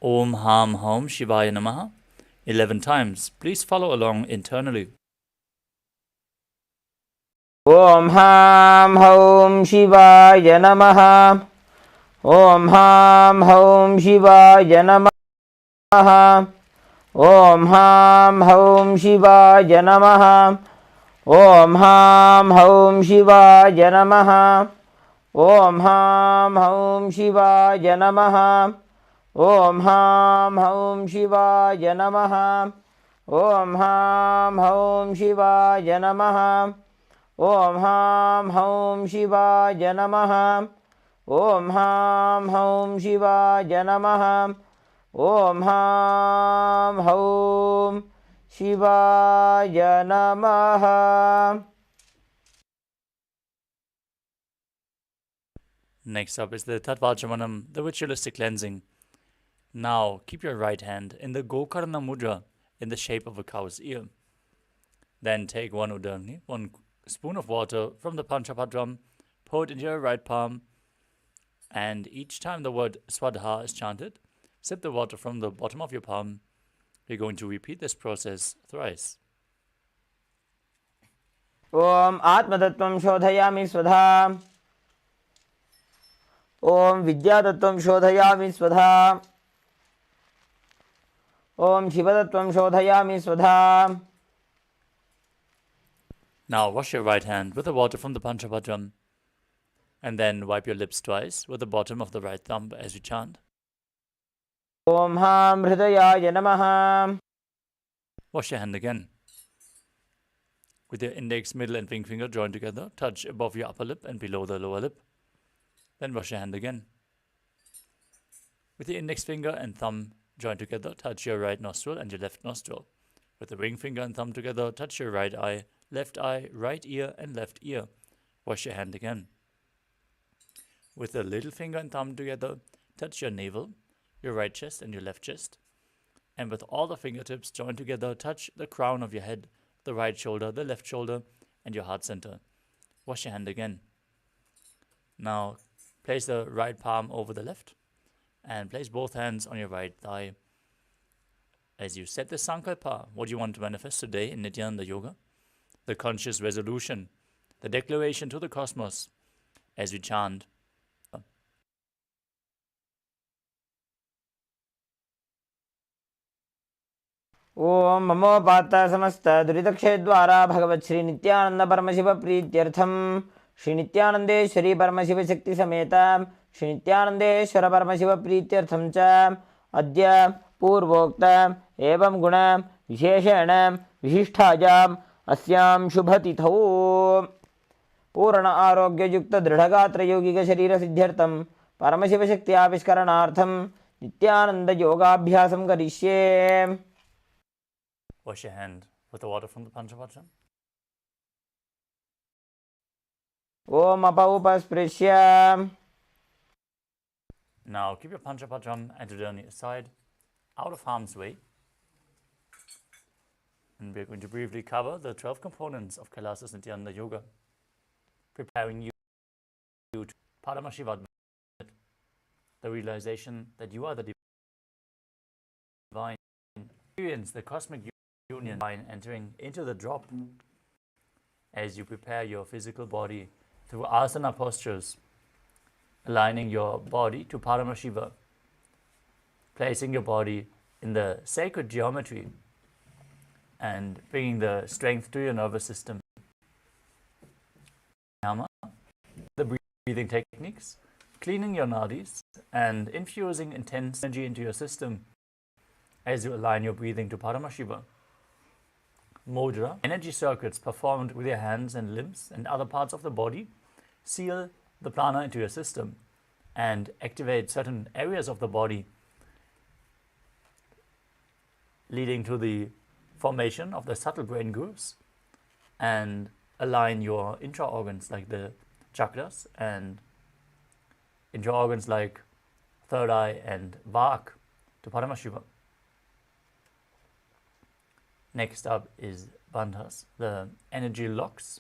Om Ham Hom Shivaya Namaha 11 times. Please follow along internally. Om Ham Hom Shivaya Namaha. Om Ham Hom Shivaya Namaha. Om Ham Hom Shivaya Namaha. Om Ham Hom Shivaya Namaha. Om Ham Hom Shivaya Namaha. Om Ham Hom Shivaya Namaha. Om Ham Hom Shivaya Namaha. Om Ham Hom Shivaya Namaha. Om Ham Hom Shivaya Namaha. Om Ham Hom Shivaya Namaha. Next up is the Tattvachamanam, the ritualistic cleansing. Now, keep your right hand in the Gokarna Mudra in the shape of a cow's ear. Then take one udani, 1 spoon of water from the Panchapadram, pour it into your right palm, and each time the word Swadha is chanted, sip the water from the bottom of your palm. You're going to repeat this process thrice. Om Atmatattvam Shodhayami Swadha. Om Vidyatattvam Shodhayami Swadha. Om Shivatattvam Shodhayami Swadha. Now wash your right hand with the water from the Panchapadram, and then wipe your lips twice with the bottom of the right thumb as you chant. Om Ham Hridayaya Namaha. Wash your hand again. With your index, middle and ring finger joined together, touch above your upper lip and below the lower lip. Then wash your hand again. With your index finger and thumb joined together, touch your right nostril and your left nostril. With the ring finger and thumb together, touch your right eye, right ear and left ear. Wash your hand again. With the little finger and thumb together, touch your navel, your right chest and your left chest. And with all the fingertips joined together, touch the crown of your head, the right shoulder, the left shoulder, and your heart center. Wash your hand again. Now, place the right palm over the left and place both hands on your right thigh. As you set the sankalpa, what do you want to manifest today in Nithyananda Yoga? The conscious resolution, the declaration to the cosmos, as you chant. Om Mamo Pata Samasta Duridakshedwara Bhagavat Shri Nithyananda Paramashiva Prityartham Shri Nithyanandeshwari Paramashiva Shakti Sametam Shri Nithyanandeshwara Paramashiva Prityartham Cha Adya Purvokta Evam Guna Visheshanam Vishishthajam Asyam Shubhatithau Purana Arogya Yukta Dridhagatra Yogika Sharira Siddhyartham Paramashiva Shakti Aviskaranaartham Nithyananda Yoga Abhyasam Karishye. Wash your hand with the water from the Panchapadram. Om Apaupasprisya. Now keep your Panchapadram and Udani aside, out of harm's way. And we're going to briefly cover the 12 components of KAILASA's Nithyananda Yoga, preparing you to Paramashivoham, the realization that you are the divine. Experience the cosmic union by entering into the drop as you prepare your physical body through asana postures, aligning your body to Paramashiva, placing your body in the sacred geometry and bringing the strength to your nervous system. The breathing techniques, cleaning your nadis and infusing intense energy into your system as you align your breathing to Paramashiva. Mudra, energy circuits performed with your hands and limbs and other parts of the body, seal the prana into your system and activate certain areas of the body, leading to the formation of the subtle brain grooves, and align your intra-organs like the chakras and intra-organs like third eye and vak to Paramashiva. Next up is bandhas, the energy locks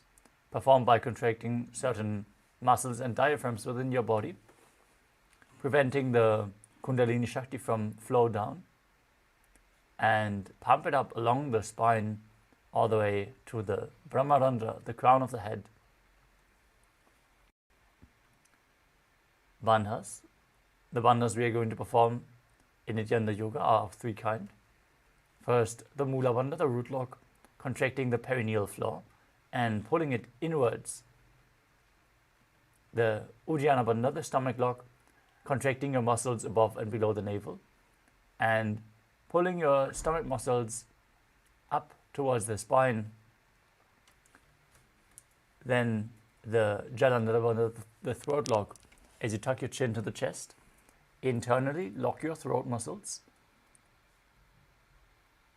performed by contracting certain muscles and diaphragms within your body, preventing the Kundalini Shakti from flow down and pump it up along the spine all the way to the Brahmarandra, the crown of the head. Bandhas. The bandhas we are going to perform in Nithyananda Yoga are of three kinds. First, the Mula Bandha, the root lock, contracting the perineal floor and pulling it inwards. The Uddiyana Bandha, the stomach lock, contracting your muscles above and below the navel and pulling your stomach muscles up towards the spine. Then the Jalandhara Bandha, the throat lock, as you tuck your chin to the chest, internally lock your throat muscles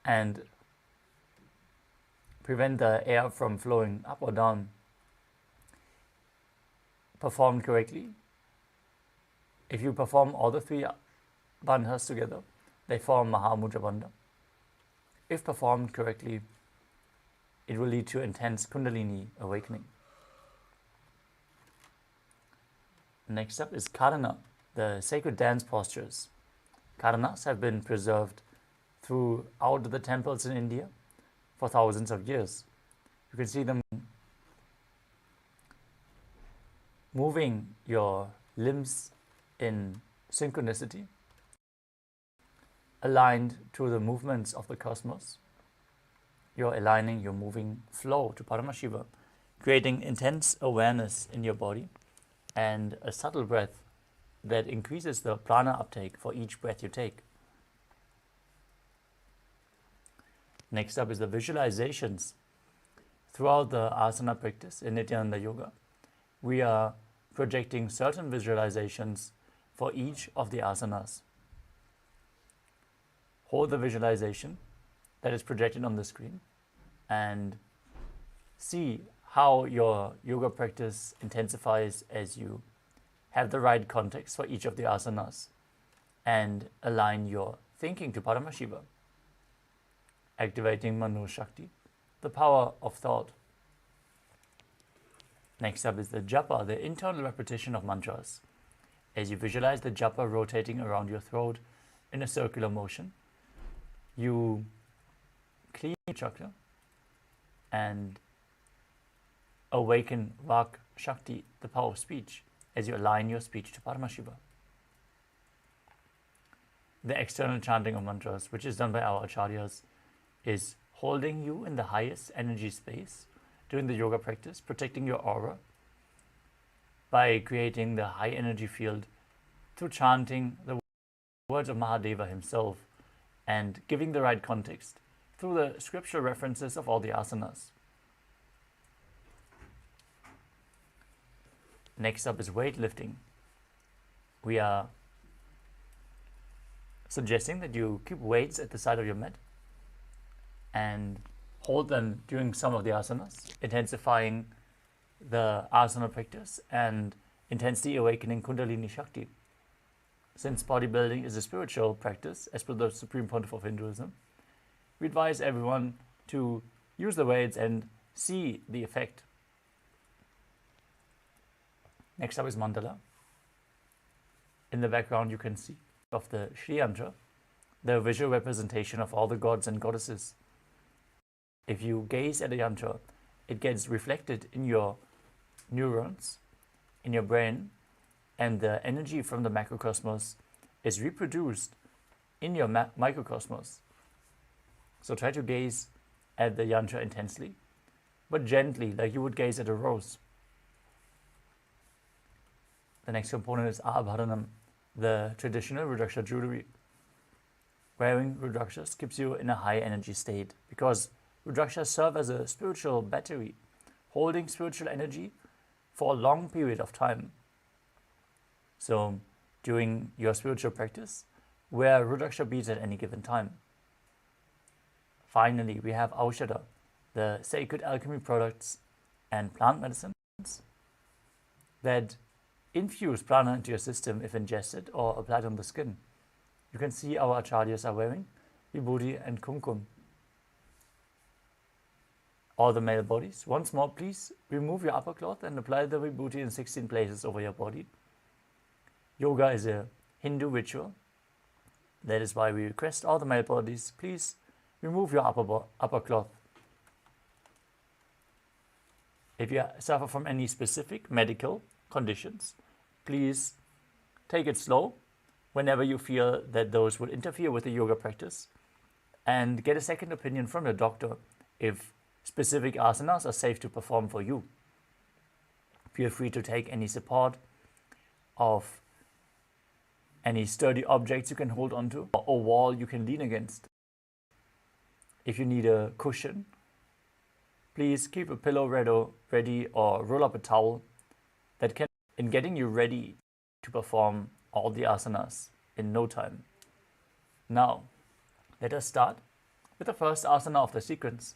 and prevent the air from flowing up or down. Performed correctly. If you perform all the three bandhas together, they form Mahamudra Bandha. If performed correctly, it will lead to intense Kundalini awakening. Next up is Karana, the sacred dance postures. Karanas have been preserved throughout the temples in India for thousands of years. You can see them moving your limbs in synchronicity, aligned to the movements of the cosmos. You're aligning your moving flow to Paramashiva, creating intense awareness in your body and a subtle breath that increases the prana uptake for each breath you take. Next up is the visualizations. Throughout the asana practice in Nithyananda Yoga, we are projecting certain visualizations for each of the asanas. Hold the visualization that is projected on the screen and see how your yoga practice intensifies as you have the right context for each of the asanas and align your thinking to Paramashiva, activating Mano Shakti, the power of thought. Next up is the japa, the internal repetition of mantras. As you visualize the japa rotating around your throat in a circular motion, you clean your chakra and awaken Vak Shakti, the power of speech, as you align your speech to Paramashiva. The external chanting of mantras, which is done by our acharyas, is holding you in the highest energy space during the yoga practice, protecting your aura by creating the high energy field through chanting the words of Mahadeva himself and giving the right context through the scriptural references of all the asanas. Next up is weightlifting. We are suggesting that you keep weights at the side of your mat and hold them during some of the asanas, intensifying the asana practice and intensely awakening Kundalini Shakti. Since bodybuilding is a spiritual practice, as per the Supreme Pontiff of Hinduism, we advise everyone to use the weights and see the effect. Next up is mandala. In the background you can see of the Shri Yantra, the visual representation of all the gods and goddesses. If you gaze at a yantra, it gets reflected in your neurons, in your brain, and the energy from the macrocosmos is reproduced in your microcosmos. So try to gaze at the yantra intensely, but gently, like you would gaze at a rose. The next component is Abharanam, the traditional Rudraksha jewelry. Wearing Rudrakshas keeps you in a high energy state because Rudrakshas serve as a spiritual battery, holding spiritual energy for a long period of time. So, during your spiritual practice, wear Rudraksha beads at any given time. Finally, we have Aushadha, the sacred alchemy products and plant medicines that infuse prana into your system if ingested or applied on the skin. You can see our acharyas are wearing vibhuti and kumkum. All the male bodies. Once more, please remove your upper cloth and apply the vibhuti in 16 places over your body. Yoga is a Hindu ritual That is why we request all the male bodies, please remove your upper cloth. If you suffer from any specific medical conditions, please take it slow whenever you feel that those will interfere with the yoga practice, and get a second opinion from your doctor if specific asanas are safe to perform for you. Feel free to take any support of any sturdy objects you can hold onto, or a wall you can lean against. If you need a cushion, please keep a pillow ready or roll up a towel that can in getting you ready to perform all the asanas in no time. Now, let us start with the first asana of the sequence.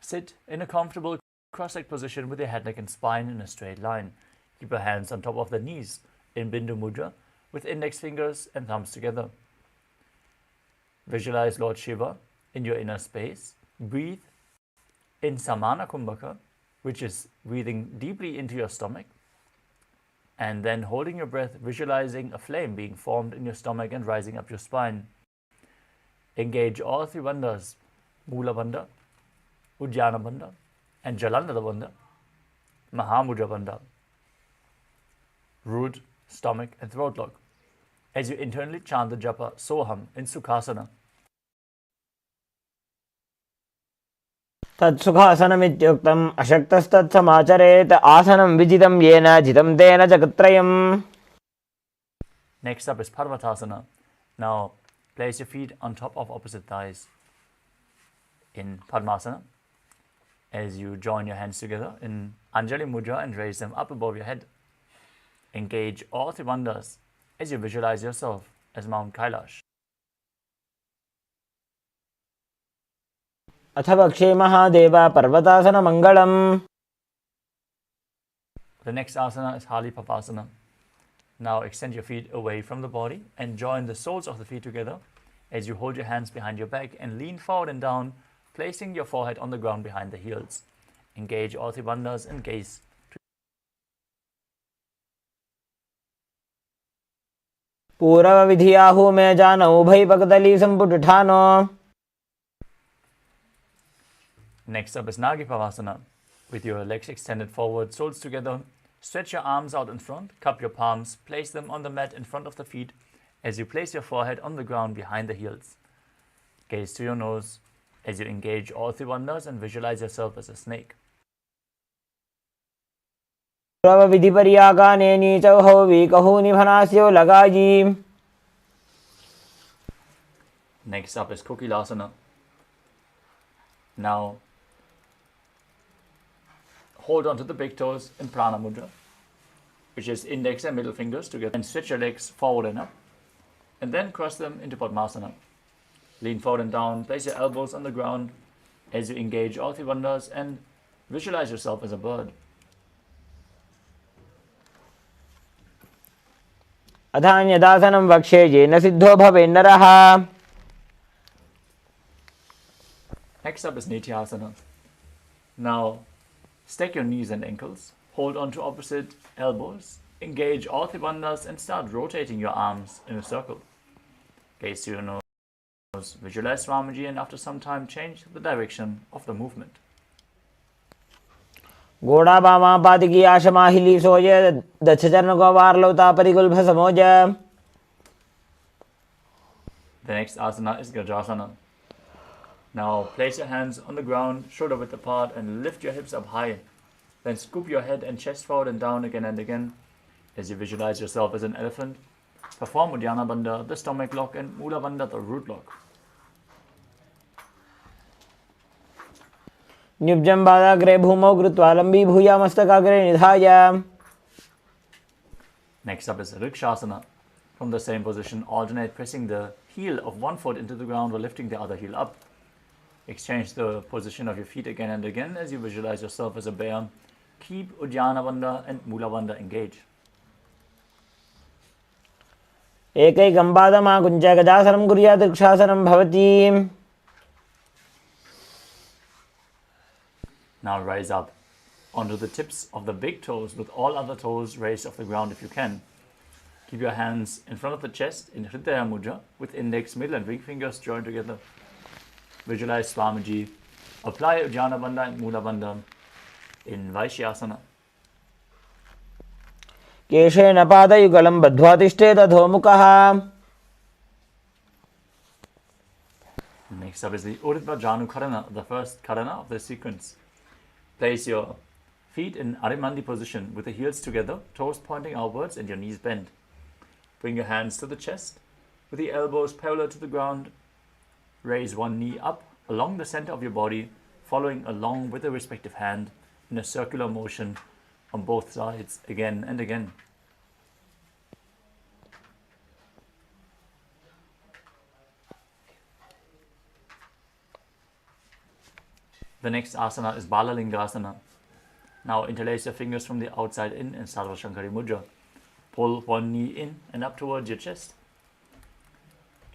Sit in a comfortable cross-legged position with your head, neck and spine in a straight line. Keep your hands on top of the knees in Bindu Mudra with index fingers and thumbs together. Visualize Lord Shiva in your inner space. Breathe in Samana Kumbhaka, which is breathing deeply into your stomach, and then holding your breath, visualizing a flame being formed in your stomach and rising up your spine. Engage all three bandhas, Mula Bandha, Ujjana Bandha, and Jalandhara Bandha, Mahamudra Bandha, root, stomach, and throat lock, as you internally chant the japa Soham in Sukhasana. तत्सुखासनमित्युक्तम् अशक्तस्तत्समाचरेत् आसनं विजितं येन जितं तेन जगत्त्रयम्. Next up is Parvatasana. Now place your feet on top of opposite thighs in Padmasana as you join your hands together in Anjali Mudra and raise them up above your head. Engage all three bandhas as you visualize yourself as Mount Kailash. अथ वक्षे Mahadev पर्वतासनमङ्गलम्. The next asana is Halipapasana. Now extend your feet away from the body and join the soles of the feet together as you hold your hands behind your back and lean forward and down, placing your forehead on the ground behind the heels. Engage all three bandhas and gaze. पूर्वविधियाहु मे जानो उभयपकदली सम्पुटठानो. Next up is Nagipavasana. With your legs extended forward, soles together, stretch your arms out in front, cup your palms, place them on the mat in front of the feet as you place your forehead on the ground behind the heels. Gaze to your nose as you engage all three bandhas and visualize yourself as a snake. पूर्वविधिपर्यागाने नीचौहौ विकहूनिभनास्यो लगायि. Next up is Kokilasana. Now hold on to the big toes in Prana Mudra, which is index and middle fingers together, and stretch your legs forward and up, and then cross them into Padmasana. Lean forward and down, place your elbows on the ground as you engage all three bandhas and visualize yourself as a bird. अथान्यदासनं वक्षे yen Sidho भवेन्नरः. Next up is Nithyananda. Now stack your knees and ankles, hold on to opposite elbows, engage all three bandhas and start rotating your arms in a circle. Gaze to your nose, visualize Swamiji, and after some time change the direction of the movement. घोड़ा बामा पातिकी आशमाहिली सोय दक्षचरण गवारलौता परिगुल्भ समोज. The next asana is Gajasana. Now place your hands on the ground, shoulder width apart, and lift your hips up high. Then scoop your head and chest forward and down again and again as you visualize yourself as an elephant. Perform Uddiyana Bandha, the stomach lock, and Mula Bandha, the root lock. न्युब्जं पादाग्रे भूमौ कृत्वा लम्बी भूया मस्तकाग्रे निधाय. Next up is Rikshasana. From the same position, alternate pressing the heel of one foot into the ground while lifting the other heel up. Exchange the position of your feet again and again as you visualize yourself as a bear. Keep Uddiyana Bandha and Mula Bandha engaged. एकैकं पादमाकुञ्च गजासनं कुर्यात् वृक्षासनं भवति. Now rise up onto the tips of the big toes with all other toes raised off the ground if you can. Keep your hands in front of the chest in Hridaya Mudra with index, middle and ring fingers joined together. Visualize Swamiji. Apply Ujjana Bandha and Mula Bandha in Vaishyasana. केशेन पादयुगलं बद्ध्वा तिष्ठेत अधोमुखः. Next up is the Urdhva Janu Karana, the first Karana of the sequence. Place your feet in Arimandi position with the heels together, toes pointing outwards and your knees bent. Bring your hands to the chest with the elbows parallel to the ground. Raise one knee up along the center of your body, following along with the respective hand in a circular motion on both sides again and again. The next asana is Balalingasana. Now interlace your fingers from the outside in Sarva Shankari Mudra. Pull one knee in and up towards your chest.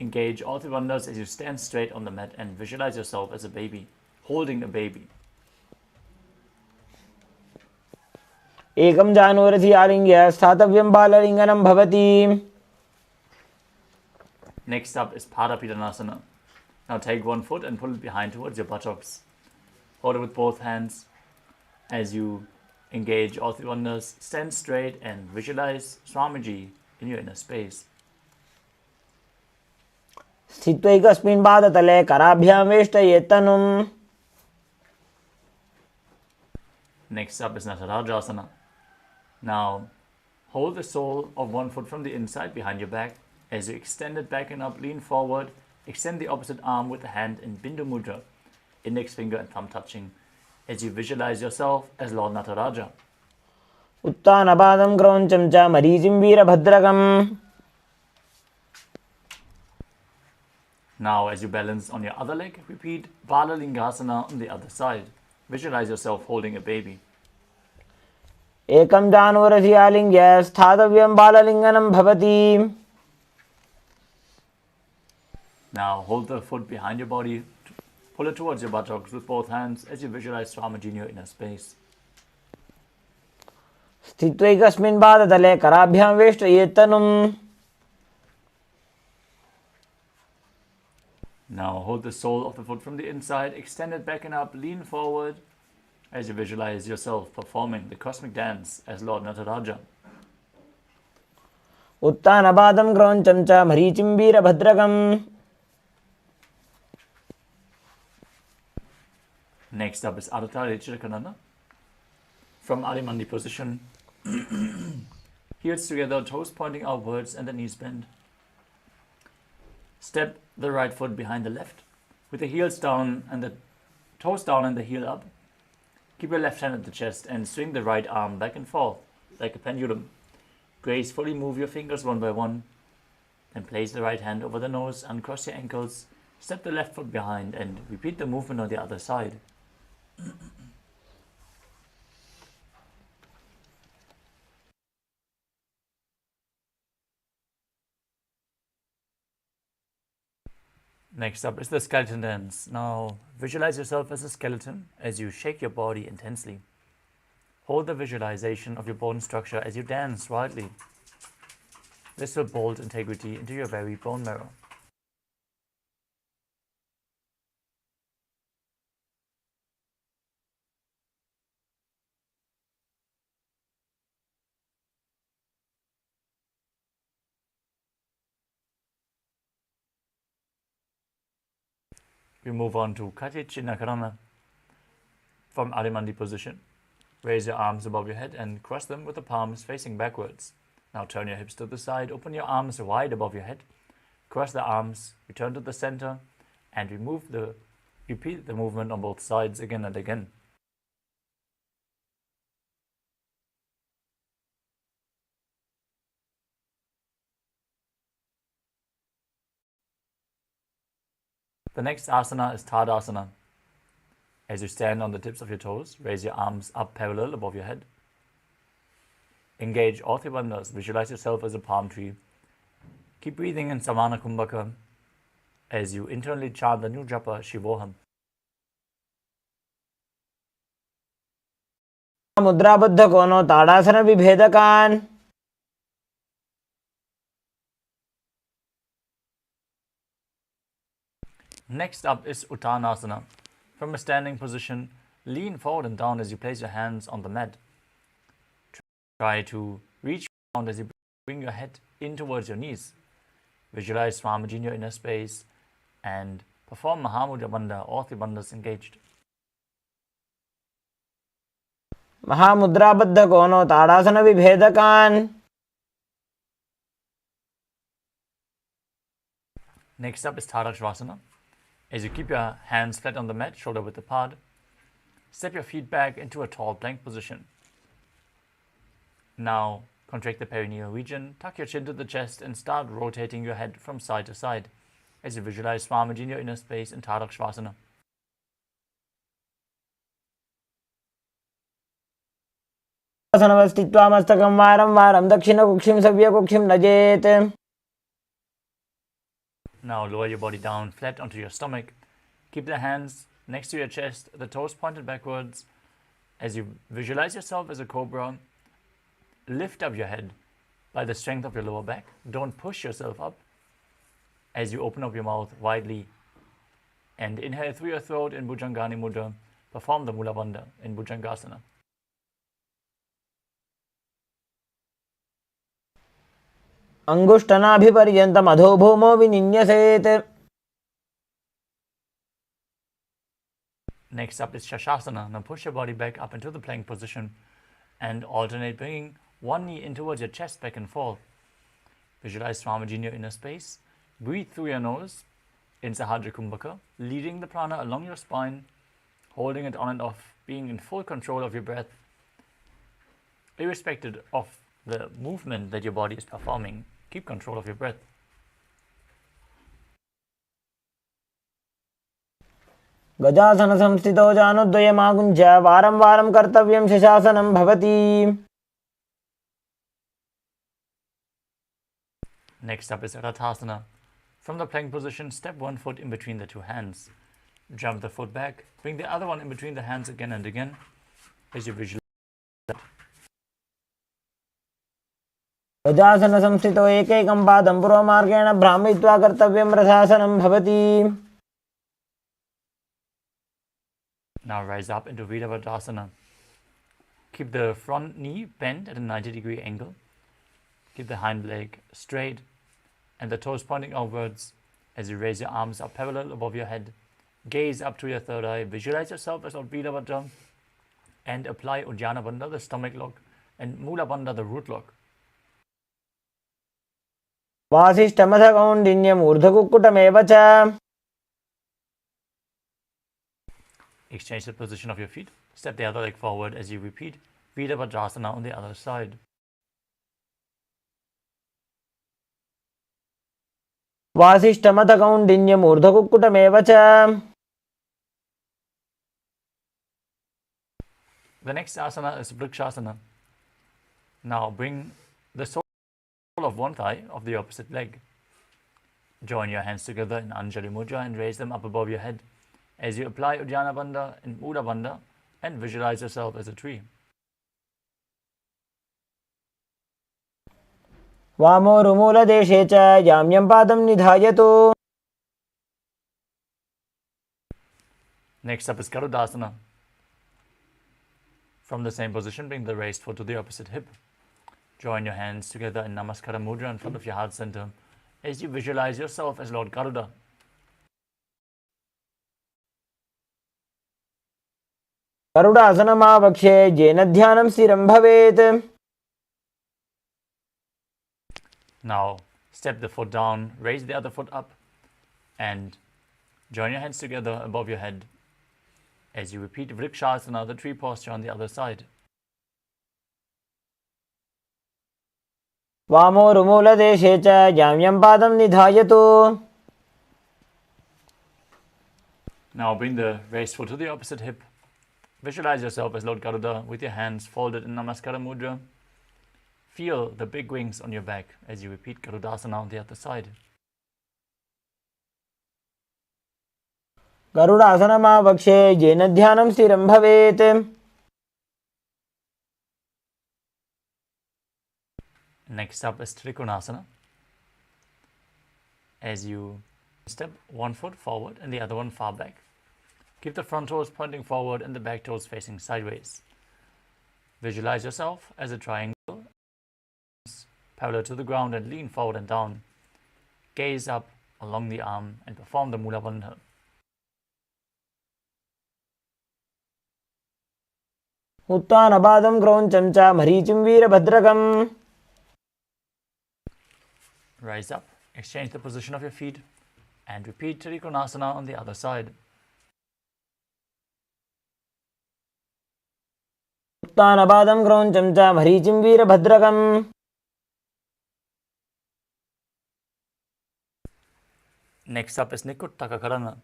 Engage all three bandhas as you stand straight on the mat and visualize yourself as a baby, holding a baby. एकं जानुरथि आलिङ्ग्य स्थातव्यं बाललिङ्गनं भवति. Next up is Padapidanasana. Now take one foot and pull it behind towards your buttocks. Hold it with both hands as you engage all three bandhas, stand straight and visualize Swamiji in your inner space. स्थित्वैकस्मिन् पादतले कराभ्यां वेष्टयेत् तनुम्. Next up is Natarajasana. Now hold the sole of one foot from the inside behind your back. As you extend it back and up, lean forward, extend the opposite arm with the hand in Bindu Mudra, index finger and thumb touching, as you visualize yourself as Lord Nataraja. उत्तानपादं क्रौञ्चं च मरीचिं वीरभद्रकम्. Now as you balance on your other leg, repeat Balalingasana on the other side. Visualize yourself holding a baby. एकं जानुरथि आलिङ्ग्य स्थातव्यं बाललिङ्गनं भवति. Now hold the foot behind your body, pull it towards your buttocks with both hands as you visualize Swamiji in your inner space. स्थित्वैकस्मिन् पादतले कराभ्यां वेष्टयेत् तनुम्. Now hold the sole of the foot from the inside, extend it back and up, lean forward as you visualize yourself performing the cosmic dance as Lord Nataraja. उत्तानपादं क्रौञ्चं च मरीचिं वीरभद्रकम्. Next up is Aditya Chirakanana. From Arimandi position, heels together, toes pointing outwards and the knees bent. Step the right foot behind the left with the heels down and the toes down and the heel up. Keep your left hand at the chest and swing the right arm back and forth like a pendulum. Gracefully move your fingers one by one. Then place the right hand over the nose, uncross your ankles, step the left foot behind and repeat the movement on the other side. Next up is the skeleton dance. Now visualize yourself as a skeleton as you shake your body intensely. Hold the visualization of your bone structure as you dance wildly. This will build integrity into your very bone marrow. We move on to Katichinakarana. From Arimandi position, raise your arms above your head and cross them with the palms facing backwards. Now turn your hips to the side, open your arms wide above your head, cross the arms, return to the center, and repeat the movement on both sides again and again. The next asana is Tadasana. As you stand on the tips of your toes, raise your arms up parallel above your head. Engage all three bandhas. Visualize yourself as a palm tree. Keep breathing in Samana Kumbhaka as you internally chant the new japa Shivoham. मुद्राबद्ध कोनो ताड़ासन विभेदकान्. Next up is Uttanasana. From a standing position, lean forward and down as you place your hands on the mat. Try to reach down as you bring your head in towards your knees. Visualize Swamiji in your inner space and perform Mahamudra Bandha, all three bandhas engaged. महामुद्राबद्ध कोनो ताड़ासन विभेदकान्. Next up is Tadakshvasana. As you keep your hands flat on the mat, shoulder width apart, step your feet back into a tall plank position. Now contract the perineal region, tuck your chin to the chest and start rotating your head from side to side as you visualize Swamiji in your inner space in Tadakshvasana. आसनवस्थित्वा मस्तकं वारं वारं दक्षिणकुक्षिं सव्यकुक्षिं नजेत्. Now lower your body down flat onto your stomach. Keep the hands next to your chest, the toes pointed backwards. As you visualize yourself as a cobra, lift up your head by the strength of your lower back. Don't push yourself up. As you open up your mouth widely and inhale through your throat in Bhujangani Mudra, perform the Mula Bandha in Bhujangasana. अंगुष्ठनाभिपर्यन्तम् अधोभूमो विनिन्यसेत्. Next up is Shashasana. Now push your body back up into the plank position and alternate bringing one knee in towards your chest, back and forth. Visualize Swamiji in your inner space. Breathe through your nose in Sahadra Kumbhaka, leading the prana along your spine, holding it on and off, being in full control of your breath, irrespective of the movement that your body is performing. Keep control of your breath. गजासन संस्थितो जानुद्वयमागुञ्च वारं वारं कर्तव्यं शशासनं भवति. Next up is Rathasana. From the plank position, step one foot in between the two hands. Jump the foot back, bring the other one in between the hands again and again as you visualize. गजासन संस्थितो एकैकं पादं पूर्वमार्गेण भ्रामयित्वा कर्तव्यं रथासनं भवति. Now rise up into Virabhadrasana. Keep the front knee bent at a 90-degree angle. Keep the hind leg straight and the toes pointing outwards as you raise your arms up parallel above your head. Gaze up to your third eye. Visualize yourself as Lord Virabhadra and apply Ujjana Bandha, the stomach lock, and Mula Bandha, the root lock. वासिष्ठमथकौण्डिन्यमूर्धकुक्कुटमेव च. Exchange the position of your feet. Step the other leg forward as you repeat Virabhadrasana on the other side. वासिष्ठमथकौण्डिन्यमूर्धकुक्कुटमेव च. The next asana is Vrikshasana. Now bring the sole of one thigh of the opposite leg. Join your hands together in Anjali Mudra and raise them up above your head as you apply Ujjana Bandha and Mula Bandha and visualize yourself as a tree. वामोरुमूलदेशे च जाम्यं पादं निधायतु. Next up is Garudasana. From the same position, bring the raised foot to the opposite hip. Join your hands together in Namaskara Mudra in front of your heart center as you visualize yourself as Lord Garuda. गरुडासनमावक्षे येन ध्यानं स्थिरं भवेत्. Now step the foot down, raise the other foot up and join your hands together above your head as you repeat Vrikshasana, the tree posture on the other side. वामोरुमूलदेशे च जाम्यं पादं निधायतु. Now bring the raised foot to the opposite hip. Visualize yourself as Lord Garuda with your hands folded in Namaskara Mudra. Feel the big wings on your back as you repeat Garudasana on the other side. गरुडासनमावक्षे येन ध्यानं स्थिरं भवेत्. Next up is Trikonasana. As you Step one foot forward and the other one far back. Keep the front toes pointing forward and the back toes facing sideways. Visualize yourself as a triangle, parallel to the ground, and lean forward and down. Gaze up along the arm and perform the Mula Bandha. उत्तानपादं क्रौञ्चं च मरीचिं वीरभद्रकम्. Rise up, exchange the position of your feet, and repeat Trikonasana on the other side. उत्तानपादं क्रौञ्चं च मरीचिं वीरभद्रकम्. Next up is Nikuttaka Karana.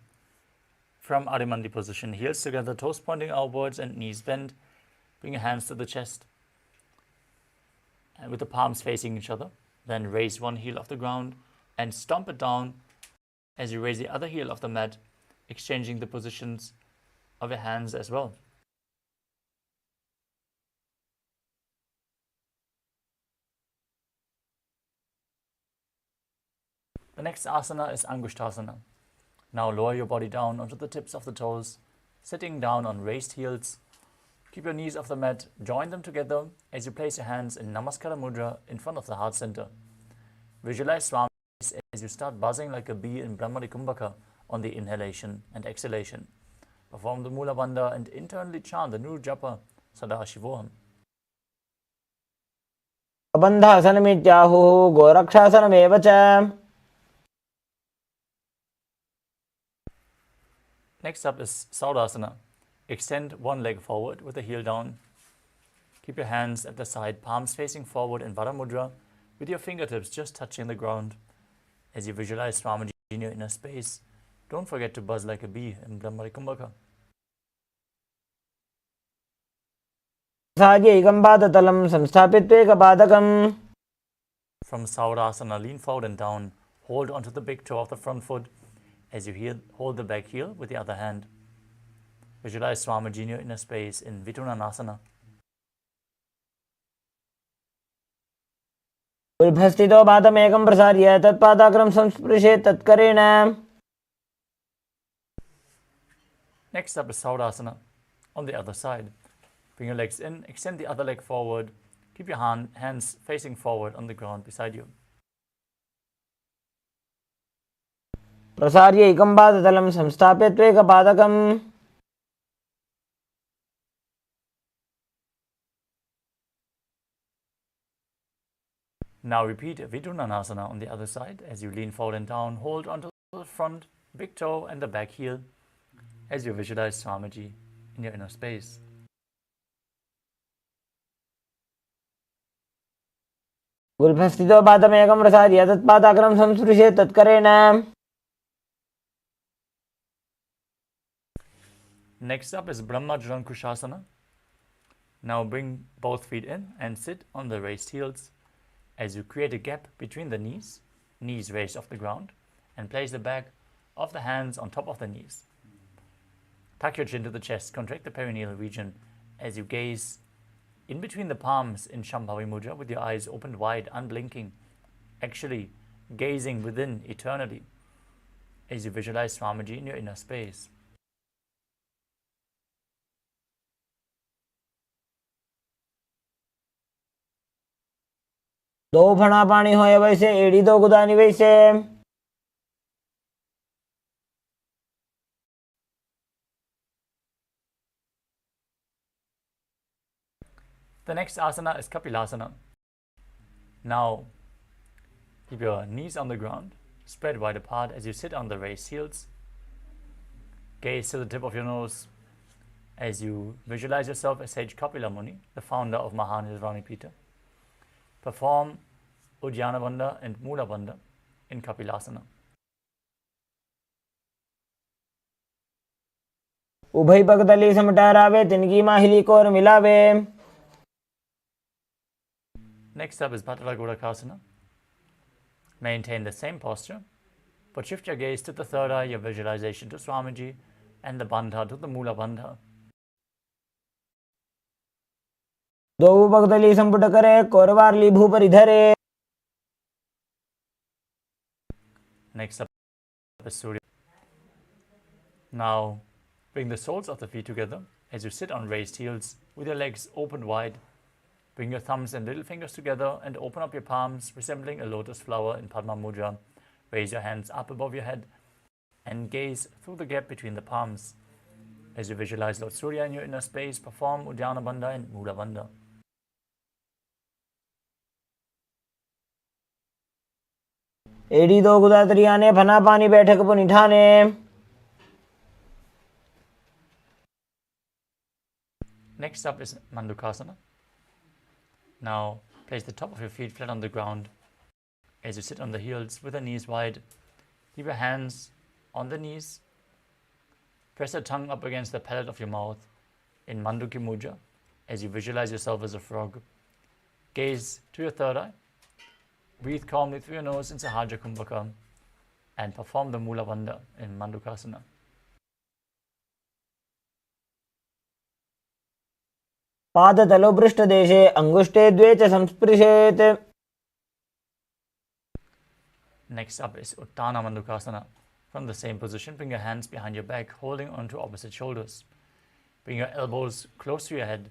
From Adimandi position, heels together, toes pointing outwards and knees bent. Bring your hands to the chest and with the palms facing each other. Then raise one heel off the ground and stomp it down as you raise the other heel off the mat, exchanging the positions of your hands as well. The next asana is Angushtasana. Now lower your body down onto the tips of the toes, sitting down on raised heels. Keep your knees off the mat, join them together as you place your hands in Namaskara Mudra in front of the heart center. Visualize Swami as you start buzzing like a bee in Brahmari Kumbhaka on the inhalation and exhalation. Perform the Mula Bandha and internally chant the Nur Japa Sadashivoham. बन्धासनमित्याहुः गोरक्षासनमेव च. Next up is Saudasana. Extend one leg forward with the heel down. Keep your hands at the side, palms facing forward in Vara Mudra, with your fingertips just touching the ground. As you visualize Swamiji in your inner space, don't forget to buzz like a bee in Brahmari Kumbhaka. साज्यैकं पादतलं संस्थापित्वैकपादकम्. From Saudasana, lean forward and down. Hold onto the big toe of the front foot as you hold the back heel with the other hand. Visualize Swamiji in your inner space in Vitunanasana. उल्भस्थितो पादमेकं प्रसार्य तत्पादाग्रं संस्पृशेत् तत्करेण. Next up is Saudasana. On the other side, bring your legs in, extend the other leg forward. Keep your hands facing forward on the ground beside you. प्रसार्यैकं पादतलं संस्थाप्यत्वैकपादकम्. Now repeat Vidunanasana on the other side as you lean forward and down. Hold onto the front big toe and the back heel as you visualize Swamiji in your inner space. उल्भस्थितो पादमेकं प्रसार्य तत्पादाग्रं संस्पृशेत् तत्करेण. Next up is Brahmajalankushasana. Now bring both feet in and sit on the raised heels as you create a gap between the knees raised off the ground, and place the back of the hands on top of the knees. Tuck your chin to the chest, contract the perineal region as you gaze in between the palms in Shambhavi Mudra with your eyes opened wide, unblinking, actually gazing within eternally as you visualize Swamiji in your inner space. दो फणा पानी होए वैसे एड़ी दो गुदानी वैसे. The next asana is Kapilasana. Now keep your knees on the ground, spread wide apart as you sit on the raised heels. Gaze to the tip of your nose as you visualize yourself as Sage Kapila Muni, the founder of Mahanirvani Pita. Perform Uddiyana Bandha and Mula Bandha in Kapilasana. उभय पगतली समटारावे तिनकी माहिली core मिलावे. Next up is Bhattaragodakasana. Maintain the same posture, but shift your gaze to the third eye, your visualization to Swamiji, and the Bandha to the Mula Bandha. दो पगतली संपुट करे कोरवारली भूपरि धरे. Next up Surya. Now, bring the soles of the feet together as you sit on raised heels with your legs open wide. Bring your thumbs and little fingers together and open up your palms, resembling a lotus flower in Padma Mudra. Raise your hands up above your head and gaze through the gap between the palms. As you visualize Lord Surya in your inner space, perform Uddiyana Bandha and Mula Bandha. एड़ी दो गुदा त्रियाने फना पानी बैठक पुनिठाने. Next up is Mandukasana. Now, place the top of your feet flat on the ground as you sit on the heels with the knees wide. Keep your hands on the knees. Press the tongue up against the palate of your mouth in Manduki Mudra as you visualize yourself as a frog. Gaze to your third eye. Breathe calmly through your nose in Sahaja Kumbhaka and perform the Mula Bandha in Mandukasana. पादतलो पृष्ठदेशे अंगुष्टे द्वे च संस्पृशेत्. Next up is Uttana Mandukasana. From the same position, bring your hands behind your back, holding onto opposite shoulders. Bring your elbows close to your head.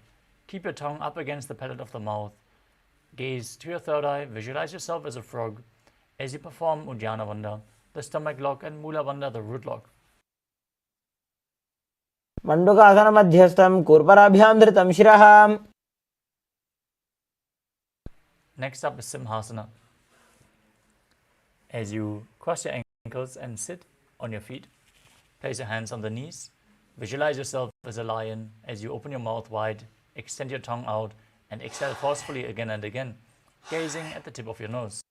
Keep your tongue up against the palate of the mouth. Gaze to your third eye. Visualize yourself as a frog as you perform Uddiyana Bandha, the stomach lock, and Mula Bandha, the root lock. मंडूकासन मध्यस्थं कूर्पराभ्यां धृतं शिरः. Next up is Simhasana. As you cross your ankles and sit on your feet, place your hands on the knees. Visualize yourself as a lion as you open your mouth wide, extend your tongue out, and exhale forcefully again and again, gazing at the tip of your nose.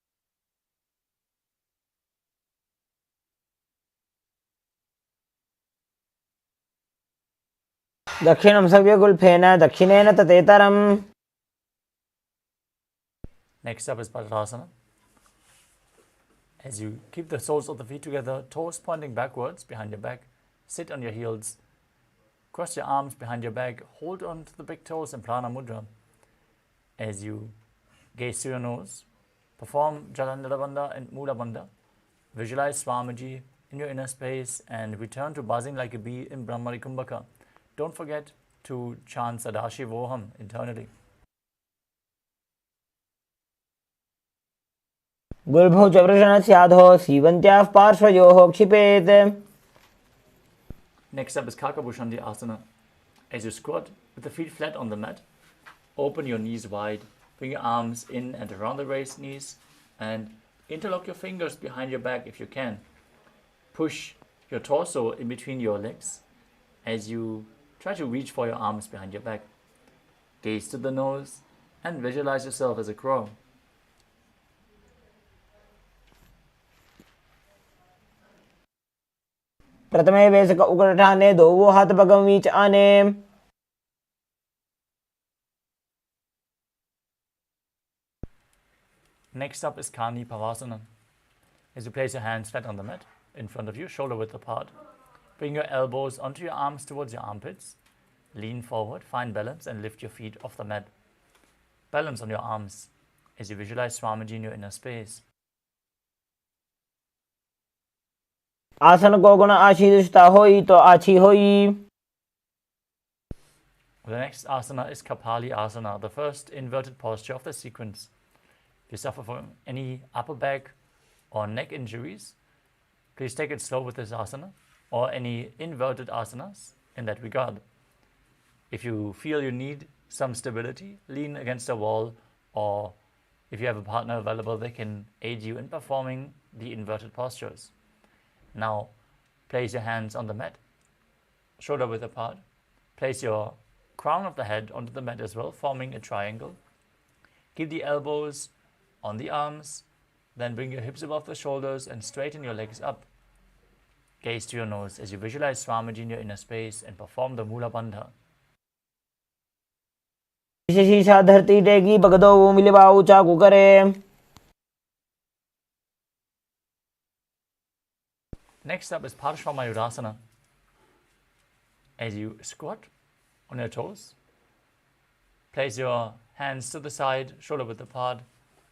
दक्षिणं सव्यगुल्फेन दक्षिणेन ततेतरम्. Next up is Padmasana. As you keep the soles of the feet together, toes pointing backwards behind your back, sit on your heels, cross your arms behind your back, hold on to the big toes in Prana Mudra. As you gaze to your nose, perform Jalandhara Bandha and Mula Bandha. Visualize Swamiji in your inner space and return to buzzing like a bee in Brahmari Kumbhaka. Don't forget to chant Sadashivoham internally. गुल्भौ च वृषणस्याधो सीवन्त्याः पार्श्वयोः क्षिपेत्. Next up is Kakabushundi Asana. As you squat with the feet flat on the mat, open your knees wide, bring your arms in and around the raised knees, and interlock your fingers behind your back if you can. Push your torso in between your legs as you try to reach for your arms behind your back. Gaze to the nose and visualize yourself as a crow. प्रथमे वेसक उकठाने दो वो हाथ पगम वीच आने. Next up is Kani Pavasana. As you place your hands flat on the mat in front of you, shoulder width apart. Bring your elbows onto your arms towards your armpits. Lean forward, find balance, and lift your feet off the mat. Balance on your arms as you visualize Swamiji in your inner space. आसन को गुण आशीषता होई तो आछी होई. The next asana is Kapali Asana, the first inverted posture of the sequence. If you suffer from any upper back or neck injuries, please take it slow with this asana or any inverted asanas in that regard. If you feel you need some stability, lean against a wall, or if you have a partner available, they can aid you in performing the inverted postures. Now, place your hands on the mat, shoulder width apart. Place your crown of the head onto the mat as well, forming a triangle. Keep the elbows on the arms, then bring your hips above the shoulders and straighten your legs up. Gaze to your nose as you visualize Swamiji in your inner space and perform the Mula Bandha. शीशा धरती टेगी भगदो मिलवाऊ चाकू करे. Next up is Parshvamayurasana. As you squat on your toes, place your hands to the side, shoulder width apart,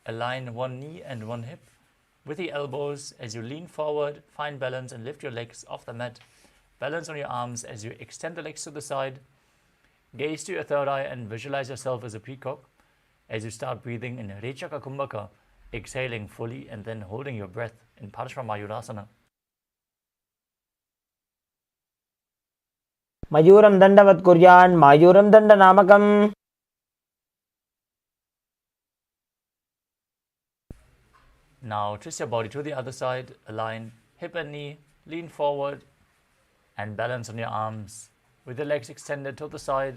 align one knee and one hip, with the elbows as you lean forward, find balance and lift your legs off the mat. Balance on your arms as you extend the legs to the side. Gaze to your third eye and visualize yourself as a peacock as you start breathing in Rechaka Kumbhaka, exhaling fully and then holding your breath in Paramashivoham. मयूरं दण्डवत् कुर्यान् मायूरं दण्डनामकम्. Now twist your body to the other side, align hip and knee, lean forward and balance on your arms with the legs extended to the side.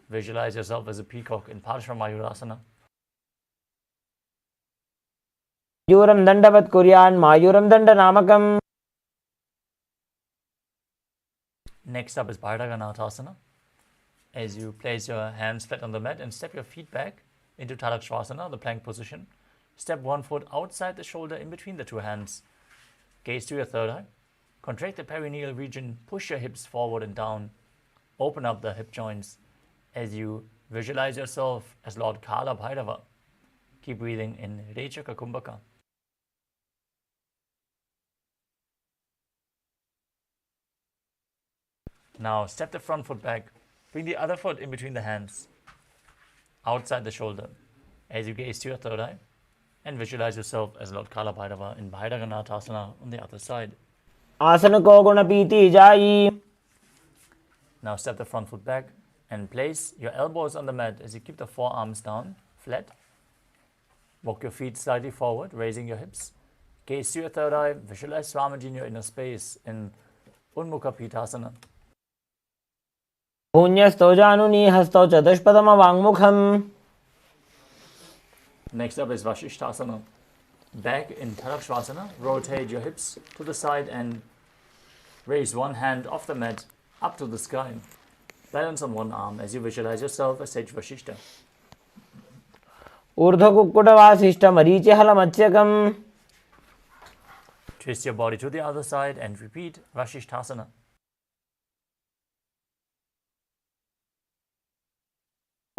Visualize yourself as a peacock in Paramashivoham. मयूरं दण्डवत् कुर्यान् मायूरं दण्डनामकम्. Next up is Bhairaganatha. As you place your hands flat on the mat and step your feet back into Tadakshvasana, the plank position. Step one foot outside the shoulder in between the two hands. Gaze to your third eye. Contract the perineal region, push your hips forward and down. Open up the hip joints as you visualize yourself as Lord Kala Bhairava. Keep breathing in Rechaka Kumbhaka. Now step the front foot back. Bring the other foot in between the hands, outside the shoulder, as you gaze to your third eye and visualize yourself as Lord Kala Bhairava in Bhairaganatha on the other side. आसन को गुणपीति जाई. Now step the front foot back and place your elbows on the mat as you keep the forearms down, flat. Walk your feet slightly forward, raising your hips. Gaze to your third eye, visualize Swamiji in your inner space in Unmukha Pitasana. पुण्यस्थो जानुनी हस्तौ चतुष्पदमवाङ्मुखम्. Next up is Vasishthasana. Back in Tadakshvasana, rotate your hips to the side and raise one hand off the mat up to the sky. Balance on one arm as you visualize yourself as Sage Vasishta. ऊर्ध्वकुक्कुटवासिष्ठमरीचिहलमत्स्यकम्. Twist your body to the other side and repeat Vasishthasana.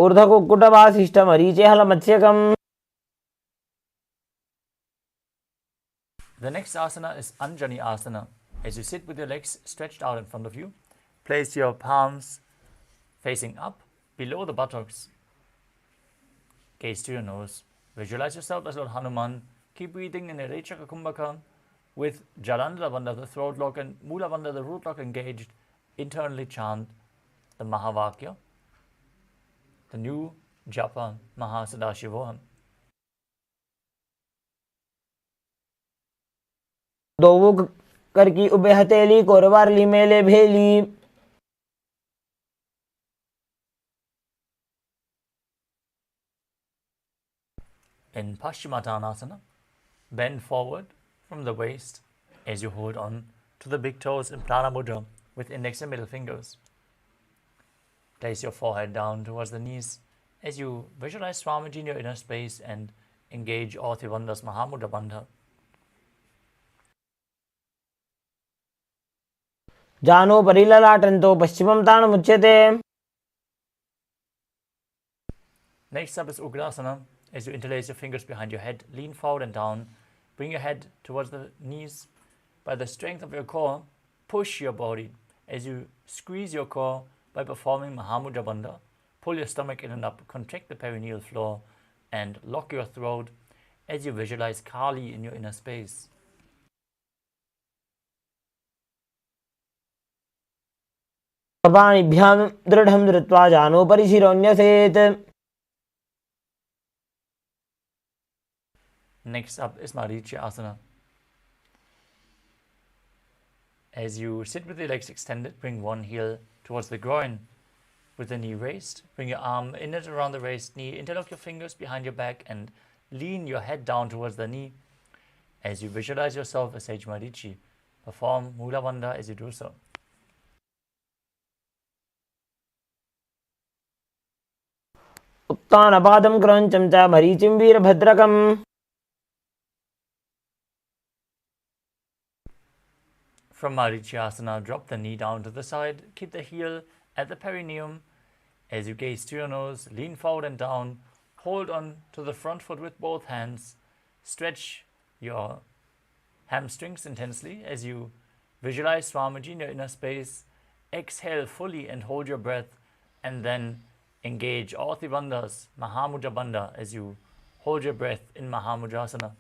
ऊर्ध्वकुक्कुटवासिष्ठमरीचिहलमत्स्यकम्. The next asana is Anjani Asana. As you sit with your legs stretched out in front of you, place your palms facing up below the buttocks. Gaze to your nose. Visualize yourself as Lord Hanuman. Keep breathing in the Rechaka Kumbhaka with Jalandhara Bandha, the throat lock, and Mula Bandha, the root lock, engaged. Internally chant the Mahavakya, the new japa Paramashivoham. दोवुक करकी ube हथेली कोरवारली मेले भेली. In Paschimottanasana, bend forward from the waist as you hold on to the big toes in Prana Mudra with index and middle fingers. Place your forehead down towards the knees as you visualize Swamiji in your inner space and engage all Trivandha's Mahamudra Bandha. जानो परिललाटन्तो पश्चिमं ताणमुच्यते. Next up is Ugrasana. As you interlace your fingers behind your head, lean forward and down. Bring your head towards the knees. By the strength of your core, push your body as you squeeze your core by performing Mahamudra Bandha. Pull your stomach in and up, contract the perineal floor, and lock your throat as you visualize Kali in your inner space. पाणिभ्यां दृढं धृत्वा जानो परिशिरोऽन्यसेत्. Next up is Marichi Asana. As you sit with your legs extended, bring one heel towards the groin with the knee raised. Bring your arm in and around the raised knee. Interlock your fingers behind your back and lean your head down towards the knee. As you visualize yourself as Sage Marichi, perform Mula Bandha as you do so. उत्तानपादं क्रौञ्चं च मरीचिं वीरभद्रकम्. From Marichasana, drop the knee down to the side. Keep the heel at the perineum. As you gaze to your nose, lean forward and down. Hold on to the front foot with both hands. Stretch your hamstrings intensely as you visualize Swamiji in your inner space. Exhale fully and hold your breath, and then engage all the bandhas, Mahamudra Bandha, as you hold your breath in Mahamudrasana.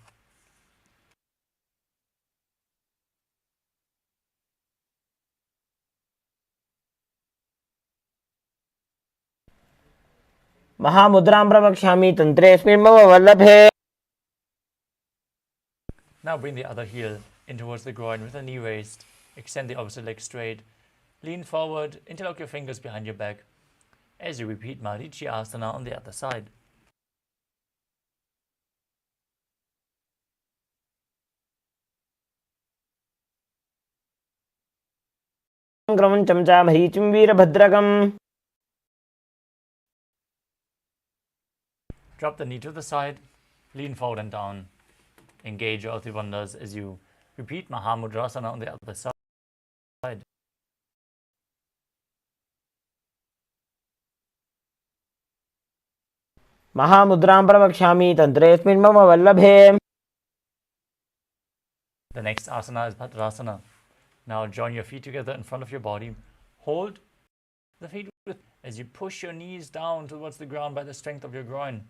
महामुद्रां प्रवक्ष्यामि तन्त्रेऽस्मिन् मम वल्लभे. Now bring the other heel in towards the groin with the knee raised. Extend the opposite leg straight. Lean forward, interlock your fingers behind your back as you repeat Marichi Asana on the other side. क्रमञ्चं च मरीचिं वीरभद्रकम्. Drop the knee to the side, lean forward and down. Engage your Ati Bandhas as you repeat Mahamudrasana on the other side. महामुद्रां प्रवक्ष्यामि तन्त्रेऽस्मिन् मम वल्लभे. The next asana is Bhadrasana. Now join your feet together in front of your body. Hold the feet as you push your knees down towards the ground by the strength of your groin.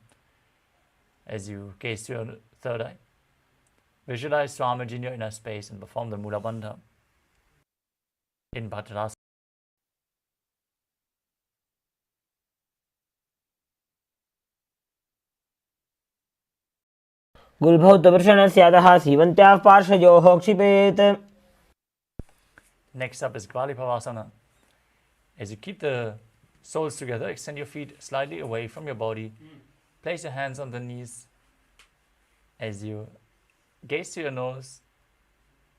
As you gaze to your third eye, visualize Swamiji in your inner space and perform the Mula Bandha in Bhadrasana. गुल्भौतवृषणस्यादः सीवन्त्याः पार्श्वयोः क्षिपेत्. Next up is Gvalipavasana. As you keep the soles together, extend your feet slightly away from your body. Place your hands on the knees. As you gaze to your nose,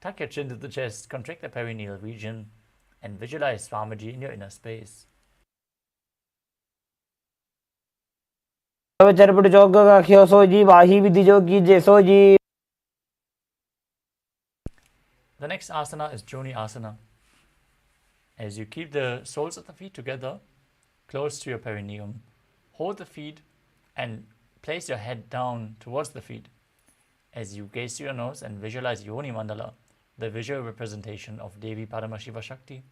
tuck your chin to the chest, contract the perineal region, and visualize Swamiji in your inner space. Charpat चौक का ख्यो सोजी वाही विधि जो कीजिए sooji. The next asana is Joni Asana. As you keep the soles of the feet together, close to your perineum, hold the feet and place your head down towards the feet. As you gaze to your nose and visualize Yoni Mandala, the visual representation of Devi Paramashiva Shakti.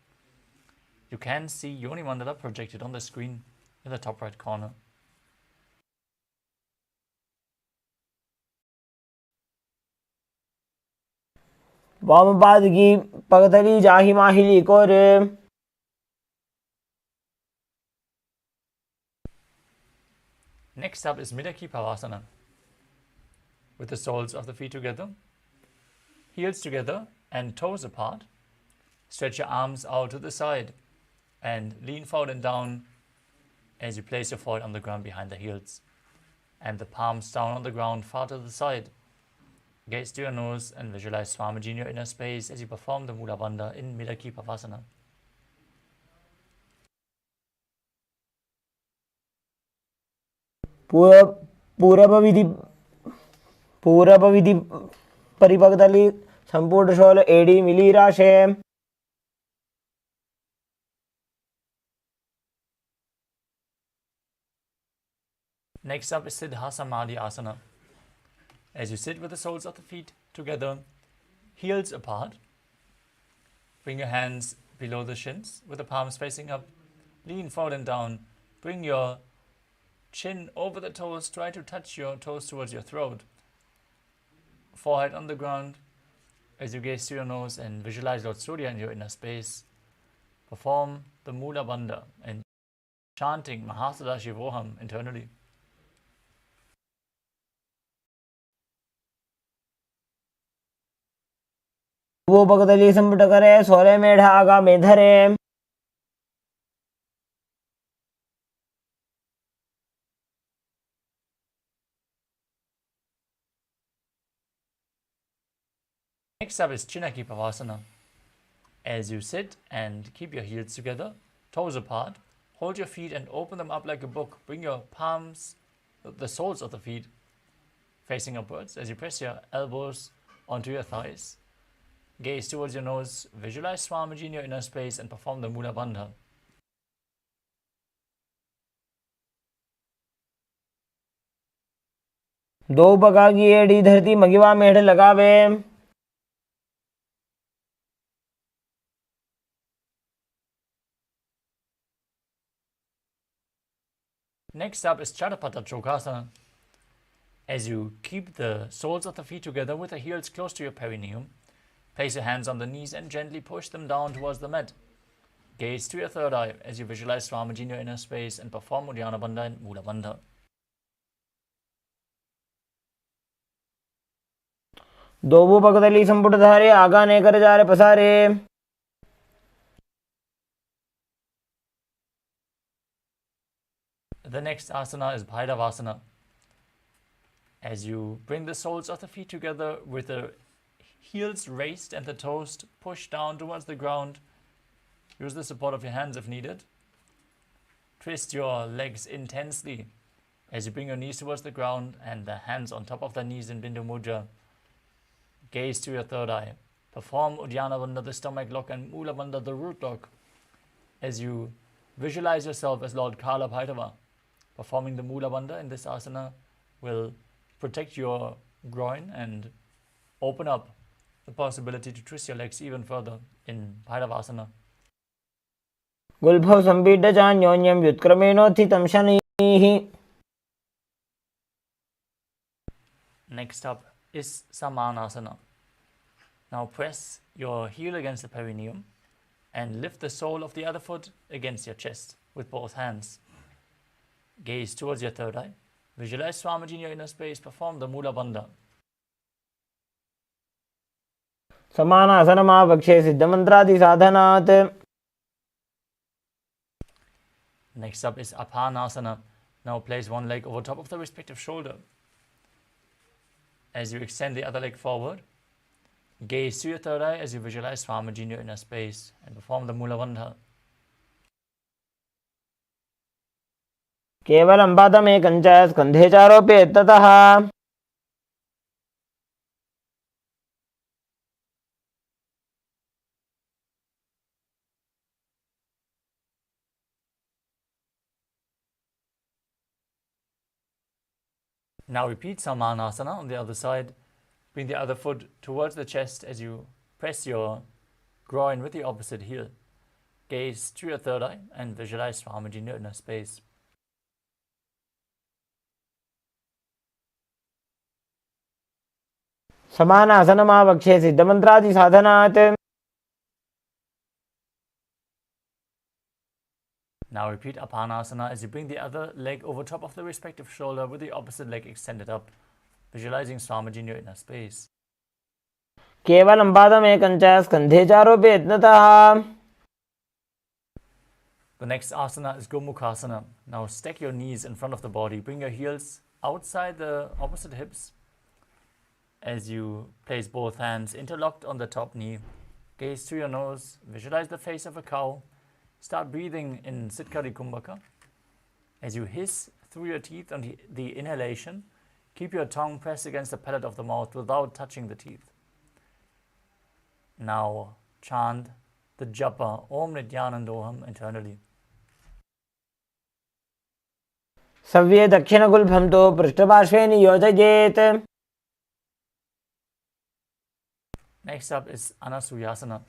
You can see Yoni Mandala projected on the screen in the top right corner. वामपाद की पगतली जाही माहिली core. Next up is Midaki Pavasana. With the soles of the feet together, heels together and toes apart. Stretch your arms out to the side and lean forward and down as you place your foot on the ground behind the heels and the palms down on the ground far to the side. Gaze to your nose and visualize Swamiji in your inner space as you perform the Mula Bandha in Midaki Pavasana. पूरब विधि परिपक्तली संपूर्ण शोल एडी मिली राशे. Next up is Siddha Samadhi Asana. As you sit with the soles of the feet together, heels apart, bring your hands below the shins with the palms facing up, lean forward and down, bring your chin over the toes, try to touch your toes towards your throat, forehead on the ground, as you gaze to your nose and visualize Lord Surya in your inner space. Perform the Mula Bandha and chanting Mahasadashivoham internally. वो पगतली संपुट करे सोले मेढा आगा में धरे. Next up is Chinaki Pavasana. As you sit and keep your heels together, toes apart, hold your feet and open them up like a book. Bring your palms, the soles of the feet, facing upwards as you press your elbows onto your thighs. Gaze towards your nose, visualize Swamiji in your inner space and perform the Mula Bandha. दो बगा की एड़ी धरती मगिवा मेढ़ लगावे। Next up is Chadapata Chokasana. As you keep the soles of the feet together with the heels close to your perineum, place your hands on the knees and gently push them down towards the mat. Gaze to your third eye as you visualize Swamiji in your inner space and perform Uddiyana Bandha and Mula Bandha. दोबू पगदली संपुट धारे आगाने कर जा रे पसारे। The next asana is Bhairavasana. As you bring the soles of the feet together with the heels raised and the toes pushed down towards the ground, use the support of your hands if needed. Twist your legs intensely as you bring your knees towards the ground and the hands on top of the knees in Bindu Mudra. Gaze to your third eye. Perform Uddiyana Bandha, the stomach lock, and Mula Bandha, the root lock, as you visualize yourself as Lord Kala Bhairava. Performing the Mula Bandha in this asana will protect your groin and open up the possibility to twist your legs even further in Bhairavasana. गुल्भौ संपीड्य चान्योन्यं व्युत्क्रमेणोत्थितं शनैः। Next up is Samanasana. Now press your heel against the perineum and lift the sole of the other foot against your chest with both hands. Gaze towards your third eye. Visualize Swamiji in your inner space. Perform the Mula Bandha. समानासनमावक्षे सिद्धमन्त्रादि साधनात्। Next up is Apanasana. Now place one leg over top of the respective shoulder. As you extend the other leg forward, gaze to your third eye as you visualize Swamiji in your inner space and perform the Mula Bandha. केवलं पादमेकं च स्कन्धे चारोप्येत् ततः। Now repeat Samanasana on the other side. Bring the other foot towards the chest as you press your groin with the opposite heel. Gaze to your third eye and visualize Swamiji in your inner space. समानासनमावक्षे सिद्धमन्त्रादि साधनात्। Now repeat Apanasana as you bring the other leg over top of the respective shoulder with the opposite leg extended up, visualizing Swamiji in your inner space. केवलं पादमेकं च स्कन्धे चारोप्येत् ततः। The next asana is Gomukhasana. Now stack your knees in front of the body. Bring your heels outside the opposite hips as you place both hands interlocked on the top knee. Gaze to your nose. Visualize the face of a cow. Start breathing in Sitkari Kumbhaka. As you hiss through your teeth on the inhalation, keep your tongue pressed against the palate of the mouth without touching the teeth. Now chant the japa Om Nithyanandoham internally. सव्ये दक्षिणगुल्भं तो पृष्ठपार्श्वे नियोजयेत्। Next up is Anasuyasana.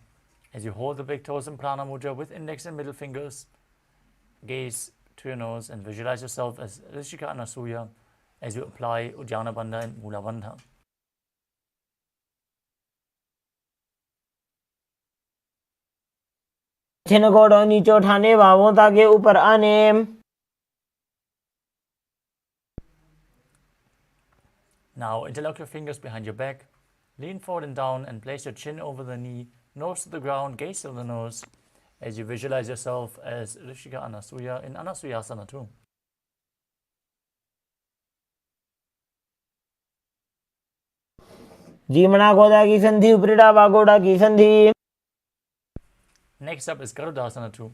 As you hold the big toes in Prana Mudra with index and middle fingers, gaze to your nose and visualize yourself as Rishika Anasuya as you apply Uddiyana Bandha and Mula Bandha. दक्षिण गोड़ नीचे उठाने बाहों ताकि ऊपर आने। Now interlock your fingers behind your back, lean forward and down and place your chin over the knee, nose to the ground, gaze to the nose as you visualize yourself as Rishika Anasuya in Anasuyasana too. जीमना गोदा की संधि उपरिड़ा वागोड़ा की संधि। Next up is Garudasana too.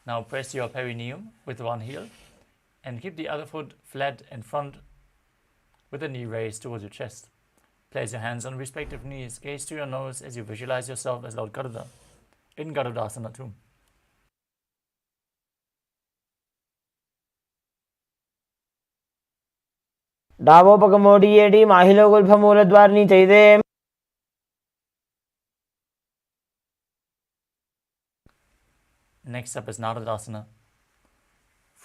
Now press your perineum with one heel and keep the other foot flat in front with the knee raised towards your chest. Place your hands on respective knees, gaze to your nose as you visualize yourself as Lord Garuda in Garudasana too. డావోపకమోడియేడి మాహిలో గుల్ఫమూలద్వారిని చైదే. Next up is Narudasana.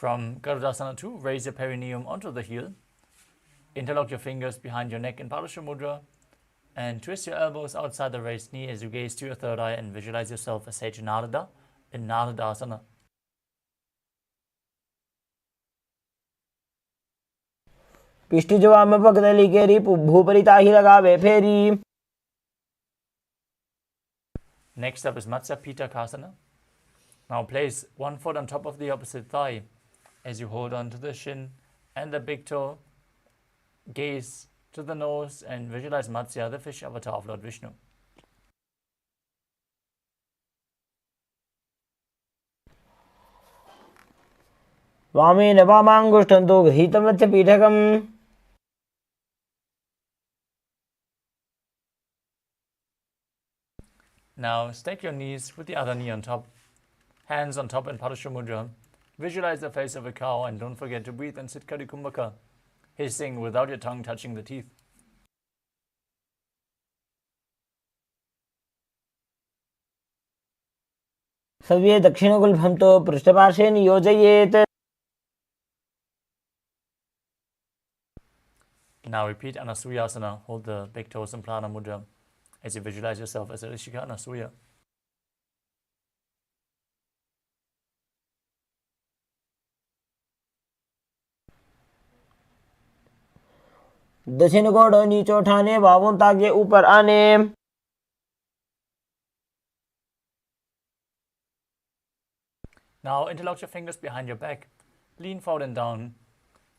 From Garudasana 2, raise your perineum onto the heel. Interlock your fingers behind your neck in Parashamudra and twist your elbows outside the raised knee as you gaze to your third eye and visualize yourself as Sage Narada in Narudasana. पिष्टिजवाम पकदली केरी भूपरिताही लगावे फेरी. Next up is Matsya Pitakasana. Now place one foot on top of the opposite thigh as you hold on to the shin and the big toe. Gaze to the nose and visualize Matsya, the fish avatar of Lord Vishnu. वामेन वामाङ्गुष्ठं तु गृहीतमस्य पीठकम्. Now stack your knees with the other knee on top, hands on top in Padashamudra. Visualize the face of a cow and don't forget to breathe and sit Karikumbhaka, hissing without your tongue touching the teeth. सव्ये दक्षिणगुल्फं तु पृष्ठपार्श्वे नियोजयेत्. Now repeat Anasuyasana. Hold the big toes in Prana Mudra as you visualize yourself as a Rishika Anasuya. दक्षिण गोड़ नीचे उठाने, बावों तागे ऊपर आने. Now interlock your fingers behind your back. Lean forward and down.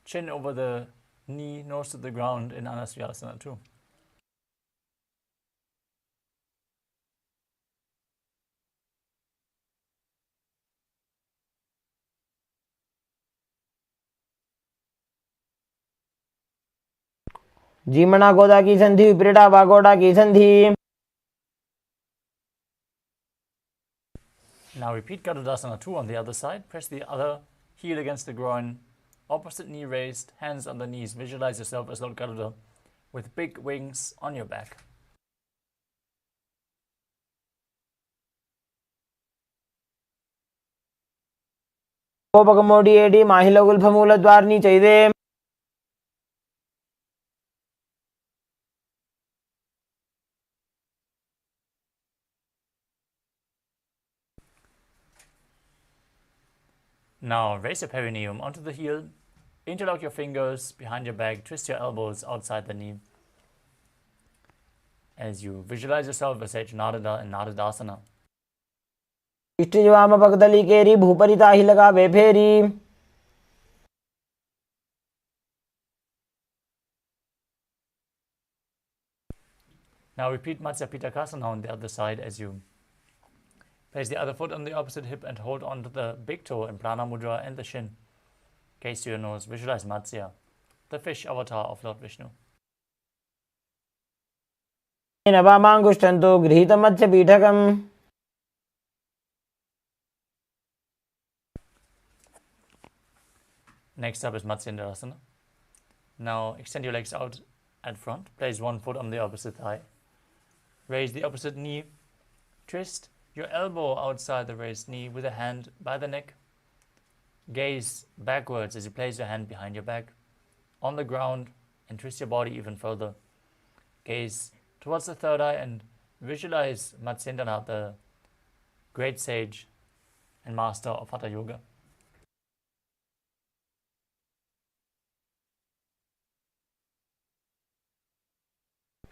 Chin over the knee, nose to the ground in Anasuyasana too. जीमना गोदा की संधि, विपरीता वागोड़ा की संधि. Now repeat Garudasana 2 on the other side. Press the other heel against the groin. Opposite knee raised, hands on the knees. Visualize yourself as Lord Garuda with big wings on your back. డావోపకమోడియేడి మాహిలో గుల్ఫమూలద్వారిని చైదే. Now raise your perineum onto the heel. Interlock your fingers behind your back. Twist your elbows outside the knee as you visualize yourself as Sage Narada in Narudasana. पिष्टिजवाम पकदली केरी भूपरिताही लगावे फेरी. Now repeat Matsya Pitakasana on the other side as you place the other foot on the opposite hip and hold on to the big toe in Prana Mudra and the shin. Gaze to your nose. Visualize Matsya, the fish avatar of Lord Vishnu. वामाङ्गुष्ठं तु गृहीतमस्य पीठकम्. Next up is Matsyendrasana. Now extend your legs out at front. Place one foot on the opposite thigh. Raise the opposite knee. Twist your elbow outside the raised knee with a hand by the neck. Gaze backwards as you place your hand behind your back on the ground and twist your body even further. Gaze towards the third eye and visualize Matsyendranath, the great sage and master of Hatha Yoga.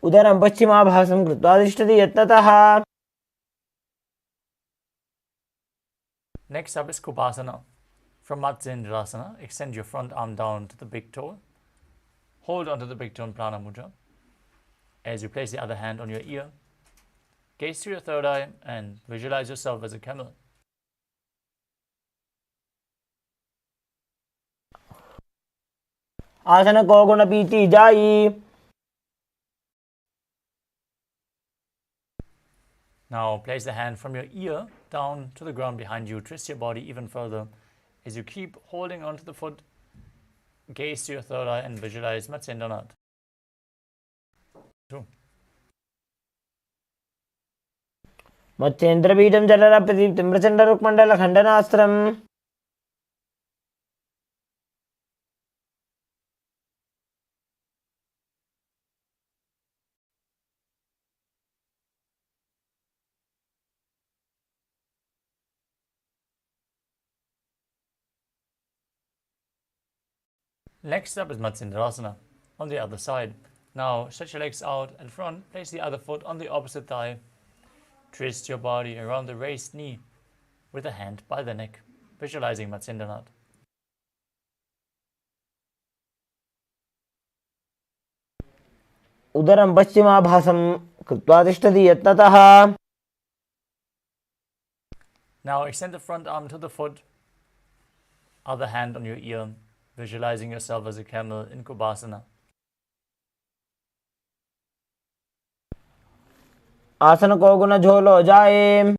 उदरं पश्चिमाभासं कृत्वा तिष्ठति यत्नतः. Next up is Kopasana. From Matsyendrasana, extend your front arm down to the big toe. Hold onto the big toe in Prana Mudra. As you place the other hand on your ear, gaze to your third eye and visualize yourself as a camel. आसन को गुण पीति जाई. Now place the hand from your ear down to the ground behind you. Twist your body even further as you keep holding onto the foot. Gaze to your third eye and visualize Matsyendranath. 2. मत्स्येन्द्रपीठं जलरप्रदीप्तिं प्रचण्डरुक्मण्डलखण्डनास्त्रम् Next up is Matsyendrasana on the other side. Now stretch your legs out and front, place the other foot on the opposite thigh. Twist your body around the raised knee with a hand by the neck, visualizing Matsyendranath. उदरं पश्चिमाभासं कृत्वा तिष्ठति यत्नतः Now extend the front arm to the foot, other hand on your ear, visualizing yourself as a camel in Kubasana. आसन को गुण झोलो जाए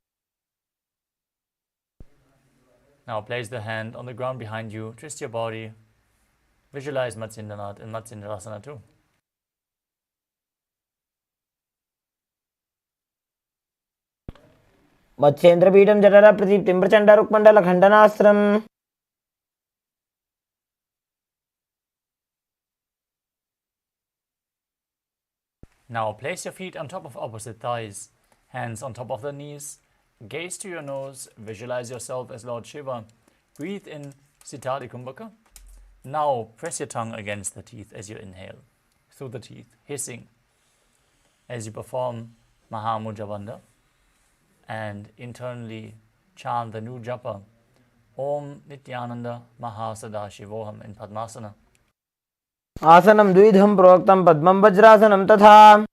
Now place the hand on the ground behind you, twist your body, visualize Matsyendranath in Matsyendrasana too. मत्स्येन्द्रपीठं जलरप्रदीप्तिं प्रचण्डरुक्मण्डलखण्डनास्त्रम् Now place your feet on top of opposite thighs, hands on top of the knees, gaze to your nose, visualize yourself as Lord Shiva. Breathe in Sitali Kumbhaka. Now press your tongue against the teeth as you inhale, through the teeth, hissing, as you perform Mahamudravanda, and internally chant the new japa, Om Nithyananda Mahasadashivoham in Padmasana. आसनं द्विधं प्रोक्तं पद्मं वज्रासनं तथा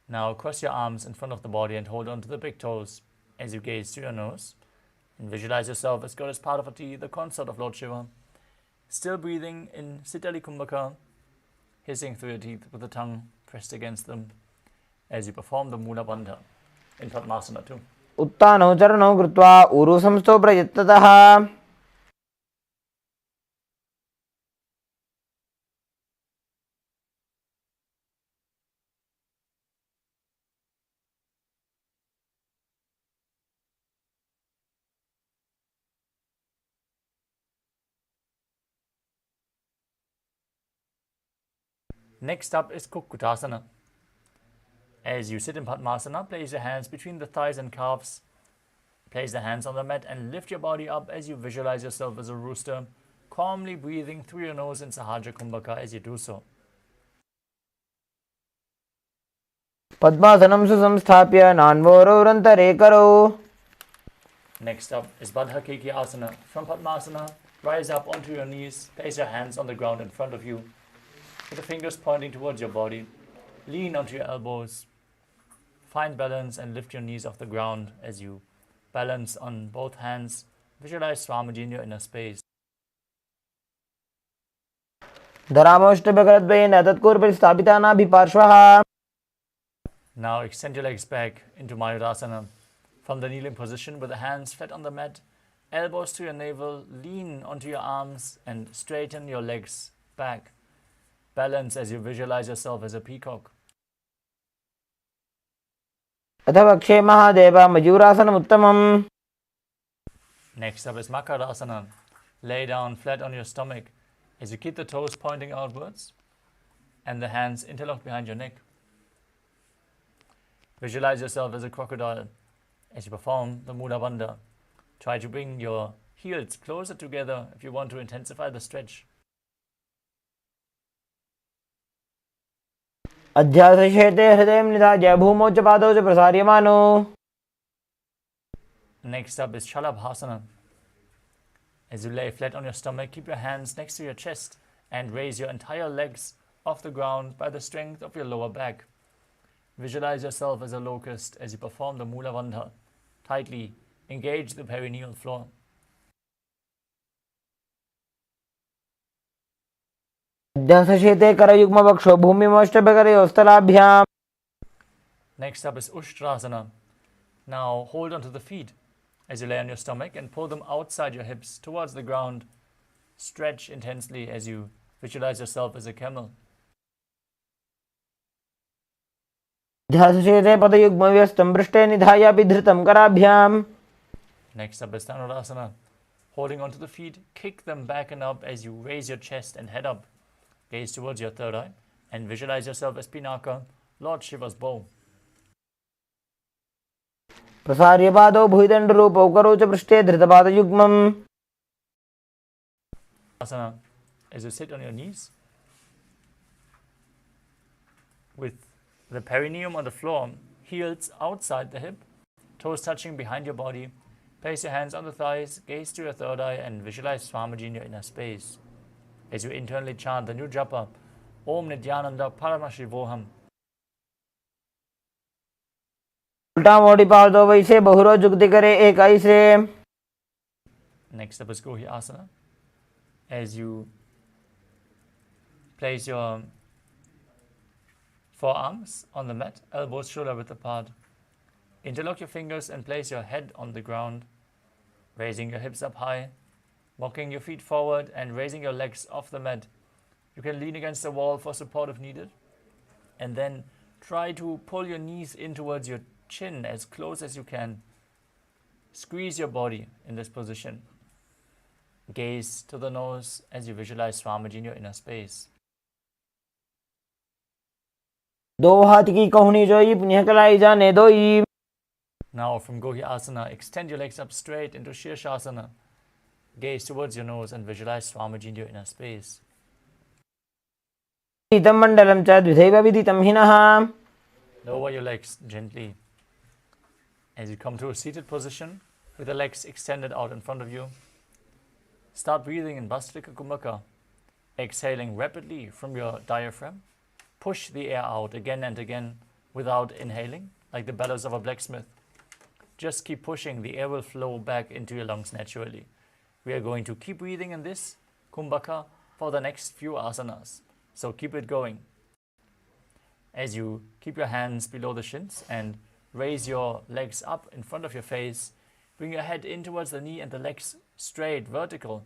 Now cross your arms in front of the body and hold on to the big toes as you gaze to your nose and visualize yourself as Goddess Parvati, the consort of Lord Shiva. Still breathing in Sitali Kumbhaka, hissing through your teeth with the tongue pressed against them as you perform the Mula Bandha in Padmasana too. उत्तानौ चरणौ कृत्वा ऊरु संस्थौ प्रयत्नतः Next up is Kukkutasana. As you sit in Padmasana, place your hands between the thighs and calves. Place the hands on the mat and lift your body up as you visualize yourself as a rooster, calmly breathing through your nose in Sahaja Kumbhaka as you do so. पद्मासनं सुसंस्थाप्य नान्वोरौरन्तरे करौ Next up is Baddha Keki Asana. From Padmasana, rise up onto your knees, place your hands on the ground in front of you, with the fingers pointing towards your body. Lean onto your elbows. Find balance and lift your knees off the ground as you balance on both hands. Visualize Swamiji in your inner space. धरामोष्टभकरद्वयेन तत्कूर्परिस्थापिता नाभिपार्श्वः Now extend your legs back into Mayurasana. From the kneeling position with the hands flat on the mat, elbows to your navel, lean onto your arms and straighten your legs back. Balance as you visualize yourself as a peacock. अथ वक्षे Mahadev मयूरासनमुत्तमम् Next up is Makarasana. Lay down flat on your stomach as you keep the toes pointing outwards and the hands interlocked behind your neck. Visualize yourself as a crocodile as you perform the Mula Bandha. Try to bring your heels closer together if you want to intensify the stretch. अध्यासशेते हृदयं निधाय भूमौ च पादौ च प्रसार्यमानो Next up is Shalabhasana. As you lay flat on your stomach, keep your hands next to your chest and raise your entire legs off the ground by the strength of your lower back. Visualize yourself as a locust as you perform the Mula Bandha. Tightly engage the perineal floor. अध्यासशेते करयुग्मवक्षो भूमिमोष्टभकरयोस्तलाभ्याम् Next up is Ushtrasana. Now hold onto the feet as you lay on your stomach and pull them outside your hips towards the ground. Stretch intensely as you visualize yourself as a camel. ध्यासेते पदयुग्मव्यस्तं पृष्ठे निधायापि धृतं कराभ्याम्. Next up is Dhanurasana. Holding onto the feet, kick them back and up as you raise your chest and head up. Gaze towards your third eye and visualize yourself as Pinaka, Lord Shiva's bow. प्रसार्य पादौ भुविदण्डरूपौ करौ च पृष्ठे धृतपादयुग्मम्. Asana, as you sit on your knees, with the perineum on the floor, heels outside the hip, toes touching behind your body. Place your hands on the thighs, gaze to your third eye, and visualize Swamiji in your inner space. As you internally chant the new japa, Om Nithyananda Paramashivoham. उल्टा मोड़ी पादौ वैसे बहुरो जुगति करे एक ऐसे. Next up is Gohi Asana. As you place your forearms on the mat, elbows shoulder width apart. Interlock your fingers and place your head on the ground, raising your hips up high, walking your feet forward and raising your legs off the mat. You can lean against the wall for support if needed. And then try to pull your knees in towards your chin as close as you can. Squeeze your body in this position. Gaze to the nose as you visualize Swamiji in your inner space. दो हाथ की कहुनी जोई पुण्य कलाई जाने दोई. Now from Gohi Asana, extend your legs up straight into Shirshasana. Gaze towards your nose and visualize Swamiji in your inner space. विदितं मण्डलं च द्विधैव विदितं हिनः. Lower your legs gently. As you come to a seated position with the legs extended out in front of you, start breathing in Bhastrika Kumbhaka, exhaling rapidly from your diaphragm. Push the air out again and again without inhaling, like the bellows of a blacksmith. Just keep pushing, the air will flow back into your lungs naturally. We are going to keep breathing in this Kumbhaka for the next few asanas. So keep it going. As you keep your hands below the shins and raise your legs up in front of your face, bring your head in towards the knee and the legs straight, vertical,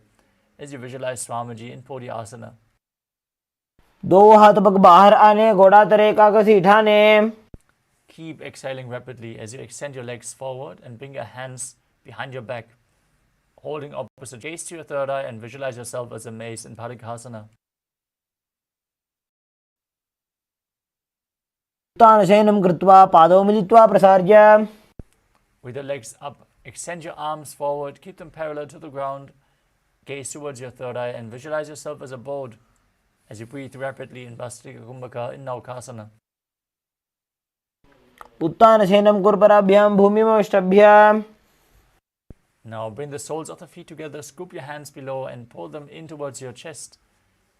as you visualize Swamiji in Podhyasana. दो हाथ पग बाहर आने घोड़ा तरे का कसी ठाने. Keep exhaling rapidly as you extend your legs forward and bring your hands behind your back, holding opposite. Gaze to your third eye and visualize yourself as a mace in Parikhasana. उत्तानशयनं कृत्वा पादौ मिलित्वा प्रसार्य. With your legs up, extend your arms forward, keep them parallel to the ground. Gaze towards your third eye and visualize yourself as a boat as you breathe rapidly in Bhastrika Kumbhaka in Naukasana. उत्तानशयनं कुर्पराभ्यां भूमिमवष्टभ्य. Now bring the soles of the feet together, scoop your hands below and pull them in towards your chest.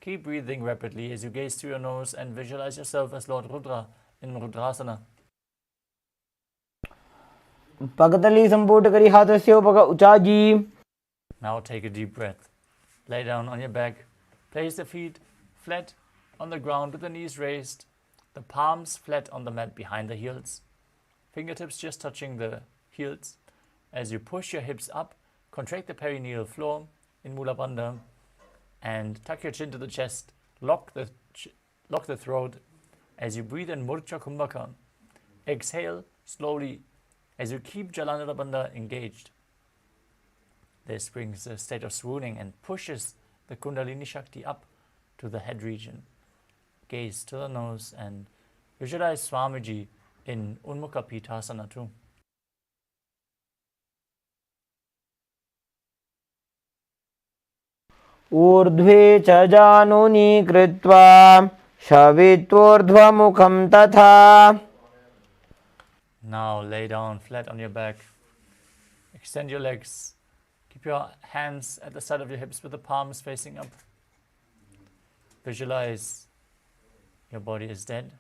Keep breathing rapidly as you gaze through your nose and visualize yourself as Lord Rudra in Rudrasana. पगतली संपुट करी हाथस्य उपग उचाजी. Now take a deep breath. Lay down on your back. Place the feet flat on the ground with the knees raised, the palms flat on the mat behind the heels. Fingertips just touching the heels. As you push your hips up, contract the perineal floor in Mula Bandha and tuck your chin to the chest. Lock the throat as you breathe in Murcha Kumbhaka. Exhale slowly as you keep Jalandhara Bandha engaged. This brings a state of swooning and pushes the Kundalini Shakti up to the head region. Gaze to the nose and visualize Swamiji in Unmukha Pitasana too. ऊर्ध्वे च जानुनी कृत्वा शवित्वोर्ध्वमुखं तथा. Now lay down flat on your back. Extend your legs. Keep your hands at the side of your hips with the palms facing up. Visualize your body is dead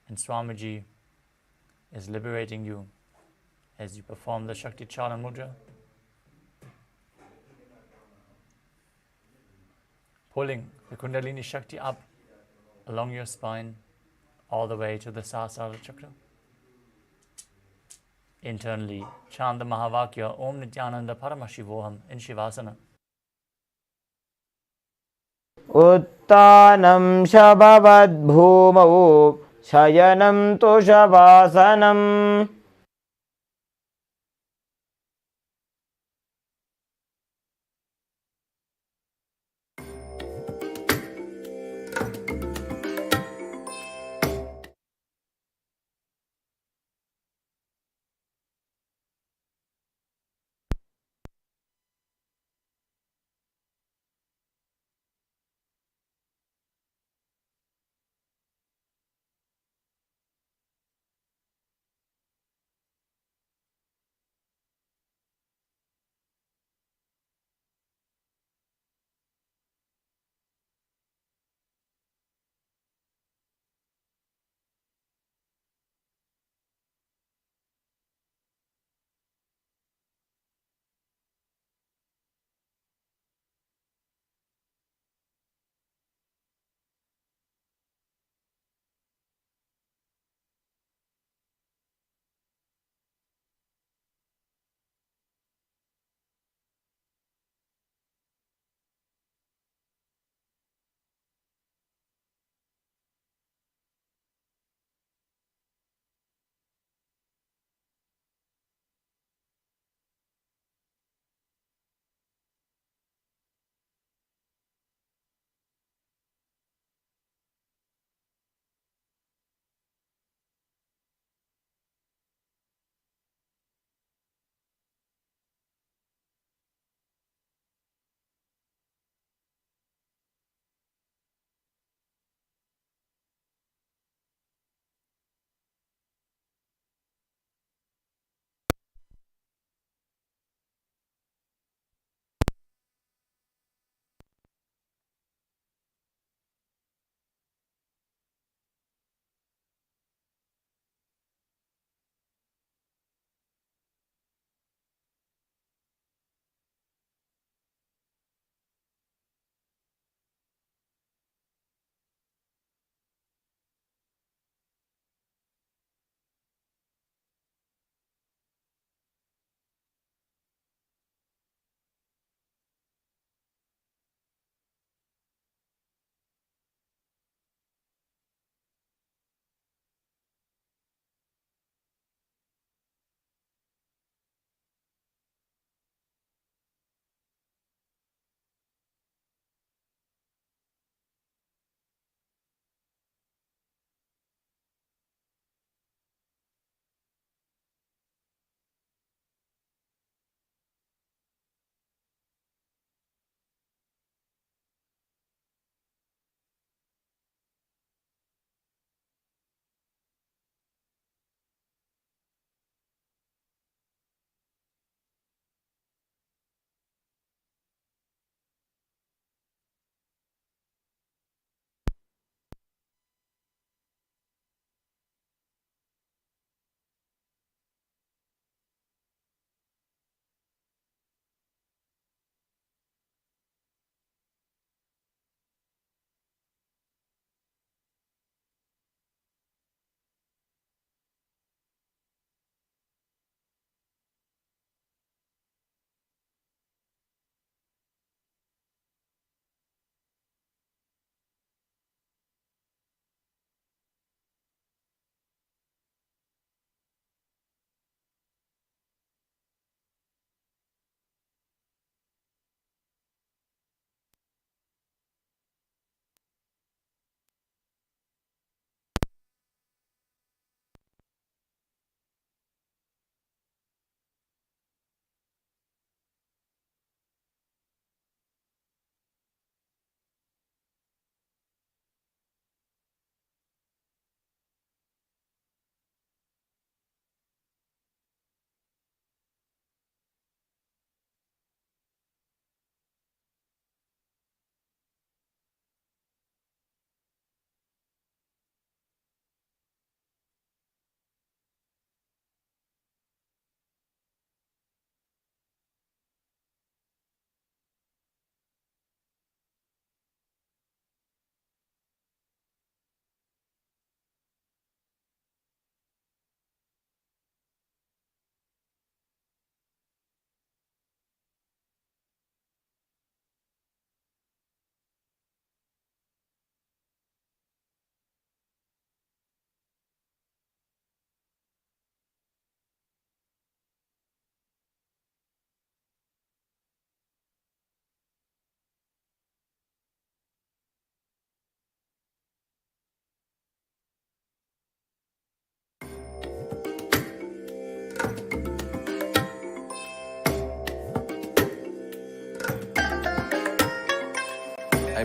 and Swamiji is liberating you as you perform the Shakti Chala Mudra. Pulling the Kundalini Shakti up along your spine all the way to the Sahasrara Chakra. Internally, chant the Mahavakya Om Nithyananda Paramashivoham in Shivasana. उत्तानं शभवद्भूमौ शयनं तु शवासनम्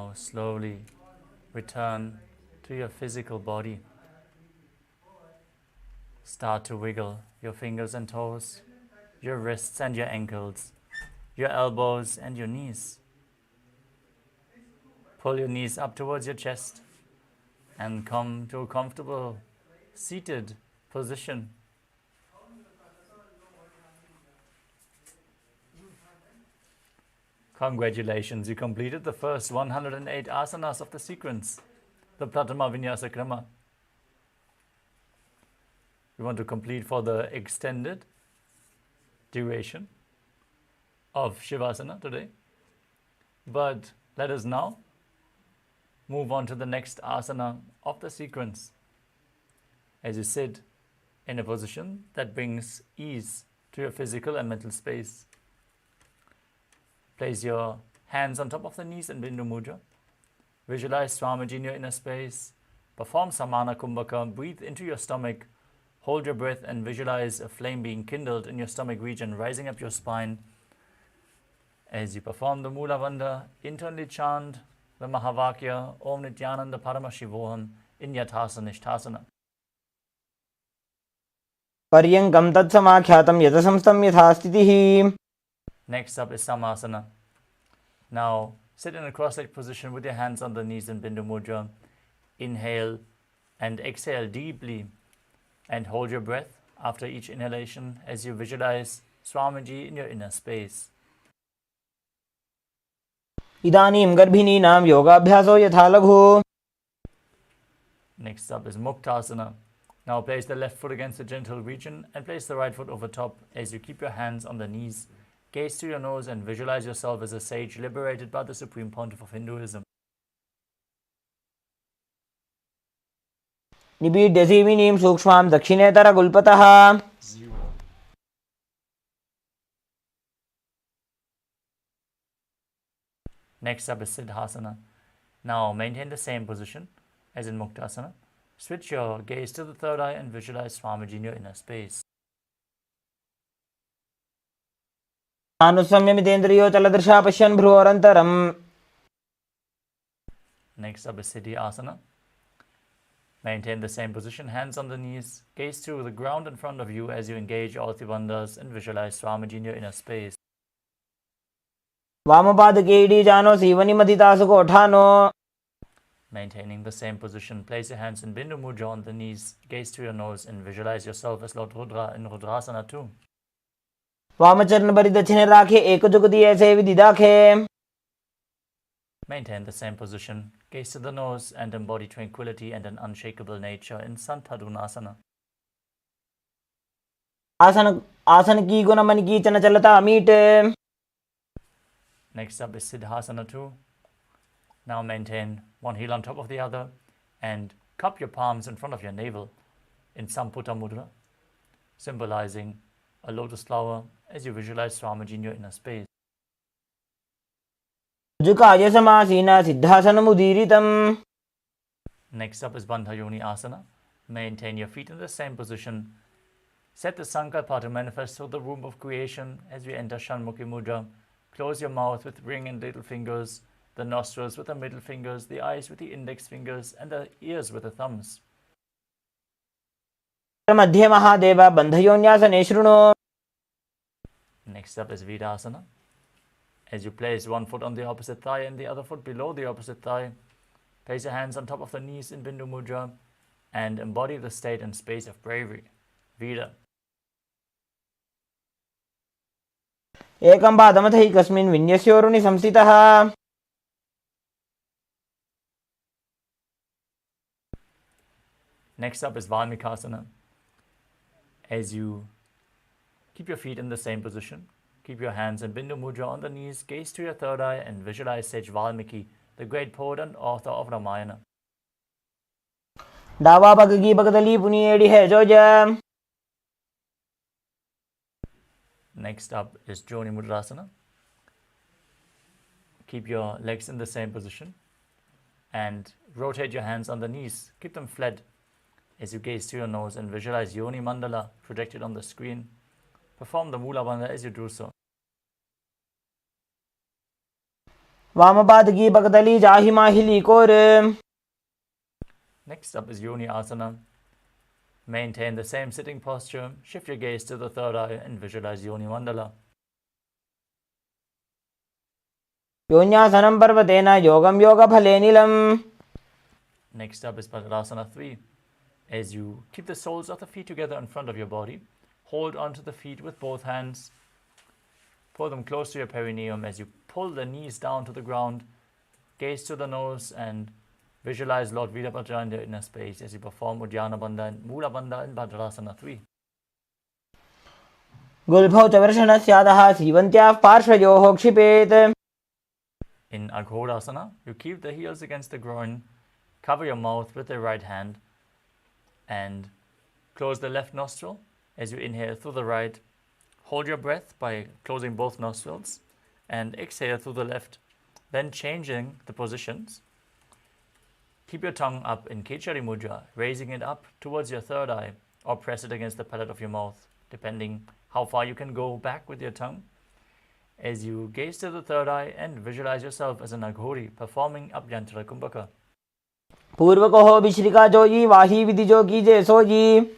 Now slowly return to your physical body. Start to wiggle your fingers and toes, your wrists and your ankles, your elbows and your knees. Pull your knees up towards your chest and come to a comfortable seated position. Congratulations, you completed the first 108 asanas of the sequence, the Pratama Vinyasa Krama. We want to complete for the extended duration of Shivasana today. But let us now move on to the next asana of the sequence. As you sit in a position that brings ease to your physical and mental space. Place your hands on top of the knees in Bindu Mudra. Visualize Swamiji in your inner space. Perform Samana Kumbhaka. Breathe into your stomach. Hold your breath and visualize a flame being kindled in your stomach region, rising up your spine. As you perform the Mula Bandha, internally chant the Mahavakya Om Nithyananda Paramashivoham in Yathasana Nishthasana. पर्यङ्कं तत्समाख्यातं यतसंस्थं यथा स्थितिः. Next up is Samasana. Now sit in a cross-legged position with your hands on the knees in Bindu Mudra. Inhale and exhale deeply and hold your breath after each inhalation as you visualize Swamiji in your inner space. इदानीं गर्भिणीनां योगाभ्यासो यथा लघु. Next up is Muktasana. Now place the left foot against the genital region and place the right foot over top as you keep your hands on the knees. Gaze to your nose and visualize yourself as a sage liberated by the Supreme Pontiff of Hinduism. निपीड्य सीमिनीं सूक्ष्मां दक्षिणेतरगुल्पतः. Next up is Siddhasana. Now maintain the same position as in Muktasana. Switch your gaze to the third eye and visualize Swamiji in your inner space. अनुसंयमितेन्द्रियो चलदृशा पश्यन् भ्रुवोरन्तरम्. Next up is Siddhi Asana. Maintain the same position, hands on the knees. Gaze to the ground in front of you as you engage all three bandhas and visualize Swamiji in your inner space. वामपादके इडीजानो सीवनिमदितासु कोठानो. Maintaining the same position, place your hands in Bindu Mudra on the knees. Gaze to your nose and visualize yourself as Lord Rudra in Rudrasana too. वामचरण परिदक्षिणे राखे एकजुगति ऐसे विधि दाखे. Maintain the same position, gaze to the nose and embody tranquility and an unshakable nature in Santadunasana. आसन की गुण मन की चंचलता मीटे. Next up is Siddhasana 2. Now maintain one heel on top of the other and cup your palms in front of your navel in Samputa Mudra, symbolizing a lotus flower as you visualize Swamiji in your inner space. जुकाय समासीना सिद्धासनमुदीरितम्. Next up is Bandha Yoni Asana. Maintain your feet in the same position. Set the Sankalpa to manifest through the womb of creation as we enter Shanmukhi Mudra. Close your mouth with ring and little fingers, the nostrils with the middle fingers, the eyes with the index fingers, and the ears with the thumbs. मध्ये महादेव बन्धयोन्यासने शृणु. Next up is Vidasana. As you place one foot on the opposite thigh and the other foot below the opposite thigh, place your hands on top of the knees in Bindu Mudra and embody the state and space of bravery, Vida. एकं पादमथैकस्मिन् विन्यस्योरुणि संस्थितः. Next up is Valmikasana. As you keep your feet in the same position, keep your hands in Bindu Mudra on the knees, gaze to your third eye and visualize sage Valmiki, the great poet and author of Ramayana. डावा पग की पगदली पुनिएड़ी है जोज. Next up is Joni Mudrasana. Keep your legs in the same position and rotate your hands on the knees. Keep them flat as you gaze to your nose and visualize Yoni Mandala projected on the screen. Perform the Mula Bandha as you do so. वामपाद की बगदली जाहि माहिली core. Next up is Yoni Asana. Maintain the same sitting posture, shift your gaze to the third eye and visualize Yoni Mandala. योन्यासनं पर्वतेन योगं योगफलेनिलम्. Next up is Padmasana 3. As you keep the soles of the feet together in front of your body, hold onto the feet with both hands. Pull them close to your perineum as you pull the knees down to the ground. Gaze to the nose and visualize Lord Virabhadra in the inner space as you perform Uddiyana Bandha and Mula Bandha in Bhadrasana 3. गुल्भौ च वृषणस्यादः सीवन्त्याः पार्श्वयोः क्षिपेत्. In Aghodasana, you keep the heels against the groin, cover your mouth with the right hand, and close the left nostril as you inhale through the right. Hold your breath by closing both nostrils and exhale through the left, then changing the positions. Keep your tongue up in Kechari Mudra, raising it up towards your third eye or press it against the palate of your mouth, depending how far you can go back with your tongue. As you gaze to the third eye and visualize yourself as an Aghori performing Abhyantara Kumbhaka. पूर्व कहो विश्रिका जोई वाही विधि जो कीजे सोई.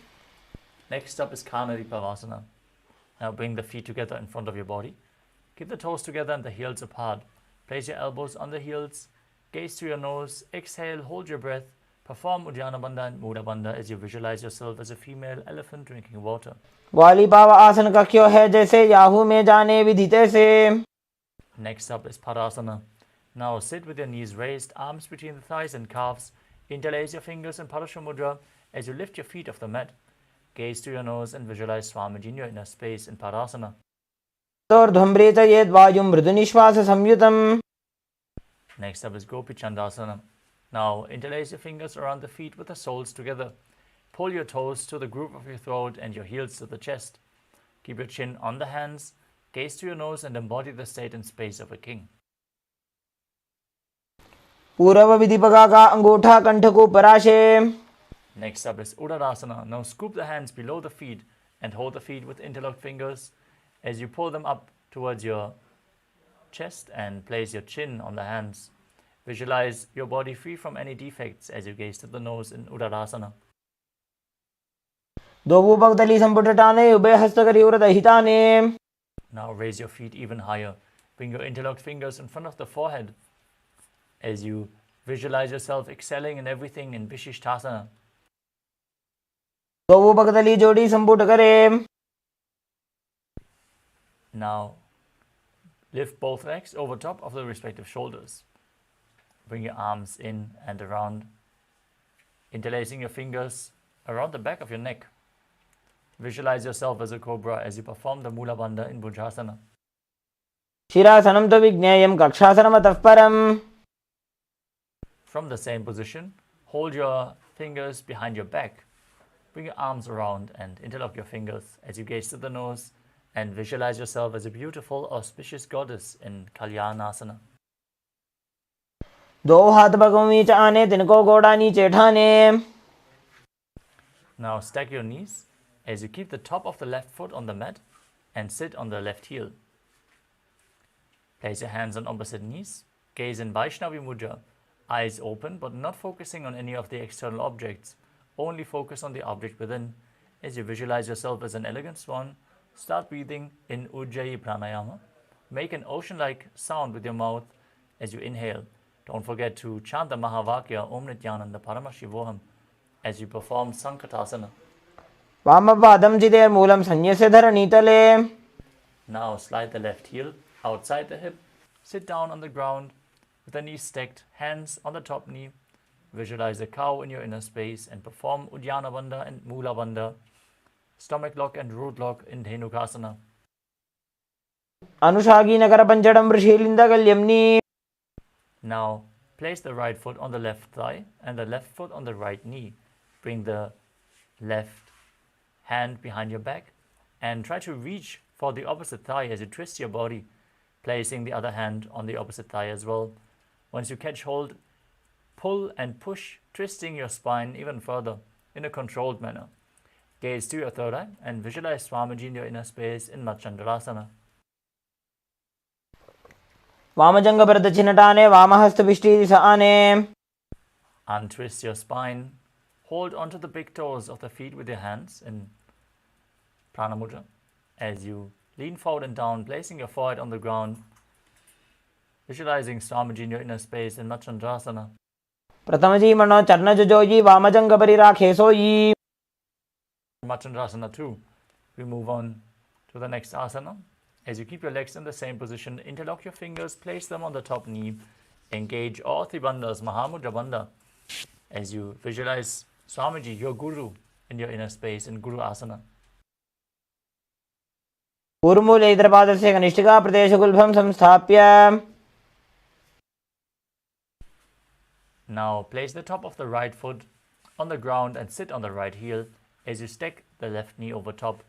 Next up is Kanari Pavasana. Now bring the feet together in front of your body. Keep the toes together and the heels apart. Place your elbows on the heels. Gaze to your nose. Exhale, hold your breath. Perform Uddiyana Bandha and Mula Bandha as you visualize yourself as a female elephant drinking water. ग्वाली पावा आसन कक्यो है जैसे Yahoo में जाने विधिते से. Next up is Padasana. Now sit with your knees raised, arms between the thighs and calves. Interlace your fingers in Parasha Mudra as you lift your feet off the mat. Gaze to your nose and visualize Swamiji in your inner space in Padasana. तोर्ध्वम्रे च यद्वायुं मृदुनिश्वास संयुतम्. Next up is Gopi Chandasana. Now interlace your fingers around the feet with the soles together. Pull your toes to the groove of your throat and your heels to the chest. Keep your chin on the hands. Gaze to your nose and embody the state and space of a king. पूर्व विधिपगा का अंगूठा कंठ को पराशे. Next up is Uddarasana. Now scoop the hands below the feet and hold the feet with interlocked fingers as you pull them up towards your chest and place your chin on the hands. Visualize your body free from any defects as you gaze to the nose in Uddarasana. दोबू बगदली संपुटटाने उभय हस्तकरी उरदहिताने. Now raise your feet even higher. Bring your interlocked fingers in front of the forehead as you visualize yourself excelling in everything in Vishishthasana. दोबू बगदली जोड़ी संपुट करे. Now lift both legs over top of the respective shoulders. Bring your arms in and around, interlacing your fingers around the back of your neck. Visualize yourself as a cobra as you perform the Mula Bandha in Bhujasana. शिरासनं तो विज्ञेयं कक्षासनमतः परम्. From the same position, hold your fingers behind your back. Bring your arms around and interlock your fingers as you gaze to the nose and visualize yourself as a beautiful, auspicious goddess in Kalyanasana. दो हाथ बगों च आने तिनको गोड़ा नीचे ठाने. Now stack your knees as you keep the top of the left foot on the mat and sit on the left heel. Place your hands on opposite knees. Gaze in Vaishnavi Mudra. Eyes open but not focusing on any of the external objects. Only focus on the object within. As you visualize yourself as an elegant swan, start breathing in Ujjayi Pranayama. Make an ocean-like sound with your mouth as you inhale. Don't forget to chant the Mahavakya Om Nithyananda Paramashivoham as you perform Sankatasana. वामपादं जितेर मूलं संन्यस्य धरणीतले. Now slide the left heel outside the hip. Sit down on the ground with the knees stacked, hands on the top knee. Visualize a cow in your inner space and perform Uddiyana Bandha and Mula Bandha, stomach lock and root lock in Dhenukasana. अनुषागी Nagar पंचडं वृषीलिन्दकल्यम्नि. Now place the right foot on the left thigh and the left foot on the right knee. Bring the left hand behind your back and try to reach for the opposite thigh as you twist your body, placing the other hand on the opposite thigh as well. Once you catch hold, pull and push, twisting your spine even further in a controlled manner. Gaze to your third eye and visualize Swamiji in your inner space in Machandrasana. वामजंग प्रदक्षिणटाने वामहस्तपिष्टी दिशाने. Untwist your spine. Hold onto the big toes of the feet with your hands in prana mudra. As you lean forward and down, placing your forehead on the ground, visualizing Swamiji in your inner space in Machandrasana. प्रथमजी मनो चरणजुजोयी वामजंग परिराखे सोयी. Machandrasana 2. We move on to the next asana. As you keep your legs in the same position, interlock your fingers, place them on the top knee, engage all three bandhas, Mahamudra Bandha. As you visualize Swamiji, your guru, in your inner space in Guru Asana. ऊर्मूले इतरपादस्य कनिष्ठिका प्रदेशगुल्भं संस्थाप्य. Now place the top of the right foot on the ground and sit on the right heel as you stack the left knee over top.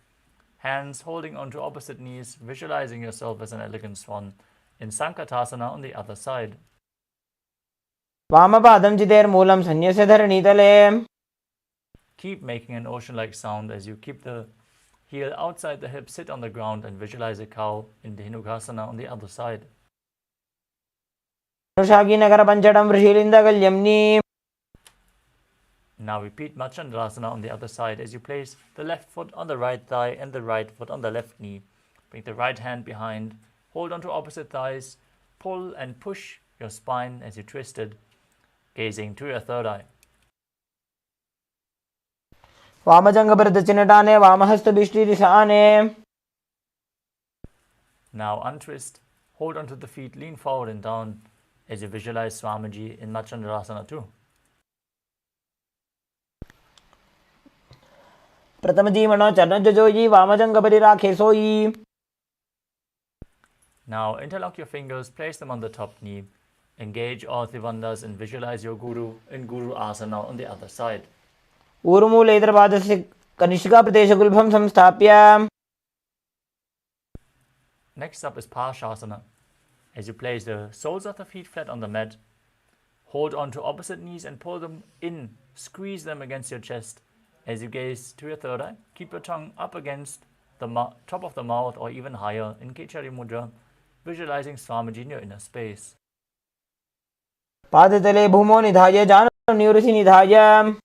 Hands holding onto opposite knees, visualizing yourself as an elegant swan in Sankatasana on the other side. वामपादं चितेर्मूलं संन्यस्य धरणीतले. Keep making an ocean-like sound as you keep the heel outside the hip, sit on the ground and visualize a cow in Dhenukasana on the other side. अनुषागी Nagar पंचडं वृषीलिन्दगल्यम्नि. Now repeat Machandrasana on the other side as you place the left foot on the right thigh and the right foot on the left knee. Bring the right hand behind, hold onto opposite thighs, pull and push your spine as you twist it, gazing to your third eye. वामजंग प्रदक्षिणटाने वामहस्तपिष्टी दिशाने. Now untwist, hold onto the feet, lean forward and down as you visualize Swamiji in Machandrasana 2. प्रथमजी मनो चरणजुजोयी वामजंग परिराखे सोयी. Now interlock your fingers, place them on the top knee, engage all three bandhas and visualize your guru in Guru Asana on the other side. ऊर्मूले इतरपादस्य कनिष्ठिका प्रदेशगुल्भं संस्थाप्य. Next up is Parshasana. As you place the soles of the feet flat on the mat, hold on to opposite knees and pull them in, squeeze them against your chest. As you gaze to your third eye, keep your tongue up against the top of the mouth or even higher in Kechari Mudra, visualizing Swamiji in your inner space. पादतले भूमो निधाय जानं निवृत्ति निधाय.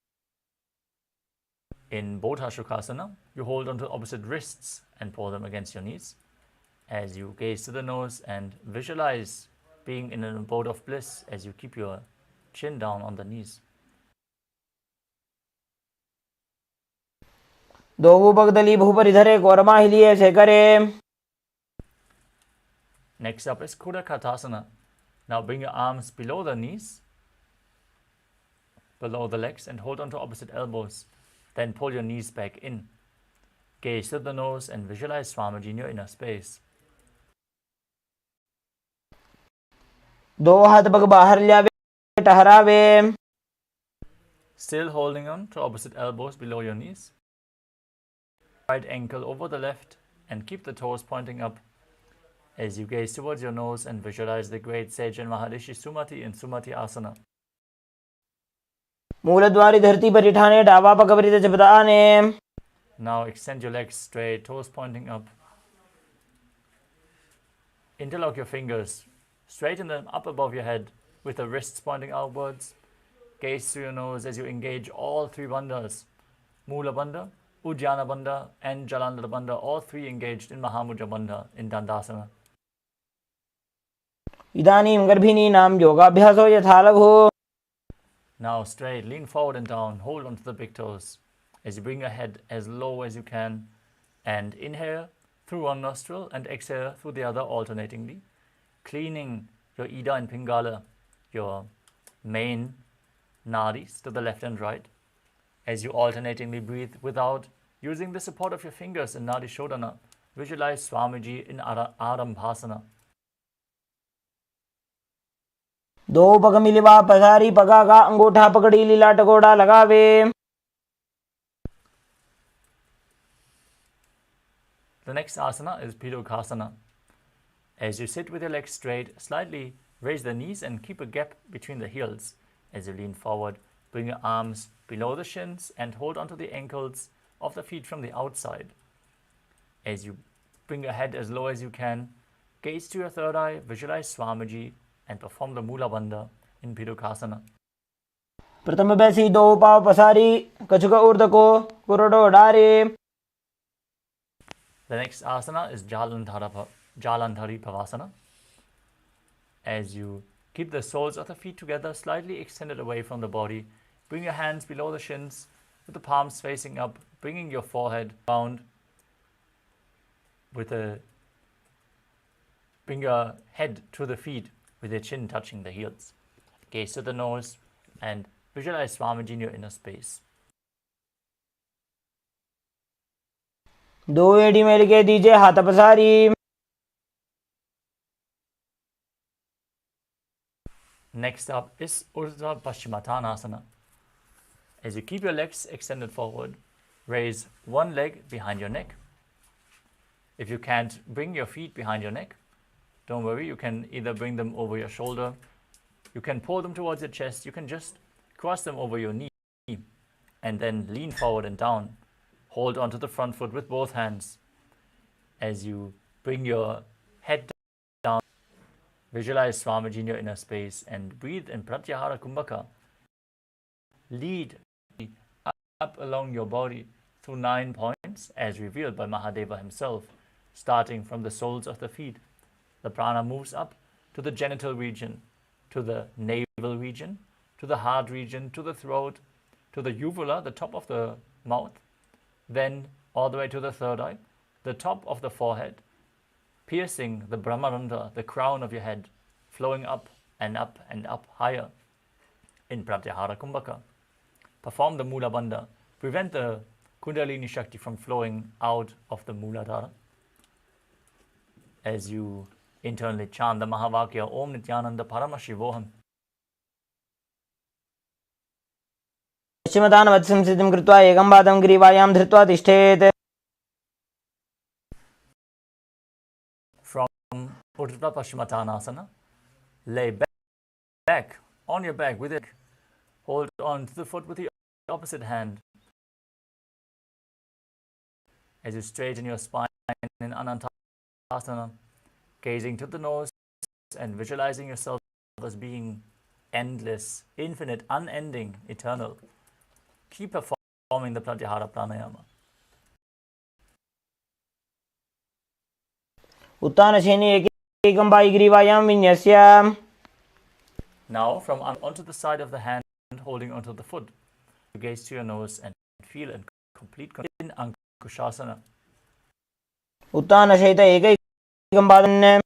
In Bodha Shukasana, you hold onto opposite wrists and pull them against your knees. As you gaze to the nose and visualize being in an abode of bliss as you keep your chin down on the knees. दो भगदली भूपरिधरे कोरमाहिलिये शेखरे. Next up is Kudakatasana. Now bring your arms below the knees, below the legs, and hold onto opposite elbows. Then pull your knees back in. Gaze to the nose and visualize Swamiji in your inner space. दो हाथ पग बाहर ल्यावे टहरावे. Still holding on to opposite elbows below your knees. Right ankle over the left and keep the toes pointing up as you gaze towards your nose and visualize the great sage and Maharishi Sumati in Sumati Asana. मूलद्वारी धरती पर इठाने डावा पग परिध जपदाने. Now extend your legs straight, toes pointing up. Interlock your fingers, straighten them up above your head with the wrists pointing outwards. Gaze through your nose as you engage all three bandhas, Mula Bandha, Ujjana Bandha and Jalandhara Bandha, all three engaged in Mahamudra Bandha in Dandasana. इदानीं गर्भिणीनां योगाभ्यासो यथा लघु. Now straight, lean forward and down, hold onto the big toes as you bring your head as low as you can and inhale through one nostril and exhale through the other alternatingly, cleaning your Ida and Pingala, your main nadis to the left and right, as you alternatingly breathe without using the support of your fingers in Nadi Shodhana. Visualize Swamiji in Arambhasana. दो पग मिलवा पसारी पगा का अंगूठा पकड़ी लीला टकोड़ा लगावे. The next asana is Pidokasana. As you sit with your legs straight, slightly raise the knees and keep a gap between the heels. As you lean forward, bring your arms below the shins and hold onto the ankles of the feet from the outside. As you bring your head as low as you can, Gaze to your third eye, visualize Swamiji, and perform the Mula Bandha in Bhidukasana. प्रथम बैसी दो पाव पसारी कछुक ऊर्ध को कुरडो डारे. The next asana is Jalandhari Pavasana. As you keep the soles of the feet together, slightly extended away from the body, bring your hands below the shins with the palms facing up, bringing your forehead round bring your head to the feet with your chin touching the heels. Gaze to the nose and visualize Swamiji in your inner space. दो एड़ी mail के दीजिए हाथ पसारी. Next up is Urdhva Paschimottanasana. As you keep your legs extended forward, raise one leg behind your neck. If you can't bring your feet behind your neck, don't worry, you can either bring them over your shoulder, you can pull them towards your chest, you can just cross them over your knee and then lean forward and down. Hold onto the front foot with both hands. As you bring your head down, visualize Swamiji in your inner space and breathe in Pratyahara Kumbhaka. Lead up along your body through 9 points as revealed by Mahadeva himself, starting from the soles of the feet. The prana moves up to the genital region, to the navel region, to the heart region, to the throat, to the uvula, the top of the mouth, then all the way to the third eye, the top of the forehead, piercing the Brahmarandha, the crown of your head, flowing up and up and up higher in Pratyahara Kumbhaka. Perform the Mula Bandha. Prevent the Kundalini Shakti from flowing out of the Muladhara. As you internally chant the Mahavakya, Om Nithyananda Paramashivoham. पश्चिमतानवत् संस्थितिं कृत्वा एकं पादं ग्रीवायां धृत्वा तिष्ठेत्. From Urdhva Paschimottanasana, lay back on your back with it. Hold on to the foot with the opposite hand. As you straighten your spine in Anantasana, gazing to the nose and visualizing yourself as being endless, infinite, unending, eternal. Keep performing the Pratyahara Pranayama. उत्तानशयने एकं पायिग्रीवायां विन्यस्य. Now, from onto the side of the hand, holding onto the foot, you gaze to your nose and feel in complete in Ankushasana. उत्तानशयित एकैकं पादं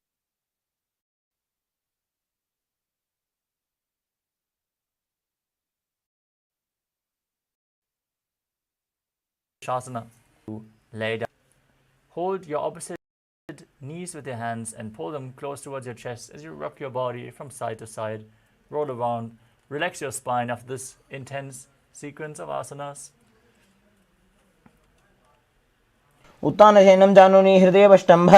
Shasana. Lay down. Hold your opposite knees with your hands and pull them close towards your chest as you rock your body from side to side. Roll around. Relax your spine after this intense sequence of asanas. उत्तानशयनं जानुनि हृदयवष्टम्भ.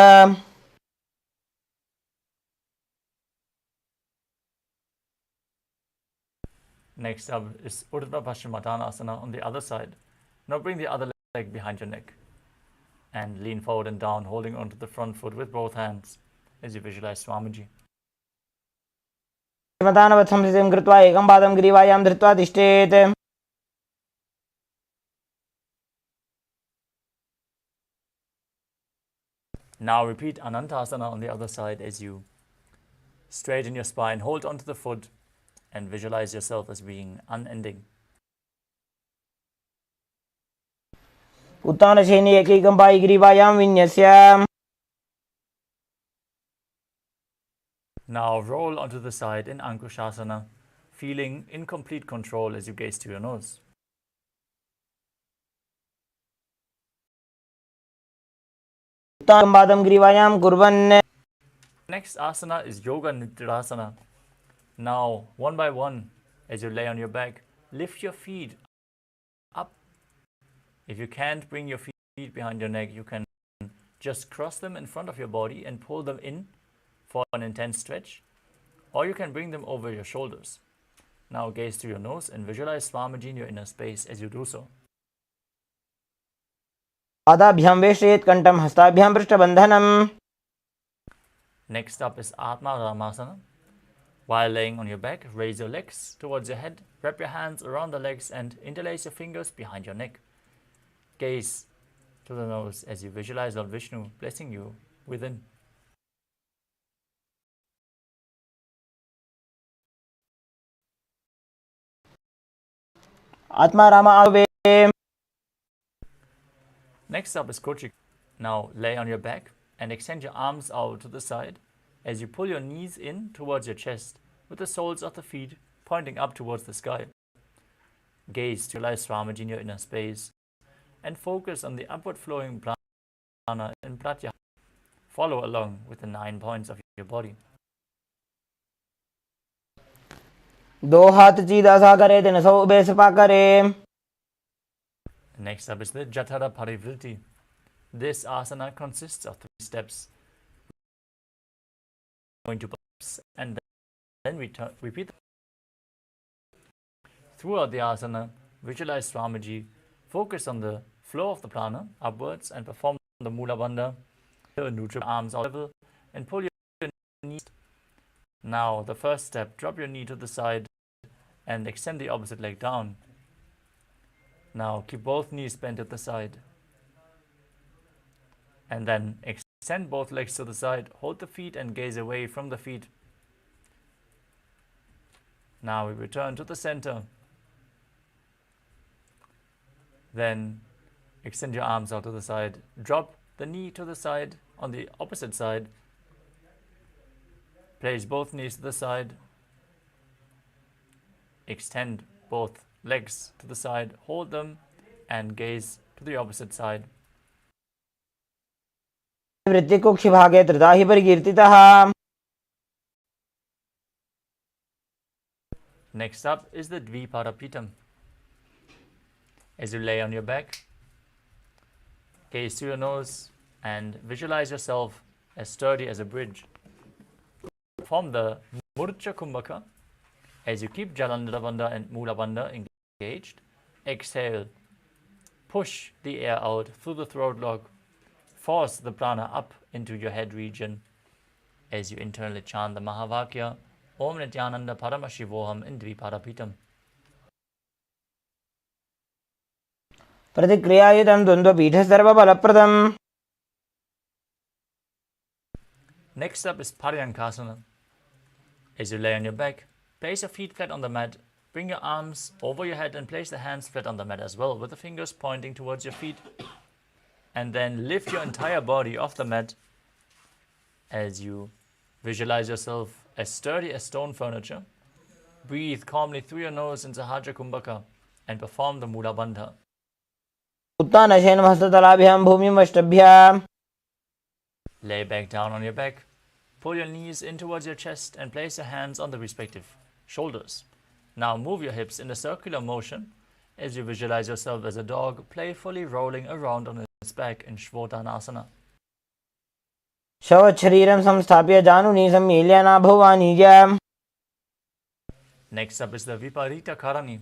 Next up is Urdhva Paschimottanasana on the other side. Now bring the other leg behind your neck and lean forward and down, holding onto the front foot with both hands as you visualize Swamiji. पश्चिमतानवत् संस्थितिं कृत्वा एकं पादं ग्रीवायां धृत्वा तिष्ठेत्. Now repeat Anantasana on the other side as you straighten your spine, hold onto the foot and visualize yourself as being unending. उत्तानशयने एकैकं पायिग्रीवायां विन्यस्य. Now roll onto the side in Ankushasana, feeling in complete control as you gaze to your nose. उत्तानं पादं ग्रीवायां कुर्वन्. Next asana is Yoga Nidrasana. Now, one by one, as you lay on your back, lift your feet up. If you can't bring your feet behind your neck, you can just cross them in front of your body and pull them in for an intense stretch, or you can bring them over your shoulders. Now gaze to your nose and visualize Swamiji in your inner space as you do so. पादाभ्यां वेष्टयेत् कण्ठं हस्ताभ्यां पृष्ठबन्धनम्. Next up is Atma Ramasana. While laying on your back, raise your legs towards your head, wrap your hands around the legs and interlace your fingers behind your neck. Gaze to the nose as you visualize Lord Vishnu blessing you within. Atma Rama Ave. Next up is Kochik. Now lay on your back and extend your arms out to the side as you pull your knees in towards your chest with the soles of the feet pointing up towards the sky. Gaze to realize Swamiji in your inner space and focus on the upward flowing prana in Pratyahara. Follow along with the 9 points of your body. दो हाथ सीधा सा करे तीन सौ ube Sapa करे. Next up is the Jatara Parivritti. This asana consists of 3 steps. Going to pull-ups and then repeat. Throughout the asana, visualize Swamiji, focus on the flow of the prana upwards and perform the Mula Bandha, neutral arms out level and pull your knees. Now the first step, drop your knee to the side and extend the opposite leg down. Now keep both knees bent at the side. And then extend both legs to the side, hold the feet and gaze away from the feet. Now we return to the center. Then extend your arms out to the side. Drop the knee to the side on the opposite side. Place both knees to the side. Extend both legs to the side. Hold them and gaze to the opposite side. वृत्तिकुक्षि भागे त्रिधा हि परिकीर्तितः. Next up is the Dviparapitam. As you lay on your back, gaze to your nose and visualize yourself as sturdy as a bridge. Form the Murcha Kumbhaka. As you keep Jalandhara Bandha and Mula Bandha engaged, exhale. Push the air out through the throat log. Force the prana up into your head region as you internally chant the Mahavakya, Om Nithyananda Paramashivoham in Dviparapitam. प्रतिक्रियायुतं द्वन्द्वपीठ सर्वबलप्रदम्. Next up is Paryankasana. As you lay on your back, place your feet flat on the mat, bring your arms over your head and place the hands flat on the mat as well with the fingers pointing towards your feet. And then lift your entire body off the mat as you visualize yourself as sturdy as stone furniture. Breathe calmly through your nose in Sahaja Kumbhaka and perform the Mula Bandha. उत्तानशयन हस्ततलाभ्यां भूमिमष्टभ्याम्. Lay back down on your back. Pull your knees in towards your chest and place your hands on the respective shoulders. Now move your hips in a circular motion as you visualize yourself as a dog playfully rolling around on its back in Shvotanasana. शवच्छरीरं संस्थाप्य जानुनी सम्मील्य नाभवानीज्याम्. Next up is the Viparita Karani.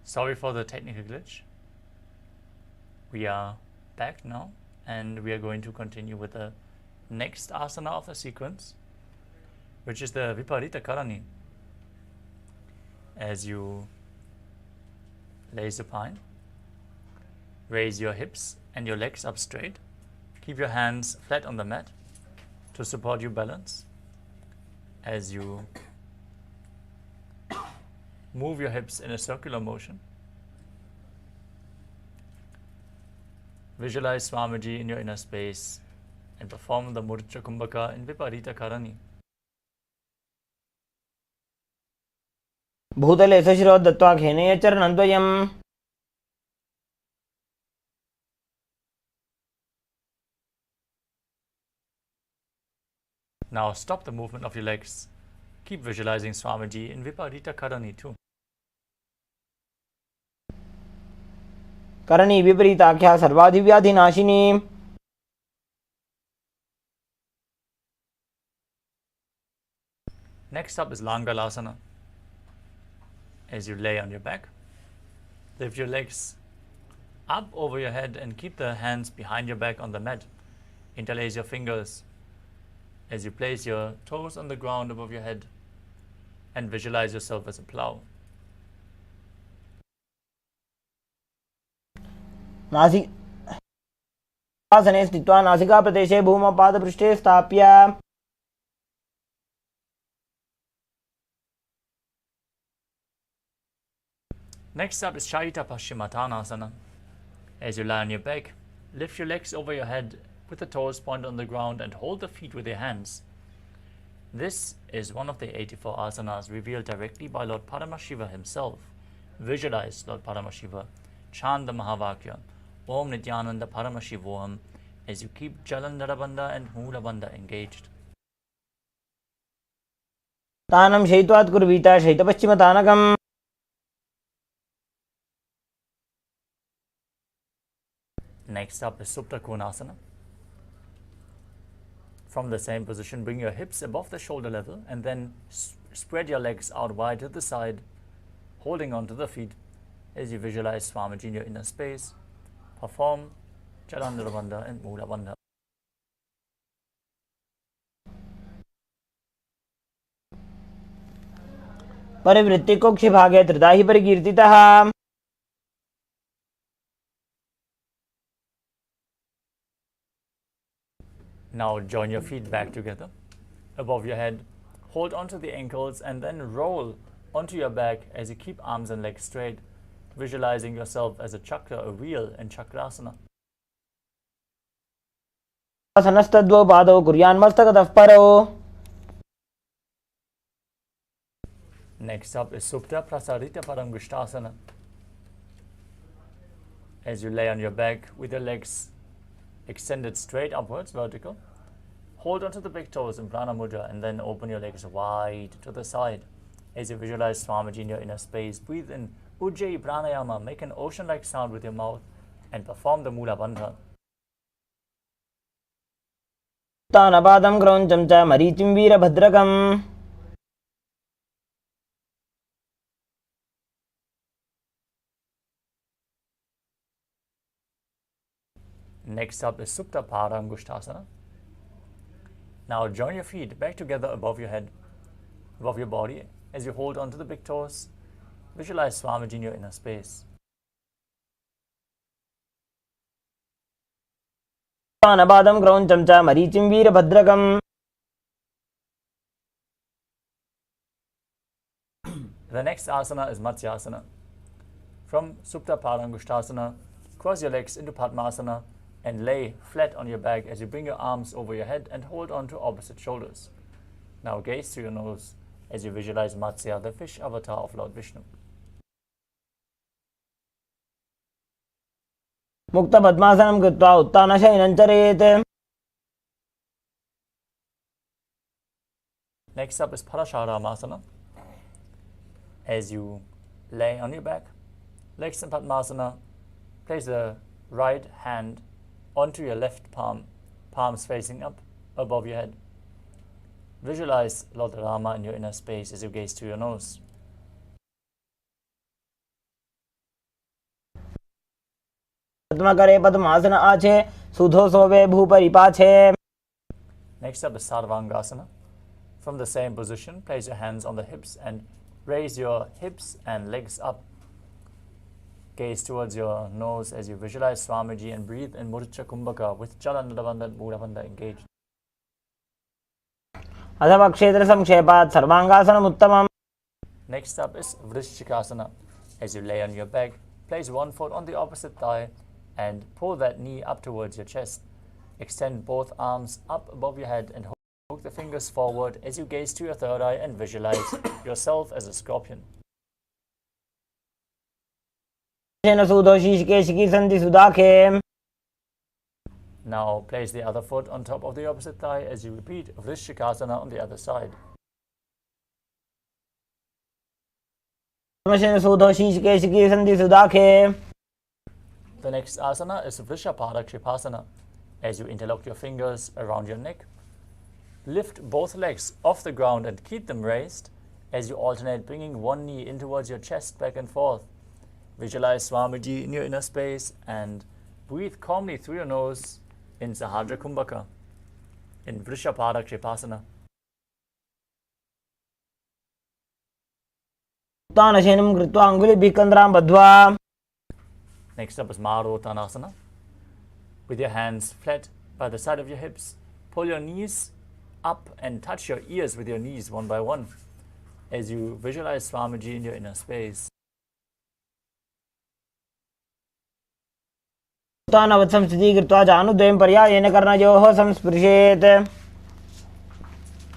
Sorry for the technical glitch. We are back now, and we are going to continue with the next asana of the sequence, which is the Viparita Karani. As you lay supine, raise your hips and your legs up straight. Keep your hands flat on the mat to support your balance. As you move your hips in a circular motion, visualize Swamiji in your inner space and perform the Murcha Kumbhaka in Viparita Karani. भूतले सशिरो दत्त्वा घेने चरणद्वयम् Now stop the movement of your legs. Keep visualizing Swamiji in Viparita Karani too. Karni विपरीताख्या सर्वाधिव्याधिनाशिनी Next up is Langalasana. As you lay on your back, lift your legs up over your head and keep the hands behind your back on the mat. Interlace your fingers as you place your toes on the ground above your head and visualize yourself as a plow. नासि आसने स्थित्वा नासिकाप्रदेशे भूमपादपृष्ठे स्थाप्य Next up is Shaita Paschimottanasana. As you lie on your back, lift your legs over your head with the toes pointed on the ground and hold the feet with your hands. This is one of the 84 asanas revealed directly by Lord Paramashiva himself. Visualize Lord Paramashiva, chant the Mahavakya, Om Nithyananda Paramashivoham, as you keep Jalandharabandha and Moolabandha engaged. तानं शयित्वात् कुर्वीत शयितपश्चिमतानकम् Next up is Supta Konasana. From the same position, bring your hips above the shoulder level and then spread your legs out wide to the side, holding onto the feet as you visualize Swamiji in your inner space. Perform Jalandharabandha and Moolabandha. परिवृत्तिकोक्षिभागे त्रिदाहि परिकीर्तितः Now join your feet back together above your head. Hold onto the ankles and then roll onto your back as you keep arms and legs straight, visualizing yourself as a chakra, a wheel in Chakrasana. आसनस्तद्वौ पादौ कुर्यान्मस्तकतः परौ. Next up is Supta Prasarita Paramgushtasana. As you lay on your back with your legs extended straight upwards, vertical, hold onto the big toes in Prana Mudra and then open your legs wide to the side. As you visualize Swamiji in your inner space, breathe in Ujjayi Pranayama, make an ocean-like sound with your mouth and perform the Mula Bandha. उत्तानपादं क्रौञ्चं च मरीचिं वीरभद्रकम्. Next up is Supta Paramgushtasana. Now join your feet back together above your head, above your body, as you hold onto the big toes. Visualize Swamiji in your inner space. उत्तानपादं क्रौञ्चं च मरीचिं वीरभद्रकम्. The next asana is Matsyasana. From Supta Paramgushtasana, cross your legs into Padmasana and lay flat on your back as you bring your arms over your head and hold on to opposite shoulders. Now gaze through your nose as you visualize Matsya, the fish avatar of Lord Vishnu. मुक्तपद्मासनं कृत्वा उत्तानशयनं चरेत्. Next up is Parasharamasana. As you lay on your back, legs in Padmasana, place the right hand onto your left palm, palms facing up above your head. Visualize Lord Rama in your inner space as you gaze through your nose. पद्मकरे पद्मासन आछे सुधो सोवे भूपरि पाछे. Next up is Sarvangasana. From the same position, place your hands on the hips and raise your hips and legs up. Gaze towards your nose as you visualize Swamiji and breathe in Murcha Kumbhaka with Chalanadavanda and Mudavanda engaged. अथवा क्षेत्र संक्षेपात् सर्वांगासनम् उत्तमम्. Next up is Vrishchikasana. As you lay on your back, place one foot on the opposite thigh and pull that knee up towards your chest. Extend both arms up above your head and hook the fingers forward as you gaze to your third eye and visualize yourself as a scorpion. Now place the other foot on top of the opposite thigh as you repeat Vrishchikasana on the other side. The next asana is Vrishapadakshipasana. As you interlock your fingers around your neck, lift both legs off the ground and keep them raised as you alternate bringing one knee in towards your chest back and forth. Visualize Swamiji in your inner space and breathe calmly through your nose in Sahadra Kumbhaka, in Vrishapadakshipasana. Next up is Marotanasana. With your hands flat by the side of your hips, pull your knees up and touch your ears with your knees one by one as you visualize Swamiji in your inner space.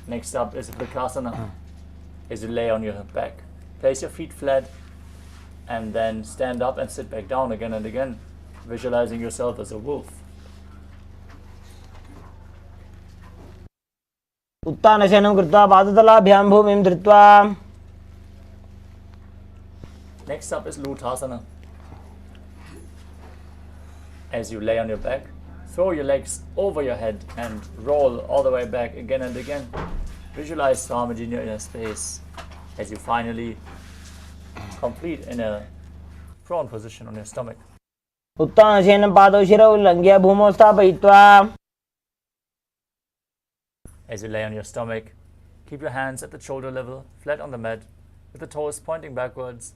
Next up is Vrikasana. As you lay on your back, place your feet flat and then stand up and sit back down again and again, visualizing yourself as a wolf. Next up is Lutasana. As you lay on your back, throw your legs over your head and roll all the way back again and again. Visualize Swamiji in your inner space as you finally complete in a prone position on your stomach. As you lay on your stomach, keep your hands at the shoulder level, flat on the mat, with the toes pointing backwards.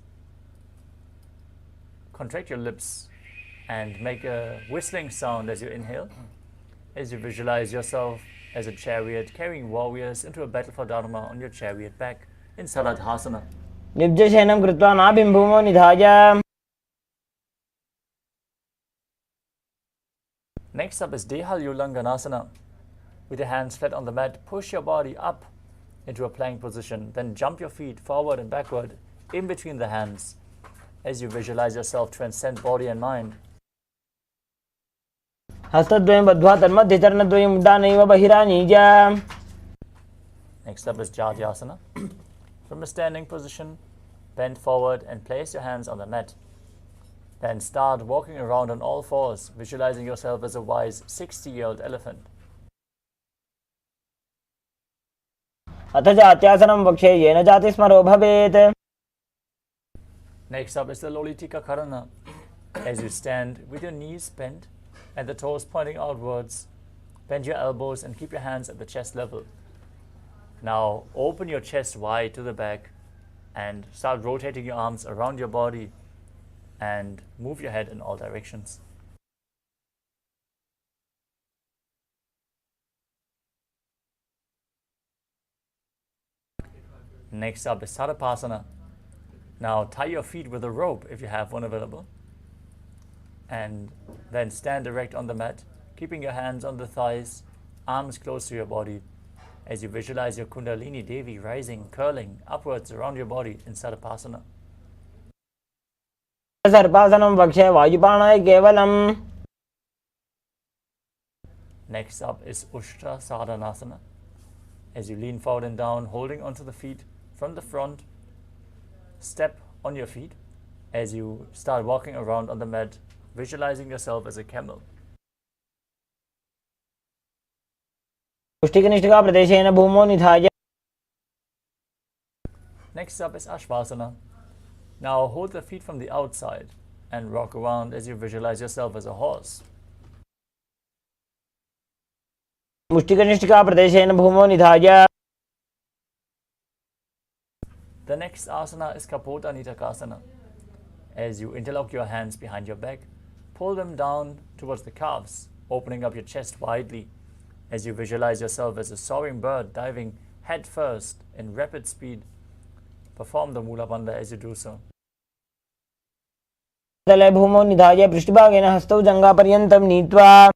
Contract your lips and make a whistling sound as you inhale, as you visualize yourself as a chariot carrying warriors into a battle for Dharma on your chariot back in Saladhasana. Next up is Dehalyulanganasana. With your hands flat on the mat, push your body up into a plank position, then jump your feet forward and backward in between the hands as you visualize yourself transcend body and mind. Next up is Jatyasana. From a standing position, bend forward and place your hands on the mat. Then start walking around on all fours, visualizing yourself as a wise 60-year-old elephant. Next up is the Lolitika Karana. As you stand with your knees bent and the toes pointing outwards, bend your elbows and keep your hands at the chest level. Now open your chest wide to the back and start rotating your arms around your body and move your head in all directions. Next up is Sarapasana. Now tie your feet with a rope if you have one available, and then stand erect on the mat, keeping your hands on the thighs, arms close to your body, as you visualize your Kundalini Devi rising, curling upwards around your body in Sarapasana. Next up is Ushtra Sadhanasana. As you lean forward and down, holding onto the feet from the front, step on your feet as you start walking around on the mat, visualizing yourself as a camel. Next up is Ashvasana. Now hold the feet from the outside and rock around as you visualize yourself as a horse. मुष्टिकनिष्ठिका प्रदेशेन भूमौ निधाय. The next asana is Kapota Nitakasana. As you interlock your hands behind your back, pull them down towards the calves, opening up your chest widely as you visualize yourself as a soaring bird diving head first in rapid speed. Perform the Mula Bandha as you do so. तले भूमौ निधाय पृष्ठभागेन हस्तौ जङ्घापर्यन्तं नीत्वा.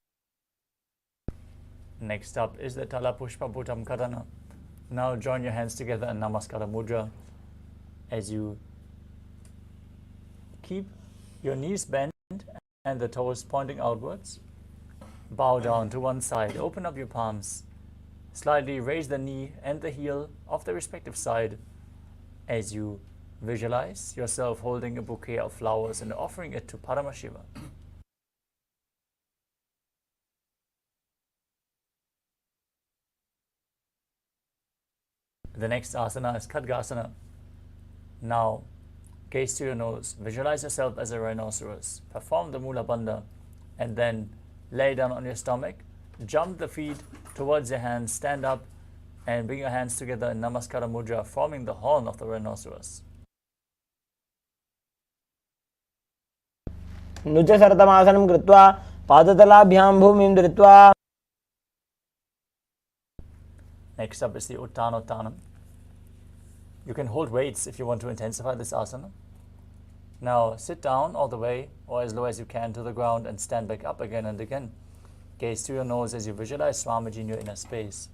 Next up is the Tala Pushpa Bhutam Karana. Now join your hands together in Namaskara Mudra as you keep your knees bent and the toes pointing outwards. Bow down to one side, open up your palms, slightly raise the knee and the heel of the respective side as you visualize yourself holding a bouquet of flowers and offering it to Paramashiva. The next asana is Khadgasana. Now, gaze to your nose, visualize yourself as a rhinoceros, perform the Mula Bandha, and then lay down on your stomach, jump the feet towards your hands, stand up, and bring your hands together in Namaskara Mudra, forming the horn of the rhinoceros. नुजसरतमासनं कृत्वा पादतलाभ्यां भूमिं धृत्वा. Next up is the Uttanottanam. You can hold weights if you want to intensify this asana. Now sit down all the way or as low as you can to the ground and stand back up again and again. Gaze to your nose as you visualize Swamiji in your inner space.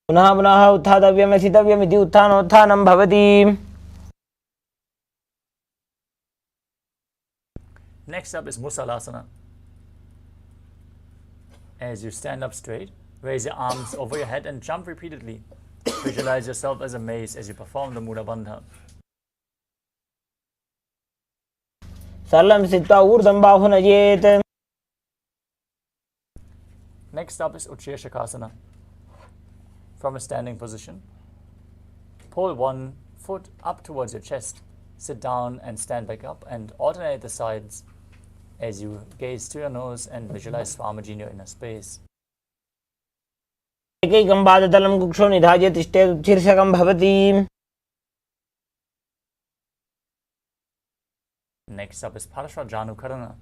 पुनः पुनः उत्थातव्यम् स्थितव्यम् इति उत्थानोत्थानं भवति. Next up is Musalasana. As you stand up straight, raise your arms over your head and jump repeatedly. Visualize yourself as a mace as you perform the Mula Bandha. सरलं स्थित्वा ऊर्ध्वं बाहु नयेत्. Next up is Utshirshakasana. From a standing position, pull one foot up towards your chest, sit down and stand back up and alternate the sides as you gaze to your nose and visualize Swamiji in your inner space. एकैकं पादतलं कुक्षौ निधाय तिष्ठेत् उत्शीर्षकं भवति. Next up is Parashvajanu Karana.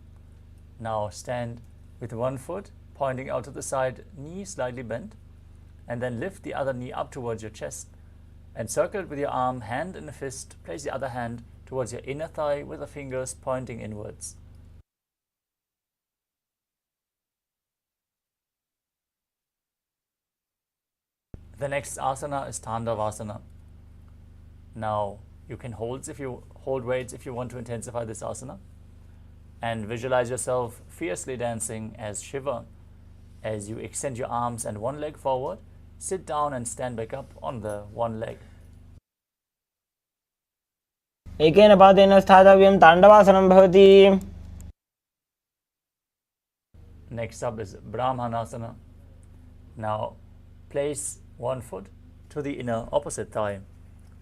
Now stand with one foot pointing out to the side, knee slightly bent, and then lift the other knee up towards your chest and circle it with your arm, hand in a fist. Place the other hand towards your inner thigh with the fingers pointing inwards. The next asana is Tandavasana. Now you can hold weights if you want to intensify this asana, and visualize yourself fiercely dancing as Shiva as you extend your arms and one leg forward, sit down and stand back up on the one leg. एकेन पादेन स्थातव्यं ताण्डवासनं भवति. Next up is Brahmanasana. Now place one foot to the inner opposite thigh.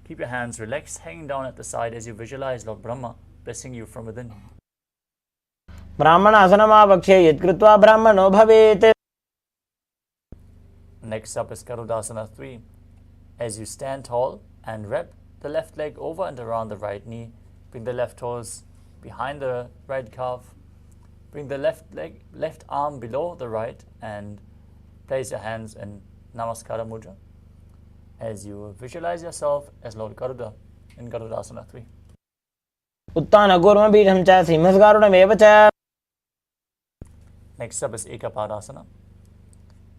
Keep your hands relaxed, hanging down at the side as you visualize Lord Brahma blessing you from within. ब्राह्मणासनमावक्ष्ये यत्कृत्वा ब्राह्मणो भवेत्. Next up is Garudasana 3. As you stand tall and wrap the left leg over and around the right knee, bring the left toes behind the right calf, bring the left arm below the right, and place your hands in Namaskara Mudra as you visualize yourself as Lord Garuda in Garudasana 3. उत्थानकूर्मपीठं च सिंहस्गारुडमेव च. Next up is Ekapadasana.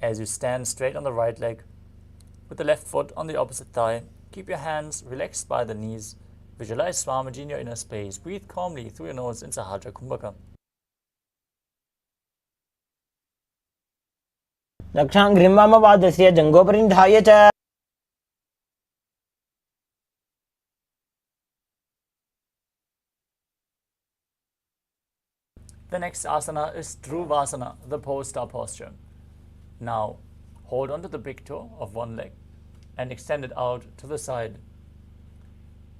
As you stand straight on the right leg with the left foot on the opposite thigh, keep your hands relaxed by the knees. Visualize Swamiji in your inner space. Breathe calmly through your nose in Sahasrara Kumbhaka. रक्षाङ्घ्रिं वामपादस्य जङ्घोपरिनिधाय च. The next asana is Dhruvasana, the pole star posture. Now, hold onto the big toe of one leg and extend it out to the side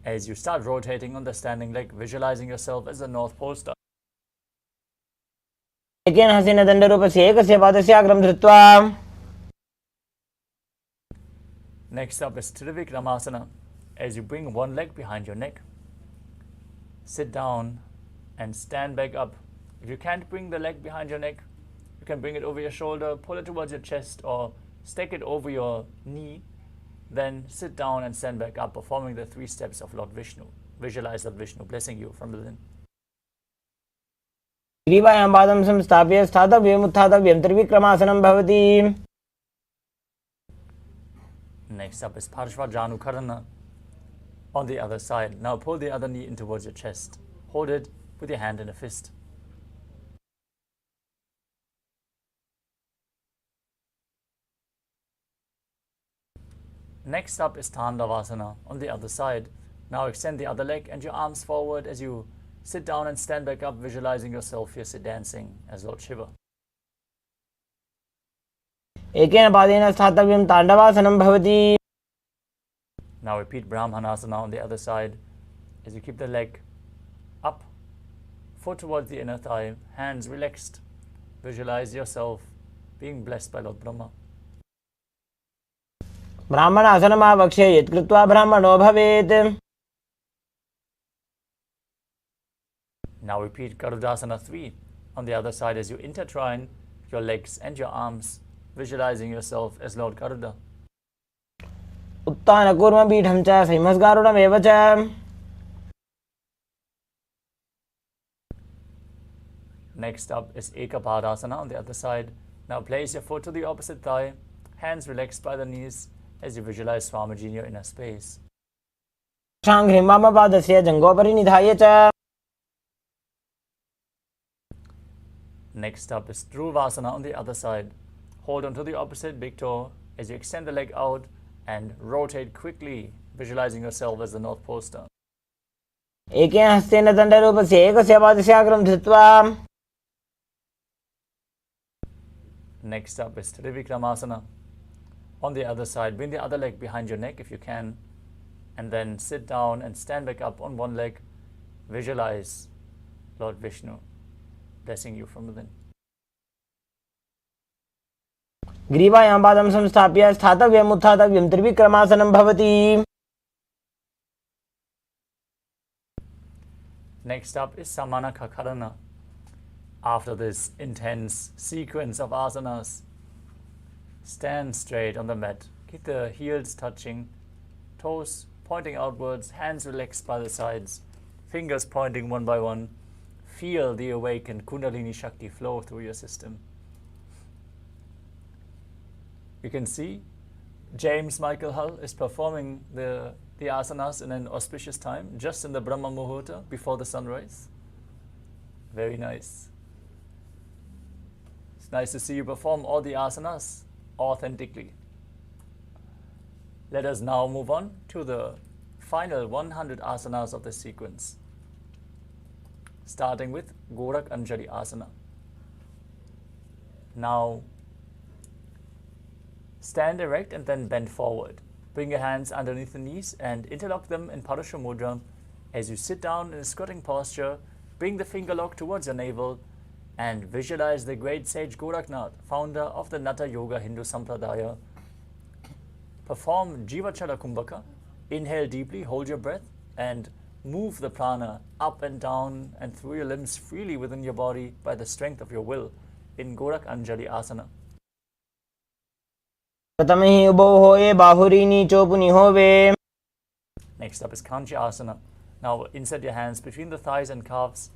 As you start rotating on the standing leg, visualizing yourself as the North Pole star. एकेन हस्तेन दण्डरूपस्य एकस्य पादस्य अग्रं धृत्वा. Next up is Trivikramasana. As you bring one leg behind your neck, sit down and stand back up. If you can't bring the leg behind your neck, you can bring it over your shoulder, pull it towards your chest, or stack it over your knee. Then sit down and stand back up, performing the 3 steps of Lord Vishnu. Visualize Lord Vishnu blessing you from within. ग्रीवायां पादं संस्थाप्य स्थातव्यम् उत्थातव्यं त्रिविक्रमासनं भवति. Next up is Parshvajanukarana on the other side. Now pull the other knee in towards your chest. Hold it with your hand in a fist. Next up is Tandavasana on the other side. Now extend the other leg and your arms forward as you sit down and stand back up, visualizing yourself here dancing as Lord Shiva. एकेन पादेन स्थातव्यं ताण्डवासनं भवति. Now repeat Brahmanasana on the other side as you keep the leg up, foot towards the inner thigh, hands relaxed. Visualize yourself being blessed by Lord Brahma. ब्राह्मणासनमावक्ष्य यत्कृत्वा ब्राह्मणो भवेत्. Now repeat Garudasana 3 on the other side as you intertwine your legs and your arms, visualizing yourself as Lord Garuda. उत्तानकूर्मपीठं च सिंहस्गारुडमेव च. Next up is Ekapadasana on the other side. Now place your foot to the opposite thigh, hands relaxed by the knees as you visualize Swamiji in your inner space. शाङ्घ्रिं वामपादस्य जङ्घोपरि निधाय च. Next up is Dhruvasana on the other side. Hold on to the opposite big toe as you extend the leg out and rotate quickly, visualizing yourself as the North Pole star. एकेन हस्तेन दण्डरूपस्य एकस्य पादस्य अग्रं धृत्वा. Next up is Trivikramasana. On the other side, bring the other leg behind your neck if you can, and then sit down and stand back up on one leg. Visualize Lord Vishnu blessing you from within. ग्रीवायां पादं संस्थाप्य स्थातव्यम् उत्थातव्यं त्रिविक्रमासनं भवति. Next up is Samana Kakarana. After this intense sequence of asanas, stand straight on the mat. Keep the heels touching, toes pointing outwards, hands relaxed by the sides, fingers pointing one by one. Feel the awakened Kundalini Shakti flow through your system. You can see James Michael Hull is performing the asanas in an auspicious time, just in the Brahma Muhurta before the sunrise. Very nice. It's nice to see you perform all the asanas authentically. Let us now move on to the final 100 asanas of this sequence, starting with Gorak Anjali Asana. Now, stand erect and then bend forward. Bring your hands underneath the knees and interlock them in Parasha Mudra. As you sit down in a squatting posture, bring the finger lock towards your navel and visualize the great sage Goraknath, founder of the Natha Yoga Hindu Sampradaya. Perform Jivachala Kumbhaka. Inhale deeply, hold your breath, and move the prana up and down and through your limbs freely within your body by the strength of your will in Gorak Anjali Asana. प्रथमे उभौ होये बाहुरी नीचो पुनि होवे. Next up is Kanchi Asana. Now insert your hands between the thighs and calves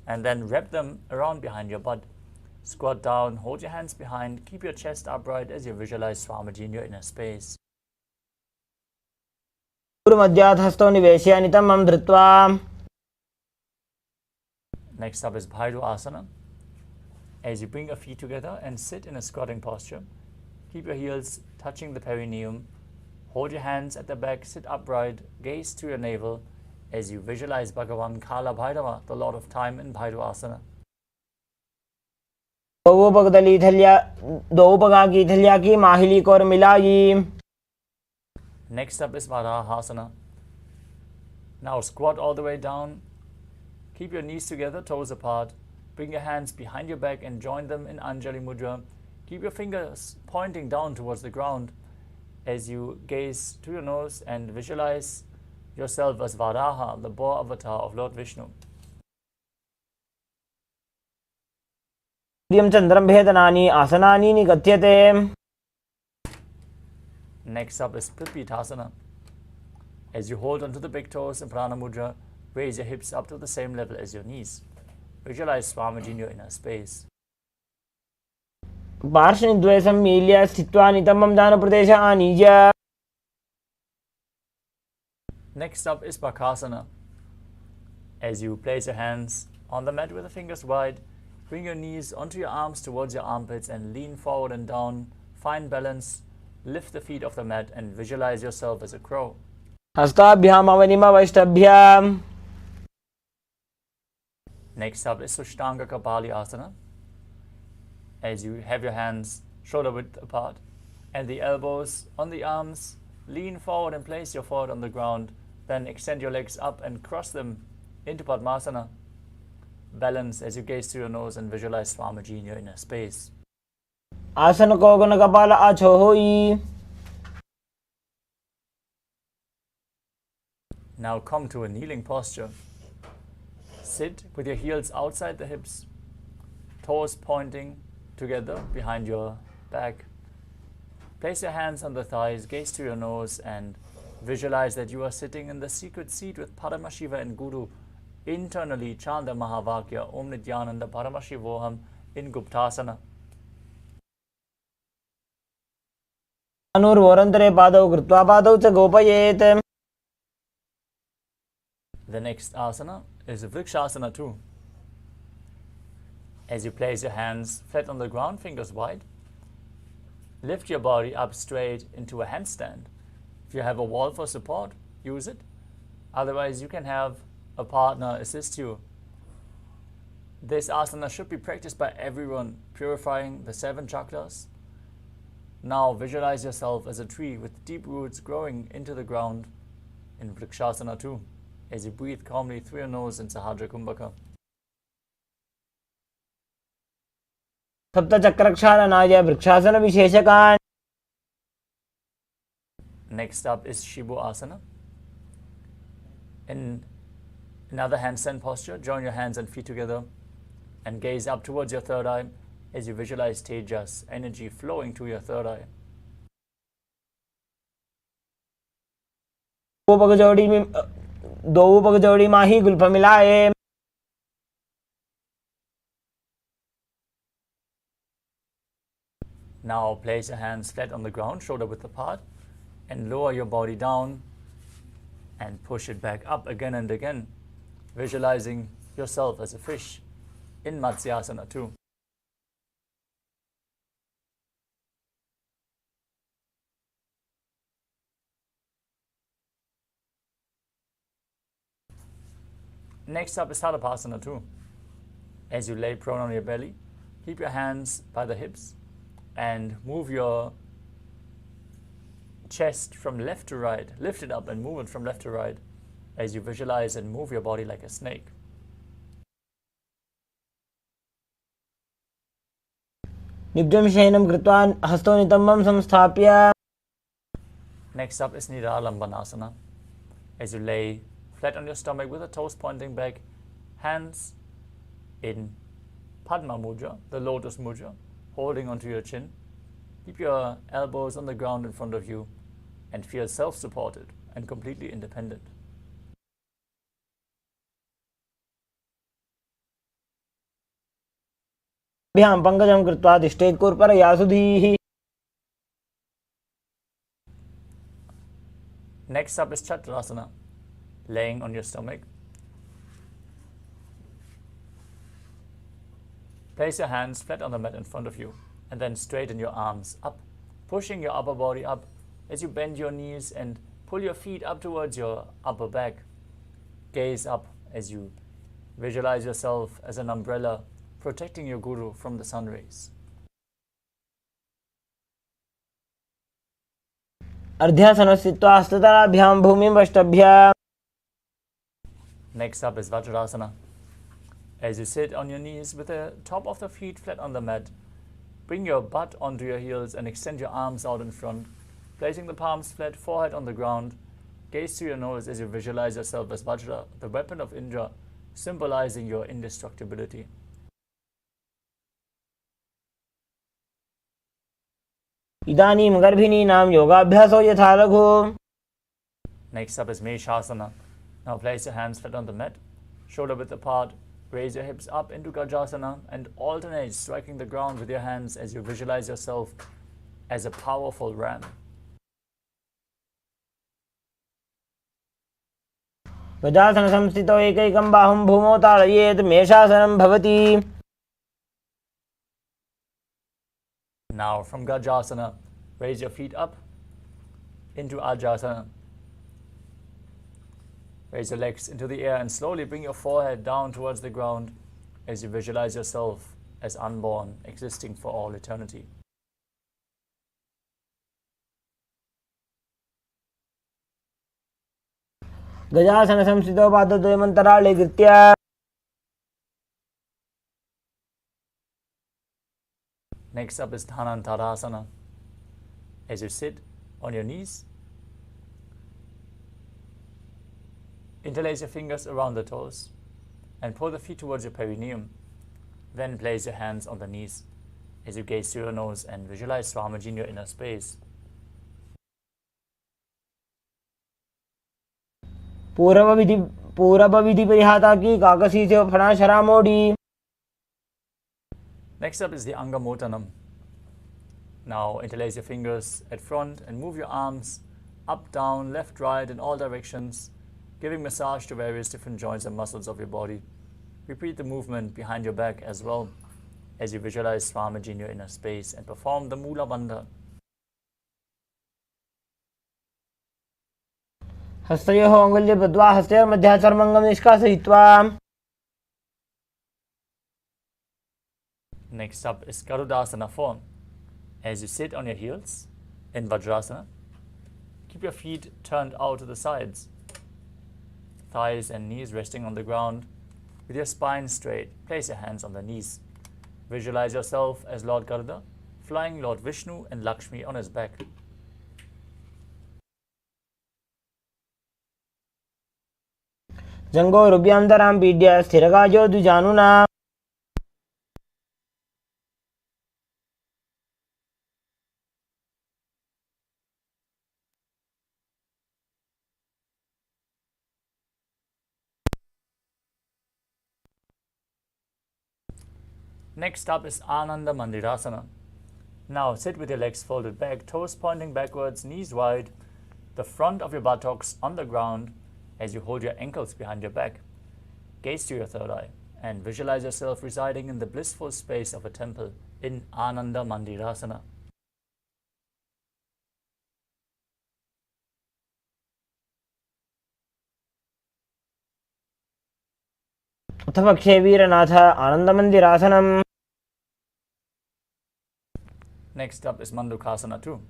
and then wrap them around behind your butt. Squat down, hold your hands behind, keep your chest upright as you visualize Swamiji in your inner space. मध्यात् हस्तो निवेश्य नितम्बं धृत्वा. Next up is Bhairu Asana. As you bring your feet together and sit in a squatting posture, keep your heels touching the perineum. Hold your hands at the back, sit upright, gaze to your navel as you visualize Bhagavan Kala Bhairava, the Lord of Time in Bhairu Asana. दो उपगा की थलिया की माहिली को और मिलाई. Next up is Varahasana. Now squat all the way down. Keep your knees together, toes apart. Bring your hands behind your back and join them in Anjali Mudra. Keep your fingers pointing down towards the ground as you gaze to your nose and visualize yourself as Varaha, the boar avatar of Lord Vishnu. चंद्रम भेदनानि आसनानि निगत्यते. Next up is Prithvitasana. As you hold onto the big toes in Prana Mudra, raise your hips up to the same level as your knees. Visualize Swamiji in your inner space. पार्श्वनिद्वये सम्मील्य स्थित्वा नितम्बं दानप्रदेश आनीय. Next up is Bakasana. As you place your hands on the mat with the fingers wide, bring your knees onto your arms towards your armpits and lean forward and down. Find balance. Lift the feet off the mat and visualize yourself as a crow. हस्ताभ्याम अवनिमवष्टभ्याम. Next up is Sushtanga Kapali Asana. As you have your hands shoulder width apart and the elbows on the arms, lean forward and place your foot on the ground. Then extend your legs up and cross them into Padmasana. Balance as you gaze through your nose and visualize Swamiji in your inner space. आसन को गुण कपाल आछो होई. Now come to a kneeling posture. Sit with your heels outside the hips, toes pointing together behind your back. Place your hands on the thighs, gaze to your nose and visualize that you are sitting in the secret seat with Paramashiva and Guru. Internally chant the Mahavakya Om Nithyananda Paramashivoham in Guptasana. अनुर्वोरन्तरे पादौ कृत्वा पादौ च गोपयेत्. The next asana is Vrikshasana too. As you place your hands flat on the ground, fingers wide, lift your body up straight into a handstand. If you have a wall for support, use it. Otherwise, you can have a partner assist you. This asana should be practiced by everyone, purifying the 7 chakras. Now visualize yourself as a tree with deep roots growing into the ground in Vrikshasana too, as you breathe calmly through your nose in Sahadra Kumbhaka. सप्तचक्रक्षालनाय vrikshasana विशेषकान्. Next up is Shibu Asana. In another handstand posture, join your hands and feet together and gaze up towards your third eye as you visualize Tejas, energy flowing to your third eye. दो पग जोड़ी माही Gulf मिलाए. Now place your hands flat on the ground, shoulder width apart, and lower your body down and push it back up again and again, visualizing yourself as a fish in Matsyasana too. Next up is Tadapasana too. As you lay prone on your belly, keep your hands by the hips and move your chest from left to right. Lift it up and move it from left to right as you visualize and move your body like a snake. निब्जं शयनं कृत्वा हस्तौ नितम्बं संस्थाप्य. Next up is Nidalambhanasana. As you lay flat on your stomach with the toes pointing back, hands in Padma Mudra, the lotus mudra, holding onto your chin. Keep your elbows on the ground in front of you and feel self-supported and completely independent. भ्यां पंकजं कृत्वा तिष्ठेत् कुर्परया सुधीः. Next up is Chaturasana, laying on your stomach. Place your hands flat on the mat in front of you and then straighten your arms up, pushing your upper body up as you bend your knees and pull your feet up towards your upper back. Gaze up as you visualize yourself as an umbrella protecting your guru from the sun rays. अर्ध्यासनस्थित्वा हस्ततलाभ्यां भूमिं वष्टभ्य. Next up is Vajrasana. As you sit on your knees with the top of the feet flat on the mat, bring your butt onto your heels and extend your arms out in front, placing the palms flat, forehead on the ground. Gaze to your nose as you visualize yourself as Vajra, the weapon of Indra, symbolizing your indestructibility. इदानीं गर्भिणीनां योगाभ्यासो यथा लघु. Next up is Meshasana. Now place your hands flat on the mat, shoulder width apart. Raise your hips up into Gajasana and alternate striking the ground with your hands as you visualize yourself as a powerful ram. गजासनसंस्थितौ एकैकं बाहुं भूमौ ताडयेत् मेषासनं भवति. Now from Gajasana, raise your feet up into Ajasana. Raise your legs into the air and slowly bring your forehead down towards the ground as you visualize yourself as unborn, existing for all eternity. गजासनसंस्थितौ पादद्वयमन्तराळे कृत्य. Next up is Dhanantarasana. As you sit on your knees, interlace your fingers around the toes and pull the feet towards your perineum. Then place your hands on the knees as you gaze through your nose and visualize Swamiji in your inner space. पूर्वविधि परिहाता की काकसी से फणा शरा मोड़ी. Next up is the Angamotanam. Now interlace your fingers at front and move your arms up, down, left, right in all directions, giving massage to various different joints and muscles of your body. Repeat the movement behind your back as well as you visualize Swamiji in your inner space and perform the Mula Bandha. हस्तयोः अङ्गुल्ये बद्ध्वा हस्तयोर्मध्याचर्मङ्गं निष्कासयित्वा. Next up is Garudasana form. As you sit on your heels in Vajrasana, keep your feet turned out to the sides, thighs and knees resting on the ground with your spine straight. Place your hands on the knees. Visualize yourself as Lord Garuda, flying Lord Vishnu and Lakshmi on his back. जङ्घोरुभ्यान्तरां पीड्य स्थिरकायो द्विजानुना. Next up is Ananda Mandirasana. Now sit with your legs folded back, toes pointing backwards, knees wide, the front of your buttocks on the ground as you hold your ankles behind your back. Gaze to your third eye and visualize yourself residing in the blissful space of a temple in Ananda Mandirasana. अथ पक्षे वीरनाथ आनन्दमन्दिरासनम्. Next up is Mandukasana too.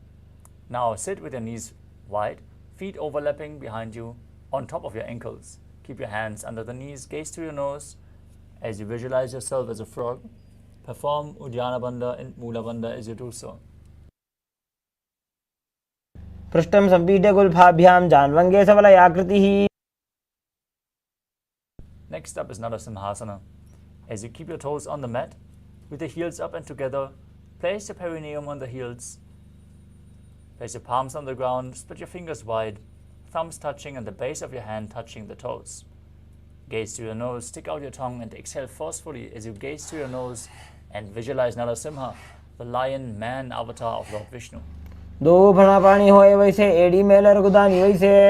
Now sit with your knees wide, feet overlapping behind you on top of your ankles. Keep your hands under the knees, gaze to your nose as you visualize yourself as a frog. Perform Uddiyana Bandha and Mula Bandha as you do so. पृष्ठं सम्पीड्य गुल्फाभ्यां जान्वङ्गे सबलयाकृतिः. Next up is Narasimhasana. As you keep your toes on the mat, with the heels up and together, place your perineum on the heels. Place your palms on the ground, spread your fingers wide, thumbs touching and the base of your hand touching the toes. Gaze to your nose, stick out your tongue and exhale forcefully as you gaze to your nose and visualize Narasimha, the lion man avatar of Lord Vishnu. दो फणा पानी होए वैसे एड़ी Mailer गुदानी वैसे.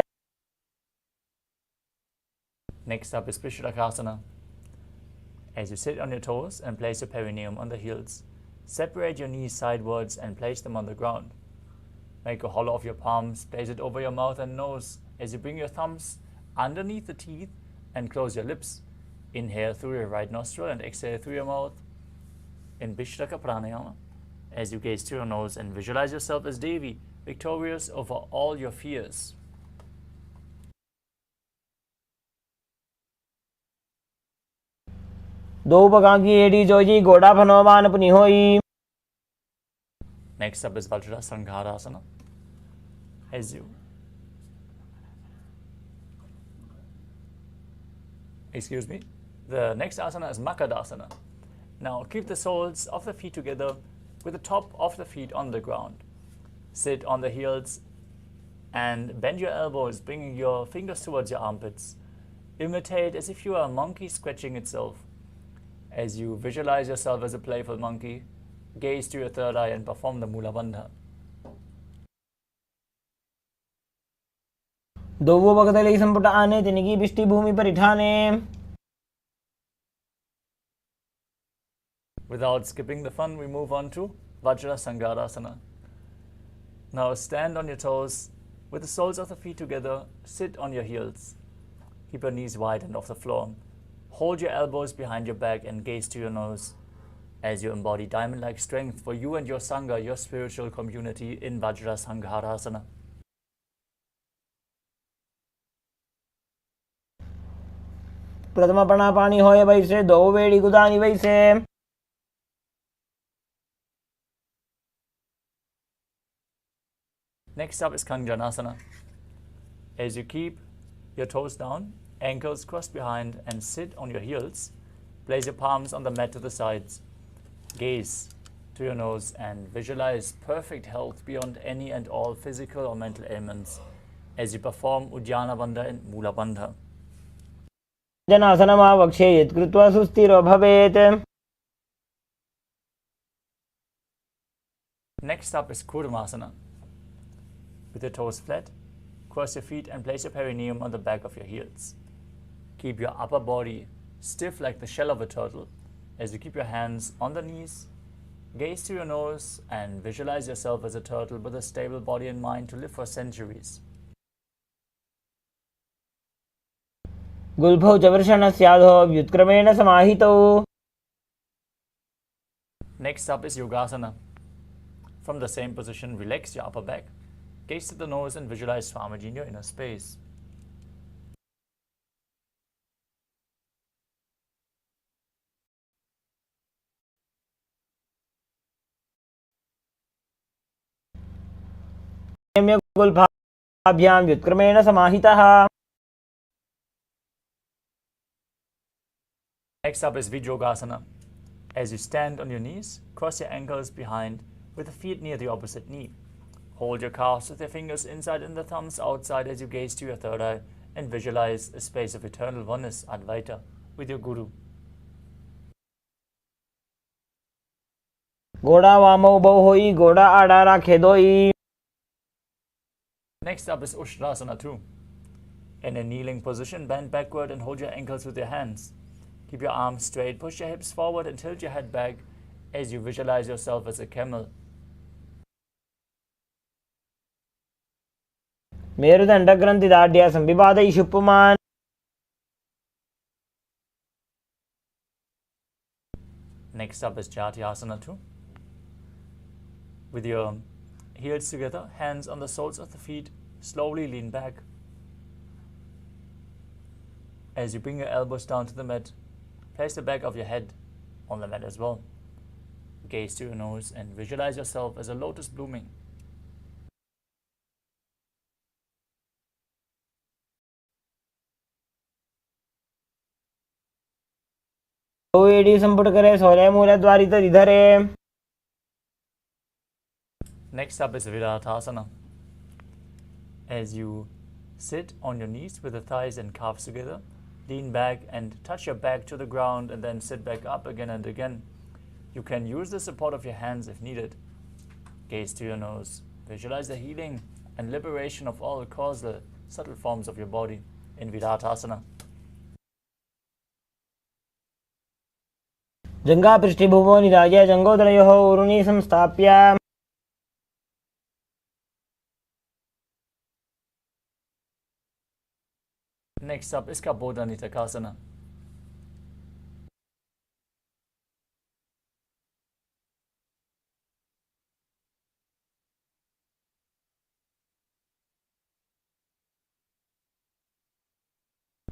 Next up is Pishlakasana. As you sit on your toes and place your perineum on the heels, separate your knees sidewards and place them on the ground. Make a hollow of your palms, place it over your mouth and nose as you bring your thumbs underneath the teeth and close your lips. Inhale through your right nostril and exhale through your mouth in Vishlaka Pranayama as you gaze to your nose and visualize yourself as Devi, victorious over all your fears. दो बगांगी AD Joji गोड़ा फनोमान पुनि होई. Next up is Vajrasangarasana. As you excuse me, the next asana is Makadasana. Now keep the soles of the feet together with the top of the feet on the ground. Sit on the heels and bend your elbows, bringing your fingers towards your armpits. Imitate as if you are a monkey scratching itself. As you visualize yourself as a playful monkey, gaze to your third eye and perform the Mula Bandha. दोवो बगदले संपुट आने तिनकी बिष्टि भूमि पर इठाने. Without skipping the fun, we move on to Vajrasangarasana. Now stand on your toes with the soles of the feet together, sit on your heels. Keep your knees wide and off the floor. Hold your elbows behind your back and gaze to your nose as you embody diamond-like strength for you and your Sangha, your spiritual community in Vajrasangarasana. प्रथम पणा पानी होए वैसे दो वेड़ी गुदानी वैसे. Next up is Kanjanasana. As you keep your toes down, ankles crossed behind, and sit on your heels, place your palms on the mat to the sides. Gaze to your nose and visualize perfect health beyond any and all physical or mental ailments as you perform Uddiyana Bandha and Mula Bandha. जनासनमावक्षे यत् कृत्वा सुस्थिरो भवेत्. Next up is Kurmasana. With your toes flat, cross your feet and place your perineum on the back of your heels. Keep your upper body stiff like the shell of a turtle as you keep your hands on the knees. Gaze to your nose and visualize yourself as a turtle with a stable body and mind to live for centuries. गुल्भौ च वृषणस्याधो व्युत्क्रमेण समाहितौ. Next up is Yogasana. From the same position, relax your upper back. Gaze to the nose and visualize Swamiji in your inner space. गुल्भाभ्यां व्युत्क्रमेण समाहितः. Next up is Vijyogasana. As you stand on your knees, cross your ankles behind with the feet near the opposite knee. Hold your calves with your fingers inside and the thumbs outside as you gaze to your third eye and visualize a space of eternal oneness, Advaita, with your Guru. घोड़ा वामौ बौ होई घोड़ा आड़ा राखे दोई. Next up is Ushtrasana 2. In a kneeling position, bend backward and hold your ankles with your hands. Keep your arms straight, push your hips forward and tilt your head back as you visualize yourself as a camel. मेरुदंड ग्रंथि दाढ़्या संविवादई शुपुमान. Next up is Jatyasana 2. With your heels together, hands on the soles of the feet, slowly lean back. As you bring your elbows down to the mat, place the back of your head on the mat as well. Gaze to your nose and visualize yourself as a lotus blooming. दो AD संपुट करे सोले मूल द्वारी तरि धरे. Next up is Viratasana. As you sit on your knees with the thighs and calves together, lean back and touch your back to the ground and then sit back up again and again. You can use the support of your hands if needed. Gaze to your nose. Visualize the healing and liberation of all the causal, subtle forms of your body in Viratasana. जंगा पृष्ठभूमो निराज्य जंगोदरयोः उरुणि संस्थाप्य. Next up is Kapodanitakasana.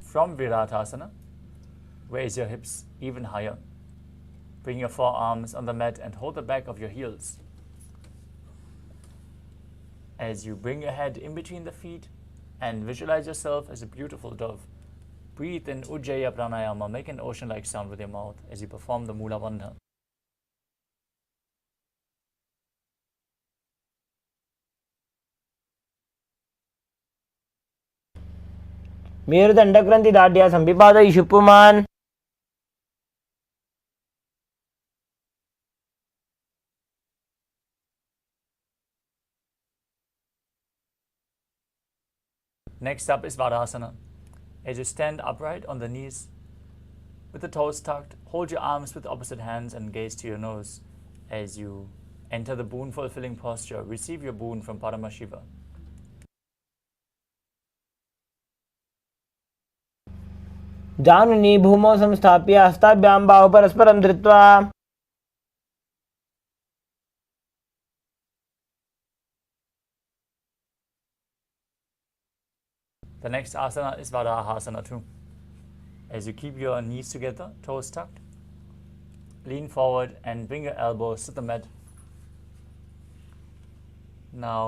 From Viratasana, Raise your hips even higher. Bring your forearms on the mat and hold the back of your heels. As you bring your head in between the feet and visualize yourself as a beautiful dove, breathe in Ujjayi Pranayama, make an ocean-like sound with your mouth as you perform the Mula Bandha. మేరుదండగ్రంథి దాడ్య సంవిపాదయిషు పుమాన్. Next up is Varasana. As you stand upright on the knees, with the toes tucked, hold your arms with the opposite hands and gaze to your nose. As you enter the boon-fulfilling posture, receive your boon from Paramashiva. జానుని భూమౌ సంస్థాప్య హస్తాభ్యాం బాహు పరస్పరం ధృత్వా. The next asana is Varahasana too. As you keep your knees together, toes tucked, lean forward and bring your elbows to the mat. Now,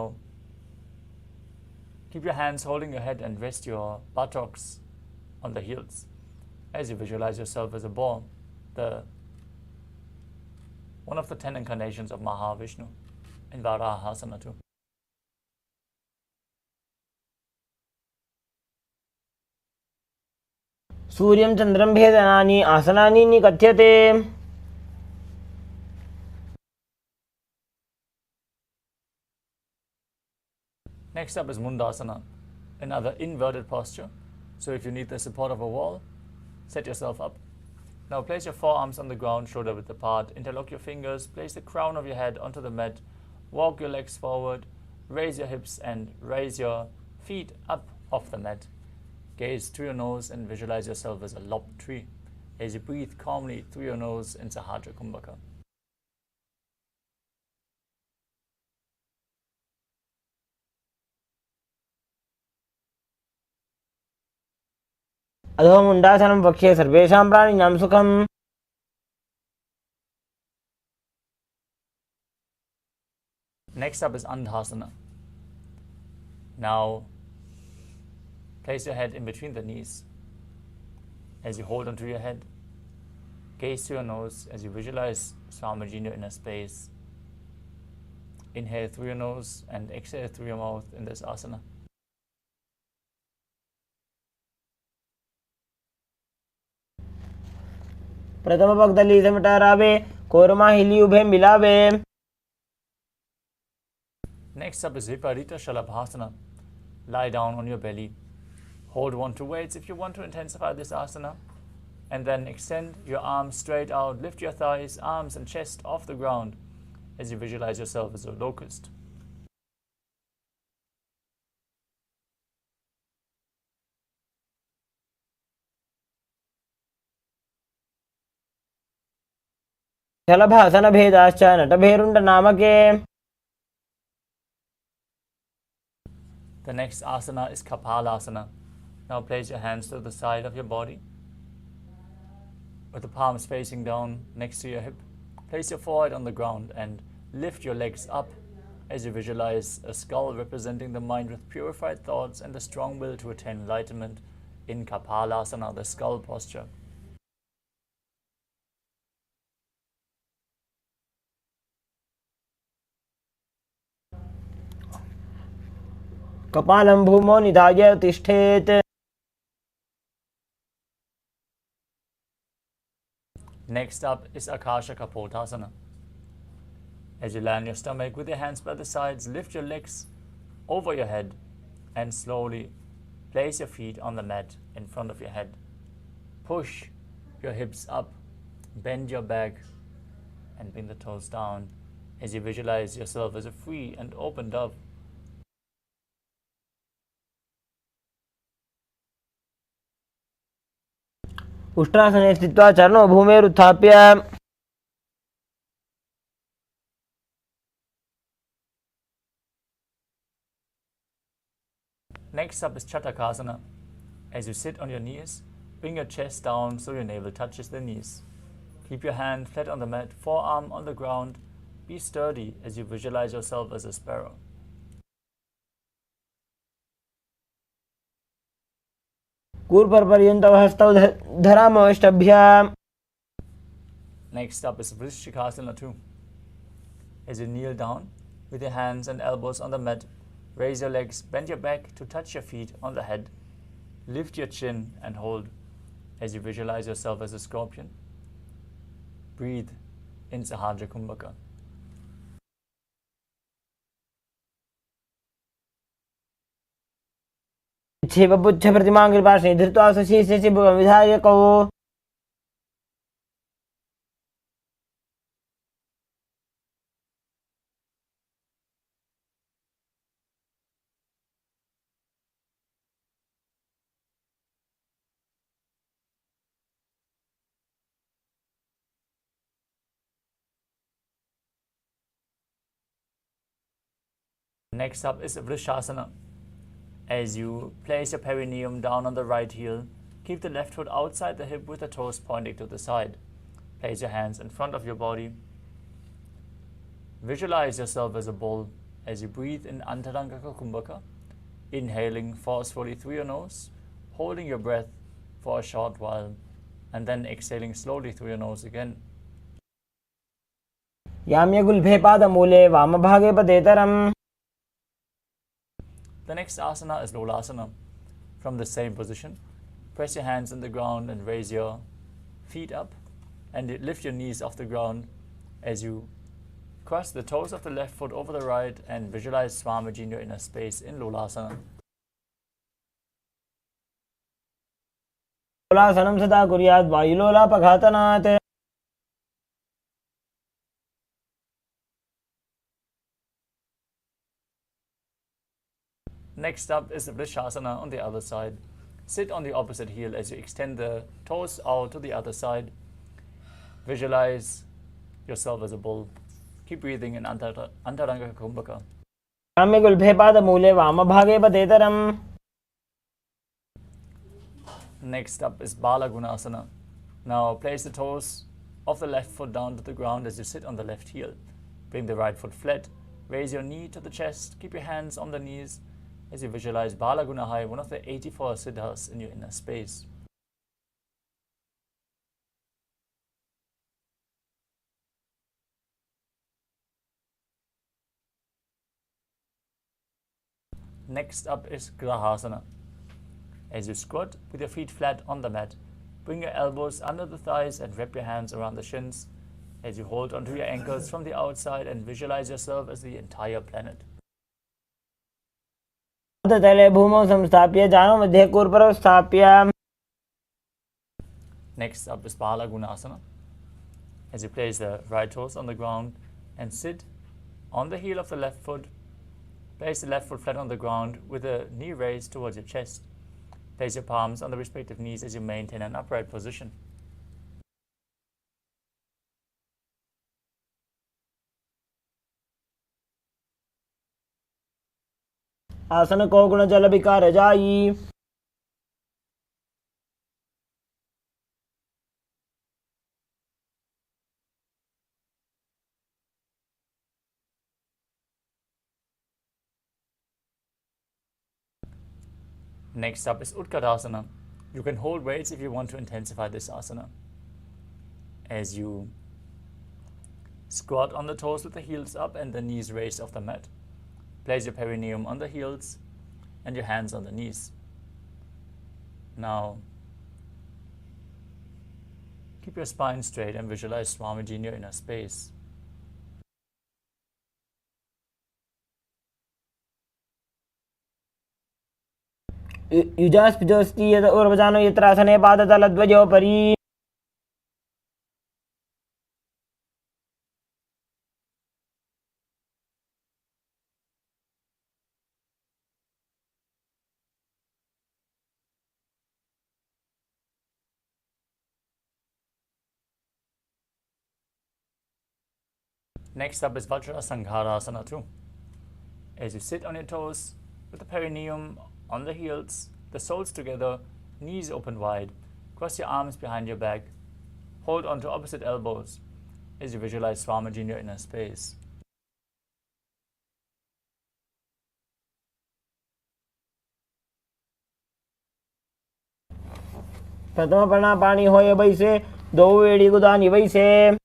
keep your hands holding your head and rest your buttocks on the heels as you visualize yourself as a ball, one of the 10 incarnations of Mahavishnu in Varahasana too. Suryam Chandram భేదనాని ఆసనాని నికథ్యతే. Next up is Mundasana, another inverted posture. So if you need the support of a wall, set yourself up. Now place your forearms on the ground, shoulder width apart, interlock your fingers, place the crown of your head onto the mat, walk your legs forward, raise your hips and raise your feet up off the mat. Gaze through your nose and visualize yourself as a lopped tree as you breathe calmly through your nose in Sahajra Kumbhaka. అధో ముండాసనం వక్ష్యే సర్వేషాం ప్రాణినాం సుఖం. Next up is Andhasana. Now, place your head in between the knees. As you hold onto your head, gaze to your nose as you visualize Swamiji in your inner space. Inhale through your nose and exhale through your mouth in this asana. ప్రథమ పగ్దలి సమటారావే కోరమా హిలి ఉభే మిలావే. Next up is Viparita Shalabhasana. Lie down on your belly. Hold one to weights if you want to intensify this asana. And then extend your arms straight out. Lift your thighs, arms and chest off the ground as you visualize yourself as a locust. Shalabhasana భేదాశ్చ నటభేరుండ నామకే. The next asana is Kapalasana. Now place your hands to the side of your body with the palms facing down next to your hip. Place your forehead on the ground and lift your legs up as you visualize a skull representing the mind with purified thoughts and the strong will to attain enlightenment in Kapalasana, the skull posture. కపాలం భూమో నిధాయ తిష్ఠేత్. Next up is Akasha Kapotasana. As you land your stomach with your hands by the sides, lift your legs over your head and slowly place your feet on the mat in front of your head. Push your hips up, bend your back and bring the toes down as you visualize yourself as a free and open dove. ఉష్ట్రాసనే స్థిత్వా చరణో భూమేరుత్థాప్య. Next up is Chatakasana. As you sit on your knees, Bring your chest down so your navel touches the knees. Keep your hand flat on the mat, forearm on the ground. Be sturdy as you visualize yourself as a sparrow. कूर्पर्पर्यन्तौ हस्तौ धरामष्टभ्याम्. Next up is Vrishchikasana 2. As you kneel down with your hands and elbows on the mat, raise your legs, bend your back to touch your feet on the head. Lift your chin and hold as you visualize yourself as a scorpion. Breathe in Sahajra Kumbhaka. छिवपुच्छप्रतिमाङ्कृपाश्री धृत्वा स्वशीर्षे चिबुकं विधायकौ. Next up is Vrishasana. As you place your perineum down on the right heel, keep the left foot outside the hip with the toes pointing to the side. Place your hands in front of your body. Visualize yourself as a bull as you breathe in Antaranga Kumbhaka, inhaling forcefully through your nose, holding your breath for a short while, and then exhaling slowly through your nose again. याम्यगुल्फे पादमूले वामभागे पतेतरम्. The next asana is Lolasana. From the same position, press your hands on the ground and raise your feet up and lift your knees off the ground as you cross the toes of the left foot over the right and visualize Swamiji in your inner space in Lolasana. लोलासनं सदा कुर्यात् वायुलोलापघातनात्. Next up is the Vrishasana on the other side. Sit on the opposite heel as you extend the toes out to the other side. Visualize yourself as a bull. Keep breathing in Antaranga Kumbhaka. याम्यगुल्फे पादमूले वामभागे पतेतरम्. Next up is Balagunasana. Now place the toes of the left foot down to the ground as you sit on the left heel. Bring the right foot flat. Raise your knee to the chest. Keep your hands on the knees as you visualize Balagunahai, one of the 84 siddhas in your inner space. Next up is Grahasana. As you squat with your feet flat on the mat, bring your elbows under the thighs and wrap your hands around the shins as you hold onto your ankles from the outside and visualize yourself as the entire planet. तले भूमौ संस्थाप्य जानु मध्ये कूर्परौ स्थाप्य. Next up is Balagunasana. As you place the right toes on the ground and sit on the heel of the left foot, place the left foot flat on the ground with the knee raised towards your chest. Place your palms on the respective knees as you maintain an upright position. आसन को गुण जल विकार जाई. Next up is Utkatasana. You can hold weights if you want to intensify this asana. As you squat on the toes with the heels up and the knees raised off the mat. Place your perineum on the heels and your hands on the knees. Now, keep your spine straight and visualize Swamiji in your inner space. युजास्पिजोस्ति यद उर्वजानो यत्रासने पादतलध्वजोपरि. Next up is Vajrasanghārāsana 2. As you sit on your toes with the perineum on the heels, the soles together, knees open wide, Cross your arms behind your back. Hold on to opposite elbows as you visualize Swamiji in your inner space. प्रथम पणा पाणी होय बैसे दो वेड़ी गुदानी बैसे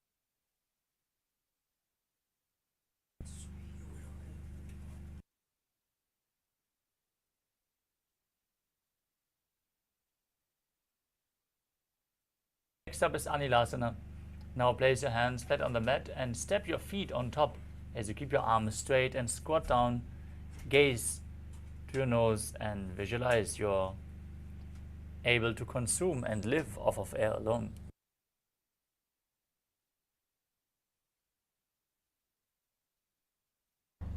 Next up is Anilasana. Now place your hands flat on the mat and step your feet on top as you keep your arms straight and squat down. Gaze to your nose and visualize you're able to consume and live off of air alone.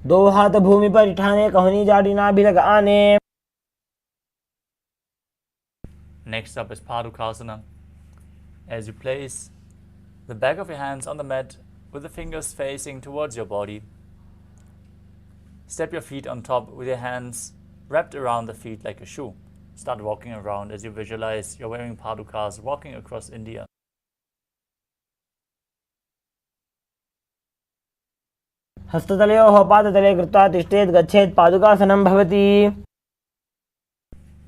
दो हाथ भूमि पर उठाने कहनी जाड़ी नाभि लग आने Next up is Padukasana. As you place the back of your hands on the mat with the fingers facing towards your body, step your feet on top with your hands wrapped around the feet like a shoe. Start walking around as you visualize you're wearing padukas walking across India. हस्ततलयोः पादतले कृत्वा तिष्ठेत् गच्छेत् पादुकासनं भवति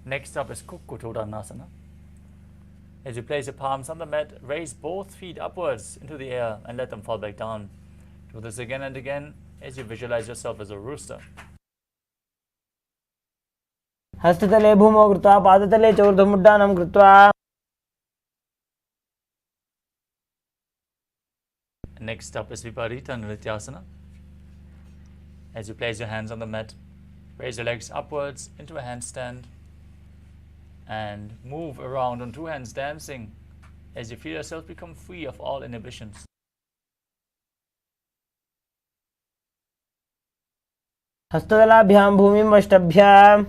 Next up is Kukkutodhanasana. As you place your palms on the mat, raise both feet upwards into the air and let them fall back down. Do this again and again as you visualize yourself as a rooster. हस्ततले भूमौ कृत्वा पादतले च ऊर्ध्वमुड्डानं कृत्वा Next up is Viparita Nrityasana. As you place your hands on the mat, raise your legs upwards into a handstand and move around on two hands dancing as you feel yourself become free of all inhibitions. हस्ततलाभ्यां भूमिं वष्टभ्याम्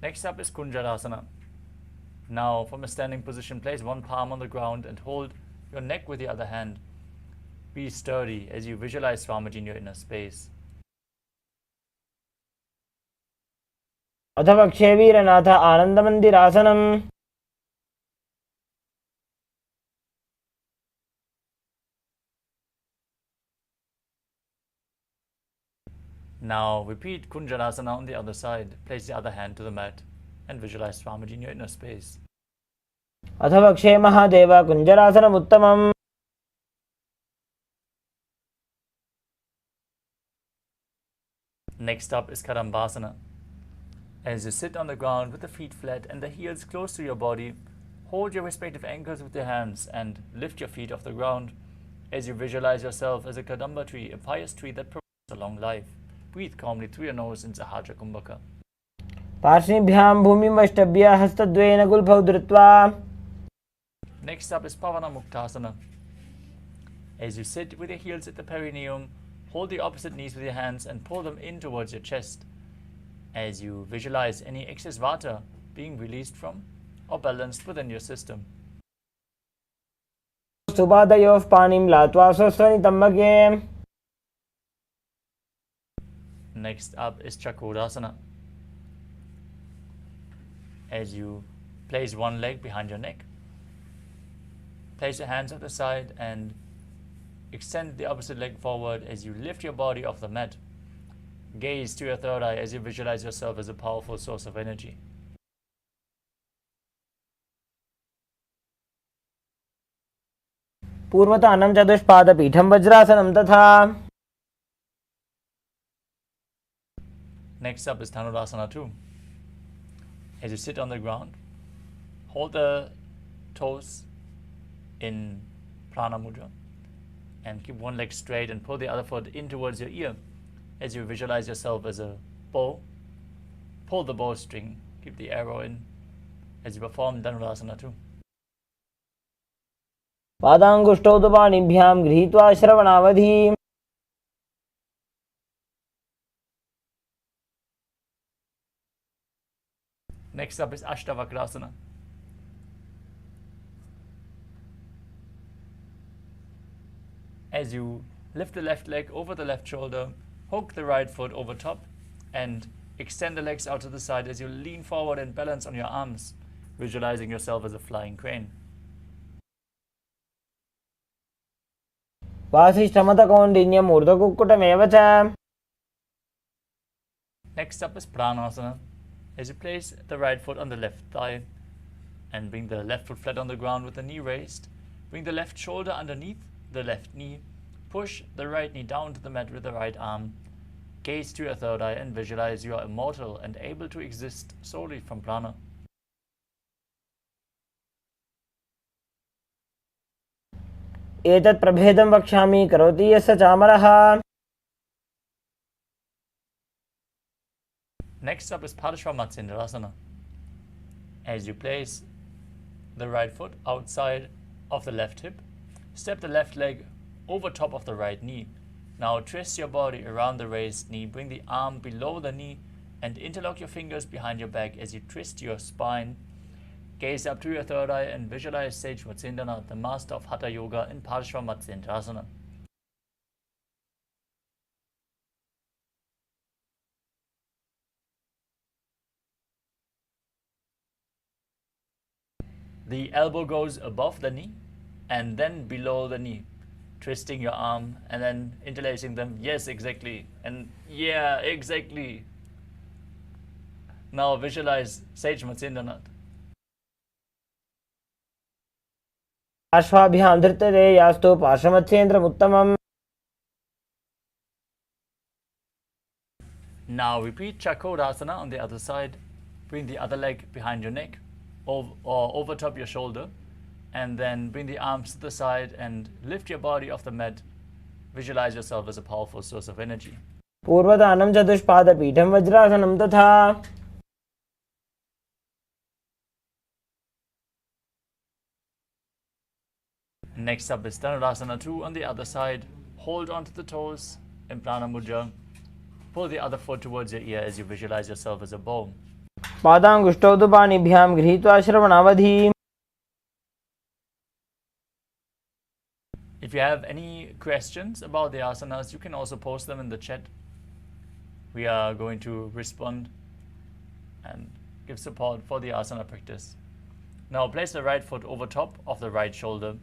Next up is Kunjarasana. Now from a standing position, place one palm on the ground and hold your neck with the other hand. Be sturdy as you visualize Swamiji in your inner space. अथ वक्षे वीरनाथ आनन्दमन्दिरासनम् Now repeat Kunjarasana on the other side. Place the other hand to the mat and visualize Swamiji in your inner space. अथ वक्षे Mahadev कुञ्जरासनमुत्तमम् Next up is Kadambasana. As you sit on the ground with the feet flat and the heels close to your body, hold your respective ankles with your hands and lift your feet off the ground as you visualize yourself as a Kadamba tree, a pious tree that promotes a long life. Breathe calmly through your nose in Sahaja Kumbhaka. पार्श्वभ्यां भूमिं वष्टभ्य हस्तद्वयेन गुल्फौ धृत्वा Next up is Pavana Muktasana. As you sit with your heels at the perineum, hold the opposite knees with your hands and pull them in towards your chest as you visualize any excess vata being released from or balanced within your system. सुपादयोः पाणिं लात्वा स्वस्वनितं मगे Next up is Chakrasana. As you place one leg behind your neck, place your hands at the side and extend the opposite leg forward as you lift your body off the mat. Gaze to your third eye as you visualize yourself as a powerful source of energy. पूर्वतानं चतुष्पादपीठं वज्रासनं तथा Next up is Dhanurasana 2. As you sit on the ground, hold the toes in Prana Mudra and keep one leg straight and pull the other foot in towards your ear as you visualize yourself as a bow. Pull the bowstring, keep the arrow in as you perform Dhanurasana 2. पादाङ्गुष्ठौ तु पाणिभ्यां गृहीत्वा श्रवणावधि Next up is Ashtavakrasana. As you lift the left leg over the left shoulder, hook the right foot over top and extend the legs out to the side as you lean forward and balance on your arms. visualizing yourself as a flying crane. वासिष्ठमतकौण्डिन्यम् ऊर्ध्वकुक्कुटमेव च. Next up is Pranasana. As you place the right foot on the left thigh and bring the left foot flat on the ground with the knee raised, bring the left shoulder underneath the left knee, push the right knee down to the mat with the right arm, gaze to your third eye and visualize you are immortal and able to exist solely from prana. एतत् प्रभेदं वक्ष्यामि करोति यस्य चामरः. Next up is Paramashivoham. As you place the right foot outside of the left hip, step the left leg over top of the right knee. Now twist your body around the raised knee, bring the arm below the knee and interlock your fingers behind your back as you twist your spine. Gaze up to your third eye and visualize Sage Matsindana, the master of Hatha Yoga in Paramashivoham. The elbow goes above the knee and then below the knee, twisting your arm and then interlacing them. Yes, exactly. And yeah, exactly. Now visualize Sage Matsindana. पार्श्वाभ्यां धृत्यते यास्तु पार्श्वमत्स्येन्द्रमुत्तमम्. Now repeat Chakrasana on the other side. Bring the other leg behind your neck or over top your shoulder, and then bring the arms to the side and lift your body off the mat. Visualize yourself as a powerful source of energy. पूर्वदानं चतुष्पादपीठं वज्रासनं तथा. Next up is Dhanurasana 2 on the other side. Hold onto the toes in Prana Mudra. Pull the other foot towards your ear as you visualize yourself as a bow. पादाङ्गुष्ठौ तु पाणिभ्यां गृहीत्वा श्रवणावधि. If you have any questions about the asanas, you can also post them in the chat. We are going to respond and give support for the asana practice. Now place the right foot over top of the right shoulder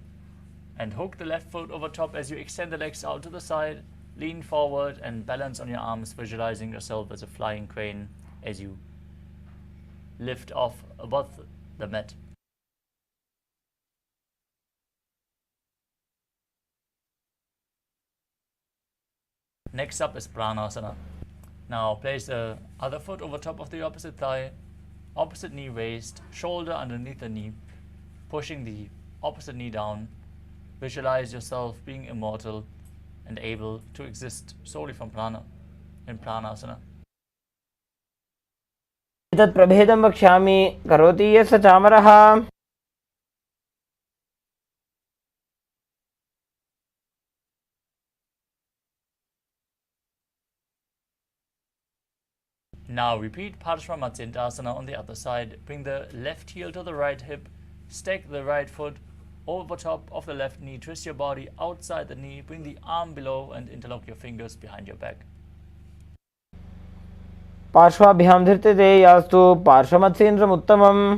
and hook the left foot over top as you extend the legs out to the side, lean forward and balance on your arms, visualizing yourself as a flying crane as you lift off above the mat. Next up is Pranasana. Now place the other foot over top of the opposite thigh, opposite knee raised, shoulder underneath the knee, pushing the opposite knee down. Visualize yourself being immortal and able to exist solely from prana in Pranasana. एतत् प्रभेदं वक्ष्यामि करोति यस्य चामरः. Now repeat Paramashivoham on the other side. Bring the left heel to the right hip, stack the right foot over top of the left knee, twist your body outside the knee, bring the arm below and interlock your fingers behind your back. पार्श्वाभ्यां धृत्यते यास्तु पार्श्वमत्स्येन्द्रमुत्तमम्.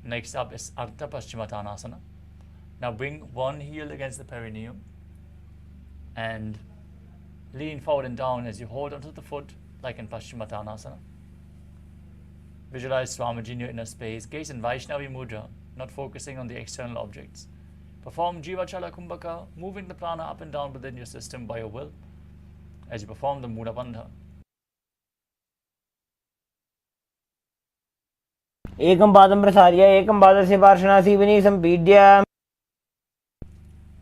Next up is Ardha Paschimottanasana. Now bring one heel against the perineum and lean forward and down as you hold onto the foot like in Paschimottanasana. Visualize Swamiji in your inner space. Gaze in Vaishnavi Mudra, not focusing on the external objects. Perform Jiva Chala Kumbhaka, moving the prana up and down within your system by your will as you perform the Mula Bandha. एकं पादं प्रसार्य एकं पादस्य पार्श्वनासीवनी सम्पीड्य.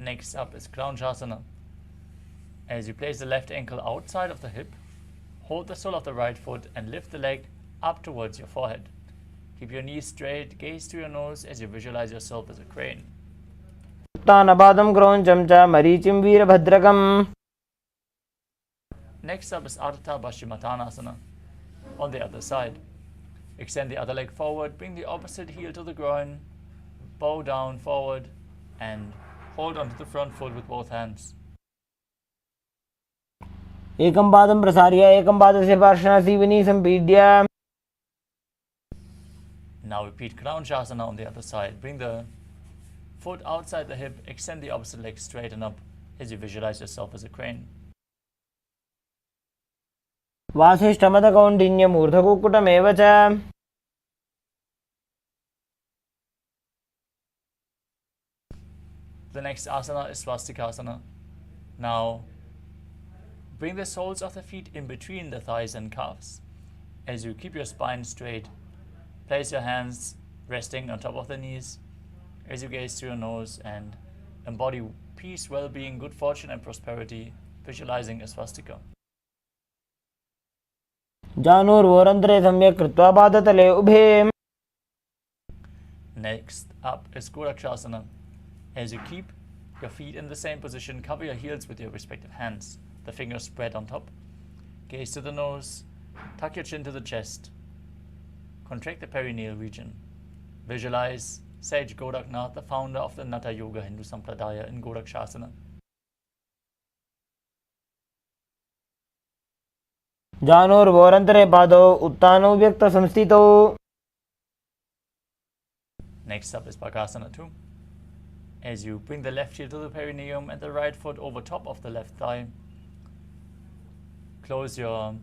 Next up is Kraunchasana. As you place the left ankle outside of the hip, hold the sole of the right foot and lift the leg up towards your forehead. Keep your knees straight, gaze to your nose as you visualize yourself as a crane. उत्तानपादं क्रौञ्चं च मरीचिं वीरभद्रकम्. Next up is Ardha Paschimottanasana on the other side. Extend the other leg forward, bring the opposite heel to the groin, bow down forward and hold onto the front foot with both hands. एकं पादं प्रसार्य एकं पादस्य पार्श्वनासीवनी सम्पीड्य. Now repeat Kranjasana on the other side. Bring the foot outside the hip, extend the opposite leg, straighten up as you visualize yourself as a crane. वासिष्ठमदकौण्डिन्यम् ऊर्ध्वकुक्कुटमेव च. The next asana is Swastikasana. Now bring the soles of the feet in between the thighs and calves. As you keep your spine straight, place your hands resting on top of the knees as you gaze through your nose and embody peace, well-being, good fortune and prosperity, visualizing a swastika. जानुर्वोरन्त्रे सम्यक् कृत्वा पादतले उभे. Next up is Gorakshasana. As you keep your feet in the same position, cover your heels with your respective hands, the fingers spread on top. Gaze to the nose, tuck your chin to the chest, contract the perineal region. Visualize Sage Goraknath, the founder of the Natha Yoga Hindu Sampradaya, in Gorakshasana. जानुर्वोरन्तरे पादौ उत्तानौ व्यक्तसंस्थितौ. Next up is Bakasana 2. As you bring the left heel to the perineum and the right foot over top of the left thigh, close your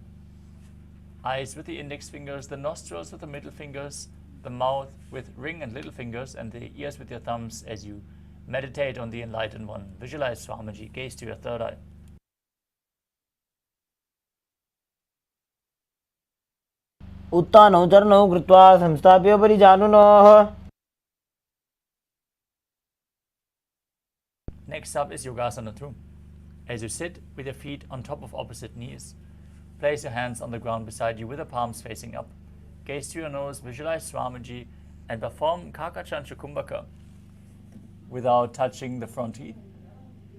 eyes with the index fingers, the nostrils with the middle fingers, the mouth with ring and little fingers, and the ears with your thumbs as you meditate on the enlightened one. Visualize Swamiji, gaze to your third eye. उत्तानौ चरणौ कृत्वा संस्थाप्य उपरि जानुनोः. Next up is Yogasana 2. As you sit with your feet on top of opposite knees, place your hands on the ground beside you with the palms facing up. Gaze to your nose, visualize Swamiji, and perform Kakachancha Kumbhaka without touching the front teeth.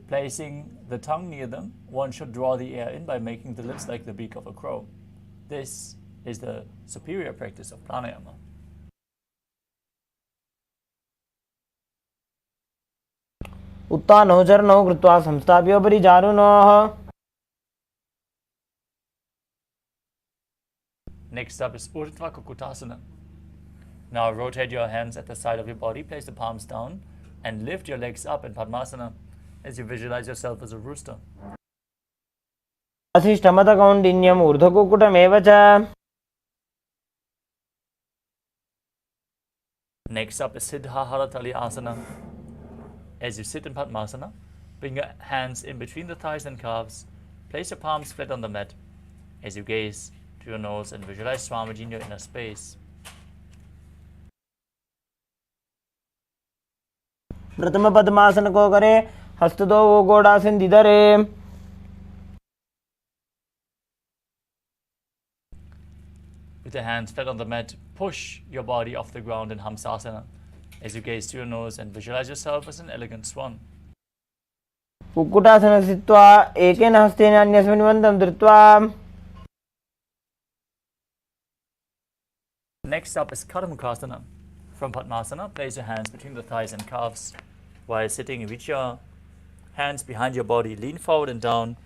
Placing the tongue near them, one should draw the air in by making the lips like the beak of a crow. This is the superior practice of pranayama. उत्तानौ चरणौ कृत्वा संस्थाप्य उपरि जानुनोः. Next up is Urdhva Kukutasana. Now rotate your hands at the side of your body, place the palms down, and lift your legs up in Padmasana as you visualize yourself as a rooster. वासिष्ठमदकौण्डिन्यम् ऊर्ध्वकुक्कुटमेव च. Next up is Siddha Haratali Asana. As you sit in Padmasana, bring your hands in between the thighs and calves, place your palms flat on the mat as you gaze to your nose and visualize Swamiji in your inner space. प्रथम पद्मासन को करे, हस्त दो वो गोडासन दिधरे. With your hands flat on the mat, push your body off the ground in Hamsasana as you gaze to your nose and visualize yourself as an elegant swan. Kukkutasana स्थित्वा एकेन हस्तेन अन्यस्मिन् बन्धं धृत्वा. Next up is Kadamukasana. From Padmasana, place your hands between the thighs and calves. While sitting, reach your hands behind your body, lean forward and down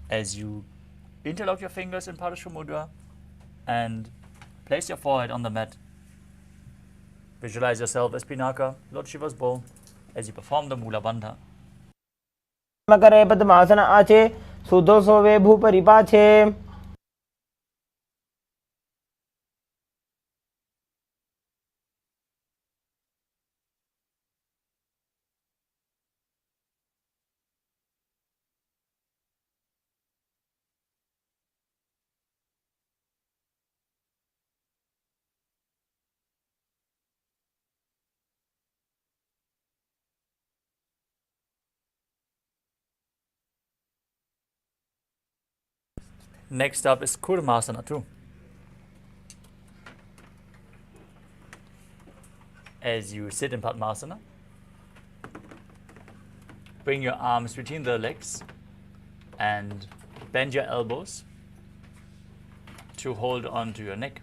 as you interlock your fingers in Padashva Mudra and place your forehead on the mat. Visualize yourself as Pinaka, Lord Shiva's bowl, as you perform the Mula Bandha. करे पद्मासन आचे, सुधो सोवे भूपरि पाछे. Next up is Kurmasana 2. As you sit in Padmasana, bring your arms between the legs and bend your elbows to hold on to your neck.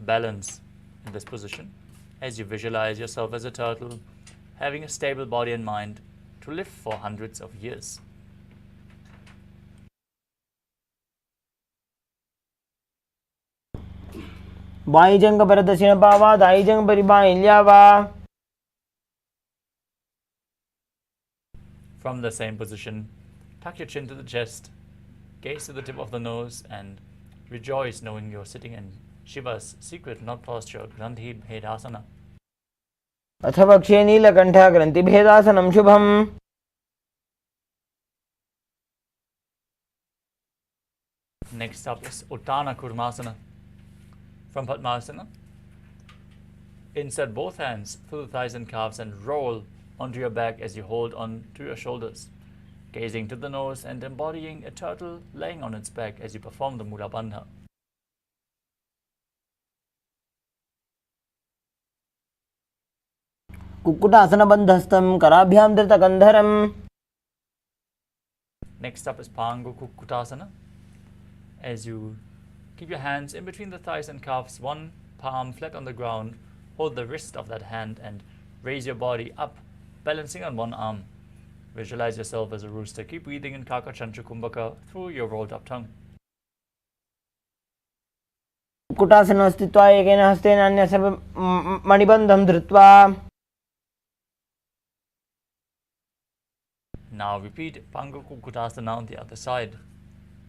Balance in this position as you visualize yourself as a turtle, having a stable body and mind to live for hundreds of years. By जंग पर दक्षिण पावा दाई जंग पर by ल्यावा. From the same position, tuck your chin to the chest, gaze to the tip of the nose, and rejoice knowing you're sitting in Shiva's secret knot posture, Grandhi Bhedasana. अथ वक्ष्ये नीलकंठ ग्रंथिभेदासनं शुभम्. Next up is Uttana Kurmasana. From Padmasana, insert both hands through the thighs and calves and roll onto your back as you hold on to your shoulders, gazing to the nose and embodying a turtle laying on its back as you perform the Mula Bandha. कुक्कुटासनबन्धस्थं कराभ्यां धृतकन्धरम्. Next up is Pangu Kukkutasana. As you keep your hands in between the thighs and calves, one palm flat on the ground, hold the wrist of that hand and raise your body up, balancing on one arm. Visualize yourself as a rooster. Keep breathing in Kakachantra Kumbhaka through your rolled up tongue. कुक्कुटासनं स्थित्वा एकेन हस्तेन अन्यस्य मणिबन्धं धृत्वा. Now repeat Pangu Kukkutasana on the other side.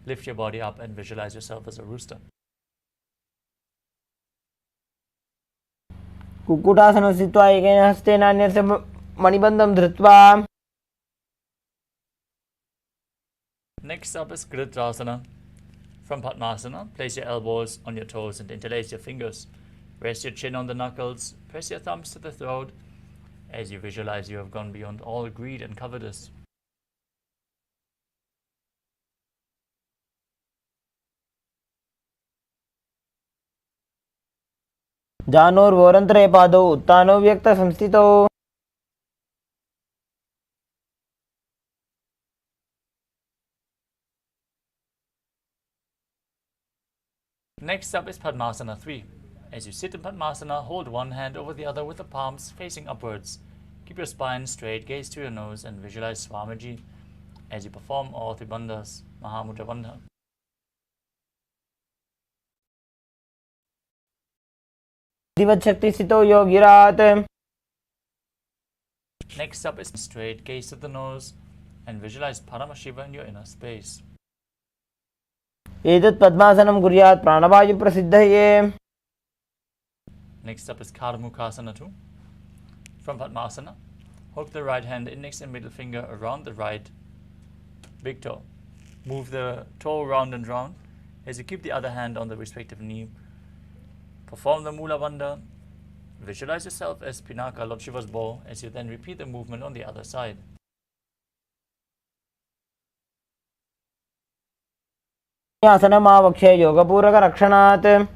Lift your body up and visualize yourself as a rooster. कुक्कुटासनं स्थित्वा एकेन हस्तेन अन्यस्य मणिबन्धं धृत्वा. Next up is Kritrasana. From Padmasana, place your elbows on your toes and interlace your fingers. Rest your chin on the knuckles. Press your thumbs to the throat as you visualize you have gone beyond all greed and covetous. जानोर्वोरन्तरे पादौ उत्तानो व्यक्तसंस्थितौ. Next up is Padmasana 3. As you sit in Padmasana, hold one hand over the other with the palms facing upwards. Keep your spine straight, gaze to your nose, and visualize Swamiji as you perform all three bandhas, Mahamudra Bandha. दिवच्छक्तिस्थितौ योगिरात्. Next up is straight, gaze to the nose, and visualize Paramashiva in your inner space. एतत् पद्मासनं कुर्यात् प्राणवायुप्रसिद्धये. Next up is Karmukasana 2. From Padmasana, hook the right hand index and middle finger around the right big toe. Move the toe round and round as you keep the other hand on the respective knee. Perform the Mula Bandha. Visualize yourself as Pinaka, Lord Shiva's bow, as you then repeat the movement on the other side. आसनमावक्ष्य योगपूरकरक्षणात्.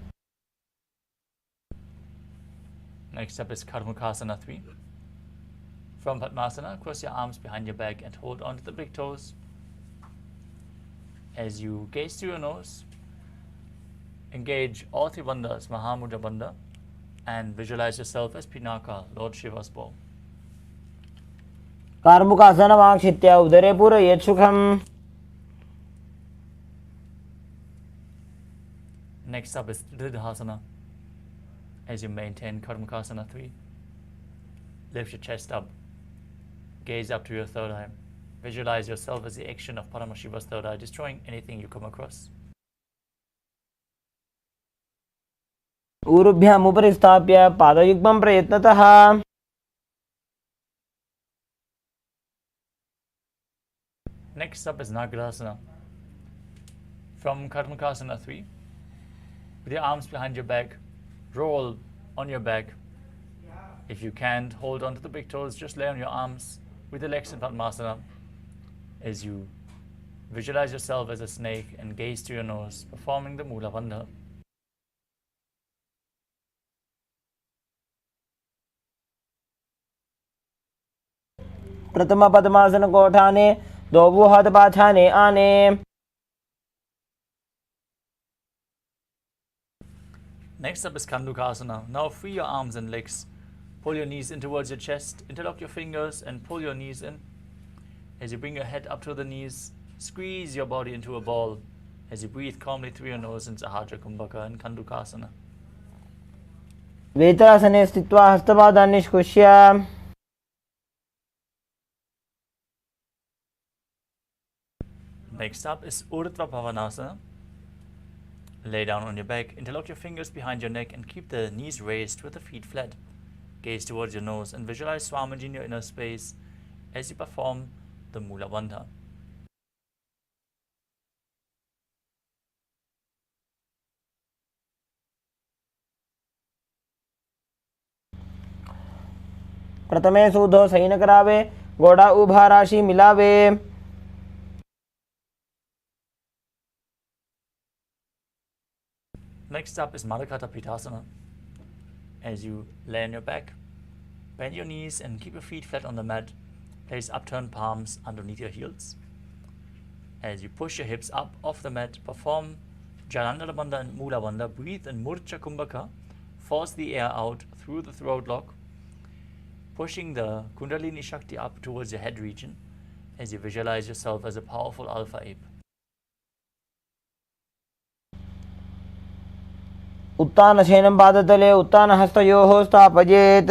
Next up is Karmukasana 3. From Padmasana, cross your arms behind your back and hold onto the big toes. As you gaze to your nose, engage all three bandhas, Mahamudra Bandha, and visualize yourself as Pinaka, Lord Shiva's bow. कार्मुकासनमाक्षित्य उदरे पूरयेत् सुखम्. Next up is Dridhasana. As you maintain Karmukasana 3, lift your chest up, gaze up to your third eye. Visualize yourself as the action of Paramashiva's third eye, destroying anything you come across. ऊरुभ्याम् उपरि स्थाप्य पादयुग्मं प्रयत्नतः. Next up is Nagarasana. From Karmukasana 3, with your arms behind your back, roll on your back. If you can't hold on to the big toes, just lay on your arms with the legs in Padmasana as you visualize yourself as a snake and gaze to your nose, performing the Mula Bandha. प्रथम पद्मासन कोठाने दो हाथ पाछाने आने. Next up is Kandukasana. Now free your arms and legs. Pull your knees in towards your chest, interlock your fingers and pull your knees in. As you bring your head up to the knees, squeeze your body into a ball as you breathe calmly through your nose in Sahajra Kumbhaka and Kandukasana. वेत्रासने स्थित्वा हस्तपादान् निष्कुष्य Next up is Urdhva Bhavanasana. Lay down on your back, interlock your fingers behind your neck and keep the knees raised with the feet flat. Gaze towards your nose and visualize Swamiji in your inner space as you perform the Mula Bandha. प्रथमे सूधो San करावे घोड़ा उभा राशि मिलावे Next up is Madhakata Pitasana. As you lay on your back, bend your knees and keep your feet flat on the mat. Place upturned palms underneath your heels. As you push your hips up off the mat, perform Jalandhara Bandha and Mula Bandha. Breathe in Murcha Kumbhaka. Force the air out through the throat lock, pushing the Kundalini Shakti up towards your head region as you visualize yourself as a powerful alpha ape. उत्तानशयनं पादतले उत्तानहस्तयोः स्थापयेत्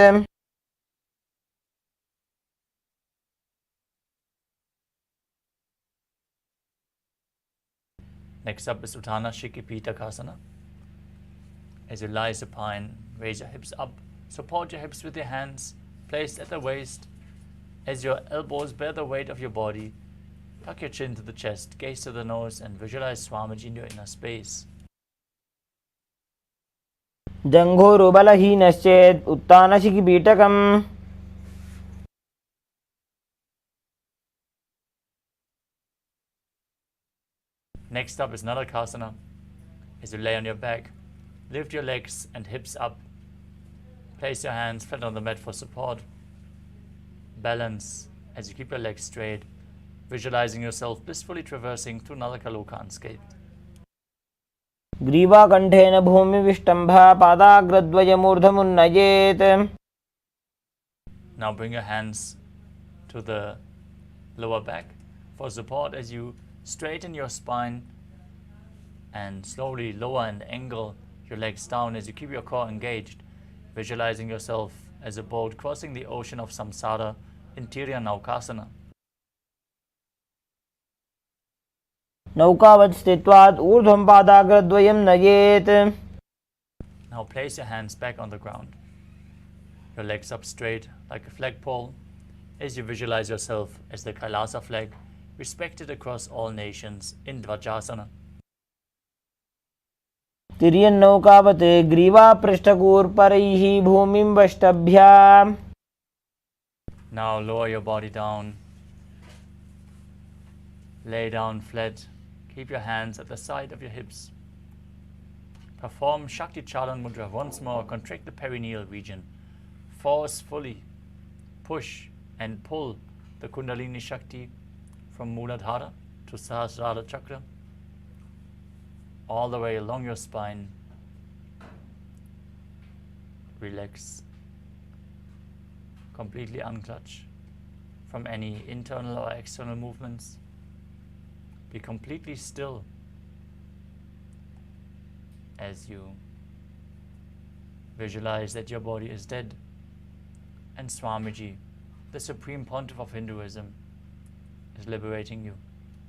Next up is Uttana Shikipita. As you lie supine, raise your hips up, support your hips with your hands placed at the waist. As your elbows bear the weight of your body, tuck your chin to the chest, gaze to the nose and visualize Swamiji in your inner space. जङ्घोरुबलहीनश्चेत् उत्तानशिखिपीठकम् Next up is Nadakasana. As you lay on your back, lift your legs and hips up. Place your hands flat on the mat for support. Balance as you keep your legs straight, visualizing yourself blissfully traversing through Nadakaloka unscathed. ग्रीवाकण्ठेन भूमिविष्टम्भा पादाग्रद्वयमूर्धमुन्नयेत् Now bring your hands to the lower back for support as you straighten your spine and slowly lower and angle your legs down as you keep your core engaged, visualizing yourself as a boat crossing the ocean of samsara in Tirya Naukasana. नौकावत् स्थित्वात् ऊर्ध्वं पादाग्रद्वयं नयेत् Now place your hands back on the ground, your legs up straight like a flagpole as you visualize yourself as the KAILASA flag, respected across all nations in Dvajasana. तिर्यन्नौकावत् ग्रीवापृष्ठकूर्परैः भूमिं वष्टभ्य Now lower your body down, lay down flat, keep your hands at the side of your hips. Perform Shakti Chalan Mudra once more, contract the perineal region. Forcefully push and pull the Kundalini Shakti from Muladhara to Sahasrara Chakra, all the way along your spine. Relax. Completely unclutch from any internal or external movements. Be completely still as you visualize that your body is dead and Swamiji, the Supreme Pontiff of Hinduism, is liberating you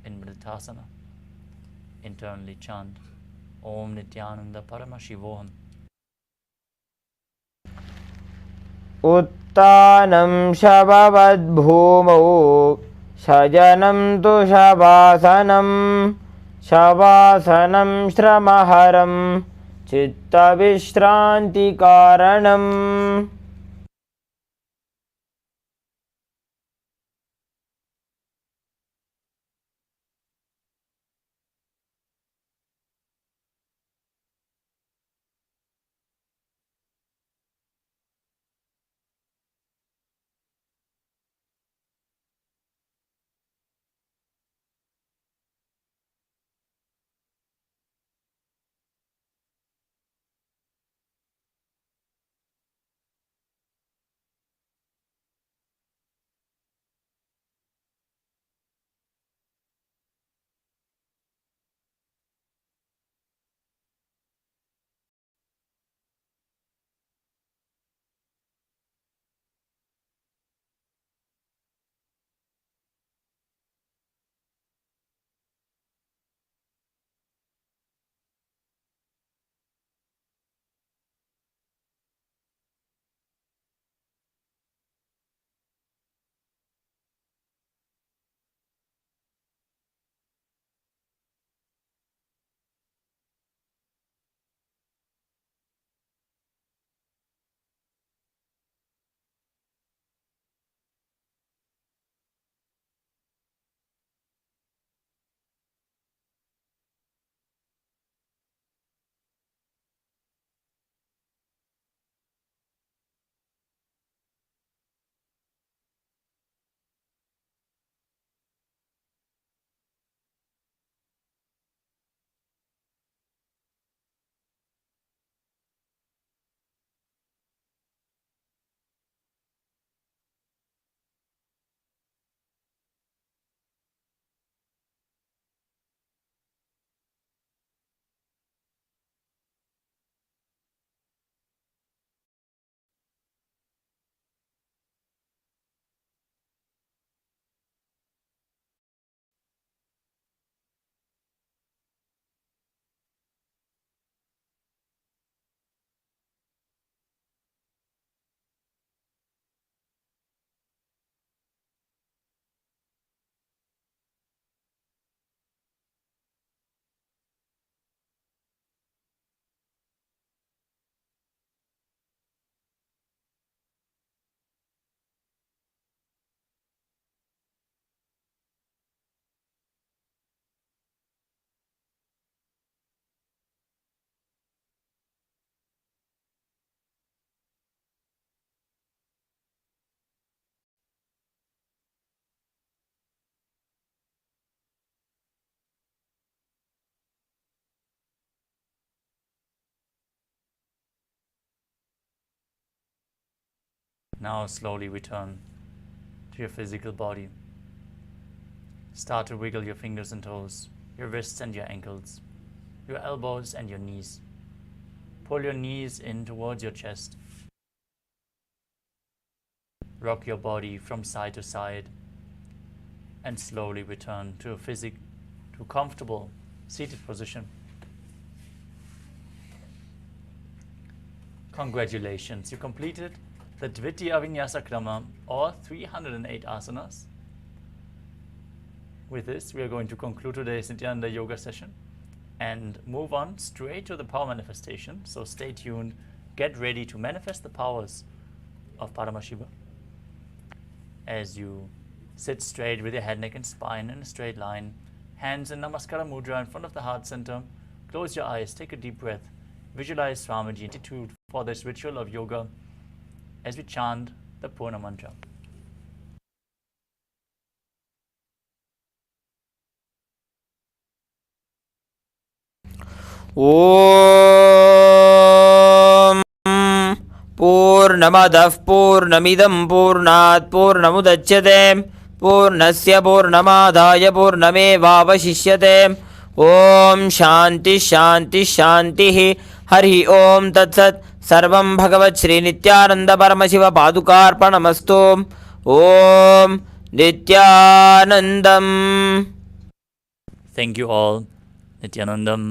in Meditasana. Internally chant Om Nithyananda Paramashivoham. उत्तानं शववद्भूमौ शयनं तु शवासनं शवासनं श्रमहरं चित्तविश्रान्तिकारणम् Now slowly return to your physical body. Start to wiggle your fingers and toes, your wrists and your ankles, your elbows and your knees. Pull your knees in towards your chest. Rock your body from side to side and slowly return to a comfortable seated position. Congratulations, you completed the Dvitiya Vinyasa Krama, or 308 asanas. With this, we are going to conclude today's Nithyananda yoga session and move on straight to the power manifestation. So stay tuned, get ready to manifest the powers of Paramashiva as you sit straight with your head, neck and spine in a straight line, hands in Namaskara Mudra in front of the heart center. Close your eyes, take a deep breath, visualize Swamiji attitude for this ritual of yoga as we chant the Purna Mantra. ॐ पूर्णमदः पूर्णमिदं पूर्णात् पूर्णमुदच्यते पूर्णस्य पूर्णमादाय पूर्णमेवावशिष्यते ॐ शान्तिः शान्तिः शान्तिः हरिः ॐ तत्सत् सर्वं भगवत् श्रीनित्यानन्दपरमशिवपादुकार्पणमस्तु ॐ नित्यानन्दम्. Thank you all. Nithyanandam.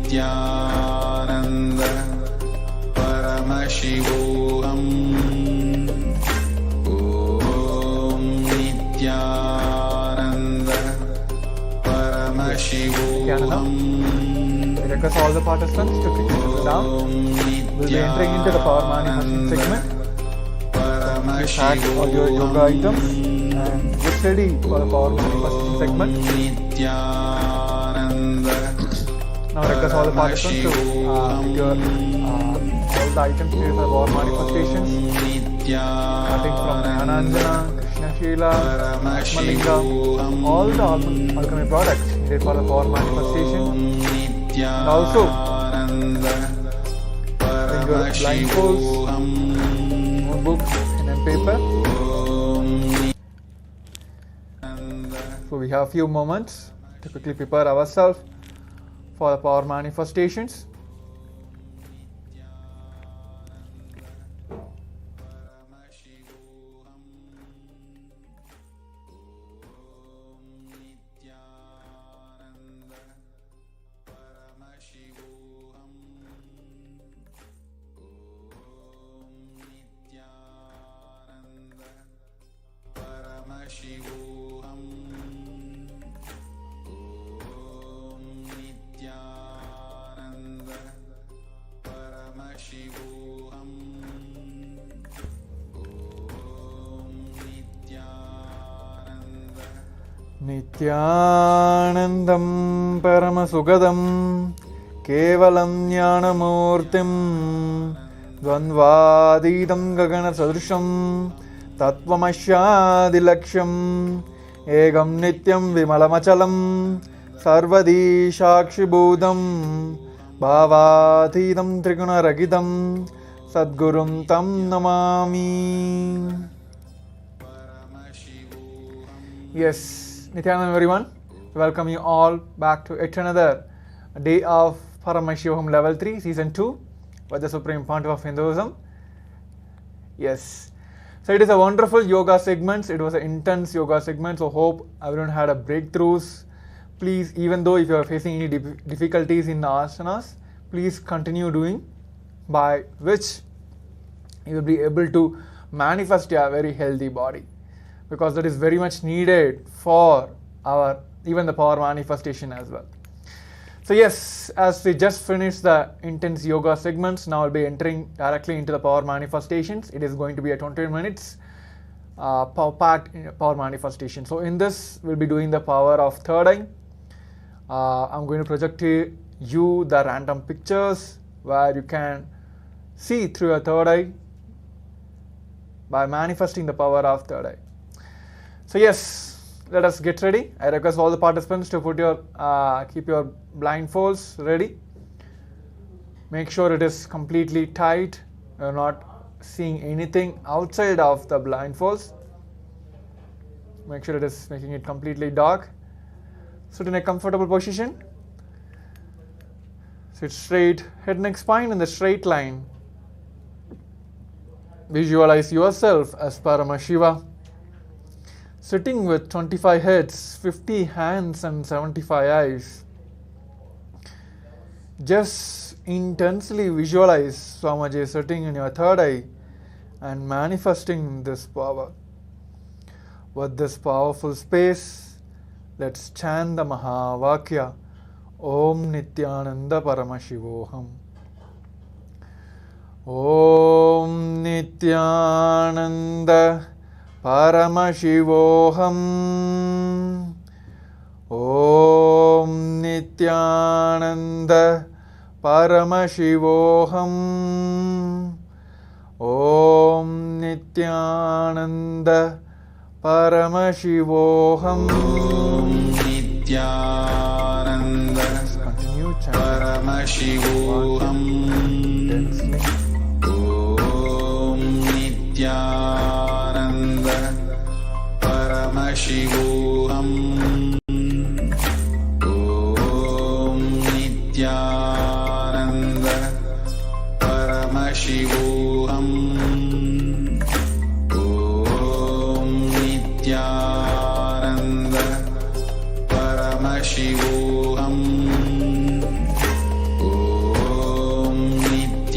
Nithyananda Paramashivoham. Om Nithyananda Paramashivoham. I request all the participants to quickly sit down. We'll be entering into the power manifesting segment. Please pack all your yoga items and get ready for the power manifesting segment. Now request all the participants to pick your all the items here for the power manifestations. Starting from Nithyananda, Krishna Shila, Atmalinga, all the alchemy products here for the power manifestation. And also bring your blindfolds, notebooks, pen and paper. So we have a few moments to quickly prepare ourselves for the power manifestations. Nithyanandam Paramasukadam Kevalam Jnanamurtim Dvandvadidam Gagana Sadrisham Tattvamashyadilaksham Egam Nityam Vimalamachalam Sarvadi Shakshibhudam Bhavatidam Trigunaragidam Sadgurum Tam Namami. Yes, Nithyananda everyone, welcome you all back to yet another day of Paramashivoham level 3 season 2 by the Supreme Pontiff of Hinduism. Yes, so it is a wonderful yoga segment. It was an intense yoga segment, so hope everyone had a breakthroughs. Please, even though if you are facing any difficulties in the asanas, please continue doing, by which you will be able to manifest a very healthy body, because that is very much needed for our even the power manifestation as well. So yes, as we just finished the intense yoga segments, now I'll be entering directly into the power manifestations. It is going to be a 20 minutes packed power manifestation. So in this, we'll be doing the power of third eye. I'm going to project to you the random pictures where you can see through your third eye by manifesting the power of third eye. So yes, let us get ready. I request all the participants to put your keep your blindfolds ready. Make sure it is completely tight. You're not seeing anything outside of the blindfolds. Make sure it is making it completely dark. Sit in a comfortable position. Sit straight, head, neck, spine in the straight line. Visualize yourself as Paramashiva, sitting with 25 heads, 50 hands and 75 eyes. Just intensely visualize Swamiji sitting in your third eye and manifesting this power. With this powerful space, let's chant the Mahavakya, Om Nithyananda Paramashivoham. Om Nithyananda Paramashivoham. Om Nithyananda Paramashivoham. Om Nithyananda Paramashivoham. Nithyananda Paramashivoham. Om Nithyananda Paramashivoham. Om Nithyananda Paramashivoham. Om Nithyananda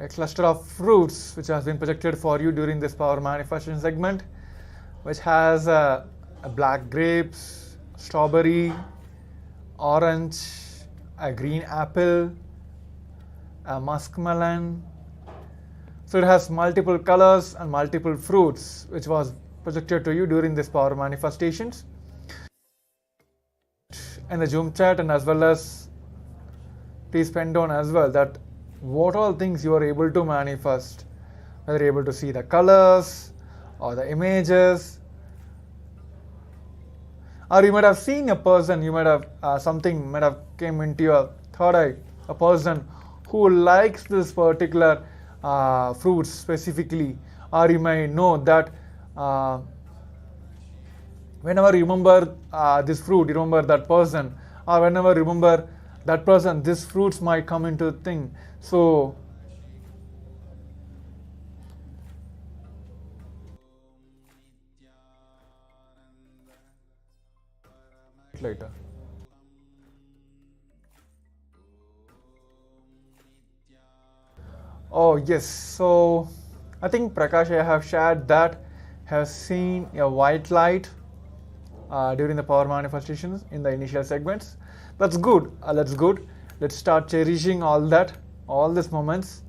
a cluster of fruits which has been projected for you during this power manifestation segment, which has black grapes, strawberry, orange, a green apple, a muskmelon. So it has multiple colors and multiple fruits which was projected to you during this power manifestations. In the Zoom chat, and as well as please pen down as well that what all things you are able to manifest, whether you're able to see the colors or the images, or you might have seen a person, you might have something might have came into your third eye, a person who likes this particular fruits specifically, or you may know that whenever you remember this fruit, you remember that person, or whenever you remember that person, this fruits might come into thing. So later. Oh yes, so I think Prakash, I have shared that has seen a white light during the power manifestations in the initial segments. That's good. That's good. Let's start cherishing all these moments.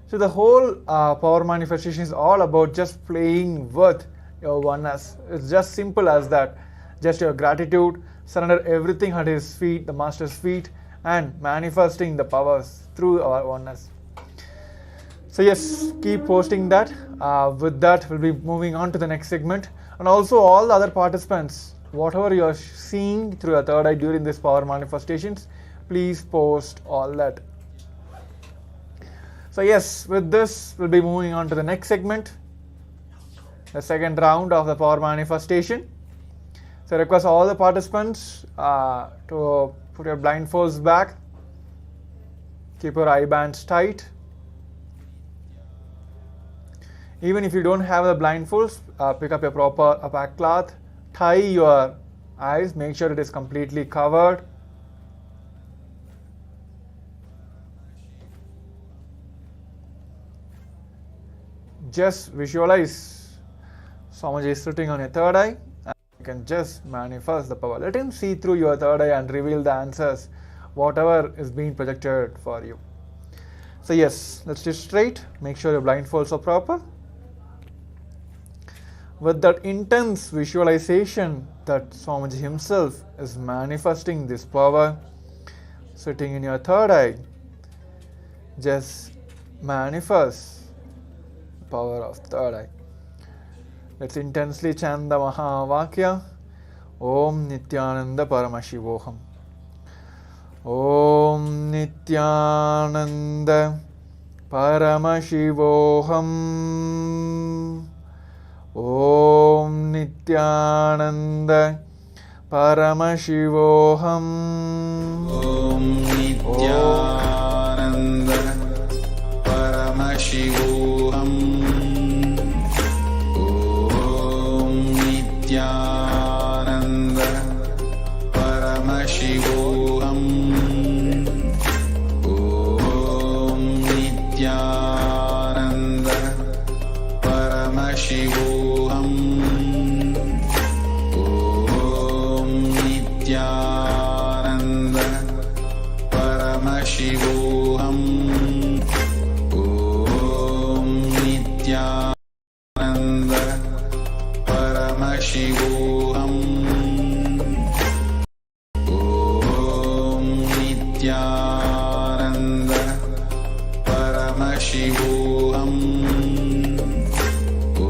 So the whole power manifestation is all about just playing with your oneness. It's just simple as that. Just your gratitude, surrender everything at his feet, the master's feet, and manifesting the powers through our oneness. So yes, keep posting that. With that, we'll be moving on to the next segment. And also all the other participants, whatever you are seeing through your third eye during this power manifestations, please post all that. So yes, with this, we'll be moving on to the next segment, the second round of the power manifestation. So I request all the participants to put your blindfolds back, keep your eye bands tight. Even if you don't have the blindfolds, pick up your proper opaque cloth, tie your eyes, make sure it is completely covered. Just visualize Swamiji is sitting on your third eye, and you can just manifest the power. Let him see through your third eye and reveal the answers, whatever is being projected for you. So yes, let's sit straight, make sure your blindfolds are proper. With that intense visualization that Swamiji himself is manifesting this power, sitting in your third eye, just manifest the power of third eye. Let's intensely chant the Mahavakya. Om Nithyananda Paramashivoham. Om Nithyananda Paramashivoham. Om Nithyananda Paramashivoham. Om Nithyananda Paramashivoham. Om Nithyananda Paramashivoham. Om Nithyananda Paramashivoham. Om Nithyananda Paramashivoham. Om Nithyananda Paramashivoham. Om Nithyananda Paramashivoham.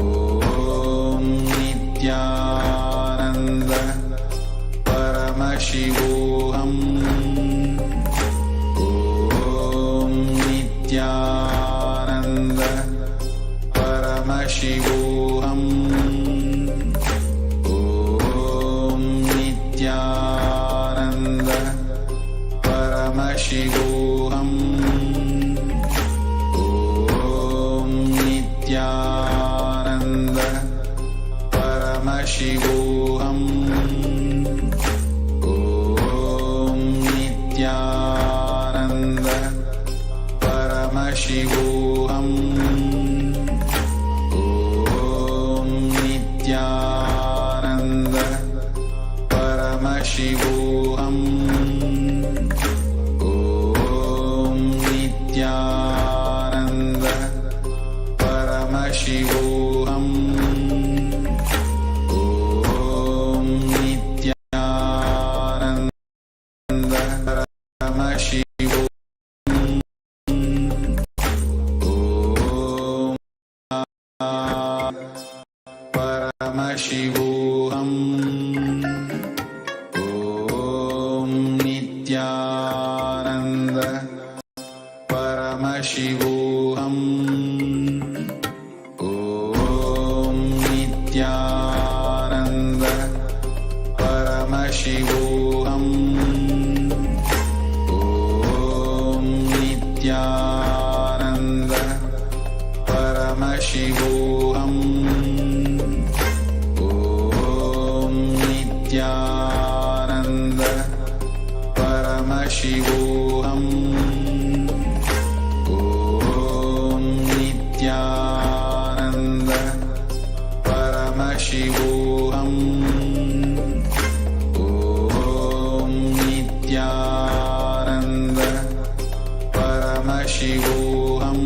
Om Nithyananda Paramashivoham. Om Nithyananda Paramashivoham. Om Nithyananda Paramashivoham. Om Paramashivoham. Om Nithyananda Paramashivoham. Om Nithyananda Paramashivoham. Om Nithyananda Paramashivoham. Paramashivoham. Om Nithyananda Paramashivoham. Om Nithyananda Paramashivoham. Om Nithyananda Paramashivoham. Om Nithyananda Paramashivoham. Om Nithyananda Paramashivoham. Om Nithyananda Paramashivoham.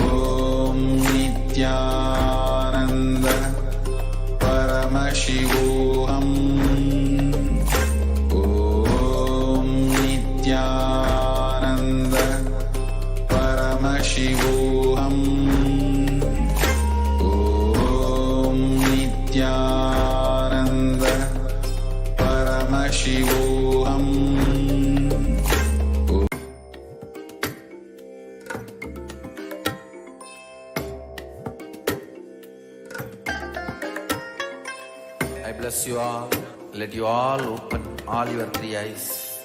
Om Nithyananda Paramashivoham. Om Nithyananda Paramashivoham. Om Nithyananda Paramashivoham. I bless you all. Let you all open all your three eyes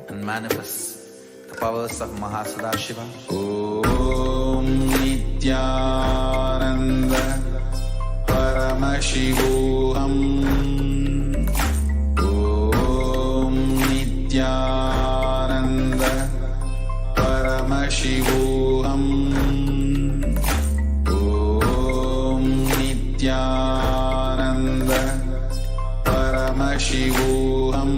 and manifest the powers of Mahasadashiva. Om Nithyananda Paramashivoham. Om Nithyananda Paramashivoham. Om Nithyananda Paramashivoham.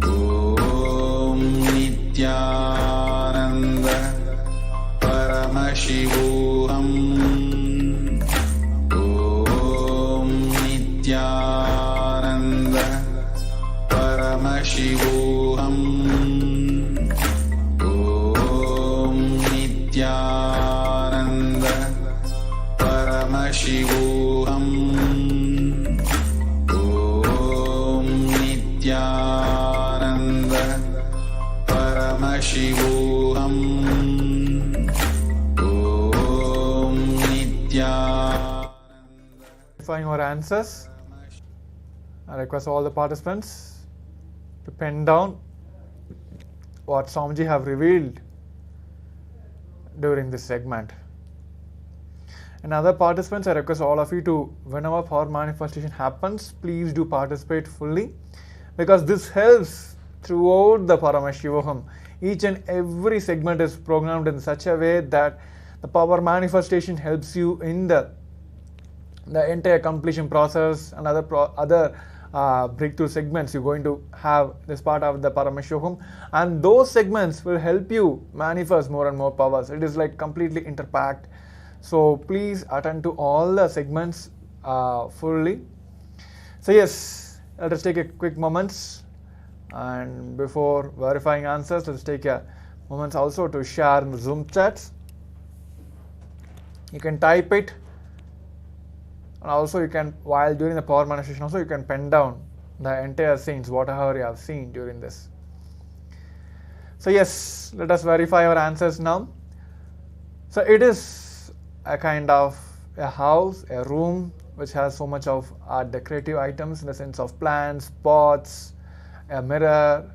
Om Nithyananda Paramashivoham. Om Nithyananda Paramashivoham. Om Nithyananda Paramashivoham. Om Nithyananda Paramashivoham. Om Nithyananda. Verifying our answers. I request all the participants to pen down what Swamiji have revealed during this segment. And other participants, I request all of you to, whenever power manifestation happens, please do participate fully, because this helps throughout the Paramashivoham. Each and every segment is programmed in such a way that the power manifestation helps you in the entire completion process and other breakthrough segments you're going to have this part of the Paramashivoham, and those segments will help you manifest more and more powers. It is like completely interpacked. So please attend to all the segments fully. So yes, let us take a quick moments, and before verifying answers, let's take a moments also to share in the Zoom chats. You can type it, and also you can, while during the power manifestation also, you can pen down the entire scenes, whatever you have seen during this. So yes, let us verify our answers now. So it is a kind of a house, a room which has so much of decorative items in the sense of plants, pots, a mirror.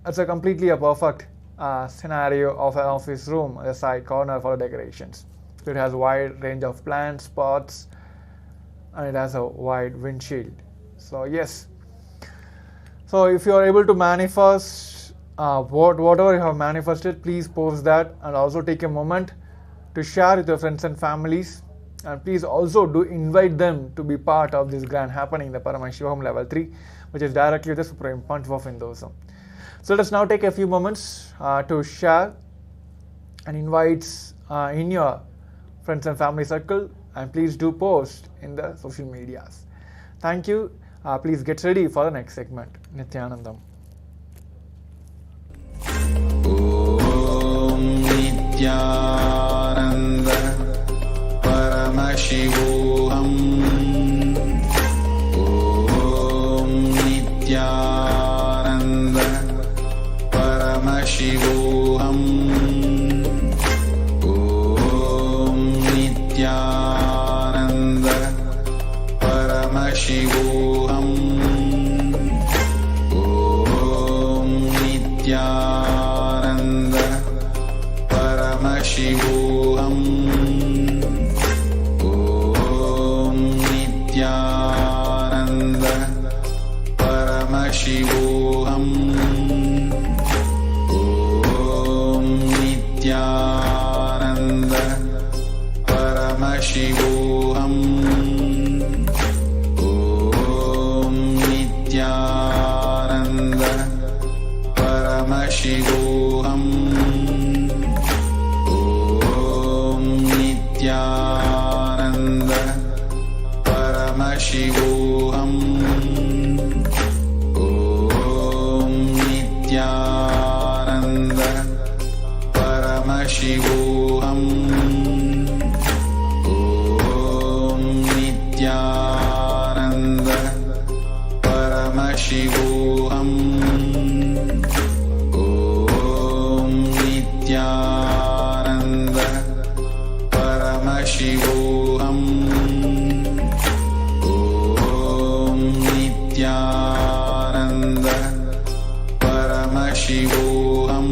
It's a completely a perfect scenario of an office room, a side corner for decorations. So it has a wide range of plants, pots, and it has a wide windshield. So yes, so if you are able to manifest whatever you have manifested, please post that, and also take a moment to share with your friends and families, and please also do invite them to be part of this grand happening, the Paramashivoham level 3, which is directly the Supreme Pontiff of Hinduism. So let us now take a few moments to share and invite in your friends and family circle, and please do post in the social medias. Thank you. Please get ready for the next segment. Nithyanandam. Om Nithyananda Paramashivoham. Om Nithyananda Paramashivoham. Om Nithyananda Paramashivoham. Om Nithyananda Paramashivoham. Om Nithyananda Paramashivoham. Om Nithyananda Paramashivoham. Om Nithyananda Paramashivoham. Om Nithyananda Paramashivoham. Om Nithyananda Paramashivoham. Om Nithyananda Paramashivoham. Om Nithyananda Paramashivoham. Om Nithyananda Paramashivoham.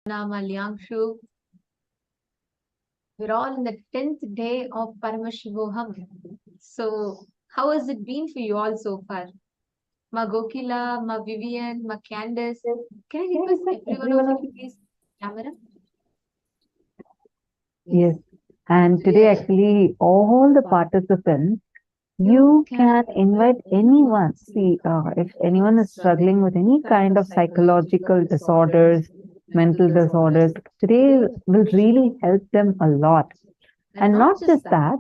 Malyangshu. We're all in the 10th day of Paramashivoham. So, how has it been for you all so far? Ma Gokila, Ma Vivian, Ma Candace. Can I request every one of you please camera? Yes. And today, actually, all the participants, you can invite anyone. See, if anyone is struggling with any kind of psychological disorders, mental disorders, today will really help them a lot. And not just that,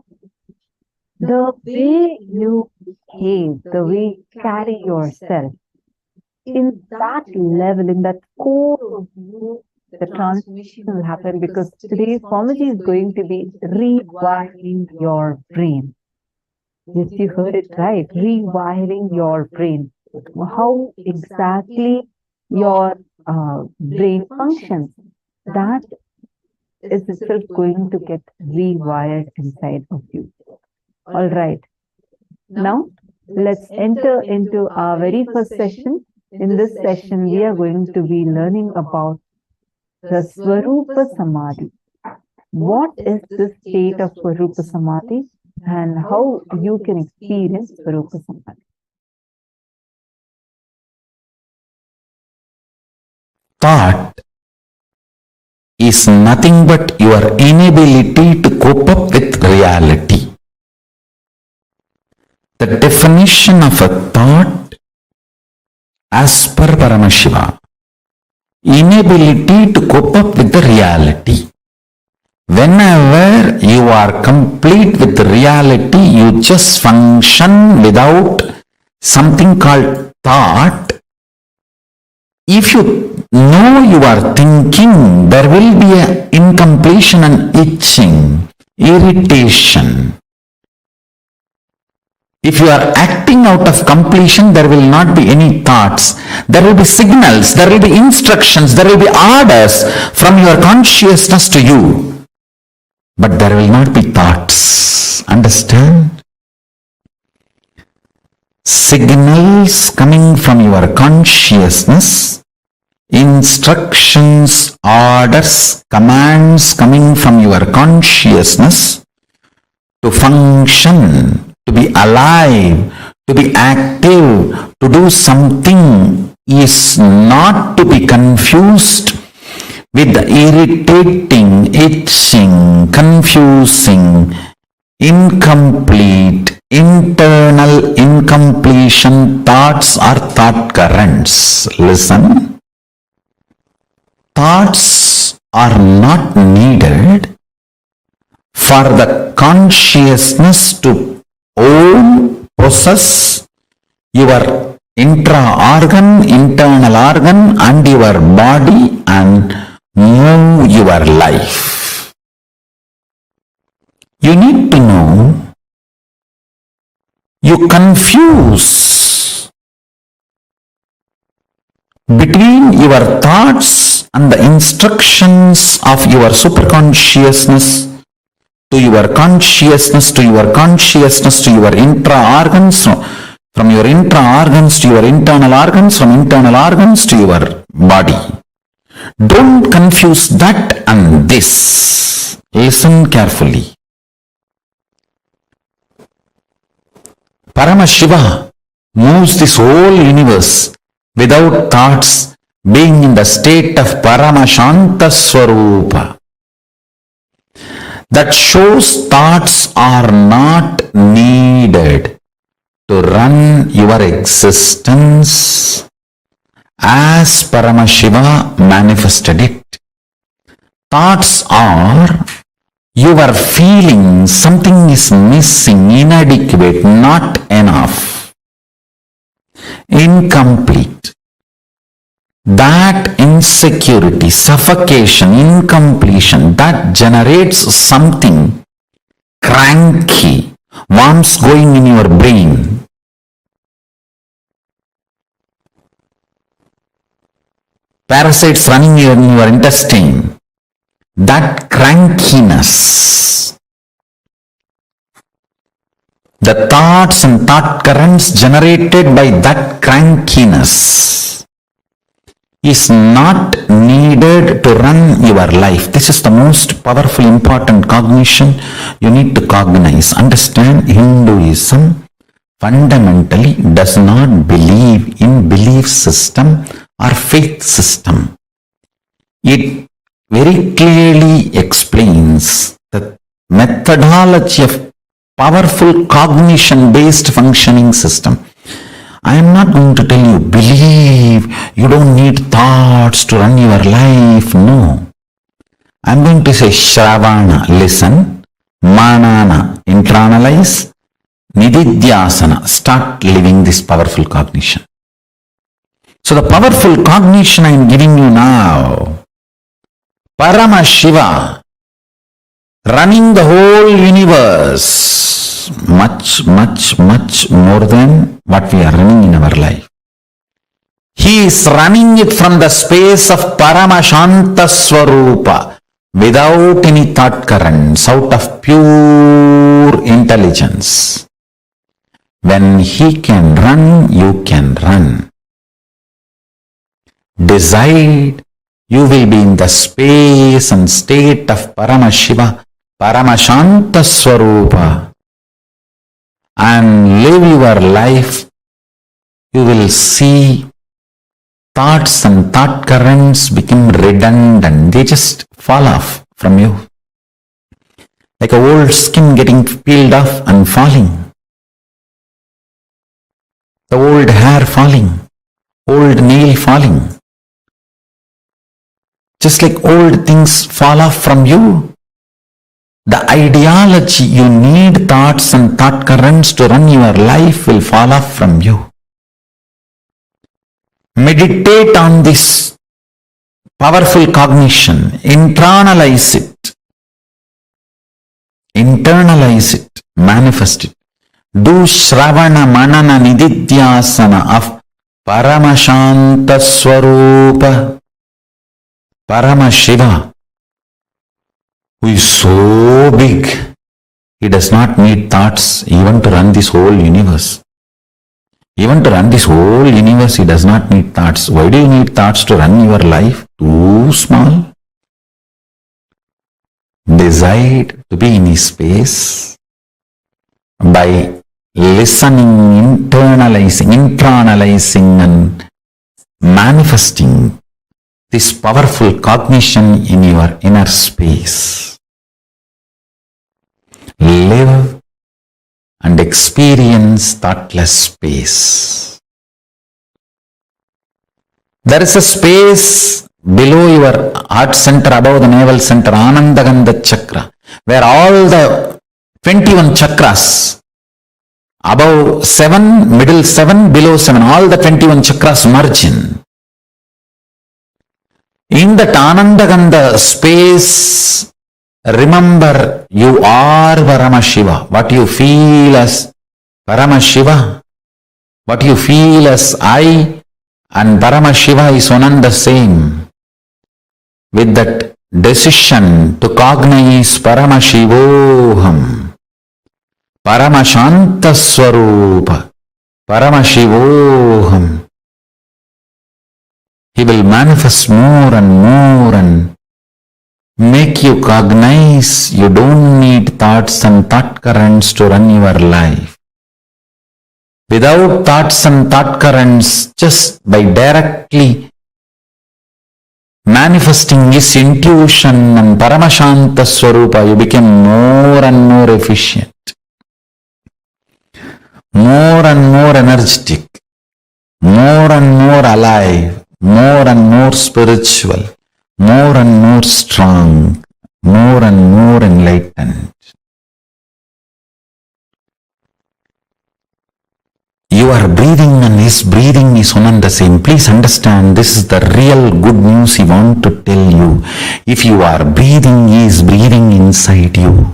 the way you behave, the way you carry yourself, in that level, in that core of you, the transformation will happen, because today's Swamiji is going to be rewiring your brain. Yes, you heard it right. Rewiring your brain. How exactly your brain functions, that is itself going to get rewired inside of you. All right. Now, let's enter into our very first session. In this session, we are going to be learning about the Swarupa Samadhi. What is this state of Swarupa Samadhi, and how you can experience Swarupa Samadhi? Thought is nothing but your inability to cope up with reality. The definition of a thought, as per Paramashiva, inability to cope up with the reality. Whenever you are complete with the reality, you just function without something called thought. If you know you are thinking, there will be an incompletion and itching, irritation. If you are acting out of completion, there will not be any thoughts. There will be signals, there will be instructions, there will be orders from your consciousness to you. But there will not be thoughts. Understand? Signals coming from your consciousness, instructions, orders, commands coming from your consciousness to function, to be alive, to be active, to do something, is not to be confused with the irritating, itching, confusing, incomplete, internal incompletion thoughts or thought currents. Listen. Thoughts are not needed for the consciousness to own, possess your intra-organ, internal organ and your body and move your life. You need to know, you confuse between your thoughts and the instructions of your superconsciousness to your consciousness, to your consciousness, to your intra-organs, from your intra-organs to your internal organs, from internal organs to your body. Don't confuse that and this. Listen carefully. Paramashiva moves this whole universe without thoughts, being in the state of Paramashanta Swarupa. That shows thoughts are not needed to run your existence as Paramashiva manifested it. Thoughts are your feeling something is missing, inadequate, not enough, incomplete. That insecurity, suffocation, incompletion, that generates something cranky, worms going in your brain. Parasites running in your intestine. That crankiness, the thoughts and thought currents generated by that crankiness, is not needed to run your life. This is the most powerful, important cognition you need to cognize. Understand, Hinduism fundamentally does not believe in belief system or faith system. It very clearly explains the methodology of powerful cognition-based functioning system. I am not going to tell you, believe, you don't need thoughts to run your life. No. I am going to say, Shravana, listen, Manana, internalize, Nithyananda, start living this powerful cognition. So the powerful cognition I am giving you now, Paramashiva, running the whole universe, much more than what we are running in our life. He is running it from the space of Paramashanta Swarupa, without any thought currents, out of pure intelligence. When he can run, you can run. Decide, you will be in the space and state of Paramashiva, Paramashanta Swarupa, and live your life. You will see thoughts and thought currents become redundant. They just fall off from you. Like a old skin getting peeled off and falling. The old hair falling. Old nail falling. Just like old things fall off from you. The ideology you need thoughts and thought currents to run your life will fall off from you. Meditate on this powerful cognition. Internalize it, manifest it. Do Shravana Manana Nididhyasana of Paramashanta Swarupa, Paramashiva, who is so big, he does not need thoughts even to run this whole universe. Even to run this whole universe, he does not need thoughts. Why do you need thoughts to run your life? Too small. Decide to be in his space by listening, internalizing and manifesting this powerful cognition in your inner space. Live and experience thoughtless space. There is a space below your heart center, above the navel center, Anandagandha chakra, where all the 21 chakras, above 7, middle 7, below 7, all the 21 chakras merge in. In that Anandagandha space, remember you are Paramashiva. What you feel as Paramashiva, what you feel as I and Paramashiva is one and the same. With that decision to cognize Paramashivoham, Paramashanta Swarupa, Paramashivoham, he will manifest more and make you cognize you don't need thoughts and thought currents to run your life. Without thoughts and thought currents, just by directly manifesting his intuition and Paramashanta Swarupa, you become more and more efficient, more and more energetic, more and more alive, more and more spiritual, more and more strong, more and more enlightened. Your breathing and his breathing is one and the same. Please understand, this is the real good news he wants to tell you. If you are breathing, he is breathing inside you.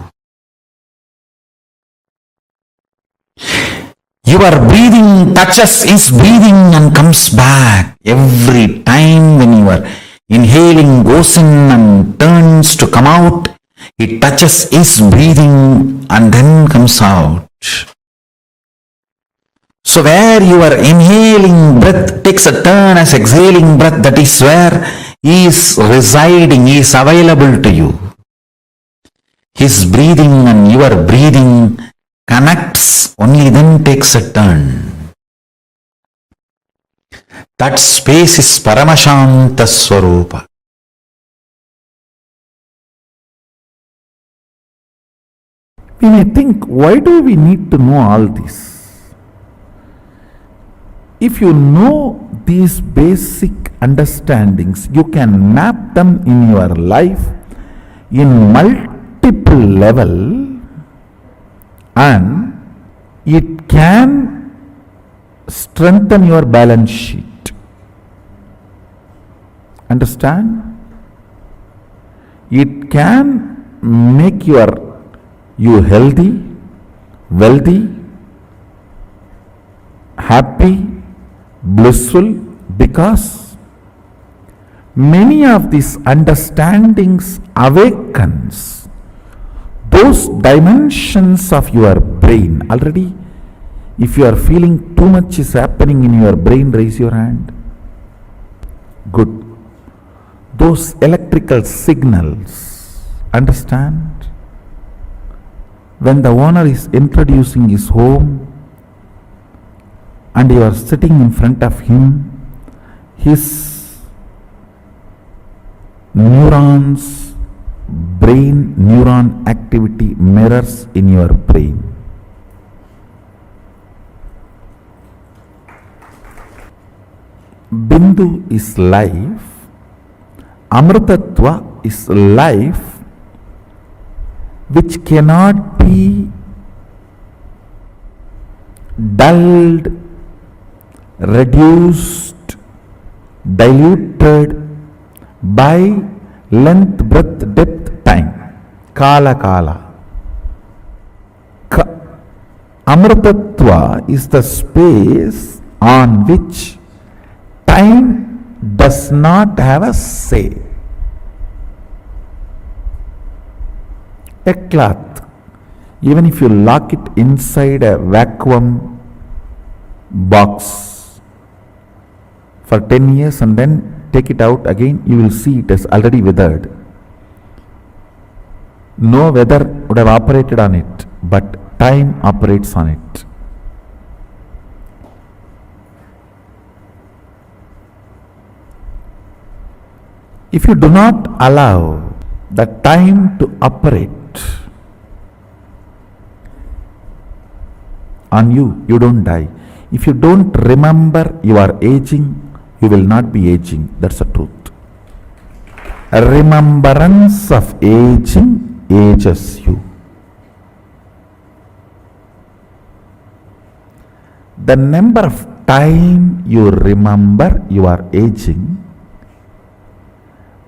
Your breathing touches his breathing and comes back. Every time when you are inhaling, goes in and turns to come out, it touches his breathing and then comes out. So where your inhaling breath takes a turn as exhaling breath, that is where he is residing, he is available to you. His breathing and your breathing connects, only then takes a turn. That space is Paramashanta Swarupa. We may think, why do we need to know all this? If you know these basic understandings, you can map them in your life in multiple level, and it can strengthen your balance sheet. Understand? It can make you healthy, wealthy, happy, blissful, because many of these understandings awakens those dimensions of your brain. Already, if you are feeling too much is happening in your brain, raise your hand. Good. Those electrical signals, understand? When the owner is introducing his home and you are sitting in front of him, his neurons, brain neuron activity mirrors in your brain. Bindu is life, Amritattva is life which cannot be dulled, reduced, diluted by length, breadth, depth, time. Kala. Amritattva is the space on which time does not have a say. A cloth, even if you lock it inside a vacuum box for 10 years and then take it out again, you will see it is already withered. No weather would have operated on it, but time operates on it. If you do not allow the time to operate on you, you don't die. If you don't remember you are aging, you will not be aging. That's the truth. A remembrance of aging ages you. The number of time you remember you are aging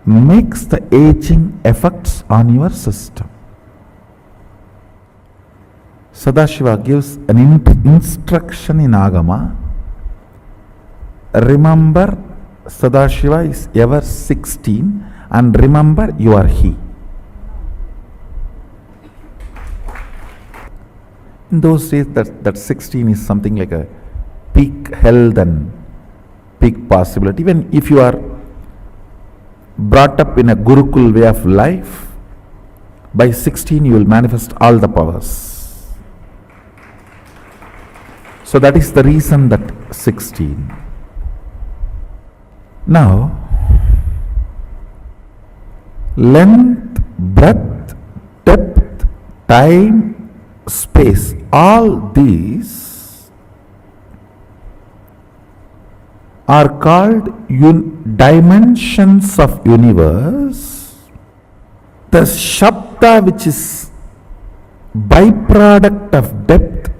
makes the aging effects on your system. Sadashiva gives an instruction in Agama. Remember, Sadashiva is ever 16, and remember you are he. In those days, that 16 is something like a peak health and peak possibility. Even if you are brought up in a Gurukul way of life, by 16 you will manifest all the powers. So that is the reason that 16. Now, length, breadth, depth, time, space, all these are called dimensions of universe. The Shabda, which is byproduct of depth,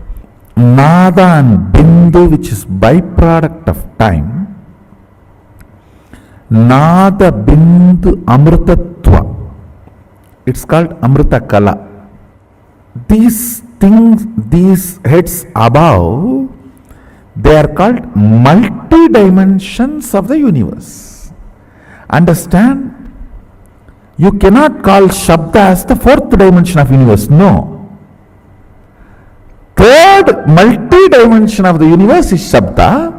Nada and Bindu, which is byproduct of time, Nada, Bindu, Amritattva, it's called Amrita Kala. These things, these heads above, they are called multi-dimensions of the universe. Understand? You cannot call Shabda as the fourth dimension of universe. No. Third multi-dimension of the universe is Shabda.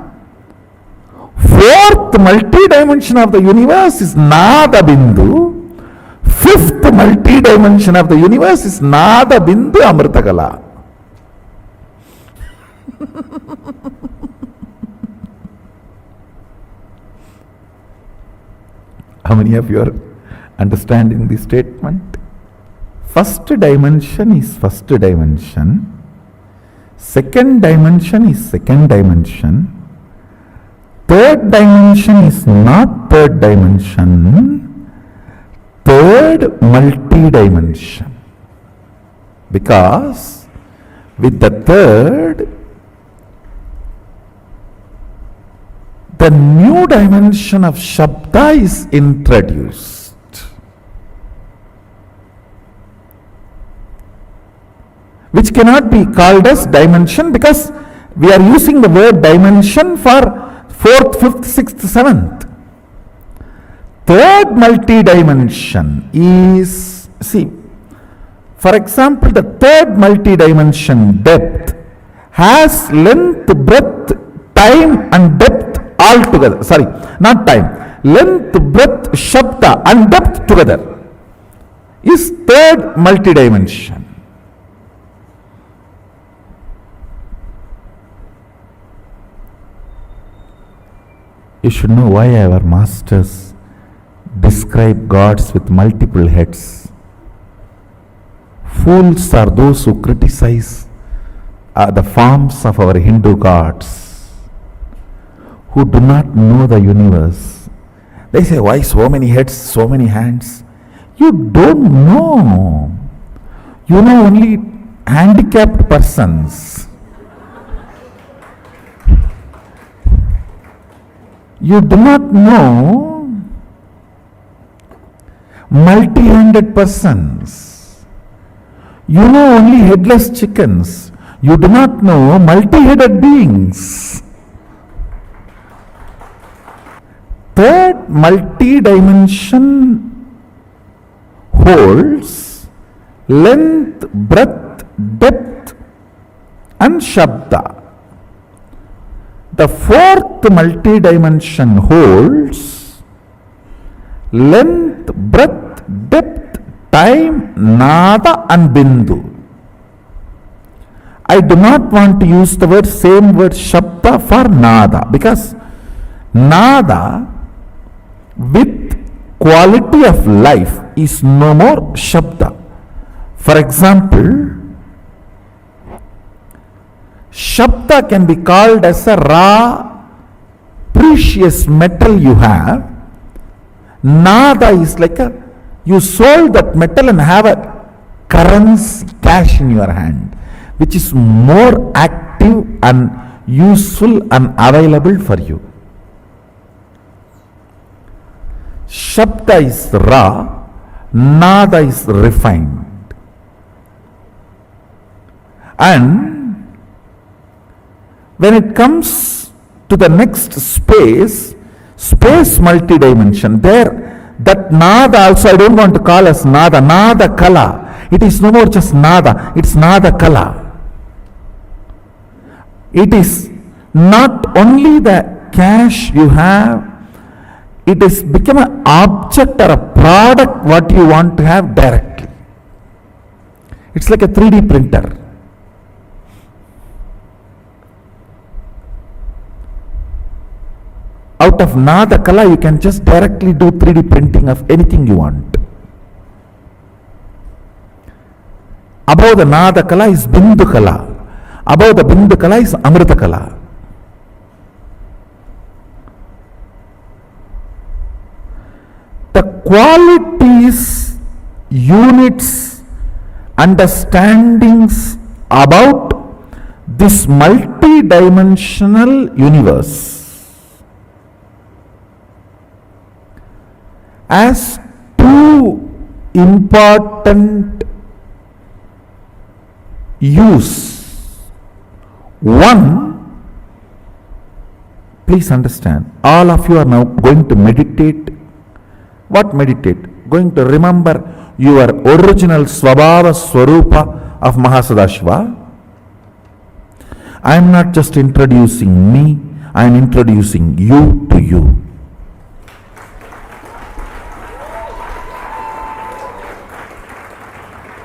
Fourth multi-dimension of the universe is Nada Bindu. Fifth multi-dimension of the universe is Nada Bindu Amritakala. How many of you are understanding the statement? First dimension is first dimension. Second dimension is second dimension. Third dimension is not third dimension. Third multi-dimension. Because with the third, the new dimension of Shabda is introduced. Which cannot be called as dimension because we are using the word dimension for 4th, 5th, 6th, 7th. Third multi-dimension is, see, for example, the third multi-dimension depth has length, breadth, time and depth all together. Sorry, not time. Length, breadth, Shabda and depth together is third multi-dimension. You should know why our masters describe gods with multiple heads. Fools are those who criticize the forms of our Hindu gods, who do not know the universe. They say, why so many heads, so many hands? You don't know. You know only handicapped persons. You do not know multi-handed persons. You know only headless chickens. You do not know multi-headed beings. Third multi-dimension holds length, breadth, depth and Shabda. The fourth multi-dimension holds length, breadth, depth, time, Nada and Bindu. I do not want to use the same word Shabda for Nada, because Nada with quality of life is no more Shabda. For example, Shabda can be called as a raw, precious metal you have. Nada is like you sold that metal and have a currency, cash in your hand, which is more active and useful and available for you. Shabda is raw, Nada is refined. And when it comes to the next space multi-dimension, there that Nada also I don't want to call as Nada, Nada Kala. It is no more just Nada, it's Nada Kala. It is not only the cash you have, it has become an object or a product what you want to have directly. It's like a 3D printer. Out of Nada Kala, you can just directly do 3D printing of anything you want. Above the Nada Kala is Bindu Kala. Above the Bindu Kala is Amrita Kala. The qualities, units, understandings about this multi-dimensional universe as two important use. One, please understand, all of you are now going to meditate. What meditate? Going to remember your original Swabhava Swarupa of Mahasadashiva. I am not just introducing me, I am introducing you to you.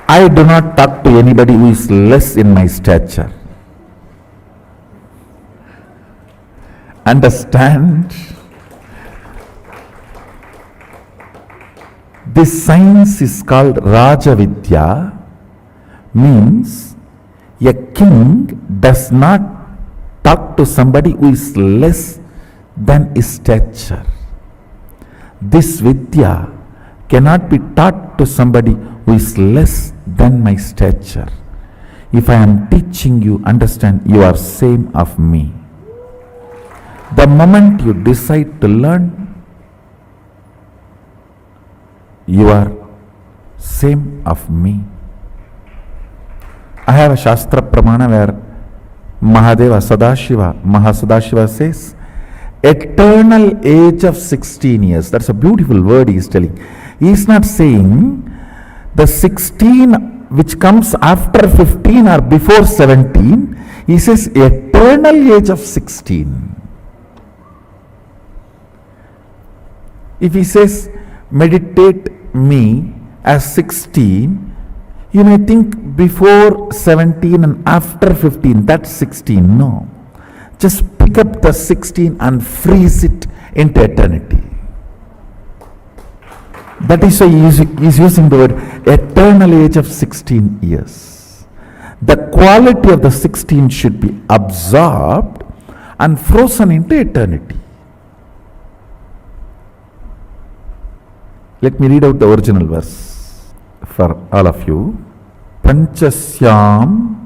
I do not talk to anybody who is less in my stature. Understand? This science is called Rajavidya, means a king does not talk to somebody who is less than his stature. This Vidya cannot be taught to somebody who is less than my stature. If I am teaching you, understand, you are same of me. The moment you decide to learn, you are same of me. I have a Shastra Pramana where Mahadeva Mahasadashiva says, eternal age of 16 years. That's a beautiful word he is telling. He is not saying the 16 which comes after 15 or before 17. He says eternal age of 16. If he says meditate me as 16, you may think before 17 and after 15, that's 16. No. Just pick up the 16 and freeze it into eternity. That is why he is using the word eternal age of 16 years. The quality of the 16 should be absorbed and frozen into eternity. Let me read out the original verse for all of you. Panchasyam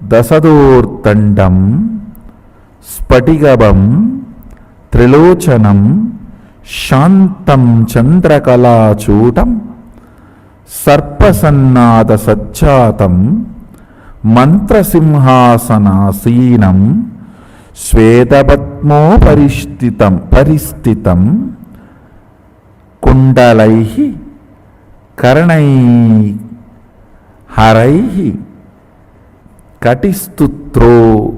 dasadortandam spatigabam trilochanam shantam chandrakalachutam sarpasannada satchatam mantrasimhasanasinam swetapadmo paristitam kundalaihi karanai haraihi katistutro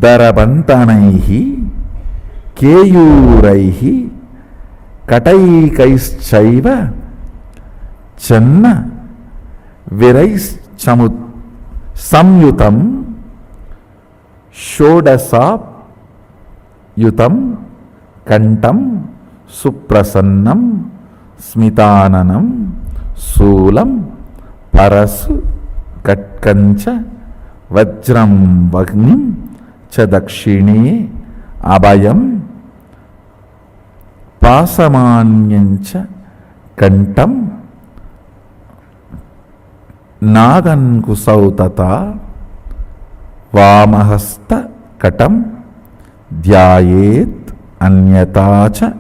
darabantanaihi keyuraihi kataikaishchaiva channa viraischamut samyutam shodasap yutam kantam suprasannam smitananam sulam parasu katkancha vajram vagnim cha dakshine abhayam pasamanyancha kantam nagankusautata vamahasta katam dhyayet anyatacha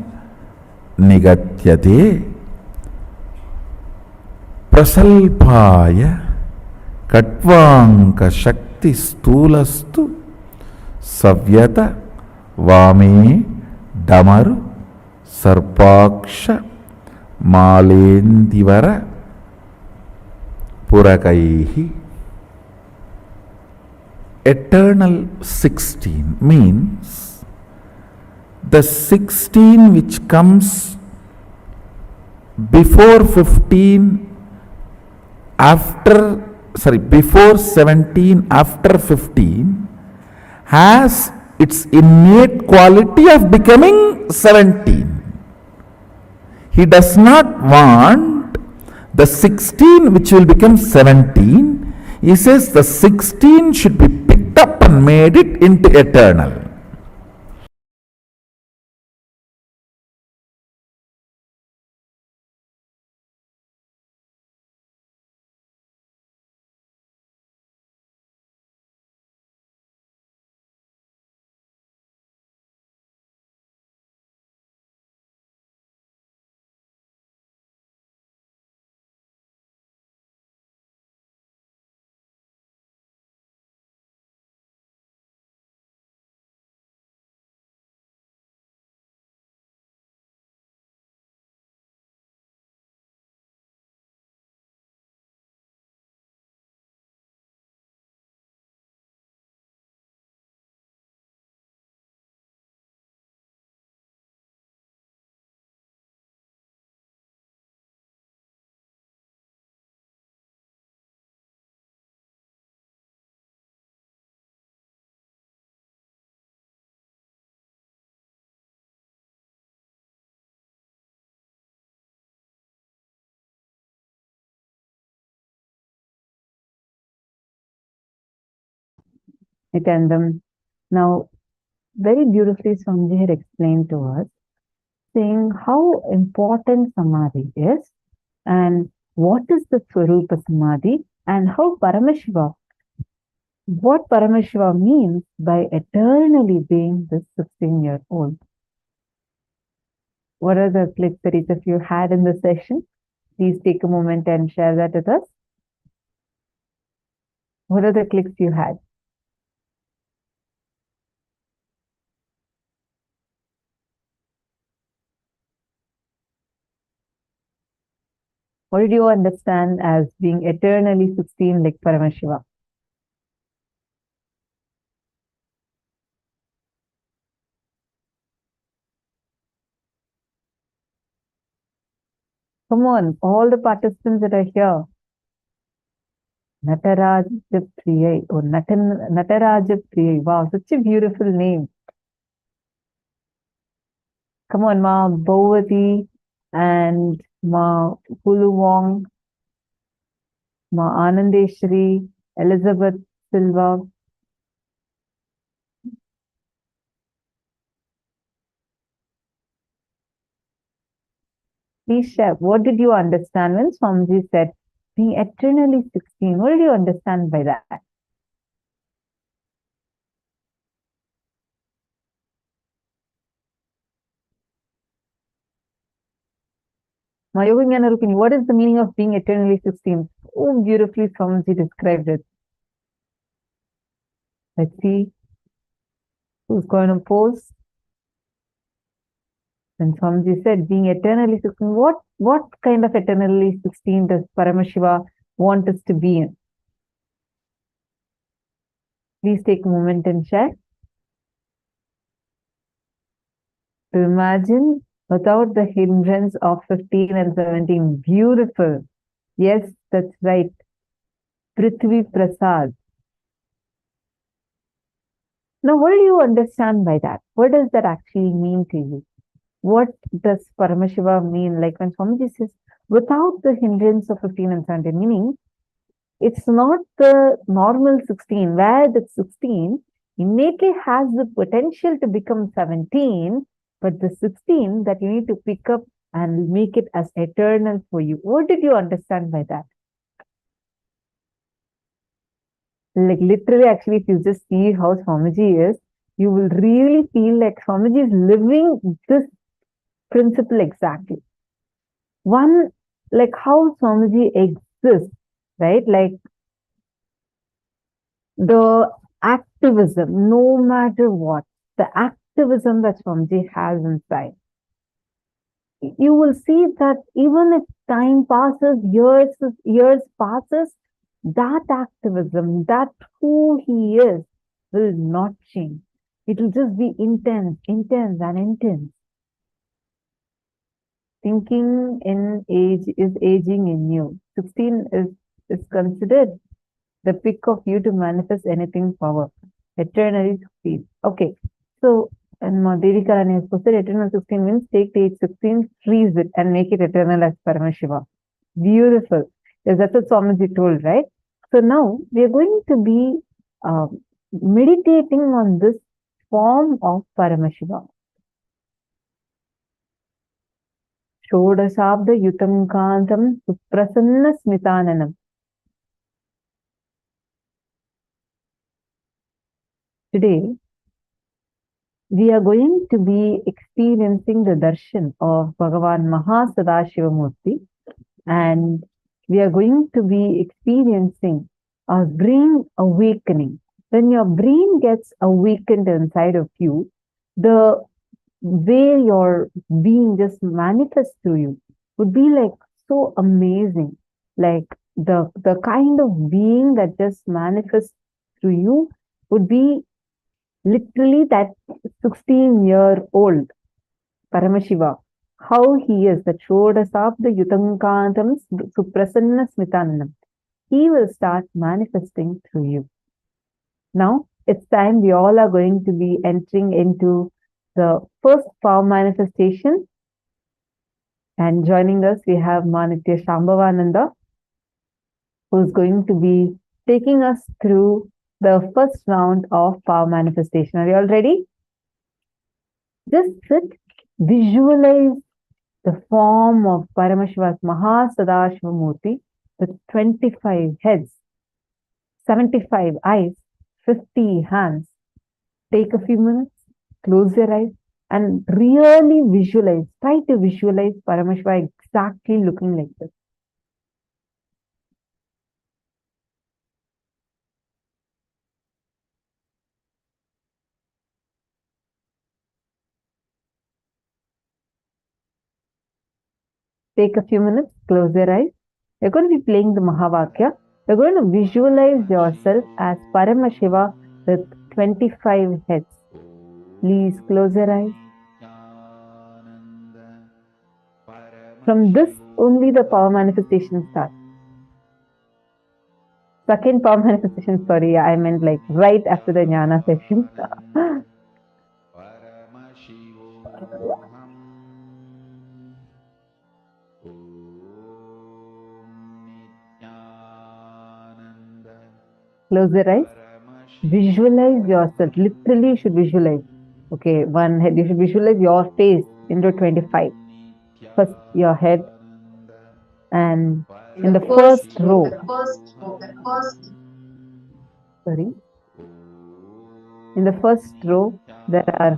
nigatyate prasalpaya katvanka shakti stulastu savyata vame damaru sarpaksha malendivara purakaihi. Eternal 16 means the 16 which comes before 15, before 17, after 15 has its innate quality of becoming 17. He does not want the 16 which will become 17. He says the 16 should be picked up and made it into eternal. Nithyanandam. Now, very beautifully, Swamiji had explained to us, saying how important Samadhi is and what is the Swarupa Samadhi and how Paramashiva, what Paramashiva means by eternally being this 16-year-old. What are the clicks that each of you had in the session? Please take a moment and share that with us. What are the clicks you had? What did you understand as being eternally 16 like Paramashiva? Come on, all the participants that are here. Nataraja Priyai or Nataraja Priyai. Wow, such a beautiful name. Come on, Ma Bhavati and Ma Puluwong, Ma Anandeshri, Elizabeth Silva. Please share. What did you understand when Swamiji said being eternally 16? What did you understand by that? Mayogi Rukini, what is the meaning of being eternally 16? Oh, beautifully Swamiji described it. Let's see who's going to pose. And Swamiji said, being eternally 16, what kind of eternally 16 does Paramashiva want us to be in? Please take a moment and share. To imagine without the hindrance of 15 and 17. Beautiful. Yes, that's right. Prithvi Prasad. Now, what do you understand by that? What does that actually mean to you? What does Paramashiva mean? Like when Swamiji says, without the hindrance of 15 and 17, meaning it's not the normal 16, where the 16 innately has the potential to become 17, but the 16 that you need to pick up and make it as eternal for you. What did you understand by that? Like literally, actually, if you just see how Swamiji is, you will really feel like Swamiji is living this principle exactly. One, like how Swamiji exists, right? Like the activism, no matter what, the activism that Swamiji has inside. You will see that even if time passes, years passes, that activism, that who he is, will not change. It will just be intense, intense and intense. Thinking in age is aging in you. 16 is considered the pick of you to manifest anything power. Eternally 16. Okay. So, and Devika Rani has posted eternal 16 means take the age 16, freeze it and make it eternal as Paramashiva. Beautiful. Yes, that's what Swamiji told, right? So now we are going to be meditating on this form of Paramashiva. Shodasabda yutam kantam suprasanna smitananam. Today, we are going to be experiencing the darshan of Bhagavan Mahasadashivamurti, and we are going to be experiencing a brain awakening. When your brain gets awakened inside of you, the way your being just manifests to you would be like so amazing. Like the kind of being that just manifests through you would be literally that 16-year-old Paramashiva, how he is, the Shodasabda Yutankantam Suprasanna Smitananam. He will start manifesting through you. Now, it's time we all are going to be entering into the first form manifestation. And joining us, we have Manitya Shambhavananda, who's going to be taking us through the first round of power manifestation. Are you all ready? Just sit, visualize the form of Paramashiva's Mahasadashiva Murti with 25 heads, 75 eyes, 50 hands. Take a few minutes, close your eyes, and really visualize. Try to visualize Paramashiva exactly looking like this. Take a few minutes, close your eyes. You're going to be playing the Mahavakya. You're going to visualize yourself as Paramashiva with 25 heads. Please close your eyes. From this, only the power manifestation starts. Second power manifestation, sorry, I meant like right after the Jnana session. Close your eyes. Visualize yourself. Literally, you should visualize. Okay, one head. You should visualize your face into 25. First, your head. And in the first row. Sorry. In the first row, there are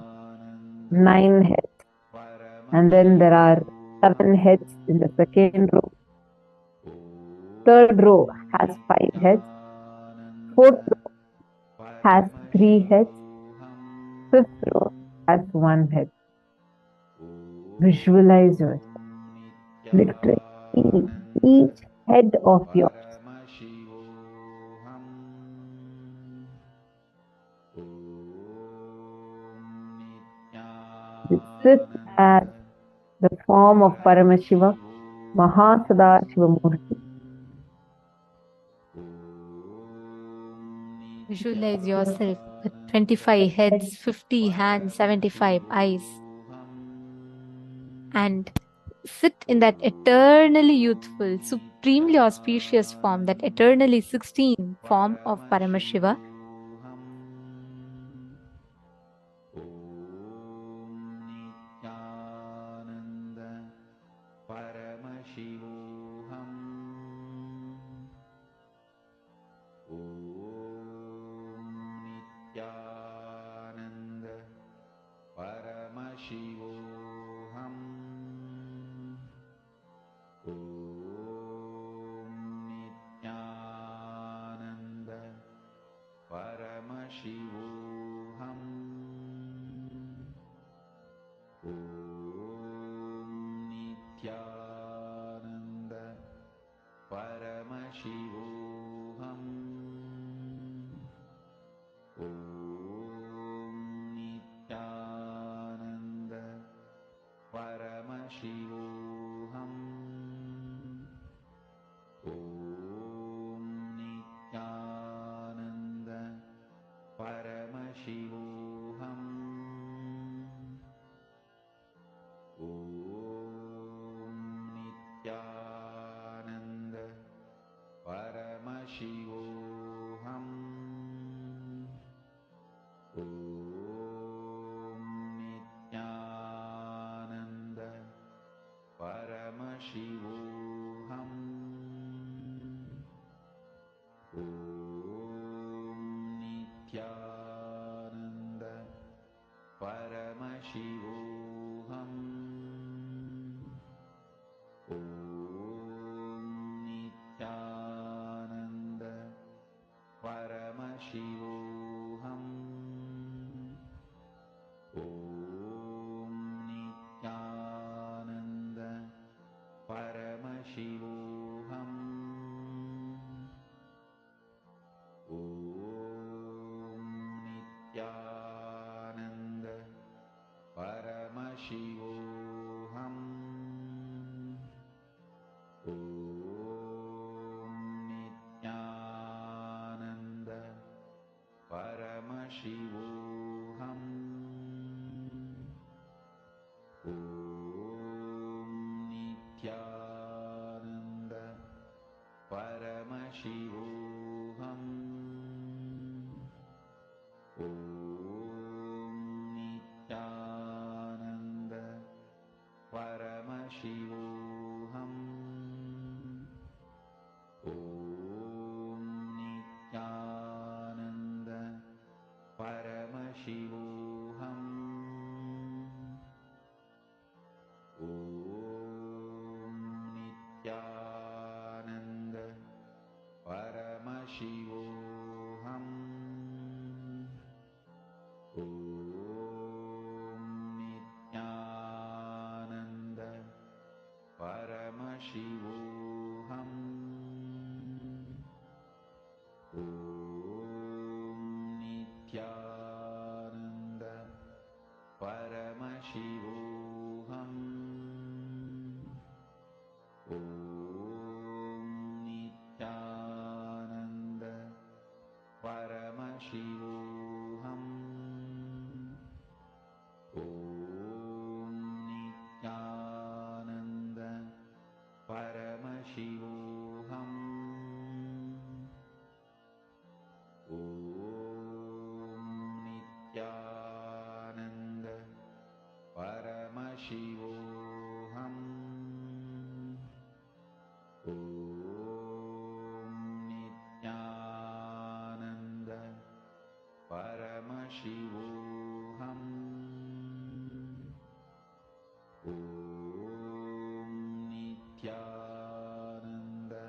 9 heads. And then there are 7 heads in the second row. Third row has 5 heads. Fourth row has 3 heads. Fifth row has 1 head. Visualize yourself. Literally, each head of yours. Sit as the form of Paramashiva, Mahasadashiva Murti. Visualize yourself with 25 heads, 50 hands, 75 eyes. And sit in that eternally youthful, supremely auspicious form, that eternally 16 form of Paramashiva. Om Nithyananda Paramashivoham. Om Nithyananda Paramashivoham. Om Nithyananda Paramashivoham. Om Nithyananda Paramashivoham. Om Nithyananda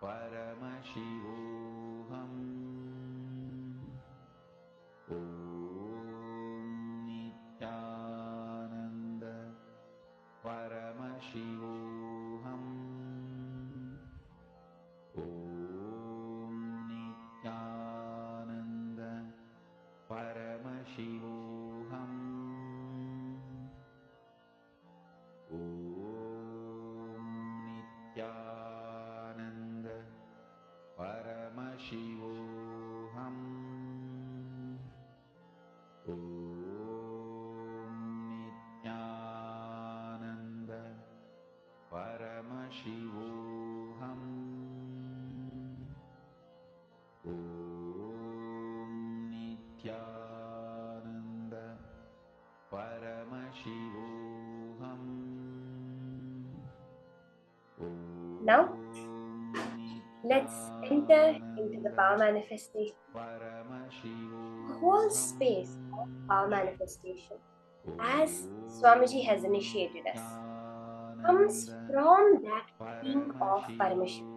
Paramashivoham. Om Nithyananda Paramashivoham. Om Nithyananda Paramashivoham. Om Nithyananda Paramashivoham. Om Nithyananda Paramashivoham. Om Nithyananda Paramashivoham. Now, let's enter into the power manifestation. The whole space of power manifestation, as Swamiji has initiated us, comes from that being of Paramashiva.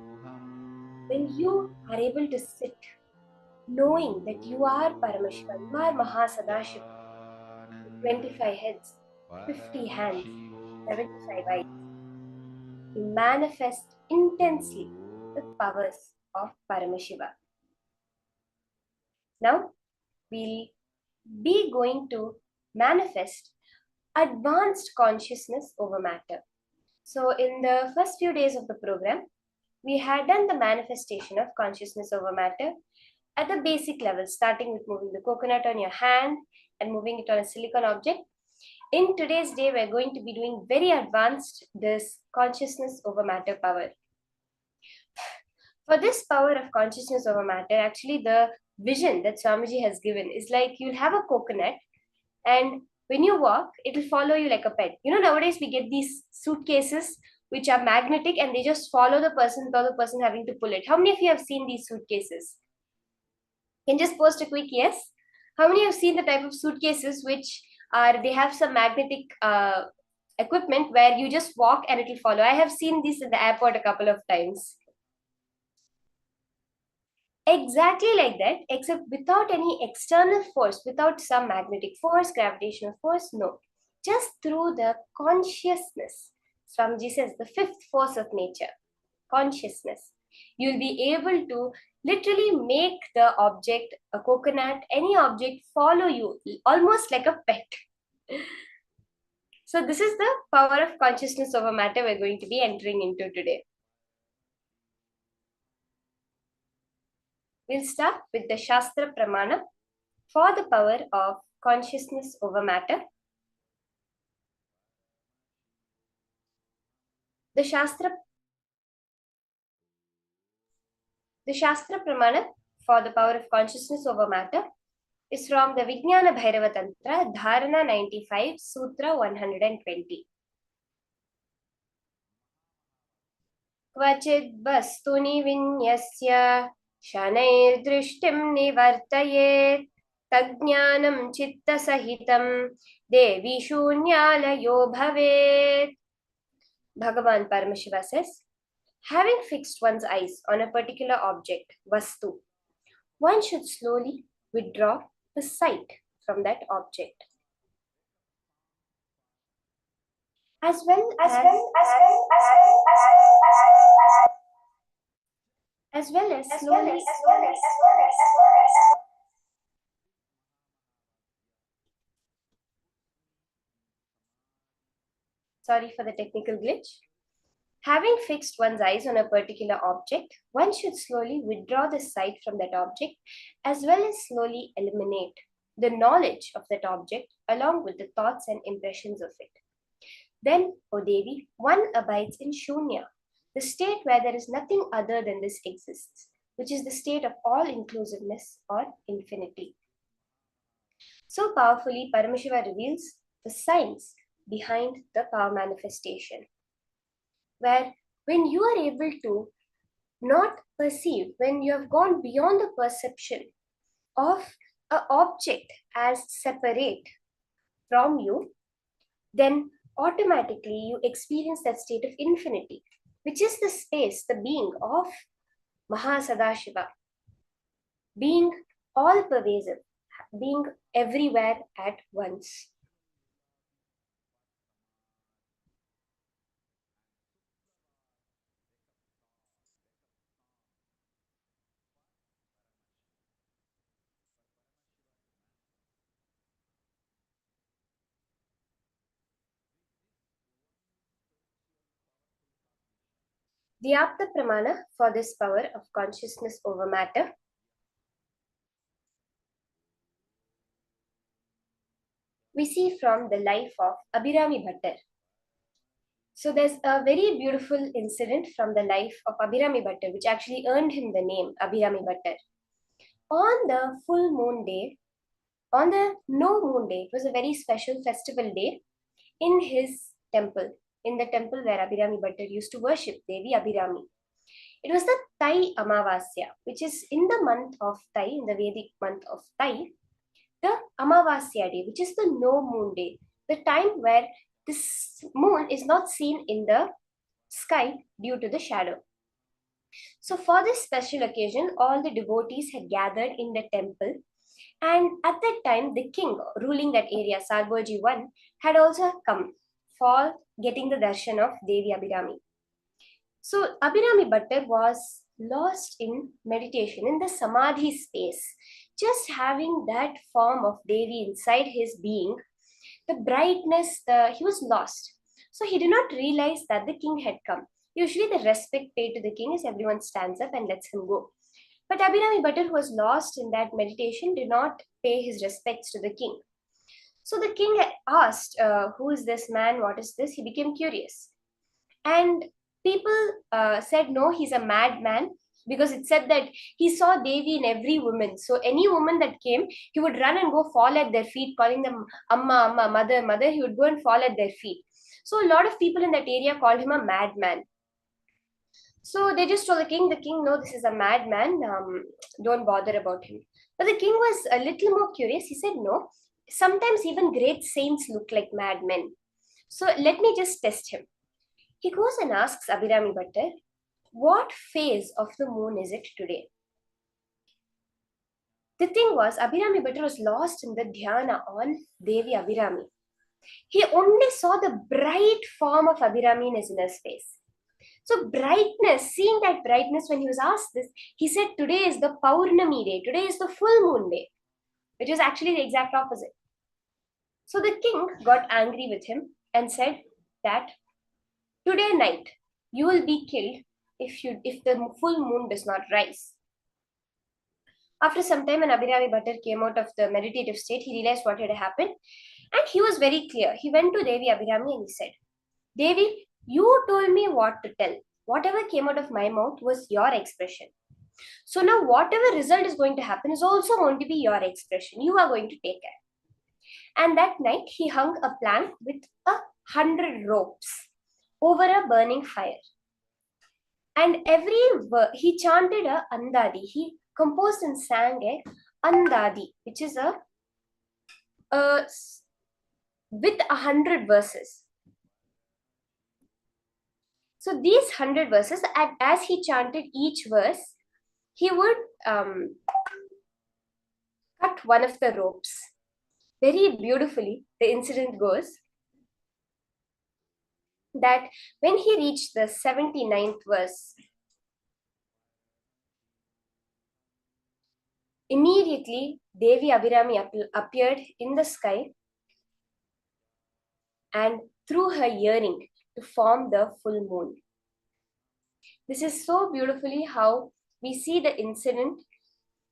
When you are able to sit, knowing that you are Paramashiva, you are Mahasadashiva, 25 heads, 50 hands, 75 eyes, you manifest intensely the powers of Paramashiva. Now, we'll be going to manifest advanced consciousness over matter. So, in the first few days of the program, we had done the manifestation of consciousness over matter at the basic level, starting with moving the coconut on your hand and moving it on a silicon object. In today's day, we're going to be doing very advanced this consciousness over matter power. For this power of consciousness over matter, actually the vision that Swamiji has given is like you'll have a coconut, and when you walk, it'll follow you like a pet. You know, nowadays we get these suitcases which are magnetic and they just follow the person without the person having to pull it. How many of you have seen these suitcases? Can just post a quick yes. How many have seen the type of suitcases which are, they have some magnetic equipment where you just walk and it'll follow? I have seen this in the airport a couple of times. Exactly like that, except without any external force, without some magnetic force, gravitational force, no. Just through the consciousness. Swamiji says the fifth force of nature, consciousness. You'll be able to literally make the object, a coconut, any object follow you, almost like a pet. So this is the power of consciousness over matter we're going to be entering into today. We'll start with the Shastra Pramana for the power of consciousness over matter. The Shastra Pramana for the power of consciousness over matter is from the Vijnana Bhairava Tantra, Dharana 95, Sutra 120. Kvachid vastuni vinyasya shanai drishtim nivartayet tajnanam chitta sahitam devi shunyalayo bhavet. Bhagavan Paramashiva says, having fixed one's eyes on a particular object, vastu, one should slowly withdraw the sight from that object. As well as slowly sorry for the technical glitch. Having fixed one's eyes on a particular object, one should slowly withdraw the sight from that object as well as slowly eliminate the knowledge of that object along with the thoughts and impressions of it. Then, O Devi, one abides in Shunya, the state where there is nothing other than this exists, which is the state of all-inclusiveness or infinity. So powerfully, Paramashiva reveals the science behind the power manifestation, where when you are able to not perceive, when you have gone beyond the perception of an object as separate from you, then automatically you experience that state of infinity, which is the space, the being of Mahasadashiva, being all pervasive, being everywhere at once. The Apta Pramana for this power of consciousness over matter we see from the life of Abhirami Bhattar. So there's a very beautiful incident from the life of Abhirami Bhattar, which actually earned him the name Abhirami Bhattar. On the full moon day, on the no moon day, it was a very special festival day in his temple, in the temple where Abhirami Bhattar used to worship Devi Abhirami. It was the Tai Amavasya, which is in the month of Tai, in the Vedic month of Tai, the Amavasya day, which is the no moon day, the time where this moon is not seen in the sky due to the shadow. So for this special occasion, all the devotees had gathered in the temple, and at that time, the king ruling that area, Salboji I, had also come for getting the darshan of Devi Abhirami. So Abhirami Bhattar was lost in meditation, in the samadhi space, just having that form of Devi inside his being, the brightness, he was lost. So he did not realize that the king had come. Usually the respect paid to the king is everyone stands up and lets him go. But Abhirami Bhattar, who was lost in that meditation, did not pay his respects to the king. So the king asked, who is this man? What is this? He became curious. And people said, no, he's a madman, because it said that he saw Devi in every woman. So any woman that came, he would run and go fall at their feet, calling them Amma, Amma, Mother, Mother. He would go and fall at their feet. So a lot of people in that area called him a madman. So they just told the king, no, this is a madman, don't bother about him. But the king was a little more curious. He said, no, sometimes even great saints look like madmen. So let me just test him. He goes and asks Abhirami Bhattar, what phase of the moon is it today? The thing was, Abhirami Bhattar was lost in the dhyana on Devi Abhirami. He only saw the bright form of Abhirami in his inner space. So brightness, seeing that brightness, when he was asked this, he said, today is the Paurnami day, today is the full moon day, which is actually the exact opposite. So the king got angry with him and said that today night you will be killed if the full moon does not rise. After some time, when Abhirami Bhattar came out of the meditative state, he realized what had happened, and he was very clear. He went to Devi Abhirami and he said, Devi, you told me what to tell. Whatever came out of my mouth was your expression. So now whatever result is going to happen is also going to be your expression. You are going to take care. And that night he hung a plank with 100 ropes over a burning fire. And he chanted a andadi. He composed and sang a andadi, which is with 100 verses. So these 100 verses, as he chanted each verse, he would cut one of the ropes. Very beautifully, the incident goes that when he reached the 79th verse, immediately Devi Abhirami appeared in the sky and threw her earring to form the full moon. This is so beautifully how we see the incident.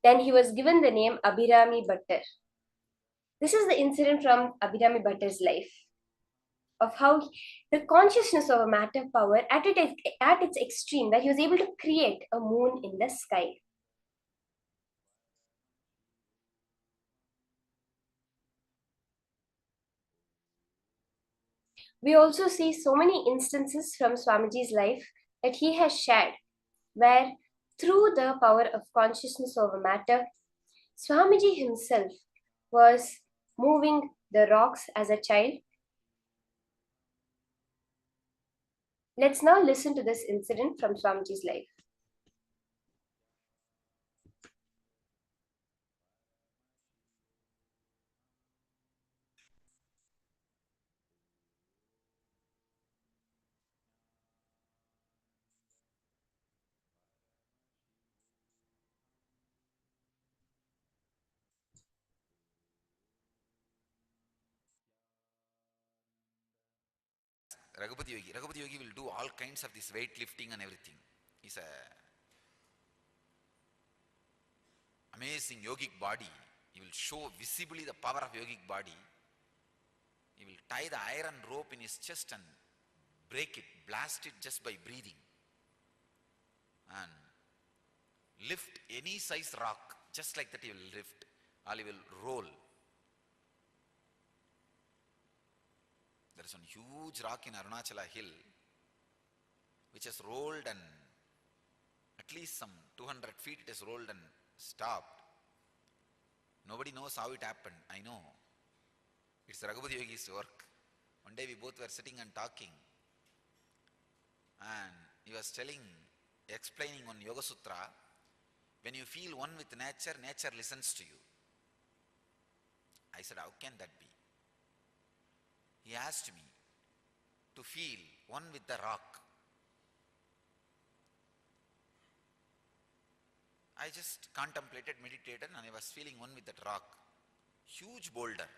Then he was given the name Abhirami Bhattar. This is the incident from Abhirami Bhattar's life, of how the consciousness of a matter power at its extreme, that he was able to create a moon in the sky. We also see so many instances from Swamiji's life that he has shared, where through the power of consciousness over matter, Swamiji himself was moving the rocks as a child. Let's now listen to this incident from Swamiji's life. Raghupathi Yogi. Raghupathi Yogi will do all kinds of this weight lifting and everything. He's a amazing yogic body. He will show visibly the power of yogic body. He will tie the iron rope in his chest and break it, blast it just by breathing. And lift any size rock, just like that he will lift, or he will roll. There is one huge rock in Arunachala hill which has rolled, and at least some 200 feet it has rolled and stopped. Nobody knows how it happened. I know. It's Raghupathi Yogi's work. One day we both were sitting and talking, and he was explaining on Yoga Sutra, when you feel one with nature, nature listens to you. I said, how can that be? He asked me to feel one with the rock. I just contemplated, meditated, and I was feeling one with that rock. Huge boulder.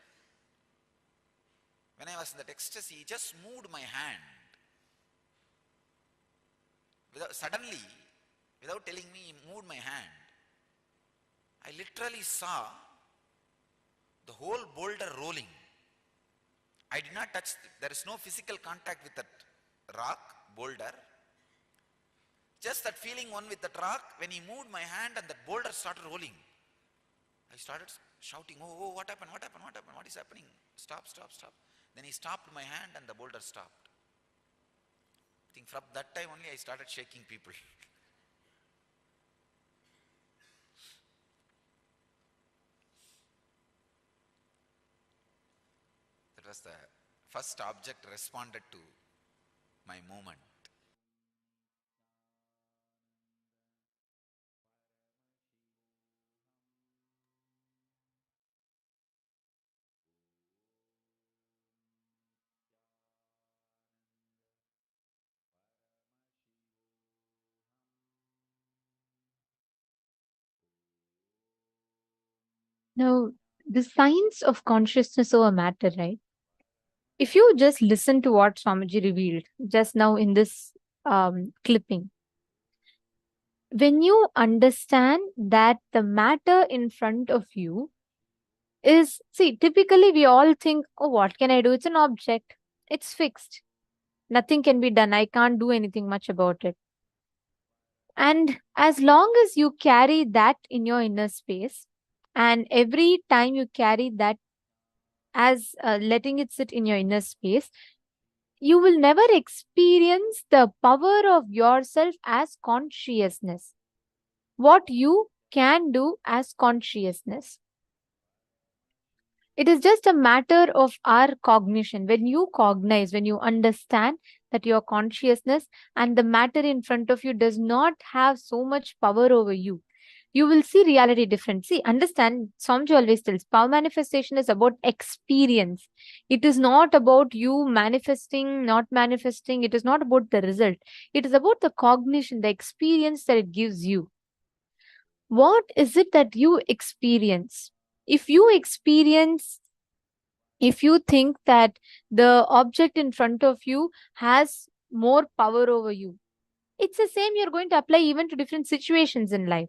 When I was in that ecstasy, he just moved my hand. Suddenly, without telling me, he moved my hand. I literally saw the whole boulder rolling. I did not touch, there is no physical contact with that rock, boulder. Just that feeling one with that rock, when he moved my hand and that boulder started rolling, I started shouting, oh, what happened, what happened, what happened, what is happening? Stop, stop, stop. Then he stopped my hand and the boulder stopped. I think from that time only I started shaking people. That was the first object responded to my movement. Now, the science of consciousness over matter, right? If you just listen to what Swamiji revealed just now in this clipping, when you understand that the matter in front of you is, see, typically we all think, oh, what can I do? It's an object, it's fixed, nothing can be done, I can't do anything much about it. And as long as you carry that in your inner space, and every time you carry that as letting it sit in your inner space, you will never experience the power of yourself as consciousness. What you can do as consciousness. It is just a matter of our cognition. When you cognize, when you understand that your consciousness and the matter in front of you does not have so much power over you, you will see reality different. See, understand, Swamiji always tells, power manifestation is about experience. It is not about you manifesting, not manifesting. It is not about the result. It is about the cognition, the experience that it gives you. What is it that you experience? If you think that the object in front of you has more power over you, It's the same you're going to apply even to different situations in life.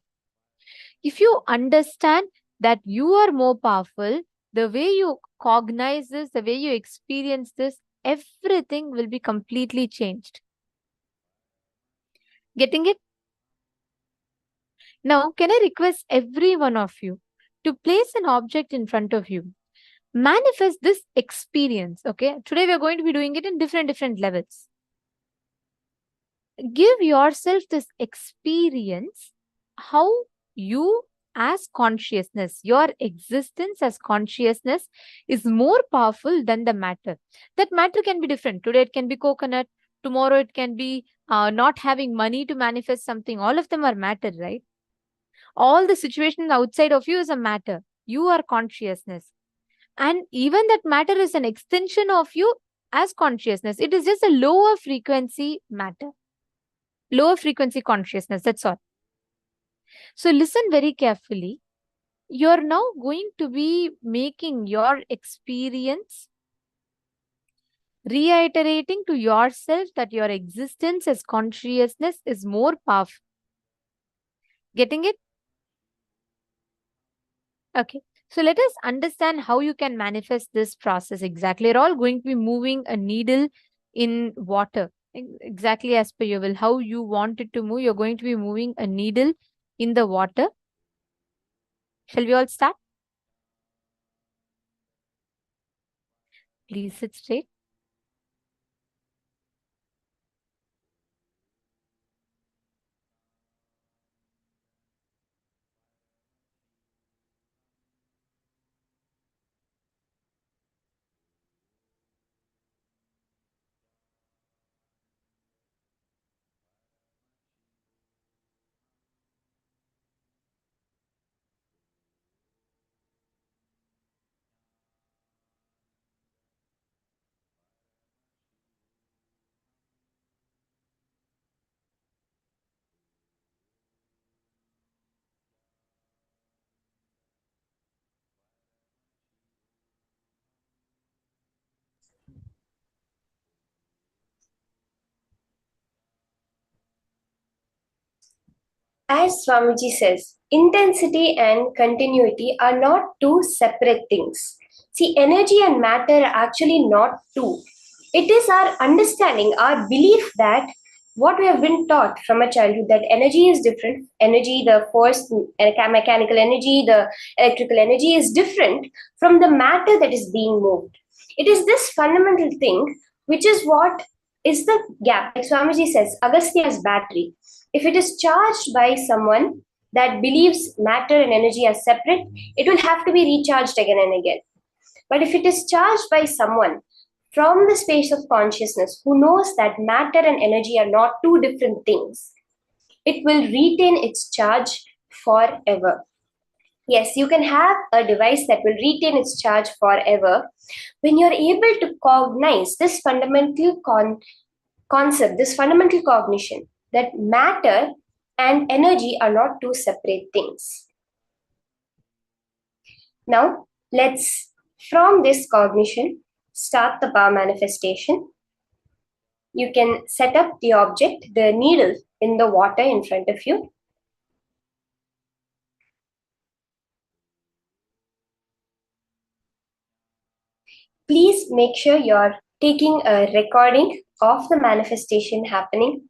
If you understand that you are more powerful, the way you cognize this, the way you experience this, everything will be completely changed. Getting it? Now, can I request every one of you to place an object in front of you? Manifest this experience, okay? Today we are going to be doing it in different levels. Give yourself this experience, how you as consciousness, your existence as consciousness is more powerful than the matter. That matter can be different. Today it can be coconut. Tomorrow it can be not having money to manifest something. All of them are matter, right? All the situation outside of you is a matter. You are consciousness. And even that matter is an extension of you as consciousness. It is just a lower frequency matter. Lower frequency consciousness, that's all. So listen very carefully. You're now going to be making your experience, reiterating to yourself that your existence as consciousness is more powerful. Getting it? Okay. So let us understand how you can manifest this process exactly. You're all going to be moving a needle in water. Exactly as per your will. How you want it to move, you're going to be moving a needle in the water. Shall we all start? Please sit straight. As Swamiji says, intensity and continuity are not two separate things. See, energy and matter are actually not two. It is our understanding, our belief that what we have been taught from a childhood, that energy is different. Energy, the force, mechanical energy, the electrical energy is different from the matter that is being moved. It is this fundamental thing which is what is the gap. Like Swamiji says, Agastya's battery, if it is charged by someone that believes matter and energy are separate, it will have to be recharged again and again. But if it is charged by someone from the space of consciousness who knows that matter and energy are not two different things, it will retain its charge forever. Yes, you can have a device that will retain its charge forever when you're able to cognize this fundamental concept, this fundamental cognition that matter and energy are not two separate things. Now, let's, from this cognition, start the power manifestation. You can set up the object, the needle in the water in front of you. Please make sure you're taking a recording of the manifestation happening.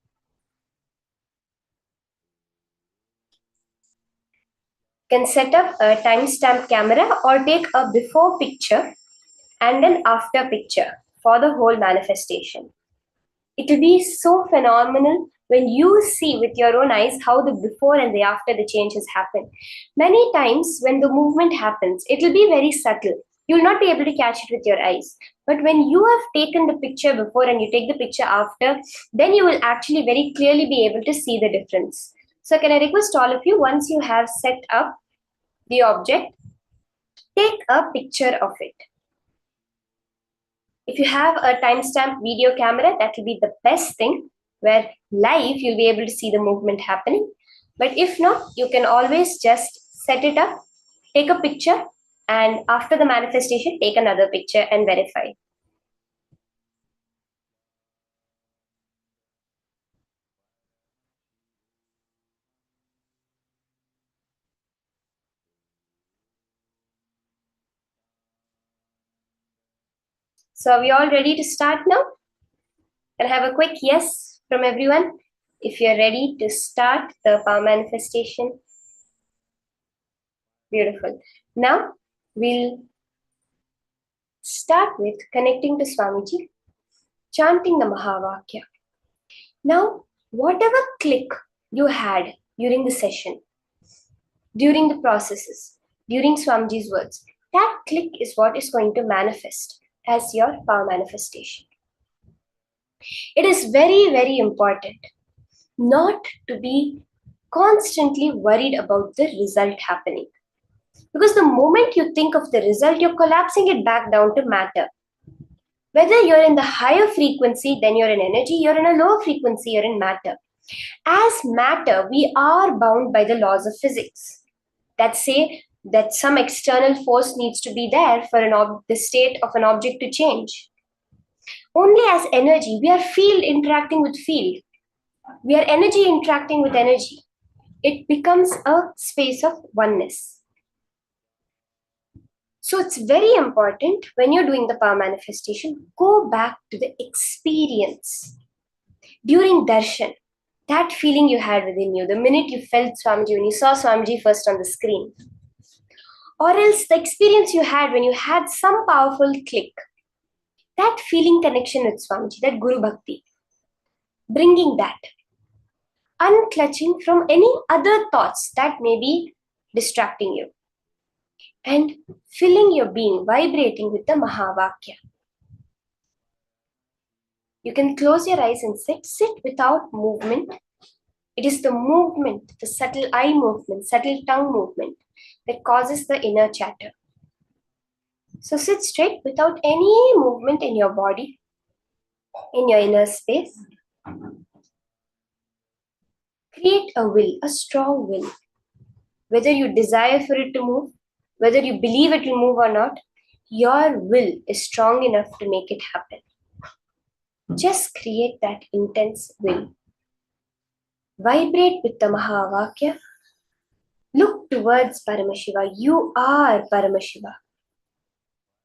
You can set up a timestamp camera or take a before picture and an after picture for the whole manifestation. It will be so phenomenal when you see with your own eyes how the before and the after the changes happen. Many times when the movement happens, it will be very subtle. You will not be able to catch it with your eyes. But when you have taken the picture before and you take the picture after, then you will actually very clearly be able to see the difference. So can I request all of you, once you have set up the object, take a picture of it. If you have a timestamp video camera, that will be the best thing, where live you'll be able to see the movement happening. But if not, you can always just set it up, take a picture, and after the manifestation, take another picture and verify. So are we all ready to start now? Can I have a quick yes from everyone? If you're ready to start the power manifestation. Beautiful. Now we'll start with connecting to Swamiji, chanting the Mahavakya. Now, whatever click you had during the session, during the processes, during Swamiji's words, that click is what is going to manifest as your power manifestation. It is very, very important not to be constantly worried about the result happening. Because the moment you think of the result, you're collapsing it back down to matter. Whether you're in the higher frequency, then you're in energy, you're in a lower frequency, you're in matter. As matter, we are bound by the laws of physics that say that some external force needs to be there for the state of an object to change. Only as energy, we are field interacting with field. We are energy interacting with energy. It becomes a space of oneness. So it's very important when you're doing the power manifestation, go back to the experience. During darshan, that feeling you had within you, the minute you felt Swamiji, when you saw Swamiji first on the screen, or else the experience you had when you had some powerful click, that feeling connection with Swamiji, that Guru Bhakti, bringing that, unclutching from any other thoughts that may be distracting you, and filling your being, vibrating with the Mahavakya. You can close your eyes and sit without movement. It is the movement, the subtle eye movement, subtle tongue movement that causes the inner chatter. So sit straight without any movement in your body, in your inner space. Create a will, a strong will. Whether you desire for it to move, whether you believe it will move or not, your will is strong enough to make it happen. Just create that intense will. Vibrate with the Mahavakya. Look towards Paramashiva. You are Paramashiva.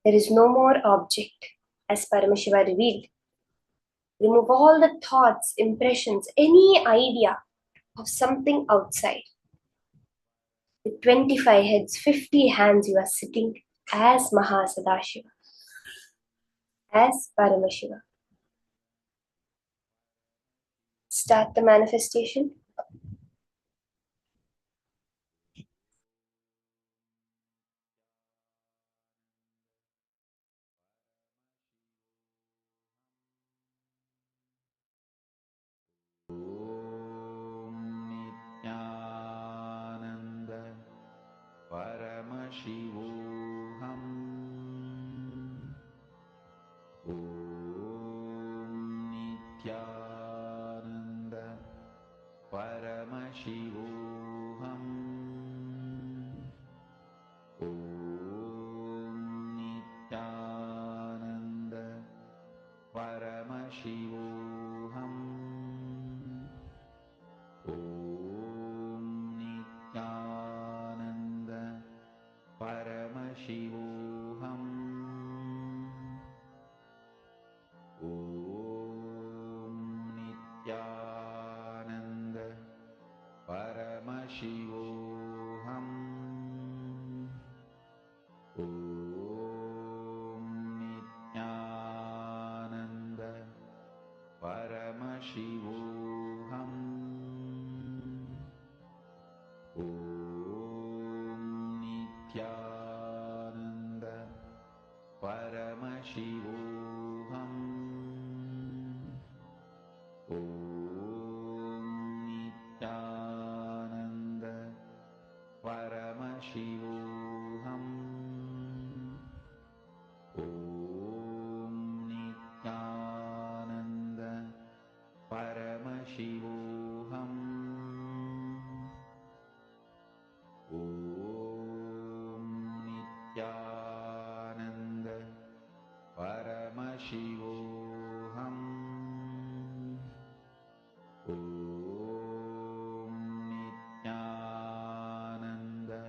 There is no more object, as Paramashiva revealed. Remove all the thoughts, impressions, any idea of something outside. With 25 heads, 50 hands, you are sitting as Mahasadashiva, as Paramashiva. Start the manifestation. Nithyananda Paramashivoham. Om Nithyananda Paramashivoham. Om Nithyananda Paramashivoham. Om Nithyananda Paramashivoham. Om Nithyananda Paramashivoham. Om Nithyananda Paramashivoham. Om Nithyananda Paramashivoham. Om Nithyananda Paramashivoham. Om Nithyananda Paramashivoham. Om Nithyananda Paramashivoham. Om Nithyananda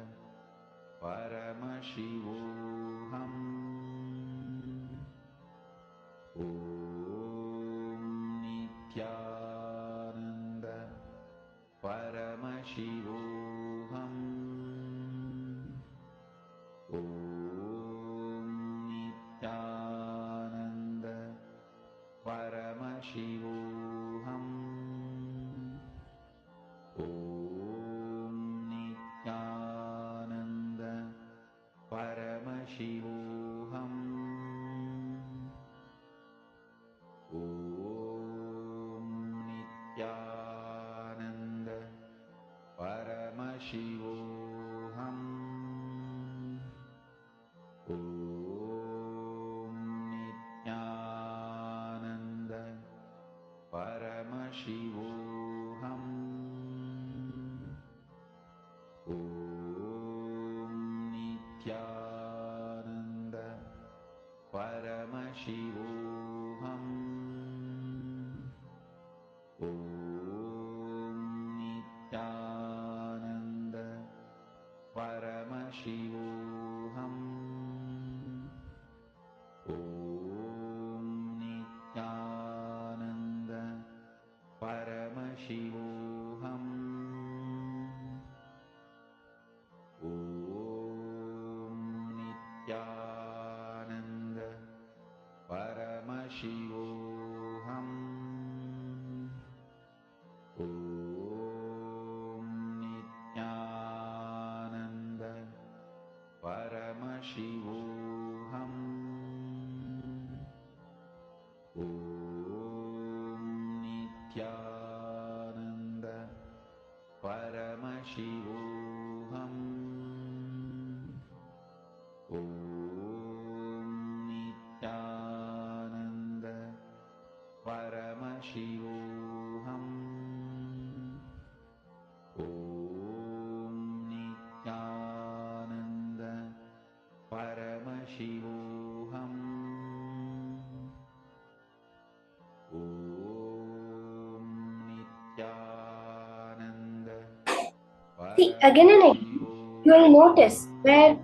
See, again and again, you will notice where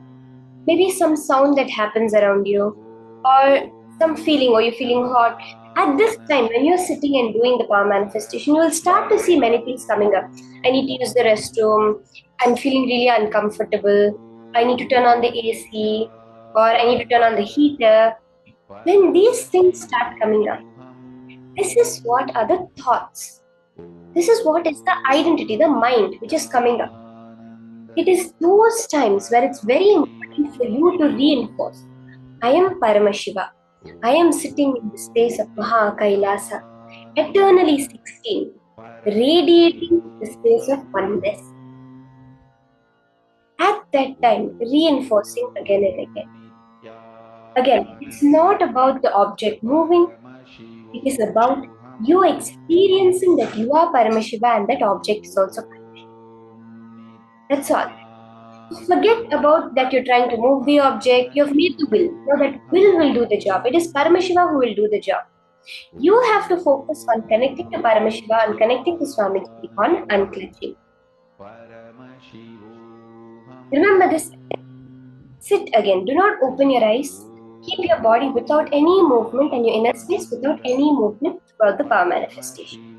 maybe some sound that happens around you, or some feeling, or you're feeling hot. At this time, when you're sitting and doing the power manifestation, you will start to see many things coming up. I need to use the restroom. I'm feeling really uncomfortable. I need to turn on the AC, or I need to turn on the heater. When these things start coming up, this is what are the thoughts. This is what is the identity, the mind, which is coming up. It is those times where it's very important for you to reinforce. I am Paramashiva. I am sitting in the space of KAILASA, eternally 16, radiating the space of oneness. At that time, reinforcing again and again. Again, it's not about the object moving, it is about you experiencing that you are Paramashiva and that object is also Paramashiva. That's all. Forget about that you're trying to move the object, you've made the will. Now that will do the job. It is Paramashiva who will do the job. You have to focus on connecting to Paramashiva and connecting to Swamiji on unclenching. Remember this. Sit again. Do not open your eyes. Keep your body without any movement and your inner space without any movement throughout the power manifestation.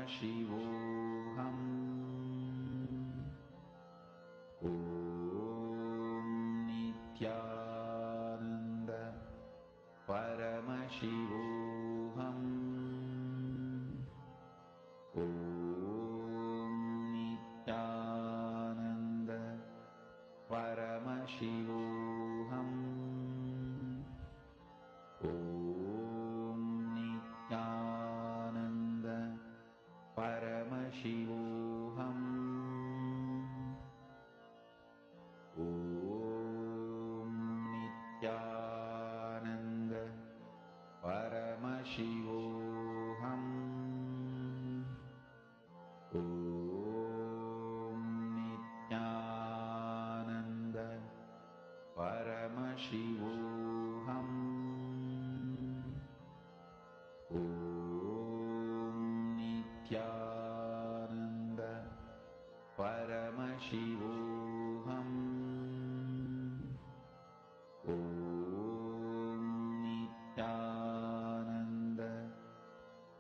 Paramashivoham. Om Nithyananda Paramashivoham. Om Nithyananda Paramashivoham. Om Nithyananda Paramashivoham. Om Nithyananda Paramashivoham. Om Nithyananda Paramashivoham. Om Nithyananda Paramashivoham. Om Nithyananda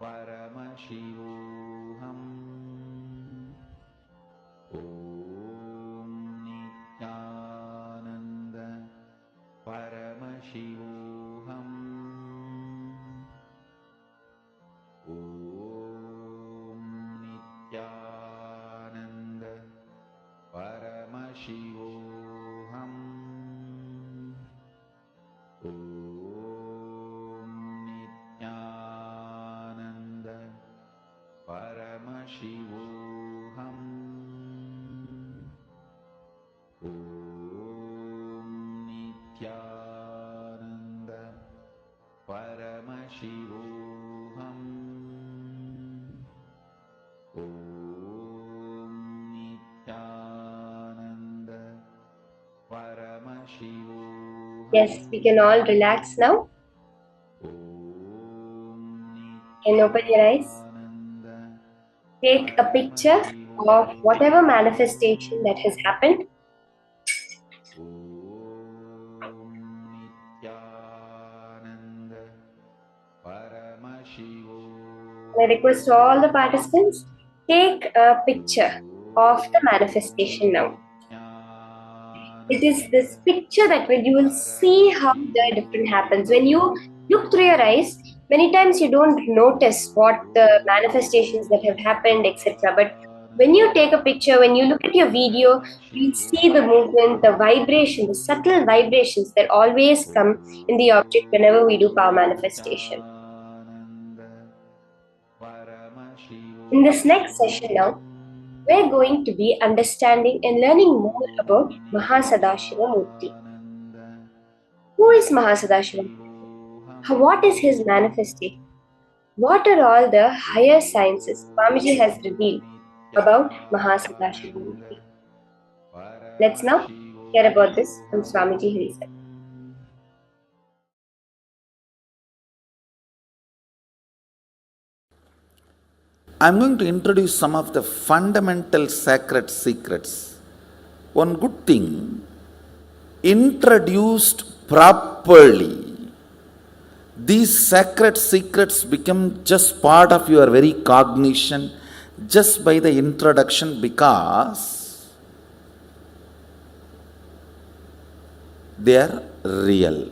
Paramashivoham. Om Nithyananda Paramashivoham. Om Nithyananda Paramashivoham. Om Nithyananda Paramashivoham. Om Nithyananda Paramashivoham. Om Nithyananda Paramashivoham. Yes, we can all relax now. Can open your eyes. Take a picture of whatever manifestation that has happened. I request all the participants, take a picture of the manifestation now. It is this picture that when you will see how the different happens. When you look through your eyes, many times you don't notice what the manifestations that have happened, etc. But when you take a picture, when you look at your video, you'll see the movement, the vibration, the subtle vibrations that always come in the object whenever we do power manifestation. In this next session now, we're going to be understanding and learning more about Mahasadashiva Murti. Who is Mahasadashiva Murti? What is his manifestation? What are all the higher sciences Swamiji has revealed about Mahasadashiva Murti? Let's now hear about this from Swamiji himself. I'm going to introduce some of the fundamental sacred secrets. One good thing, introduced properly, these sacred secrets become just part of your very cognition just by the introduction, because they are real.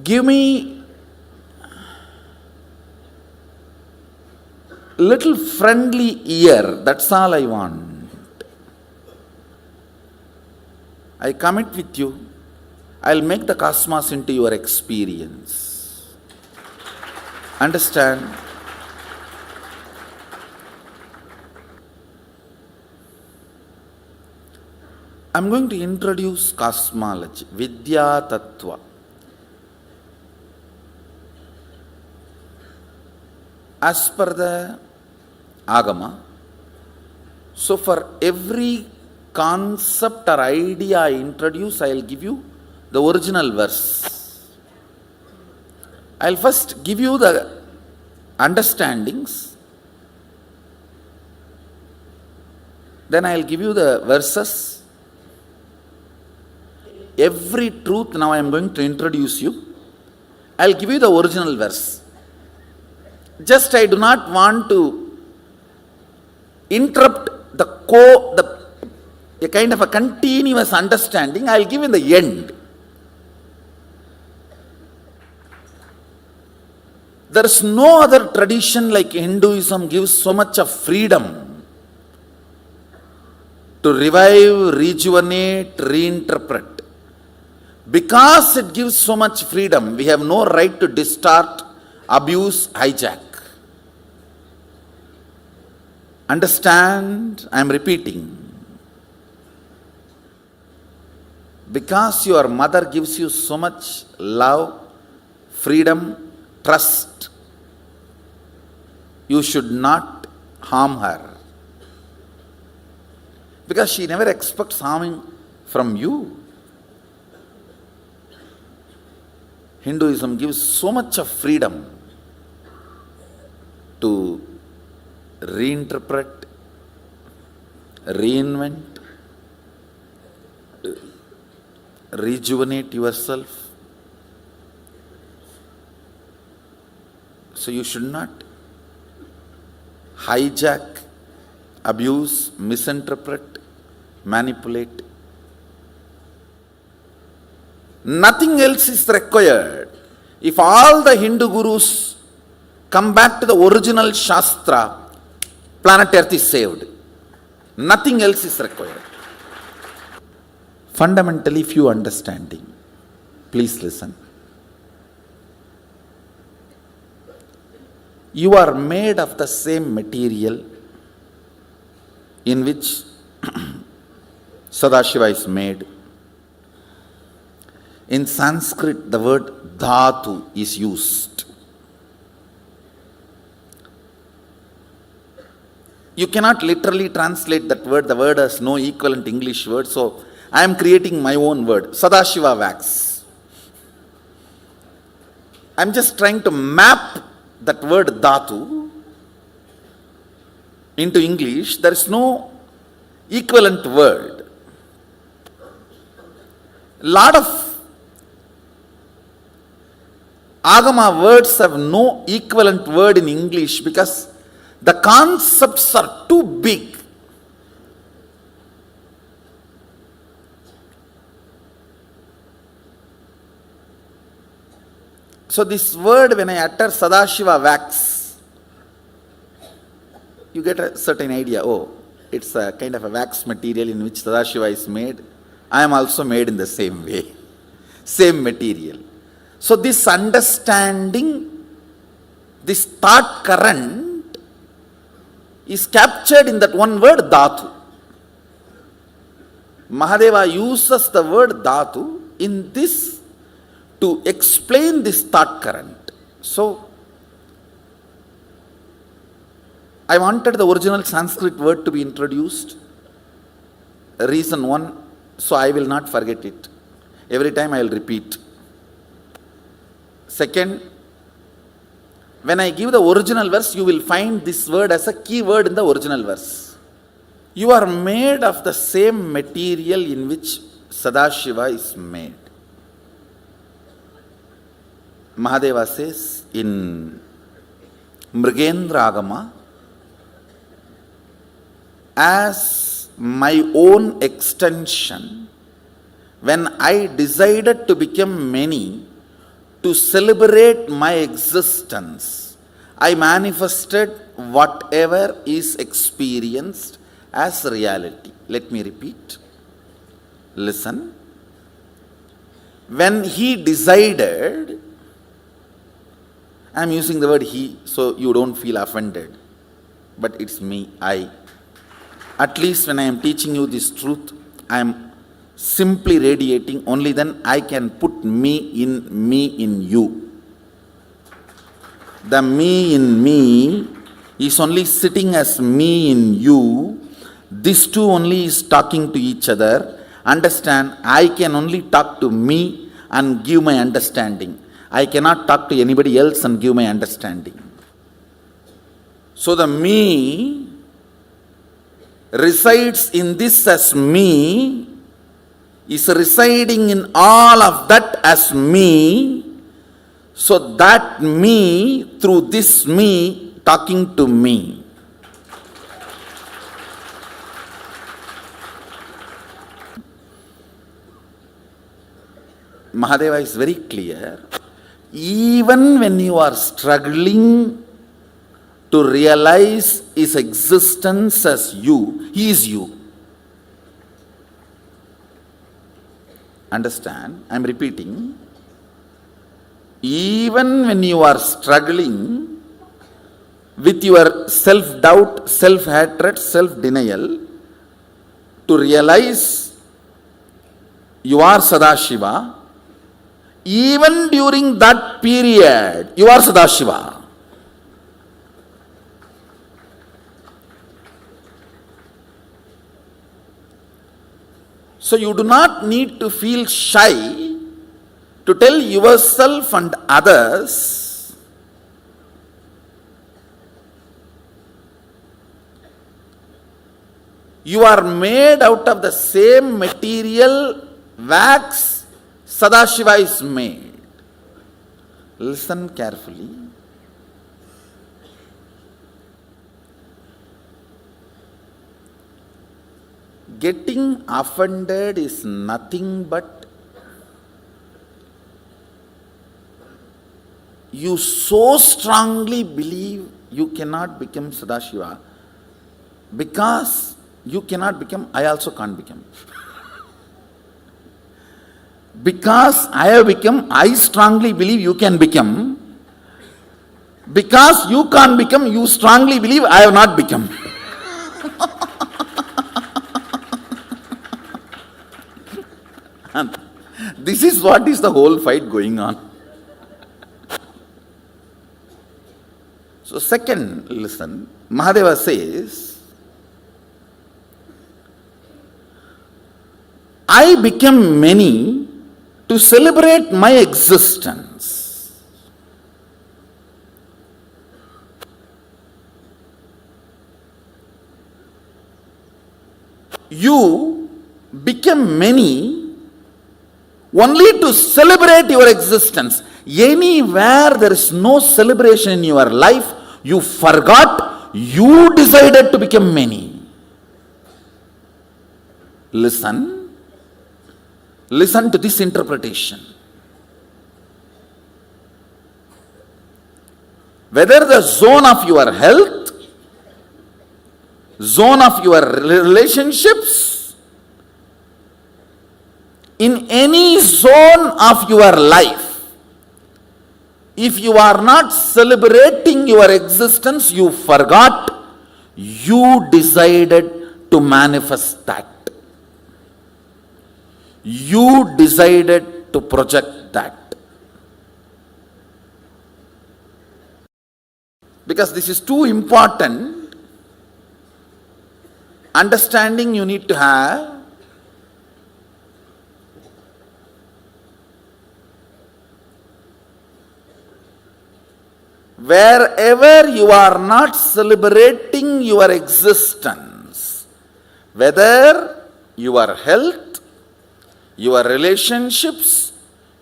Give me little friendly ear, that's all I want. I commit with you, I'll make the cosmos into your experience. Understand? I'm going to introduce cosmology, Vidya Tattva. As per the Agama, so for every concept or idea I introduce, I will give you the original verse. I will first give you the understandings, then I will give you the verses. Every truth now I am going to introduce you. I will give you the original verse. just I do not want to interrupt a kind of a continuous understanding, I will give in the end. There is no other tradition like Hinduism gives so much of freedom to revive, rejuvenate, reinterpret. Because it gives so much freedom, we have no right to distort, abuse, hijack. Understand? I am repeating. Because your mother gives you so much love, freedom, trust, you should not harm her. Because she never expects harming from you. Hinduism gives so much of freedom to reinterpret, reinvent, rejuvenate yourself. So you should not hijack, abuse, misinterpret, manipulate. Nothing else is required. If all the Hindu gurus come back to the original Shastra, planet Earth is saved. Nothing else is required. Fundamentally few understanding. Please listen. You are made of the same material in which Sadashiva is made. In Sanskrit, the word dhatu is used. You cannot literally translate that word. The word has no equivalent English word. So, I am creating my own word. Sadashiva wax. I am just trying to map that word dhatu into English. There is no equivalent word. Lot of Agama words have no equivalent word in English because the concepts are too big. So this word, when I utter Sadashiva wax, you get a certain idea. Oh, it's a kind of a wax material in which Sadashiva is made. I am also made in the same way. Same material. So this understanding, this thought current is captured in that one word dhatu. Mahadeva uses the word dhatu in this to explain this thought current. So, I wanted the original Sanskrit word to be introduced. Reason one, so I will not forget it. Every time I will repeat. Second, when I give the original verse, you will find this word as a key word in the original verse. You are made of the same material in which Sadashiva is made. Mahadeva says in Mrigendra Agama, as my own extension, when I decided to become many, to celebrate my existence, I manifested whatever is experienced as reality. Let me repeat. Listen. When he decided, I am using the word he, so you don't feel offended. But it's me, I. At least when I am teaching you this truth, I am simply radiating, only then I can put me in you. The me in me is only sitting as me in you. These two only is talking to each other. Understand, I can only talk to me and give my understanding. I cannot talk to anybody else and give my understanding. So the me resides in this as me, is residing in all of that as me. So that me, through this me, talking to me. Mahadeva is very clear. Even when you are struggling to realize his existence as you, he is you. Understand? I am repeating. Even when you are struggling with your self-doubt, self-hatred, self-denial, to realize you are Sadashiva, even during that period, you are Sadashiva. So you do not need to feel shy to tell yourself and others you are made out of the same material wax Sadashiva is made. Listen carefully. Getting offended is nothing but you so strongly believe you cannot become Sadashiva because you cannot become, I also can't become. Because I have become, I strongly believe you can become. Because you can't become, you strongly believe I have not become. And this is what is the whole fight going on. So second, listen, Mahadeva says, I became many to celebrate my existence. You became many only to celebrate your existence. Anywhere there is no celebration in your life, you forgot, you decided to become many. Listen to this interpretation. Whether the zone of your health, zone of your relationships, in any zone of your life, if you are not celebrating your existence, you forgot, you decided to manifest that. You decided to project that. Because this is too important, understanding you need to have. Wherever you are not celebrating your existence, whether your health, your relationships,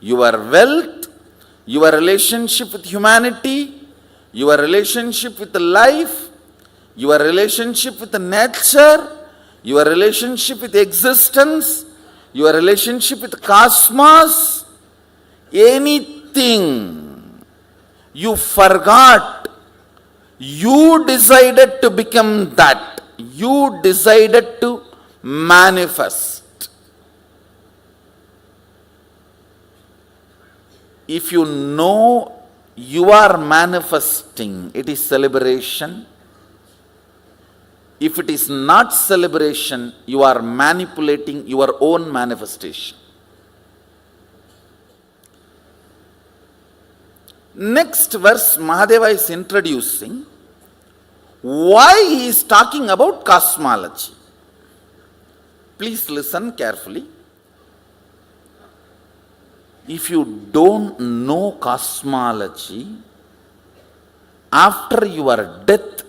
your wealth, your relationship with humanity, your relationship with life, your relationship with nature, your relationship with existence, your relationship with cosmos, anything you forgot, you decided to become that, you decided to manifest. If you know you are manifesting, it is celebration. If it is not celebration, you are manipulating your own manifestation. Next verse, Mahadeva is introducing why he is talking about cosmology. Please listen carefully. If you don't know cosmology, after your death,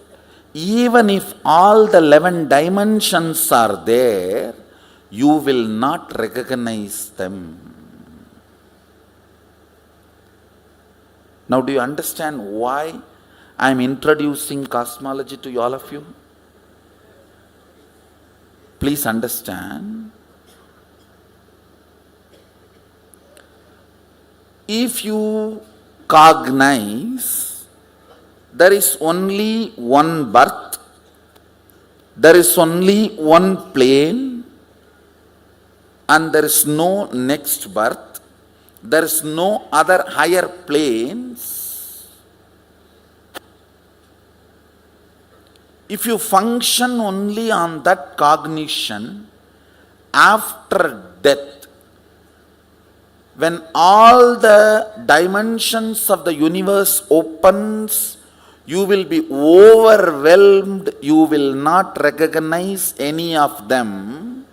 even if all the 11 dimensions are there, you will not recognize them. Now do you understand why I am introducing cosmology to all of you? Please understand. If you cognize there is only one birth, there is only one plane, and there is no next birth, there is no other higher planes. If you function only on that cognition, after death, when all the dimensions of the universe opens, you will be overwhelmed, you will not recognize any of them.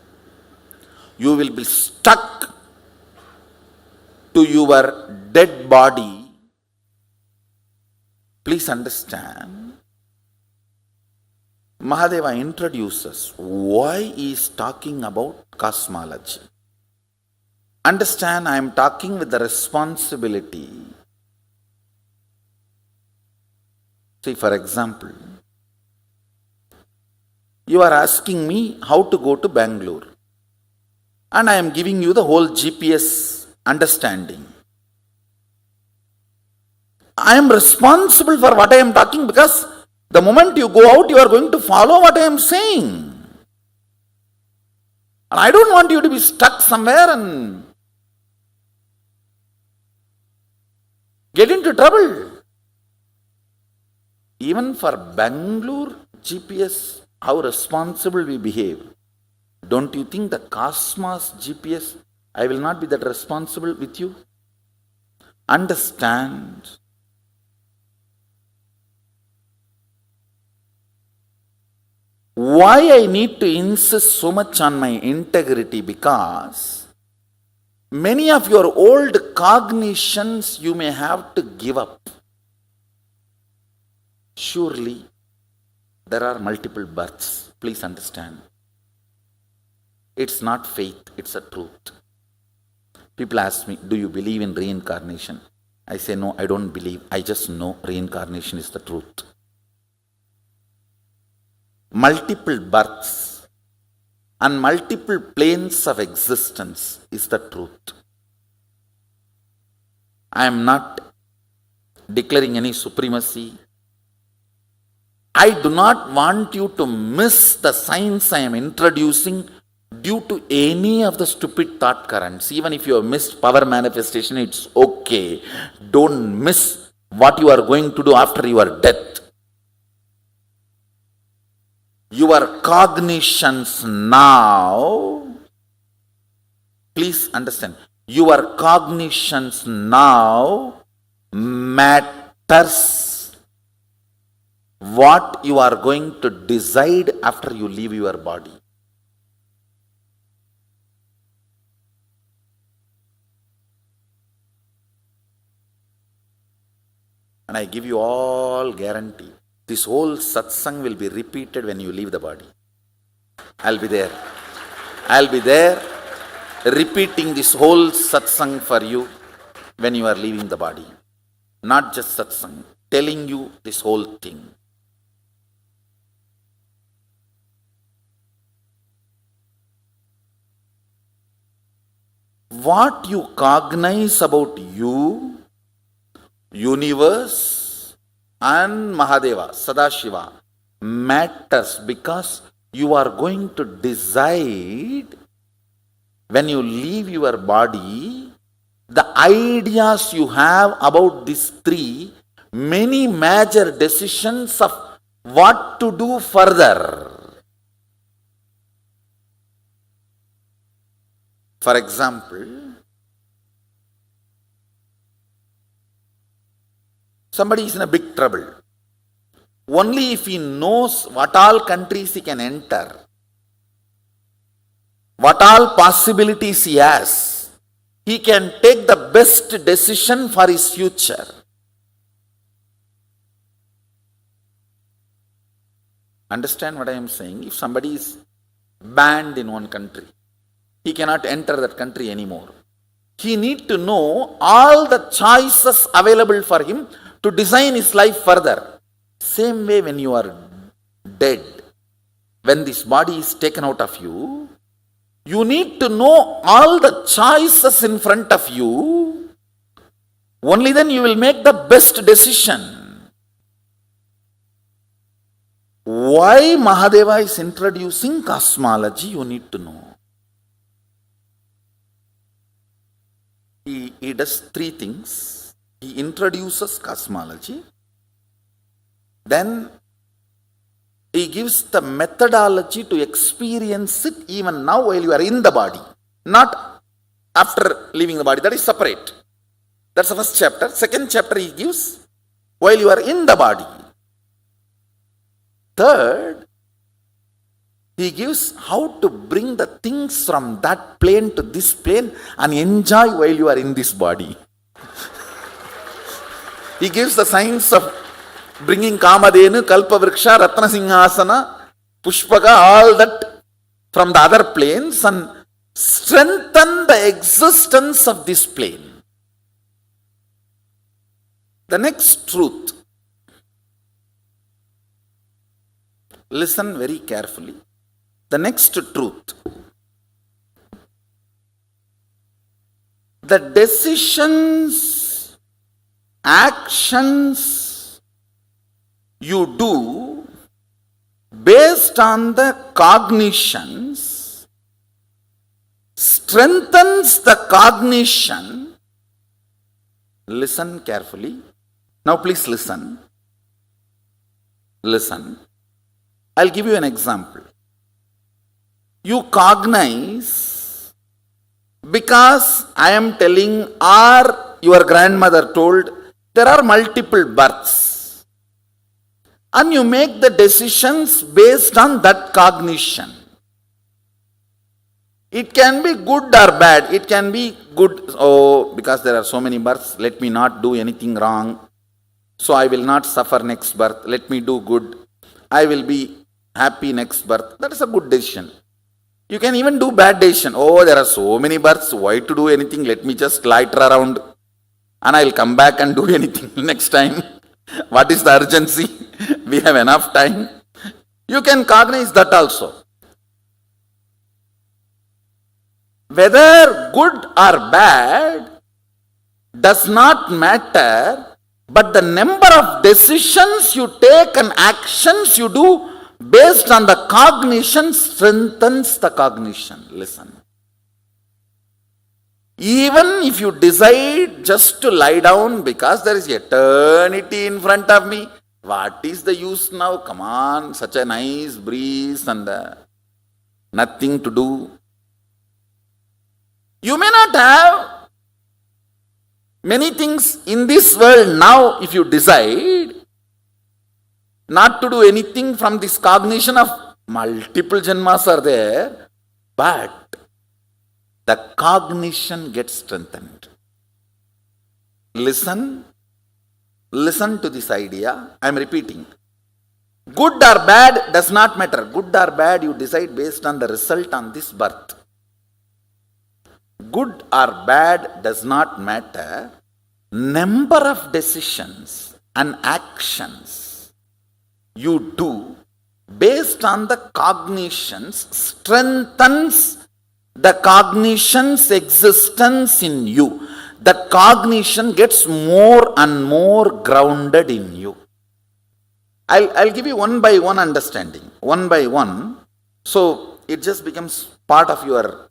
You will be stuck to your dead body. Please understand. Mahadeva introduces why he is talking about cosmology. Understand, I am talking with the responsibility. See, for example, you are asking me how to go to Bangalore, and I am giving you the whole GPS understanding. I am responsible for what I am talking, because the moment you go out, you are going to follow what I am saying. And I don't want you to be stuck somewhere and get into trouble. Even for Bangalore GPS, how responsible we behave. Don't you think the Cosmos GPS, I will not be that responsible with you? Understand. Why I need to insist so much on my integrity? Because many of your old cognitions you may have to give up. Surely there are multiple births. Please understand. It's not faith, it's a truth. People ask me, do you believe in reincarnation? I say, no, I don't believe. I just know reincarnation is the truth. Multiple births and multiple planes of existence is the truth. I am not declaring any supremacy. I do not want you to miss the science I am introducing due to any of the stupid thought currents. Even if you have missed power manifestation, it's okay. Don't miss what you are going to do after your death. Your cognitions now, please understand, your cognitions now matters what you are going to decide after you leave your body. And I give you all guarantee, this whole satsang will be repeated when you leave the body. I'll be there. I'll be there repeating this whole satsang for you when you are leaving the body. Not just satsang, telling you this whole thing. What you cognize about you, universe and Mahadeva, Sadashiva matters, because you are going to decide when you leave your body the ideas you have about these three, many major decisions of what to do further. For example, somebody is in a big trouble. Only if he knows what all countries he can enter, what all possibilities he has, he can take the best decision for his future. Understand what I am saying? If somebody is banned in one country, he cannot enter that country anymore. he need to know all the choices available for him to design his life further. Same way when you are dead, when this body is taken out of you, you need to know all the choices in front of you. Only then you will make the best decision. Why Mahadeva is introducing cosmology, you need to know. He does three things. He introduces cosmology. Then he gives the methodology to experience it even now while you are in the body. Not after leaving the body. That is separate. That's the first chapter. Second chapter he gives while you are in the body. Third, he gives how to bring the things from that plane to this plane and enjoy while you are in this body. He gives the science of bringing Kamadhenu, Kalpavriksha, Ratna Singhasana, Pushpaka, all that from the other planes and strengthen the existence of this plane. The next truth. Listen very carefully. The next truth. The decisions, actions you do based on the cognitions strengthens the cognition. Listen carefully. Now please listen. Listen. I'll give you an example. You cognize because I am telling or your grandmother told there are multiple births. And you make the decisions based on that cognition. It can be good or bad. It can be good. Oh, because there are so many births, let me not do anything wrong. So I will not suffer next birth. Let me do good. I will be happy next birth. That is a good decision. You can even do bad decision. Oh, there are so many births. Why to do anything? Let me just loiter around and I will come back and do anything next time. What is the urgency? We have enough time. You can cognize that also. Whether good or bad does not matter, but the number of decisions you take and actions you do based on the cognition strengthens the cognition. Listen. Even if you decide just to lie down because there is eternity in front of me, what is the use now? Come on, such a nice breeze and nothing to do. You may not have many things in this world now if you decide not to do anything from this cognition of multiple janmas are there, but the cognition gets strengthened. Listen to this idea. I am repeating. Good or bad does not matter. Good or bad you decide based on the result on this birth. Good or bad does not matter. Number of decisions and actions you do based on the cognitions strengthens the cognition's existence in you. The cognition gets more and more grounded in you. I'll give you one by one understanding. One by one. So it just becomes part of your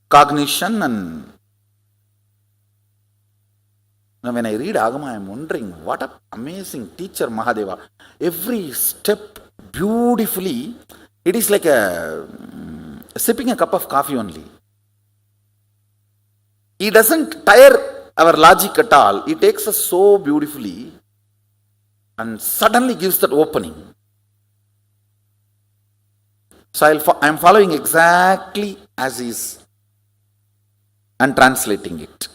cognition. And now when I read Agama, I am wondering what an amazing teacher Mahadeva. Every step beautifully, it is like sipping a cup of coffee only. He doesn't tire our logic at all. He takes us so beautifully and suddenly gives that opening. So I am following exactly as he is and translating it.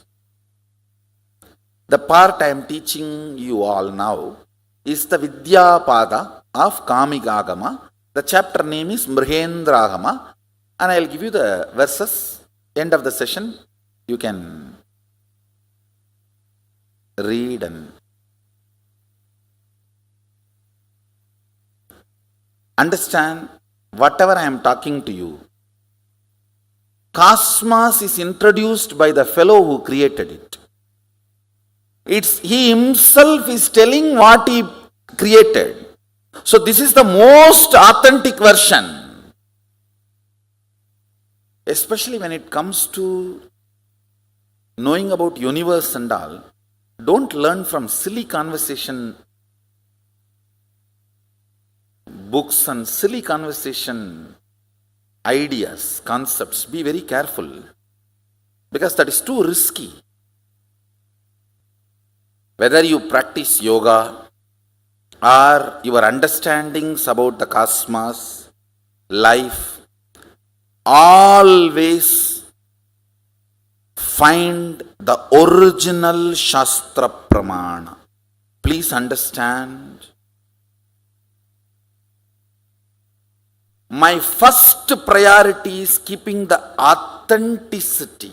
The part I am teaching you all now is the Vidyapada of Kamigagama. The chapter name is Mrihendragama, and I will give you the verses. End of the session, you can read and understand whatever I am talking to you. Cosmos is introduced by the fellow who created it. He himself is telling what he created. So this is the most authentic version. Especially when it comes to knowing about universe and all, don't learn from silly conversation books and silly conversation ideas, concepts. Be very careful, because that is too risky. Whether you practice yoga or your understandings about the cosmos, life, always find the original Shastra Pramana. Please understand, my first priority is keeping the authenticity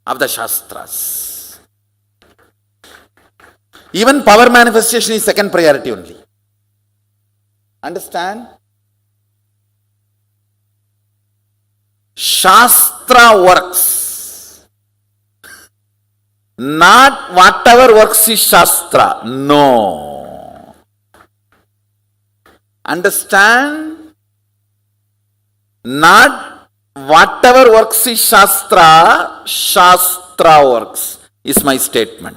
of the Shastras. Even power manifestation is second priority only. Understand? Shastra works. Not whatever works is Shastra. No. Understand? Not whatever works is Shastra, Shastra works, is my statement.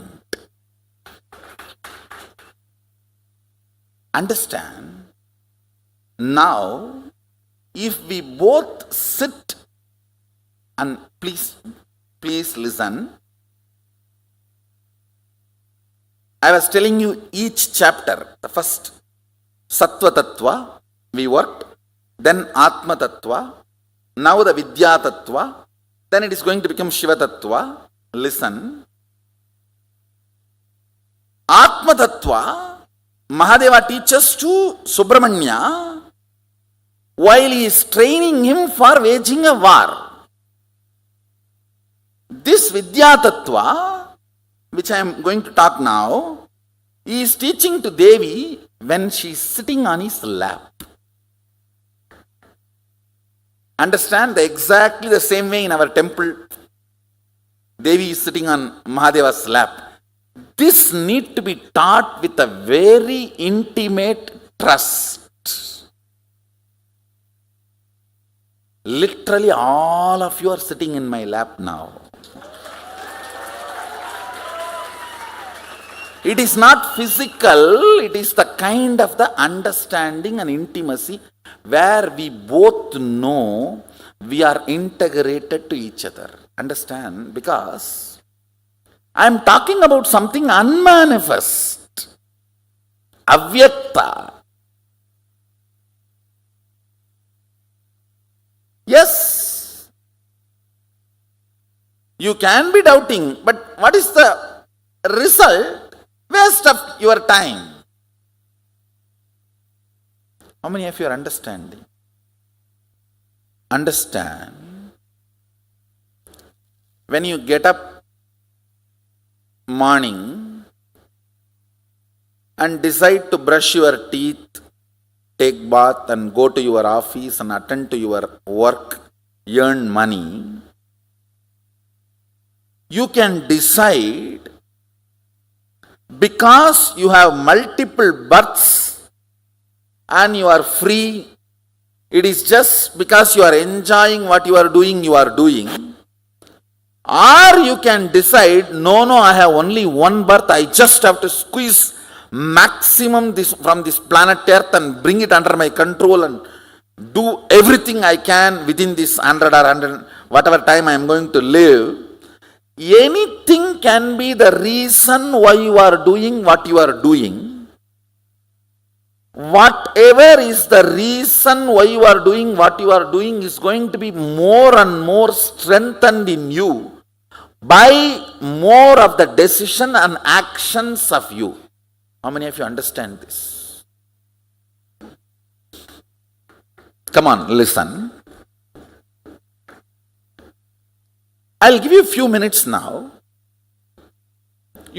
Understand? Now, if we both sit and please listen. I was telling you each chapter, the first Sattva Tattva, we worked, then Atma Tattva, now the Vidya Tattva, then it is going to become Shiva Tattva. Listen. Atma Tattva, Mahadeva teaches to Subramanya while he is training him for waging a war. This Vidya Tattva, which I am going to talk now, he is teaching to Devi when she is sitting on his lap. Understand? Exactly the same way in our temple, Devi is sitting on Mahadeva's lap. This need to be taught with a very intimate trust. Literally all of you are sitting in my lap now. It is not physical, it is the kind of the understanding and intimacy where we both know we are integrated to each other. Understand? Because I am talking about something unmanifest, avyakta. Yes, you can be doubting, but what is the result? Waste of your time. How many of you are understanding? Understand. When you get up morning and decide to brush your teeth, take bath and go to your office and attend to your work, earn money, you can decide, because you have multiple births and you are free, it is just because you are enjoying what you are doing. Or you can decide, no, I have only one birth, I just have to squeeze maximum from this planet Earth and bring it under my control and do everything I can within this 100 or 100, whatever time I am going to live. Anything can be the reason why you are doing what you are doing. Whatever is the reason why you are doing what you are doing is going to be more and more strengthened in you by more of the decision and actions of you. How many of you understand this? Come on, listen. I'll give you a few minutes now.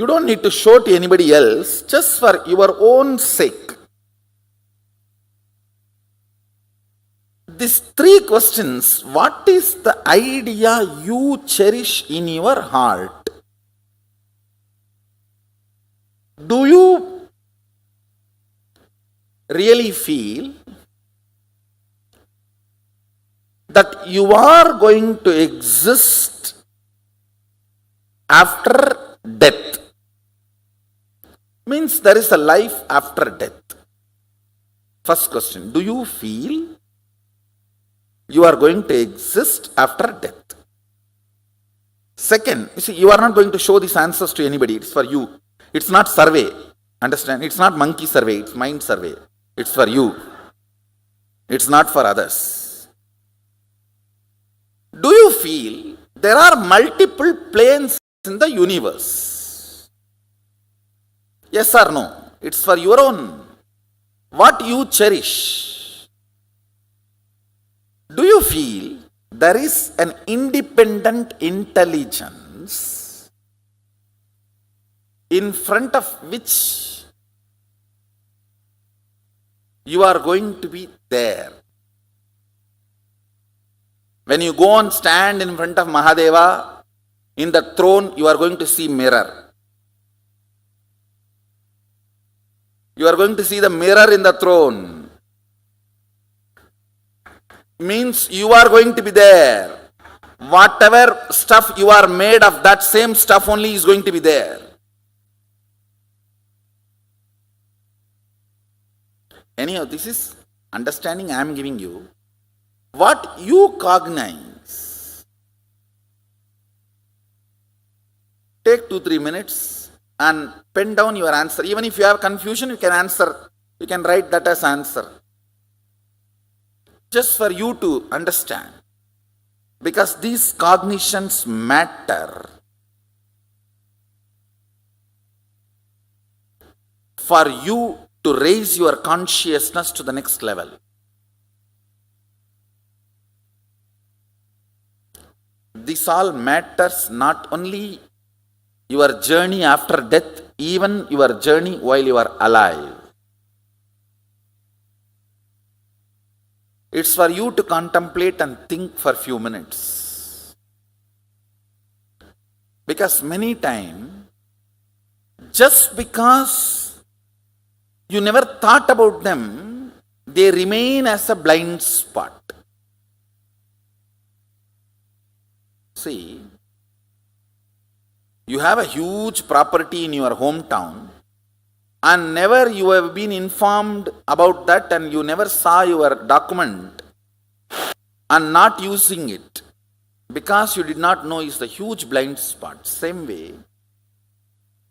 You don't need to show to anybody else, just for your own sake. These three questions: what is the idea you cherish in your heart? Do you really feel that you are going to exist after death? Means there is a life after death. First question: do you feel you are going to exist after death? Second, you see, you are not going to show these answers to anybody. It's for you. It's not survey. Understand? It's not monkey survey. It's mind survey. It's for you. It's not for others. Do you feel there are multiple planes in the universe? Yes or no? It's for your own. What you cherish. Do you feel there is an independent intelligence in front of which you are going to be there? When you go and stand in front of Mahadeva, in the throne, you are going to see mirror. You are going to see the mirror in the throne. Means you are going to be there. Whatever stuff you are made of, that same stuff only is going to be there. Anyhow, this is understanding I am giving you. What you cognize. Take 2-3 minutes and pen down your answer. Even if you have confusion, you can answer. You can write that as answer. Just for you to understand. Because these cognitions matter for you to raise your consciousness to the next level. This all matters not only your journey after death, even your journey while you are alive. It's for you to contemplate and think for a few minutes. Because many times, just because you never thought about them, they remain as a blind spot. See, you have a huge property in your hometown and never you have been informed about that and you never saw your document and not using it because you did not know is the huge blind spot. Same way,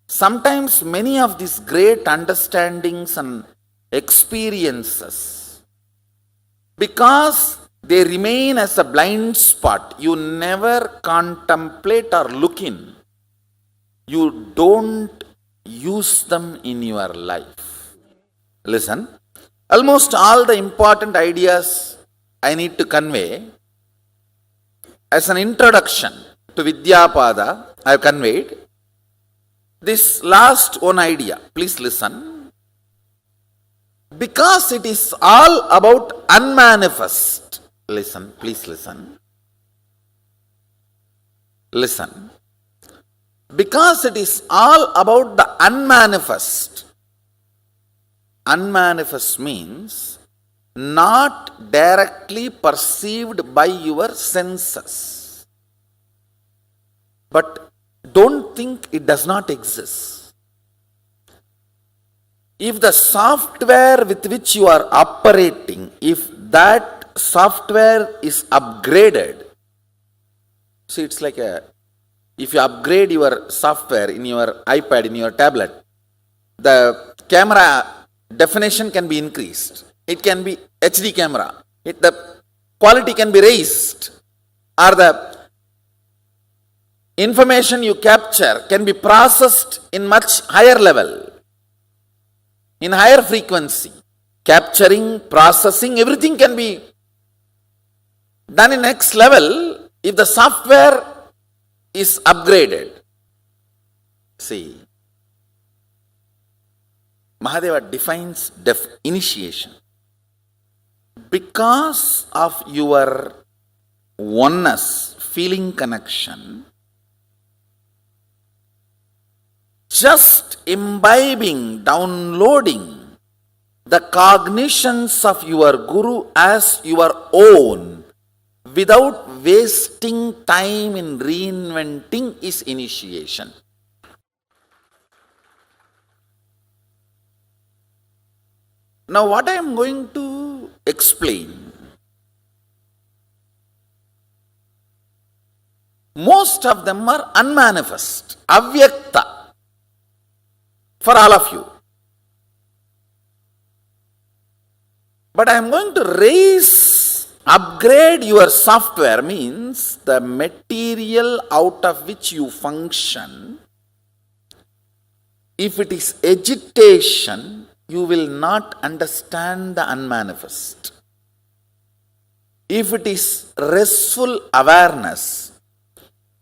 sometimes many of these great understandings and experiences, because they remain as a blind spot, you never contemplate or look in. You don't use them in your life. Listen, almost all the important ideas I need to convey as an introduction to Vidyapada, I have conveyed. This last one idea, please listen. Because it is all about unmanifest. Listen, please listen. Listen. Because it is all about the unmanifest. Unmanifest means not directly perceived by your senses. But don't think it does not exist. If the software with which you are operating, if that software is upgraded, see, it's like if you upgrade your software in your iPad, in your tablet, the camera definition can be increased. It can be HD camera. The quality can be raised. Or the information you capture can be processed in much higher level, in higher frequency. Capturing, processing, everything can be done in next level if the software is upgraded. See, Mahadeva defines initiation. Because of your oneness, feeling connection, just imbibing, downloading the cognitions of your Guru as your own without wasting time in reinventing is initiation. Now what I am going to explain, most of them are unmanifest, avyakta, for all of you. But I am going to upgrade your software, means the material out of which you function. If it is agitation, you will not understand the unmanifest. If it is restful awareness,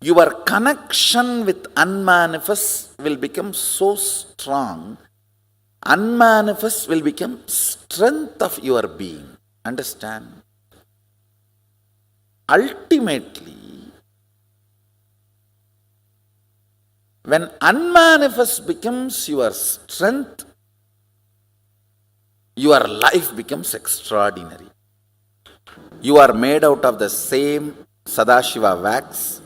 your connection with unmanifest will become so strong. Unmanifest will become strength of your being. Understand? Ultimately, when unmanifest becomes your strength, your life becomes extraordinary. You are made out of the same Sadashiva wax,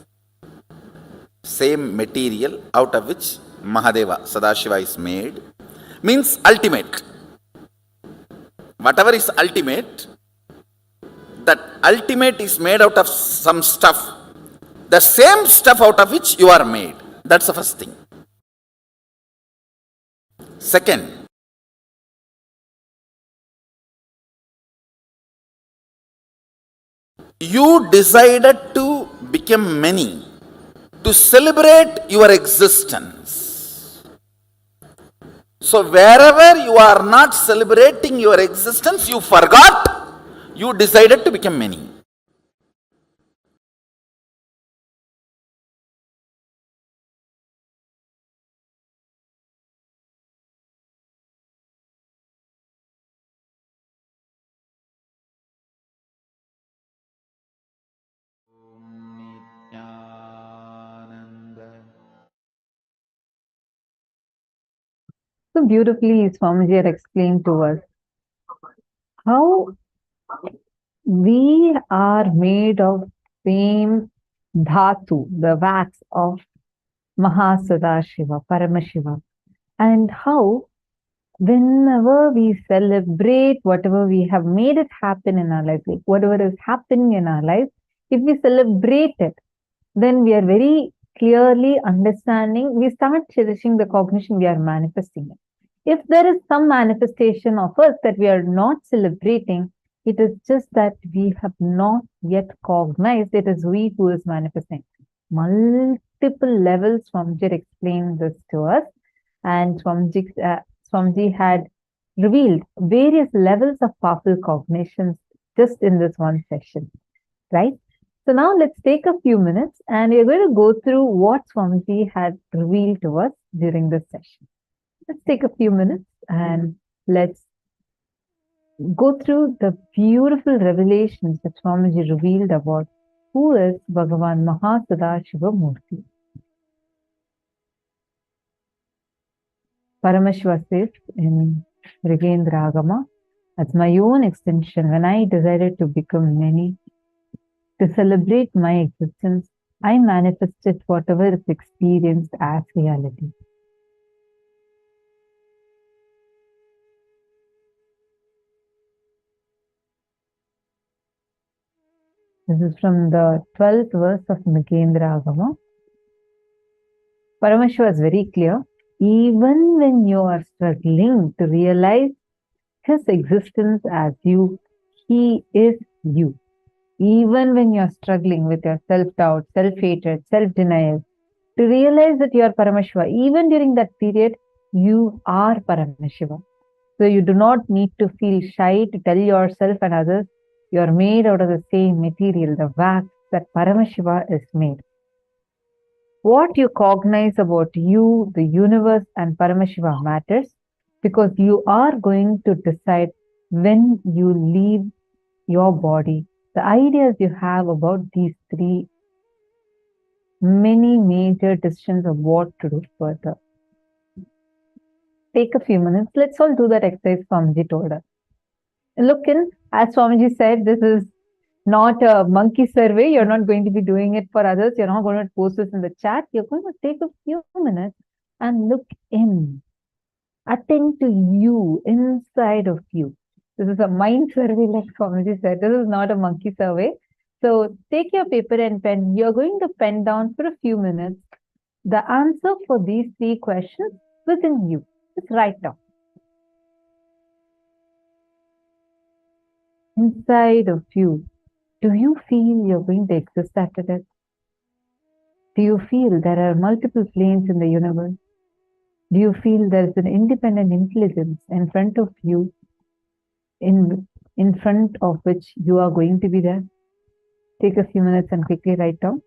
same material out of which Mahadeva, Sadashiva, is made. Means ultimate. Whatever is ultimate, that ultimate is made out of some stuff. The same stuff out of which you are made. That's the first thing. Second, you decided to become many, to celebrate your existence. So wherever you are not celebrating your existence, you forgot, you decided to become many. So beautifully, Swamiji had explained to us how we are made of same dhatu, the wax of Mahasadashiva, Paramashiva, and how whenever we celebrate whatever we have made it happen in our life, like whatever is happening in our life, if we celebrate it, then we are very clearly understanding, we start cherishing the cognition we are manifesting it. If there is some manifestation of us that we are not celebrating, it is just that we have not yet cognized it is we who is manifesting. Multiple levels, Swamiji explained this to us, and Swamiji had revealed various levels of powerful cognitions just in this one session, right? So now let's take a few minutes and we're going to go through what Swamiji had revealed to us during this session. Let's take a few minutes and let's go through the beautiful revelations that Swamiji revealed about who is Bhagavan Mahasadashiva Murti. Paramashiva says in Rigendra Agama, as my own extension, when I decided to become many, to celebrate my existence, I manifested whatever is experienced as reality. This is from the 12th verse of Nikendra Agama. Paramashiva is very clear. Even when you are struggling to realize his existence as you, he is you. Even when you are struggling with your self-doubt, self-hatred, self-denial, to realize that you are Paramashiva, even during that period, you are Paramashiva. So you do not need to feel shy to tell yourself and others you are made out of the same material, the wax that Paramashiva is made. What you cognize about you, the universe, and Paramashiva matters. because you are going to decide when you leave your body. The ideas you have about these three many major decisions of what to do further. Take a few minutes. Let's all do that exercise Swamiji told us. Look in, as Swamiji said, this is not a monkey survey. You're not going to be doing it for others. You're not going to post this in the chat. You're going to take a few minutes and look in. Attend to you, inside of you. This is a mind survey, like Swamiji said. This is not a monkey survey. So take your paper and pen. You're going to pen down for a few minutes the answer for these three questions within you. Just write down. Inside of you, do you feel you're going to exist after death? Do you feel there are multiple planes in the universe? Do you feel there is an independent intelligence in front of you, in front of which you are going to be there? Take a few minutes and quickly write down.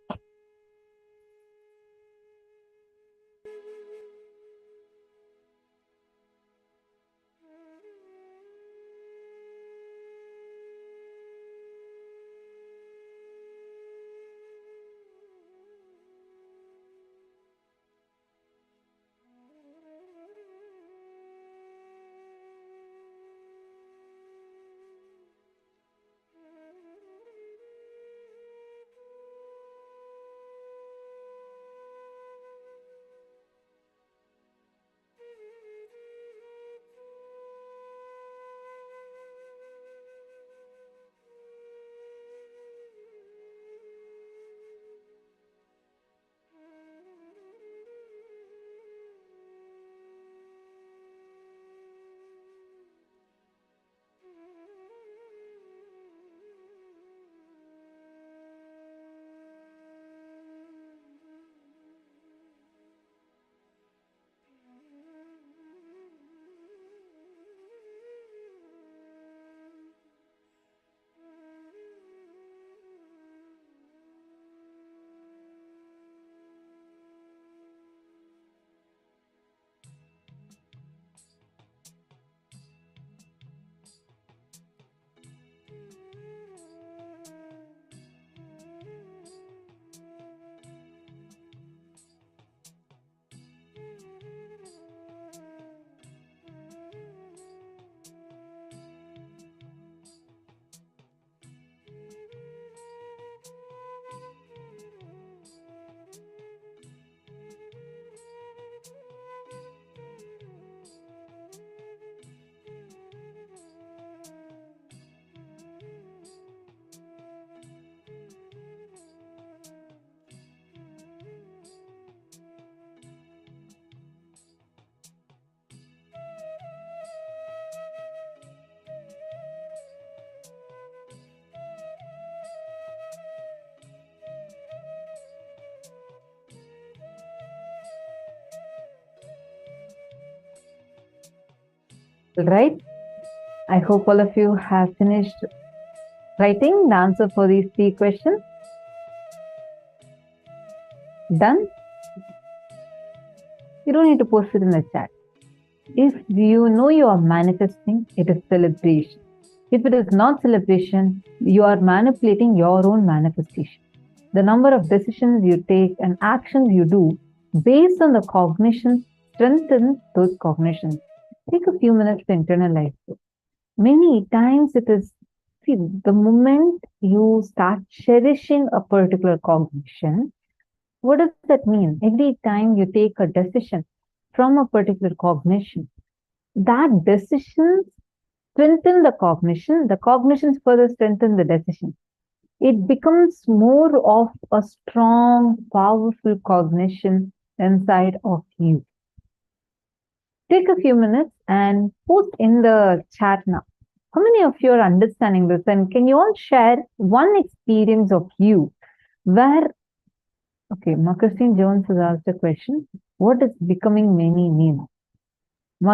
Right? I hope all of you have finished writing the answer for these three questions. Done? You don't need to post it in the chat. If you know you are manifesting, it is celebration. If it is not celebration, you are manipulating your own manifestation. The number of decisions you take and actions you do based on the cognition strengthens those cognitions. Take a few minutes to internalize it. Many times it is, see, the moment you start cherishing a particular cognition, what does that mean? Every time you take a decision from a particular cognition, that decision strengthens the cognitions further strengthen the decision. It becomes more of a strong, powerful cognition inside of you. Take a few minutes and post in the chat now. How many of you are understanding this? And can you all share one experience of you where, okay, Christine Jones has asked a question. What does becoming many mean?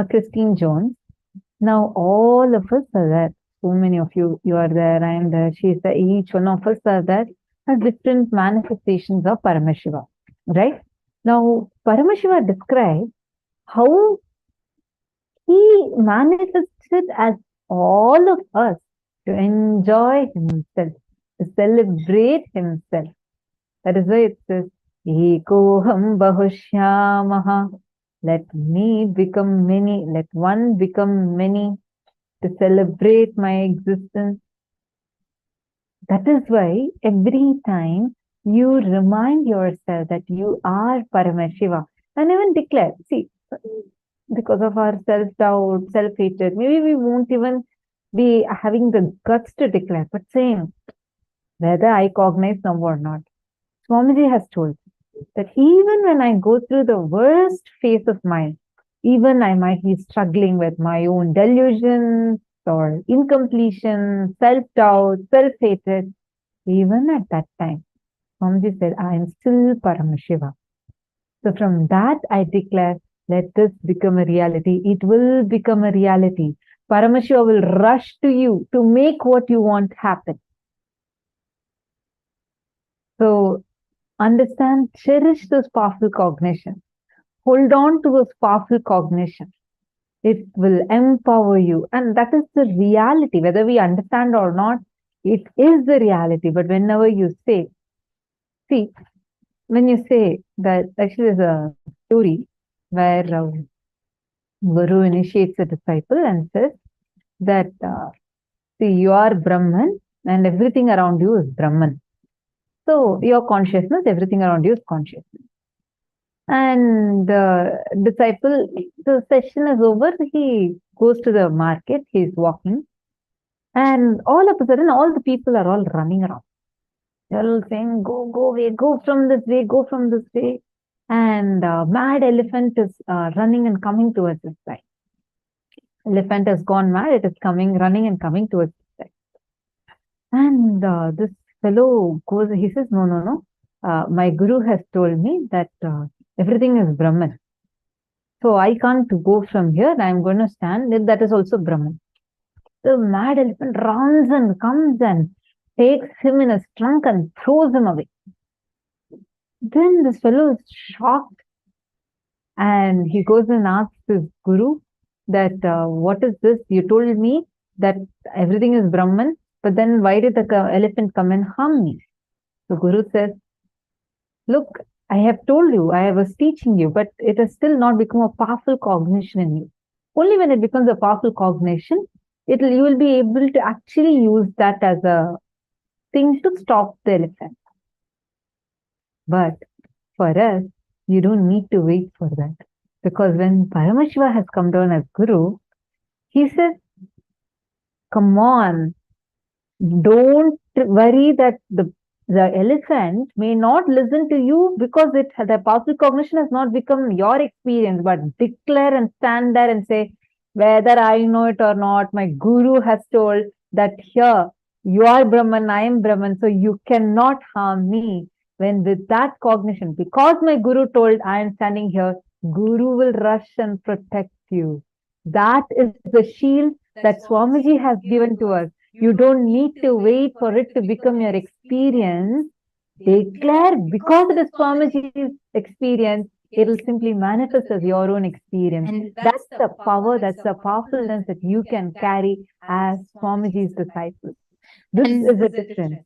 Christine Jones. Now all of us are there. So many of you, you are there, I am there, she is there. Each one of us are there as different manifestations of Paramashiva. Right? Now, Paramashiva describes how he manifested as all of us to enjoy himself, to celebrate himself. That is why it says, Ekoham Bahushyamaha. Let me become many, let one become many to celebrate my existence. That is why every time you remind yourself that you are Paramashiva and even declare, see, because of our self-doubt, self-hatred, maybe we won't even be having the guts to declare, but saying, whether I cognize now or not. Swamiji has told that even when I go through the worst phase of mine, even I might be struggling with my own delusions or incompletion, self-doubt, self-hatred, even at that time, Swamiji said, I am still Paramashiva. So from that, I declare, let this become a reality. It will become a reality. Paramashiva will rush to you to make what you want happen. So understand, cherish those powerful cognitions. Hold on to those powerful cognitions. It will empower you. And that is the reality. Whether we understand or not, it is the reality. But whenever you say, see, when you say that, actually there's a story where Guru initiates a disciple and says that, see, you are Brahman and everything around you is Brahman. So your consciousness, everything around you is consciousness. And the disciple, the session is over, he goes to the market, he's walking, and all of a sudden, all the people are all running around. They're all saying, go away, go from this way, go from this way. And mad elephant is running and coming towards this side. Elephant has gone mad, it is coming, running and coming towards this side. And this fellow goes, he says, no. My guru has told me that everything is Brahman. So I can't go from here. I'm going to stand. That is also Brahman. The mad elephant runs and comes and takes him in his trunk and throws him away. Then this fellow is shocked. And he goes and asks his guru that, what is this? You told me that everything is Brahman, but then why did the elephant come and harm me? The guru says, look, I have told you, I was teaching you, but it has still not become a powerful cognition in you. Only when it becomes a powerful cognition, you will be able to actually use that as a thing to stop the elephant. But for us, you don't need to wait for that. Because when Paramashiva has come down as Guru, he says, come on, don't worry that the elephant may not listen to you because the powerful cognition has not become your experience, but declare and stand there and say, whether I know it or not, my guru has told that here, you are Brahman, I am Brahman, so you cannot harm me. When with that cognition, because my guru told I am standing here, guru will rush and protect you. That is the shield that Swamiji has given to us. You don't need to wait for it to become your experience. Declare, because it is Swamiji's experience, it will simply manifest as your own experience. And that's the power, that's the powerfulness that you can carry as Swamiji's disciple. This is the difference.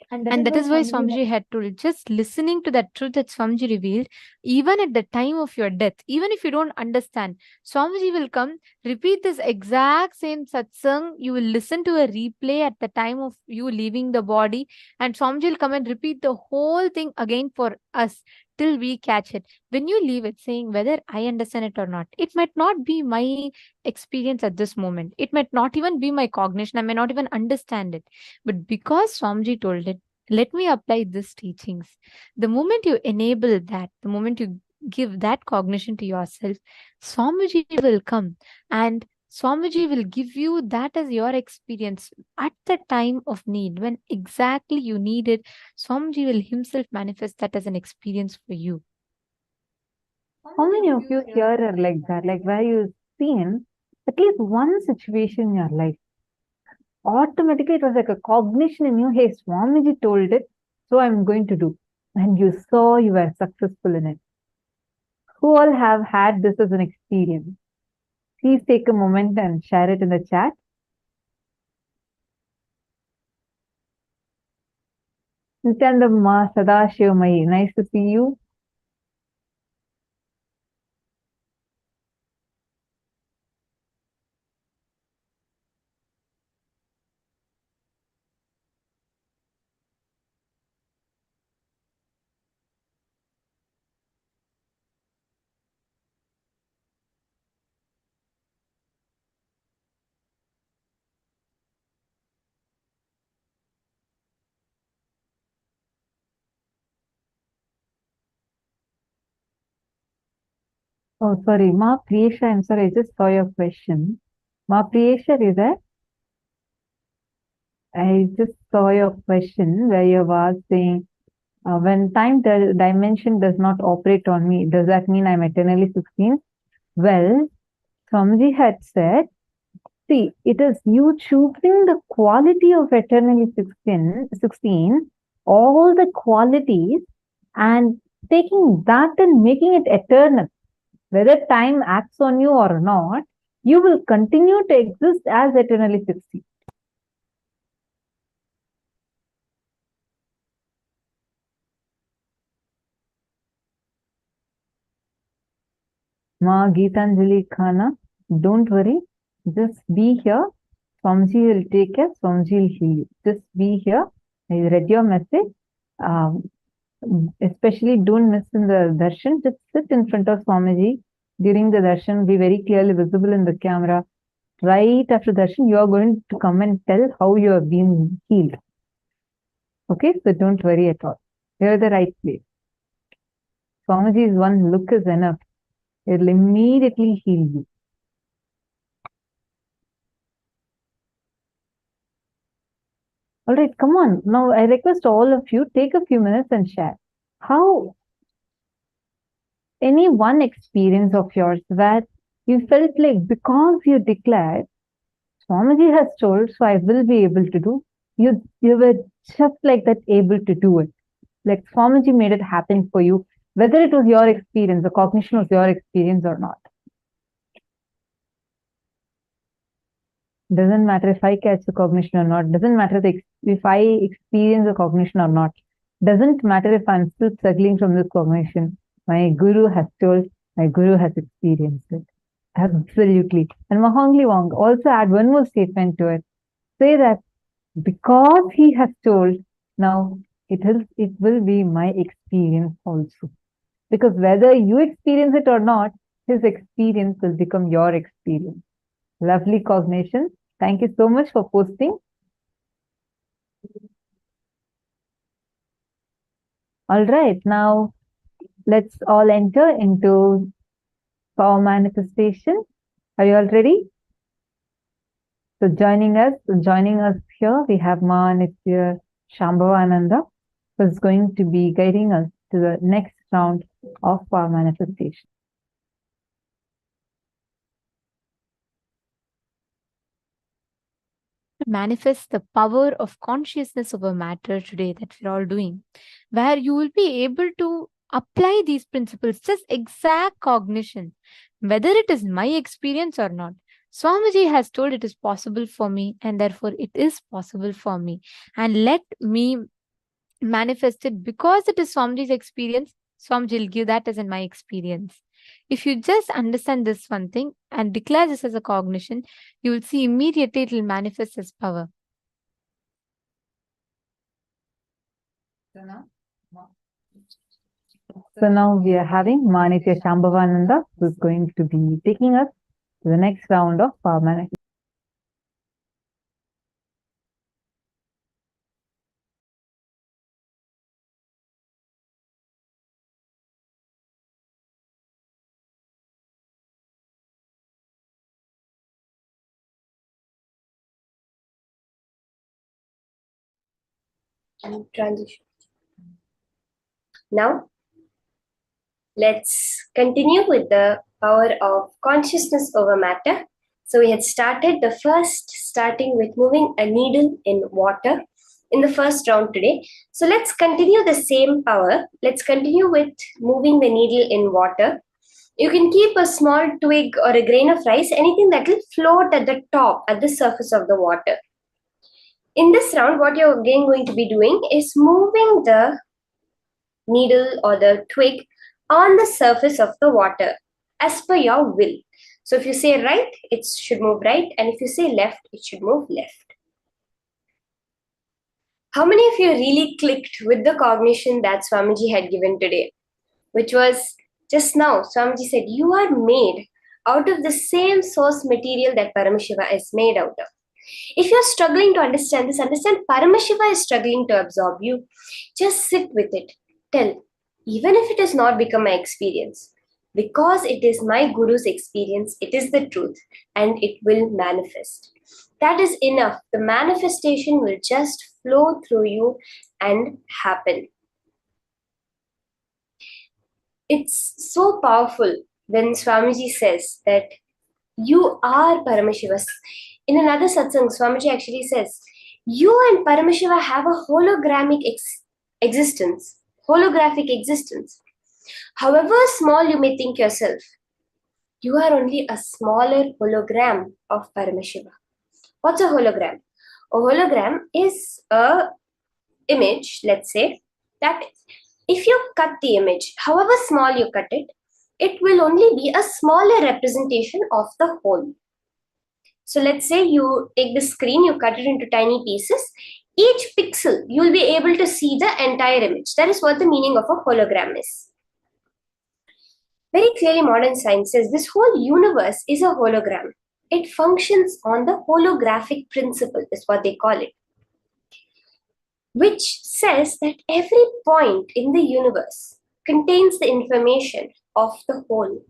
And that is why Swamiji had told, just listening to that truth that Swamiji revealed, even at the time of your death, even if you don't understand, Swamiji will come, repeat this exact same satsang. You will listen to a replay at the time of you leaving the body, and Swamiji will come and repeat the whole thing again for us till we catch it. When you leave it, saying whether I understand it or not, it might not be my experience at this moment. It might not even be my cognition. I may not even understand it. But because Swamiji told it, let me apply these teachings. The moment you enable that, the moment you give that cognition to yourself, Swamiji will come and Swamiji will give you that as your experience at the time of need. When exactly you need it, Swamiji will himself manifest that as an experience for you. How many of you here are like that? Like where you've seen at least one situation in your life, automatically it was like a cognition in you, hey, Swamiji told it, so I'm going to do. And you saw you were successful in it. Who all have had this as an experience? please take a moment and share it in the chat. Nithyananda Sadashivamayi, nice to see you. Oh, sorry, Ma Priyesha, I'm sorry, I just saw your question. Ma Priyesha, is there? I just saw your question where you were saying, when time dimension does not operate on me, does that mean I'm eternally 16? Well, Swamiji had said, see, it is you choosing the quality of eternally 16, all the qualities, and taking that and making it eternal. Whether time acts on you or not, you will continue to exist as eternally 16. Ma Geetanjali Khana, don't worry, just be here. Swamiji will take care, Swamiji will heal you. Just be here. I read your message. Especially don't miss in the darshan. Just sit in front of Swamiji during the darshan. Be very clearly visible in the camera. Right after darshan, you are going to come and tell how you have been healed. Okay, so don't worry at all. You're the right place. Swamiji's one look is enough. It will immediately heal you. All right, come on. Now, I request all of you, take a few minutes and share. How any one experience of yours where you felt like because you declared, Swamiji has told, so I will be able to do. You were just like that able to do it. Like Swamiji made it happen for you, whether it was your experience, the cognition was your experience or not. Doesn't matter if I catch the cognition or not. Doesn't matter if I experience the cognition or not. Doesn't matter if I'm still struggling from this cognition. My Guru has told, my Guru has experienced it. Absolutely. And Mahongli Wong also add one more statement to it. Say that because he has told, now it will be my experience also. Because whether you experience it or not, his experience will become your experience. Lovely cognition. Thank you so much for posting. All right, now let's all enter into power manifestation. Are you all ready? So joining us here, we have Ma Nithya Shambhavananda, who is going to be guiding us to the next round of power manifestation. Manifest the power of consciousness over matter today that we're all doing, where you will be able to apply these principles, just exact cognition, whether it is my experience or not. Swamiji has told it is possible for me, and therefore it is possible for me. And let me manifest it because it is Swamiji's experience. Swamiji will give that as in my experience. If you just understand this one thing and declare this as a cognition, you will see immediately it will manifest as power. So now we are having Ma Nithya Shambhavananda, who is going to be taking us to the next round of power manifestation. Transition. Now, let's continue with the power of consciousness over matter. So we had started starting with moving a needle in water in the first round today. So let's continue the same power. Let's continue with moving the needle in water. You can keep a small twig or a grain of rice, anything that will float at the top, at the surface of the water. In this round, what you're again going to be doing is moving the needle or the twig on the surface of the water as per your will. So if you say right, it should move right, and if you say left, it should move left. How many of you really clicked with the cognition that Swamiji had given today? Which was just now, Swamiji said, you are made out of the same source material that Paramashiva is made out of. If you're struggling to understand this, understand Paramashiva is struggling to absorb you. Just sit with it. Tell, even if it has not become my experience, because it is my Guru's experience, it is the truth and it will manifest. That is enough. The manifestation will just flow through you and happen. It's so powerful when Swamiji says that you are Paramashiva. In another satsang, Swamiji actually says, you and Paramashiva have a holographic existence. However small you may think yourself, you are only a smaller hologram of Paramashiva. What's a hologram? A hologram is a image, let's say, that if you cut the image, however small you cut it, it will only be a smaller representation of the whole. So let's say you take the screen, you cut it into tiny pieces. Each pixel, you will be able to see the entire image. That is what the meaning of a hologram is. Very clearly, modern science says this whole universe is a hologram. It functions on the holographic principle, is what they call it, which says that every point in the universe contains the information of the whole.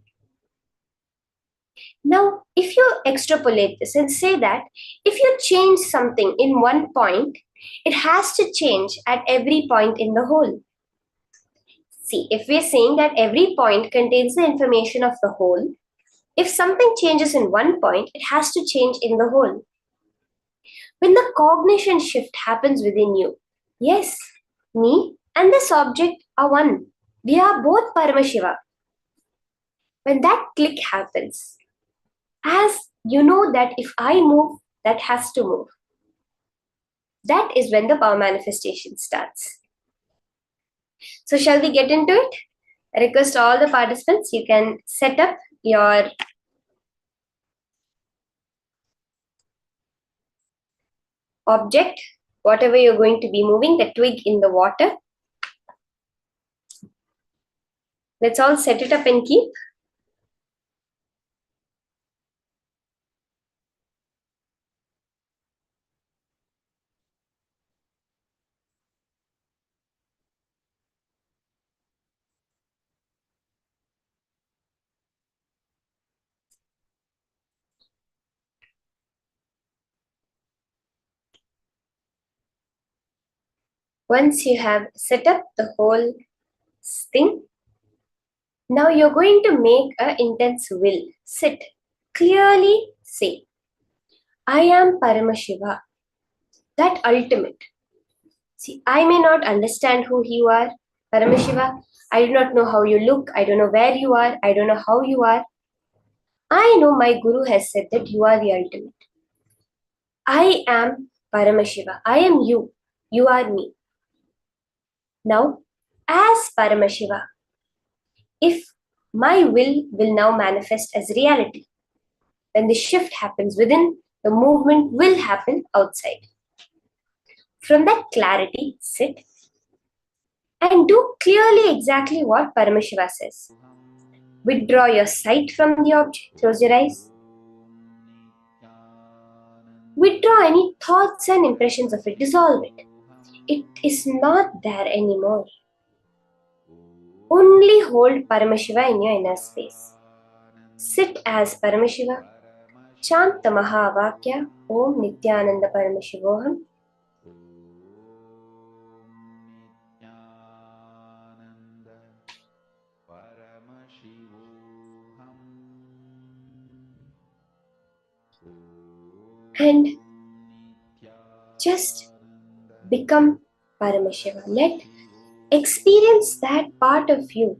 Now, if you extrapolate this and say that if you change something in one point, it has to change at every point in the whole. See, if we're saying that every point contains the information of the whole, if something changes in one point, it has to change in the whole. When the cognition shift happens within you, yes, me and this object are one. We are both Paramashiva. When that click happens, as you know that if I move, that has to move. That is when the power manifestation starts. So shall we get into it? I request all the participants, you can set up your object, whatever you're going to be moving, the twig in the water. Let's all set it up and keep. Once you have set up the whole thing, now you're going to make an intense will. Sit. Clearly say, I am Paramashiva. That ultimate. See, I may not understand who you are, Paramashiva. I do not know how you look. I don't know where you are. I don't know how you are. I know my Guru has said that you are the ultimate. I am Paramashiva. I am you. You are me. Now, as Paramashiva, if my will now manifest as reality, when the shift happens within, the movement will happen outside. From that clarity, sit and do clearly exactly what Paramashiva says. Withdraw your sight from the object, close your eyes. Withdraw any thoughts and impressions of it, dissolve it. It is not there anymore. Only hold Paramashiva in your inner space. Sit as Paramashiva. Chant the Mahavakya, Om Nithyananda Paramashivoham. And just become Paramashiva. Experience that part of you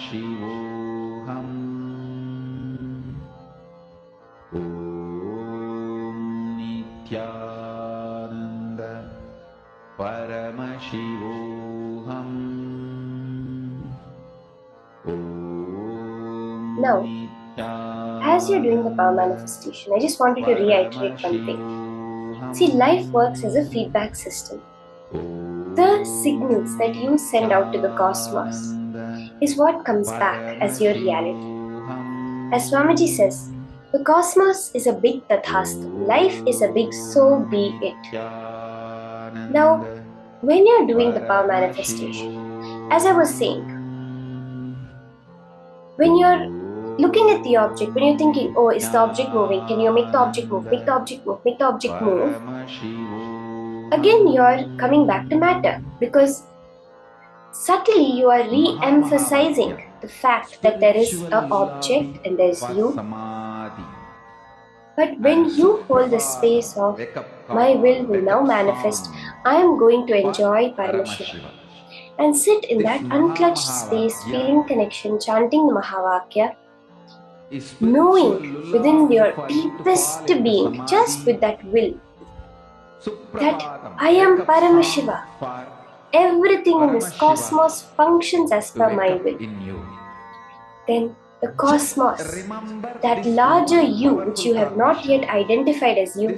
Paramashivoham. Om Nithyananda Paramashivoham. Now, as you're doing the power manifestation, I just wanted to reiterate one thing. See, life works as a feedback system. The signals that you send out to the cosmos is what comes back as your reality. As Swamiji says, the cosmos is a big tathastu. Life is a big so be it. Now, when you're doing the power manifestation, as I was saying, when you're looking at the object, when you're thinking, oh, is the object moving? Can you make the object move? Make the object move. Make the object move. Again, you're coming back to matter because subtly you are re-emphasizing the fact that there is an object and there's you. But when you hold the space of my will now manifest, I am going to enjoy Paramashiva and sit in that unclutched space, feeling connection, chanting the Mahavakya, knowing within your deepest being, just with that will, that I am Paramashiva. Everything in this cosmos functions as per my will. Then the cosmos, that larger you which you have not yet identified as you,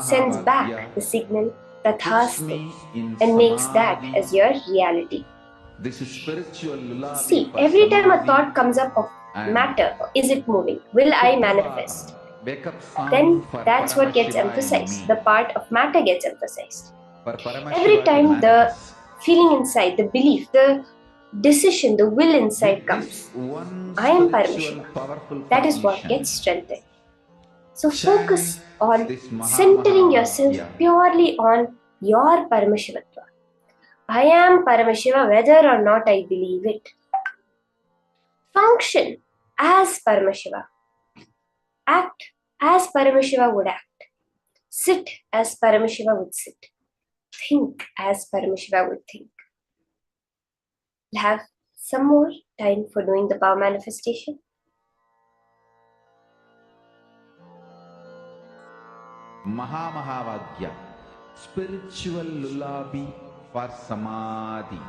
sends back the signal Tathastu and makes that as your reality. See, every time a thought comes up of matter, is it moving? Will I manifest? Then that's what gets emphasized. The part of matter gets emphasized. Every time the feeling inside, the belief, the decision, the will inside comes, I am Paramashiva. That is what gets strengthened. So focus on centering yourself purely on your Paramashivatva. I am Paramashiva whether or not I believe it. Function as Paramashiva. Act as Paramashiva would act. Sit as Paramashiva would sit. Think as Paramashiva would think. We'll have some more time for doing the power manifestation. Mahavagya, spiritual lullaby for samadhi,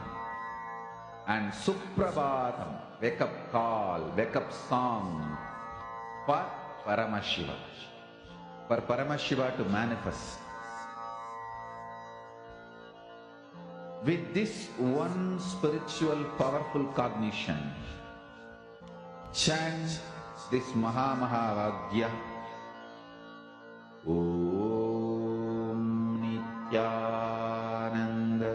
and Suprabhatam, wake up call, wake up song for Paramashiva, for Paramashiva to manifest. With this one spiritual powerful cognition, chant this Mahavagya. Om Nithyananda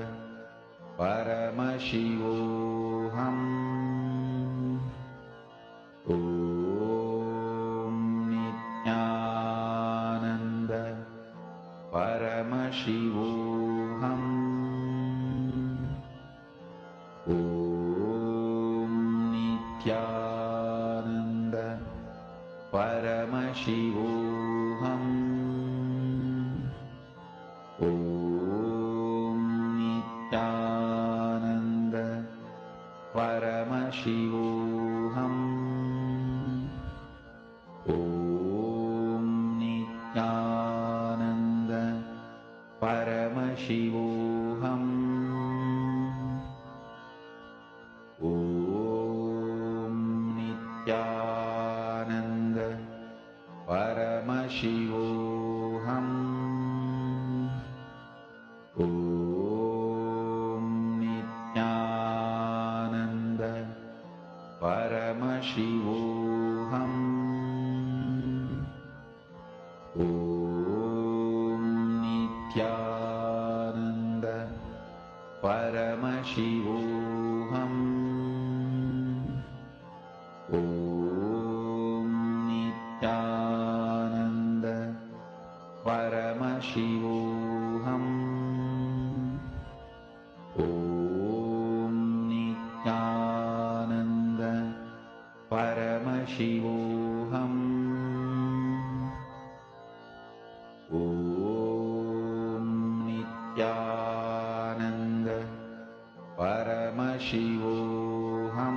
Paramashivoham. Om Nithyananda Paramashivoham. Om Nithyananda Paramashivoham. Om Nithyananda Paramashivoham. Om Nithyananda Paramashivoham. Om Nithyananda Paramashivoham. Om Nithyananda Paramashivoham. Om Nithyananda Paramashivoham. Om Nithyananda Paramashivoham. Om Nithyananda Paramashivoham. Om Nithyananda Paramashivoham.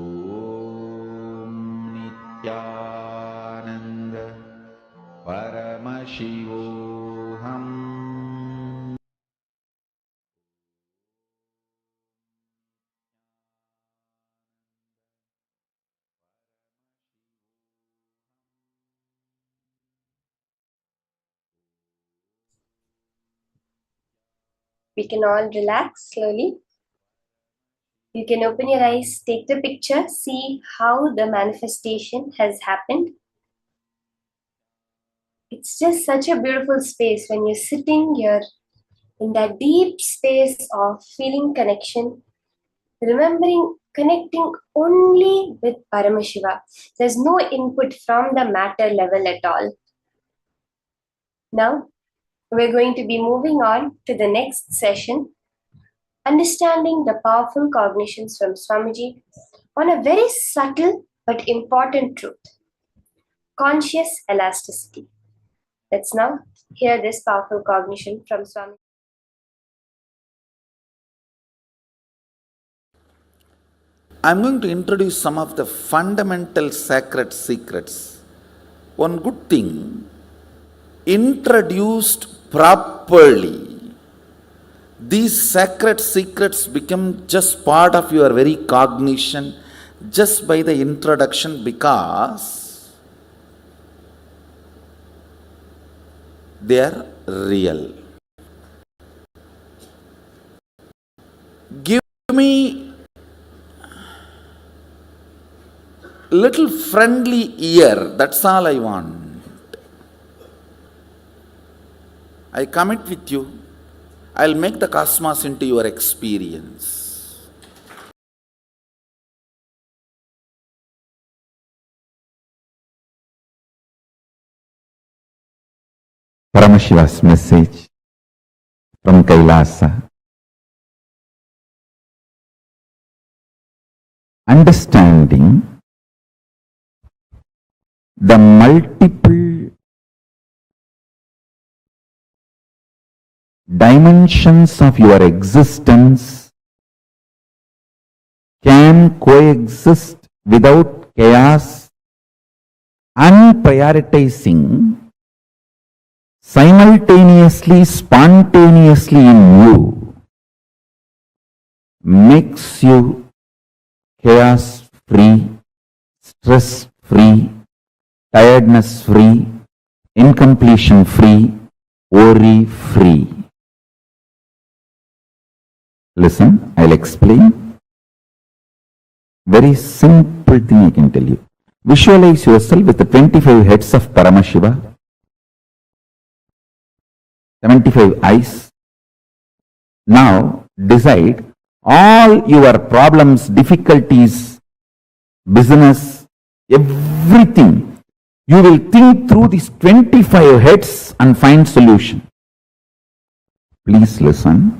Nithyananda Paramashivoham. We can all relax slowly. You can open your eyes, take the picture, see how the manifestation has happened. It's just such a beautiful space when you're sitting here in that deep space of feeling connection, remembering connecting only with Paramashiva. There's no input from the matter level at all. Now, we're going to be moving on to the next session, understanding the powerful cognitions from Swamiji on a very subtle but important truth, conscious elasticity. Let's now hear this powerful cognition from Swamiji. I'm going to introduce some of the fundamental sacred secrets. One good thing, introduced properly, these sacred secrets become just part of your very cognition just by the introduction, because they are real. Give me little friendly ear, that's all I want. I commit with you, I'll make the cosmos into your experience. Paramashiva's message from KAILASA. Understanding the multiple dimensions of your existence can coexist without chaos and prioritizing simultaneously, spontaneously in you makes you chaos free, stress free, tiredness free, incompletion free, worry free. Listen, I'll explain. Very simple thing I can tell you. Visualize yourself with the 25 heads of Paramashiva, 75 eyes. Now decide all your problems, difficulties, business, everything. You will think through these 25 heads and find solution. Please listen.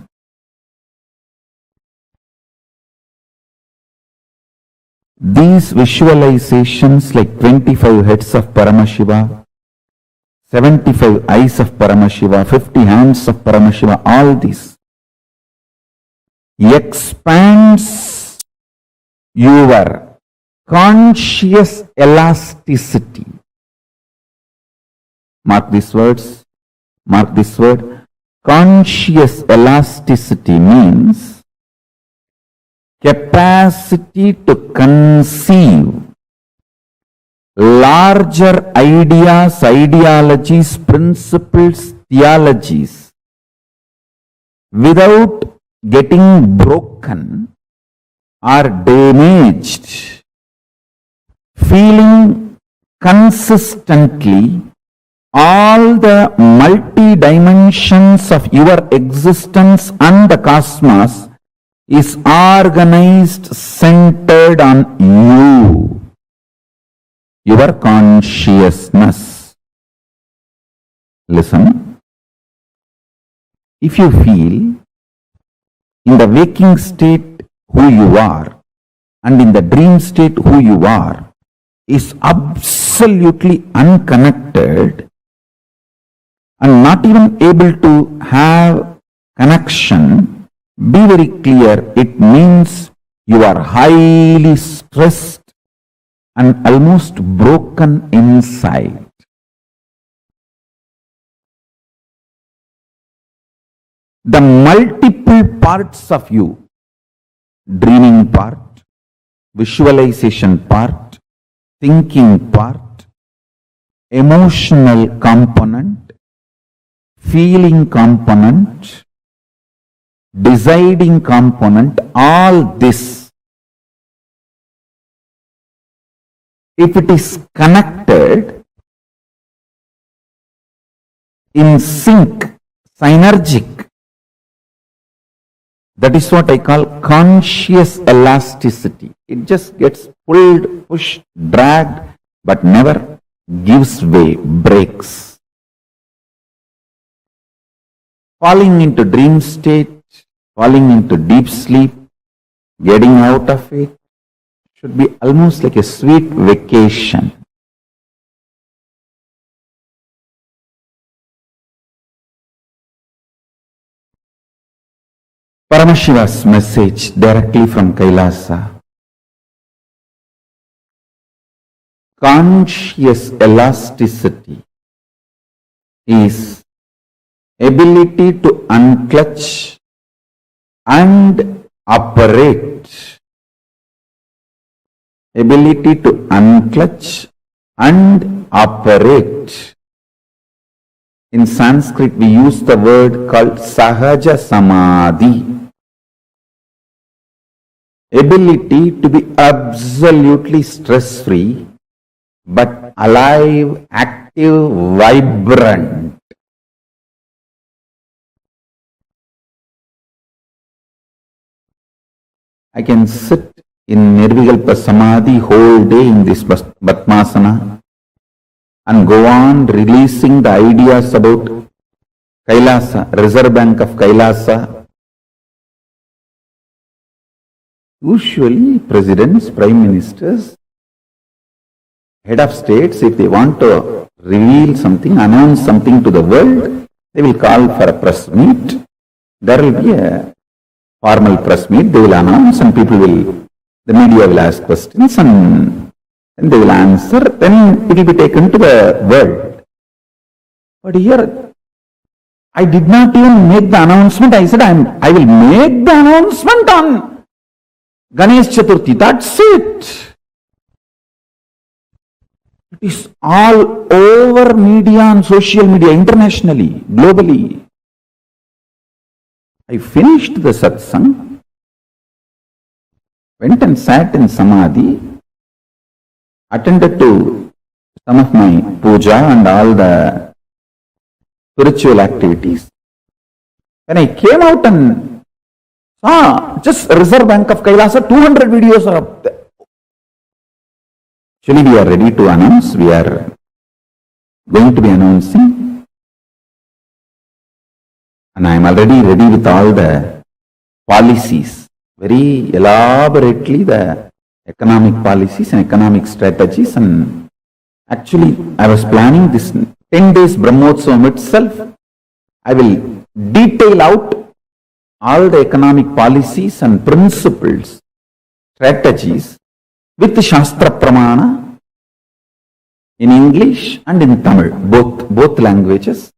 These visualizations like 25 heads of Paramashiva, 75 eyes of Paramashiva, 50 hands of Paramashiva, all these expands your conscious elasticity. Mark these words, mark this word. Conscious elasticity means capacity to conceive larger ideas, ideologies, principles, theologies without getting broken or damaged, feeling consistently all the multi-dimensions of your existence and the cosmos is organized, centered on you, your consciousness. Listen. If you feel in the waking state who you are and in the dream state who you are is absolutely unconnected and not even able to have connection, be very clear, it means you are highly stressed, and almost broken inside. The multiple parts of you, dreaming part, visualization part, thinking part, emotional component, feeling component, deciding component, all this, if it is connected in sync, synergic, that is what I call conscious elasticity. It just gets pulled, pushed, dragged, but never gives way, breaks. Falling into dream state, falling into deep sleep, getting out of it, should be almost like a sweet vacation. Paramashiva's message directly from KAILASA. Conscious elasticity is ability to unclutch and operate. Ability to unclutch and operate. In Sanskrit, we use the word called Sahaja Samadhi. Ability to be absolutely stress-free, but alive, active, vibrant. I can sit in Nirvikalpa Samadhi whole day in this Batmasana and go on releasing the ideas about KAILASA, Reserve Bank of KAILASA. Usually presidents, prime ministers, head of states, if they want to reveal something, announce something to the world, they will call for a press meet. There will be a formal press meet, they will announce and the media will ask questions and they will answer, then it will be taken to the world. But here, I did not even make the announcement. I said, I will make the announcement on Ganesh Chaturthi. That's it. It is all over media and social media, internationally, globally. I finished the satsang, went and sat in Samadhi, attended to some of my puja and all the spiritual activities. When I came out and saw just Reserve Bank of KAILASA, 200 videos are up there. Actually, we are ready to announce, we are going to be announcing, and I am already ready with all the policies, very elaborately the economic policies and economic strategies. And actually, I was planning this 10 days Brahmotsavam itself. I will detail out all the economic policies and principles, strategies with the Shastra Pramana in English and in Tamil, both languages.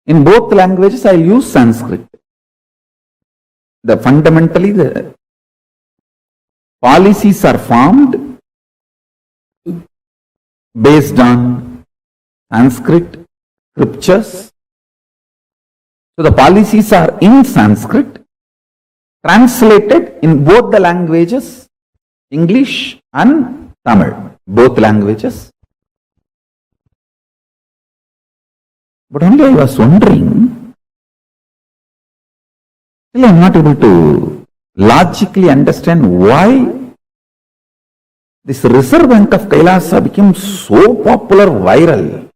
In both languages, I will use Sanskrit. Fundamentally, the policies are formed based on Sanskrit scriptures. So the policies are in Sanskrit, translated in both the languages, English and Tamil, both languages. But only I was wondering, still I am not able to logically understand why this Reserve Bank of KAILASA became so popular, viral.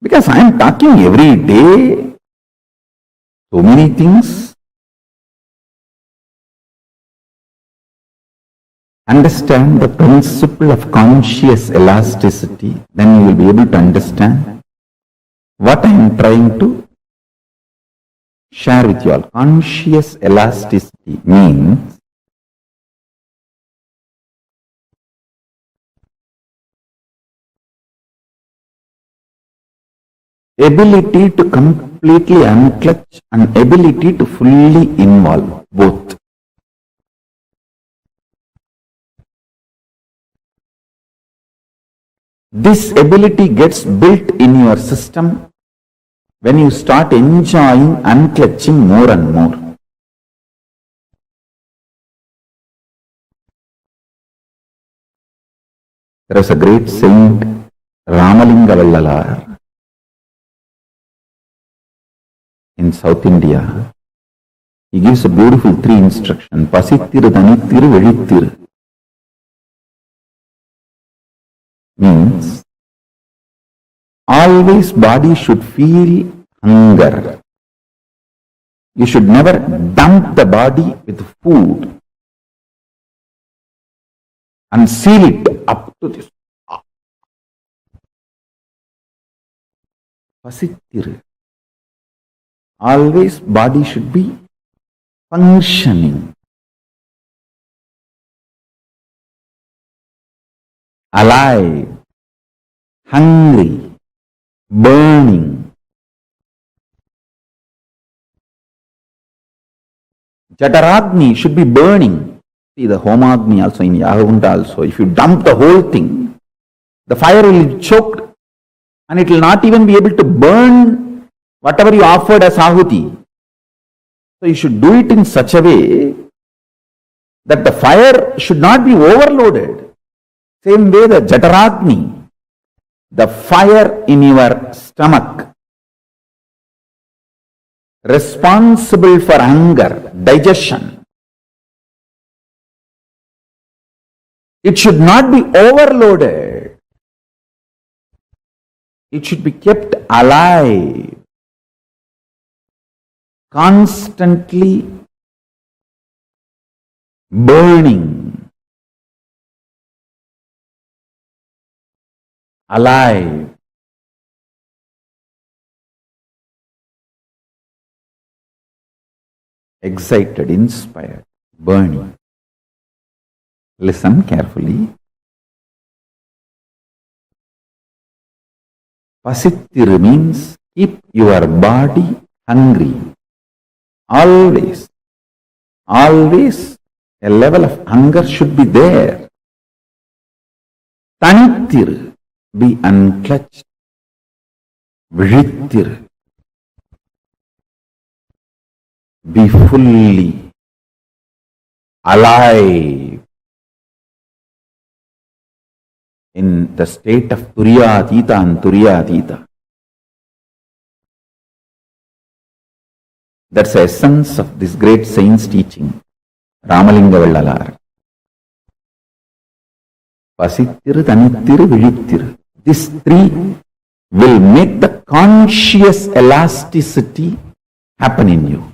Because I am talking every day so many things. Understand the principle of conscious elasticity, then you will be able to understand What I am trying to share with you all, conscious elasticity means ability to completely unclutch and ability to fully involve both. This ability gets built in your system when you start enjoying unclutching more and more. There is a great saint, Ramalinga Vallalar, in South India. He gives a beautiful 3 instruction. Pasittiru, Thanittiru, Velittiru. Means always body should feel hunger. You should never dump the body with food and seal it up to this. Pasittiru. Always body should be functioning, alive, hungry, burning. Jataragni should be burning. See the Homagni also in Yagunda also. If you dump the whole thing, the fire will be choked and it will not even be able to burn whatever you offered as ahuti. So you should do it in such a way that the fire should not be overloaded. Same way the Jataragni, the fire in your stomach, responsible for hunger, digestion. It should not be overloaded. It should be kept alive, constantly burning, alive. Excited, inspired, burning. Listen carefully. Pasittiru means keep your body hungry. Always, always a level of hunger should be there. Tanittiru, be unclutched. Vizhittiru, be fully alive in the state of Turiyatita and Turiyatita. That's the essence of this great saint's teaching, Ramalinga Vallalar. Pasittiru, Thanittiru, Vizhittiru. These 3 will make the conscious elasticity happen in you.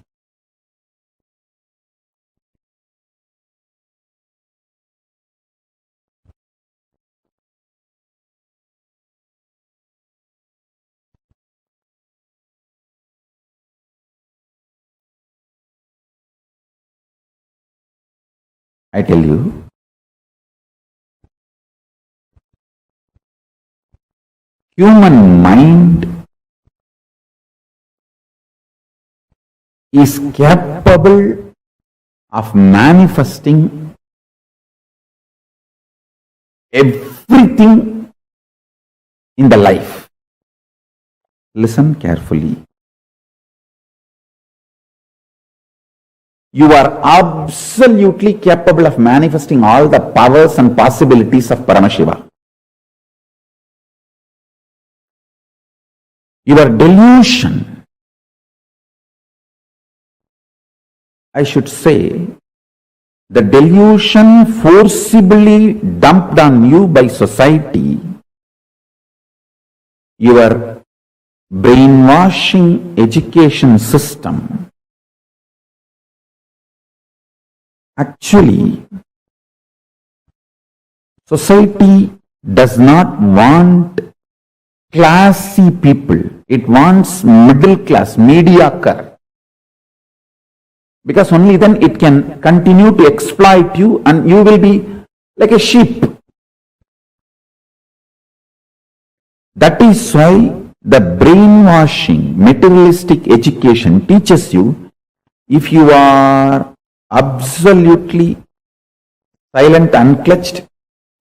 I tell you, human mind is capable of manifesting everything in the life. Listen carefully. You are absolutely capable of manifesting all the powers and possibilities of Paramashiva. Your delusion, I should say, the delusion forcibly dumped on you by society, your brainwashing education system, actually, society does not want classy people. It wants middle class, mediocre. Because only then it can continue to exploit you and you will be like a sheep. That is why the brainwashing, materialistic education teaches you, if you are absolutely silent, unclutched,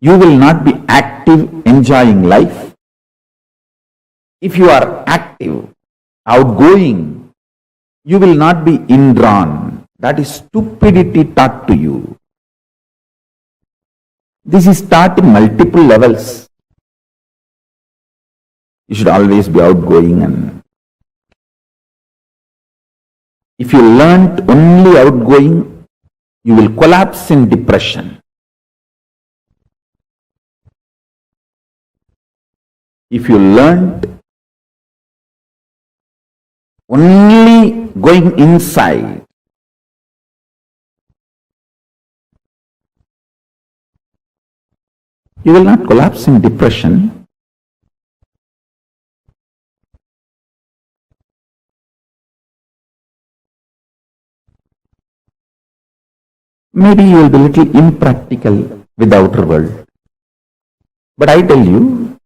you will not be active, enjoying life. If you are active, outgoing, you will not be indrawn. That is stupidity taught to you. This is taught in multiple levels. You should always be outgoing, and if you learnt only outgoing, you will collapse in depression. If you learnt only going inside, you will not collapse in depression. Maybe you will be a little impractical with the outer world. But I tell you,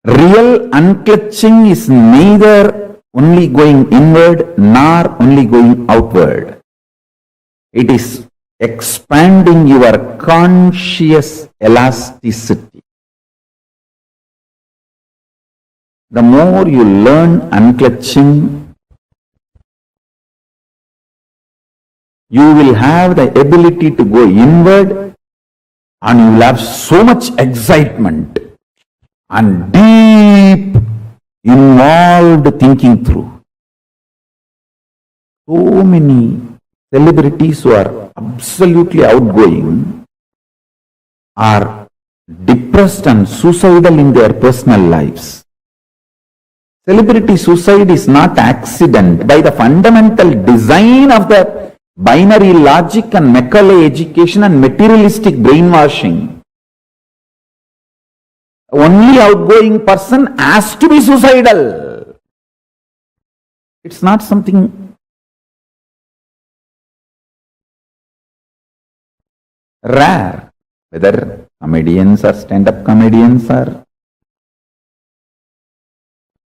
real unclutching is neither only going inward nor only going outward. It is expanding your conscious elasticity. The more you learn unclutching, you will have the ability to go inward and you will have so much excitement and deep involved thinking through. So many celebrities who are absolutely outgoing are depressed and suicidal in their personal lives. Celebrity suicide is not accident. By the fundamental design of the binary logic and Macaulay education and materialistic brainwashing, only outgoing person has to be suicidal. It's not something rare. Whether comedians or stand-up comedians or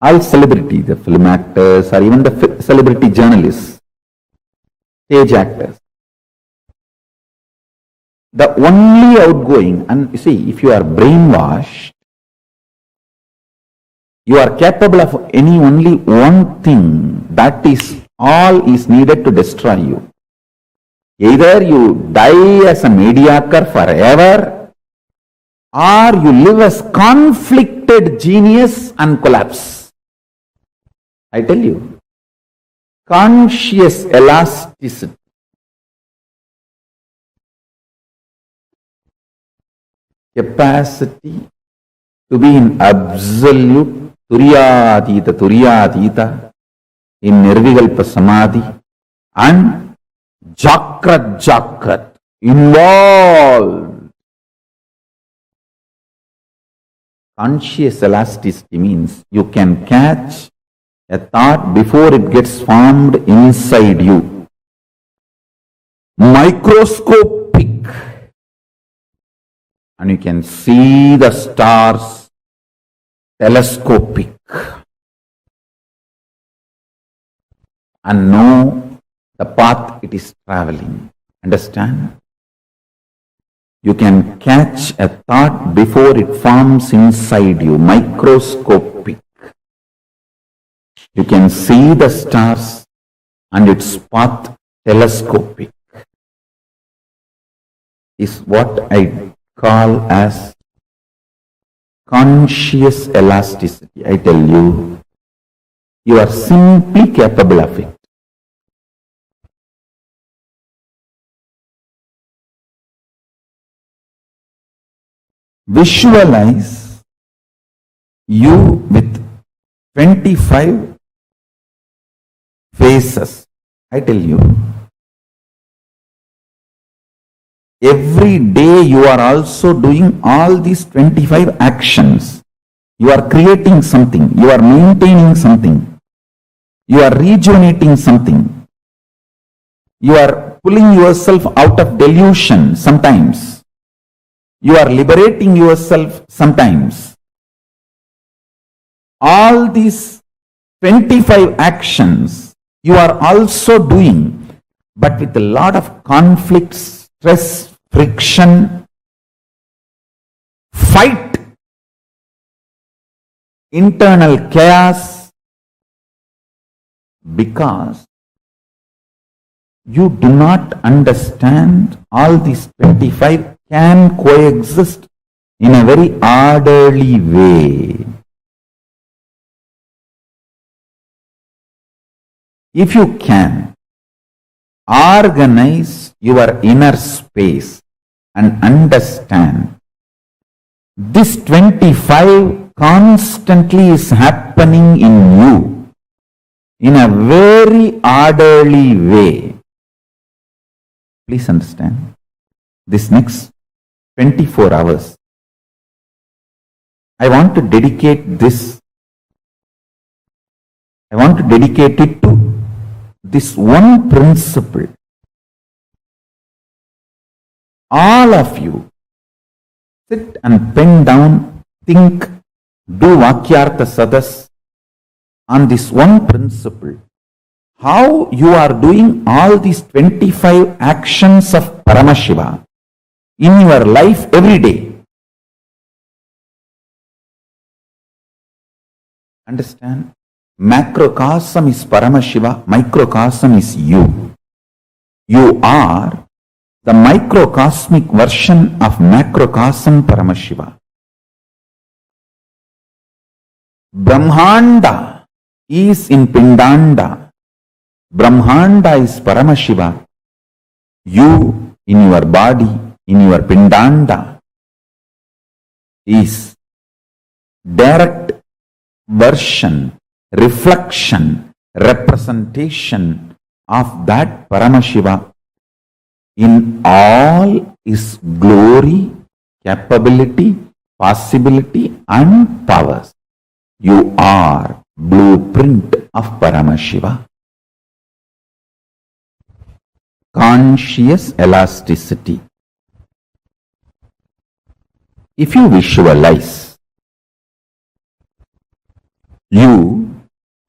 all celebrities, the film actors or even the celebrity journalists, stage actors. The only outgoing, and you see, if you are brainwashed, you are capable of only one thing. That is all is needed to destroy you. Either you die as a mediocre forever, or you live as conflicted genius and collapse. I tell you, conscious elasticity, capacity to be in absolute turyadita, in nirvikalpa samadhi, and jakrat, involved. Conscious elasticity means you can catch a thought before it gets formed inside you. Microscopic. And you can see the stars telescopic. And know the path it is traveling. Understand? You can catch a thought before it forms inside you. Microscopic. You can see the stars and its path telescopic. Is what I call as conscious elasticity. I tell you, you are simply capable of it. Visualize you with 25 faces. I tell you, Every day you are also doing all these 25 actions. You are creating something, you are maintaining something, you are rejuvenating something, you are pulling yourself out of delusion sometimes, you are liberating yourself sometimes. All these 25 actions you are also doing, but with a lot of conflict, stress, friction, fight, internal chaos, because you do not understand all these 25 can coexist in a very orderly way. If you can organize your inner space and understand this 25 constantly is happening in you in a very orderly way. Please understand, this next 24 hours, I want to dedicate it to this one principle. All of you sit and pen down, think, do Vakyartha Sadas on this one principle. How you are doing all these 25 actions of Paramashiva in your life every day. Understand? Macrocosm is Paramashiva, microcosm is you. You are the microcosmic version of macrocosm Paramashiva. Brahmanda is in Pindanda. Brahmanda is Paramashiva. You in your body, in your Pindanda, is direct version, reflection, representation of that Paramashiva in all its glory, capability, possibility and powers. You are blueprint of Paramashiva. Conscious elasticity. If you visualize you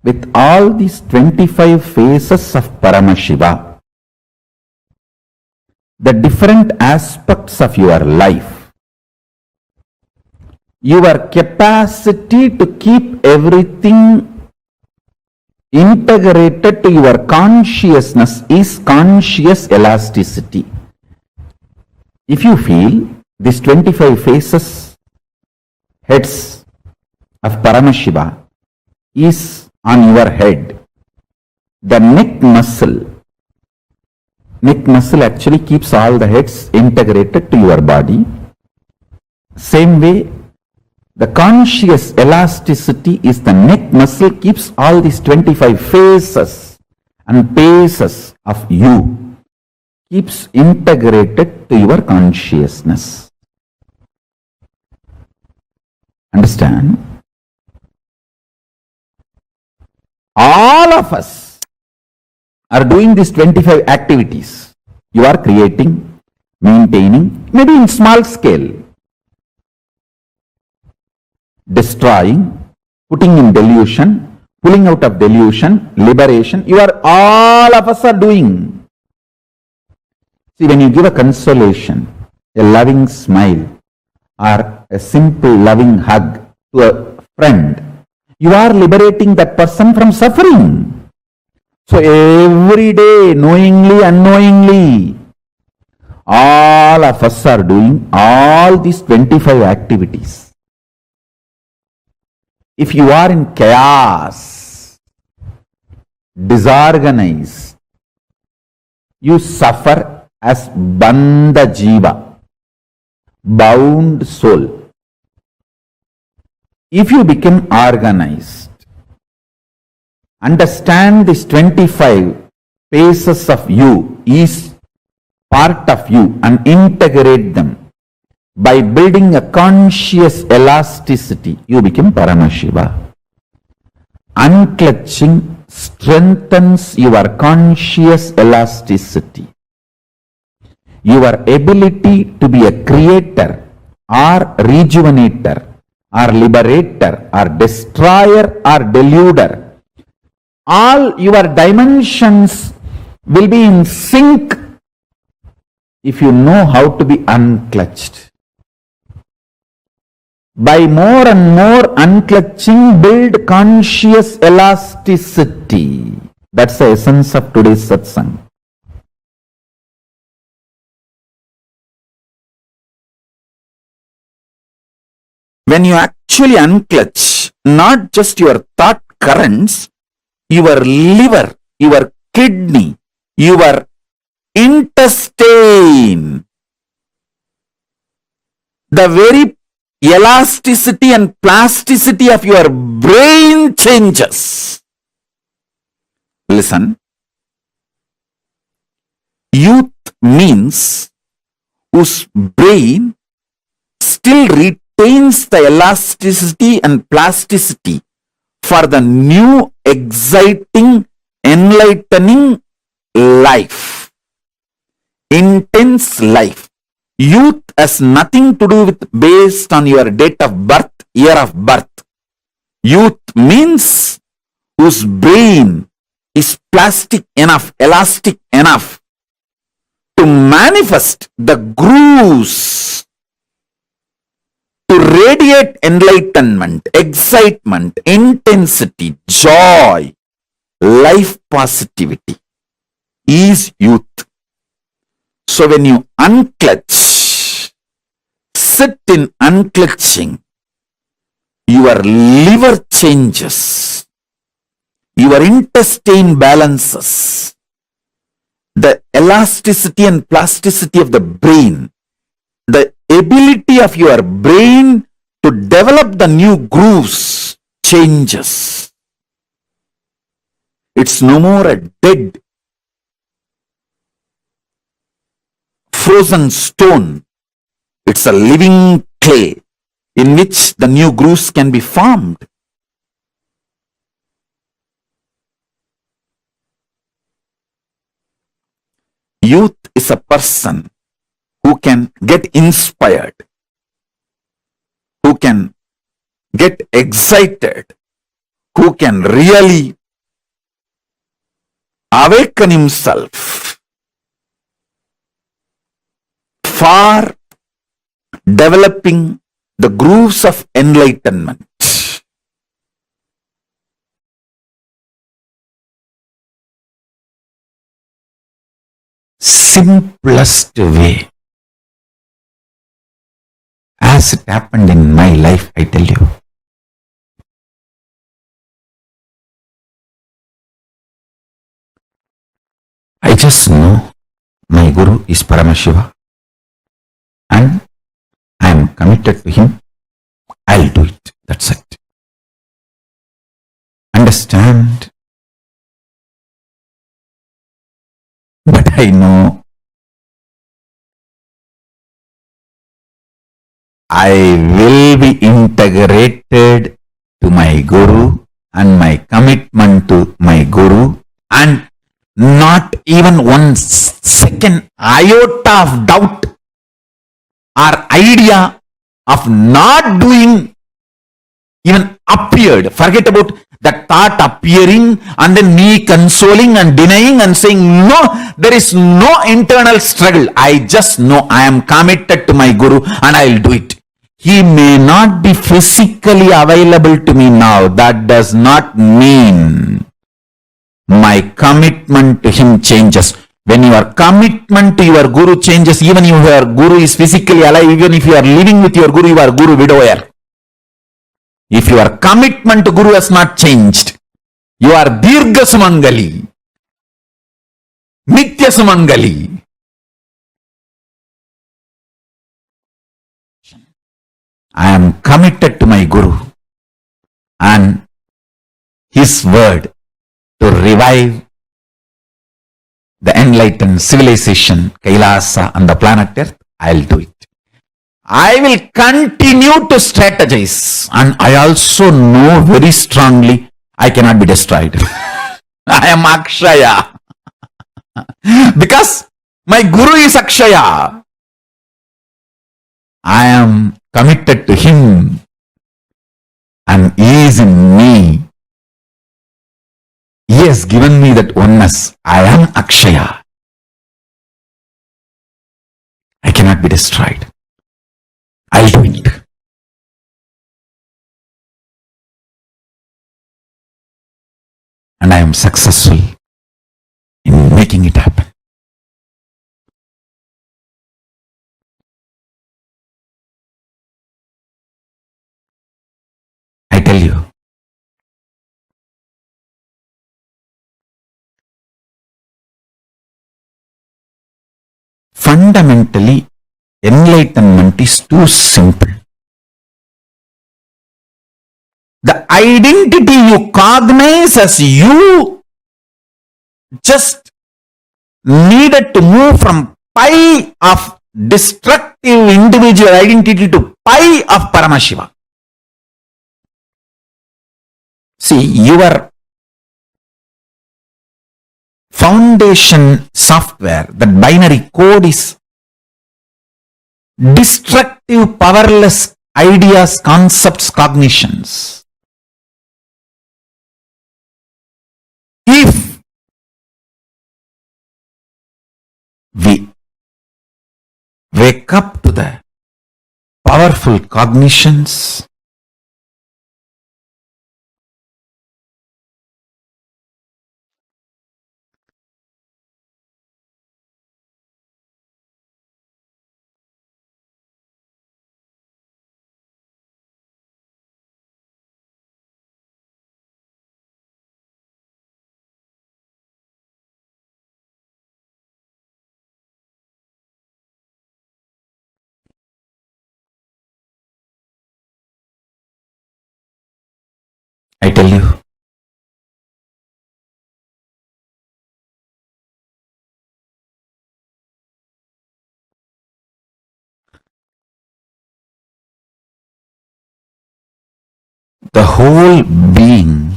with all these 25 phases of Paramashiva, the different aspects of your life, your capacity to keep everything integrated to your consciousness is conscious elasticity. If you feel these 25 phases, heads of Paramashiva is on your head, the neck muscle actually keeps all the heads integrated to your body. Same way, the conscious elasticity is the neck muscle keeps all these 25 phases and paces of you, keeps integrated to your consciousness. Understand? All of us are doing these 25 activities. You are creating, maintaining, maybe in small scale, destroying, putting in delusion, pulling out of delusion, liberation. All of us are doing. See, when you give a consolation, a loving smile, or a simple loving hug to a friend, you are liberating that person from suffering. So every day, knowingly, unknowingly, all of us are doing all these 25 activities. If you are in chaos, disorganized, you suffer as Bandha Jiva, bound soul. If you become organized, understand this 25 phases of you is part of you and integrate them by building a conscious elasticity, you become Paramashiva. Unclutching strengthens your conscious elasticity. Your ability to be a creator or rejuvenator or liberator or destroyer or deluder, all your dimensions will be in sync if you know how to be unclutched. By more and more unclutching, build conscious elasticity. That's the essence of today's satsang. When you actually unclutch, not just your thought currents, your liver, your kidney, your intestine, the very elasticity and plasticity of your brain changes. Listen. Youth means whose brain still retains the elasticity and plasticity for the new, exciting, enlightening life. Intense life. Youth has nothing to do with based on your date of birth, year of birth. Youth means whose brain is plastic enough, elastic enough to manifest the grooves, to radiate enlightenment, excitement, intensity, joy, life positivity is youth. So when you unclutch, sit in unclutching, your liver changes, your intestine balances, the elasticity and plasticity of the brain, the ability of your brain to develop the new grooves changes. It's no more a dead, frozen stone. It's a living clay in which the new grooves can be formed. Youth is a person who can get inspired, who can get excited, who can really awaken himself for developing the grooves of enlightenment. Simplest way, as it happened in my life, I tell you. I just know my Guru is Paramashiva and I am committed to him. I'll do it. That's it. Understand? But I know I will be integrated to my Guru and my commitment to my Guru, and not even one second iota of doubt or idea of not doing even appeared. Forget about that thought appearing and then me consoling and denying and saying no, there is no internal struggle. I just know I am committed to my Guru and I will do it. He may not be physically available to me now. That does not mean my commitment to him changes. When your commitment to your Guru changes, even if your Guru is physically alive, even if you are living with your Guru, you are Guru widower. If your commitment to Guru has not changed, you are Dirgha Sumangali, Nitya Sumangali. I am committed to my Guru and his word to revive the enlightened civilization, KAILASA on the planet Earth, I'll do it. I will continue to strategize, and I also know very strongly I cannot be destroyed. I am Akshaya. Because my Guru is Akshaya. I am committed to him and he is in me. He has given me that oneness. I am Akshaya. I cannot be destroyed. I'll do it. And I am successful in making it happen. I tell you, fundamentally, enlightenment is too simple. The identity you cognize as you just needed to move from pi of destructive individual identity to pi of Paramashiva. See, your foundation software, that binary code is destructive, powerless ideas, concepts, cognitions. If we wake up to the powerful cognitions, I tell you, the whole being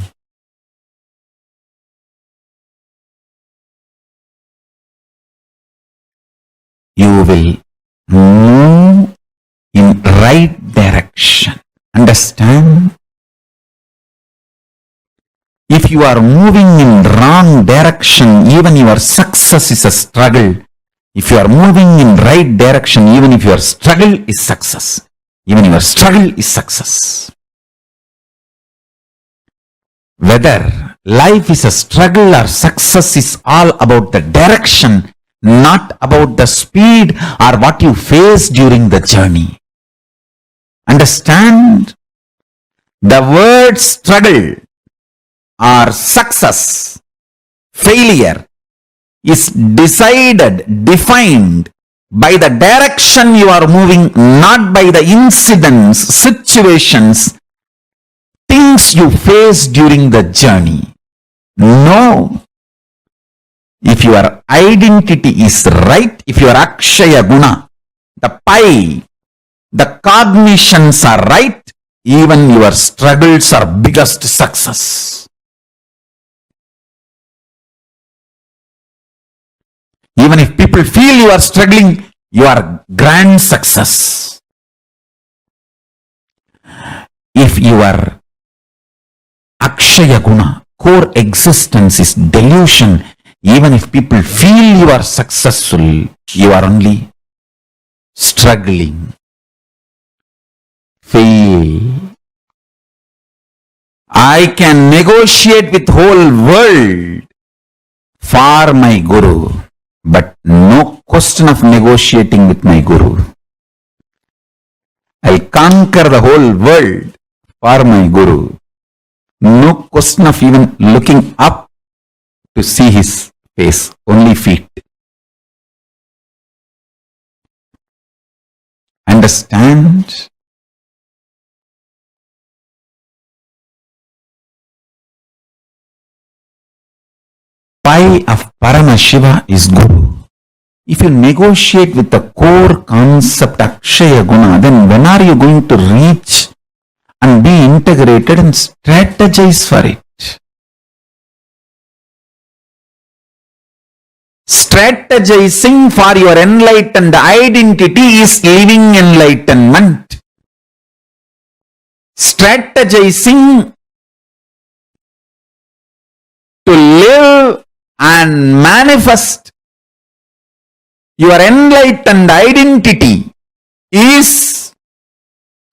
you will move in right direction. Understand? If you are moving in wrong direction, even your success is a struggle. If you are moving in right direction, even if your struggle is success, even your struggle is success. Whether life is a struggle or success is all about the direction, not about the speed or what you face during the journey. Understand? The word struggle or success, failure is defined by the direction you are moving, not by the incidents, situations, things you face during the journey. No. If your identity is right, if your Akshaya Guna, the pi, the cognitions are right, even your struggles are biggest success. Even if people feel you are struggling, you are grand success. If your Akshaya Guna, core existence is delusion, even if people feel you are successful, you are only struggling. Fail. I can negotiate with whole world for my Guru, but no question of negotiating with my Guru. I'll conquer the whole world for my Guru. No question of even looking up to see his face, only feet. Understand? pi of Paramashiva is Guru. If you negotiate with the core concept Akshaya Guna, then when are you going to reach and be integrated and strategize for it? Strategizing for your enlightened identity is living enlightenment. Strategizing to live and manifest your enlightened identity is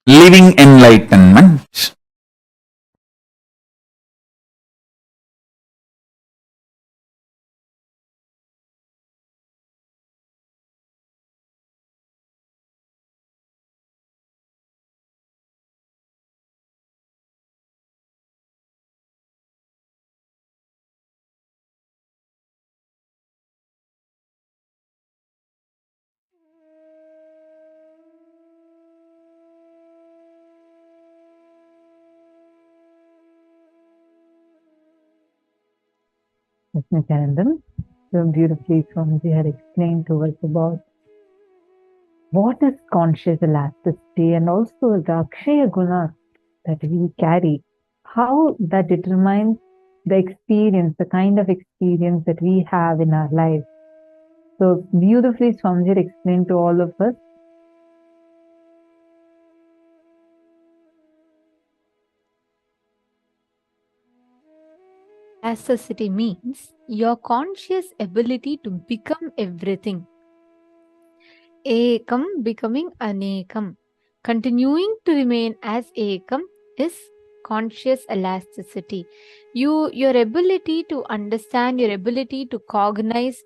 living enlightenment. Yes, Nithyananda, so beautifully Swamiji had explained to us about what is conscious elasticity and also the Akshaya Guna that we carry, how that determines the experience, the kind of experience that we have in our life. So beautifully Swamiji had explained to all of us. Elasticity means your conscious ability to become everything. Ekam becoming anekam. Continuing to remain as ekam is conscious elasticity. Your ability to understand, your ability to cognize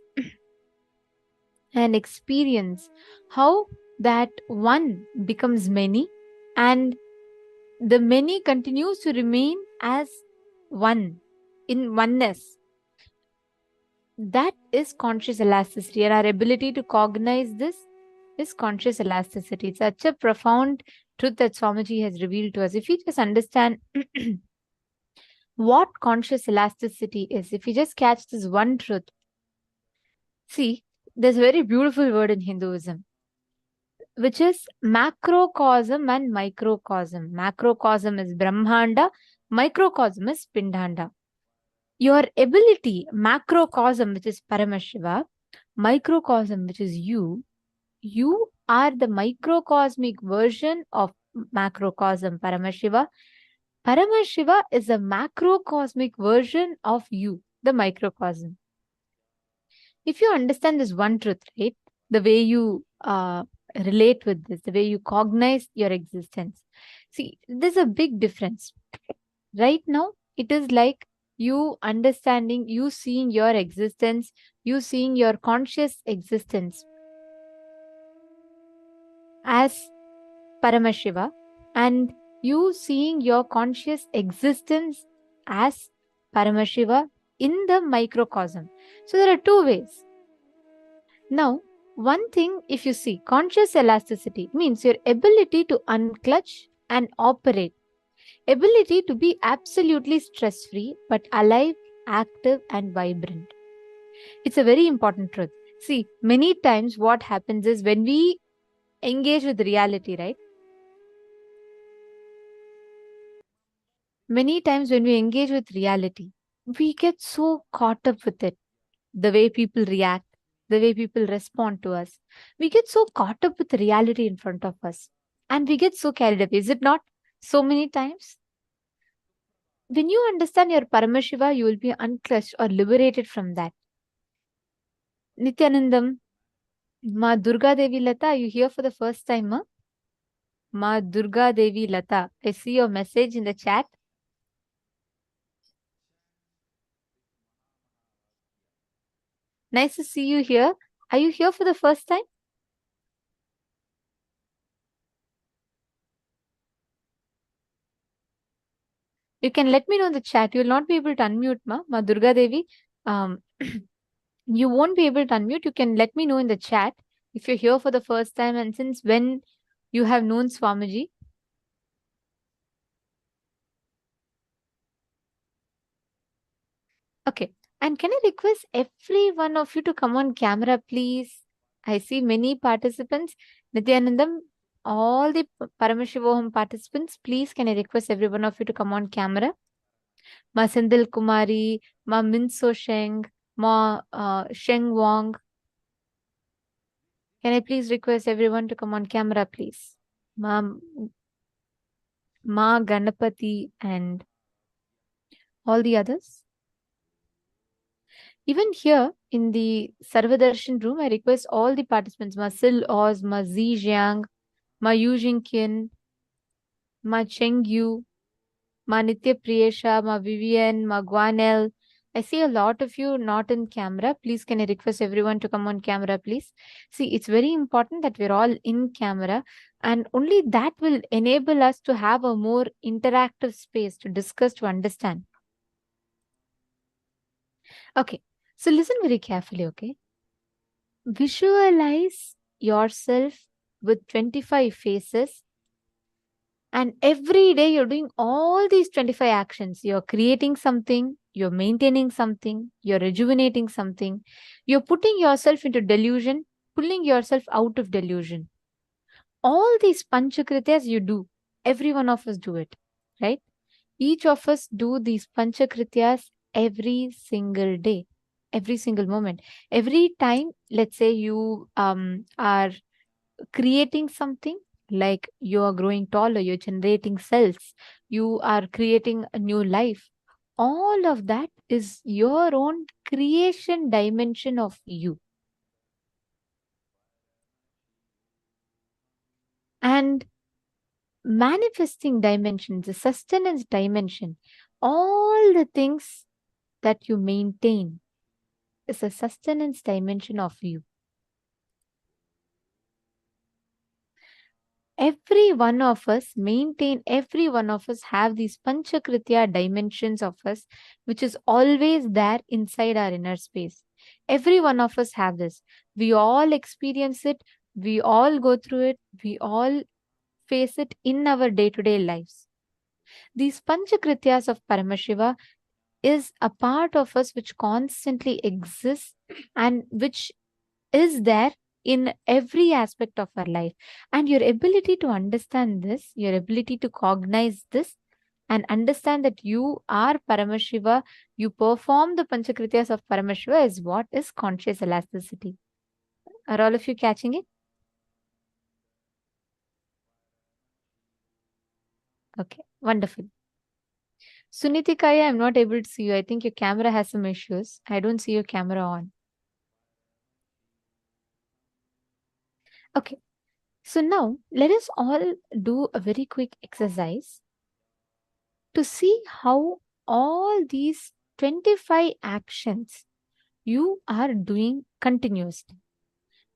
and experience how that one becomes many and the many continues to remain as one, in oneness. That is conscious elasticity, and our ability to cognize this is conscious elasticity. It's such a profound truth that Swamiji has revealed to us. If we just understand what conscious elasticity is, if we just catch this one truth, see, there's a very beautiful word in Hinduism, which is macrocosm and microcosm. Macrocosm is Brahmanda, microcosm is Pindanda. Your ability, macrocosm, which is Paramashiva, microcosm, which is you are the microcosmic version of macrocosm, Paramashiva. Paramashiva is a macrocosmic version of you, the microcosm. If you understand this one truth, right, the way you relate with this, the way you cognize your existence, see, there's a big difference. Right now, it is like you understanding, you seeing your existence, you seeing your conscious existence as Paramashiva, and you seeing your conscious existence as Paramashiva in the microcosm. So there are two ways. Now, one thing, if you see, conscious elasticity means your ability to unclutch and operate, ability to be absolutely stress-free but alive, active and vibrant. It's a very important truth. See, many times what happens is when we engage with reality, right? Many times when we engage with reality, we get so caught up with it. The way people react, the way people respond to us. We get so caught up with the reality in front of us. And we get so carried away. Is it not? So many times. When you understand your Paramashiva, you will be unclutched or liberated from that. Nithyanandam, Ma Durga Devi Lata, are you here for the first time? Huh? Ma Durga Devi Lata, I see your message in the chat. Nice to see you here. Are you here for the first time? You can let me know in the chat. You will not be able to unmute, Ma Durga Devi. You won't be able to unmute. You can let me know in the chat if you're here for the first time and since when you have known Swamiji. Okay. And can I request every one of you to come on camera, please? I see many participants. Nithyanandam, all the Paramashivoham participants, please can I request every one of you to come on camera? Ma Sindil Kumari, Ma Minso Sheng, Ma Sheng Wong. Can I please request everyone to come on camera, please? Ma Ganapati and all the others. Even here in the Sarvadarshan room, I request all the participants, Ma Sil Oz, Ma Zi Jiang, Ma Yu Jingkin, Ma Cheng Yu, Ma Nitya Priyesha, Ma Vivian, Ma Guanel. I see a lot of you not in camera. Please, can I request everyone to come on camera, please? See, it's very important that we're all in camera, and only that will enable us to have a more interactive space to discuss, to understand. Okay, so listen very carefully, okay? Visualize yourself with 25 faces, and every day you're doing all these 25 actions. You're creating something, you're maintaining something, you're rejuvenating something, you're putting yourself into delusion, pulling yourself out of delusion. All these panchakrityas you do, every one of us do it, right? Each of us do these panchakrityas every single day, every single moment. Every time, let's say you are creating something, like you are growing taller, you're generating cells, you are creating a new life. All of that is your own creation dimension of you. And manifesting dimension, the sustenance dimension, all the things that you maintain is a sustenance dimension of you. Every one of us have these panchakritya dimensions of us, which is always there inside our inner space. Every one of us have this. We all experience it. We all go through it. We all face it in our day-to-day lives. These panchakrityas of Paramashiva is a part of us which constantly exists and which is there in every aspect of our life. And your ability to understand this, your ability to cognize this, and understand that you are Paramashiva, you perform the Panchakrityas of Paramashiva, is what is conscious elasticity. Are all of you catching it? Okay, wonderful. Sunitikaya, I'm not able to see you. I think your camera has some issues. I don't see your camera on. Okay, so now let us all do a very quick exercise to see how all these 25 actions you are doing continuously.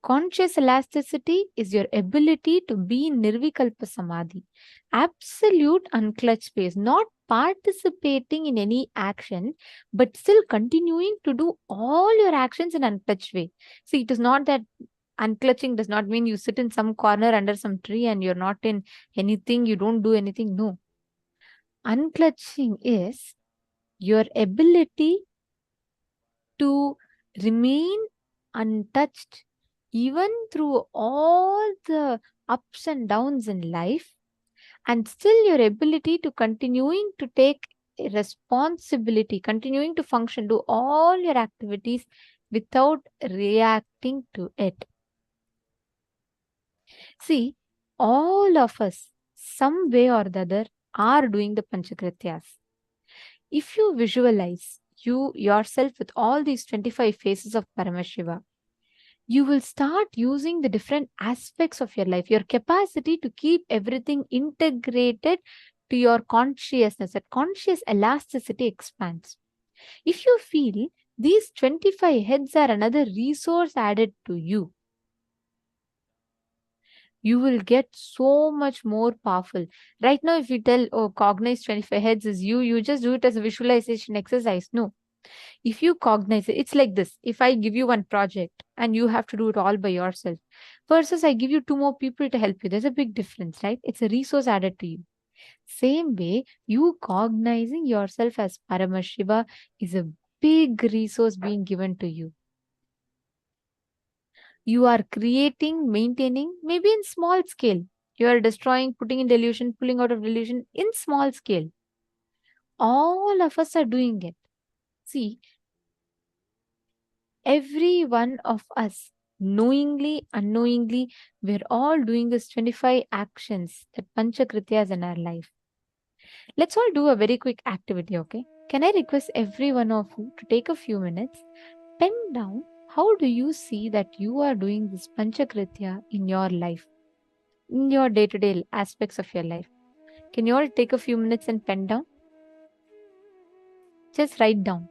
Conscious elasticity is your ability to be in Nirvikalpa Samadhi, absolute unclutched space, not participating in any action, but still continuing to do all your actions in unclutched way. See, it is not that unclutching does not mean you sit in some corner under some tree and you're not in anything, you don't do anything. No. Unclutching is your ability to remain untouched even through all the ups and downs in life, and still your ability to continuing to take responsibility, continuing to function, do all your activities without reacting to it. See, all of us, some way or the other, are doing the Panchakrityas. If you visualize you yourself with all these 25 faces of Paramashiva, you will start using the different aspects of your life, your capacity to keep everything integrated to your consciousness. That conscious elasticity expands. If you feel these 25 heads are another resource added to you, you will get so much more powerful. Right now, if you tell, oh, cognize 25 heads is you, you just do it as a visualization exercise. No. If you cognize it, it's like this. If I give you one project and you have to do it all by yourself, versus I give you 2 more people to help you, there's a big difference, right? It's a resource added to you. Same way, you cognizing yourself as Paramashiva is a big resource being given to you. You are creating, maintaining, maybe in small scale. You are destroying, putting in delusion, pulling out of delusion in small scale. All of us are doing it. See, every one of us, knowingly, unknowingly, we're all doing this 25 actions, that Panchakrityas in our life. Let's all do a very quick activity, okay? Can I request every one of you to take a few minutes, pen down how do you see that you are doing this Panchakritya in your life, in your day to day aspects of your life? Can you all take a few minutes and pen down? Just write down.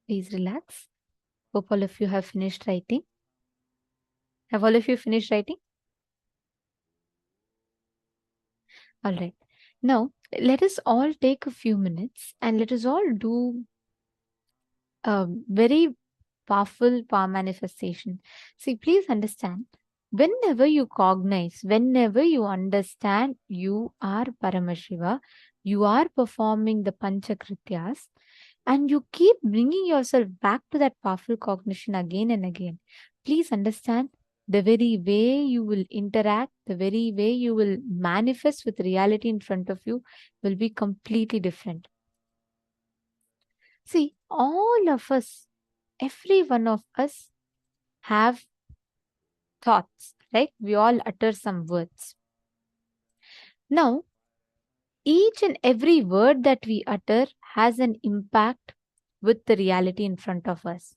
Please relax. Hope all of you have finished writing. Have all of you finished writing? All right. Now, let us all take a few minutes and let us all do a very powerful power manifestation. See, please understand, whenever you cognize, whenever you understand you are Paramashiva, you are performing the Panchakrityas, and you keep bringing yourself back to that powerful cognition again and again. Please understand, the very way you will interact, the very way you will manifest with reality in front of you will be completely different. See, all of us, every one of us have thoughts, right? We all utter some words. Now, each and every word that we utter has an impact with the reality in front of us.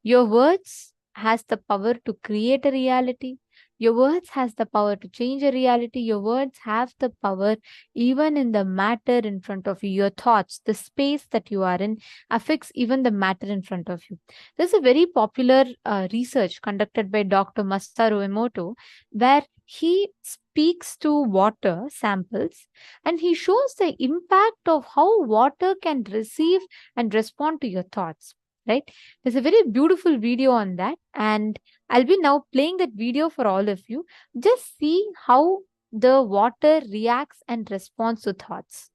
Your words has the power to create a reality. Your words has the power to change a reality. Your words have the power even in the matter in front of you. Your thoughts, the space that you are in affects even the matter in front of you. There's a very popular research conducted by Dr. Masaru Emoto where he speaks to water samples and he shows the impact of how water can receive and respond to your thoughts, right? There's a very beautiful video on that, and I'll be now playing that video for all of you. Just see how the water reacts and responds to thoughts.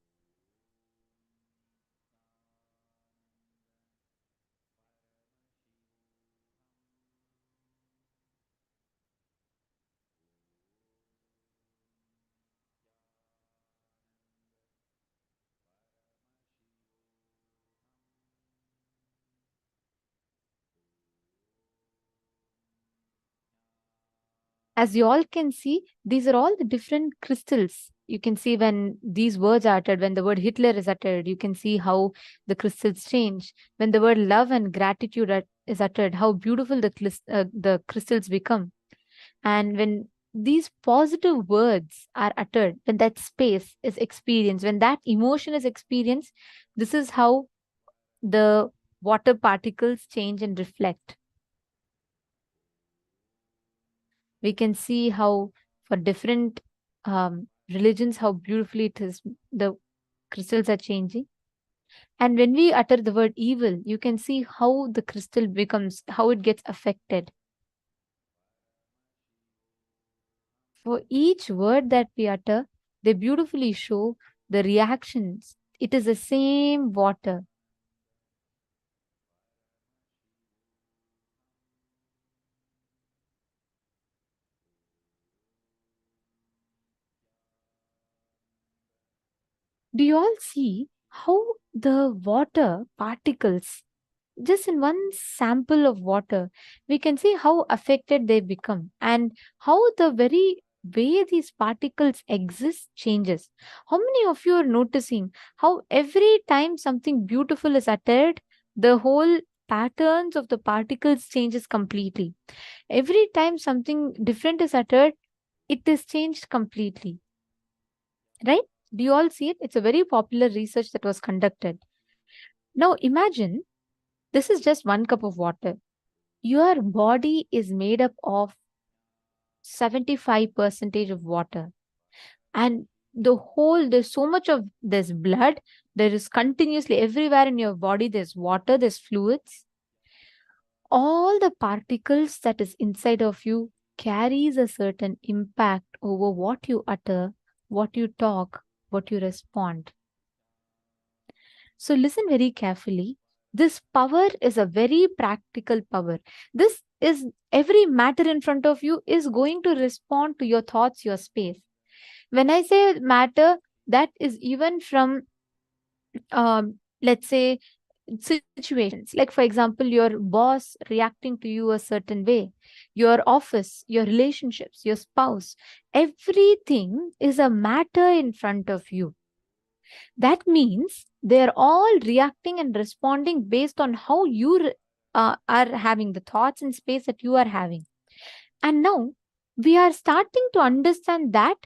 As you all can see, these are all the different crystals. You can see when these words are uttered, when the word Hitler is uttered, you can see how the crystals change. When the word love and gratitude is uttered, how beautiful the crystals become. And when these positive words are uttered, when that space is experienced, when that emotion is experienced, this is how the water particles change and reflect. We can see how for different religions, how beautifully it is, the crystals are changing. And when we utter the word evil, you can see how the crystal becomes, how it gets affected. For each word that we utter, they beautifully show the reactions. It is the same water. Do you all see how the water particles, just in one sample of water, we can see how affected they become and how the very way these particles exist changes. How many of you are noticing how every time something beautiful is uttered, the whole patterns of the particles changes completely? Every time something different is uttered, it is changed completely, right? Do you all see it? It's a very popular research that was conducted. Now imagine this is just 1 cup of water. Your body is made up of 75% of water. And there's so much of this blood. There is continuously everywhere in your body, there's water, there's fluids. All the particles that is inside of you carries a certain impact over what you utter, what you talk, what you respond. So listen very carefully. This power is a very practical power. This is every matter in front of you is going to respond to your thoughts, your space. When I say matter, that is even from, let's say, situations. Like, for example, your boss reacting to you a certain way, your office, your relationships, your spouse, everything is a matter in front of you. That means they're all reacting and responding based on how you are having the thoughts and space that you are having. And now we are starting to understand that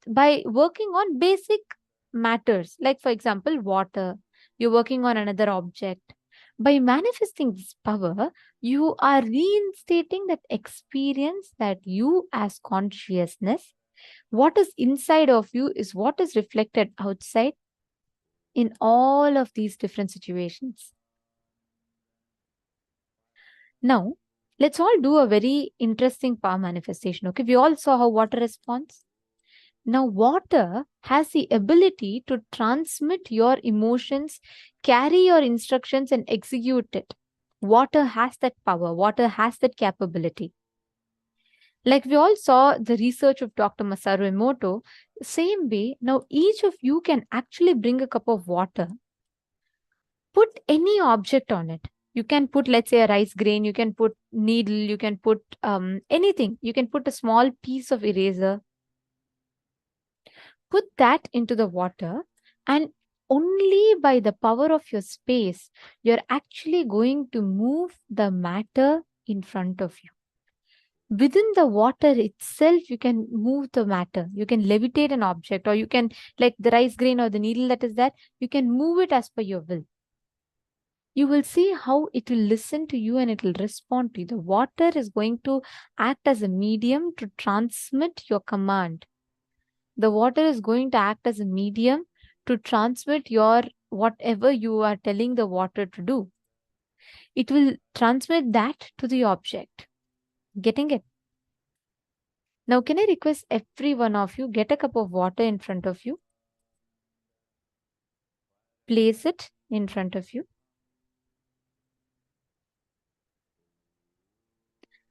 by working on basic matters, like, for example, water. you're working on another object. By manifesting this power, you are reinstating that experience that you as consciousness, what is inside of you is what is reflected outside in all of these different situations. Now, let's all do a very interesting power manifestation. Okay, we all saw how water responds. Now, water has the ability to transmit your emotions, carry your instructions, and execute it. Water has that power, water has that capability. Like we all saw the research of Dr. Masaru Emoto, same way, now each of you can actually bring a cup of water, put any object on it. You can put, let's say, a rice grain, you can put needle, you can put anything. You can put a small piece of eraser, put that into the water, and only by the power of your space, you're actually going to move the matter in front of you. Within the water itself, you can move the matter. You can levitate an object, or you can, like the rice grain or the needle that is there, you can move it as per your will. You will see how it will listen to you and it will respond to you. The water is going to act as a medium to transmit your command. The water is going to act as a medium to transmit your whatever you are telling the water to do. It will transmit that to the object. Getting it? Now, can I request every one of you get a cup of water in front of you? Place it in front of you.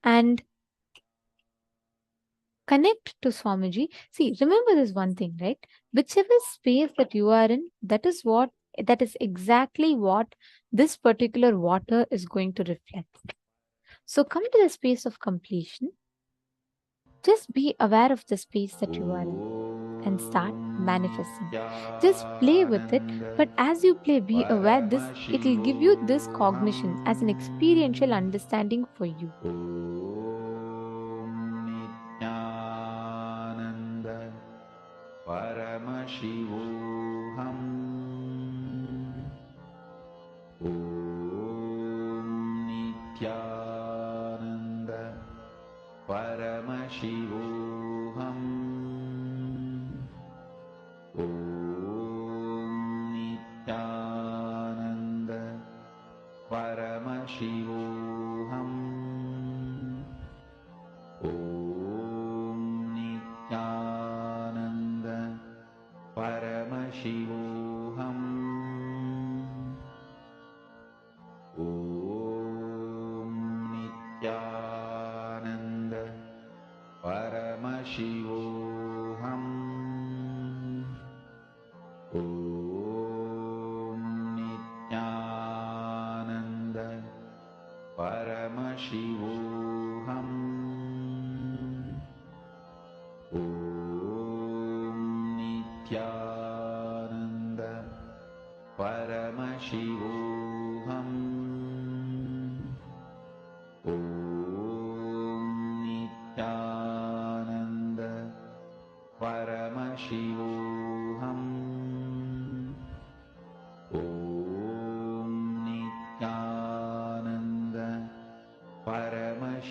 And connect to Swamiji. See, remember this one thing, right? Whichever space that you are in, that is exactly what this particular water is going to reflect. So come to the space of completion. Just be aware of the space that you are in and start manifesting. Just play with it, but as you play, be aware this, it will give you this cognition as an experiential understanding for you. Nithyananda Paramashivoham Om Nithyananda Paramashivoham Om Nithyananda Paramashivoham Om Nithyananda Paramashivoham Om Nithyananda Paramashivoham Om Nithyananda Paramashivoham Om Nithyananda Paramashivoham Om Nithyananda Paramashivoham Om Nithyananda Paramashivoham Om Nithyananda Paramashivoham Om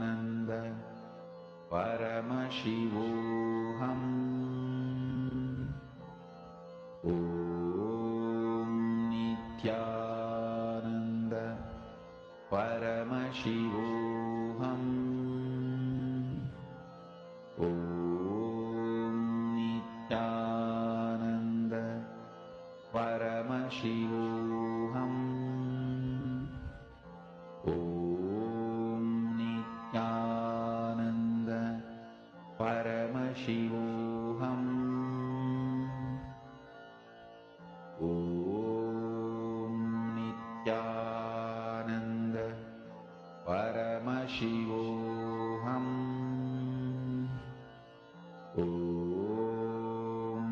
Nithyananda Paramashivoham Om Nithyananda Paramashivoham Om Nithyananda Paramashivoham Om Nithyananda Paramashivoham Om Nithyananda Paramashivoham Om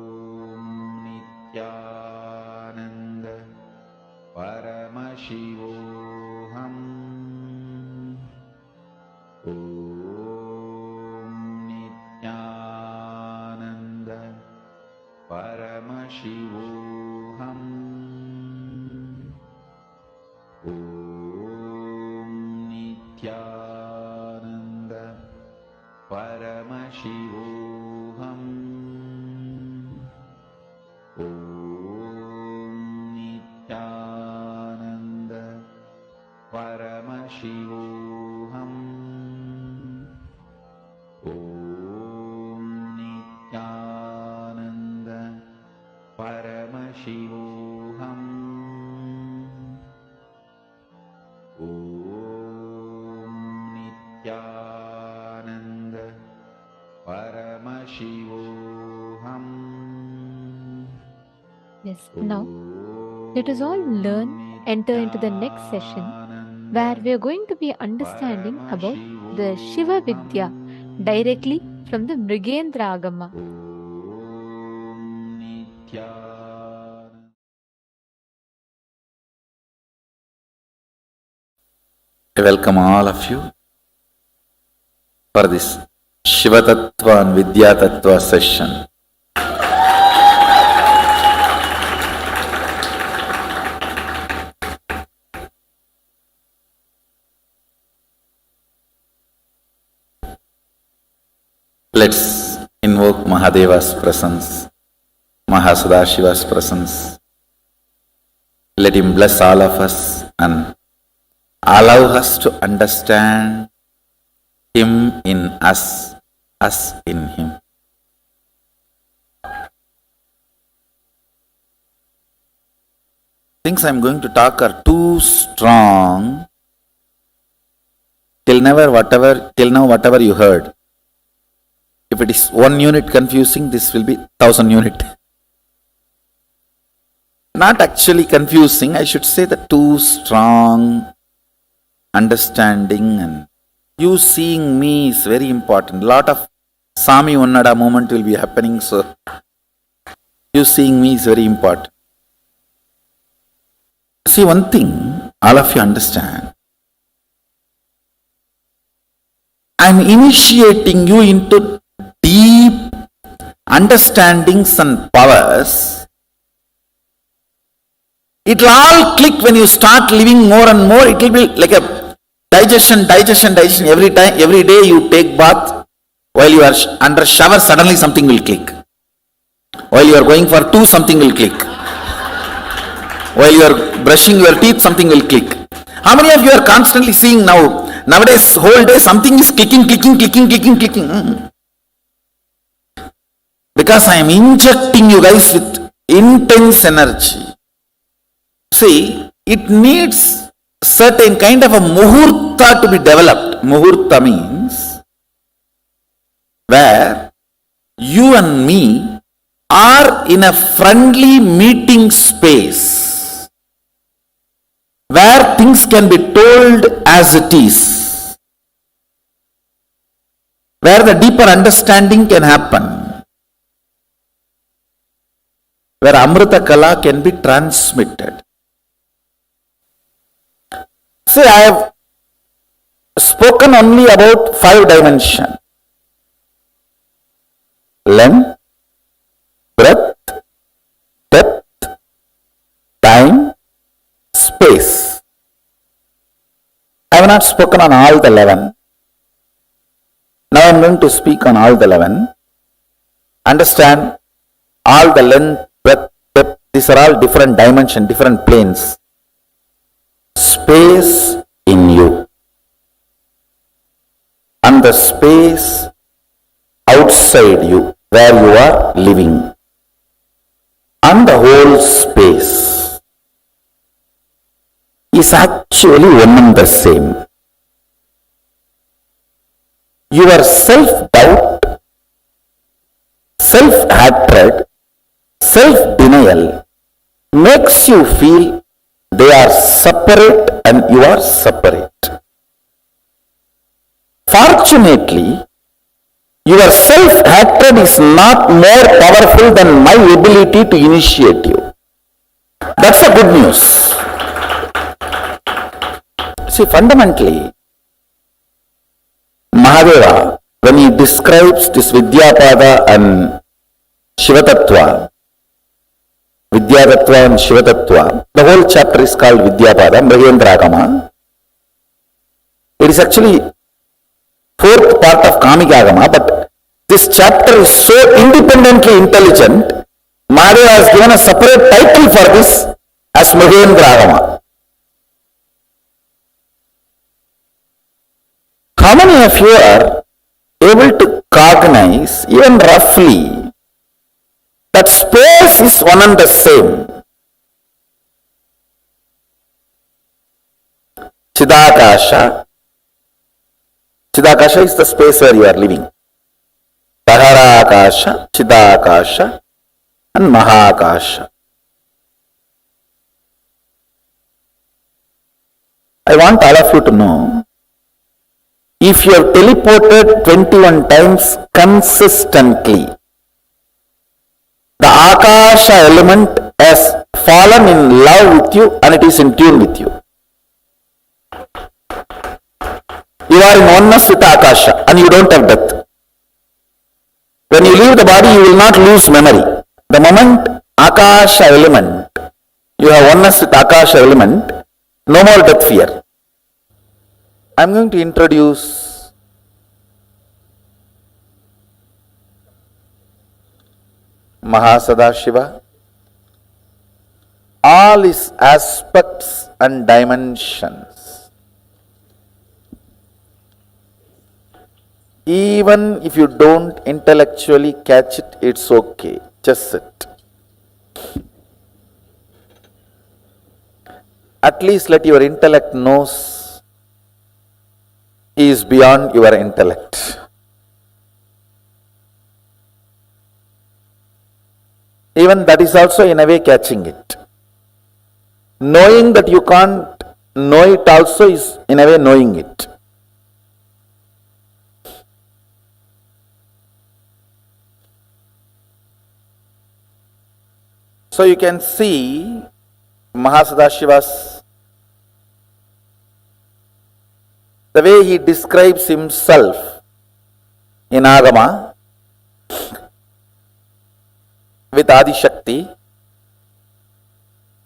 Paramashivoham. Om Nithyananda Paramashivoham. Om Nithyananda Paramashivoham. Om Nithyananda Paramashivoham. Om Nithyananda Paramashivoham. Yes, now let us all learn, enter into the next session where we are going to be understanding about the Shiva Vidya directly from the Mrigendra Agama. I welcome all of you for this Shiva Tattva and Vidya Tattva session. Let's invoke Mahadeva's presence, Mahasadashiva's presence. Let him bless all of us and allow us to understand him in us in him. Things I'm going to talk are too strong. Till now, whatever you heard. If it is 1 unit confusing, this will be 1000 unit. Not actually confusing, I should say that too strong understanding and you seeing me is very important. Lot of Sami Unnada moment will be happening, so you seeing me is very important. See, one thing all of you understand. I'm initiating you into deep understandings and powers. It will all click when you start living more and more. It will be like a digestion. Every day you take bath, while you are under shower, suddenly something will click. While you are going for two, something will click. While you are brushing your teeth, something will click. How many of you are constantly seeing nowadays whole day something is clicking. Because I am injecting you guys with intense energy. See, it needs certain kind of a muhurta to be developed. Muhurta means where you and me are in a friendly meeting space where things can be told as it is, where the deeper understanding can happen, where Amrita Kala can be transmitted. See, I have spoken only about 5 dimensions. Length, breadth, depth, time, space. I have not spoken on all the 11. Now I am going to speak on all the 11. Understand, all the length, breadth, depth, these are all different dimensions, different planes. Space in you. And the space outside you, where you are living. And the whole space is actually one and the same. Your self-doubt, self-hatred, self-denial makes you feel they are separate and you are separate. Fortunately, your self-hatred is not more powerful than my ability to initiate you. That's the good news. See, fundamentally, Mahadeva, when he describes this Vidyapada and Shiva Tattva, Vidya Tattva and Shiva Tattva. The whole chapter is called Vidyapada, Mrigendragama. It is actually fourth part of Kamikagama, but this chapter is so independently intelligent, Mahadeva has given a separate title for this as Mrigendragama. How many of you are able to cognize, even roughly, that space is one and the same? Chidakasha. Chidakasha is the space where you are living. Pararakasha, Chidakasha, and Mahakasha. I want all of you to know, if you have teleported 21 times consistently, the Akasha element has fallen in love with you and it is in tune with you. You are in oneness with Akasha and you don't have death. When you leave the body, you will not lose memory. The moment Akasha element, you have oneness with Akasha element, no more death fear. I am going to introduce Mahasadashiva, all his aspects and dimensions. Even if you don't intellectually catch it, it's okay. Just sit. At least let your intellect knows he is beyond your intellect. Even that is also in a way catching it. Knowing that you can't know it also is in a way knowing it. So you can see Mahasadashiva's, the way he describes himself in Agama with Adi Shakti.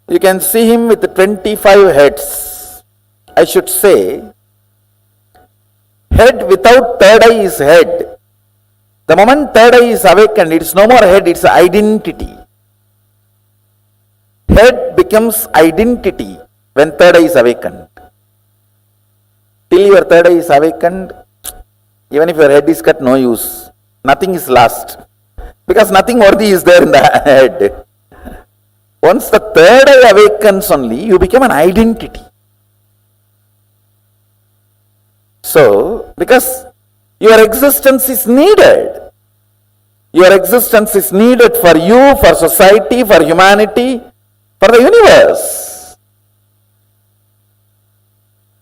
You can see him with 25 heads. I should say, head without third eye is head. The moment third eye is awakened, it is no more head, it is identity. Head becomes identity when third eye is awakened. Till your third eye is awakened, even if your head is cut, no use. Nothing is lost. Because nothing worthy is there in the head. Once the third eye awakens only, you become an identity. So, because your existence is needed. Your existence is needed for you, for society, for humanity, for the universe.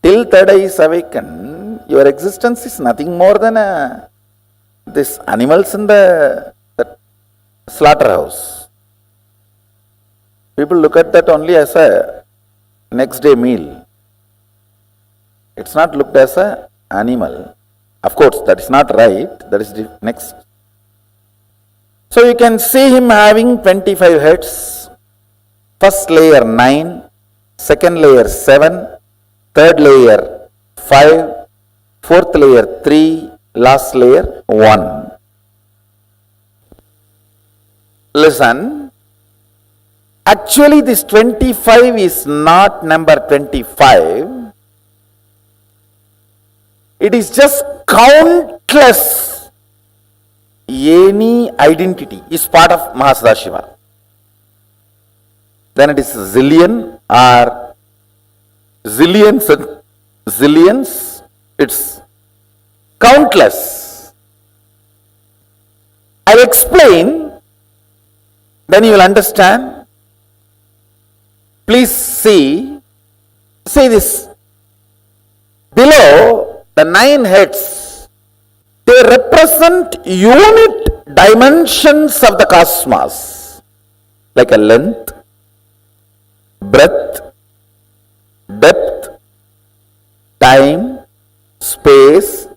Till third eye is awakened, your existence is nothing more than this animals in the slaughterhouse. People look at that only as a next day meal. It's not looked as an animal. Of course, that is not right. That is the next. So you can see him having 25 heads. First layer 9, second layer 7, third layer 5, fourth layer 3, last layer 1. Listen, actually this 25 is not number 25. It is just countless. Any identity is part of Mahasadashiva. Then it is zillion or zillions and zillions. It's countless. I'll explain, then you will understand. Please see this. Below the 9 heads, they represent unit dimensions of the cosmos, like a length, breadth, depth, time, space,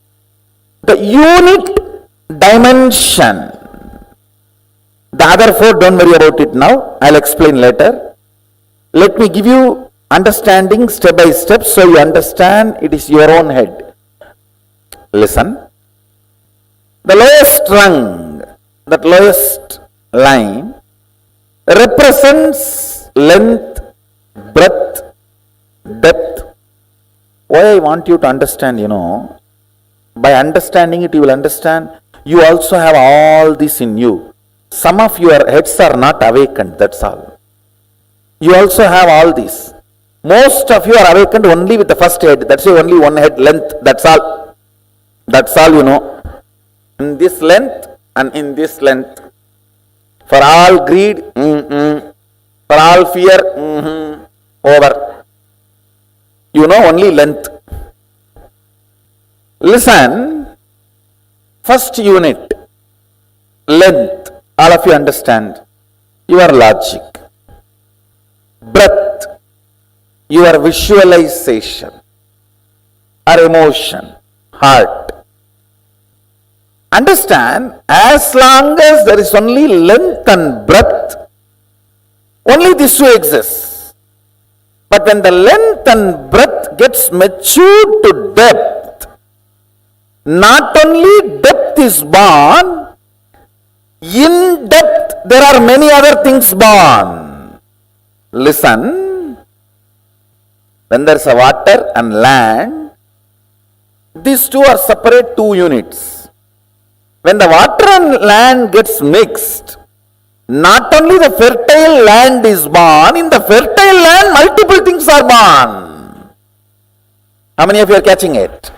the unit dimension. The other 4, don't worry about it now. I'll explain later. Let me give you understanding step by step so you understand it is your own head. Listen. The lowest rung, that lowest line, represents length, breadth, depth. Why I want you to understand, by understanding it, you will understand you also have all this in you. Some of your heads are not awakened, that's all. You also have all this. Most of you are awakened only with the first head. That's why only one head length, that's all. That's all you know. In this length and in this length. For all greed, for all fear, over. You know only length. Listen, first unit, length, all of you understand. Your logic. Breath, your visualization or emotion, heart. Understand, as long as there is only length and breadth, only this two exists. But when the length and breadth gets matured to depth, not only depth is born, in depth there are many other things born. Listen, when there is a water and land, these two are separate 2 units. When the water and land gets mixed, not only the fertile land is born, in the fertile land multiple things are born. How many of you are catching it?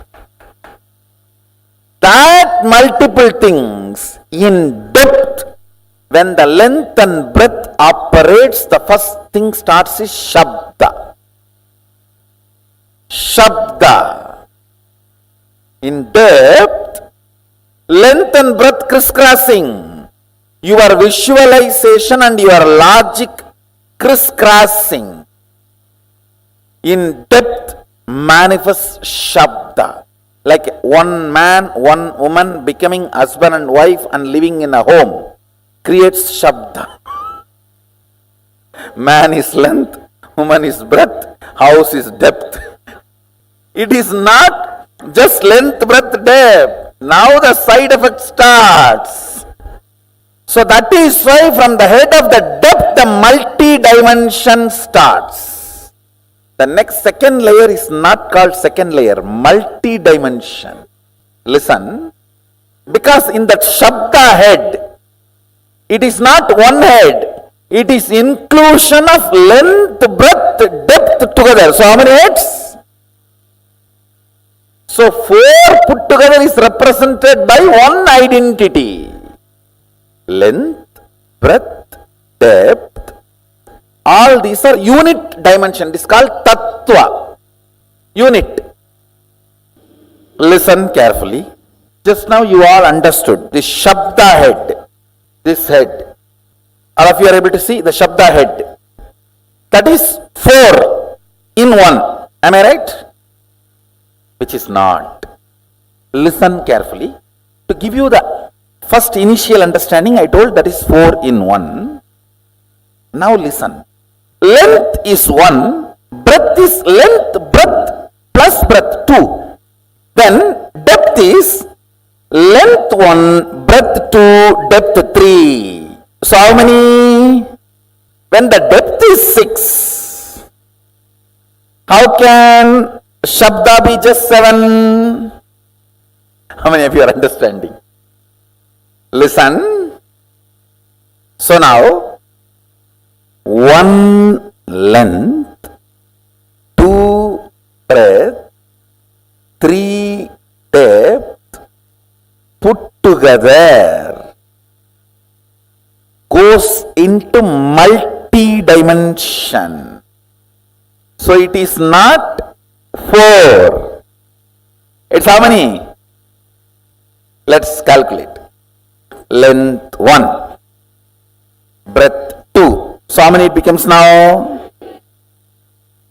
That multiple things in depth, when the length and breadth operates, the first thing starts is Shabda. Shabda. In depth, length and breadth crisscrossing. Your visualization and your logic crisscrossing. In depth manifests Shabda. Like one man, one woman becoming husband and wife and living in a home creates Shabda. Man is length, woman is breadth, house is depth. It is not just length, breadth, depth. Now the side effect starts. So that is why from the head of the depth, the multi-dimension starts. The next second layer is not called second layer, multi-dimension. Listen, because in that Shabda head, it is not one head, it is inclusion of length, breadth, depth together. So how many heads? So 4 put together is represented by one identity. Length, breadth, depth, all these are unit dimension. This is called Tattva. Unit. Listen carefully. Just now you all understood this Shabda head. This head. All of you are able to see the Shabda head. That is 4 in 1. Am I right? Which is not. Listen carefully. To give you the first initial understanding, I told that is 4 in 1. Now listen. Length is 1, breadth is length, breadth plus breadth 2. Then depth is length 1, breadth 2, depth 3. So how many? When the depth is 6, how can Shabda be just 7? How many of you are understanding? Listen. So now, 1 length, 2 breadth, 3 depth, put together goes into multi-dimension. So it is not 4. It's how many? Let's calculate. Length 1, breadth 2. So how many it becomes now?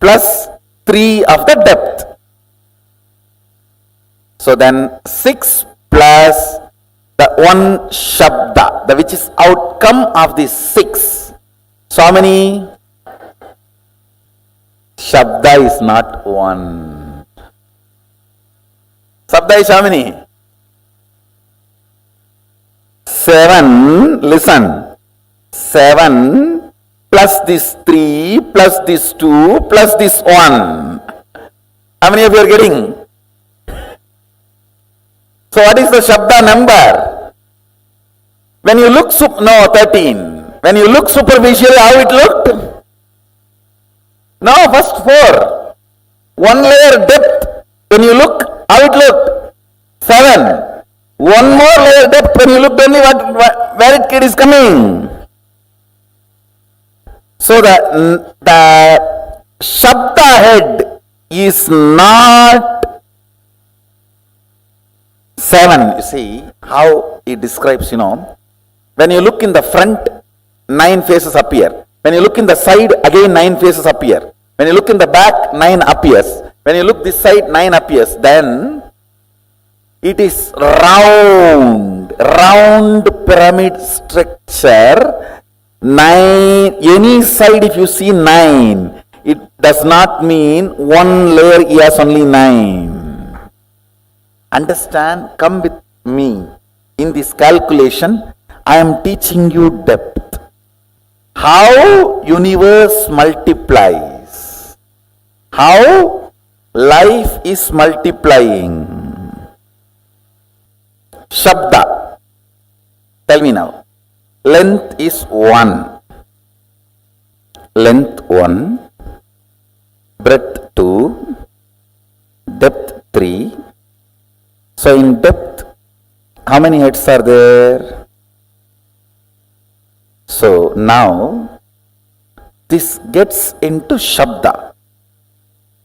Plus 3 of the depth. So then 6 plus The one Shabda, the which is outcome of these 6. So how many? Shabda is not one. Shabda is how many? 7. Listen. 7 plus this 3 plus this 2 plus this 1. How many of you are getting? So what is the Shabda number? When you look, 13. When you look superficially, how it looked? No, first 4. 1 layer depth. When you look, how it looked? 7. 1 more layer depth. When you look, only where it is coming. So the Shabda head is not 7. You see how it describes, when you look in the front, 9 faces appear. When you look in the side, again 9 faces appear. When you look in the back, 9 appears. When you look this side, 9 appears. Then it is round pyramid structure. 9, any side if you see 9, it does not mean 1 layer he has only 9. Understand? Come with me. In this calculation, I am teaching you depth. How universe multiplies. How life is multiplying. Shabda. Tell me now. Length is 1. Length 1. Breadth 2. Depth 3. So in depth, how many heads are there? So now, this gets into Shabda,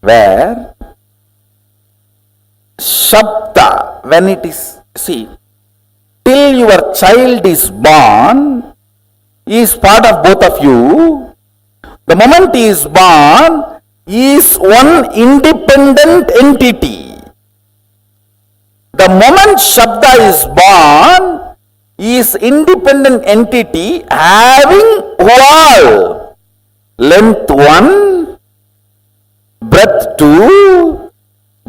where Shabda, when it is, see, till your child is born, he is part of both of you. The moment he is born, he is one independent entity. The moment Shabda is born, he is independent entity having all. Length 1, breadth 2,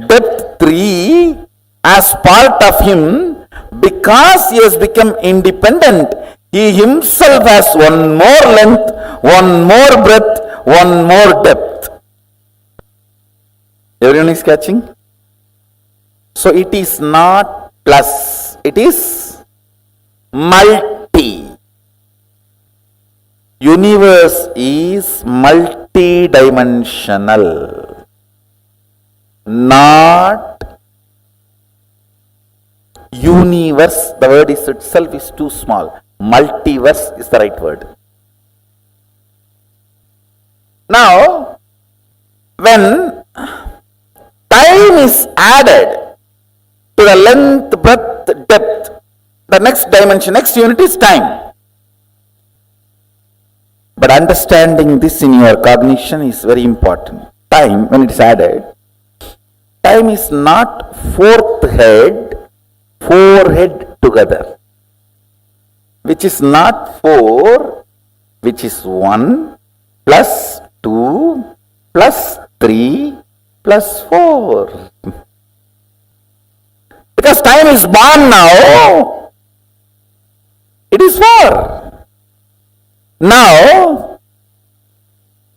depth 3 as part of him. Because he has become independent, he himself has one more length, one more breadth, one more depth. Everyone is catching? So it is not plus, it is multi. Universe is multi-dimensional, not universe. The word is itself is too small. Multiverse is the right word. Now, when time is added to the length, breadth, depth, the next dimension, next unit is time. But understanding this in your cognition is very important. Time, when it is added, time is not 4th head, 4 head together, which is not 4, which is 1 plus 2 plus 3 plus 4. Because time is born now, it is 4. Now,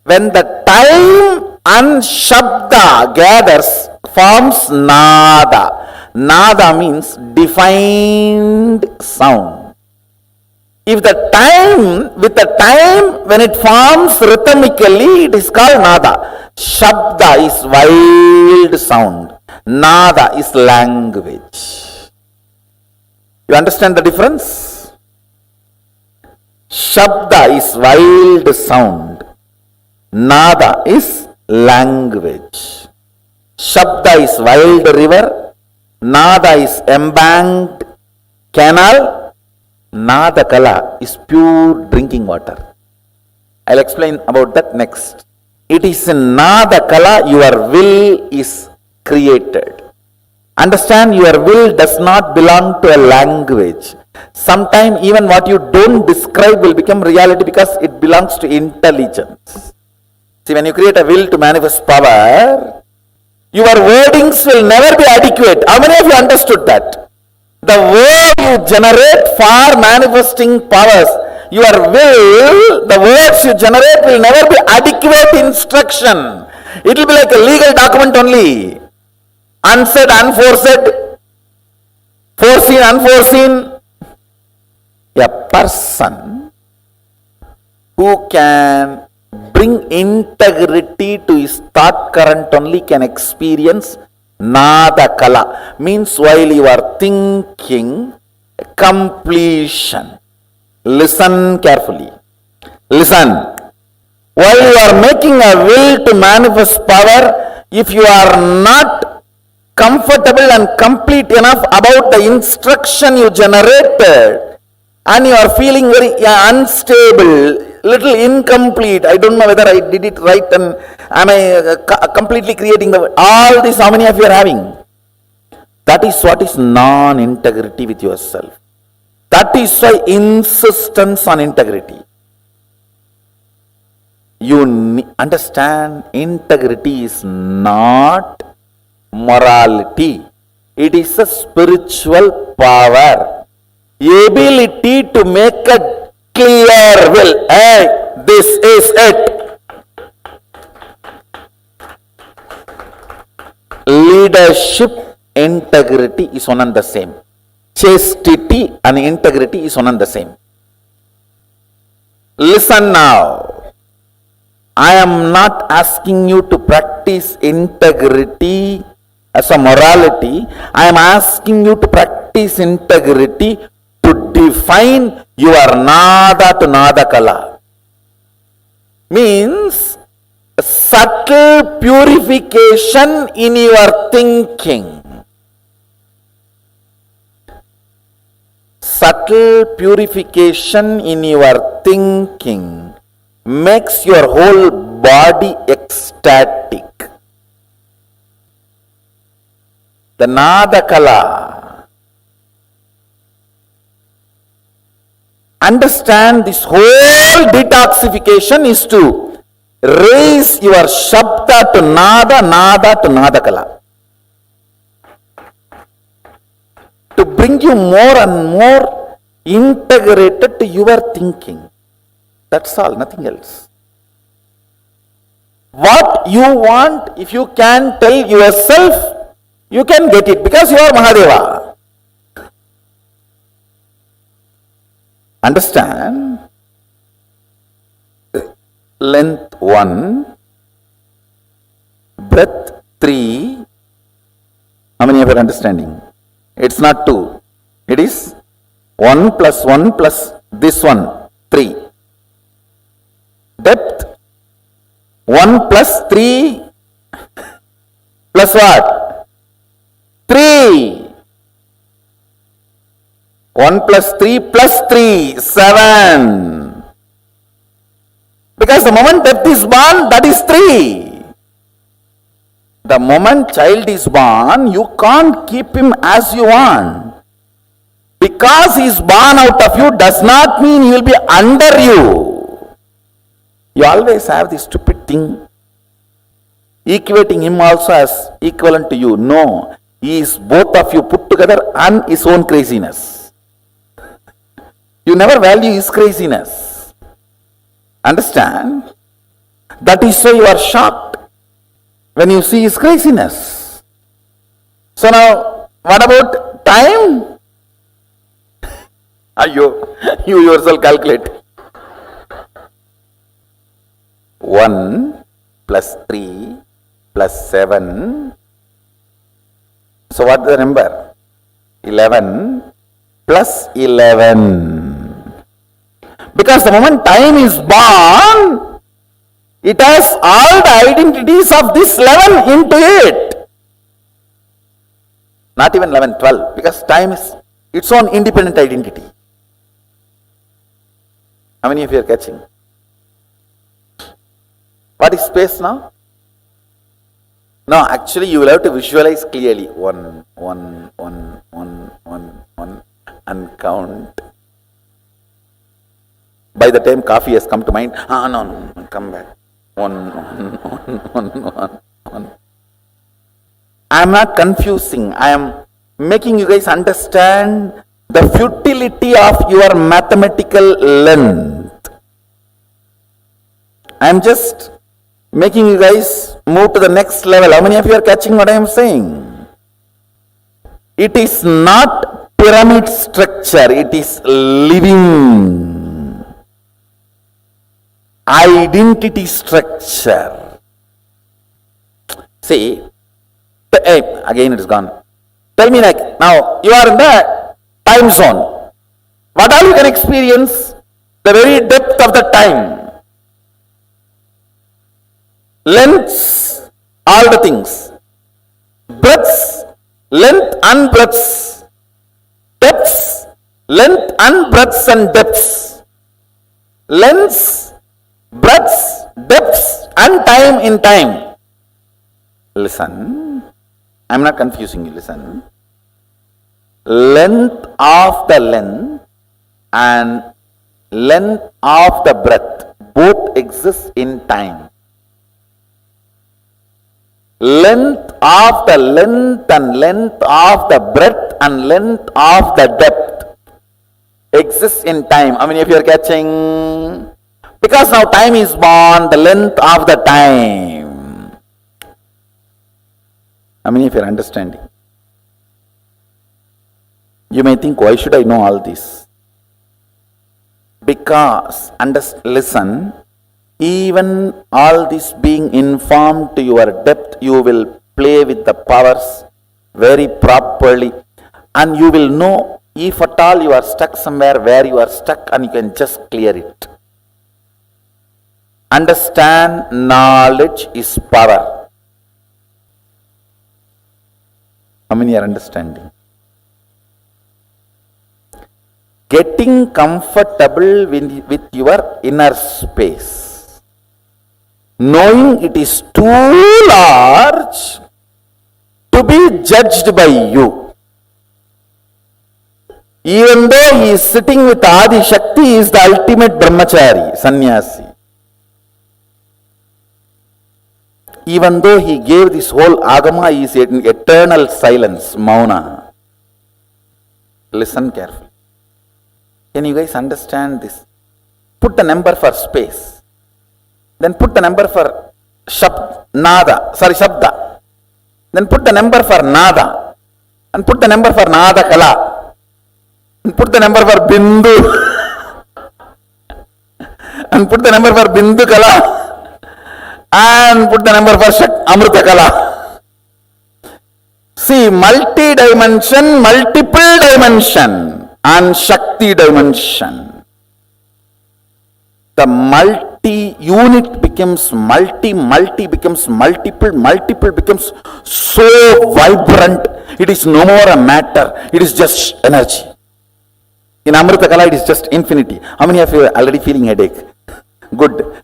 when the time and Shabda gathers, forms Nada. Nada means defined sound. If the time, with the time when it forms rhythmically, it is called Nada. Shabda is wild sound. Nada is language. You understand the difference? Shabda is wild sound. Nada is language. Shabda is wild river. Nada is embanked canal. Nada kala is pure drinking water. I'll explain about that next. It is in Nada kala your will is created. Understand, your will does not belong to a language. Sometimes even what you don't describe will become reality because it belongs to intelligence. See, when you create a will to manifest power, your wordings will never be adequate. How many of you understood that? The word you generate for manifesting powers, your will, the words you generate will never be adequate instruction. It will be like a legal document only. Unsaid, unforesaid, foreseen, unforeseen. A person who can bring integrity to his thought current only can experience nada kala. Means while you are thinking, completion. Listen carefully. Listen. While you are making a will to manifest power, if you are not comfortable and complete enough about the instruction you generated, and you are feeling very unstable, little incomplete, I don't know whether I did it right and am I completely creating all this, how many of you are having? That is what is non-integrity with yourself. That is why insistence on integrity. You understand, integrity is not morality. It is a spiritual power. Ability to make a clear will. Hey, this is it. Leadership, integrity is one and the same. Chastity and integrity is one and the same. Listen now. I am not asking you to practice integrity as a morality. I am asking you to practice integrity to define your nada to nada kala. Means subtle purification in your thinking. Subtle purification in your thinking makes your whole body ecstatic. The nada kala. Understand, this whole detoxification is to raise your shabda to nada, nada to nada kala. To bring you more and more integrated to your thinking. That's all, nothing else. What you want, if you can tell yourself, you can get it because you are Mahadeva. Understand? Length 1, breadth 3. How many of you are understanding? It's not 2. It is 1 plus 1 plus this one, 3. Depth 1 plus 3 plus what? 3. 1 plus 3 plus 3, 7. Because the moment depth is born, that is 3. The moment child is born, you can't keep him as you want. Because he is born out of you does not mean he will be under you. You always have this stupid thing, equating him also as equivalent to you. No, he is both of you put together and his own craziness. You never value his craziness. Understand? That is why you are shocked when you see his craziness. So now, what about time? You yourself calculate. 1 plus 3 plus 7. So what is the number? 11 plus 11. Because the moment time is born, it has all the identities of this 11 into it. Not even 11, 12, because time is its own independent identity. How many of you are catching? What is space now? No, actually you will have to visualize clearly. 1, 1, 1, 1, 1, 1. and count. By the time coffee has come to mind, no, come back. One. I am not confusing. I am making you guys understand the futility of your mathematical length. I am just making you guys move to the next level. How many of you are catching what I am saying? It is not pyramid structure, it is living identity structure. See, again it is gone. Tell me, like, now you are in the time zone. What all you can experience? The very depth of the time. Lengths, all the things. Breadths, length and breadths. Depths, length and breadths and depths. Lengths, breadths, depths and time in time. Listen, I am not confusing you, listen. Length of the length and length of the breadth both exist in time. Length of the length and length of the breadth and length of the depth exists in time. How many of you are catching? Because now time is born, the length of the time. How many of you are understanding? You may think, why should I know all this? Because, listen, even all this being informed to your depth, you will play with the powers very properly, and you will know if at all you are stuck somewhere where you are stuck, and you can just clear it. Understand, knowledge is power. How many are understanding? Getting comfortable with your inner space, knowing it is too large to be judged by you. Even though he is sitting with Adi Shakti, he is the ultimate brahmachari, sannyasi. Even though he gave this whole agama, he is in eternal silence, mauna. Listen carefully. Can you guys understand this? Put a number for space. Then put a number for shabda. Then put a number for nada. And put the number for nada kala. And put the number for bindu. And put the number for bindu kala. And put the number for amrita kala. See, multi-dimension, multiple dimension, and Shakti dimension. The multi-unit becomes multi becomes multiple becomes so vibrant, it is no more a matter, it is just energy. In Amrita Kala, it is just infinity. How many of you are already feeling headache? Good.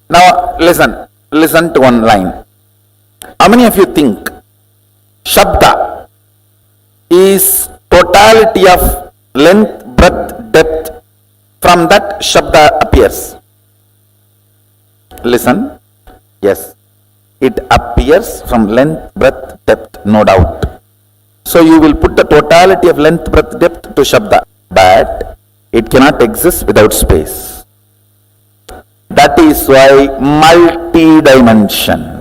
Now listen to one line. How many of you think Shabda is totality of length, breadth, depth? From that Shabda appears. Listen. Yes. It appears from length, breadth, depth, no doubt. So you will put the totality of length, breadth, depth to Shabda. But it cannot exist without space. That is why multi-dimension.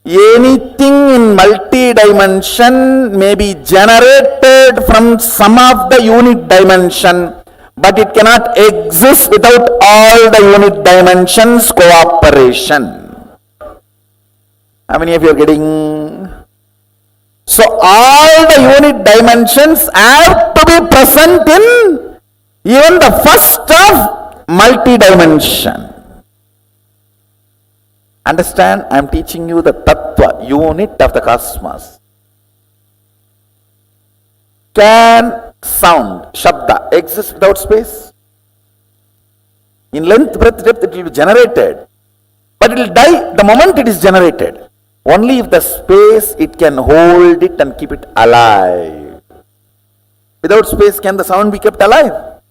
Anything in multi-dimension may be generated from some of the unit dimension, but it cannot exist without all the unit dimensions cooperation. How many of you are getting? So all the unit dimensions have to be present in even the first of multi-dimension. Understand, I am teaching you the tattva, unit of the cosmos. Can sound, shabda, exist without space? In length, breadth, depth, it will be generated. But it will die the moment it is generated. Only if the space, it can hold it and keep it alive. Without space, can the sound be kept alive?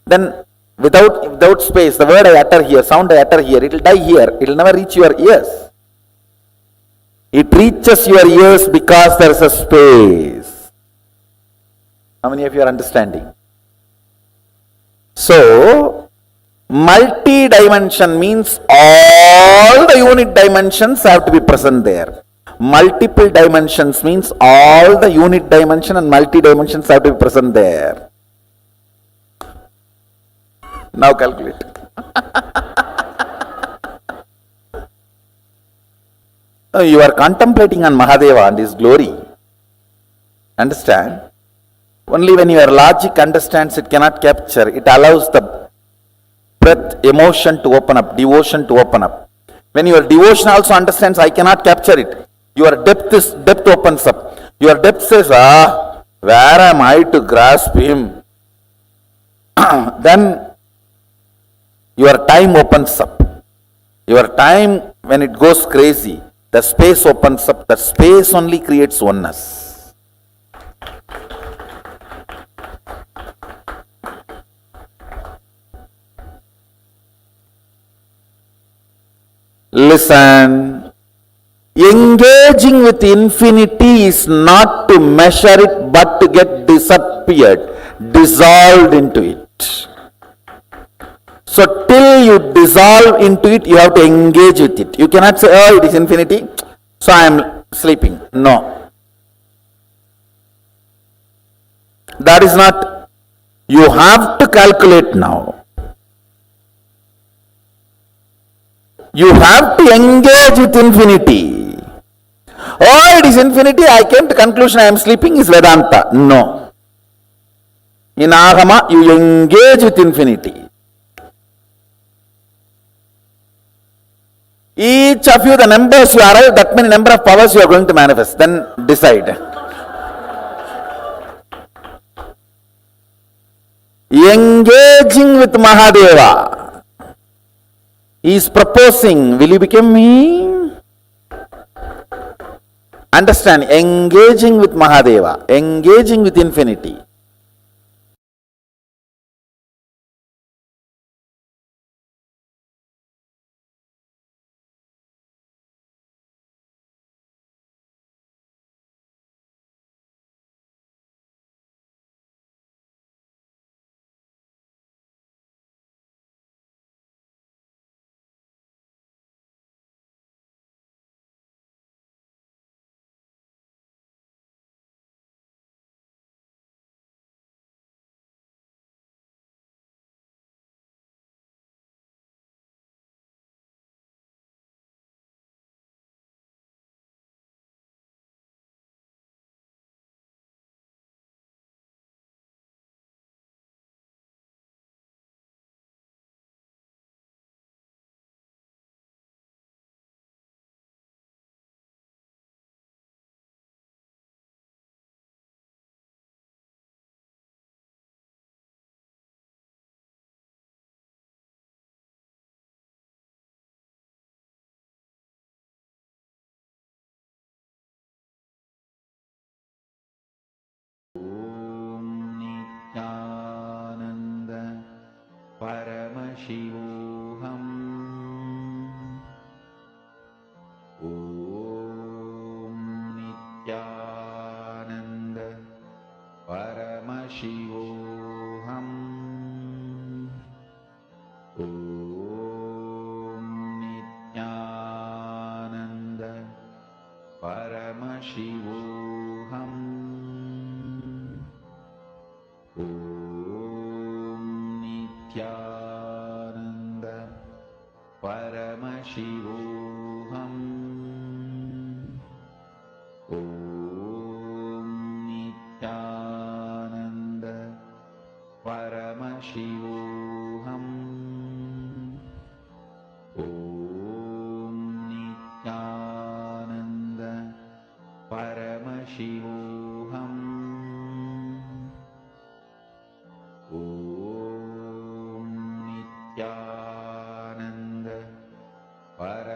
Then without space, the word I utter here, sound I utter here, it will die here. It will never reach your ears. It reaches your ears because there is a space. How many of you are understanding? So, multi-dimension means all the unit dimensions have to be present there. Multiple dimensions means all the unit dimension and multi-dimensions have to be present there. Now calculate. You are contemplating on Mahadeva and his glory. Understand? Only when your logic understands, it cannot capture. It allows the breath, emotion to open up, devotion to open up. When your devotion also understands, I cannot capture it. Your depth opens up. Your depth says, where am I to grasp him? Then your time opens up. Your time, when it goes crazy, the space opens up. The space only creates oneness. Listen, engaging with infinity is not to measure it but to get disappeared, dissolved into it. So till you dissolve into it, you have to engage with it. You cannot say, oh, it is infinity, so I am sleeping. No. That is not, you have to calculate now. You have to engage with infinity. Oh, it is infinity, I came to conclusion I am sleeping is Vedanta. No. In Agama, you engage with infinity. Each of you, the numbers you arrive, that many number of powers you are going to manifest. Then decide. Engaging with Mahadeva. He is proposing, will you become me? Understand, engaging with Mahadeva, engaging with infinity. Nithyananda Paramashivoham. Om Nithyananda Paramashivoham. Om Nithyananda Paramashivoham. Om Nithyananda Paramashivoham. Om Nithyananda Paramashivoham. Om Nithyananda Paramashivoham. Om Nithyananda Paramashivoham.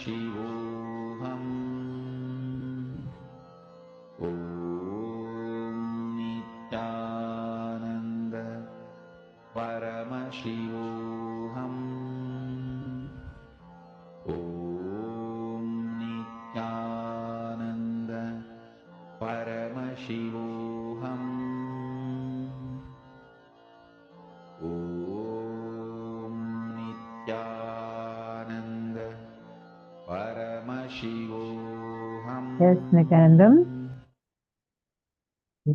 Paramashivoham. Om Nithyananda Paramashivoham. Om Nithyananda Paramashivoham. Om Nithyananda Paramashivoham. Yes, Nityanandam.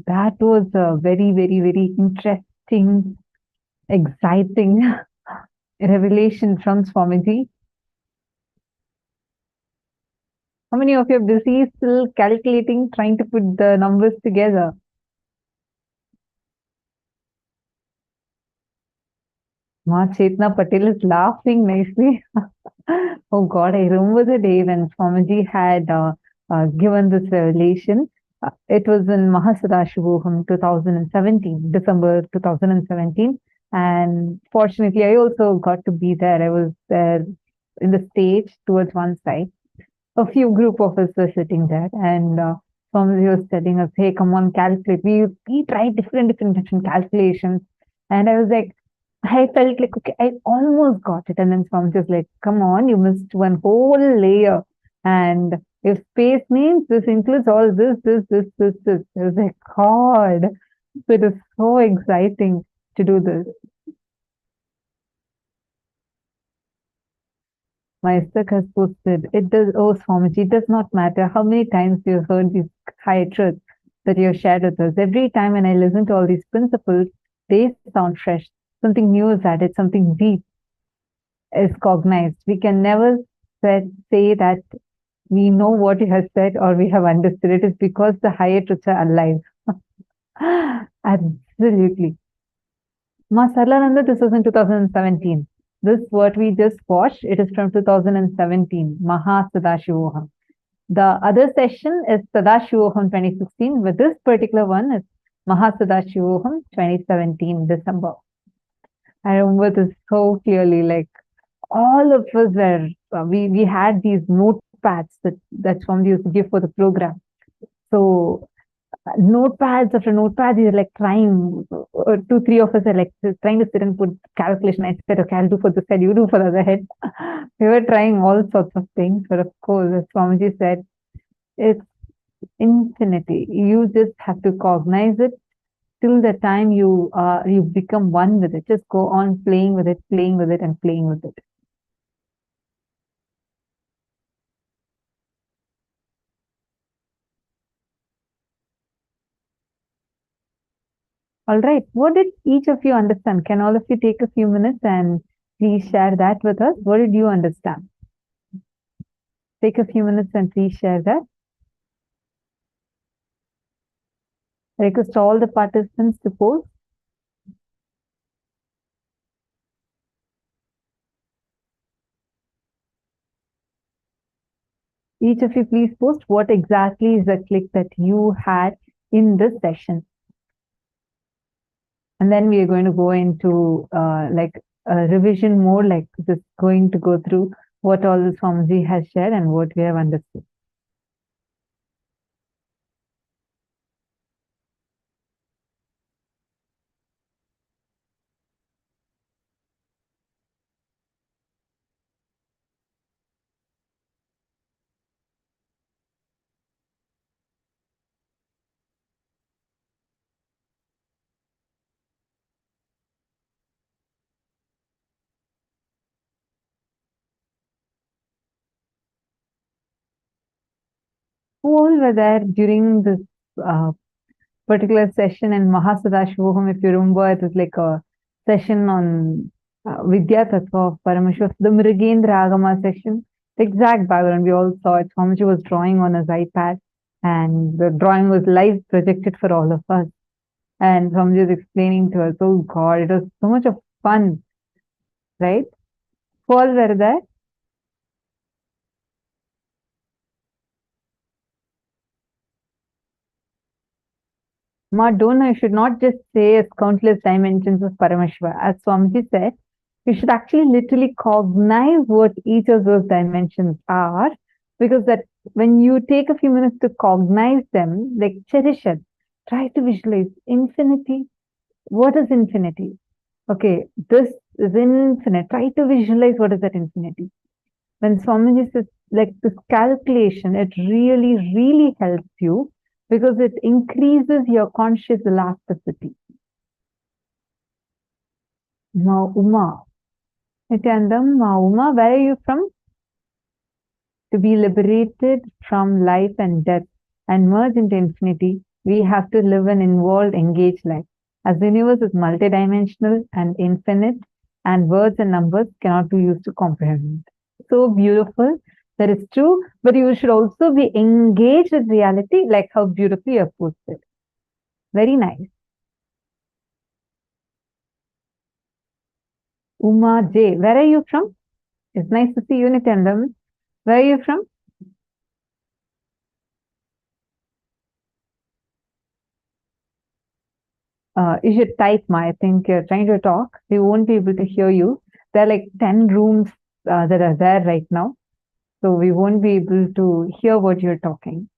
That was a very, very, very interesting, exciting revelation from Swamiji. How many of you are busy still calculating, trying to put the numbers together? Ma Chetna Patel is laughing nicely. Oh God, I remember the day when Swamiji had given this revelation. It was in Mahasadashivoham 2017, December 2017. And fortunately, I also got to be there. I was there in the stage towards one side. A few group of us were sitting there, and Swamiji was telling us, "Hey, come on, calculate." We tried different calculations, and I was like, I felt like, okay, I almost got it. And then Swamiji was like, come on, you missed one whole layer. And if space means this includes all this. I was like, God, it is so exciting to do this. Maestak has posted, Swamiji, it does not matter how many times you've heard these high truths that you have shared with us. Every time when I listen to all these principles, they sound fresh. Something new is added, something deep is cognized. We can never say that we know what he has said or we have understood. It is because the higher truths are alive. Absolutely. Ma Sarlananda, this was in 2017. This, what we just watched, it is from 2017, Maha Sadashivoham. The other session is Sadashivoham 2016, but this particular one is Maha Sadashivoham 2017, December. I remember this so clearly, like all of us were, we had these notepads that Swami used to give for the program. So notepads after notepads, you're like trying, 2-3 of us are like trying to sit and put calculation. I said, okay, I'll do for this head, you do for the other head. We were trying all sorts of things, but of course, as Swamiji said, it's infinity. You just have to cognize it till the time you become one with it. Just go on playing with it, playing with it, and playing with it. All right. What did each of you understand? Can all of you take a few minutes and please share that with us? What did you understand? Take a few minutes and please share that. I request all the participants to post. Each of you please post what exactly is the click that you had in this session. And then we are going to go into like a revision mode, like just going to go through what all the Swamiji has shared and what we have understood. Who all were there during this particular session in Mahasadashivoham? If you remember, it was like a session on Vidya Tattva of Paramashivoham, the Mrigendra Agama section. The exact background, we all saw it. Swamiji was drawing on his iPad, and the drawing was live projected for all of us. And Swamiji was explaining to us, oh God, it was so much of fun, right? Who all were there? Ma, don't know, you should not just say as countless dimensions of Paramashiva. As Swamiji said, You should actually literally cognize what each of those dimensions are, because that when you take a few minutes to cognize them, like cherish it, try to visualize infinity. What is infinity? Okay, this is infinite. Try to visualize what is that infinity. When Swamiji says like this calculation, it really, really helps you because it increases your conscious elasticity. Ma Uma. Nithyananda, Ma Uma, where are you from? To be liberated from life and death and merge into infinity, we have to live an involved, engaged life. As the universe is multidimensional and infinite, and words and numbers cannot be used to comprehend. So beautiful. That is true. But you should also be engaged with reality, like how beautifully you have posted. Very nice. Uma J. Where are you from? It's nice to see you, Nithyananda. Where are you from? You should type, Ma. I think you're trying to talk. We won't be able to hear you. There are like 10 rooms that are there right now. So we won't be able to hear what you're talking.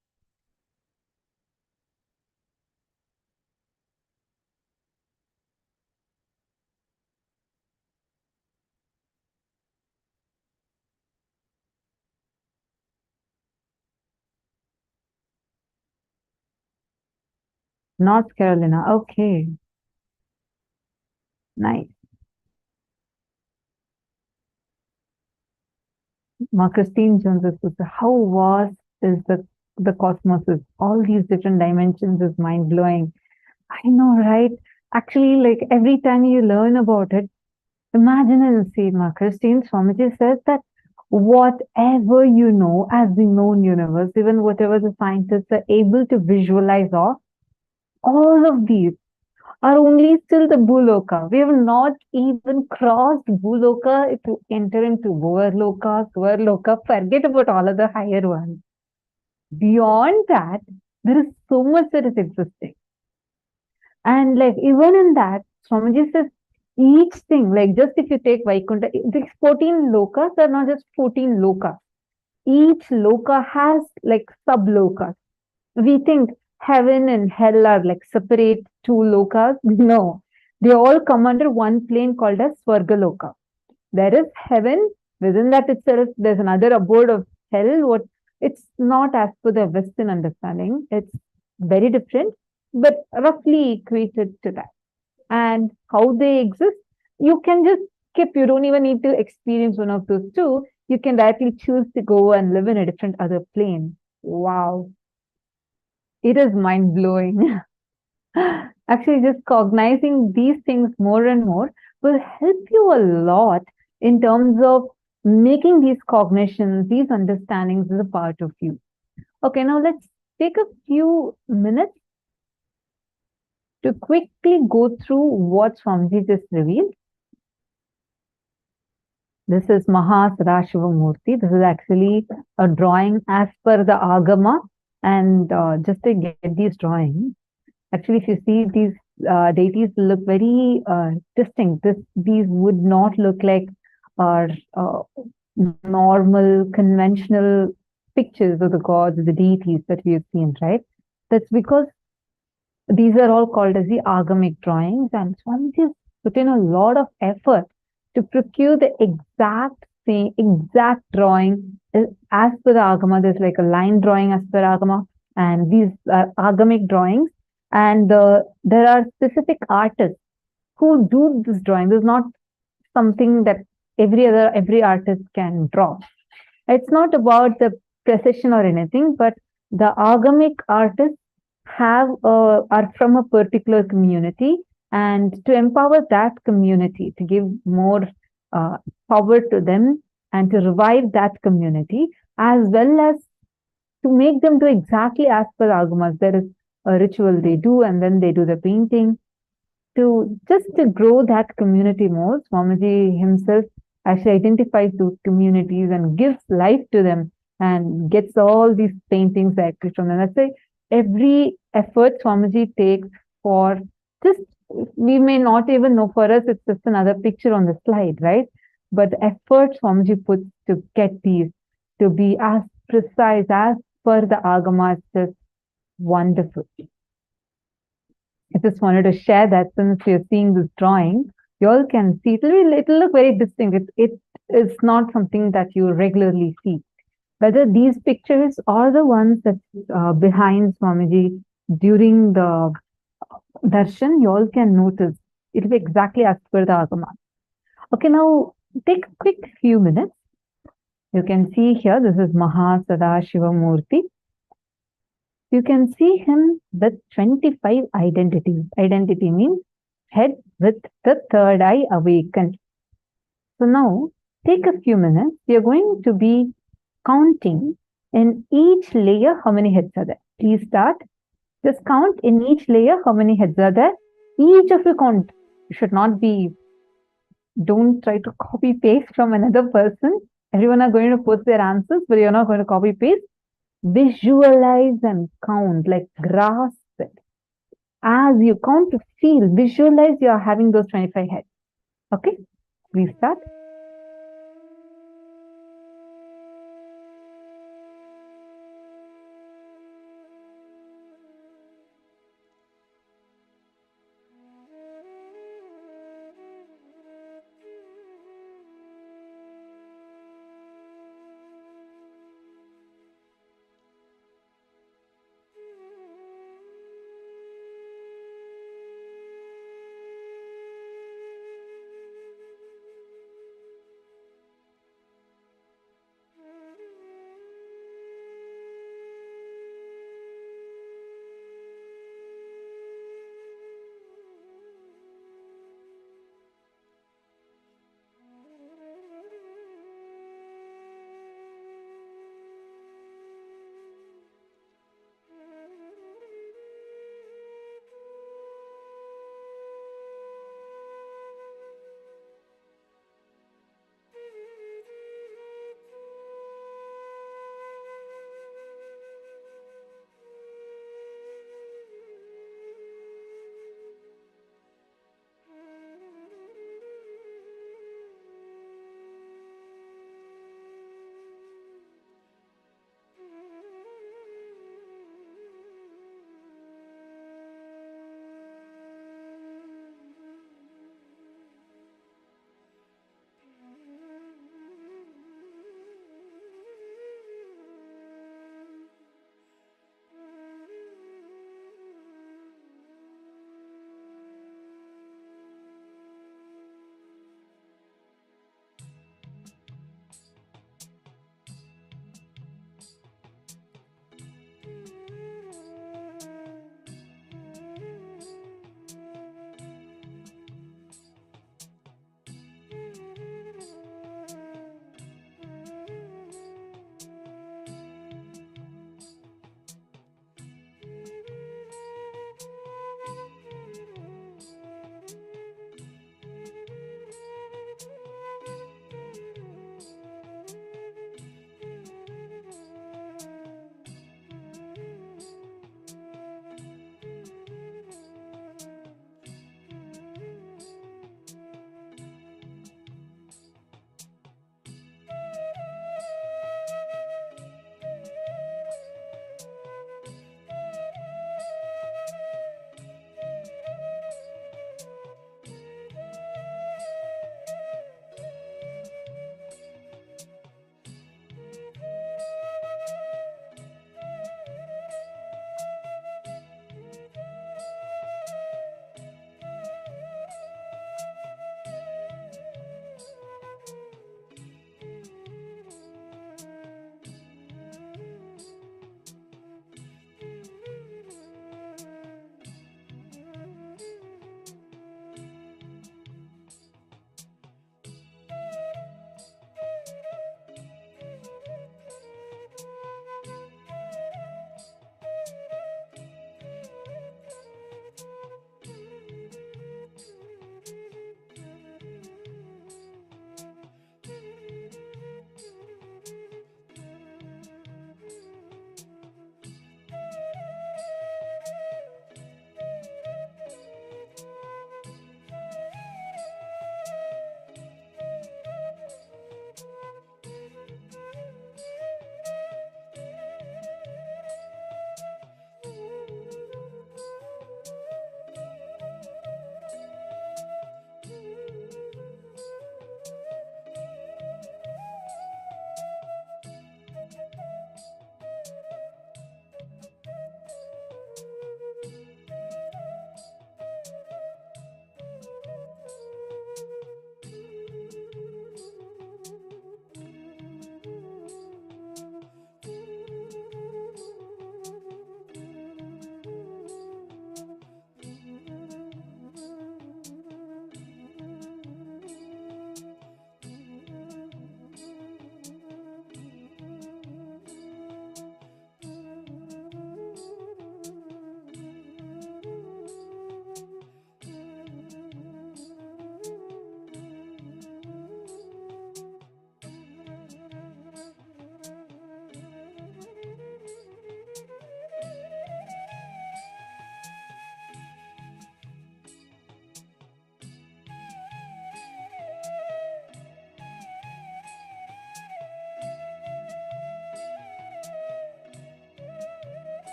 North Carolina. Okay. Nice. Christine Jones is how vast is the cosmos? Is all these different dimensions is mind blowing. I know, right? Actually, like every time you learn about it, imagine and see. Christine Swamiji says that whatever you know as the known universe, even whatever the scientists are able to visualize of, all of these are only still the Bhuloka. We have not even crossed Bhuloka to enter into Bhuvarloka, Swarloka, forget about all of the higher ones. Beyond that, there is so much that is existing. And like even in that, Swamiji says each thing, like just if you take Vaikuntha, these 14 lokas are not just 14 lokas. Each loka has like sub-lokas. We think heaven and hell are like separate two lokas. No, they all come under one plane called as Swargaloka. There is heaven. Within that itself, there's another abode of hell. It's not as per the Western understanding. It's very different, but roughly equated to that. And how they exist, you can just skip. You don't even need to experience one of those two. You can directly choose to go and live in a different other plane. Wow. It is mind blowing. Actually, just cognizing these things more and more will help you a lot in terms of making these cognitions, these understandings as a part of you. Okay, now let's take a few minutes to quickly go through what Swamiji just revealed. This is Mahasarashivamurti. This is actually a drawing as per the Agama. And just to get these drawings, actually, if you see these deities look very distinct. These would not look like our normal, conventional pictures of the gods, the deities that we have seen, right? That's because these are all called as the agamic drawings, and Swamiji has put in a lot of effort to procure the exact drawing as per the agama. There's like a line drawing as per agama, and these are agamic drawings. And there are specific artists who do this drawing. There's not something that every artist can draw. It's not about the precision or anything, but the agamic artists are from a particular community, and to empower that community, to give more power to them and to revive that community, as well as to make them do exactly as per agamas. There is a ritual they do, and then they do the painting to grow that community more. Swamiji himself actually identifies those communities and gives life to them and gets all these paintings actually from them. That's why every effort Swamiji takes for just we may not even know. For us, it's just another picture on the slide, right? But the effort Swamiji puts to get these to be as precise as per the Agama is just wonderful. I just wanted to share that since you're seeing this drawing, you all can see it'll look very distinct. It is not something that you regularly see. Whether these pictures are the ones that behind Swamiji during the darshan, you all can notice it will be exactly as per the Agama. Okay, now take a quick few minutes. You can see here, this is Maha Sadashiva Murti. You can see him with 25 identities. Identity means head with the third eye awakened. So now, take a few minutes. We are going to be counting in each layer how many heads are there. Please start. Just count in each layer how many heads are there. Each of you count. You should not be, don't try to copy paste from another person. Everyone are going to post their answers, but you're not going to copy paste. Visualize and count, like grasp it. As you count, feel, visualize you are having those 25 heads. Okay, please start.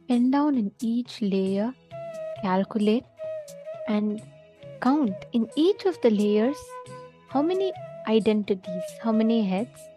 pen down in each layer, calculate, and count in each of the layers how many identities, how many heads.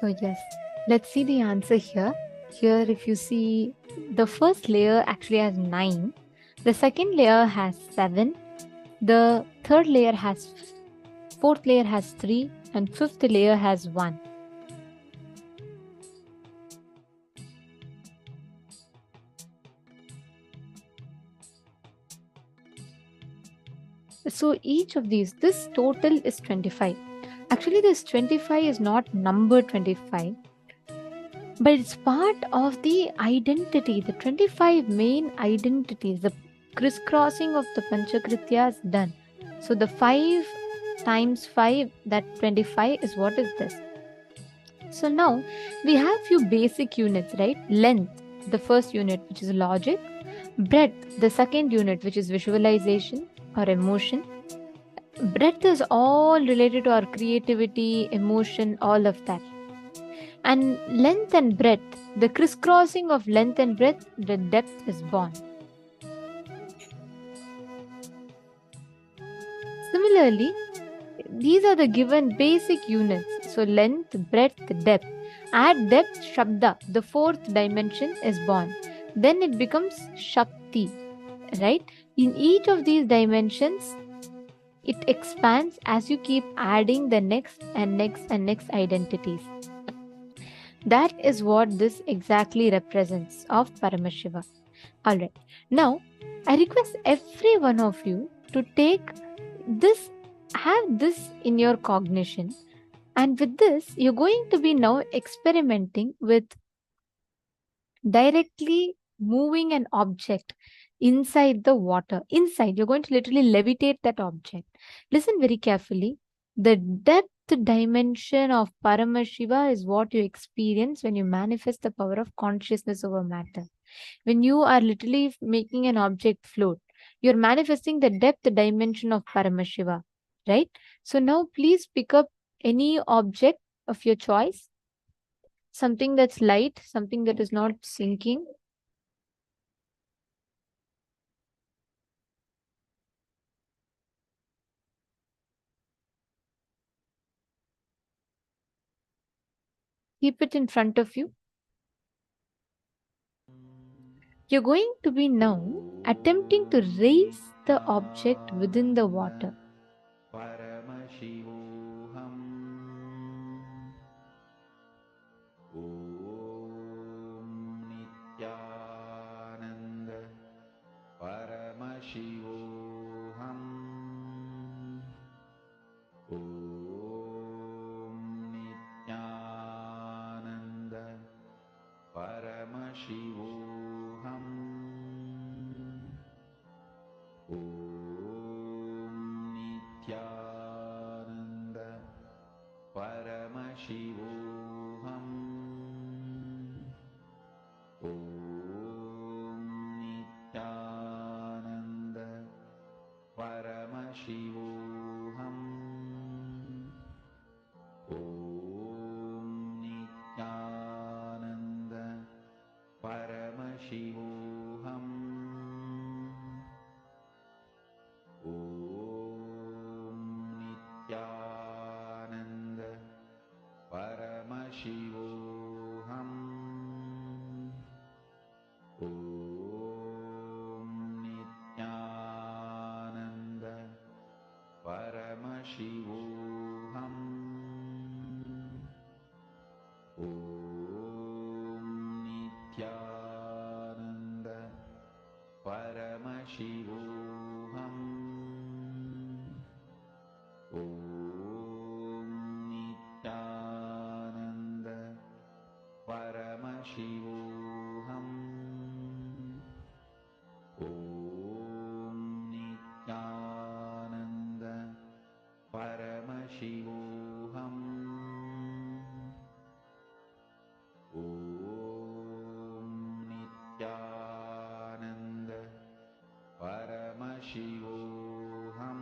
So yes, let's see the answer here. Here, if you see, the first layer actually has 9, the second layer has 7, the third layer has, fourth layer has 3, and fifth layer has 1. So each of these, this total is 25. Actually, this 25 is not number 25, but it's part of the identity, the 25 main identities, the crisscrossing of the Panchakritya is done. So the 5 times 5, that 25 is what is this. So now we have few basic units, right? Length, the first unit, which is logic. Breadth, the second unit, which is visualization or emotion. Breadth is all related to our creativity, emotion, all of that. And length and breadth, the crisscrossing of length and breadth, the depth is born. Similarly, these are the given basic units. So length, breadth, depth. Add depth, Shabda, the fourth dimension is born. Then it becomes Shakti, right? In each of these dimensions, it expands as you keep adding the next and next and next identities. That is what this exactly represents of Paramashiva. Alright, now I request every one of you to take this, have this in your cognition, and with this, you're going to be now experimenting with directly moving an object inside the water. Inside, you're going to literally levitate that object. Listen very carefully. The depth dimension of Paramashiva is what you experience when you manifest the power of consciousness over matter. When you are literally making an object float, you're manifesting the depth dimension of Paramashiva, right? So now please pick up any object of your choice, something that's light, something that is not sinking. Keep it in front of you. You're going to be now attempting to raise the object within the water. Paramashivoham. Om Nithyananda. Paramashivoham. Om Nithyananda. Paramashivoham. Om Nithyananda. Paramashivoham. Om Nithyananda. Paramashivoham. Om Nithyananda. Paramashivoham. Om Nithyananda. Paramashivoham. Om Nithyananda. Paramashivoham. Om Nithyananda. Paramashivoham. Om Nithyananda. Paramashivoham. Om Nithyananda. Paramashivoham. Om Nithyananda. Paramashivoham.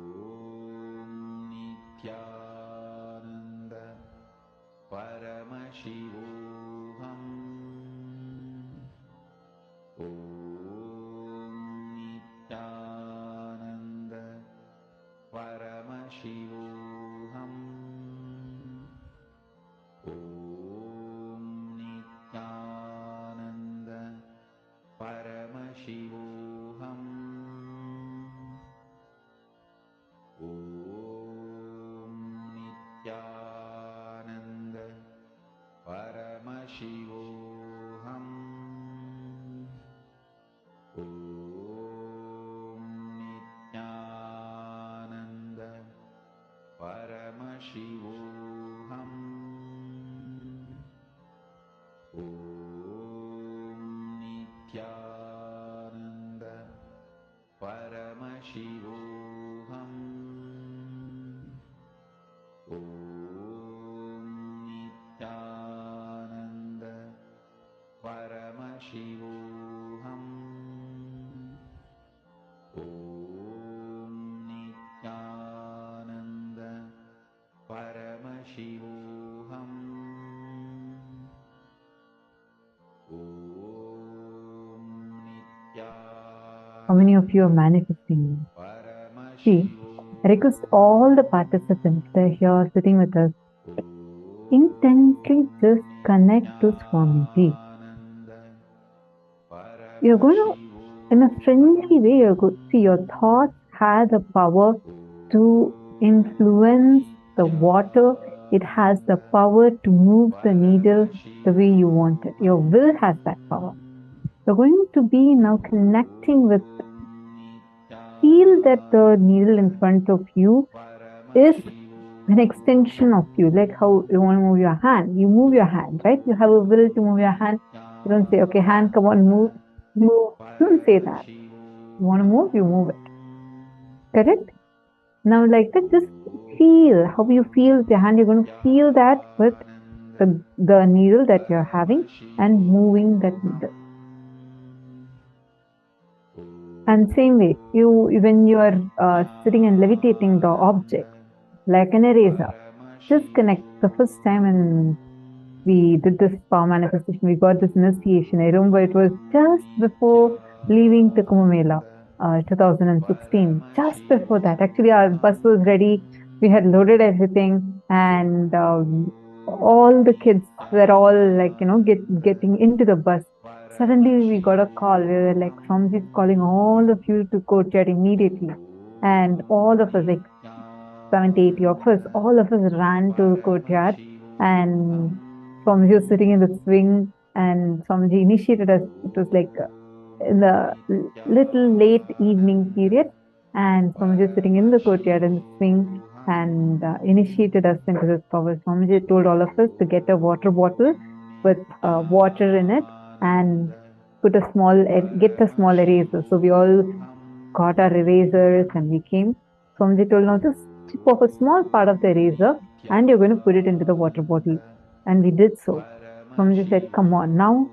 How many of you are manifesting? See, I request all the participants that are here sitting with us, intensely just connect to Swamiji. You're going to, in a friendly way, you're going to see your thoughts have the power to influence the water. It has the power to move the needle the way you want it. Your will has that power. You're going to be now connecting with, feel that the needle in front of you is an extension of you, like how you want to move your hand. You move your hand, right? You have a will to move your hand. You don't say, okay, hand, come on, move. You don't say that. You want to move, you move it. Correct? Now, like that, just feel how you feel with your hand. You're going to feel that with the needle that you're having and moving that needle. And same way, when you are sitting and levitating the object, like an eraser, just connect. The first time when we did this power manifestation, we got this initiation. I remember it was just before leaving the Kumbh Mela, 2016. Just before that, actually, our bus was ready. We had loaded everything, and all the kids were all like, getting into the bus. Suddenly, we got a call. We were like, Swamiji's calling all of you to courtyard immediately, and all of us, like 70, 80 of us, all of us ran to the courtyard, and Swamiji was sitting in the swing, and Swamiji initiated us. It was like in the little late evening period, and Swamiji was sitting in the courtyard in the swing and initiated us into this power. Swamiji told all of us to get a water bottle with water in it and get a small eraser. So we all got our erasers and we came. Swamiji told, now just chip off a small part of the eraser and you're going to put it into the water bottle. And we did so. Swamiji said, come on, now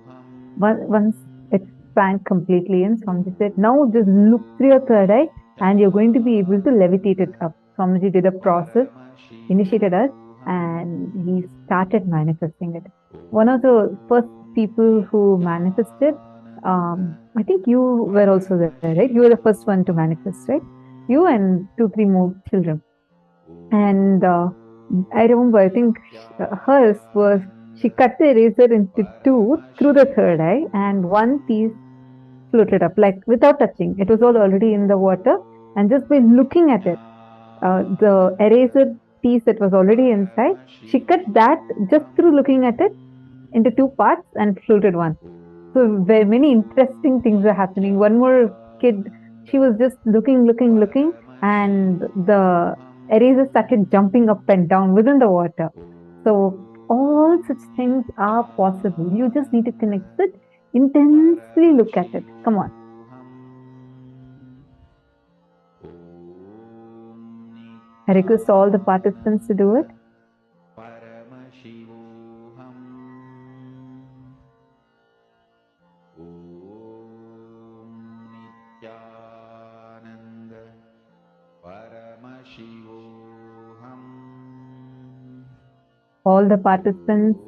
once it sank completely in, Swamiji said, now just look through your third eye and you're going to be able to levitate it up. Swamiji did a process, initiated us, and he started manifesting it. One of the first people who manifested, I think you were also there, right? You were the first one to manifest, right? You and 2-3 more children. And I remember, I think hers was, she cut the eraser into 2 through the third eye, and 1 piece floated up, like without touching. It was all already in the water, and just by looking at it, the eraser piece that was already inside, she cut that just through looking at it into 2 parts and floated 1. So very many interesting things are happening. One more kid, she was just looking, and the eraser started jumping up and down within the water. So all such things are possible. You just need to connect it, intensely look at it. Come on. I request all the participants to do it. All the participants,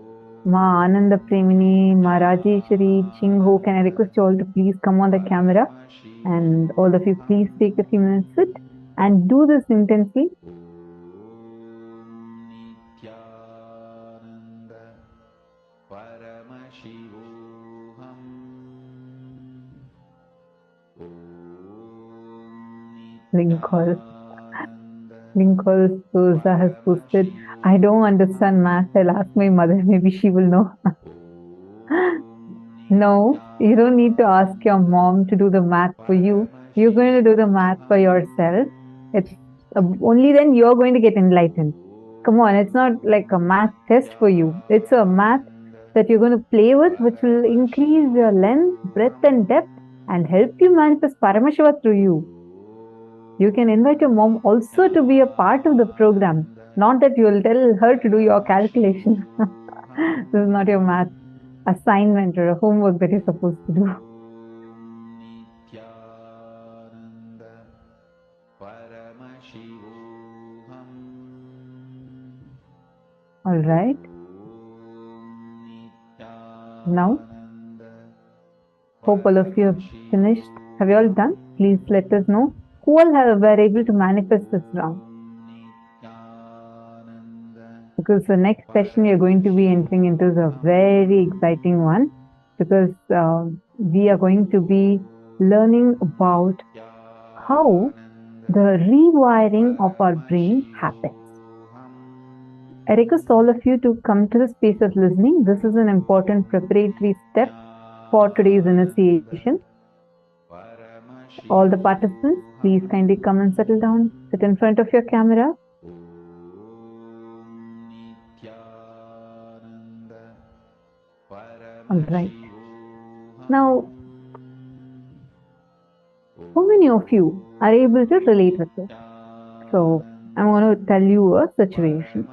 Ma Ananda Premini, Ma Rajeshwari, Chingho, can I request you all to please come on the camera, and all of you please take a few minutes, sit and do this intensely. Lincoln Souza has posted, I don't understand math. I'll ask my mother, maybe she will know. No, you don't need to ask your mom to do the math for you. You're going to do the math for yourself. It's only then you're going to get enlightened. Come on, it's not like a math test for you. It's a math that you're going to play with, which will increase your length, breadth and depth and help you manifest Paramashiva through you. You can invite your mom also to be a part of the program. Not that you will tell her to do your calculation. This is not your math assignment or a homework that you're supposed to do. Nithyananda Paramashivoham. All right. Now, hope all of you have finished. Have you all done? Please let us know who all were able to manifest this round. Because the next session we are going to be entering into is a very exciting one, because we are going to be learning about how the rewiring of our brain happens. I request all of you to come to the space of listening. This is an important preparatory step for today's initiation. All the participants, please kindly come and settle down. Sit in front of your camera. All right. Now, how many of you are able to relate with this? So, I'm going to tell you a situation.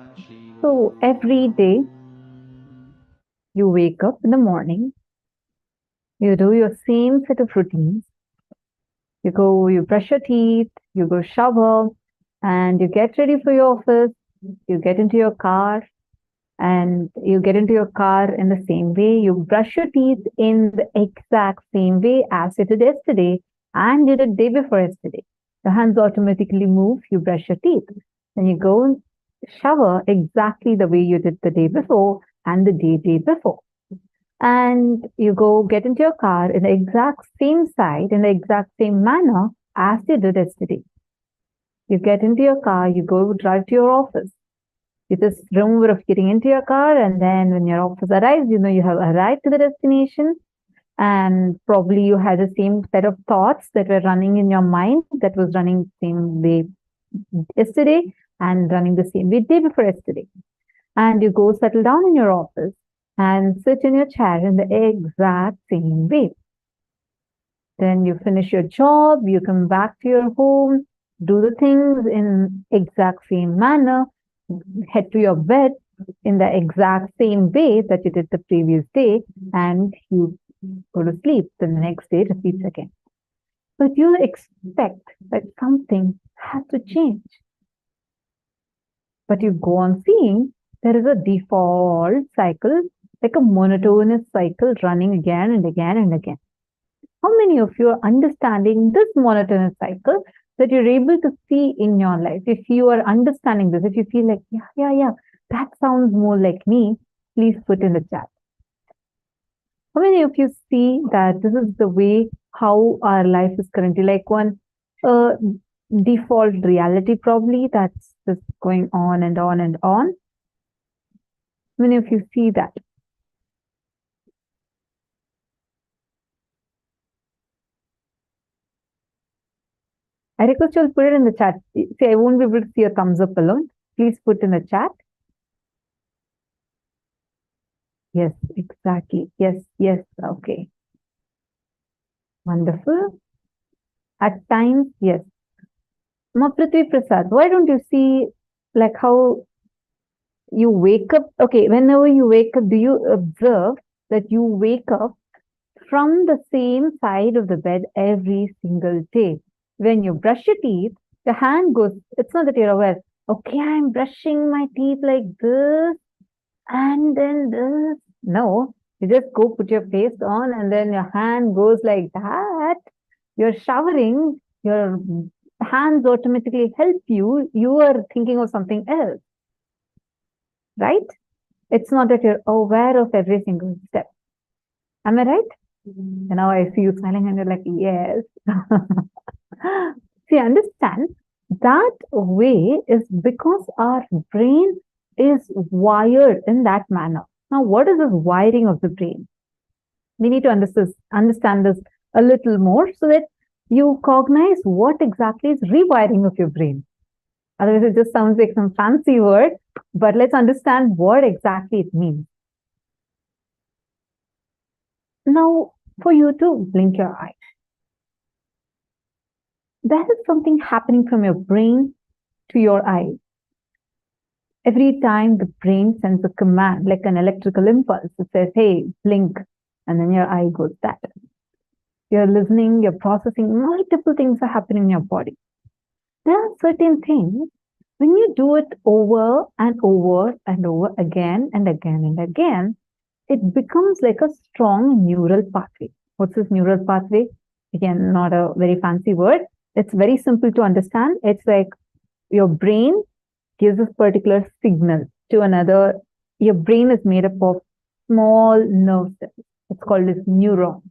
So, every day you wake up in the morning, you do your same set of routines. You brush your teeth, you go shower, and you get ready for your office. You get into your car, and you get into your car in the same way. You brush your teeth in the exact same way as you did yesterday and you did day before yesterday. Your hands automatically move, you brush your teeth. Then you go and shower exactly the way you did the day before and the day before. And you go get into your car in the exact same side, in the exact same manner as you did yesterday. You get into your car, you go drive to your office. You just remember of getting into your car, and then when your office arrives, you know you have arrived to the destination, and probably you had the same set of thoughts that were running in your mind that was running the same way yesterday and running the same way day before yesterday. And you go settle down in your office and sit in your chair in the exact same way. Then you finish your job, you come back to your home, do the things in exact same manner, head to your bed in the exact same way that you did the previous day, and you go to sleep. The next day repeats again. But you expect that something has to change. But you go on seeing there is a default cycle, like a monotonous cycle running again and again and again. How many of you are understanding this monotonous cycle that you're able to see in your life? If you are understanding this, if you feel like, yeah, that sounds more like me, please put in the chat. How many of you see that this is the way how our life is currently, like one default reality probably that's just going on and on and on? How many of you see that? I request you all put it in the chat. See, I won't be able to see a thumbs up alone. Please put in the chat. Yes, exactly. Yes. Okay. Wonderful. At times, yes. Prithvi Prasad, why don't you see like how you wake up? Okay, whenever you wake up, do you observe that you wake up from the same side of the bed every single day? When you brush your teeth, the hand goes, it's not that you're aware, okay, I'm brushing my teeth like this and then this. No, you just go put your face on and then your hand goes like that. You're showering, your hands automatically help you. You are thinking of something else, right? It's not that you're aware of every single step. Am I right? And now I see you smiling and you're like, yes. See, understand that way is because our brain is wired in that manner. Now, what is this wiring of the brain? We need to understand this a little more so that you cognize what exactly is rewiring of your brain. Otherwise, it just sounds like some fancy word, but let's understand what exactly it means. Now, for you to blink your eyes. there is something happening from your brain to your eyes. Every time the brain sends a command, like an electrical impulse, it says, hey, blink, and then your eye goes that. You're listening, you're processing, multiple things are happening in your body. There are certain things, when you do it over and over and over again and again and again, it becomes like a strong neural pathway. What's this neural pathway? Again, not a very fancy word. It's very simple to understand. It's like your brain gives this particular signal to another. Your brain is made up of small nerve cells. It's called as neurons.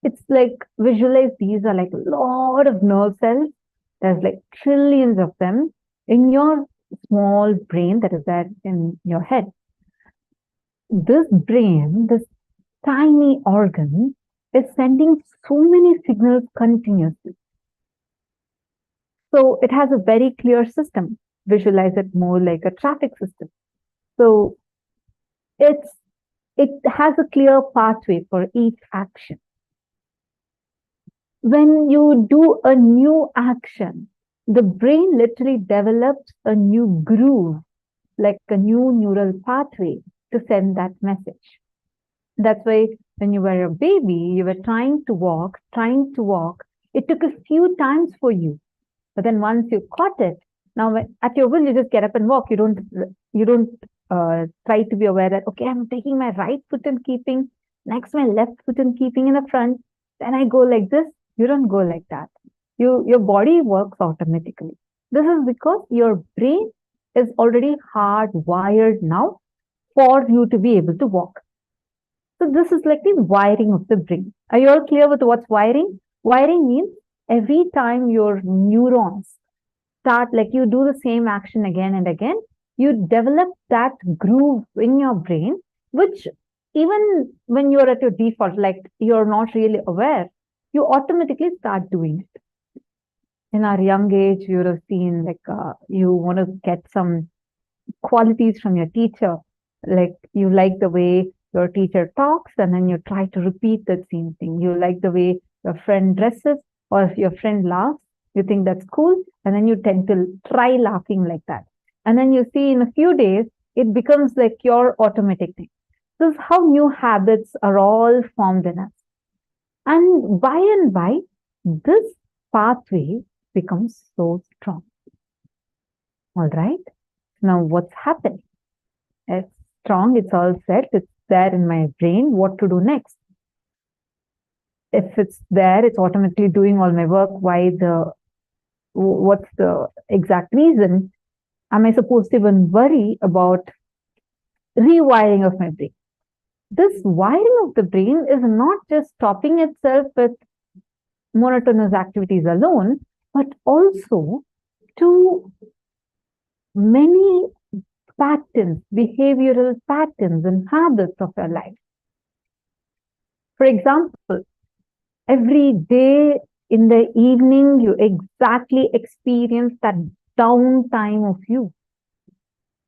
It's like, visualize these are like a lot of nerve cells. There's like trillions of them in your small brain that is there in your head. This brain, this tiny organ, is sending so many signals continuously. So it has a very clear system. Visualize it more like a traffic system. So it has a clear pathway for each action. When you do a new action, the brain literally develops a new groove, like a new neural pathway to send that message. That's why when you were a baby, you were trying to walk. It took a few times for you. But then once you caught it, now at your will, you just get up and walk. You don't try to be aware that, okay, I'm taking my right foot and keeping, next my left foot and keeping in the front. Then I go like this. You don't go like that. Your body works automatically. This is because your brain is already hardwired now for you to be able to walk. So this is like the wiring of the brain. Are you all clear with what's wiring? Wiring means every time your neurons start, like you do the same action again and again, you develop that groove in your brain, which even when you're at your default, like you're not really aware, you automatically start doing it. In our young age, you would have seen like you want to get some qualities from your teacher, like you like the way your teacher talks, and then you try to repeat that same thing. You like the way your friend dresses, or if your friend laughs, you think that's cool, and then you tend to try laughing like that. And then you see in a few days, it becomes like your automatic thing. This is how new habits are all formed in us. And by, this pathway becomes so strong. All right. Now what's happening? It's strong, it's all set, it's there in my brain. What to do next? If it's there, it's automatically doing all my work. What's the exact reason? Am I supposed to even worry about rewiring of my brain? This wiring of the brain is not just stopping itself with monotonous activities alone, but also to many patterns, behavioral patterns and habits of your life. For example, every day in the evening, you exactly experience that downtime of you.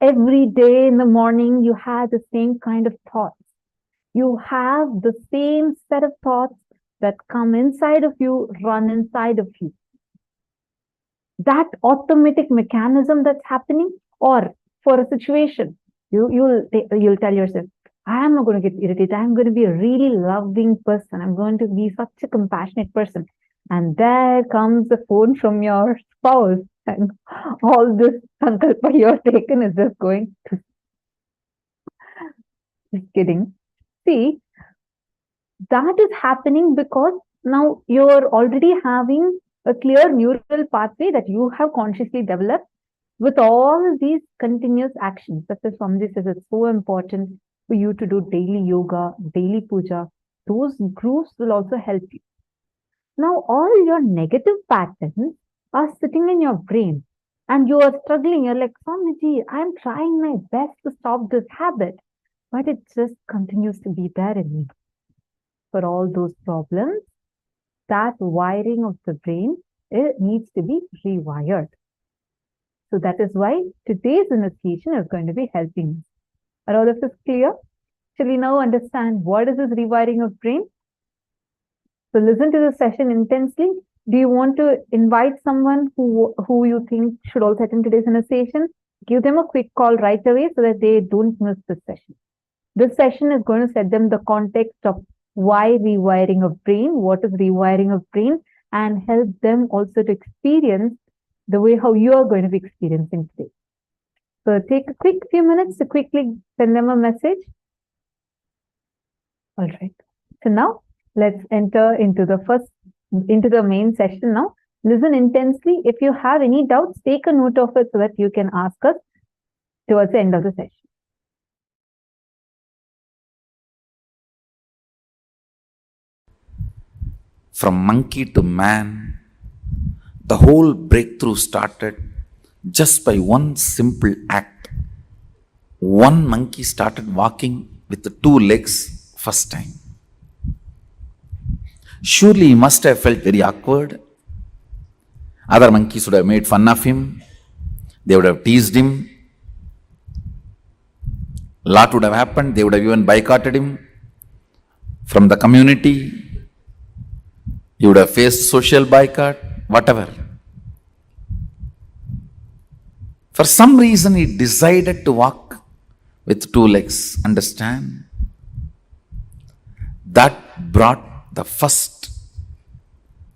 Every day in the morning, you have the same kind of thoughts. You have the same set of thoughts that come inside of you, run inside of you. That automatic mechanism that's happening, or for a situation, you'll tell yourself, I am not going to get irritated. I'm going to be a really loving person. I'm going to be such a compassionate person. And there comes the phone from your spouse, and all this sankalpa you're taken is just going to... Just kidding. See, that is happening because now you're already having a clear neural pathway that you have consciously developed with all these continuous actions. That's why Swamiji says it's so important for you to do daily yoga, daily puja. Those grooves will also help you. Now, all your negative patterns are sitting in your brain and you are struggling. You're like, Swamiji, I'm trying my best to stop this habit, but it just continues to be there in me. For all those problems, that wiring of the brain, it needs to be rewired. So that is why today's initiation is going to be helping. Are all of this clear? Shall we now understand what is this rewiring of brain? So listen to the session intensely. Do you want to invite someone who you think should also attend today's initiation? Give them a quick call right away so that they don't miss this session. This session is going to set them the context of why rewiring of brain, what is rewiring of brain, and help them also to experience the way how you are going to be experiencing today. So take a quick few minutes to quickly send them a message. All right. So now let's enter into the main session now. Listen intensely. If you have any doubts, take a note of it so that you can ask us towards the end of the session. From monkey to man, the whole breakthrough started just by one simple act. One monkey started walking with the 2 legs first time. Surely he must have felt very awkward. Other monkeys would have made fun of him. They would have teased him. A lot would have happened. They would have even boycotted him from the community. He would have faced social boycott, whatever. For some reason, he decided to walk with 2 legs. Understand? That brought the first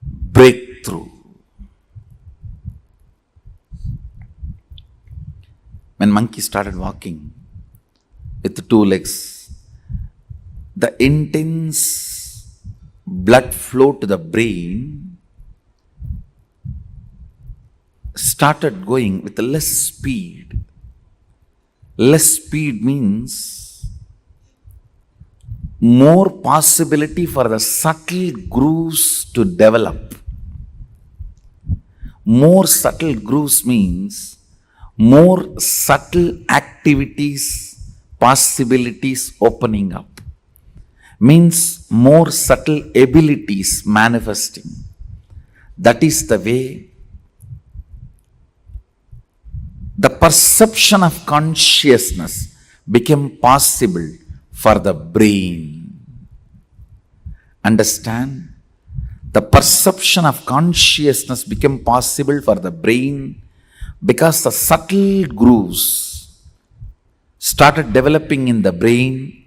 breakthrough. When monkey started walking with the 2 legs, the intense blood flow to the brain started going with less speed. Less speed means more possibility for the subtle grooves to develop. More subtle grooves means more subtle activities, possibilities opening up. Means more subtle abilities manifesting. That is the way the perception of consciousness became possible for the brain. Understand? The perception of consciousness became possible for the brain because the subtle grooves started developing in the brain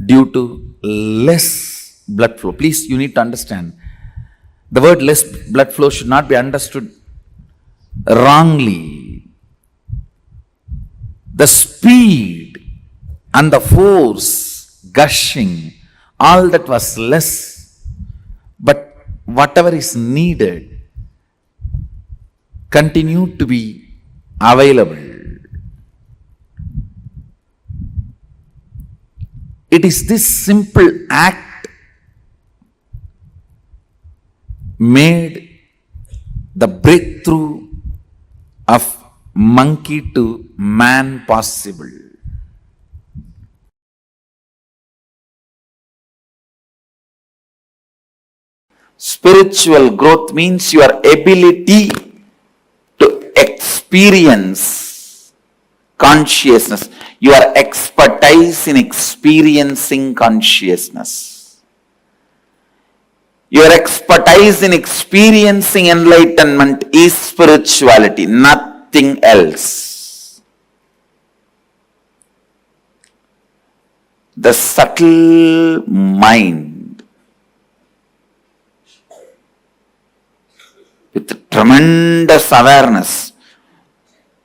due to less blood flow. Please, you need to understand, the word less blood flow should not be understood wrongly. The speed and the force gushing, all that was less, but whatever is needed continued to be available. It is this simple act made the breakthrough of monkey to man possible. Spiritual growth means your ability to experience consciousness, your expertise in experiencing consciousness. Your expertise in experiencing enlightenment is spirituality, nothing else. The subtle mind with tremendous awareness,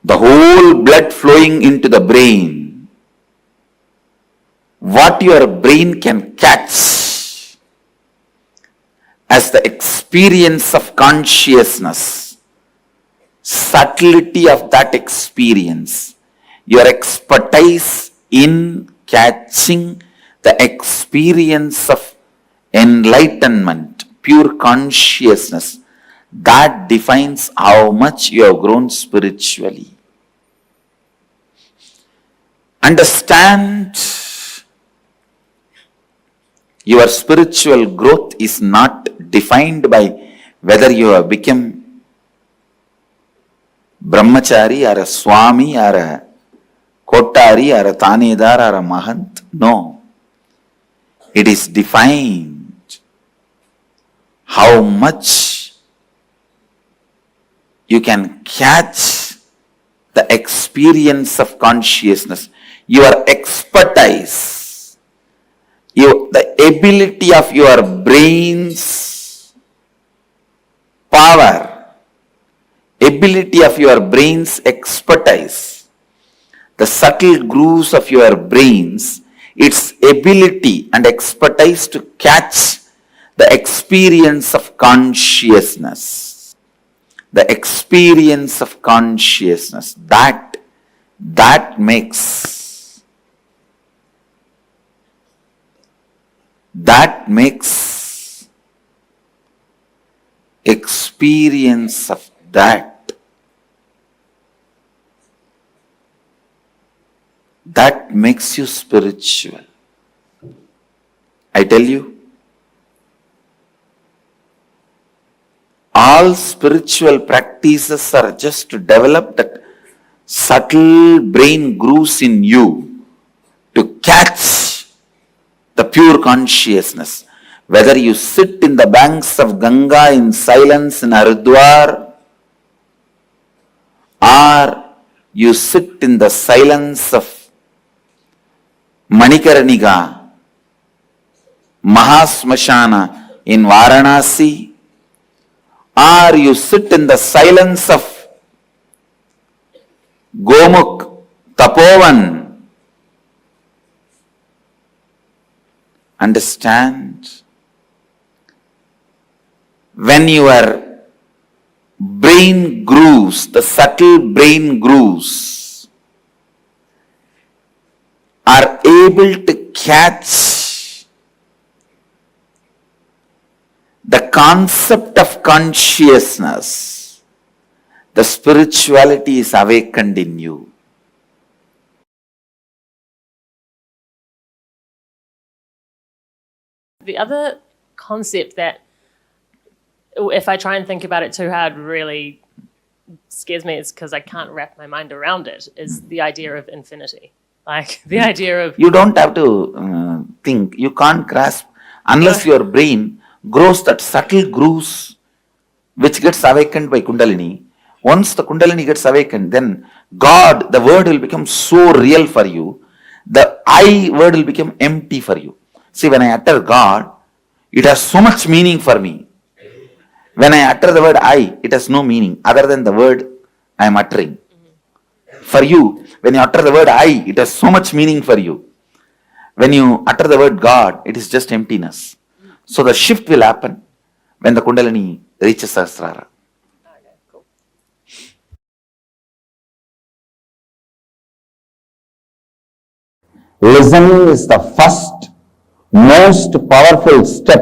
the whole blood flowing into the brain, what your brain can catch as the experience of consciousness, subtlety of that experience, your expertise in catching the experience of enlightenment, pure consciousness, that defines how much you have grown spiritually. Understand, your spiritual growth is not defined by whether you have become brahmachari or a swami or a kotari or a tanedar or a mahant. No. It is defined how much you can catch the experience of consciousness, your expertise, the ability of your brain's power, ability of your brain's expertise, the subtle grooves of your brains, its ability and expertise to catch the experience of consciousness. The experience of consciousness, that makes experience of that makes you spiritual. I tell you, all spiritual practices are just to develop that subtle brain grooves in you to catch the pure consciousness. Whether you sit in the banks of Ganga in silence in Haridwar, or you sit in the silence of Manikarnika, Mahasmashana in Varanasi, or you sit in the silence of Gomukh, Tapovan, understand, when your brain grooves, the subtle brain grooves, are able to catch the concept of consciousness, the spirituality is awakened in you. The other concept that, if I try and think about it too hard, really scares me, is because I can't wrap my mind around it, is the idea of infinity. Like the idea of... You don't have to think, you can't grasp, unless your brain grows that subtle grooves which gets awakened by Kundalini. Once the Kundalini gets awakened, then God, the word will become so real for you. The I word will become empty for you. See, when I utter God, it has so much meaning for me. When I utter the word I, it has no meaning other than the word I am uttering. For you, when you utter the word I, it has so much meaning for you. When you utter the word God, it is just emptiness. So the shift will happen when the Kundalini reaches Sahasrara. Listening is the first, most powerful step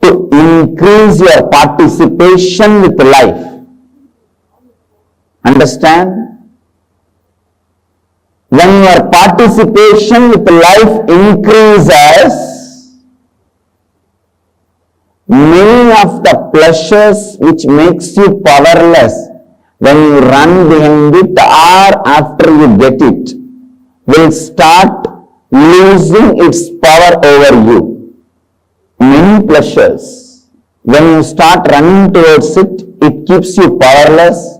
to increase your participation with life. Understand? When your participation with life increases, many of the pleasures which makes you powerless when you run behind it or after you get it will start losing its power over you. Many pleasures, when you start running towards it, it keeps you powerless.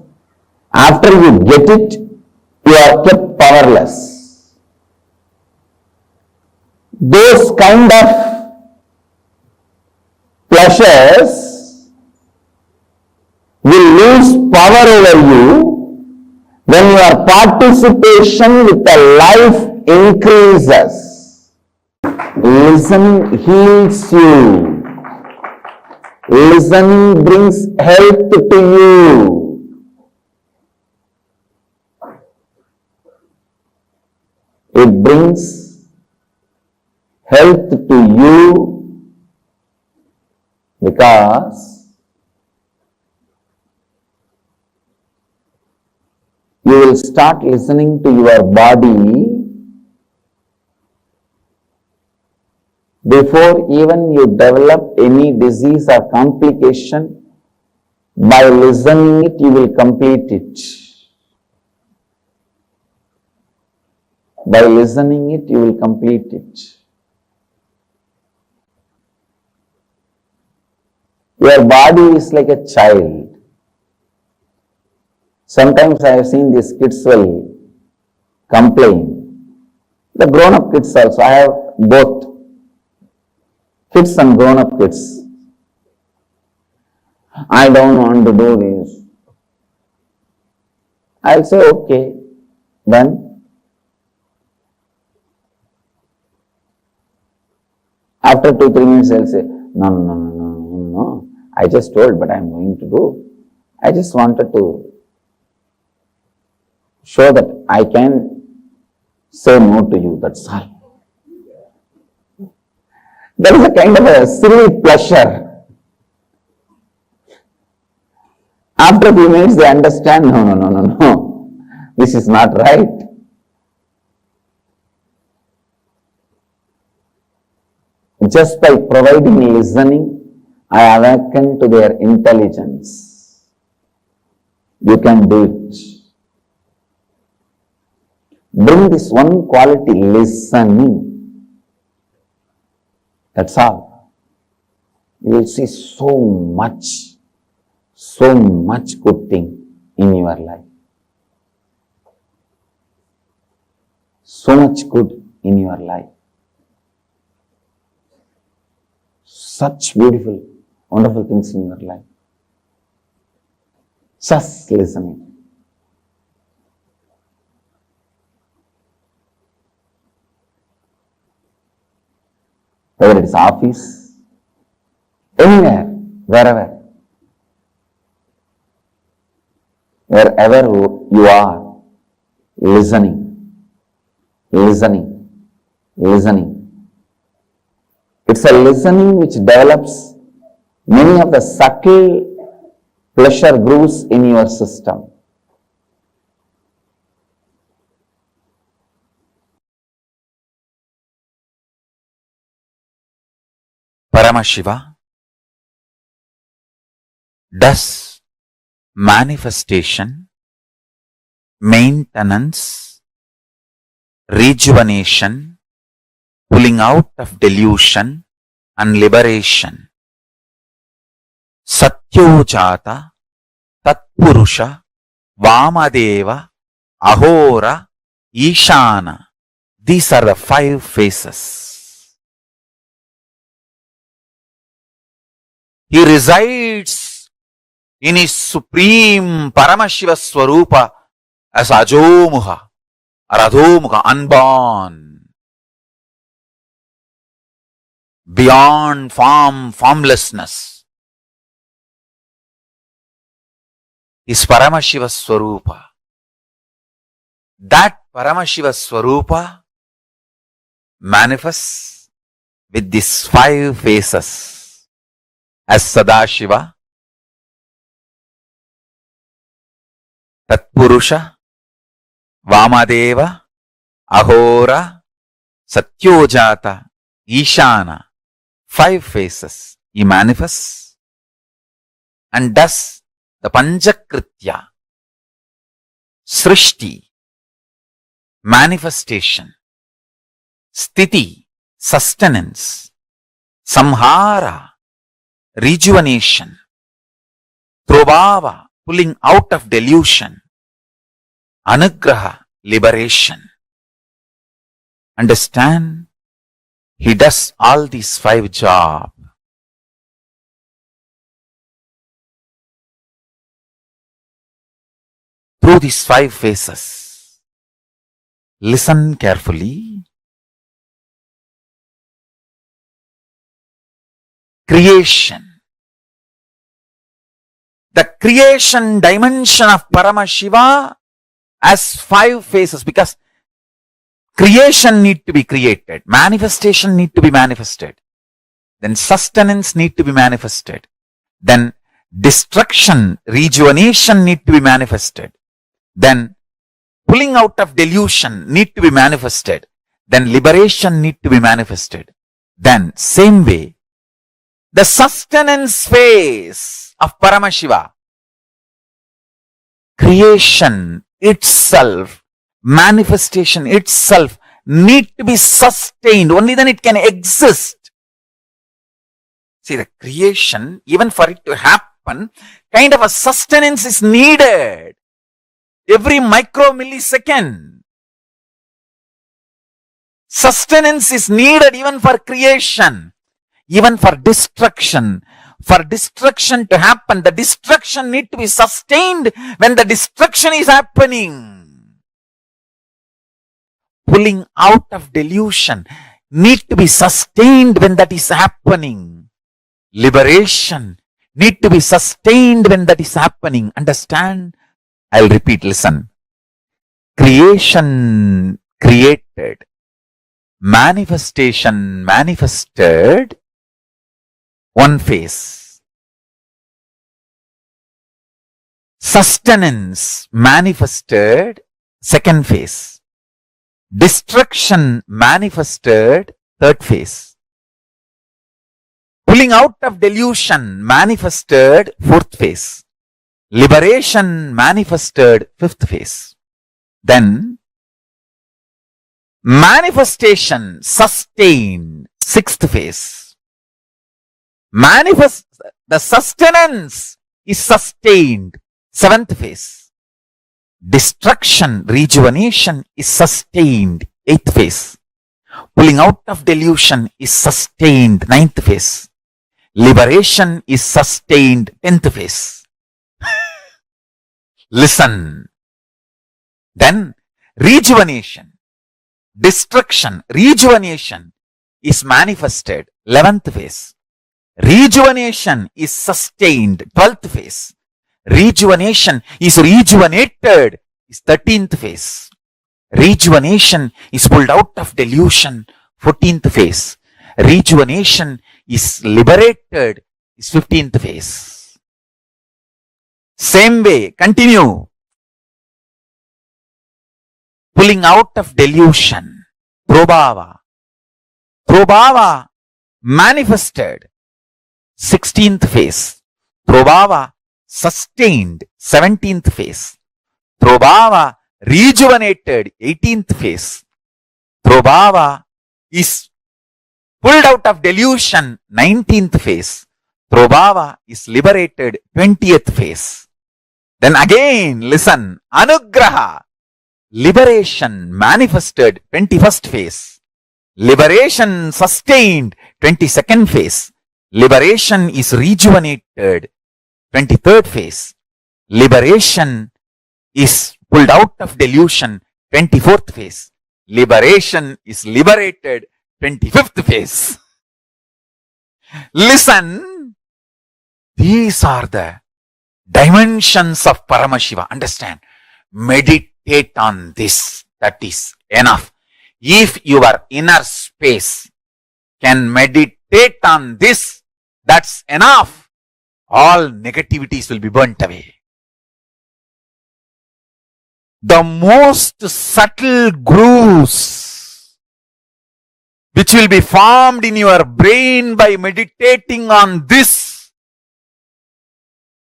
After you get it, you are kept powerless. Those kind of pleasures will lose power over you when your participation with the life increases. Listening heals you. Listening brings health to you. It brings health to you because you will start listening to your body before even you develop any disease or complication. By listening it, you will complete it. By listening it, you will complete it. Your body is like a child. Sometimes I have seen these kids will complain. The grown-up kids also, I have both kids and grown-up kids. I don't want to do this. I'll say, okay, then after 2-3 minutes I'll say, no, I just told, but I'm going to do. I just wanted to show that I can say no to you, that's all. There is a kind of a silly pleasure. After a few minutes they understand, no, this is not right. Just by providing listening, I awaken to their intelligence. You can do it. Bring this one quality, listening. That's all. You will see so much good thing in your life. So much good in your life. Such beautiful, wonderful things in your life. Just listening. Whether it is office, anywhere, wherever you are, listening. It's a listening which develops many of the subtle pleasure grooves in your system. Paramashiva does manifestation, maintenance, rejuvenation, pulling out of delusion and liberation. Satyojata, Tatpurusha, Vamadeva, Ahora, Ishana. These are the 5 phases. He resides in his supreme Paramashiva Swarupa as Ajomuha or Adhomuha, unborn, beyond form, formlessness. Is Paramashiva Swarupa. That Paramashiva Swarupa manifests with these 5 phases. As Sadashiva, Tatpurusha, Vamadeva, Ahora, Satyojata, Ishana. 5 phases. He manifests and does the Panchakritya, Srishti, manifestation, Sthiti, sustenance, Samhara, rejuvenation, Prabhava, pulling out of delusion, Anugraha, liberation. Understand? He does all these 5 jobs. Through these 5 phases. Listen carefully. Creation. The creation dimension of Paramashiva has 5 phases because creation need to be created, manifestation need to be manifested, then sustenance need to be manifested, then destruction, rejuvenation need to be manifested, then pulling out of delusion need to be manifested, then liberation need to be manifested. Then same way, the sustenance phase of Paramashiva, creation itself, manifestation itself need to be sustained. Only then it can exist. See, the creation, even for it to happen, kind of a sustenance is needed. every micromillisecond. Sustenance is needed even for creation, even for destruction. For destruction to happen, the destruction need to be sustained when the destruction is happening. Pulling out of delusion need to be sustained when that is happening. Liberation need to be sustained when that is happening. Understand? I'll repeat, listen. Creation created. Manifestation manifested. One phase. Sustenance manifested. Second phase. Destruction manifested. Third phase. Pulling out of delusion manifested. Fourth phase. Liberation manifested. Fifth phase. Then manifestation sustained. Sixth phase. The sustenance is sustained. Seventh phase. Destruction, rejuvenation is sustained. Eighth phase. Pulling out of delusion is sustained. Ninth phase. Liberation is sustained. 10th phase. Listen. Then rejuvenation, destruction, rejuvenation is manifested. 11th phase. Rejuvenation is sustained. 12th phase. Rejuvenation is rejuvenated is 13th phase. Rejuvenation is pulled out of delusion. 14th phase. Rejuvenation is liberated is 15th phase. Same way, continue. Pulling out of delusion. Prabhava. Prabhava manifested. 16th phase. Prabhava sustained. 17th phase. Prabhava rejuvenated. 18th phase. Prabhava is pulled out of delusion. 19th phase. Prabhava is liberated. 20th phase. Then again, listen. Anugraha. Liberation manifested. 21st phase. Liberation sustained. 22nd phase. Liberation is rejuvenated. 23rd phase. Liberation is pulled out of delusion. 24th phase. Liberation is liberated. 25th phase. Listen. These are the dimensions of Paramashiva. Understand? Meditate on this. That is enough. If your inner space can meditate on this, that's enough. All negativities will be burnt away. The most subtle grooves which will be formed in your brain by meditating on this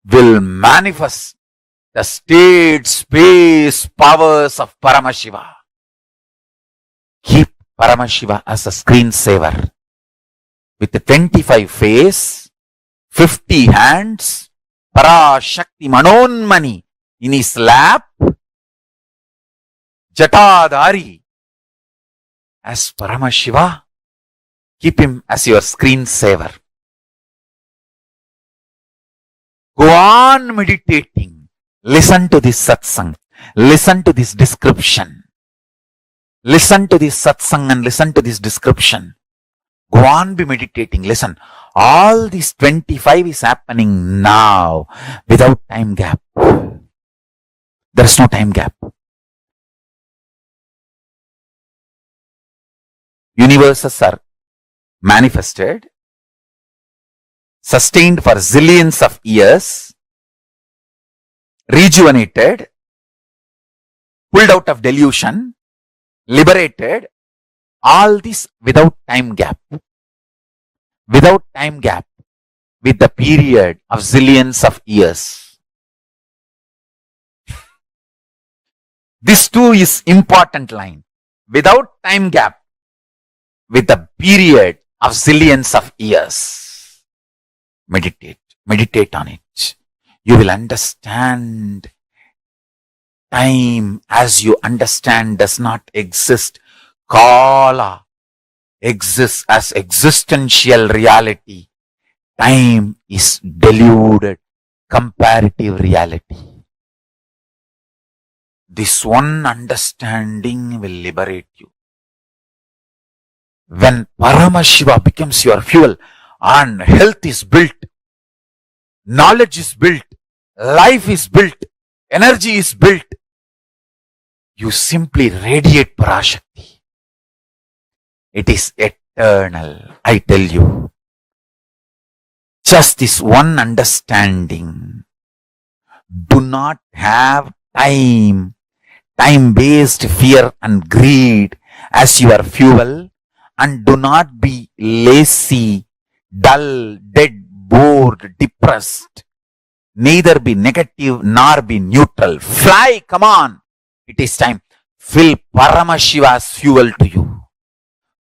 will manifest the state, space, powers of Paramashiva. Keep Paramashiva as a screensaver. With the 25 face, 50 hands, Parashakti Manonmani in his lap, Jatadhari as Paramashiva. Keep him as your screensaver. Go on meditating. Listen to this satsang. Listen to this description. Listen to this satsang and listen to this description. Go on be meditating. Listen. All this 25 is happening now without time gap. There is no time gap. Universes are manifested, sustained for zillions of years, rejuvenated, pulled out of delusion, liberated, all this without time gap. Without time gap, with the period of zillions of years. This too is important line. Without time gap, with the period of zillions of years. Meditate on it. You will understand time as you understand does not exist. Kala exists as existential reality. Time is deluded comparative reality. This one understanding will liberate you. When Paramashiva becomes your fuel and health is built, knowledge is built, life is built, energy is built, you simply radiate Parashakti. It is eternal, I tell you. Just this one understanding. Do not have time-based fear and greed as your fuel, and do not be lazy, dull, dead, bored, depressed. Neither be negative nor be neutral. Fly, come on. It is time. Fill Paramashiva's fuel to you.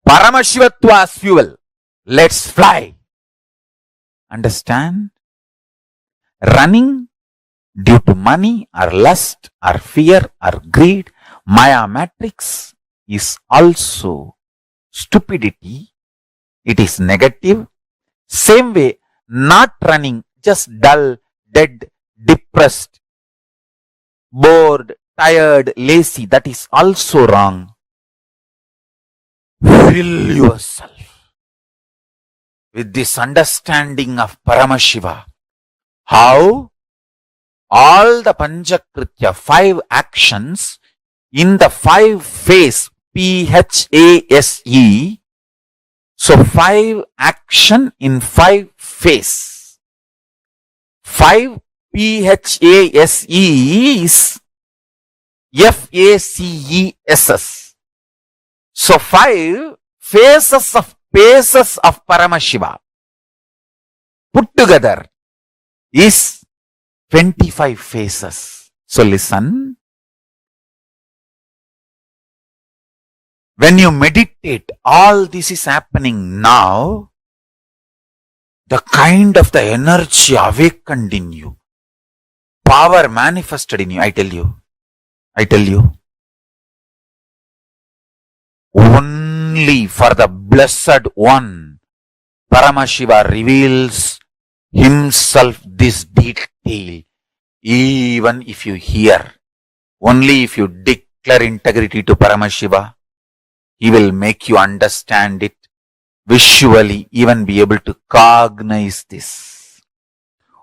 Paramashivatva's fuel. Let's fly. Understand? Running due to money or lust or fear or greed, Maya matrix, is also stupidity. It is negative. Same way, not running, just dull, dead, depressed, bored, tired, lazy, that is also wrong. Fill yourself with this understanding of Paramashiva. How? All the Panchakritya, 5 actions in the 5 phase, PHASE. So 5 action in 5 phase. 5 PHASE is FACESS. So 5 phases of Paramashiva put together is 25 phases. So listen. When you meditate, all this is happening now. The kind of the energy awakened in you, power manifested in you, I tell you. Only for the Blessed One, Paramashiva reveals himself this detail. Even if you hear, only if you declare integrity to Paramashiva, he will make you understand it visually, even be able to cognize this.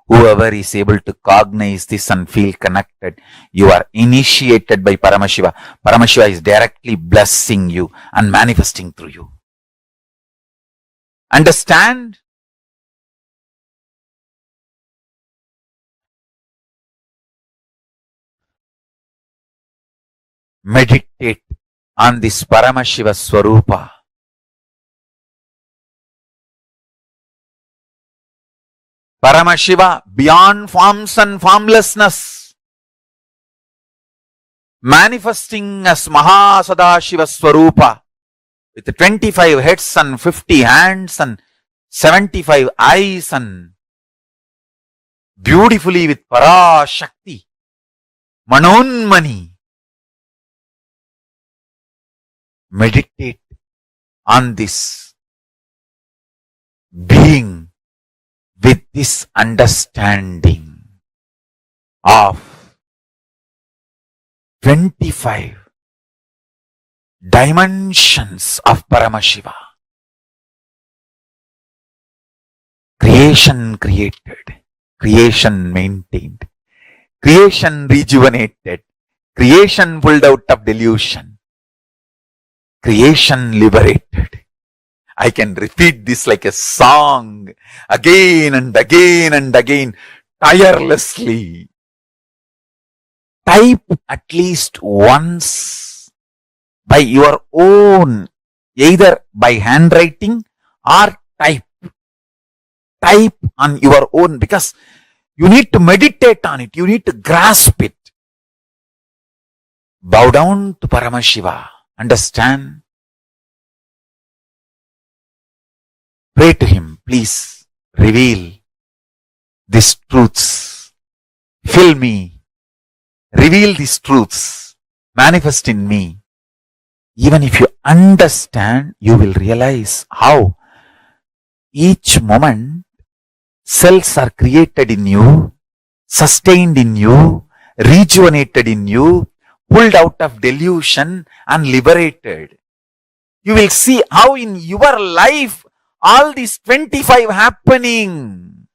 Whoever is able to cognize this and feel connected, you are initiated by Paramashiva. Paramashiva is directly blessing you and manifesting through you. Understand? Meditate on this Paramashiva Swarupa. Paramashiva beyond forms and formlessness, manifesting as Mahasadashiva Swarupa with 25 heads and 50 hands and 75 eyes and beautifully with Parashakti, Manonmani. Meditate on this being with this understanding of 25 dimensions of Paramashiva. Creation created, creation maintained, creation rejuvenated, creation pulled out of delusion, creation liberated. I can repeat this like a song again and again and again, tirelessly. Type at least once by your own, either by handwriting or type. Type on your own, because you need to meditate on it. You need to grasp it. Bow down to Paramashiva. Understand? Pray to him, please reveal these truths. Fill me reveal these truths, manifest in me. Even if you understand, you will realize how each moment cells are created in you, sustained in you, rejuvenated in you, pulled out of delusion and liberated. You will see how in your life all these 25 happening.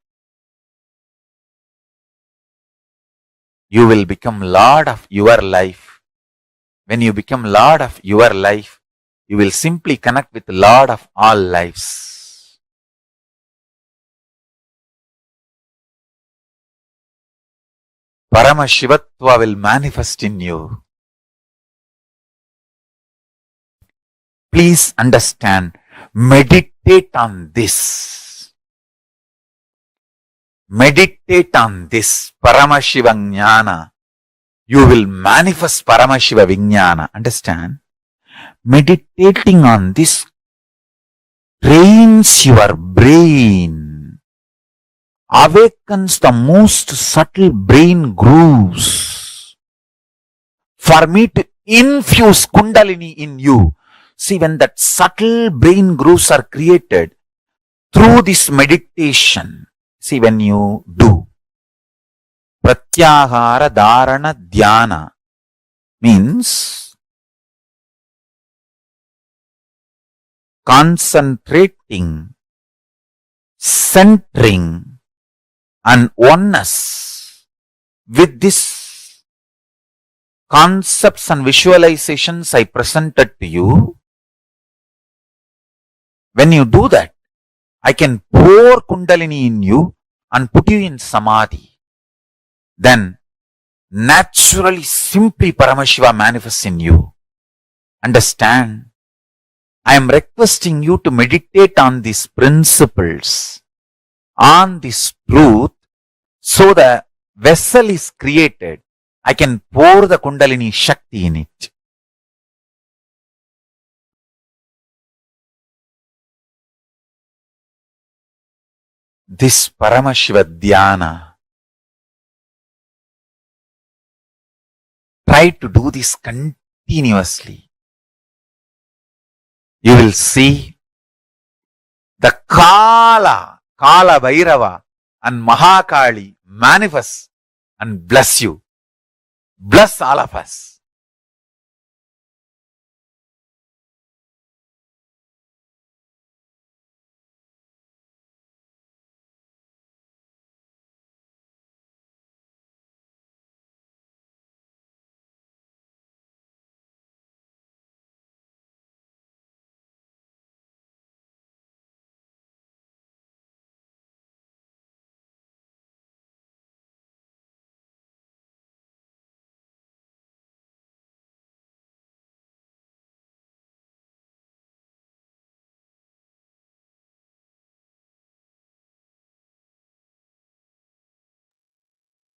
You will become Lord of your life. When you become Lord of your life, you will simply connect with Lord of all lives. Paramashivatva will manifest in you. Please understand, meditate on this. Meditate on this Paramashiva Jnana. You will manifest Paramashiva Vijnana. Understand? Meditating on this trains your brain, awakens the most subtle brain grooves for me to infuse Kundalini in you. See, when that subtle brain grooves are created through this meditation, see, when you do Pratyahara Dharana Dhyana, means concentrating, centering, and oneness with these concepts and visualizations I presented to you. When you do that, I can pour Kundalini in you and put you in Samadhi. Then naturally, simply Paramashiva manifests in you. Understand? I am requesting you to meditate on these principles, on this truth, so the vessel is created. I can pour the Kundalini Shakti in it. This Paramashiva Dhyana, try to do this continuously. You will see the Kala Bhairava and Mahakali manifest and bless you. Bless all of us.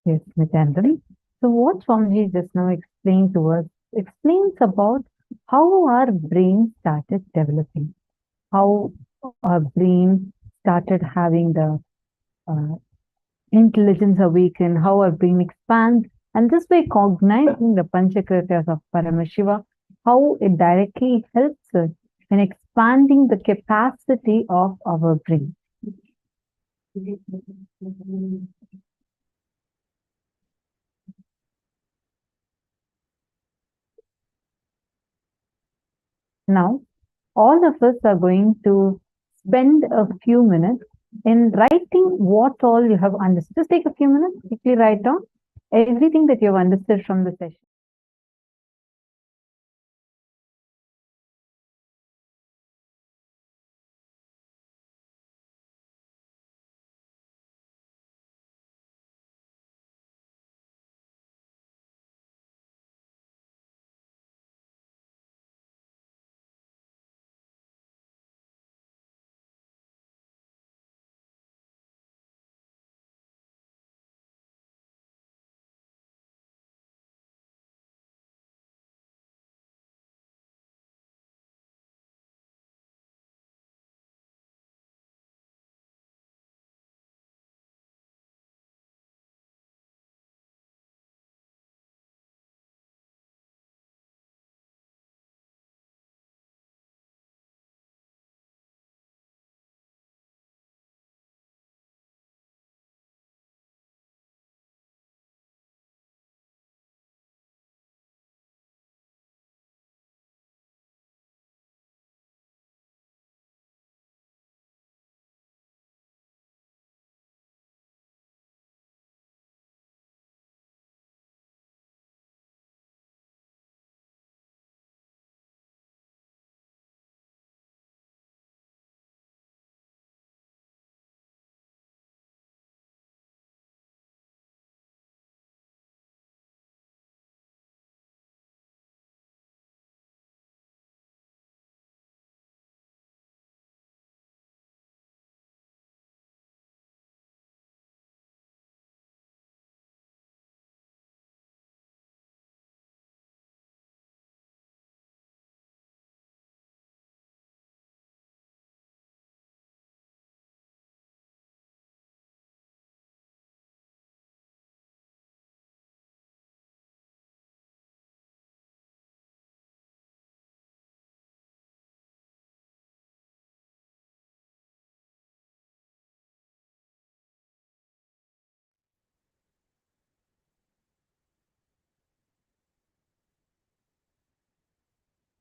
Yes, Nithyananda. So what Swamiji just now explained to us explains about how our brain started developing, how our brain started having the intelligence awaken, how our brain expands, and this way cognizing the Panchakritas of Paramashiva, how it directly helps us in expanding the capacity of our brain. Now, all of us are going to spend a few minutes in writing what all you have understood. Just take a few minutes, quickly write down everything that you have understood from the session.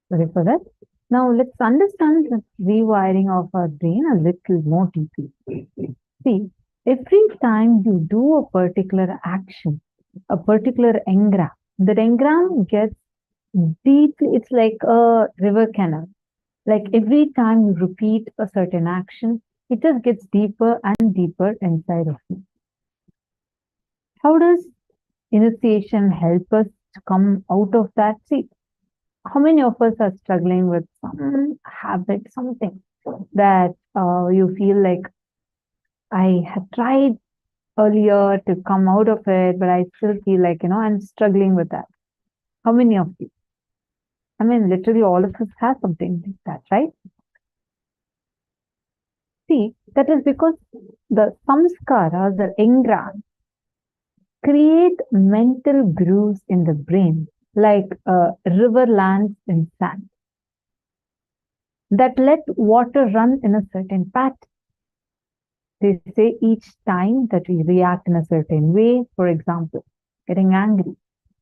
Sorry for that. Now let's understand the rewiring of our brain a little more deeply. See, every time you do a particular action, a particular engram, that engram gets deeply, it's like a river canal. Like every time you repeat a certain action, it just gets deeper and deeper inside of you. How does initiation help us to come out of that? See, how many of us are struggling with some habit, something that you feel like I have tried earlier to come out of it, but I still feel like, I'm struggling with that. How many of you? I mean, literally all of us have something like that, right? See, that is because the samskaras, the engrams, create mental grooves in the brain, like river lands in sand, that let water run in a certain pattern. They say each time that we react in a certain way, for example, getting angry,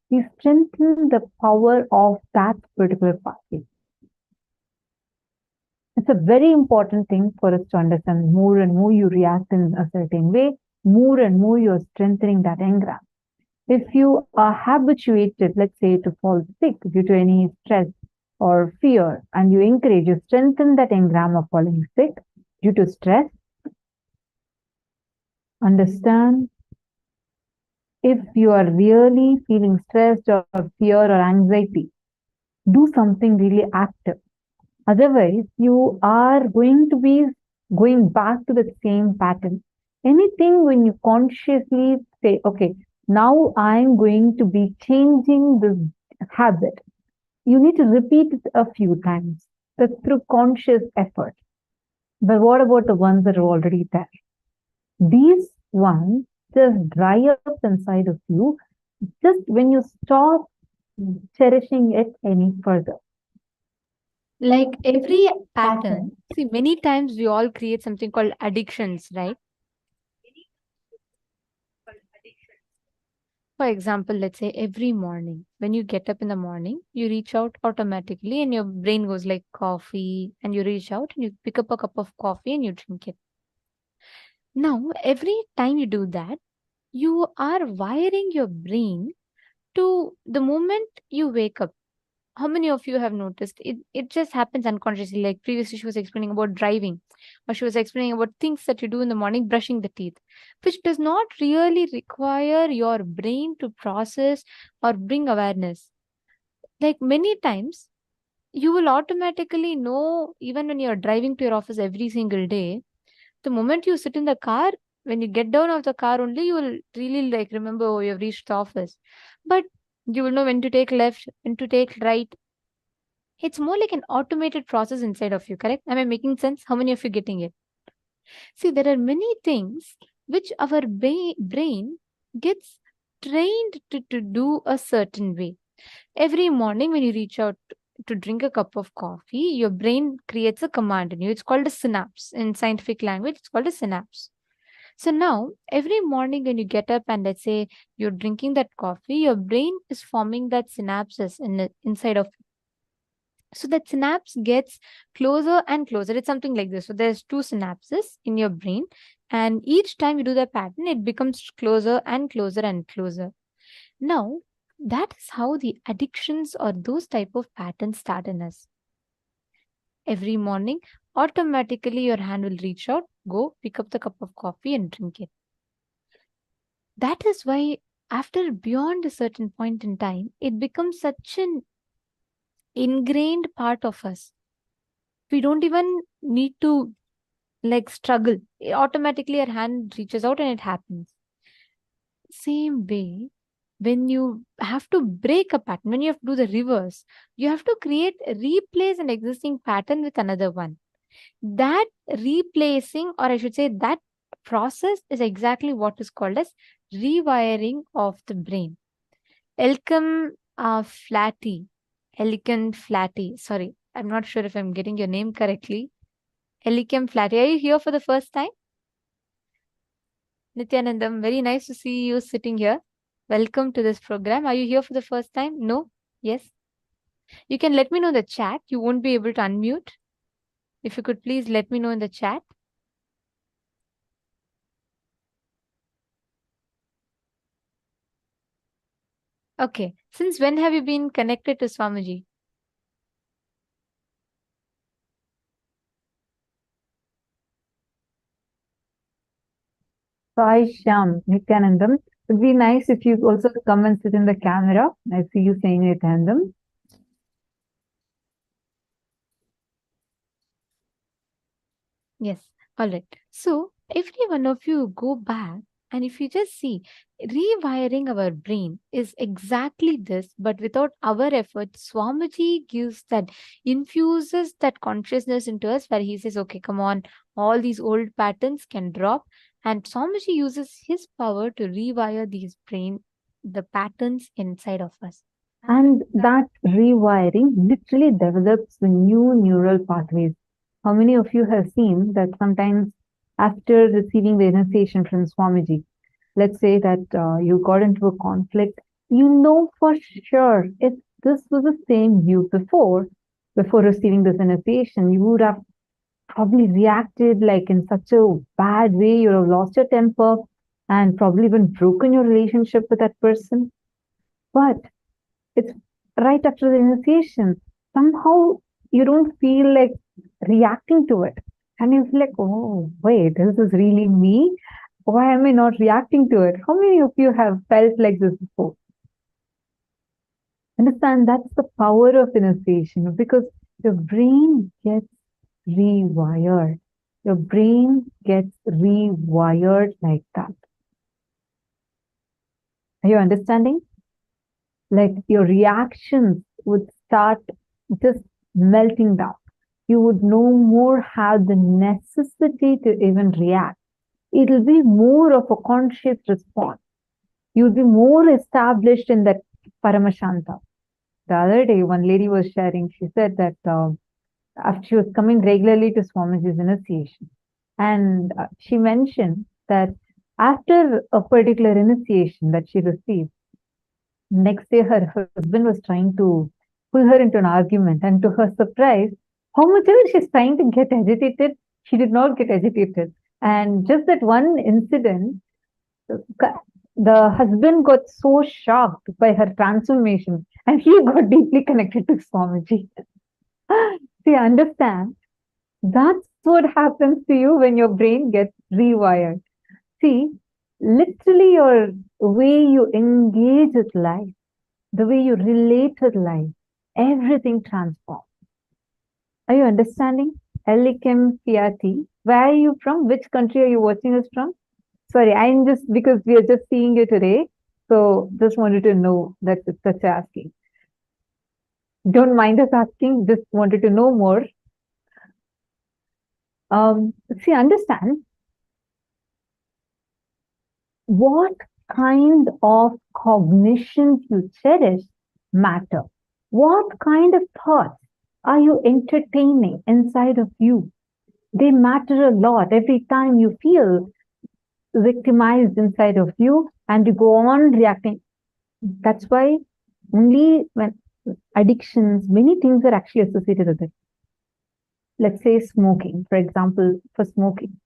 we strengthen the power of that particular pathway. It's a very important thing for us to understand. More and more you react in a certain way, more and more you're strengthening that engram. If you are habituated, let's say, to fall sick due to any stress or fear, and you encourage, you strengthen that engram of falling sick due to stress, understand, if you are really feeling stressed or fear or anxiety, do something really active. Otherwise, you are going to be going back to the same pattern. Anything when you consciously say, okay, now I'm going to be changing this habit, you need to repeat it a few times. That's through conscious effort. But what about the ones that are already there? These ones just dry up inside of you just when you stop cherishing it any further. Like every pattern, see, many times we all create something called addictions, right? For example, let's say every morning, when you get up in the morning, you reach out automatically and your brain goes like coffee, and you reach out and you pick up a cup of coffee and you drink it. Now, every time you do that, you are wiring your brain to the moment you wake up. How many of you have noticed it just happens unconsciously? Like previously, she was explaining about driving, or she was explaining about things that you do in the morning, brushing the teeth, which does not really require your brain to process or bring awareness. Like many times, you will automatically know, even when you're driving to your office every single day, the moment you sit in the car, when you get down of the car only, you will really like remember, oh, you have reached the office. But you will know when to take left, when to take right. It's more like an automated process inside of you, correct? Am I making sense? How many of you getting it? See, there are many things which our brain gets trained to do a certain way. Every morning when you reach out to drink a cup of coffee, your brain creates a command in you. It's called a synapse. In scientific language, it's called a synapse. So now, every morning when you get up and let's say you're drinking that coffee, your brain is forming that synapses inside of you. So that synapse gets closer and closer. It's something like this. So there's two synapses in your brain, and each time you do the pattern, it becomes closer and closer and closer. Now, that is how the addictions or those type of patterns start in us. Every morning, automatically your hand will reach out, go pick up the cup of coffee and drink it. That is why after beyond a certain point in time, it becomes such an ingrained part of us. We don't even need to like struggle. Automatically our hand reaches out and it happens. Same way, when you have to break a pattern, when you have to do the reverse, you have to replace an existing pattern with another one. That replacing, or I should say that process, is exactly what is called as rewiring of the brain. Elcom Flatty, sorry, I'm not sure if I'm getting your name correctly. Elichem Flatty, are you here for the first time? Nithyanandam, very nice to see you sitting here. Welcome to this program. Are you here for the first time? No? Yes? You can let me know in the chat. You won't be able to unmute. If you could please let me know in the chat. Okay. Since when have you been connected to Swamiji? Sai Shyam, Nithyanandam. It would be nice if you also come and sit in the camera. I see you saying Nithyanandam. Yes. All right. So every one of you go back, and if you just see, rewiring our brain is exactly this, but without our effort, Swamiji gives that, infuses that consciousness into us, where he says, okay, come on, all these old patterns can drop. And Swamiji uses his power to rewire these brain, the patterns inside of us. And that rewiring literally develops the new neural pathways. How many of you have seen that sometimes after receiving the initiation from Swamiji, let's say that you got into a conflict, you know for sure if this was the same you before receiving this initiation, you would have probably reacted like in such a bad way, you would have lost your temper and probably even broken your relationship with that person. But it's right after the initiation. Somehow you don't feel like reacting to it. And you feel like, oh, wait, this is really me. Why am I not reacting to it? How many of you have felt like this before? Understand that's the power of initiation, because your brain gets rewired. Your brain gets rewired like that. Are you understanding? Like your reactions would start just melting down. You would no more have the necessity to even react. It'll be more of a conscious response. You'll be more established in that Paramashanta. The other day, one lady was sharing, she said that after she was coming regularly to Swamiji's initiation, and she mentioned that after a particular initiation that she received, next day her husband was trying to pull her into an argument, and to her surprise, how much ever she's trying to get agitated, she did not get agitated. And just that one incident, the husband got so shocked by her transformation, and he got deeply connected to Swamiji. See, understand, that's what happens to you when your brain gets rewired. See, literally your way you engage with life, the way you relate with life, everything transforms. Are you understanding? Elikim Piati. Where are you from? Which country are you watching us from? Sorry, I'm just, because we are just seeing you today. So just wanted to know that it's such asking. Don't mind us asking, just wanted to know more. See, understand, what kind of cognitions you cherish matter. What kind of thoughts are you entertaining inside of you? They matter a lot. Every time you feel victimized inside of you and you go on reacting. That's why only when addictions, many things are actually associated with it. Let's say smoking, for example, for smoking.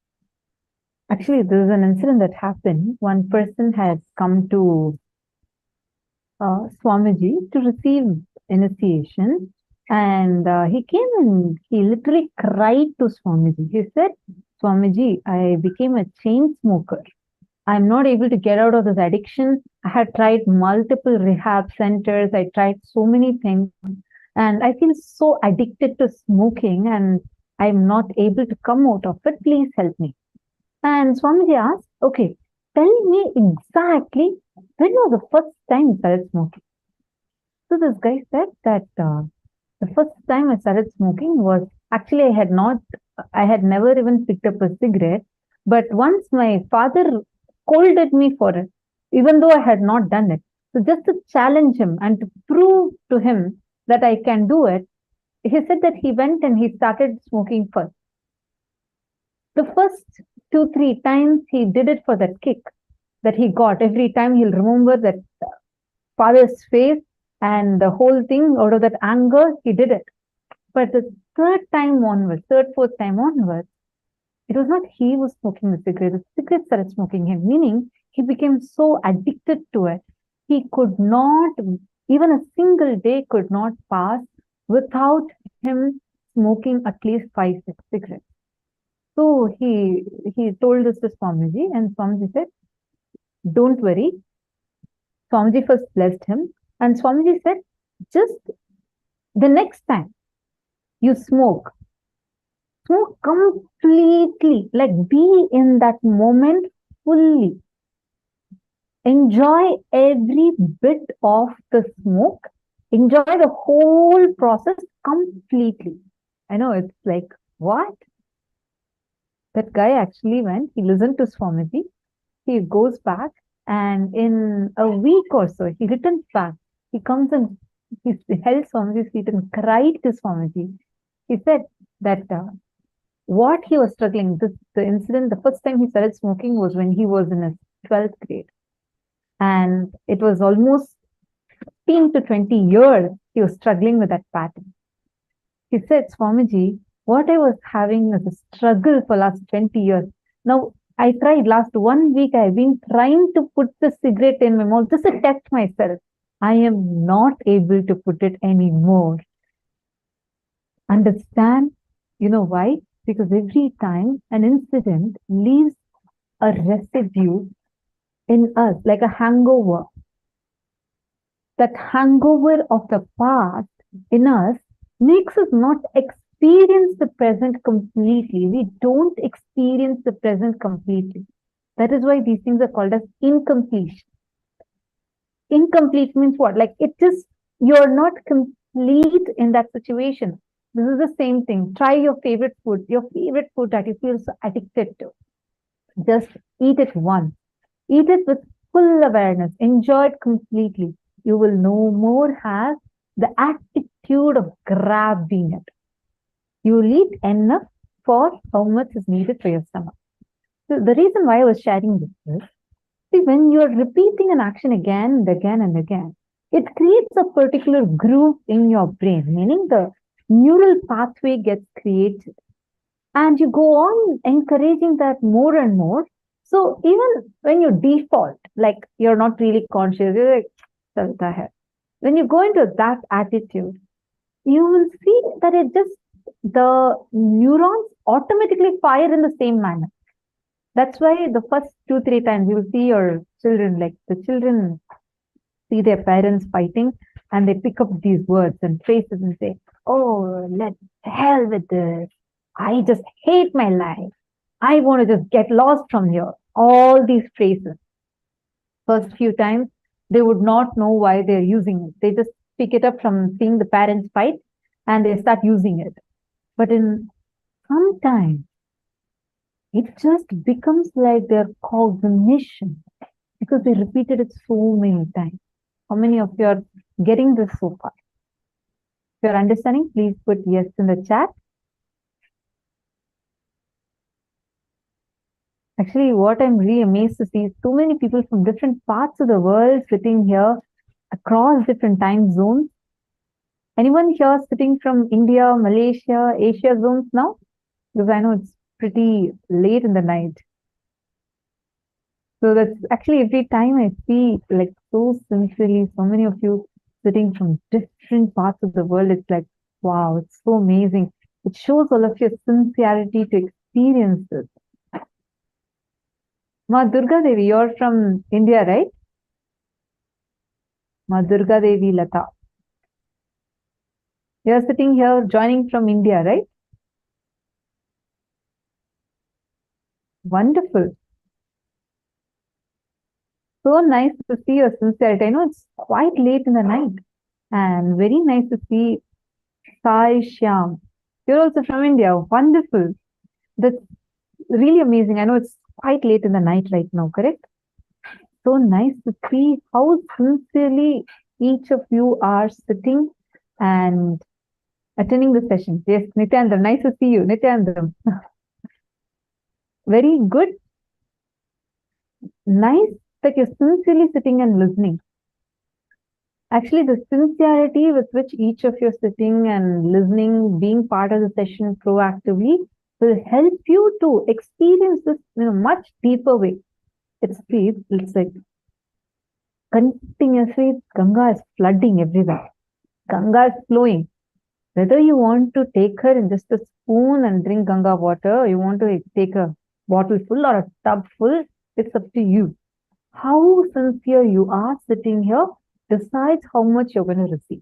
Actually, there is an incident that happened. One person had come to Swamiji to receive initiation, and he came and he literally cried to Swamiji. He said, Swamiji, I became a chain smoker. I'm not able to get out of this addiction. I had tried multiple rehab centers. I tried so many things, and I feel so addicted to smoking, and I'm not able to come out of it. Please help me. And Swamiji asked, okay, tell me exactly when was the first time you started smoking? So this guy said that the first time I started smoking was, actually I had never even picked up a cigarette, but once my father scolded me for it, even though I had not done it. So just to challenge him and to prove to him that I can do it, he said that he went and he started smoking first. The first 2-3 times he did it for that kick that he got. Every time he'll remember that father's face And the whole thing, out of that anger, he did it. But the third, fourth time onwards, it was not he who was smoking the cigarette started smoking him, meaning he became so addicted to it. He could not, even a single day could not pass without him smoking at least 5-6 cigarettes. So he told this to Swamiji, and Swamiji said, don't worry. Swamiji first blessed him, and Swamiji said, just the next time you smoke completely, like be in that moment fully. Enjoy every bit of the smoke. Enjoy the whole process completely. I know it's like, what? That guy actually went, he listened to Swamiji, he goes back, and in a week or so, he returns back. He comes and he held Swamiji's feet and cried to Swamiji. He said that what he was struggling, the incident, the first time he started smoking was when he was in his 12th grade. And it was almost 15 to 20 years he was struggling with that pattern. He said, Swamiji, what I was having is a struggle for last 20 years. Now, I tried last 1 week, I've been trying to put the cigarette in my mouth just to test myself. I am not able to put it anymore. Understand? You know why? Because every time an incident leaves a residue in us, like a hangover. That hangover of the past in us makes us not experience the present completely. We don't experience the present completely. That is why these things are called as incompletion. Incomplete means what? Like it just, you're not complete in that situation. This is the same thing. Try your favorite food that you feel so addicted to. Just eat it once. Eat it with full awareness. Enjoy it completely. You will no more have the attitude of grabbing it. You will eat enough for how much is needed for your stomach. So the reason why I was sharing this is, see, when you're repeating an action again and again and again, it creates a particular groove in your brain, meaning the neural pathway gets created. And you go on encouraging that more and more. So even when you default, like you're not really conscious, you're like, when you go into that attitude, you will see that the neurons automatically fire in the same manner. That's why the first 2-3 times you will see your children, like the children see their parents fighting and they pick up these words and phrases and say, oh, let hell with this. I just hate my life. I want to just get lost from here. All these phrases. First few times, they would not know why they're using it. They just pick it up from seeing the parents fight and they start using it. But in some time, it just becomes like their cognition because they repeated it so many times. How many of you are getting this so far? If you're understanding, please put yes in the chat. Actually, what I'm really amazed to see is so many people from different parts of the world sitting here across different time zones. Anyone here sitting from India, Malaysia, Asia zones now? Because I know it's pretty late in the night. So that's actually every time I see like so sincerely, so many of you sitting from different parts of the world. It's like, wow, it's so amazing. It shows all of your sincerity to experience this. Ma Durga Devi, you're from India, right? Ma Durga Devi Lata. You're sitting here joining from India, right? Wonderful. So nice to see your sincerity. I know it's quite late in the night and very nice to see Sai Shyam. You're also from India. Wonderful. That's really amazing. I know it's quite late in the night right now, correct? So nice to see how sincerely each of you are sitting and attending the session. Yes, Nithyananda, nice to see you. Nithyananda. Very good. Nice that you're sincerely sitting and listening. Actually, the sincerity with which each of you are sitting and listening, being part of the session proactively, will help you to experience this in a much deeper way. It's like continuously Ganga is flooding everywhere. Ganga is flowing. Whether you want to take her in just a spoon and drink Ganga water, or you want to take a bottle full or a tub full, it's up to you. How sincere you are sitting here decides how much you're going to receive.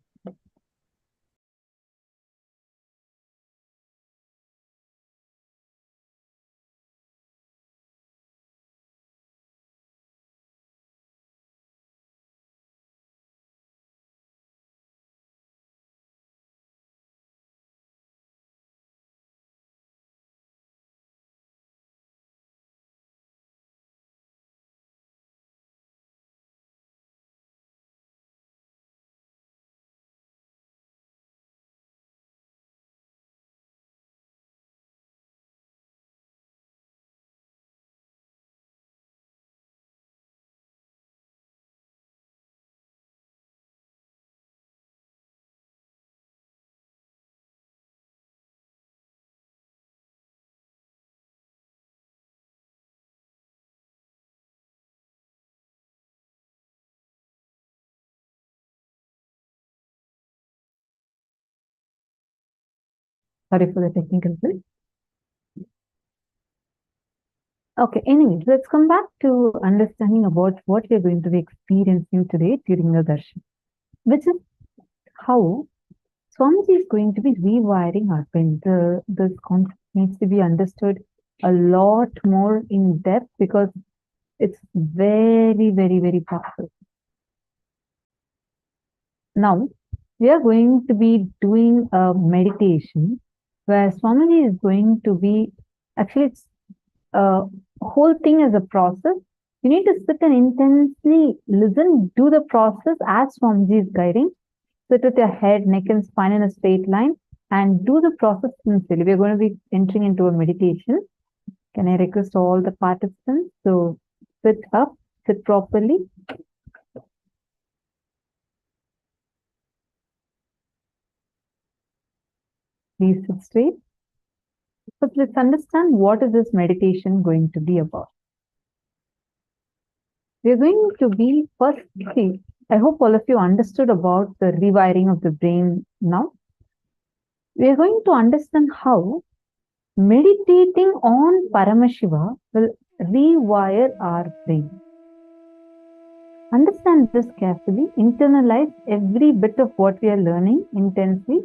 Sorry for the technical glitch. Okay, anyways, let's come back to understanding about what we're going to be experiencing today during the darshan, which is how Swamiji is going to be rewiring our brain. This concept needs to be understood a lot more in depth because it's very, very, very powerful. Now, we are going to be doing a meditation where Swamiji is going to be, actually, it's a whole thing is a process. You need to sit and intensely listen, do the process as Swamiji is guiding. Sit with your head, neck, and spine in a straight line and do the process sincerely. We're going to be entering into a meditation. Can I request all the participants to sit up, sit properly? Please sit straight. But let's understand what is this meditation going to be about. We're going to be firstly, I hope all of you understood about the rewiring of the brain now. We are going to understand how meditating on Paramashiva will rewire our brain. Understand this carefully, internalize every bit of what we are learning intensely.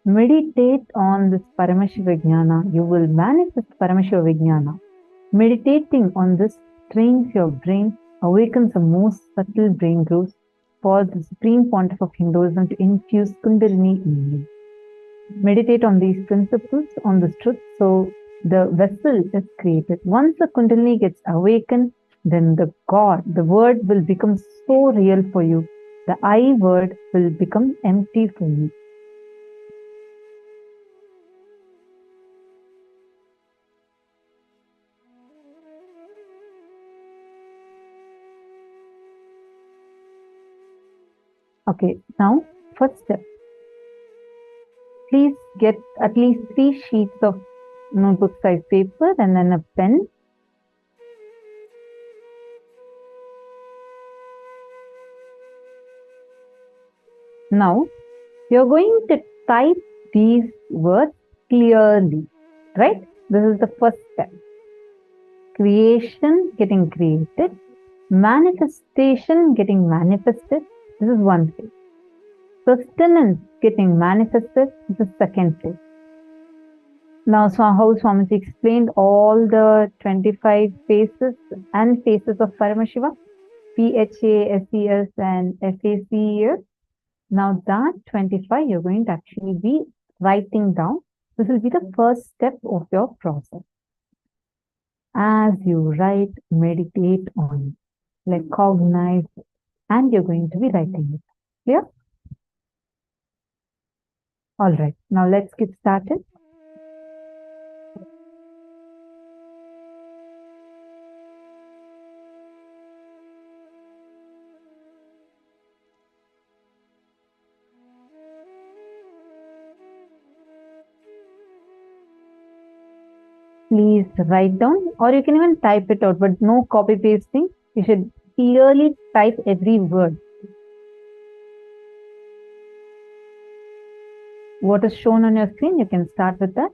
Meditate on this Paramashiva Jnana. You will manifest Paramashiva Vijnana. Meditating on this trains your brain, awakens the most subtle brain growth for the Supreme Pontiff of Hinduism to infuse Kundalini in you. Meditate on these principles, on this truth, so the vessel is created. Once the Kundalini gets awakened, then the God, the word will become so real for you. The I word will become empty for you. Okay, now first step. Please get at least 3 sheets of notebook size paper and then a pen. Now, you're going to type these words clearly, right? This is the first step. Creation getting created, manifestation getting manifested. This is one phase. Sustenance getting manifested. This is second phase. Now, so how Swamiji explained all the 25 phases and phases of Paramashiva, PHA, SES, and FACES. Now that 25 you're going to actually be writing down. This will be the first step of your process. As you write, meditate on it, like cognize, and you're going to be writing it. Clear? All right, now let's get started. please write down, or you can even type it out, but no copy pasting. You should clearly type every word. What is shown on your screen, you can start with that.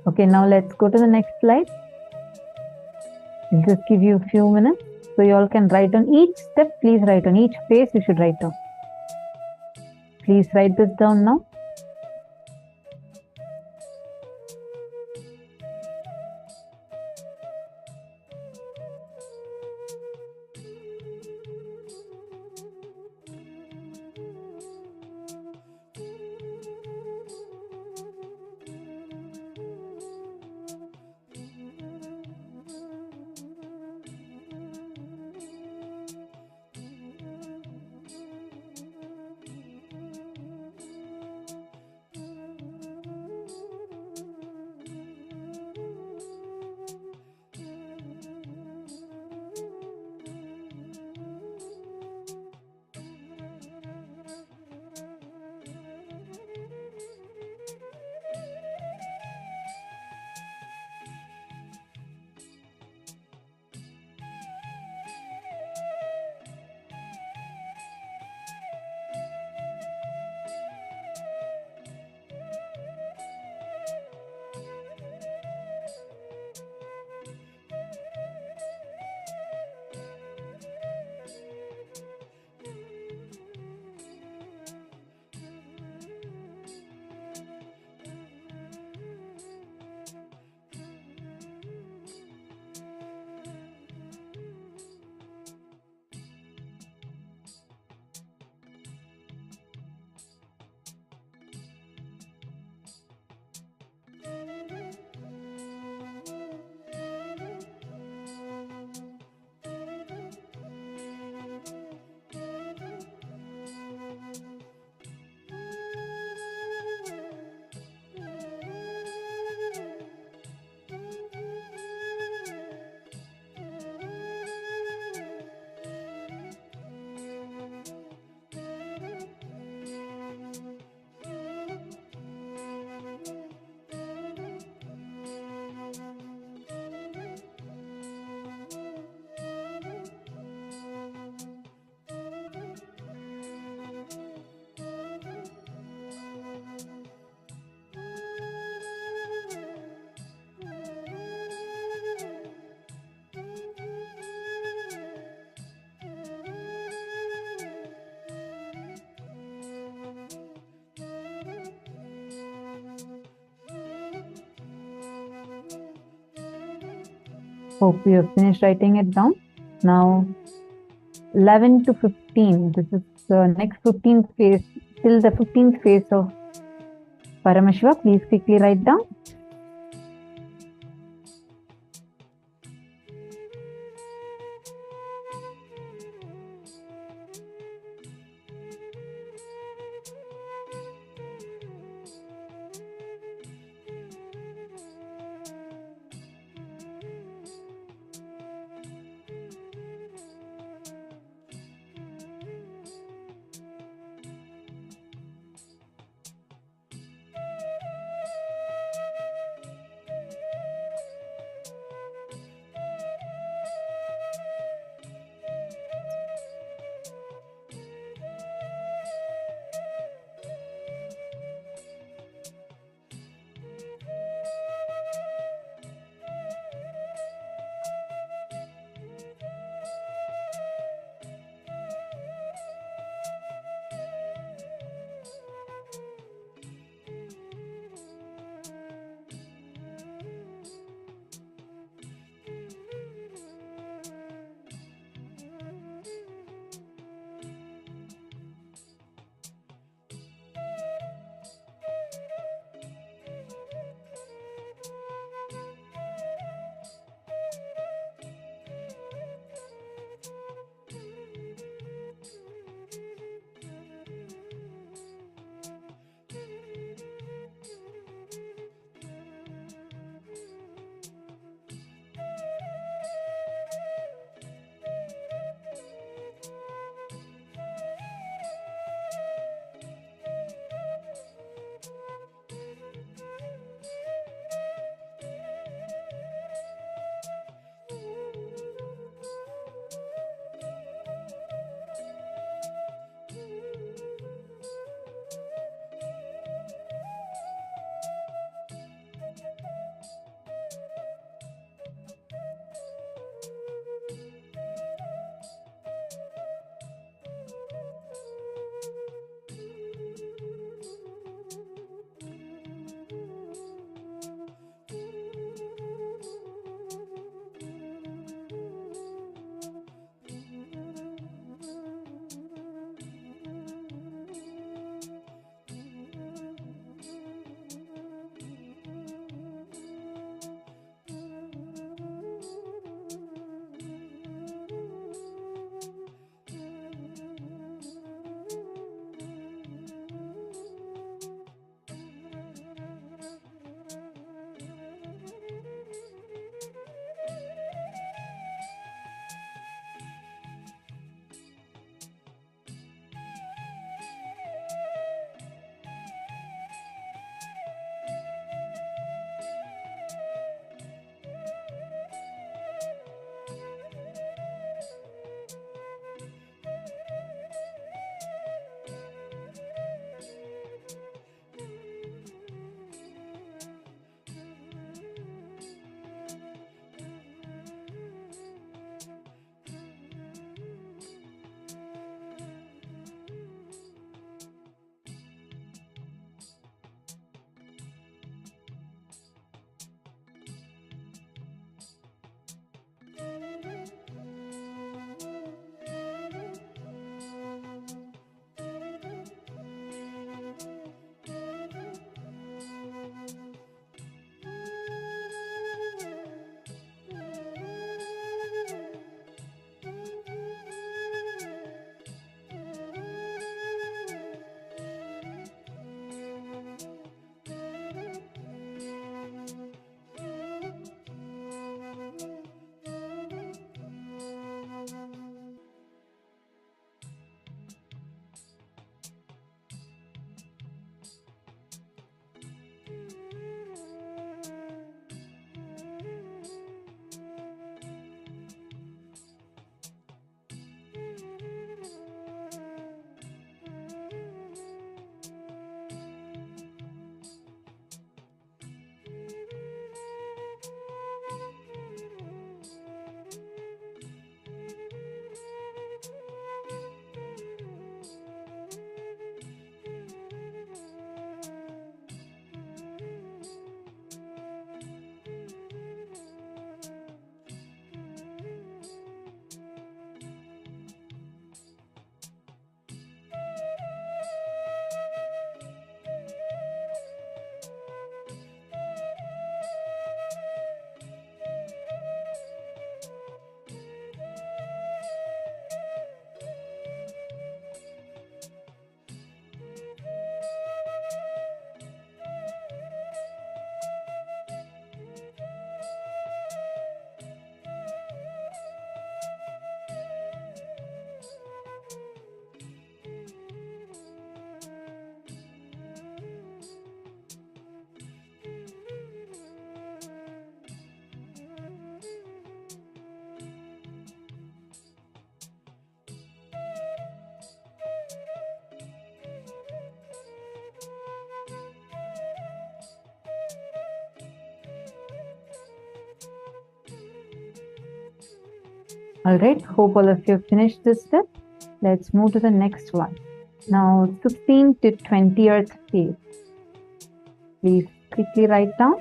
Okay, now let's go to the next slide. I'll just give you a few minutes so you all can write on each step. Please write on each page. You should write down. Please write this down now. Hope you have finished writing it down. Now, 11 to 15. This is the next 15th phase, till the 15th phase of Paramashiva. Please quickly write down. All right, hope all of you have finished this step. Let's move to the next one. Now, 16th to 20th page. Please quickly write down.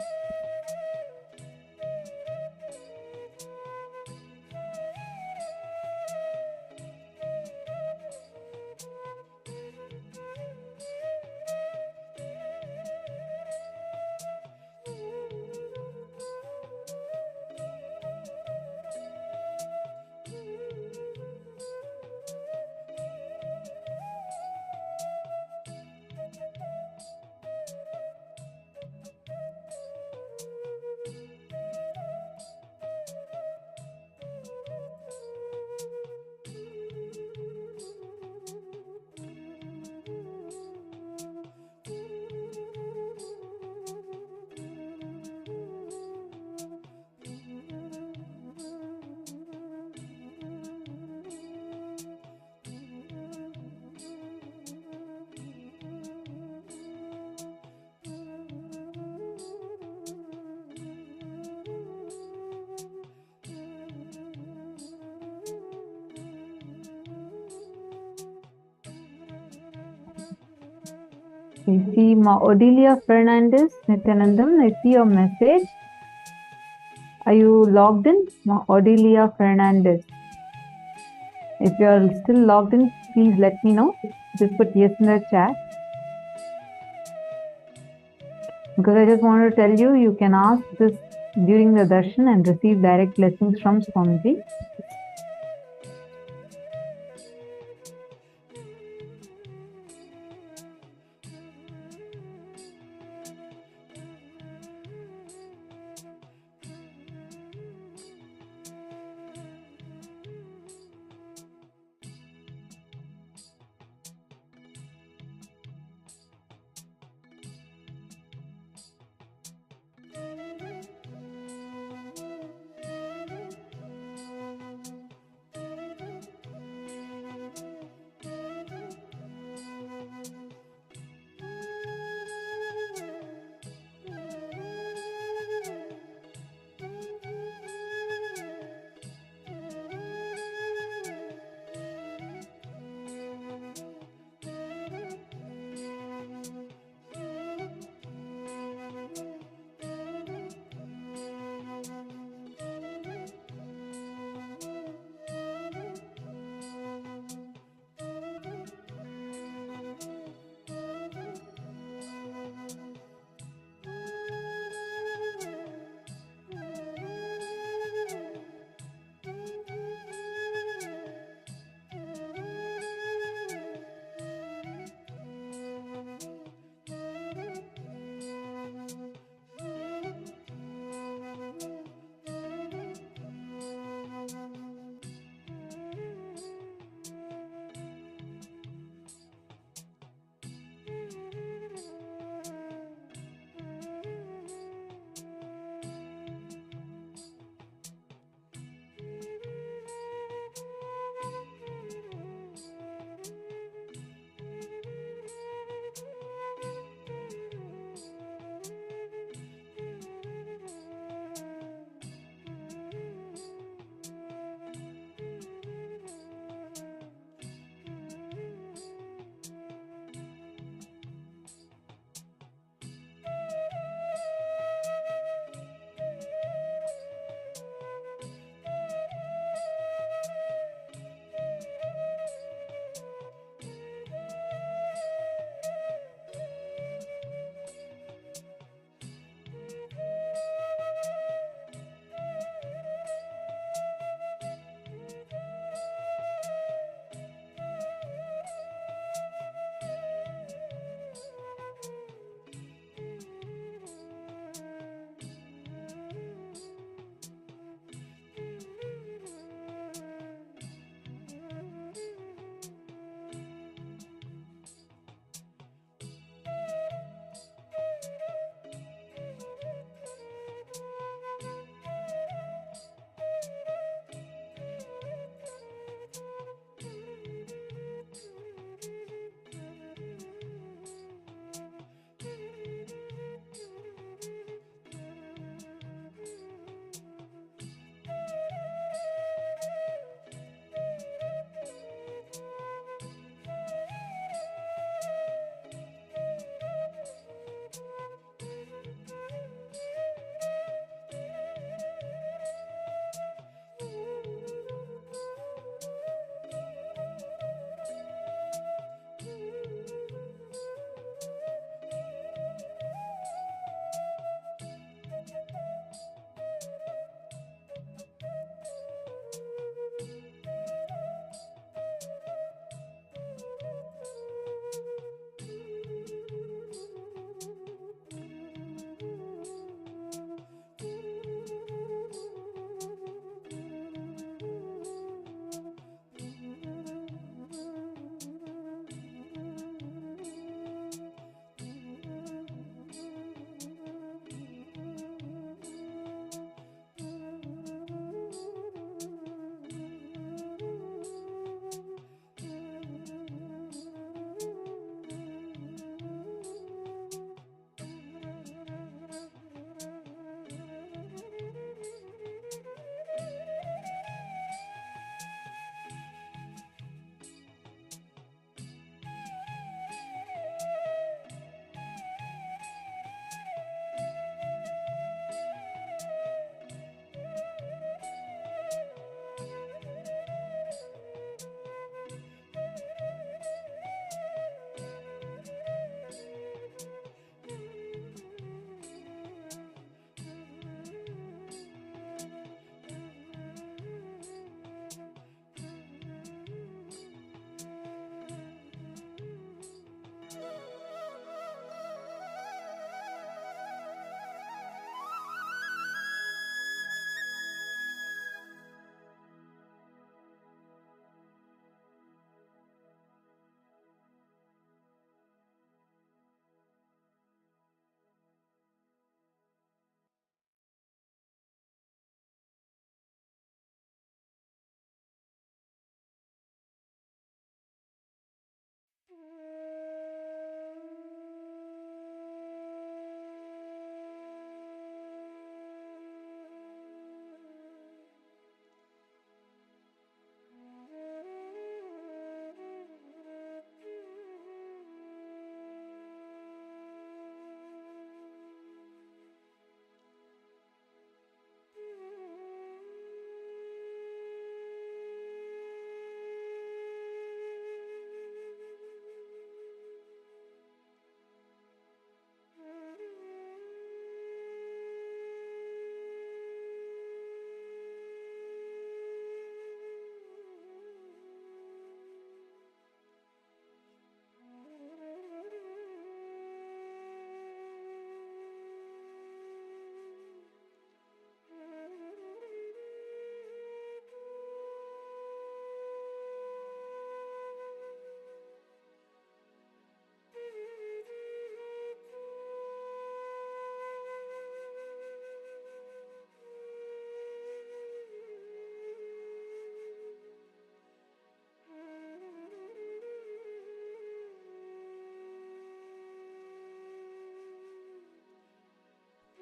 I see Ma Odilia Fernandez, Nithyanandam, I see your message. Are you logged in? Ma Odilia Fernandez. If you are still logged in, please let me know. Just put yes in the chat. Because I just want to tell you, you can ask this during the darshan and receive direct blessings from Swamiji.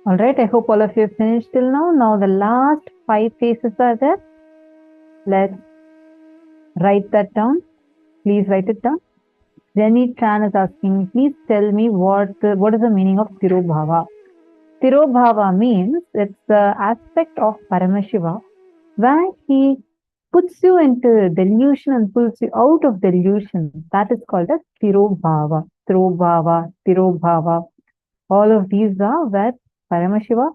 All right, I hope all of you have finished till now. Now the last 5 phases are there. Let's write that down. Please write it down. Jenny Tran is asking, please tell me what is the meaning of Tirobhava. Tirobhava means it's the aspect of Paramashiva where he puts you into delusion and pulls you out of delusion. That is called as Tirobhava. Tirobhava, Tirobhava. All of these are where Paramashiva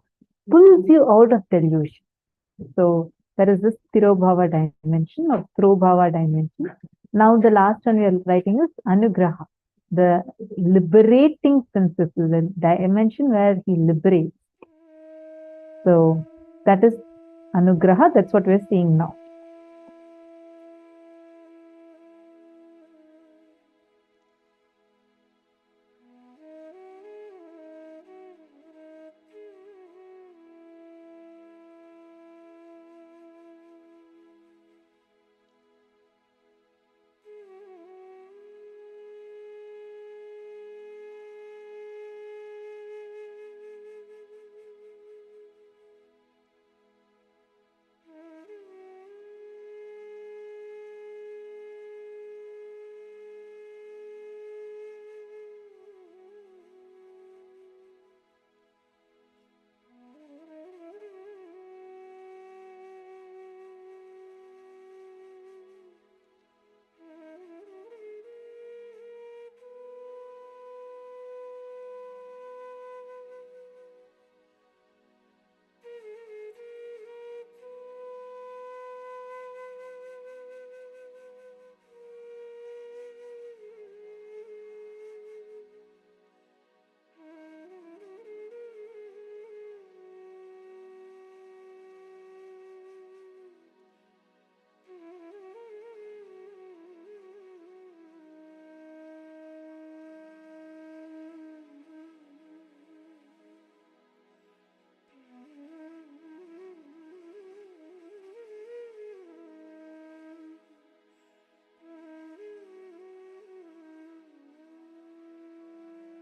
pulls you out of delusion. So that is this Tirobhava dimension or Tirobhava dimension. Now the last one we are writing is Anugraha, the liberating principle, the dimension where he liberates. So that is Anugraha, that's what we are seeing now.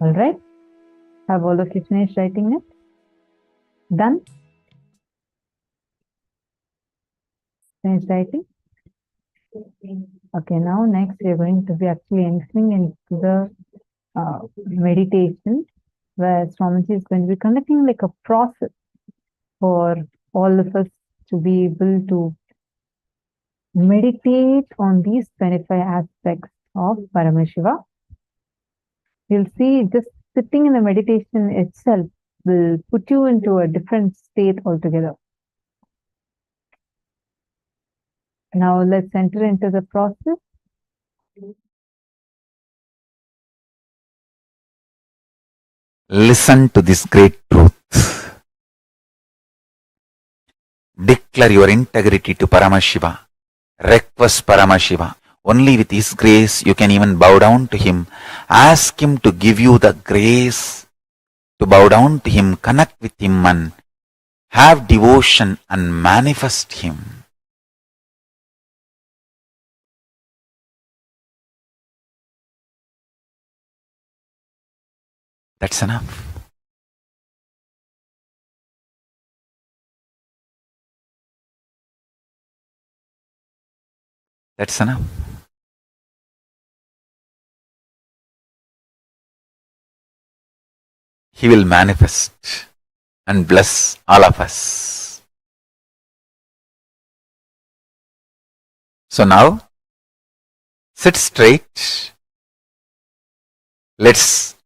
All right. Have all of you finished writing it? Done? Finished writing? Okay, now next we are going to be actually entering into the meditation where Swamiji is going to be conducting like a process for all of us to be able to meditate on these 25 aspects of Paramashiva. You'll see just sitting in the meditation itself will put you into a different state altogether. Now let's enter into the process. Listen to this great truth. Declare your integrity to Paramashiva. Request Paramashiva. Only with His grace you can even bow down to Him. Ask Him to give you the grace to bow down to Him, connect with Him and have devotion and manifest Him. That's enough. That's enough. He will manifest and bless all of us. So now, sit straight. Let's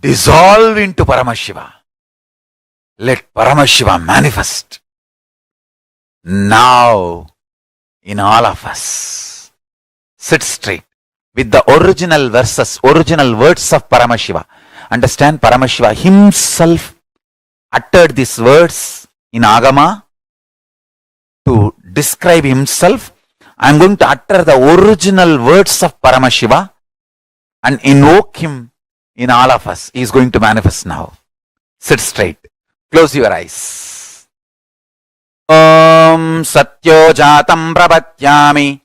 dissolve into Paramashiva. Let Paramashiva manifest now in all of us. Sit straight with the original verses, original words of Paramashiva. Understand, Paramashiva himself uttered these words in Agama to describe himself. I am going to utter the original words of Paramashiva and invoke him in all of us. He is going to manifest now. Sit straight. Close your eyes. Om Satyo Jatam Prabhatyami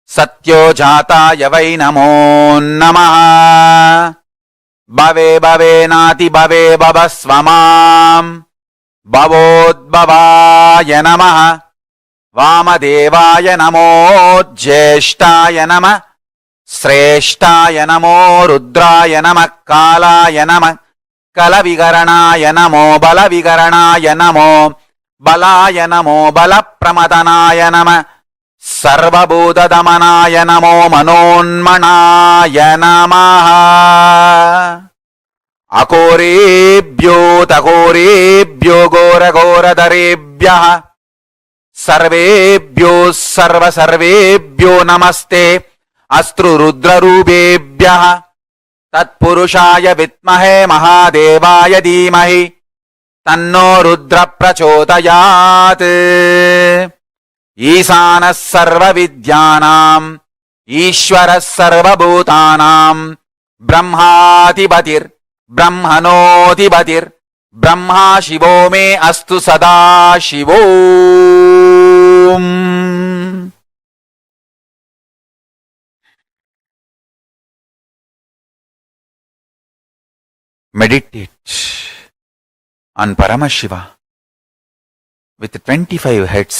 Satyo Jataya Vai Namo Namaha Bhave Bhave Nati Bhave Bhavasvamam Bhavodbhavaya Namaha Vamadevaya Namo Jyeshtaya Nama Sreshtaya Namo Rudraya Nama Kalaya Nama Kalavigaranaya Namo Balavigaranaya Namo Balaya Namo Balapramadhanaya Nama Sarvabhuta-damanaya Namo Manonmanaya Namaha Akorebhyo takorebhyo gora gora darebhyaha Sarvebhyo sarva sarvebhyo namaste Astru rudra rubebhyaha Tatpurushaya vitmahe mahadevaya dhimahi Tanno rudra prachodayat Isana sarva vidyanam Ishvara sarva bhutanam Brahmatibatir Brahmanotibatir Brahma Shivo me astu sada Shivom. Meditate on Paramashiva with 25 heads.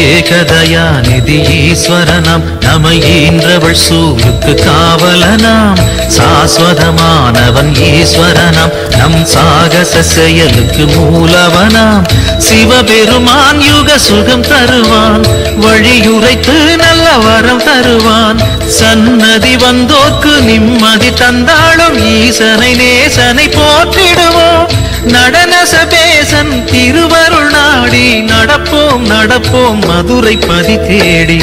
ஏகதயாநிதி ஈஸ்வரனாம் நமையீன்றவள் சூருக்கு காவலனாம் சாஸ்வதமானவன் ஈஸ்வரனாம் நம் சாகச செயலுக்கு மூலவனாம் சிவபெருமான் யுக சுகம் தருவான் வழியுரைத்து நல்ல வரம் தருவான் சன்னதி வந்தோர்க்கு நிம்மதி தந்தாலும் ஈசனை நேசனை போற்றிடுவோம் நடன சபேசன் திருவருள் நாடி நடப்போம் நடப்போம் மதுரை பதி தேடி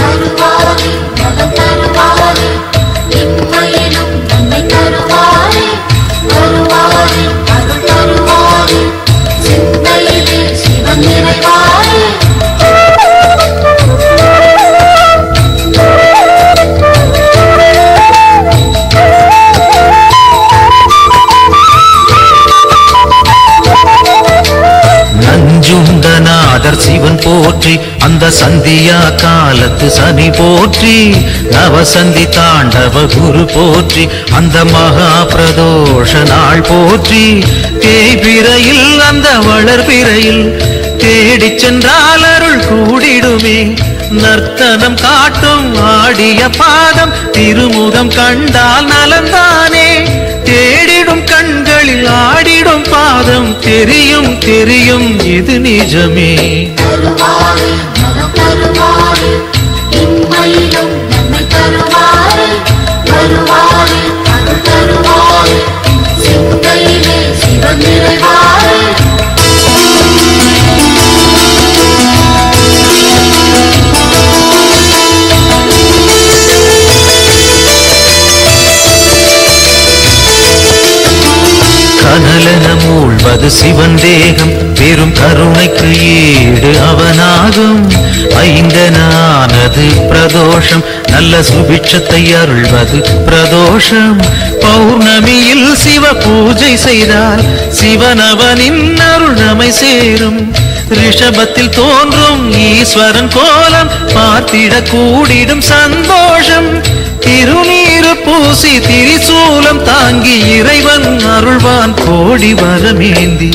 நஞ்சுண்டநாதர் சிவன் போற்றி அந்த சந்தியா காலத்து சனி போற்றி நவசந்தி தாண்டவ குரு போற்றி அந்த மகா பிரதோஷ நாள் போற்றி தேய்பிறையில் அந்த வளர்பிறையில் தேடிச் சென்றால் அருள் கூடிடுமே நர்த்தனம் காட்டும் ஆடிய பாதம் திருமுகம் கண்டால் நலந்தானே தேடிடும் கண்களில் ஆடிடும் பாதம் தெரியும் தெரியும் இது நிஜமே அது சிவன் தேகம் பெரும் கருணைக்கு ஈடு அவனாகும். ஐந்தனானது பிரதோஷம் நல்ல சுபிட்சத்தை அருள்வது பிரதோஷம். பௌர்ணமியில் சிவ பூஜை செய்தால் சிவனவனின் அருள் நம்மை சேரும். ரிஷபத்தில் தோன்றும் ஈஸ்வரன் கோலம் பார்த்திட கூடிடும் சந்தோஷம். திருநீரு பூசி திரிசூலம் தாங்கி இறைவன் அருள்வான் கோடி வரமேந்தி.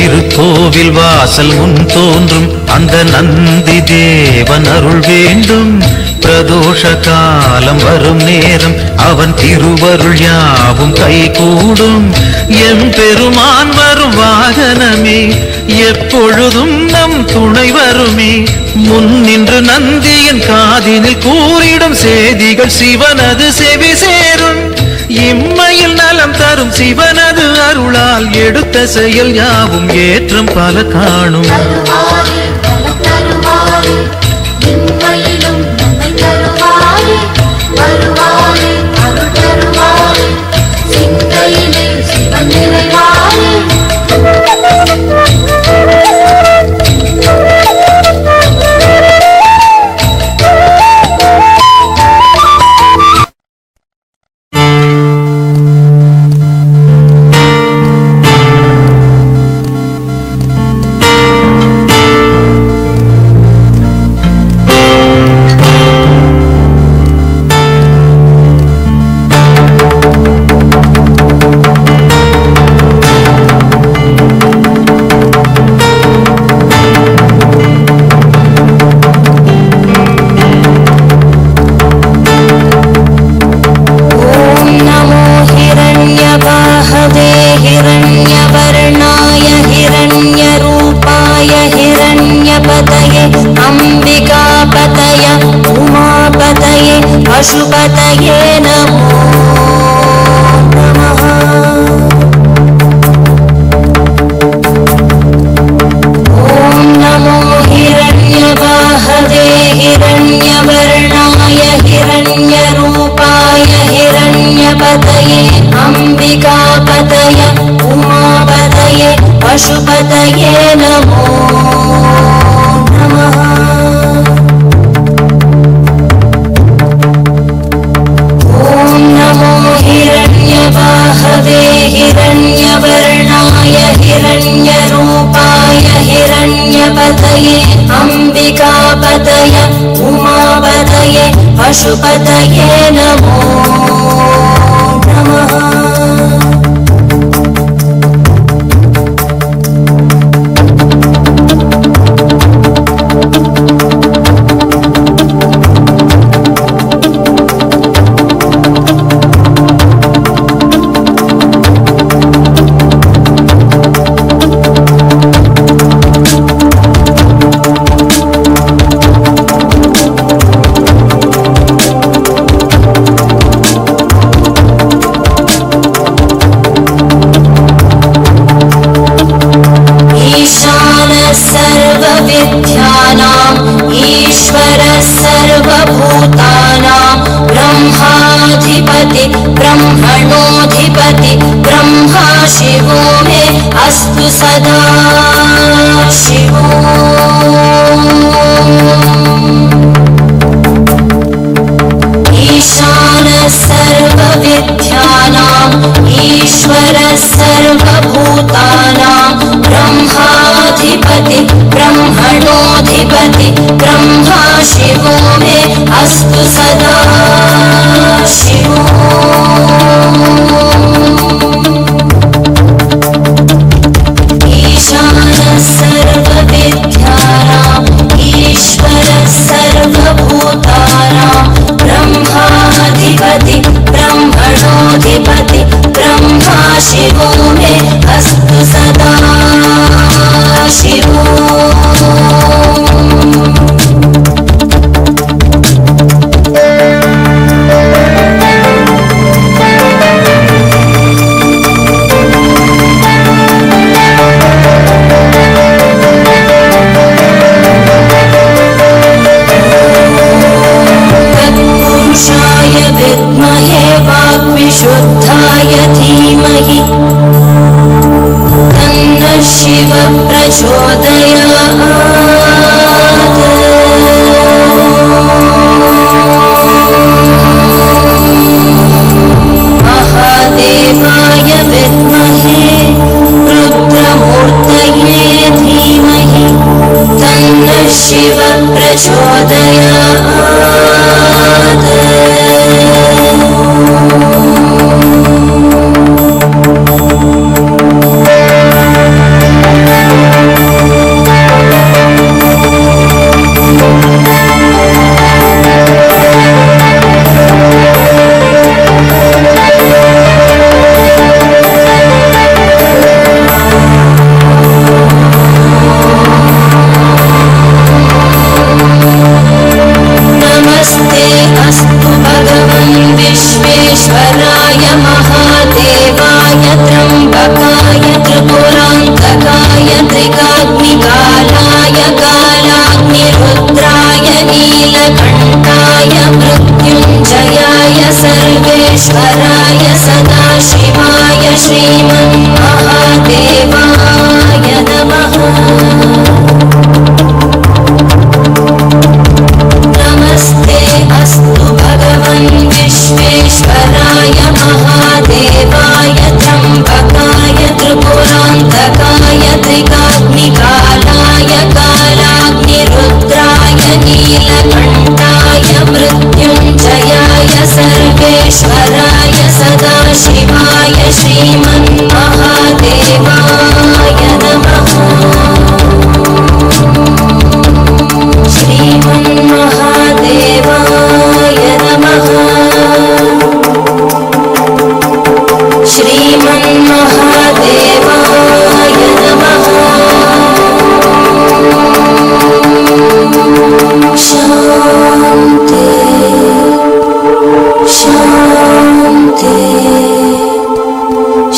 திருக்கோவில் வாசல் முன் தோன்றும் அந்த நந்தி தேவன் அருள் வேண்டும். பிரதோஷ காலம் வரும் நேரம் அவன் திருவருள் யாவும் கைகூடும். எம்பெருமான் வரும் வாகனமே எப்பொழுதும் நம் துணை வருமே. முன் நின்று நந்தியின் காதினில் கூறிடும் செய்திகள் சிவனது செவி சேரும். இம்மையில் நலம் தரும் சிவனது அருளால் எடுத்த செயல் யாவும் ஏற்றம் பல காணும். पशुपतये नमो नमः। ॐ नमो हिरण्यवाहवे हिरण्यवर्णाय हिरण्यरूपाय हिरण्यपतये अम्बिकापतय उमापतये पशुपतये नमो नमः। हिरण्यवाहवे हिरण्यवर्णाय हिरण्यरूपाय हिरण्यपतये अम्बिकापतय उमापतये पशुपतये नमो नमः। ब्रह्मणोऽधिपति ब्रह्मा शिवो मे अस्तु सदा शिवो। ईशानः सर्वविद्यानाम् ईश्वरः सर्वभूतानां ब्रह्माधिपति ब्रह्मणोऽधिपति ब्रह्मा शिवो मे अस्तु सदा शिवो। ईशानः सर्वविद्यानाम् ईश्वरः सर्वभूतानां ब्रह्माधिपति ब्रह्मणोऽधिपति ब्रह्मा शिवो मे अस्तु सदा शिवो। नमस्ते अस्तु भगवन् विश्वेश्वराय महादेवाय त्र्यम्बकाय त्रिपुरान्तकाय त्रिकाग्निकालाय कालाग्निरुद्राय नीलकण्ठाय मृत्युञ्जयाय सर्वेश्वराय सदाशिवाय श्रीमन्महादेवाय नमः नमस्ते अस्तु भगवन् विश्वेश्वराय महादेवाय त्र्यम्बकाय त्रिपुरान्तकाय त्रिकाग्निकालाय कालाग्निरुद्राय नीलकण्ठाय मृत्युञ्जयाय सर्वेश्वराय सदाशिवाय श्रीमन्महादेवाय नमः श्रीमन्महादेवाय नमः श्रीमन्महादेवाय नमः शान्ति शान्ति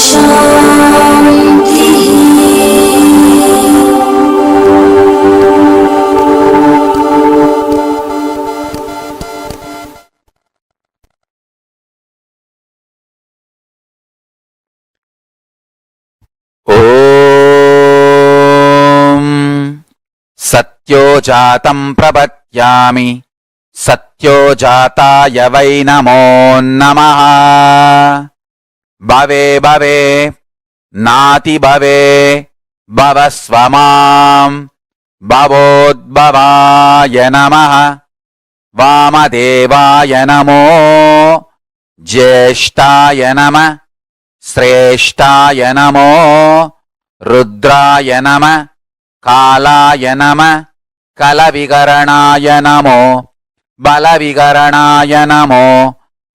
शान्तिः ఓం సత్యో జాతం ప్రపద్యామి సత్యో జాతాయ వై నమో నమః భవే భవే నాతి భవే భవస్వమాం భవోద్భవాయ నమః వామదేవాయ నమో జ్యేష్ఠాయ నమః శ్రేష్ఠాయ నమో రుద్రాయ నమః కాలాయ నమః కలవికరణాయ నమో బలవికరణాయ నమో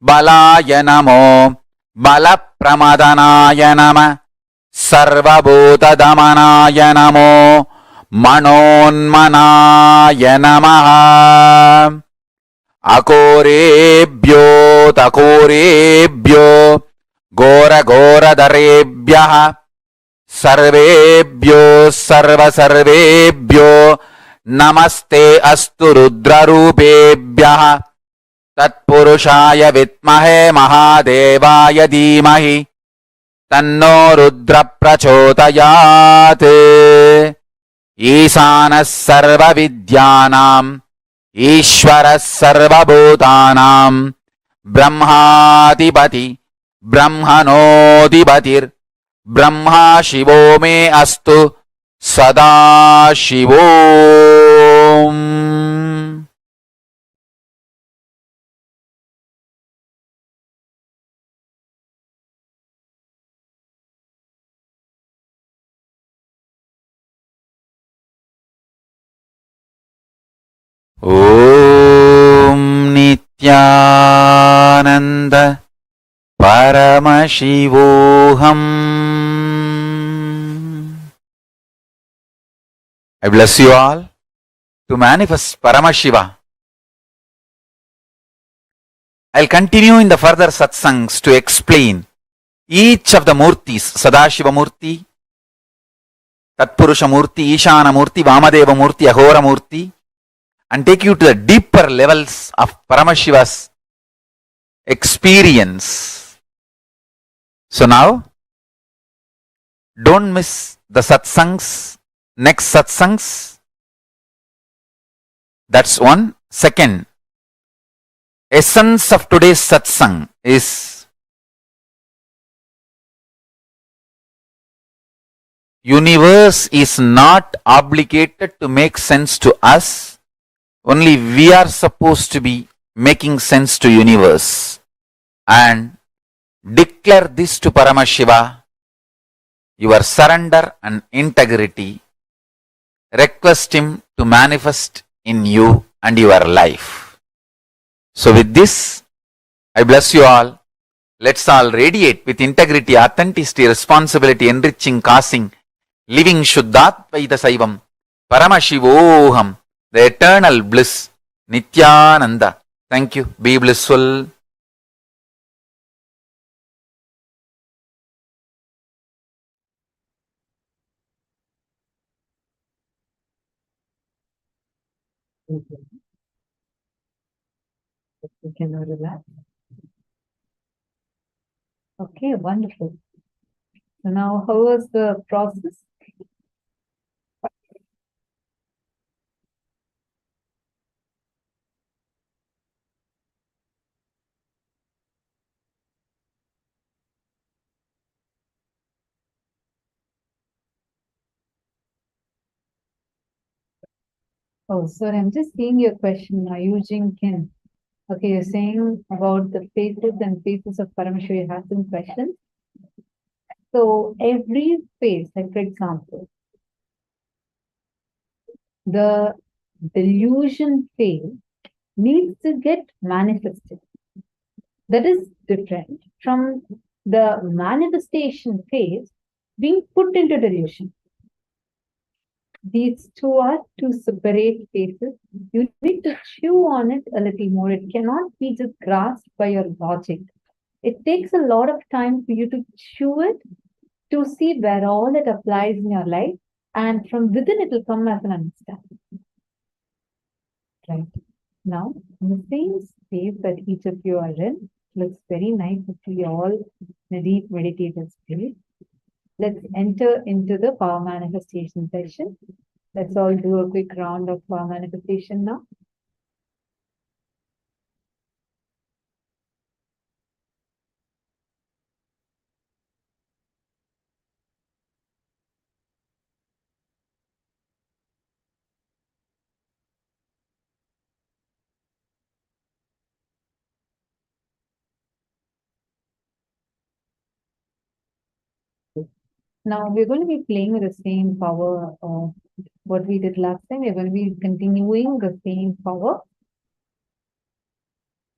బలాయ నమో బలప్రమదనాయ నమః సర్వభూతదమనాయ నమో మనోన్మనాయ నమః అకోరేభ్యో తకోరేభ్యో ఘోరఘోరధరేభ్యః సర్వేభ్యో సర్వసర్వేభ్యో నమస్తే అస్తు రుద్రరూపేభ్యః తత్పురుషాయ విద్మహే మహాదేవాయ ధీమహి తన్నో రుద్ర ప్రచోదయాత్ ఈశానः సర్వవిద్యానాం ఈశ్వరः సర్వభూతానాం బ్రహ్మాధిపతి బ్రహ్మణోధిపతిర్ బ్రహ్మా శివో మే అస్తు సదాశివోం. ఓం Nityananda Paramashivoham. I bless you all to manifest Paramashiva. I'll continue in the further satsangs to explain each of the Murtis, Sadashiva Murti, Tatpurusha Murti, Ishana Murti, Vamadeva Murti, Ahora Murti, and take you to the deeper levels of Paramashiva's experience. So now, don't miss the satsangs, next satsangs. That's one. Second, essence of today's satsang is universe is not obligated to make sense to us Only we are supposed to be making sense to universe and declare this to Paramashiva, your surrender and integrity. Request him to manifest in you and your life. So with this, I bless you all. Let's all radiate with integrity, authenticity, responsibility, enriching, causing, living Shuddhatvaita Saivam, Paramashivoham, the eternal bliss, Nithyananda. Thank you. Be blissful. You can now relax. Okay, wonderful. So now, how was the process? Oh, sorry, I'm just seeing your question now, Eugene Kim. Okay, you're saying about the phases and phases of Paramashiva. You have some questions. So every phase, like for example, the delusion phase needs to get manifested. That is different from the manifestation phase being put into delusion. These two are two separate phases. You need to chew on it a little more. It cannot be just grasped by your logic. It takes a lot of time for you to chew it, to see where all it applies in your life, and from within it will come as an understanding. Right. Now, in the same space that each of you are in, looks very nice to see all in a deep meditative state. Let's enter into the power manifestation session. Let's all do a quick round of power manifestation now. Now we're going to be playing with the same power of what we did last time. We're going to be continuing the same power.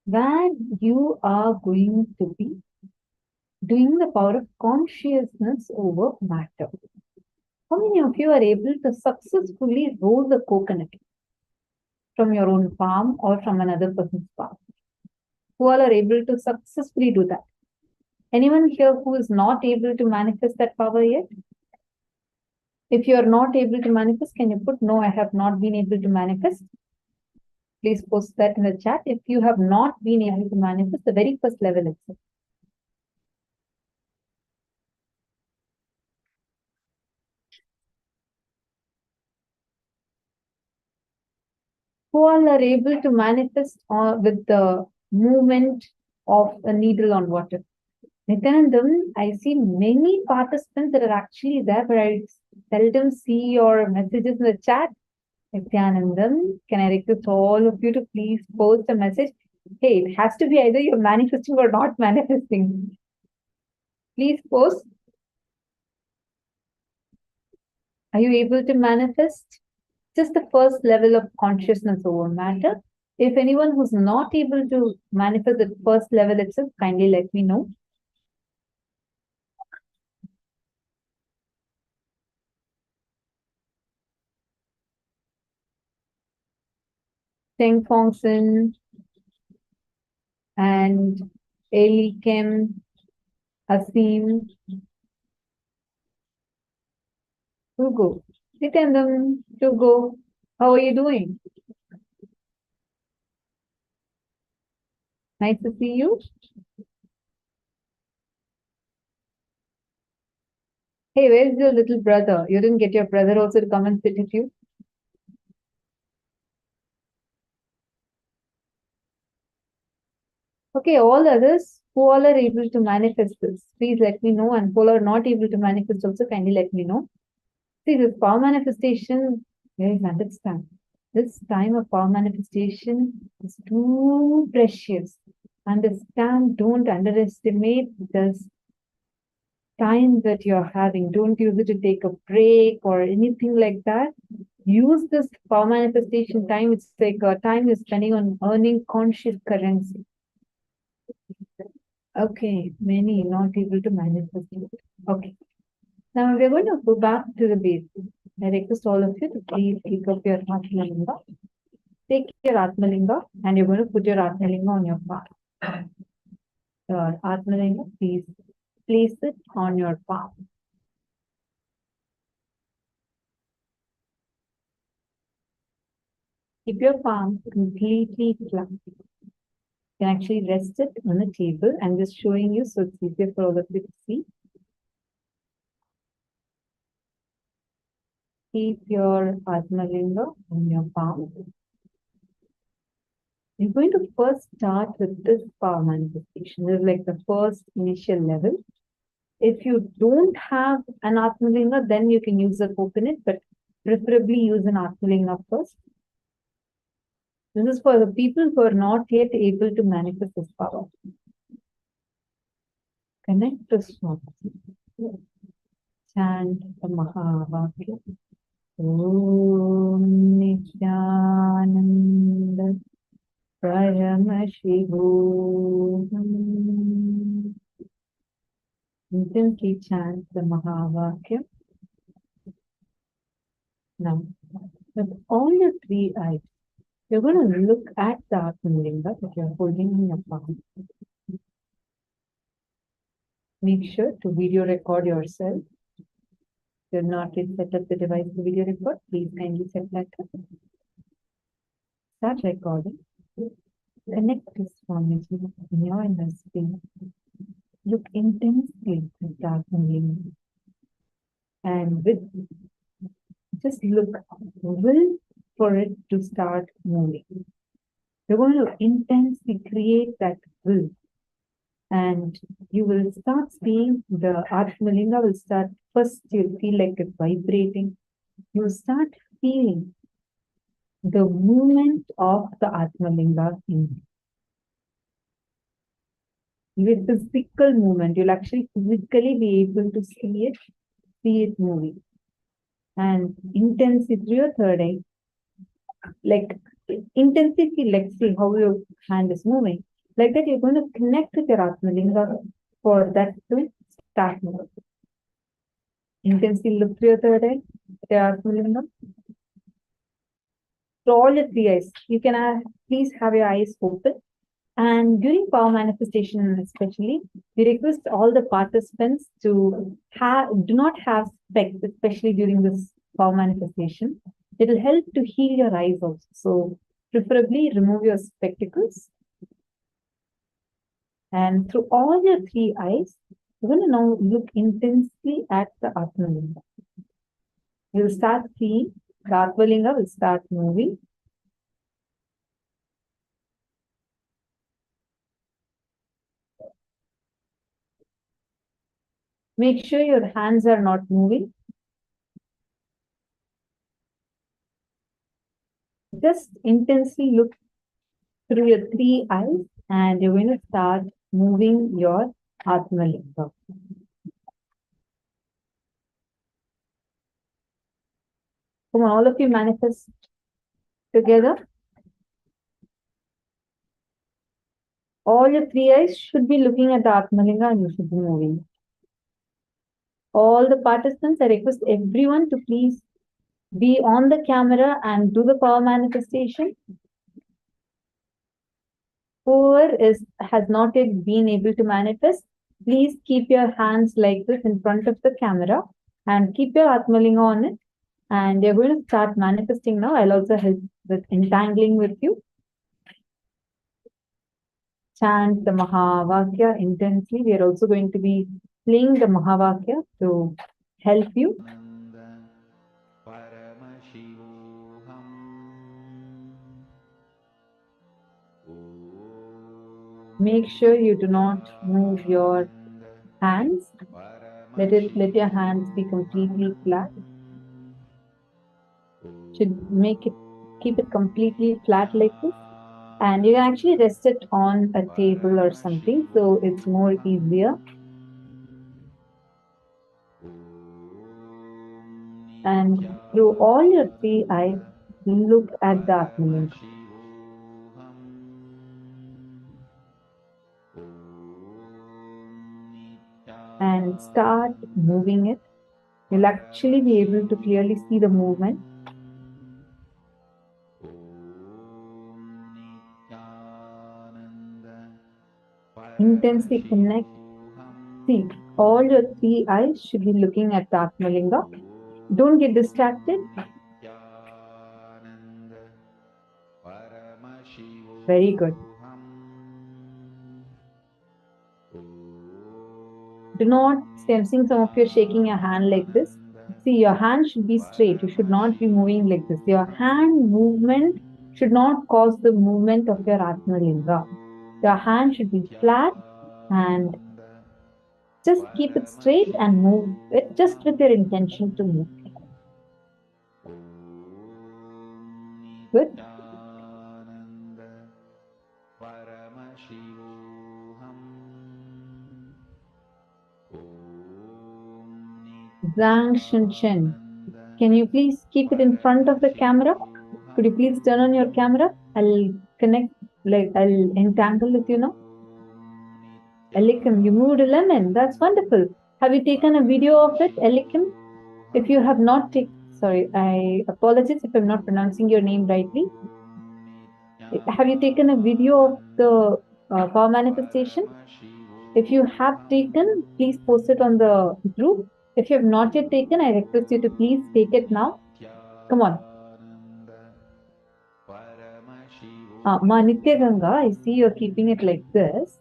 Where you are going to be doing the power of consciousness over matter. How many of you are able to successfully roll the coconut from your own palm or from another person's palm? Who all are able to successfully do that? Anyone here who is not able to manifest that power yet? If you are not able to manifest, can you put no, I have not been able to manifest? Please post that in the chat. If you have not been able to manifest, the very first level itself. Who all are able to manifest with the movement of a needle on water? Nithyananda, I see many participants that are actually there, but I seldom see your messages in the chat. Nithyananda, can I request all of you to please post a message? Hey, it has to be either you're manifesting or not manifesting. Please post. Are you able to manifest? Just the first level of consciousness over matter. If anyone who's not able to manifest the first level itself, kindly let me know. Teng Fongson and Eli Kim, Asim, Hugo, Nityanandam, Hugo, how are you doing? Nice to see you. Hey, where's your little brother? You didn't get your brother also to come and sit with you? Okay, all others who all are able to manifest this, please let me know. And who are not able to manifest also, kindly let me know. See, this power manifestation, there is understand. This time of power manifestation is too precious. Understand, don't underestimate this time that you're having. Don't use it to take a break or anything like that. Use this power manifestation time. It's like a time you're spending on earning conscious currency. Okay, many not able to manifest it. Okay. Now we're going to go back to the basics. I request all of you to please pick up your Atmalinga. Take your Atmalinga and you're going to put your Atmalinga on your palm. Your Atmalinga, please place it on your palm. Keep your palm completely flat. You can actually rest it on the table. I'm just showing you so it's easier for all of you to see. Keep your Atmalinga on your palm. You're going to first start with this power manifestation. This is like the first initial level. If you don't have an Atmalinga, then you can use a coconut, but preferably use an Atmalinga first. This is for the people who are not yet able to manifest this power. Connect to Swami. Chant the Mahavakya. Om Nithyananda Paramashivoham. Intensely chant the Mahavakya. Now, with all your three eyes, you're going to look at the Atmalinga that you're holding in your palm. Make sure to video record yourself. If you're not yet set up the device to video record, please kindly set that up. Start recording. Connect to Swamiji in your inner space. Look intensely at the Atmalinga. And just look, will for it to start moving. You're going to intensely create that will. And you will start seeing the Atmalinga will start, first you'll feel like it's vibrating. You'll start feeling the movement of the Atmalinga in with physical movement. You'll actually physically be able to see it moving. And intensity through your third eye, like intensity, like see how your hand is moving. Like that, you're going to connect with your Atmalinga for that to start moving. Intensely look through your third eye, your Atmalinga. So all your three eyes, you can please have your eyes open. And during power manifestation especially, we request all the participants to do not have specs, especially during this power manifestation. It will help to heal your eyes also. So preferably remove your spectacles. And through all your three eyes, you're going to now look intensely at the Atmalinga. You'll start seeing the Atmalinga will start moving. Make sure your hands are not moving. Just intensely look through your three eyes and you're going to start moving your Atmalinga. Come on, all of you manifest together. All your three eyes should be looking at the Atmalinga and you should be moving. All the participants, I request everyone to please be on the camera and do the power manifestation. Whoever has not yet been able to manifest, please keep your hands like this in front of the camera and keep your Atmalinga on it. And you're going to start manifesting now. I'll also help with entangling with you. Chant the Mahavakya intensely. We are also going to be playing the Mahavakya to help you. Make sure you do not move your hands. Let your hands be completely flat. Should make it keep it completely flat like this. And you can actually rest it on a table or something, so it's more easier. And through all your three eyes, look at the Atmalinga. And start moving it. You'll actually be able to clearly see the movement. Intensely connect. See, all your three eyes should be looking at the Atmalinga. Don't get distracted. Very good. Do not, see, I'm seeing some of you shaking your hand like this. See, your hand should be straight. You should not be moving like this. Your hand movement should not cause the movement of your Atmalinga. Your hand should be flat and just keep it straight and move it just with your intention to move. Good. Zhang Shunshen. Can you please keep it in front of the camera? Could you please turn on your camera? I'll connect, like I'll entangle with you now. Elikim, you moved a lemon. That's wonderful. Have you taken a video of it, Elikim? If you have not taken, sorry, I apologize if I'm not pronouncing your name rightly. Have you taken a video of the power manifestation? If you have taken, please post it on the group. If you have not yet taken, I request you to please take it now. Come on. Ma Nitya Ganga, I see you're keeping it like this.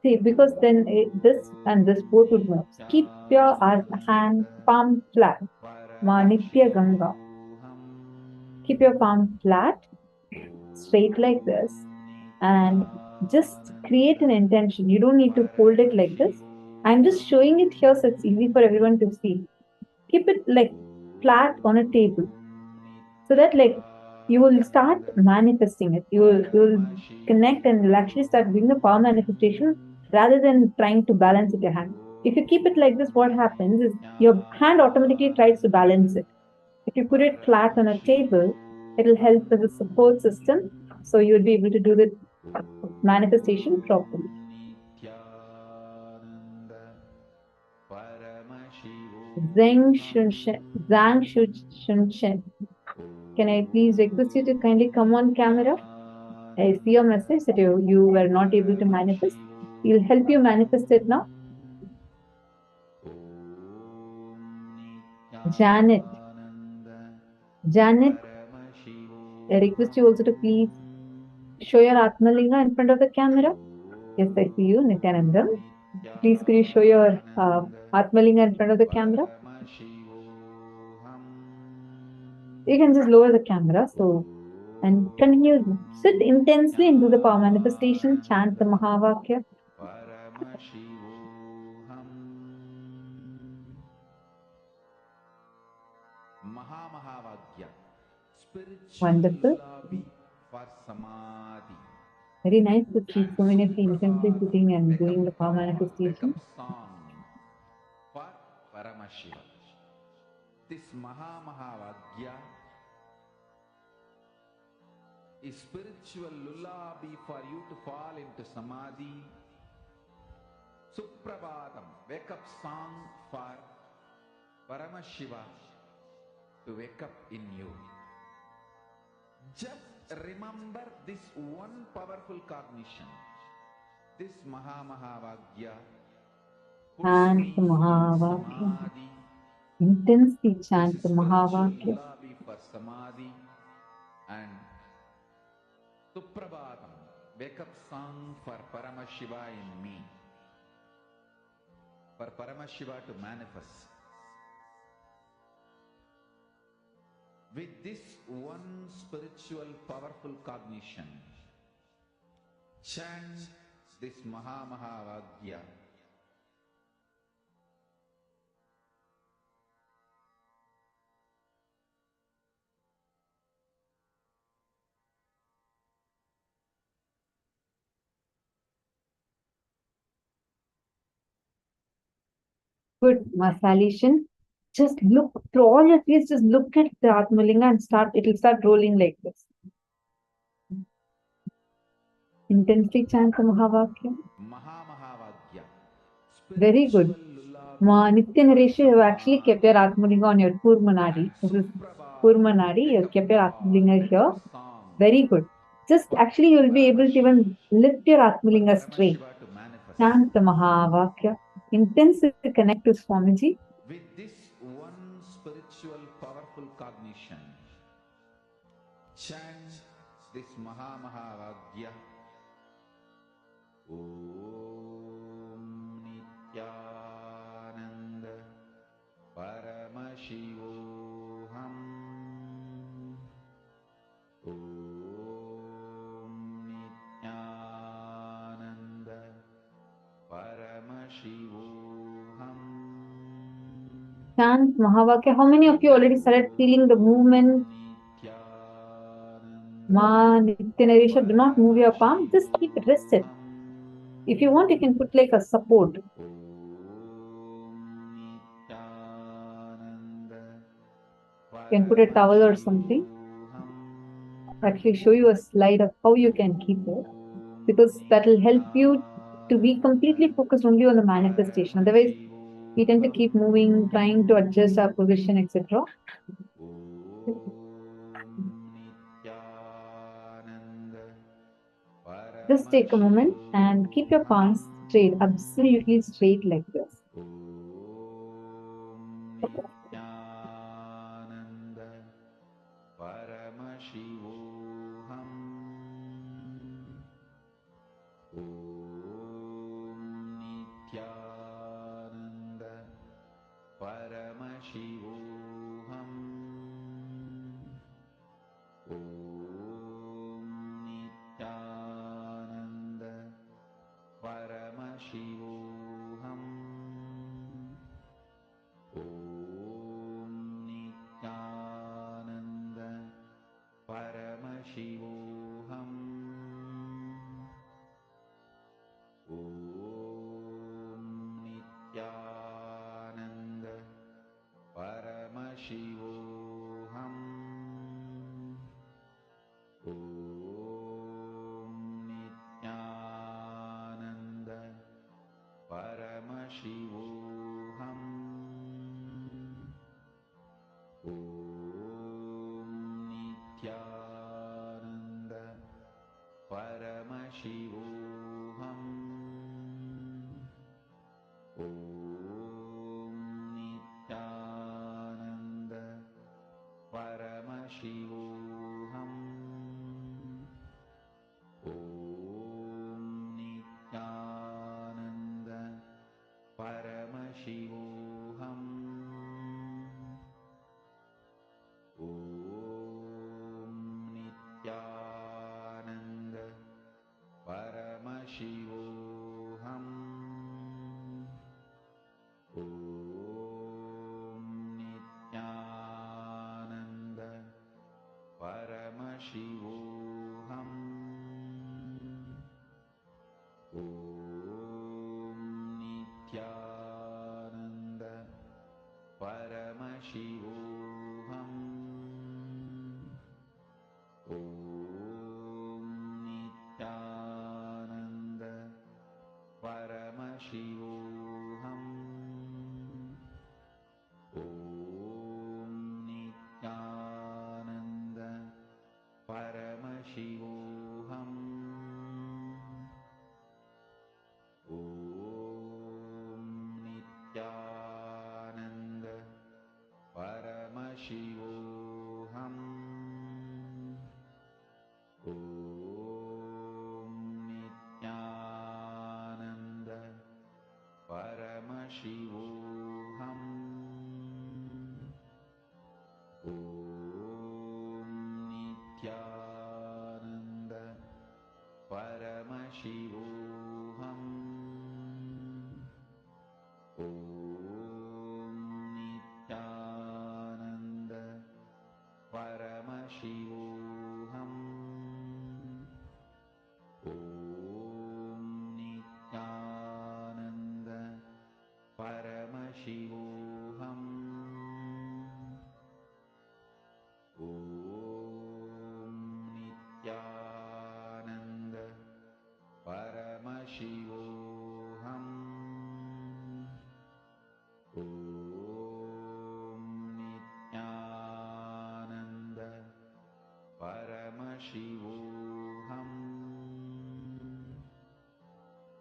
See, because then this and this both would move. Keep your hand palm flat. Ma Nitya Ganga. Keep your palm flat, straight like this, and just create an intention. You don't need to hold it like this. I'm just showing it here so it's easy for everyone to see. Keep it like flat on a table, so that like you will start manifesting it. You will connect and you'll actually start doing the power manifestation rather than trying to balance with your hand. If you keep it like this, what happens is your hand automatically tries to balance it. If you put it flat on a table, it will help as a support system, so you'll be able to do the manifestation properly. Zhang Shunshen. Can I please request you to kindly come on camera? I see your message that you were not able to manifest. We'll help you manifest it now. Janet. Janet, I request you also to please show your Atmalinga in front of the camera. Yes, I see you, Nithyananda. Please could you show your Atmalinga in front of the camera? You can just lower the camera, so, and continue, sit intensely and do the power manifestation, chant the Mahavakya. Wonderful. Very nice to see so many of you intensely sitting and doing the power manifestation. For Paramashiva. This Mahavagya is spiritual lullaby for you to fall into samadhi. Suprabhatam, wake up song for Paramashiva to wake up in you. Just remember this one powerful cognition. This Mahavagya. Chant the Mahavakya. Intensely chant the Mahavakya. For samadhi and Suprabhatam, wake up song for Paramashiva in me. For Paramashiva to manifest. With this one spiritual powerful cognition, chant this Mahavagya. Good. Masalation. Just look through all your face, just look at the Atmalinga and it'll start rolling like this. Intensely chant the Mahavakya. Very good. Nithyananda, you have actually kept your Atmalinga on your Kurmanadi. This is Kurmanadi, you have kept your Atmalinga here. Very good. Just actually, you'll be able to even lift your Atmalinga straight. Chant the Mahavakya. Intensely connect to Swamiji. With this one spiritual powerful cognition, chant this Mahavagya. Om Nithyananda Paramashivoham. Om Nithyananda Paramashivoham. Chant Mahavakya. How many of you already started feeling the movement? Nithyananda, do not move your palm, just keep it rested. If you want, you can put like a support. You can put a towel or something. I'll actually show you a slide of how you can keep it, because that will help you to be completely focused only on the manifestation. Otherwise, we tend to keep moving, trying to adjust our position, etc. Just take a moment and keep your palms straight, absolutely straight like this.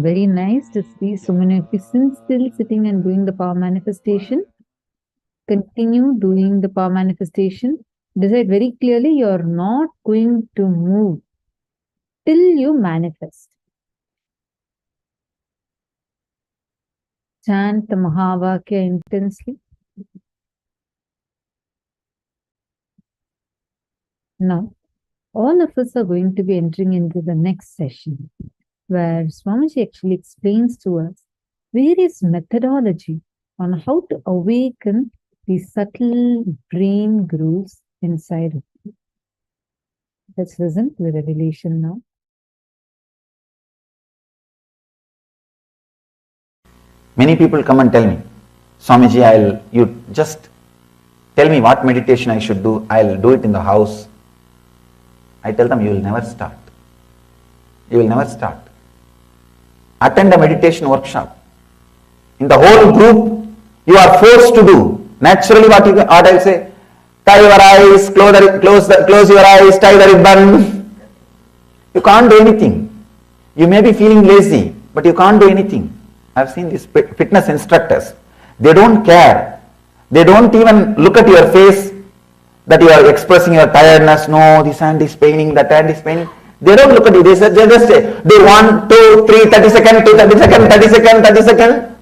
Very nice to see so many of you still sitting and doing the power manifestation. Continue doing the power manifestation. Decide very clearly you're not going to move till you manifest. Chant the Mahavakya intensely. Now, all of us are going to be entering into the next session, where Swamiji actually explains to us various methodology on how to awaken these subtle brain grooves inside of you. Let's listen to the revelation now. Many people come and tell me, Swamiji, you just tell me what meditation I should do, I'll do it in the house. I tell them, you will never start. You will never start. Attend a meditation workshop. In the whole group, you are forced to do. Naturally, what I'll say, tie your eyes, close your eyes, tie the ribbon. You can't do anything. You may be feeling lazy, but you can't do anything. I've seen these fitness instructors. They don't care. They don't even look at your face that you are expressing your tiredness. No, this hand is paining, that hand is paining. They don't look at you. They just say, do 1, 2, 3, 30 seconds, 2, 30 seconds, 30 seconds, 30 seconds.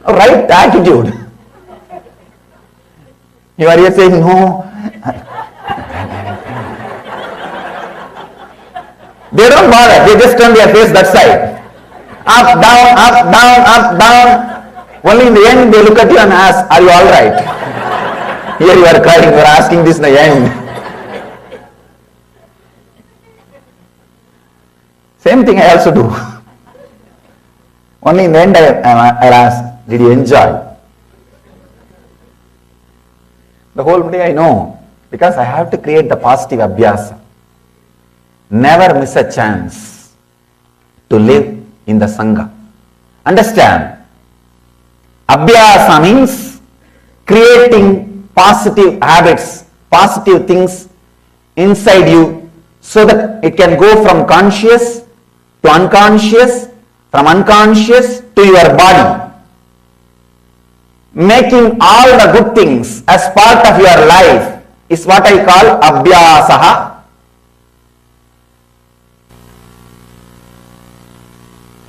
Right attitude. You are here saying, no. They don't bother. They just turn their face that side. Up, down, up, down, up, down. Only in the end they look at you and ask, are you all right? Here you are crying, you are asking this in the end. Same thing I also do. Only in the end I'll ask, did you enjoy? The whole day I know, because I have to create the positive abhyasa. Never miss a chance to live in the Sangha. Understand? Abhyasa means creating positive habits, positive things inside you so that it can go from conscious to unconscious, from unconscious to your body. Making all the good things as part of your life is what I call abhyasaha.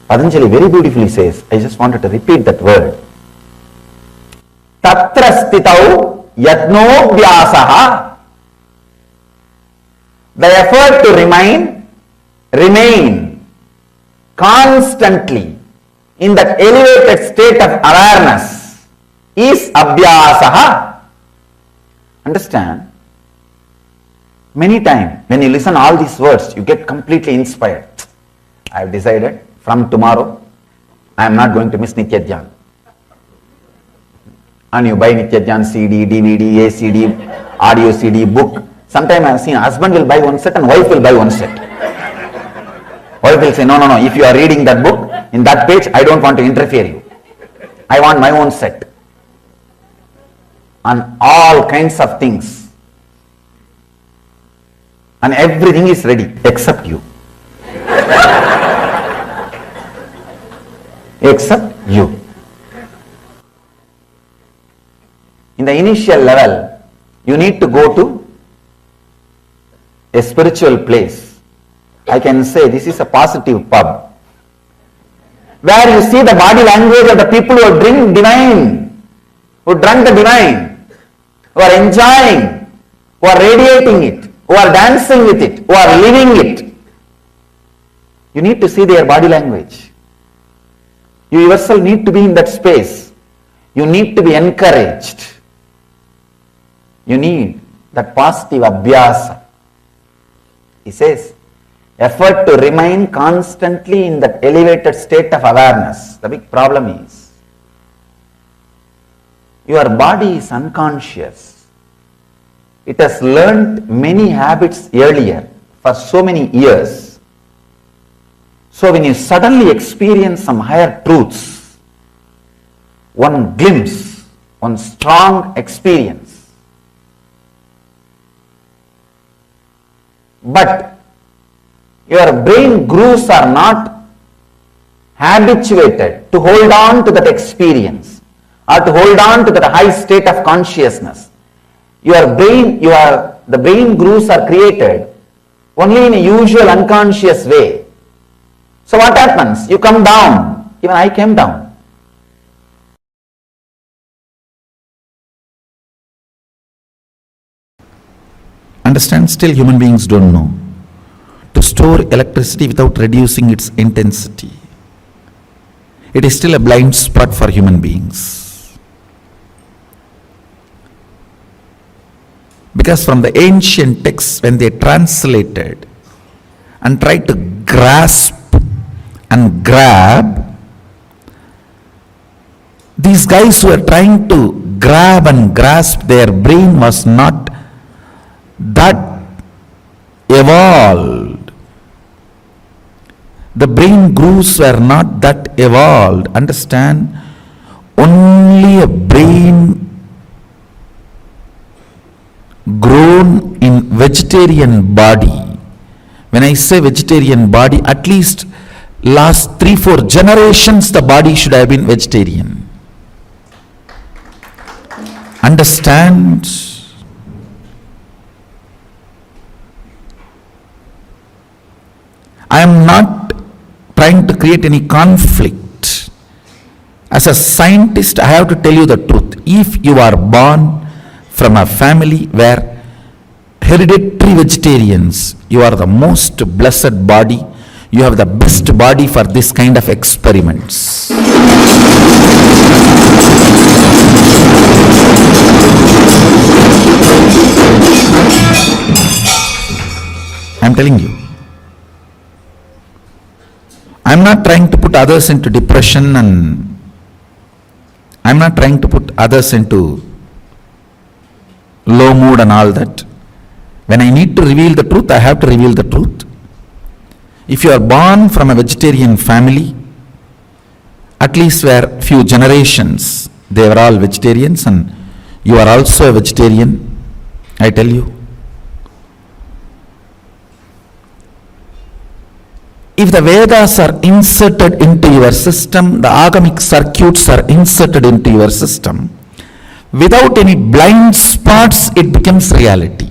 Patanjali very beautifully says, I just wanted to repeat that word. Tatra stitau yatno vyasaha. The effort to remain constantly in that elevated state of awareness is abhyasaha. Understand? Many times when you listen all these words, you get completely inspired. I have decided from tomorrow, I am not going to miss Nithyananda. And you buy Nithyananda CD, DVD, ACD, audio CD, book. Sometimes I have seen husband will buy one set and wife will buy one set. Wife will say, no, if you are reading that book, in that page, I don't want to interfere you. I want my own set. And all kinds of things. And everything is ready except you. Except you. In the initial level, you need to go to a spiritual place. I can say this is a positive pub, where you see the body language of the people who drink divine, who drank the divine, who are enjoying, who are radiating it, who are dancing with it, who are living it. You need to see their body language. You yourself need to be in that space. You need to be encouraged. You need that positive abhyasa. He says, effort to remain constantly in that elevated state of awareness. The big problem is, your body is unconscious. It has learned many habits earlier for so many years. So when you suddenly experience some higher truths, one glimpse, one strong experience, but your brain grooves are not habituated to hold on to that experience or to hold on to that high state of consciousness. The brain grooves are created only in a usual unconscious way. So what happens? You come down. Even I came down. Understand? Still human beings don't know to store electricity without reducing its intensity. It is still a blind spot for human beings. Because from the ancient texts, when they translated and tried to grasp and grab, these guys who are trying to grab and grasp, their brain was not that evolved. The brain grooves were not that evolved. Understand? Only a brain grown in vegetarian body. When I say vegetarian body, at least last 3-4 generations the body should have been vegetarian. Understand? I am not trying to create any conflict. As a scientist, I have to tell you the truth. If you are born from a family where hereditary vegetarians, you are the most blessed body. You have the best body for this kind of experiments. I am telling you. I am not trying to put others into depression, and I am not trying to put others into low mood and all that. When I need to reveal the truth, I have to reveal the truth. If you are born from a vegetarian family, at least where few generations they were all vegetarians, and you are also a vegetarian, I tell you, if the Vedas are inserted into your system, the agamic circuits are inserted into your system, without any blind spots, it becomes reality.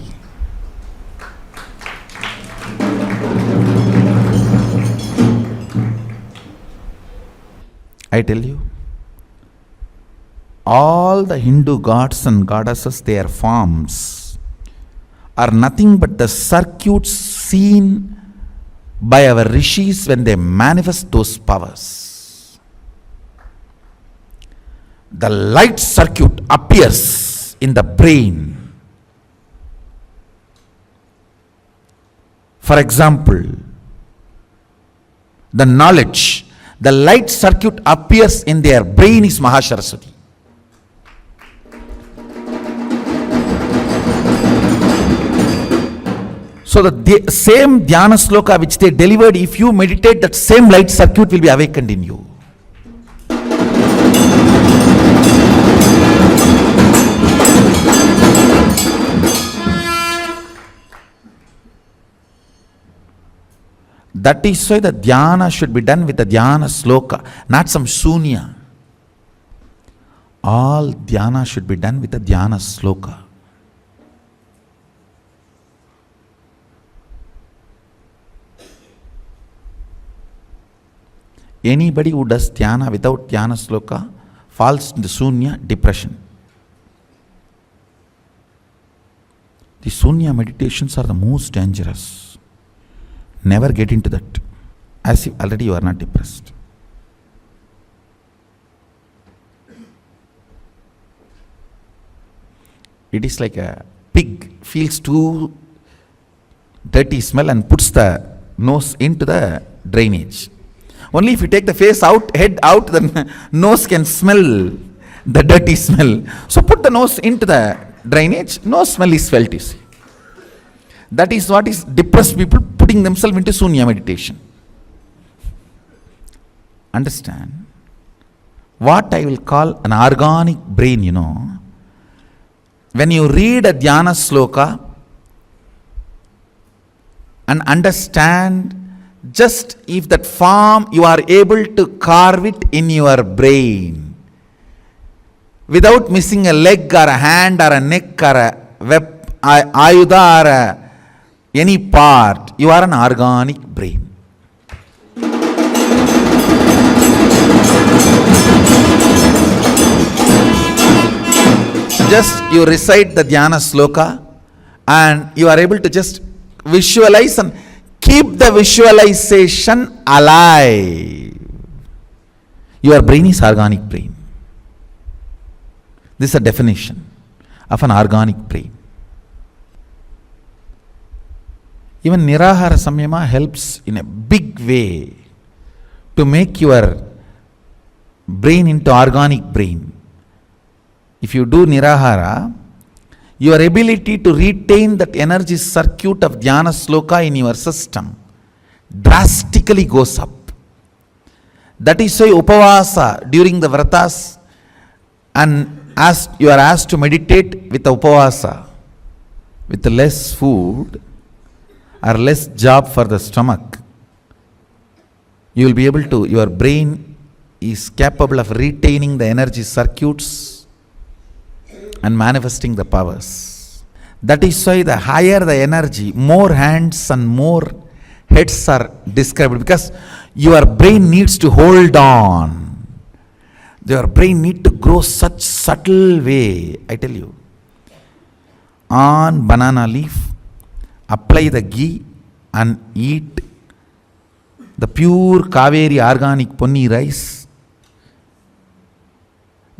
I tell you, all the Hindu gods and goddesses, their forms are nothing but the circuits seen by our rishis when they manifest those powers. The light circuit appears in the brain. For example, the knowledge, the light circuit appears in their brain is Mahasaraswati. So the same dhyana sloka which they delivered, if you meditate, that same light circuit will be awakened in you. That is why the dhyana should be done with the dhyana sloka, not some shunya. All dhyana should be done with the dhyana sloka. Anybody who does dhyana without dhyana sloka falls into shunya, depression. The shunya meditations are the most dangerous. Never get into that, as if already you are not depressed. It is like a pig feels too dirty smell and puts the nose into the drainage. Only if you take the face out, head out, the nose can smell the dirty smell. So put the nose into the drainage, no smell is felt, you see. That is what is depressed people putting themselves into shunya meditation. Understand? What I will call an organic brain, you know. When you read a dhyana sloka and understand Just if that form you are able to carve it in your brain without missing a leg or a hand or a neck or a ayuda or any part, you are an organic brain. Just you recite the dhyana sloka and you are able to just visualize and keep the visualization alive. Your brain is organic brain. This is a definition of an organic brain. Even Nirahara Samyama helps in a big way to make your brain into organic brain. If you do Nirahara, your ability to retain that energy circuit of dhyana sloka in your system drastically goes up. That is why upavasa during the vratas, and as you are asked to meditate with upavasa, with less food or less job for the stomach, you will be able to, your brain is capable of retaining the energy circuits and manifesting the powers. That is why the higher the energy, more hands and more heads are described, because your brain needs to hold on. Your brain needs to grow such subtle way. I tell you, on banana leaf, apply the ghee and eat the pure Kaveri organic ponni rice.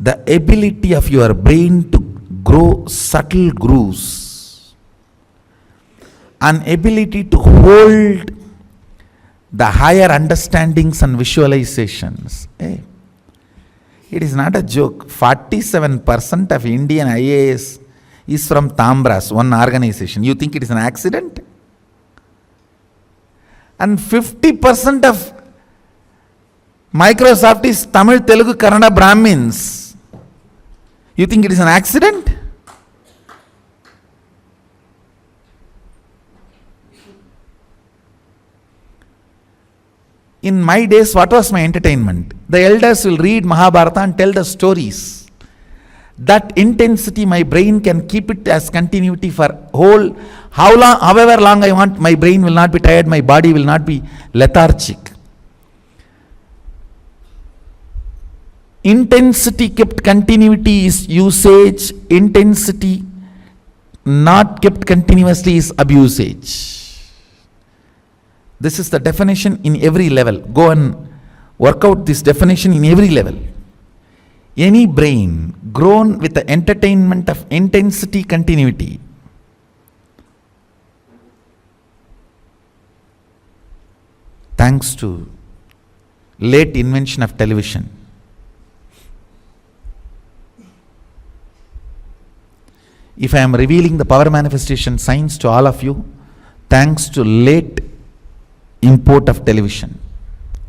The ability of your brain to grow subtle grooves, an ability to hold the higher understandings and visualizations. It is not a joke. 47% of Indian IAS is from Tambras, one organization. You think it is an accident? And 50% of Microsoft is Tamil, Telugu, Kannada Brahmins. You think it is an accident? In my days, what was my entertainment? The elders will read Mahabharata and tell the stories. That intensity, my brain can keep it as continuity for whole, however long I want. My brain will not be tired, my body will not be lethargic. Intensity kept continuity is usage. Intensity not kept continuously is abusage. This is the definition in every level. Go and work out this definition in every level. Any brain grown with the entertainment of intensity continuity thanks to late invention of television. If I am revealing the power manifestation science to all of you, thanks to late import of television.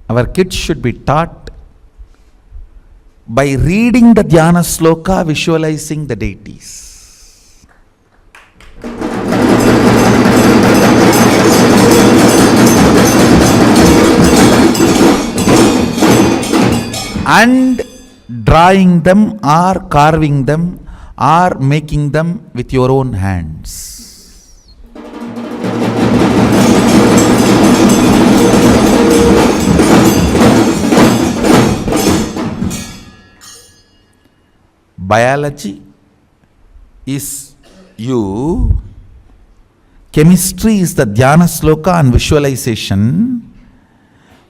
Our kids should be taught by reading the dhyana sloka, visualizing the deities. And drawing them or carving them or making them with your own hands. Biology is you, chemistry is the dhyana sloka and visualization,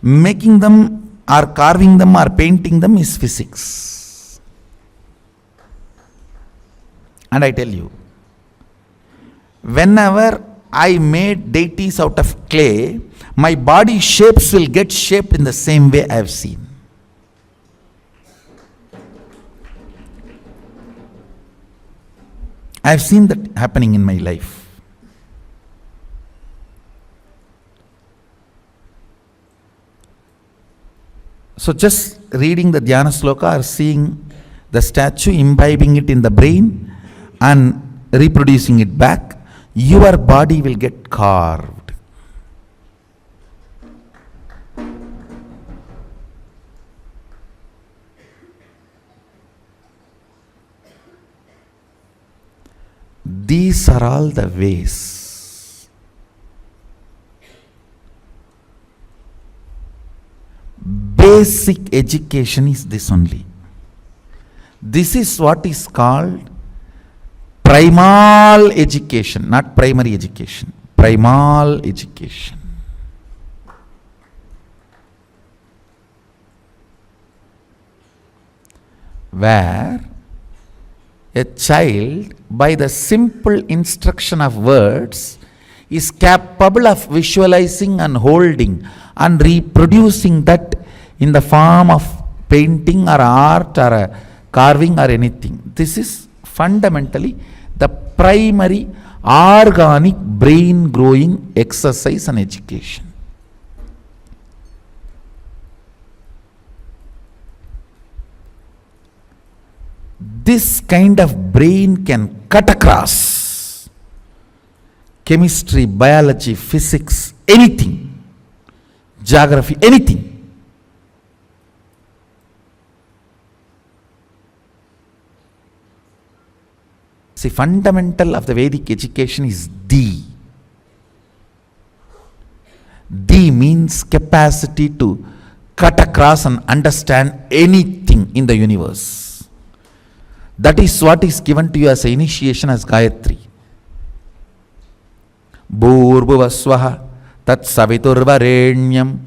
making them or carving them or painting them is physics. And I tell you, whenever I made deities out of clay, my body shapes will get shaped in the same way I have seen. I have seen that happening in my life. So just reading the dhyana sloka or seeing the statue, imbibing it in the brain and reproducing it back, your body will get carved. These are all the ways. Basic education is this only. This is what is called primal education, not primary education. Primal education. Where a child, by the simple instruction of words, is capable of visualizing and holding and reproducing that in the form of painting or art or a carving or anything. This is fundamentally the primary organic brain growing exercise and education. This kind of brain can cut across chemistry, biology, physics, anything, geography, anything. See, fundamental of the Vedic education is D. D means capacity to cut across and understand anything in the universe. That is what is given to you as an initiation as Gayatri. Bhurbhuvasvaha tat saviturvarenyam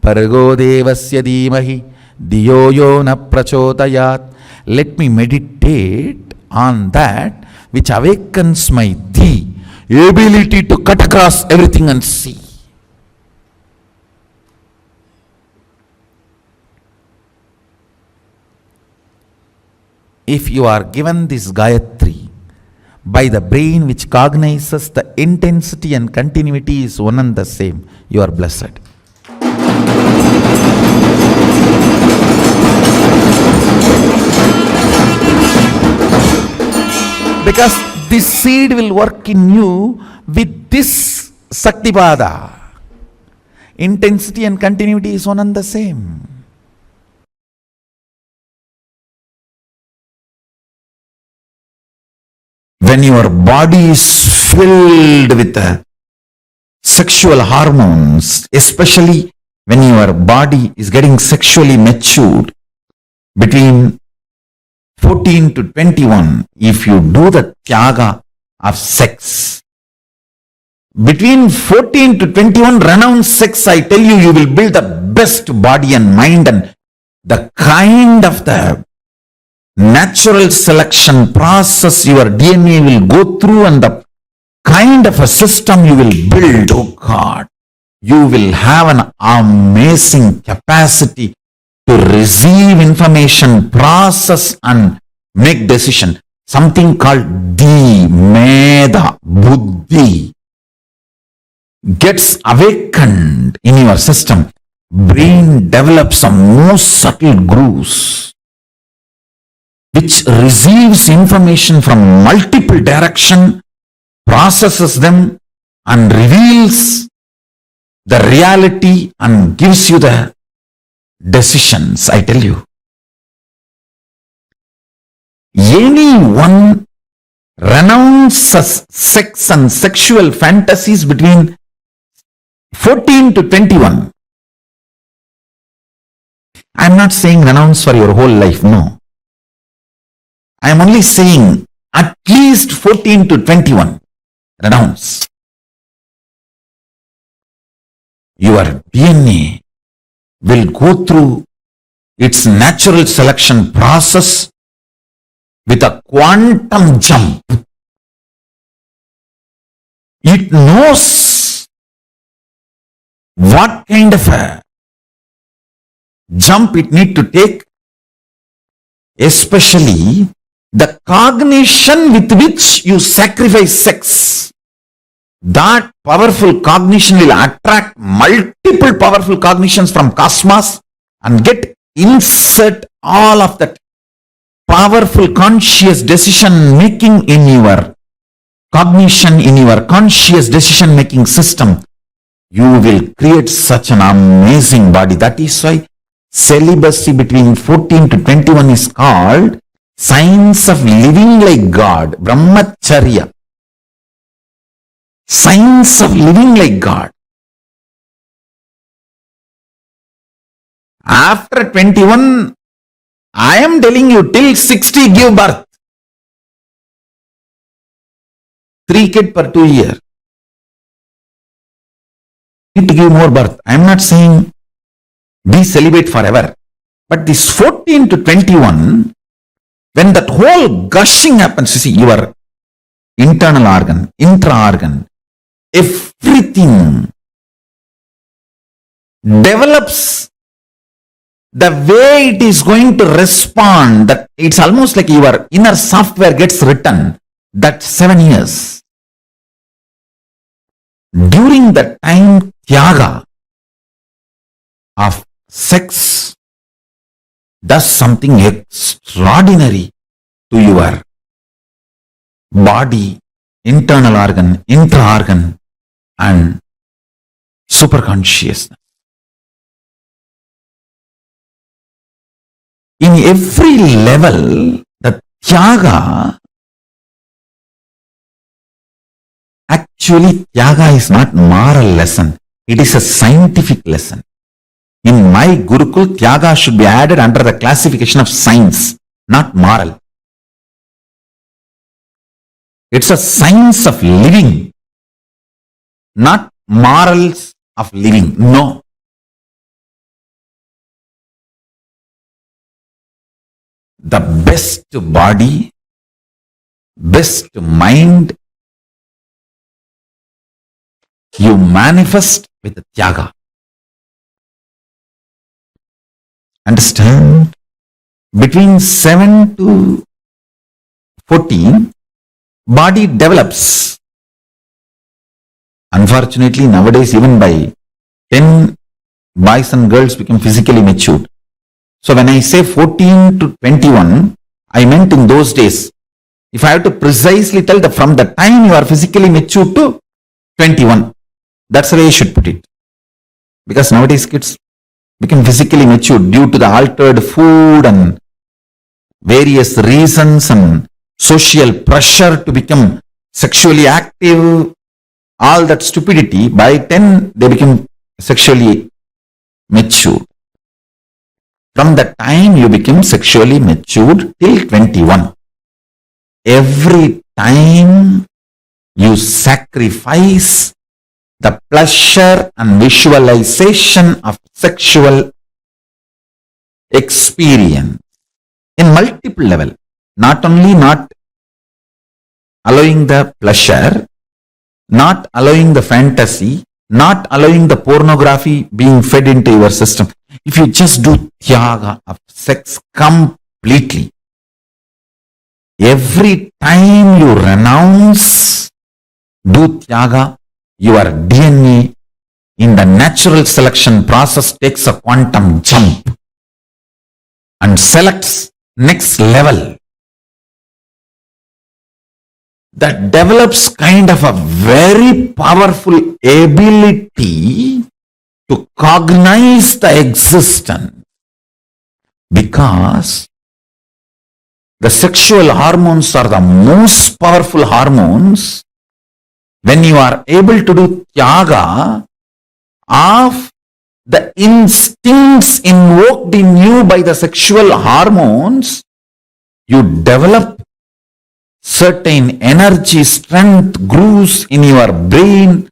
pargo devasya dhimahi diyo yo na prachodayat. Let me meditate on that which awakens my ability to cut across everything and see. If you are given this Gayatri by the brain which cognizes the intensity and continuity is one and the same, you are blessed. Because this seed will work in you with this Saktipada. Intensity and continuity is one and the same. When your body is filled with sexual hormones, especially when your body is getting sexually matured between 14 to 21, if you do the tyaga of sex, between 14 to 21, renounce sex, I tell you, you will build the best body and mind, and the kind of the natural selection process your DNA will go through and the kind of a system you will build, oh God, you will have an amazing capacity to receive information, process and make decision. Something called Di, Meda, Buddhi gets awakened in your system. Brain develops some most subtle grooves which receives information from multiple directions, processes them and reveals the reality and gives you the decisions, I tell you. Anyone renounces sex and sexual fantasies between 14 to 21. I am not saying renounce for your whole life, no. I am only saying at least 14 to 21, renounce. Your DNA will go through its natural selection process with a quantum jump. It knows what kind of a jump it need to take, especially the cognition with which you sacrifice sex. That powerful cognition will attract multiple powerful cognitions from cosmos and insert all of that powerful conscious decision making in your cognition, in your conscious decision making system. You will create such an amazing body. That is why celibacy between 14 to 21 is called Science of Living Like God, Brahmacharya. Science of living like God. After 21, I am telling you, till 60 give birth. 3 kids per 2 years. Need to give more birth. I am not saying be celibate forever. But this 14 to 21, when that whole gushing happens, you see, your internal organ, intra-organ, everything develops the way it is going to respond. That it's almost like your inner software gets written. That 7 years. During the time, Tyaga of sex does something extraordinary to your body, internal organ, intra-organ, and superconsciousness. In every level, the Tyaga, actually Tyaga is not moral lesson, it is a scientific lesson. In my Gurukul, Tyaga should be added under the classification of science, not moral. It's a science of living, not morals of living. No. The best body, best mind, you manifest with Tyaga. Understand? Between 7 to 14, body develops. Unfortunately, nowadays, even by 10, boys and girls become physically matured. So when I say 14 to 21, I meant in those days. If I have to precisely tell that from the time you are physically matured to 21, that's the way you should put it. Because nowadays kids become physically matured due to the altered food and various reasons and social pressure to become sexually active, all that stupidity. By 10, they become sexually mature. From the time you become sexually matured till 21, every time you sacrifice the pleasure and visualization of sexual experience in multiple level, not only not allowing the pleasure, not allowing the fantasy, not allowing the pornography being fed into your system. If you just do Tyaga of sex completely, every time you renounce, do Tyaga, your DNA in the natural selection process takes a quantum jump and selects next level. That develops kind of a very powerful ability to cognize the existence, because the sexual hormones are the most powerful hormones. When you are able to do Tyaga of the instincts invoked in you by the sexual hormones, you develop certain energy, strength, grooves in your brain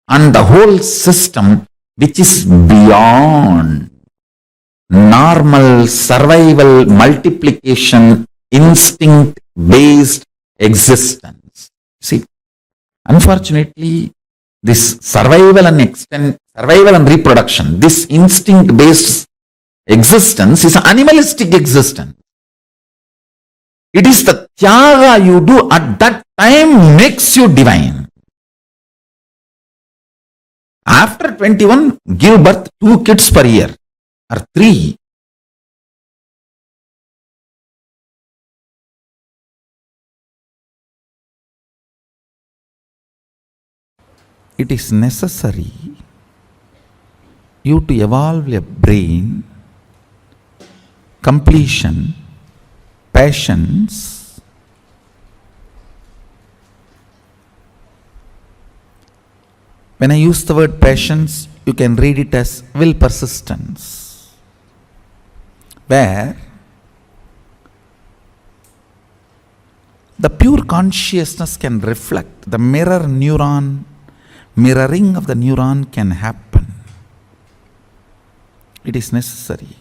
and the whole system, which is beyond normal survival, multiplication, instinct-based existence. See, unfortunately, this survival and reproduction, this instinct-based existence is an animalistic existence. It is the Tyaga you do at that time makes you divine. After 21, give birth 2 kids per year or 3. It is necessary you to evolve a brain, completion, patience, When I use the word patience, you can read it as will persistence, where the pure consciousness can reflect, the mirroring of the neuron can happen. It is necessary.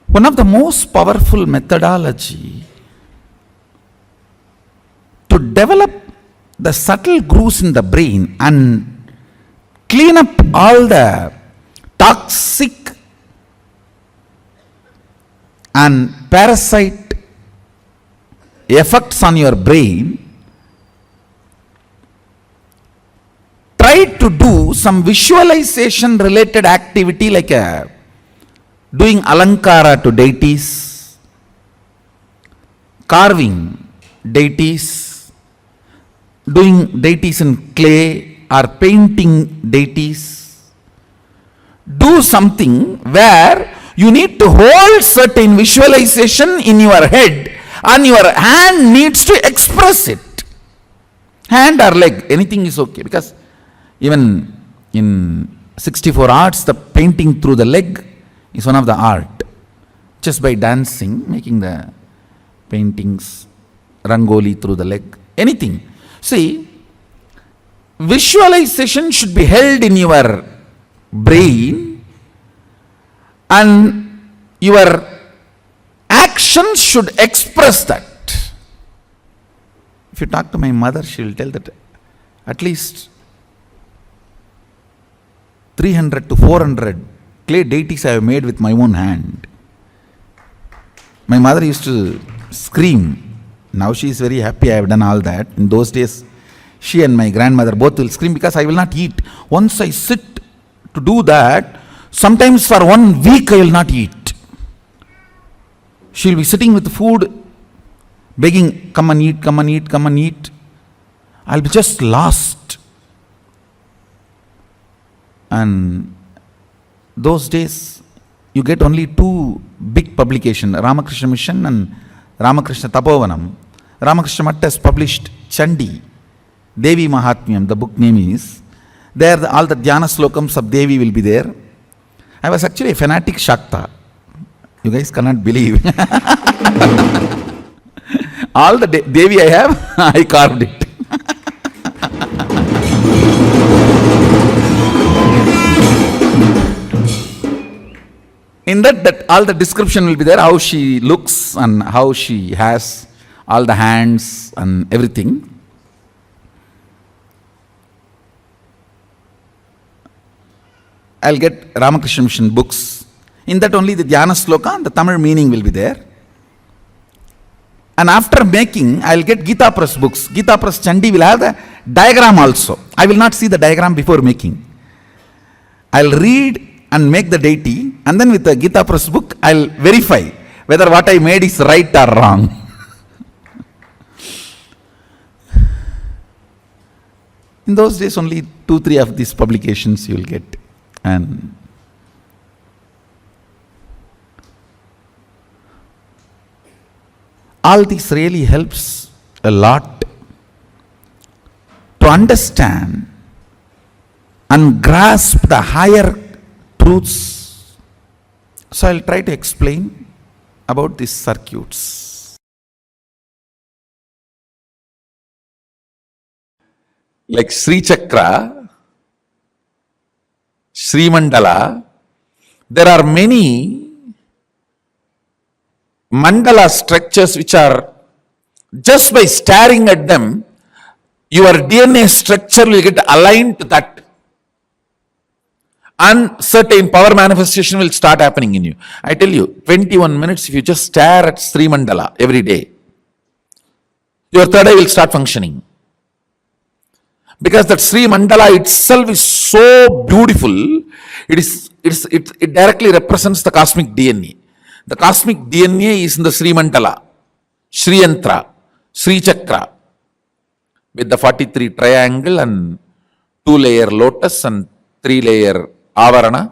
One of the most powerful methodology to develop the subtle grooves in the brain and clean up all the toxic and parasite effects on your brain, try to do some visualization related activity like doing alankara to deities, carving deities, doing deities in clay or painting deities. Do something where you need to hold certain visualization in your head and your hand needs to express it. Hand or leg, anything is okay, because even in 64 arts, the painting through the leg is one of the art. Just by dancing, making the paintings, rangoli through the leg, anything. See, visualization should be held in your brain and your actions should express that. If you talk to my mother, she will tell that at least 300 to 400 clay deities I have made with my own hand. My mother used to scream. Now she is very happy I have done all that. In those days, she and my grandmother both will scream because I will not eat. Once I sit to do that, sometimes for 1 week I will not eat. She will be sitting with food, begging, come and eat, come and eat, come and eat. I will be just lost. And those days, you get only 2 big publications, Ramakrishna Mission and Ramakrishna Tapovanam. Ramakrishna Math has published Chandi, Devi Mahatmyam, the book name is. There all the Dhyana slokams of Devi will be there. I was actually a fanatic Shakta. You guys cannot believe. All the Devi I have, I carved it. In that all the description will be there, how she looks and how she has all the hands and everything. I'll get Ramakrishna Mission books. In that only the Dhyana Sloka and the Tamil meaning will be there. And after making, I'll get Gita Press books. Gita Press Chandi will have the diagram also. I will not see the diagram before making. I'll read and make the deity, and then with the Gita Press book, I'll verify whether what I made is right or wrong. In those days, only 2-3 of these publications you will get. And all this really helps a lot to understand and grasp the higher truths. So I'll try to explain about these circuits. Like Sri Chakra, Sri Mandala, there are many mandala structures which are, just by staring at them, your DNA structure will get aligned to that. And certain power manifestation will start happening in you. I tell you, 21 minutes, if you just stare at Sri Mandala every day, your third eye will start functioning. Because that Sri Mandala itself is so beautiful, it directly represents the cosmic DNA. The cosmic DNA is in the Sri Mandala, Sri Yantra, Sri Chakra, with the 43 triangle and 2-layer lotus and 3-layer avarana.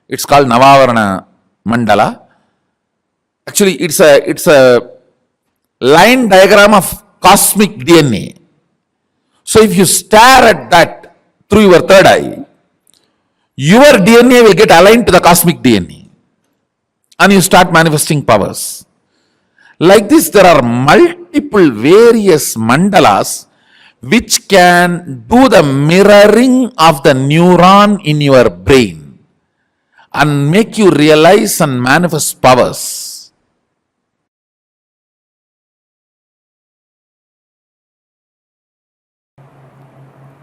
It's called Navavarana Mandala. Actually, it's a line diagram of cosmic DNA. So if you stare at that through your third eye, your DNA will get aligned to the cosmic DNA and you start manifesting powers. Like this, there are multiple various mandalas which can do the mirroring of the neuron in your brain and make you realize and manifest powers.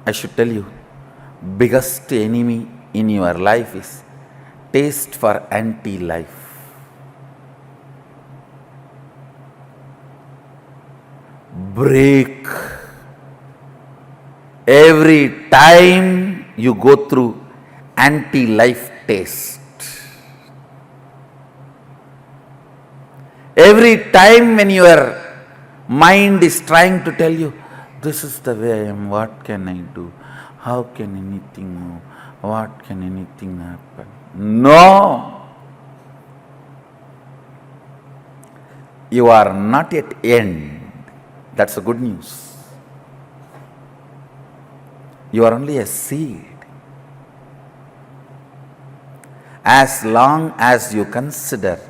I should tell you, biggest enemy in your life is taste for anti-life. Break every time you go through anti-life taste. Every time when your mind is trying to tell you, this is the way I am, what can I do? How can anything move? What can anything happen? No! You are not yet end. That's the good news. You are only a seed. As long as you consider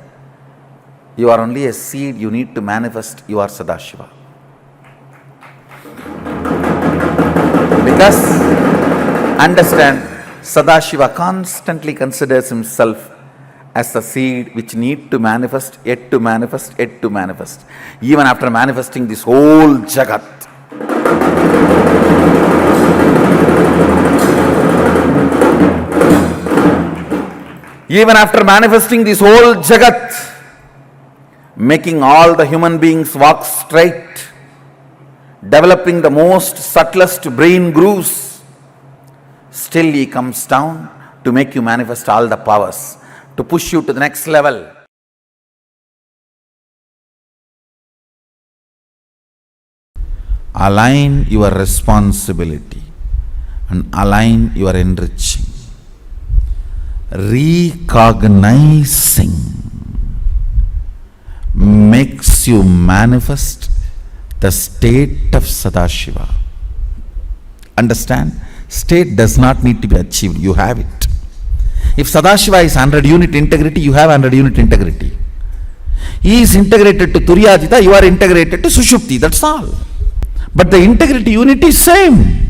you are only a seed, you need to manifest you are Sadashiva. Because, understand, Sadashiva constantly considers himself as the seed which need to manifest, yet to manifest, yet to manifest. Even after manifesting this whole Jagat. Even after manifesting this whole Jagat, making all the human beings walk straight, developing the most subtlest brain grooves, still he comes down to make you manifest all the powers, to push you to the next level. Align your responsibility and align your enriching. Recognizing makes you manifest the state of Sadashiva. Understand? State does not need to be achieved, you have it. If Sadashiva is 100 unit integrity, you have 100 unit integrity. He is integrated to Turyadita, you are integrated to Sushupti, that's all. But the integrity unit is same.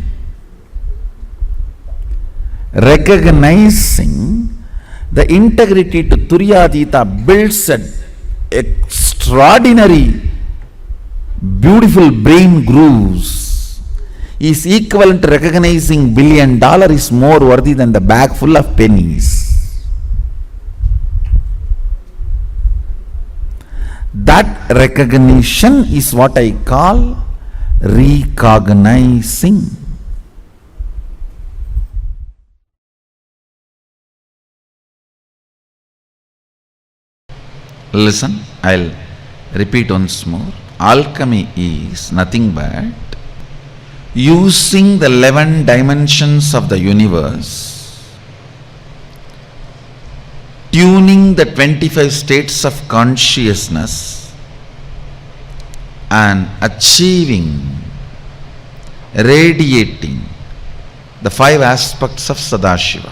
Recognizing the integrity to Turyadita builds an extraordinary, beautiful brain grooves, is equivalent to recognizing $1 billion is more worthy than the bag full of pennies. That recognition is what I call recognizing. Listen, I'll repeat once more. Alchemy is nothing but using the 11 dimensions of the universe, tuning the 25 states of consciousness and achieving, radiating the 5 aspects of Sadashiva.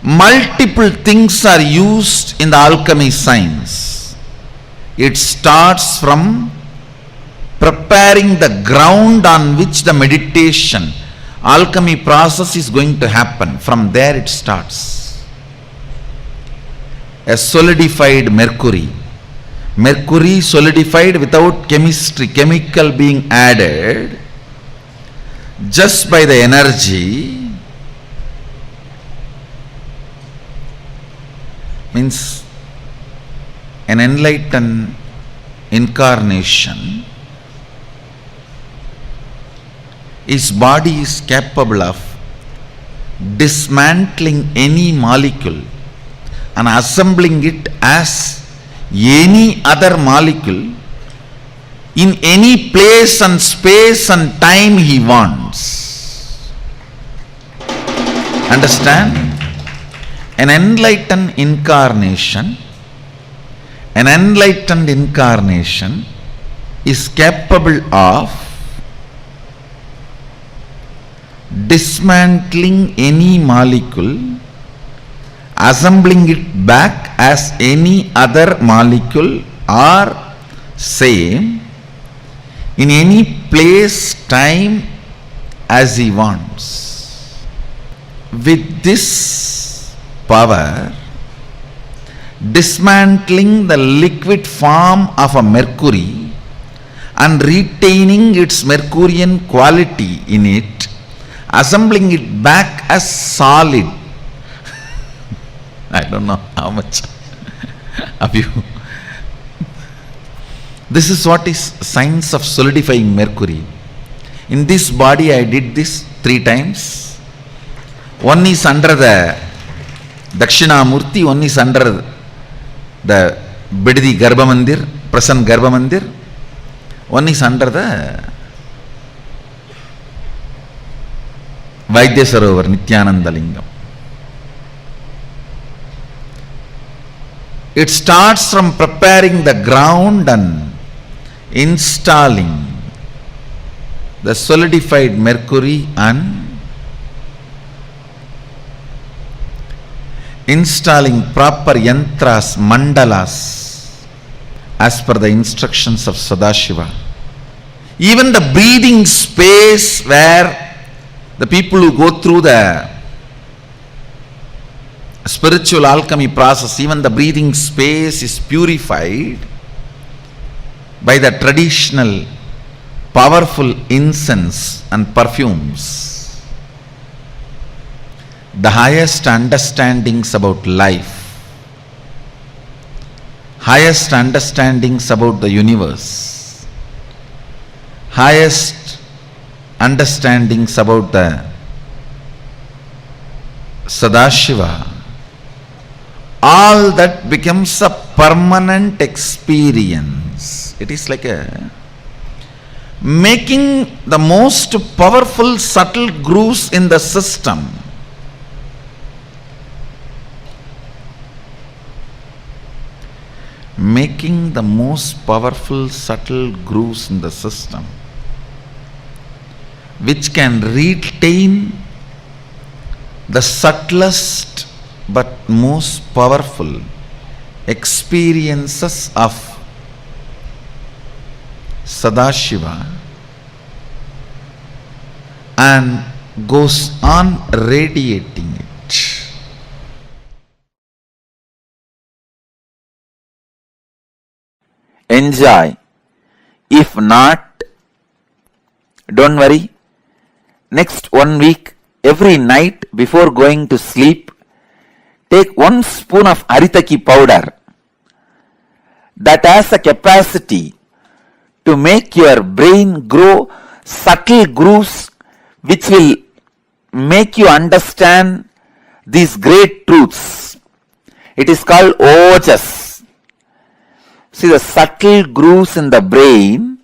Multiple things are used in the alchemy science. It starts from preparing the ground on which the meditation, alchemy process is going to happen. From there it starts. A solidified mercury. Mercury solidified without chemistry, chemical being added, just by the energy, means an enlightened incarnation, his body is capable of dismantling any molecule and assembling it as any other molecule in any place and space and time he wants. Understand? An enlightened incarnation an enlightened incarnation is capable of dismantling any molecule, assembling it back as any other molecule or same in any place, time as he wants. With this power, dismantling the liquid form of a mercury and retaining its Mercurian quality in it, assembling it back as solid. I don't know how much of you. This is what is science of solidifying mercury. In this body I did this 3 times. One is under the Dakshinamurti, one is under the Bididi Garbha Mandir, present Garbha Mandir. One is under the Vaidya Sarovar, Nithyananda Lingam. It starts from preparing the ground and installing the solidified mercury and installing proper yantras, mandalas as per the instructions of Sadashiva. Even the breathing space where the people who go through the spiritual alchemy process, even the breathing space is purified by the traditional powerful incense and perfumes. The highest understandings about life, highest understandings about the universe, highest understandings about the Sadashiva, all that becomes a permanent experience. It is like making the most powerful subtle grooves in the system. Making the most powerful subtle grooves in the system, which can retain the subtlest but most powerful experiences of Sadashiva and goes on radiating it. Enjoy. If not, don't worry. Next 1 week, every night before going to sleep, take 1 spoon of Haritaki powder that has a capacity to make your brain grow subtle grooves which will make you understand these great truths. It is called ojas. See, the subtle grooves in the brain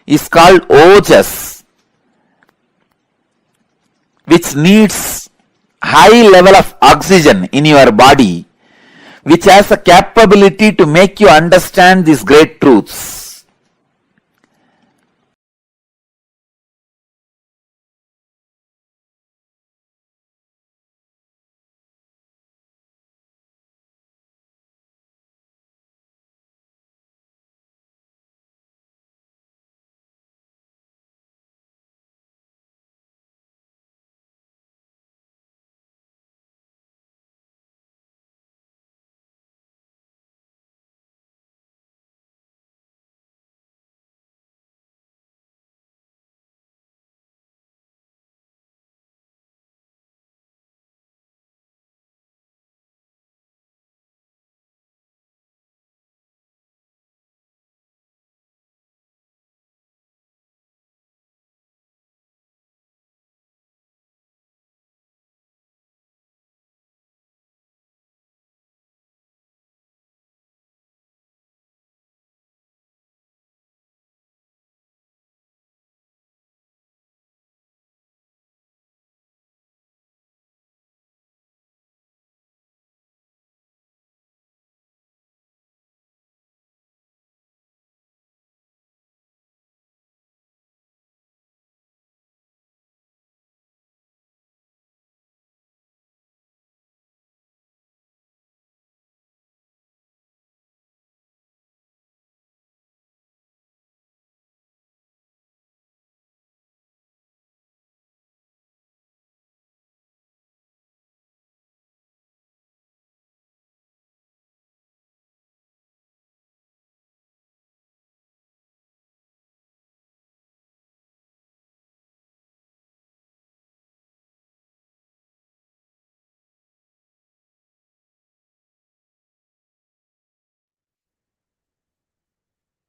is called ojas, which needs high level of oxygen in your body, which has a capability to make you understand these great truths.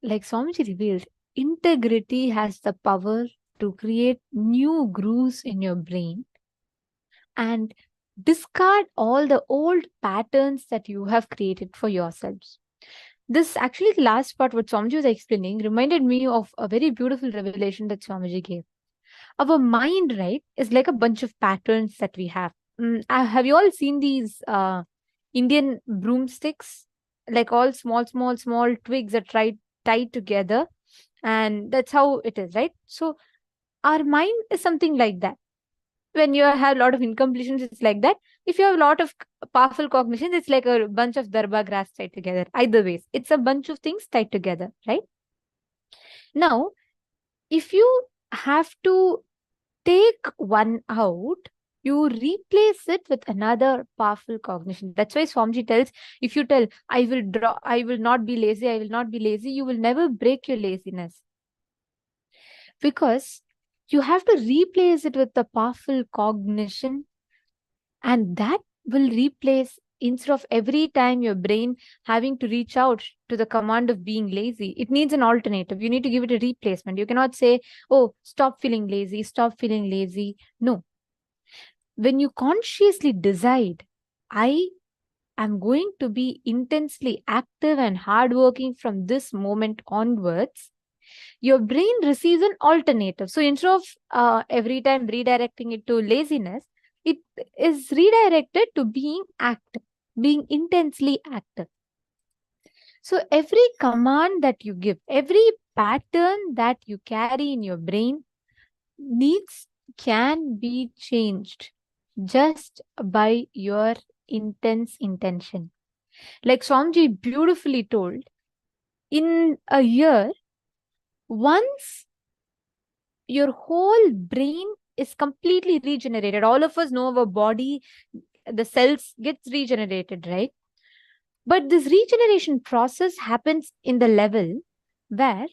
like Swamiji revealed, integrity has the power to create new grooves in your brain and discard all the old patterns that you have created for yourselves. This actually, the last part, what Swamiji was explaining, reminded me of a very beautiful revelation that Swamiji gave. Our mind, right, is like a bunch of patterns that we have. Have you all seen these Indian broomsticks? Like all small twigs are tied together, and that's how it is, right? So our mind is something like that. When you have a lot of incompletions, it's like that. If you have a lot of powerful cognitions, it's like a bunch of darba grass tied together. Either ways, it's a bunch of things tied together, right? Now, if you have to take one out, you replace it with another powerful cognition. That's why Swamiji tells, if you tell, I will not be lazy, I will not be lazy, you will never break your laziness. Because you have to replace it with the powerful cognition, and that will replace, instead of every time your brain having to reach out to the command of being lazy, it needs an alternative. You need to give it a replacement. You cannot say, oh, stop feeling lazy, stop feeling lazy. No. When you consciously decide, I am going to be intensely active and hardworking from this moment onwards, your brain receives an alternative. So instead of every time redirecting it to laziness, it is redirected to being active, being intensely active. So every command that you give, every pattern that you carry in your brain can be changed just by your intense intention. Like Swamiji beautifully told, in a year, once your whole brain is completely regenerated. All of us know our body, the cells gets regenerated, right? But this regeneration process happens in the level where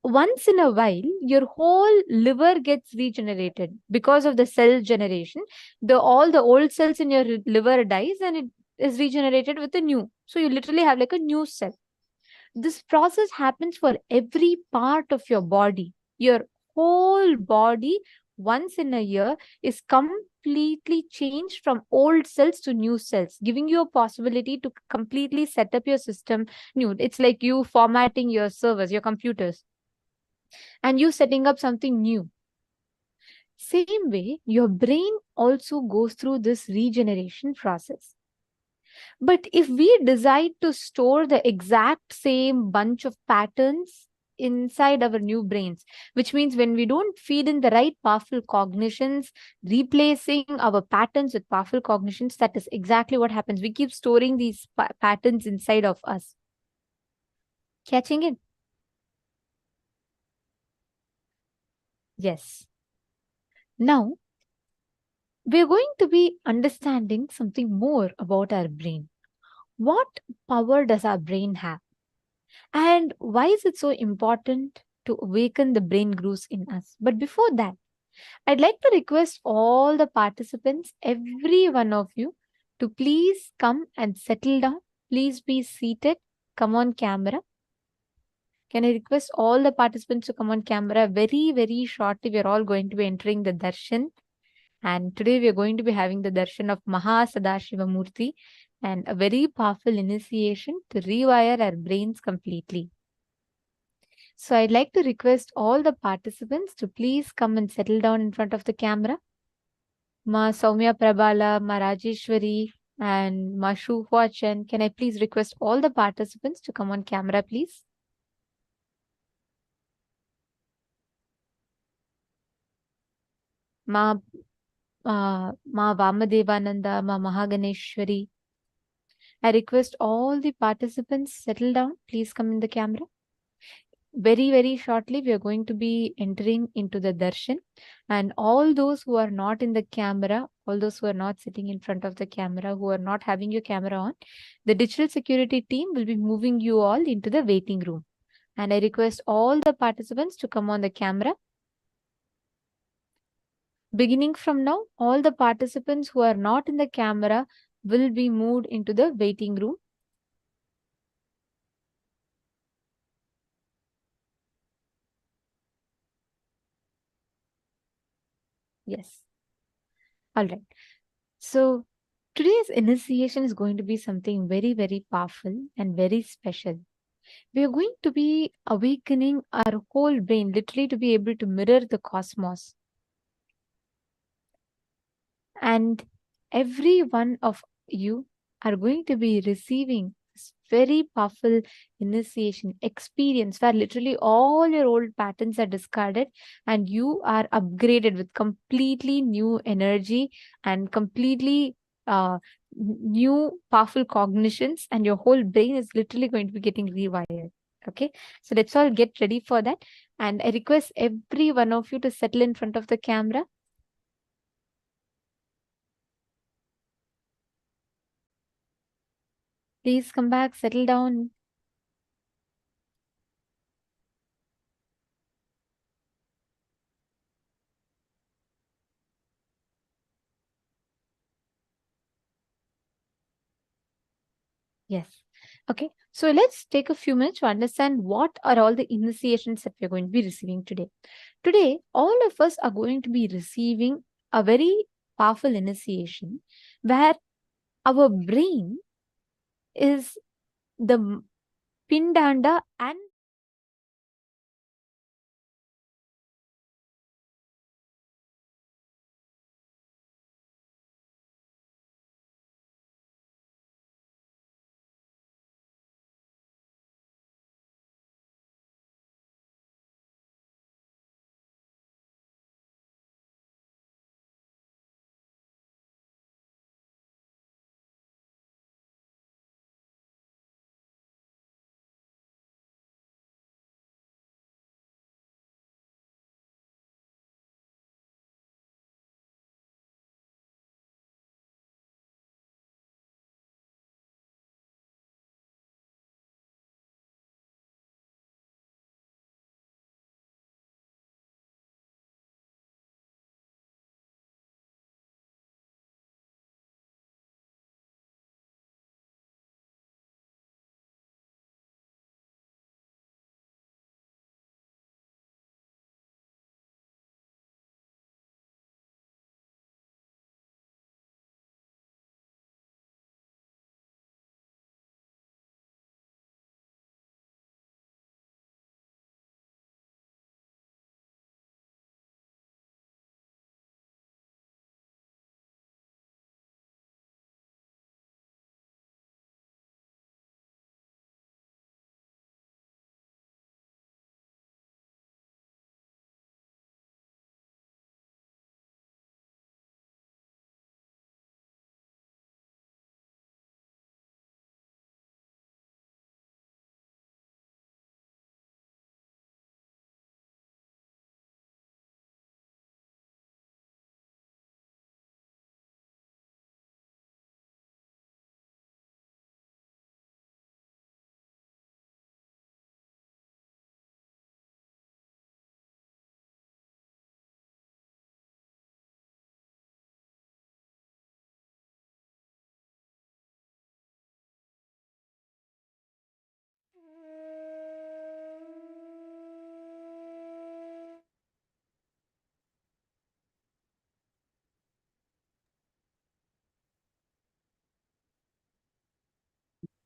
once in a while, your whole liver gets regenerated because of the cell generation. All the old cells in your liver dies and it is regenerated with a new. So you literally have like a new cell. This process happens for every part of your body. Your whole body once in a year is completely changed from old cells to new cells, giving you a possibility to completely set up your system new. It's like you formatting your servers, your computers, and you setting up something new. Same way, your brain also goes through this regeneration process. But if we decide to store the exact same bunch of patterns inside our new brains, which means when we don't feed in the right powerful cognitions, replacing our patterns with powerful cognitions, that is exactly what happens. We keep storing these patterns inside of us. Catching it? Yes. Now, we're going to be understanding something more about our brain. What power does our brain have? And why is it so important to awaken the brain grooves in us? But before that, I'd like to request all the participants, every one of you, to please come and settle down. Please be seated. Come on camera. Can I request all the participants to come on camera? Very, very shortly, we're all going to be entering the darshan. And today we are going to be having the darshan of Maha Sadashiva Murti and a very powerful initiation to rewire our brains completely. So I'd like to request all the participants to please come and settle down in front of the camera. Ma Soumya Prabhala, Ma Rajeshwari, and Ma Shuhua. Can I please request all the participants to come on camera, please? Ma Vamadevananda, Ma Mahaganeshwari. I request all the participants settle down. Please come in the camera. Very, very shortly, we are going to be entering into the darshan. And all those who are not in the camera, all those who are not sitting in front of the camera, who are not having your camera on, the digital security team will be moving you all into the waiting room. And I request all the participants to come on the camera. Beginning from now, all the participants who are not in the camera will be moved into the waiting room. Yes. All right. So today's initiation is going to be something very, very powerful and very special. We are going to be awakening our whole brain, literally to be able to mirror the cosmos. And every one of you are going to be receiving this very powerful initiation experience where literally all your old patterns are discarded and you are upgraded with completely new energy and completely new powerful cognitions, and your whole brain is literally going to be getting rewired. Okay, so let's all get ready for that. And I request every one of you to settle in front of the camera. Please come back, settle down. Yes. Okay. So let's take a few minutes to understand what are all the initiations that we're going to be receiving today. Today, all of us are going to be receiving a very powerful initiation where our brain is the pindanda and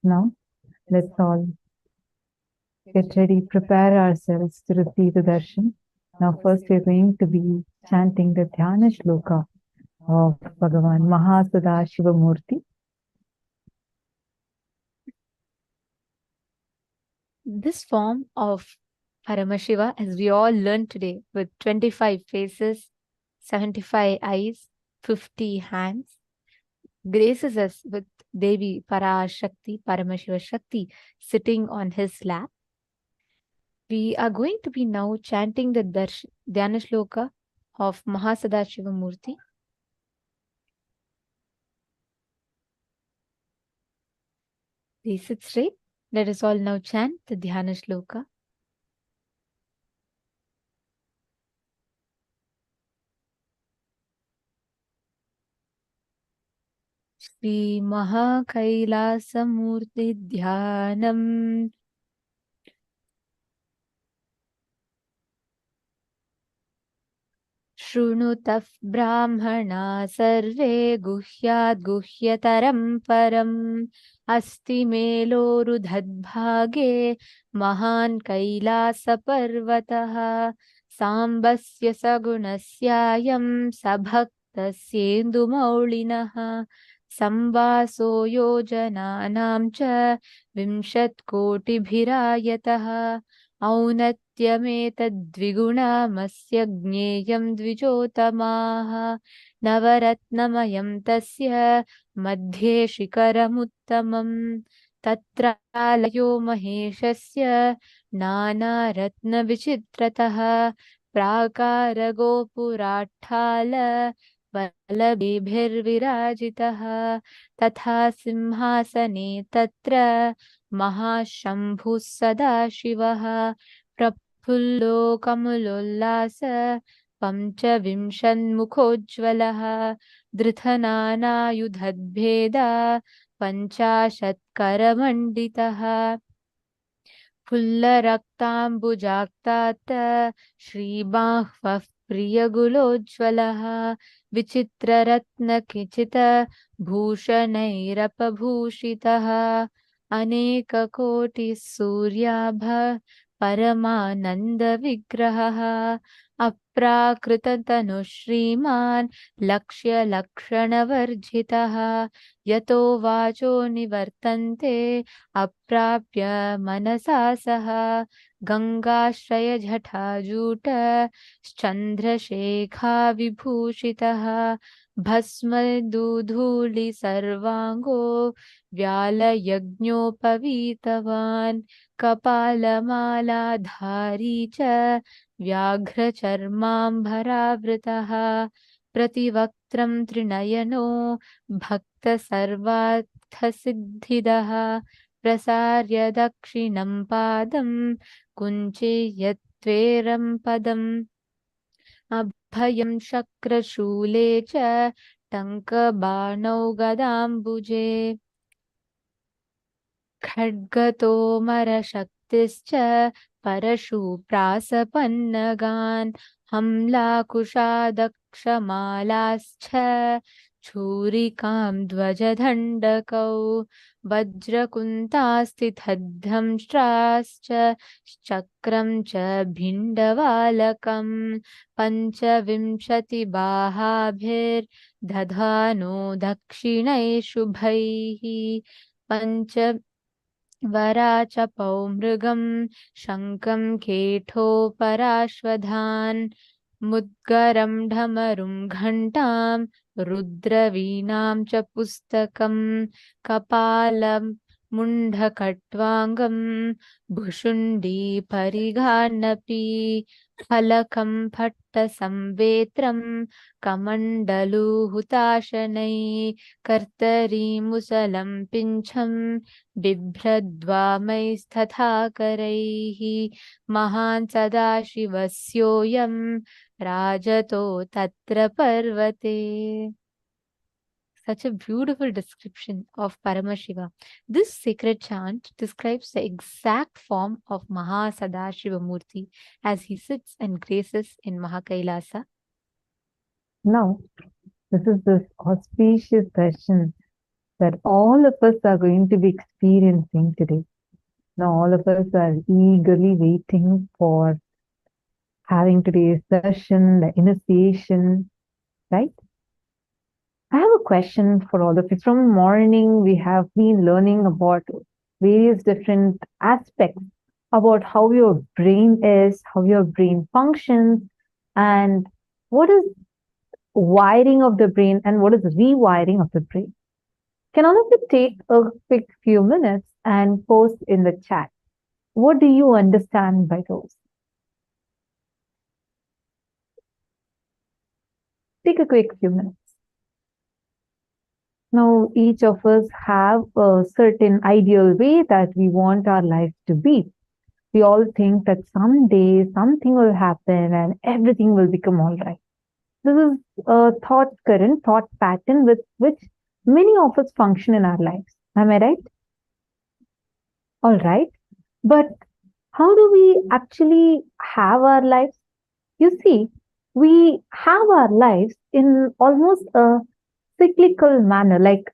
Now, let's all get ready, prepare ourselves to receive the darshan. Now, first we're going to be chanting the Dhyana Shloka of Bhagavan Mahasadashivamurti. this form of Paramashiva, as we all learned today, with 25 faces, 75 eyes, 50 hands, graces us with Devi Parashakti, Paramashiva Shakti, sitting on his lap. We are going to be now chanting the Dhyana Shloka of Mahasadashivamurti. Please sit straight. Let us all now chant the Dhyana Shloka. Shri Mahakailasa Murti Dhyanam शृणुतः ब्राह्मणा सर्वे गुह्याद् गुह्यतरं परम् अस्ति मेलोरुधद्भागे महान् कैलासपर्वतः साम्बस्य सगुणस्यायं सभक्तस्येन्दुमौळिनः संवासो योजनानां च 20,000,000 औन्नत्यमेतद्विगुणमस्य ज्ञेयं द्विजोतमाः नवरत्नमयं तस्य मध्ये शिखरमुत्तमम् तत्रालयो महेशस्य नानारत्नविचित्रतः प्राकारगोपुराट्टाल वल्लभीभिर्विराजितः तथा सिंहासने तत्र महाशम्भुः सदाशिवः प्रफुल्लो कमलोल्लास पञ्चविंशन्मुखोज्ज्वलः धृतनानायुधद्भेदा 50 फुल्लरक्ताम्बुजाक्तात् श्रीबाह्वः प्रियगुलोज्ज्वलः विचित्ररत्नखचित भूषणैरपभूषितः अनेककोटिः सूर्याभ परमानन्दविग्रहः अप्राकृततनुः श्रीमान् लक्ष्यलक्षणवर्जितः यतो वाचो निवर्तन्ते अप्राप्य मनसा सह गङ्गाश्रयजटाजूट चन्द्रशेखा विभूषितः भस्मदुधूलि सर्वाङ्गो व्यालयज्ञोपवीतवान् कपालमालाधारी च व्याघ्रचर्माम्बरावृतः प्रतिवक्त्रं त्रिनयनो भक्तसर्वार्थसिद्धिदः प्रसार्य दक्षिणं पादं कुञ्चियत्वेरं पदम् अभयं शक्रशूले च टङ्कबाणौ गदाम्बुजे खड्गतोमरशक्तिश्च परशुप्रासपन्नगान् हम्लाकुशादक्षमालाश्च छूरिकां ध्वजदण्डकौ वज्रकुन्तास्थितध्वंष्ट्राश्च चक्रं च भिण्डवालकं 25 बाहाभिर्दधानो दक्षिणै शुभैः पञ्च वराचपौ मृगं शङ्खं केठोपराश्वधान् मुद्गरं ढमरुं घण्टां रुद्रवीणां च पुस्तकं कपालं मुण्डकट्वाङ्गं भुशुण्डी परिघान्नपि फलकं फट्टसंवेत्रं कमण्डलुहुताशनै कर्तरीमुसलं पिञ्छं बिभ्रद्वामैस्तथा करैः महान् सदाशिवस्योऽयं राजतो तत्र पर्वते. Such a beautiful description of Paramashiva. This sacred chant describes the exact form of Mahasadashiva Murti as he sits and graces in KAILASA. Now, this is this auspicious darshan that all of us are going to be experiencing today. Now, all of us are eagerly waiting for having today's darshan, the initiation, right? I have a question for all of you. From morning, we have been learning about various different aspects about how your brain is, how your brain functions, and what is wiring of the brain and what is rewiring of the brain. Can all of you take a quick few minutes and post in the chat? What do you understand by those? Take a quick few minutes. Now, each of us have a certain ideal way that we want our life to be. We all think that someday something will happen and everything will become all right. This is a thought current, thought pattern with which many of us function in our lives. Am I right? All right. But how do we actually have our lives? You see, we have our lives in almost a cyclical manner, like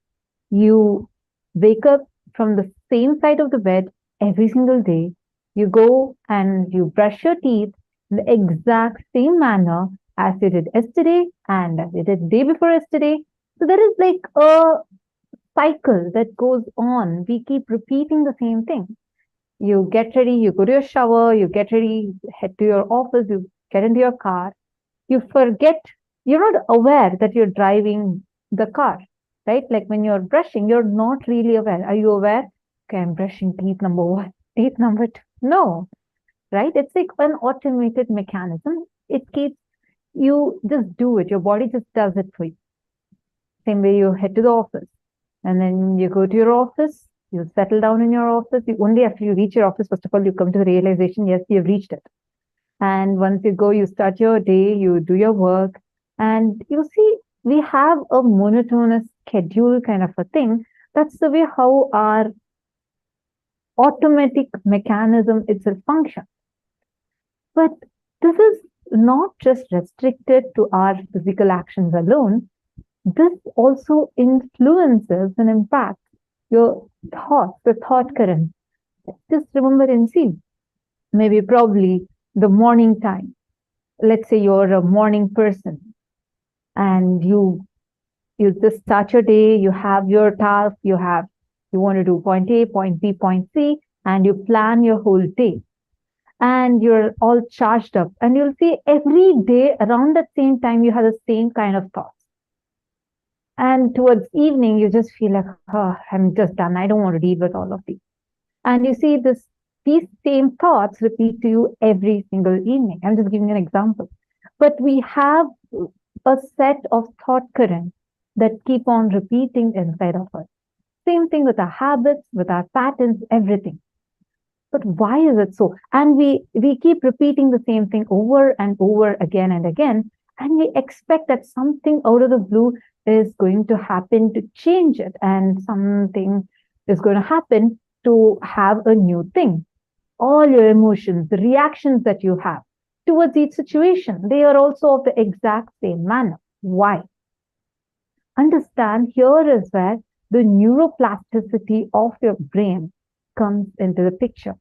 you wake up from the same side of the bed every single day. You go and you brush your teeth in the exact same manner as you did yesterday and as you did the day before yesterday. So there is like a cycle that goes on. We keep repeating the same thing. You get ready, you go to your shower, you get ready, head to your office, you get into your car. You forget, you're not aware that you're driving the car, right? Like when you're brushing, you're not really aware. Are you aware? Okay, I'm brushing teeth number one, teeth number two. No, right? It's like an automated mechanism. It keeps, you just do it. Your body just does it for you. Same way you head to the office and then you go to your office, you settle down in your office. Only after you reach your office, first of all, you come to the realization, yes, you've reached it. And once you go, you start your day, you do your work, and you see, we have a monotonous schedule kind of a thing. That's the way how our automatic mechanism itself functions. But this is not just restricted to our physical actions alone. This also influences and impacts your thoughts, the thought current. Just remember and see, maybe probably the morning time. Let's say you're a morning person and you just start your day, you have your task, you want to do point A, point B, point C, and you plan your whole day. And you're all charged up. And you'll see every day around that same time, you have the same kind of thoughts. And towards evening, you just feel like, oh, I'm just done. I don't want to deal with all of these. And you see these same thoughts repeat to you every single evening. I'm just giving an example. But we have a set of thought currents that keep on repeating inside of us. Same thing with our habits, with our patterns, everything. But why is it so? And we keep repeating the same thing over and over again and again. And we expect that something out of the blue is going to happen to change it. And something is going to happen to have a new thing. All your emotions, the reactions that you have towards each situation, they are also of the exact same manner. Why? Understand, here is where the neuroplasticity of your brain comes into the picture.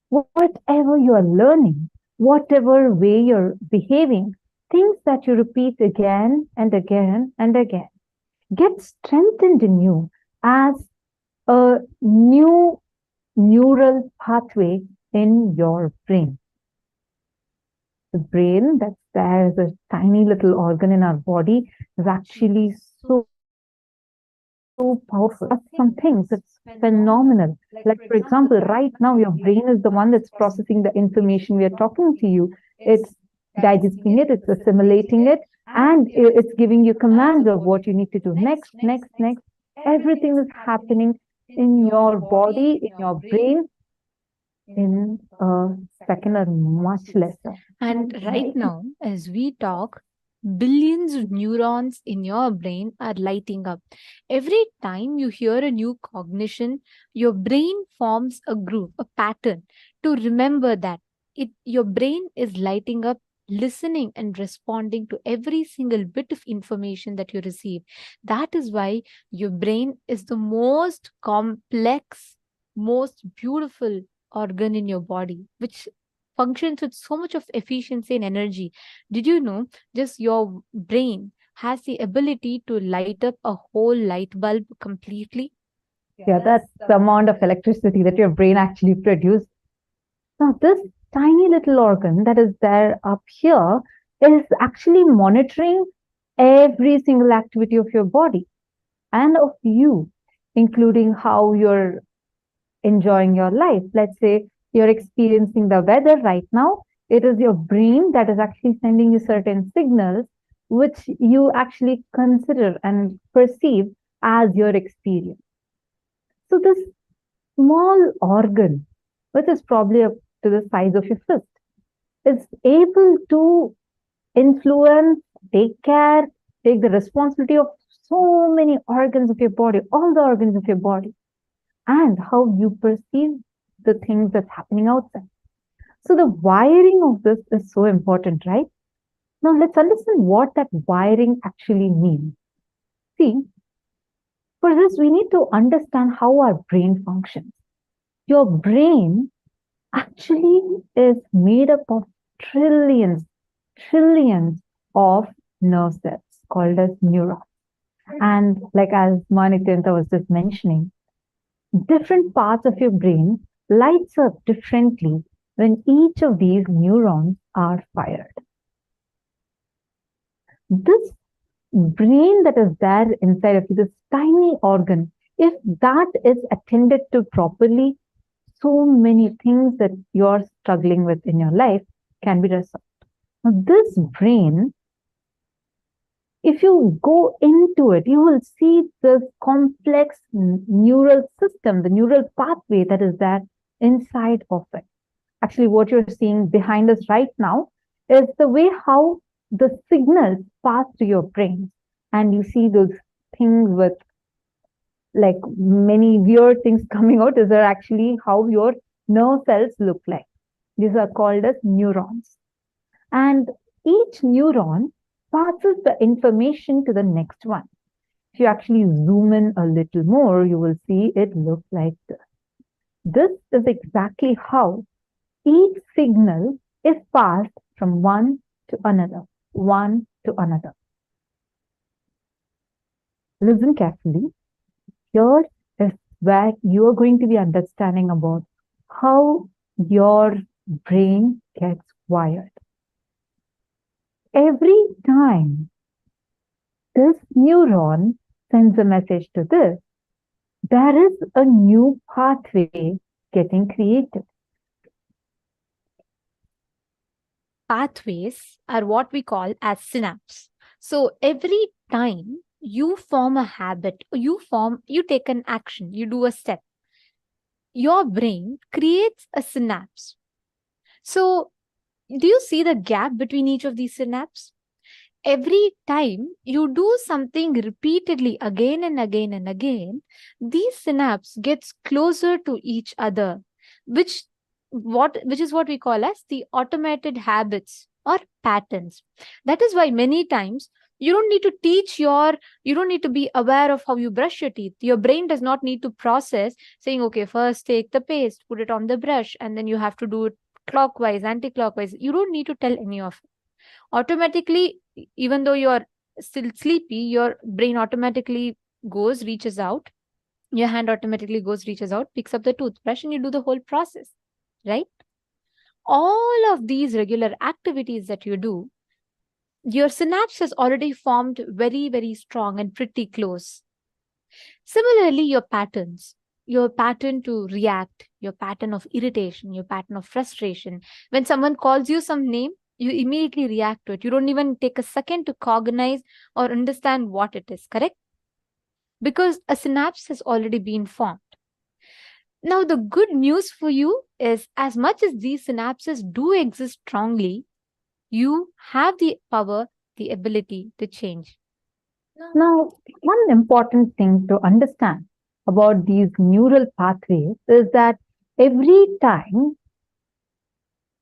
Whatever you are learning, whatever way you're behaving, things that you repeat again and again and again get strengthened in you as a new neural pathway in your brain. The brain, that's there as a tiny little organ in our body, is actually so powerful. Some things, it's phenomenal. Like, for example, right now, your brain is the one that's processing the information we are talking to you. It's digesting it, it's assimilating it, and it's giving you commands of what you need to do next. Everything is happening in your body, in your brain, in a second or much lesser. And right now, as we talk, billions of neurons in your brain are lighting up. Every time you hear a new cognition, your brain forms a groove, a pattern to remember that your brain is lighting up, listening and responding to every single bit of information that you receive. That is why your brain is the most complex, most beautiful organ in your body, which functions with so much of efficiency and energy. Did you know just your brain has the ability to light up a whole light bulb completely? Yeah, that's the amount of electricity that your brain actually produces. Now, this tiny little organ that is there up here is actually monitoring every single activity of your body and of you, including how you're enjoying your life. Let's say you're experiencing the weather right now. It is your brain that is actually sending you certain signals which you actually consider and perceive as your experience. So this small organ, which is probably up to the size of your fist, is able to influence, take the responsibility of so many organs of your body, all the organs of your body, and how you perceive the things that's happening outside. So the wiring of this is so important, right? Now let's understand what that wiring actually means. See, for this we need to understand how our brain functions. Your brain actually is made up of trillions of nerve cells called as neurons. And like as Nithyananda was just mentioning, different parts of your brain lights up differently when each of these neurons are fired. This brain that is there inside of you, this tiny organ, if that is attended to properly, so many things that you're struggling with in your life can be resolved. Now, this brain, if you go into it, you will see this complex neural system, the neural pathway that is there inside of it. Actually, what you're seeing behind us right now is the way how the signals pass to your brain. And you see those things with like many weird things coming out. These are actually how your nerve cells look like. These are called as neurons. And each neuron passes the information to the next one. If you actually zoom in a little more, you will see it looks like this. This is exactly how each signal is passed from one to another, one to another. Listen carefully. Here is where you are going to be understanding about how your brain gets wired. Every time this neuron sends a message to this, there is a new pathway getting created. Pathways are what we call as synapse. So every time you form a habit, you take an action, you do a step, your brain creates a synapse. So do you see the gap between each of these synapses? Every time you do something repeatedly again and again and again, these synapses gets closer to each other, which is what we call as the automated habits or patterns. That is why many times you don't need to you don't need to be aware of how you brush your teeth. Your brain does not need to process saying, okay, first take the paste, put it on the brush, and then you have to do it clockwise, anti-clockwise. You don't need to tell any of it. Automatically, even though you're still sleepy, your brain automatically reaches out, your hand automatically reaches out, picks up the toothbrush, and you do the whole process, right? All of these regular activities that you do, your synapse has already formed very, very strong and pretty close. Similarly, your patterns, your pattern to react, your pattern of irritation, your pattern of frustration. When someone calls you some name, you immediately react to it. You don't even take a second to cognize or understand what it is, correct? Because a synapse has already been formed. Now, the good news for you is, as much as these synapses do exist strongly, you have the power, the ability to change. Now, one important thing to understand about these neural pathways is that every time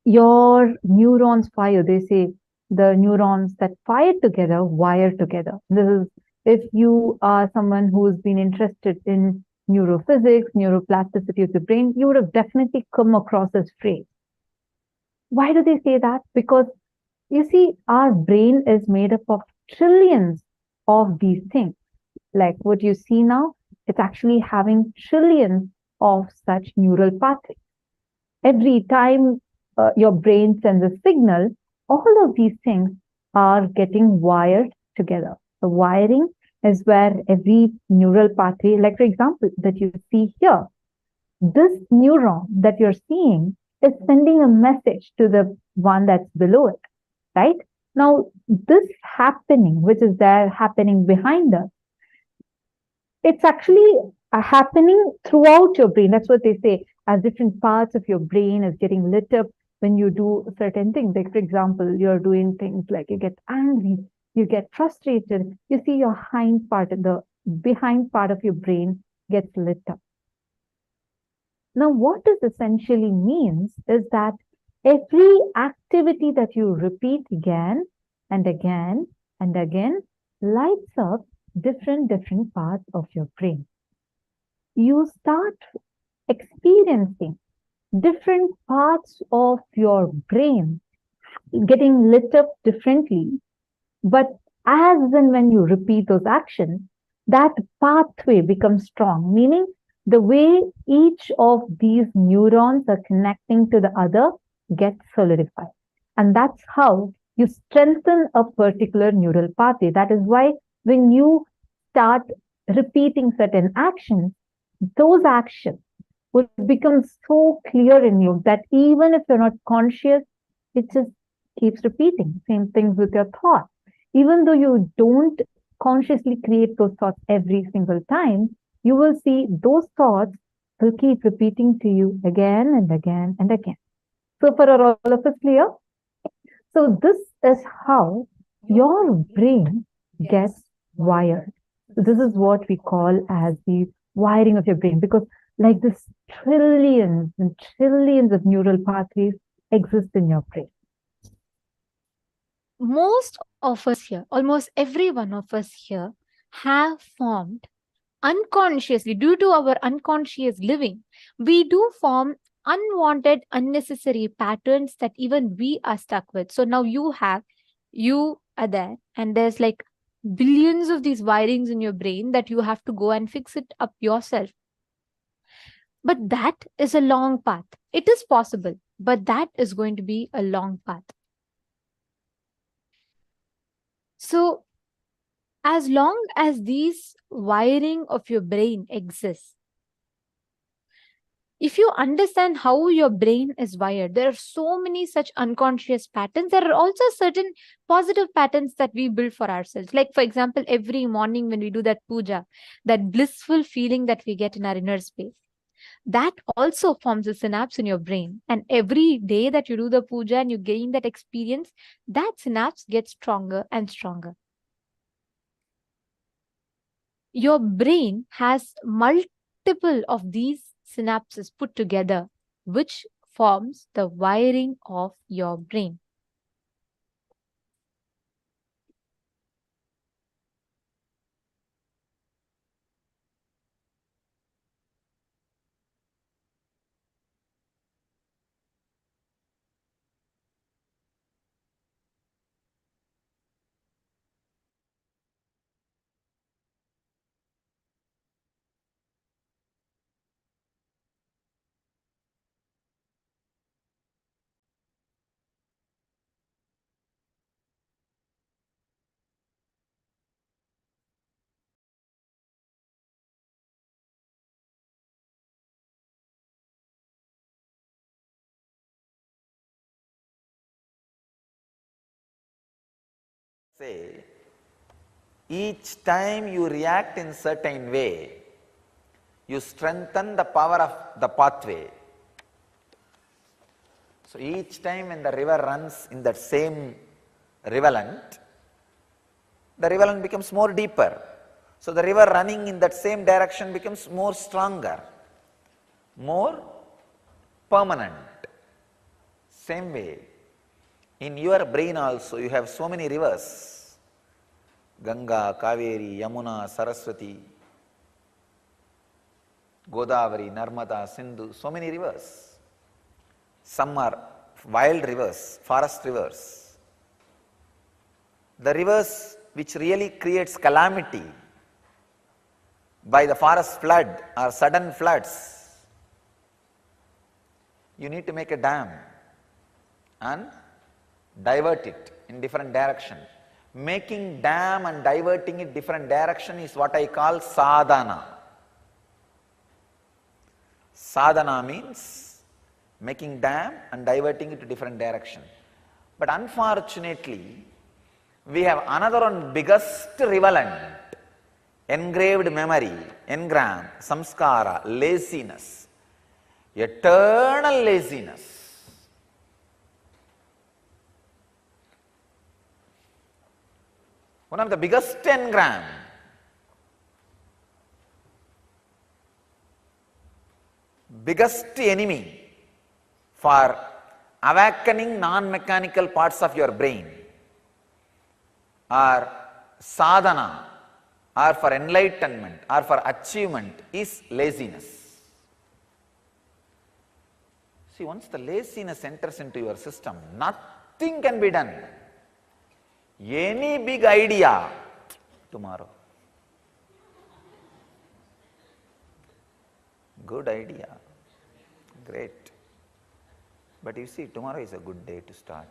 your neurons fire, they say the neurons that fire together wire together. This is if you are someone who's been interested in neurophysics, neuroplasticity of the brain, you would have definitely come across this phrase. Why do they say that? Because you see, our brain is made up of trillions of these things. Like what you see now, it's actually having trillions of such neural pathways. Every time your brain sends a signal, all of these things are getting wired together. The wiring is where every neural pathway, like for example, that you see here, this neuron that you're seeing is sending a message to the one that's below it, right? Now, this happening, which is there happening behind us, it's actually happening throughout your brain. That's what they say, as different parts of your brain is getting lit up when you do certain things. Like, for example, you're doing things like you get angry, you get frustrated, you see your hind part, the behind part of your brain gets lit up. Now, what this essentially means is that every activity that you repeat again, and again and again lights up different parts of your brain. You start experiencing different parts of your brain getting lit up differently. But as and when you repeat those actions, that pathway becomes strong, meaning the way each of these neurons are connecting to the other gets solidified. And that's how you strengthen a particular neural pathway. That is why when you start repeating certain actions, those actions will become so clear in you that even if you're not conscious, it just keeps repeating. Same things with your thoughts. Even though you don't consciously create those thoughts every single time, you will see those thoughts will keep repeating to you again and again and again. So for all of us clear? So this is how your brain gets wired. So this is what we call as the wiring of your brain, because like this trillions and trillions of neural pathways exist in your brain. Most of us here, almost every one of us here, have formed unconsciously, due to our unconscious living, we do form unwanted, unnecessary patterns that even we are stuck with. So now you are there, and there's like billions of these wirings in your brain that you have to go and fix it up yourself. But that is a long path. It is possible, but that is going to be a long path. So as long as these wiring of your brain exists, if you understand how your brain is wired, there are so many such unconscious patterns. There are also certain positive patterns that we build for ourselves. Like, for example, every morning when we do that puja, that blissful feeling that we get in our inner space, that also forms a synapse in your brain. And every day that you do the puja and you gain that experience, that synapse gets stronger and stronger. Your brain has multiple of these synapses put together, which forms the wiring of your brain. Say, each time you react in certain way, you strengthen the power of the pathway. So each time when the river runs in that same rivulet, the rivulet becomes more deeper. So the river running in that same direction becomes more stronger, more permanent. Same way, in your brain also you have so many rivers: Ganga, Kaveri, Yamuna, Saraswati, Godavari, Narmada, Sindhu, so many rivers. Some are wild rivers, forest rivers. The rivers which really creates calamity by the forest flood or sudden floods, you need to make a dam and divert it in different direction. Making dam and diverting it different direction is what I call sadhana. Sadhana means making dam and diverting it to different direction. But unfortunately, we have another one biggest rivulet: engraved memory, engram, samskara, laziness, eternal laziness. One of the biggest engram. Biggest enemy for awakening non-mechanical parts of your brain. or sadhana or for enlightenment or for achievement is laziness. See, once the laziness enters into your system, nothing can be done. Any big idea, tomorrow. Good idea, great. But you see, tomorrow is a good day to start.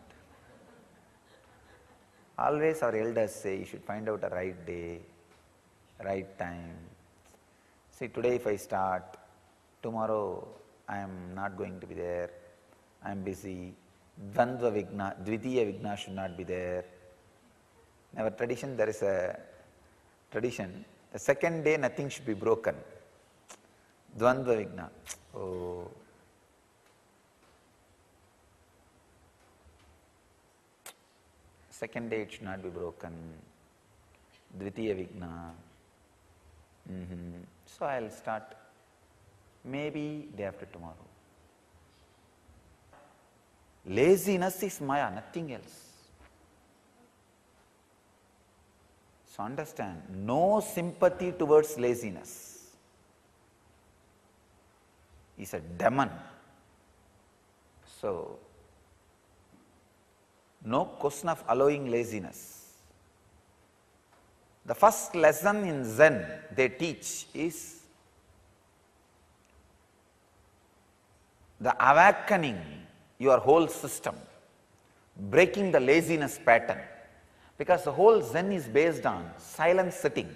Always our elders say you should find out a right day, right time. See, today if I start, tomorrow I am not going to be there, I am busy. Dvandva vigna, dvitiya vigna should not be there. In our tradition, there is a tradition, the second day nothing should be broken. Dvandva vigna. Oh. Second day it should not be broken. Dvitiya vigna. So I'll start maybe day after tomorrow. Laziness is maya, nothing else. So understand, no sympathy towards laziness is a demon. So, no question of allowing laziness. The first lesson in Zen they teach is the awakening your whole system, breaking the laziness pattern. Because the whole Zen is based on silent sitting.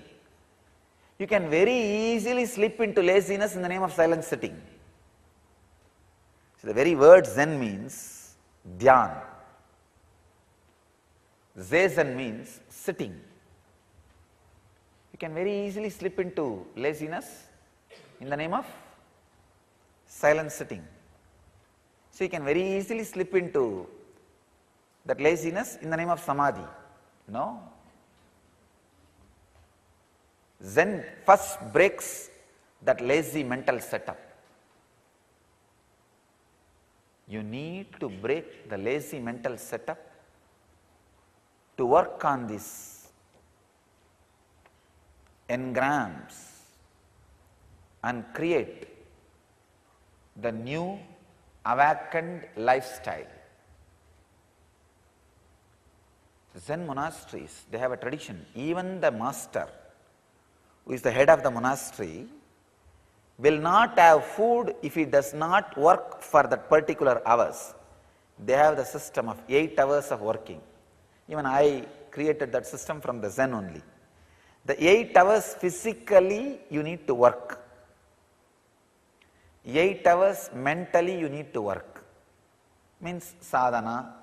You can very easily slip into laziness in the name of silent sitting. So the very word Zen means dhyan. Zazen means sitting. You can very easily slip into laziness in the name of silent sitting. So you can very easily slip into that laziness in the name of samadhi. No. Zen first breaks that lazy mental setup. You need to break the lazy mental setup to work on this engrams and create the new awakened lifestyle. Zen monasteries, they have a tradition. Even the master, who is the head of the monastery, will not have food if he does not work for that particular hours. They have the system of 8 hours of working. Even I created that system from the Zen only. The 8 hours physically you need to work. 8 hours mentally you need to work. Means sadhana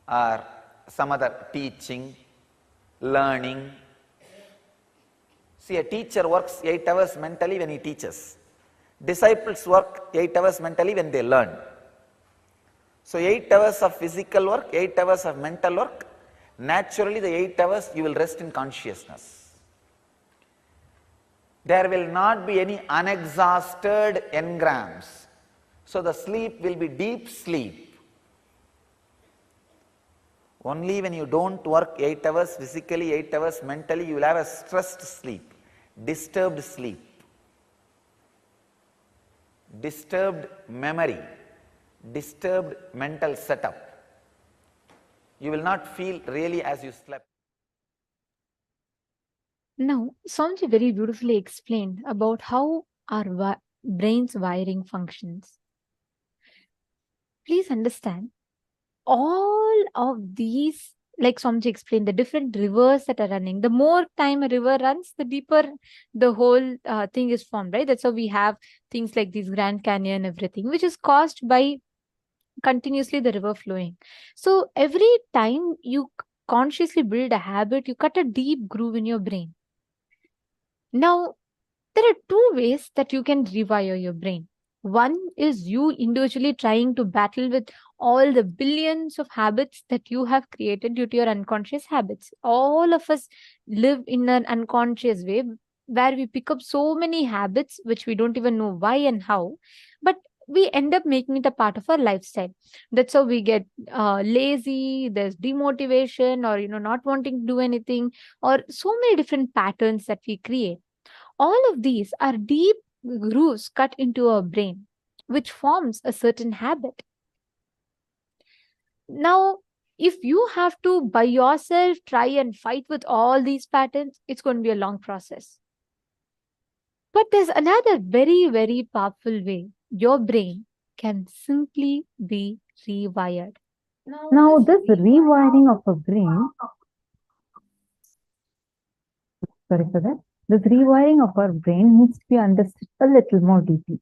or some other teaching, learning. See, a teacher works 8 hours mentally when he teaches. Disciples work 8 hours mentally when they learn. So 8 hours of physical work, 8 hours of mental work. Naturally the 8 hours you will rest in consciousness. There will not be any unexhausted engrams. So the sleep will be deep sleep. Only when you don't work 8 hours physically, 8 hours mentally, you will have a stressed sleep, disturbed sleep, disturbed memory, disturbed mental setup. You will not feel really as you slept. Now, Swamiji very beautifully explained about how our brain's wiring functions. Please understand, all of these, like Swamiji explained, the different rivers that are running, the more time a river runs, the deeper the whole thing is formed, right? That's how we have things like these Grand Canyon, everything, which is caused by continuously the river flowing. So every time you consciously build a habit, you cut a deep groove in your brain. Now, there are 2 ways that you can rewire your brain. One is you individually trying to battle with all the billions of habits that you have created due to your unconscious habits. All of us live in an unconscious way where we pick up so many habits which we don't even know why and how. But we end up making it a part of our lifestyle. That's how we get lazy, there's demotivation, or not wanting to do anything, or so many different patterns that we create. All of these are deep grooves cut into our brain, which forms a certain habit. Now, if you have to by yourself try and fight with all these patterns, it's going to be a long process. But there's another very, very powerful way your brain can simply be rewired. Now, this rewiring of a brain, sorry for that, this rewiring of our brain needs to be understood a little more deeply.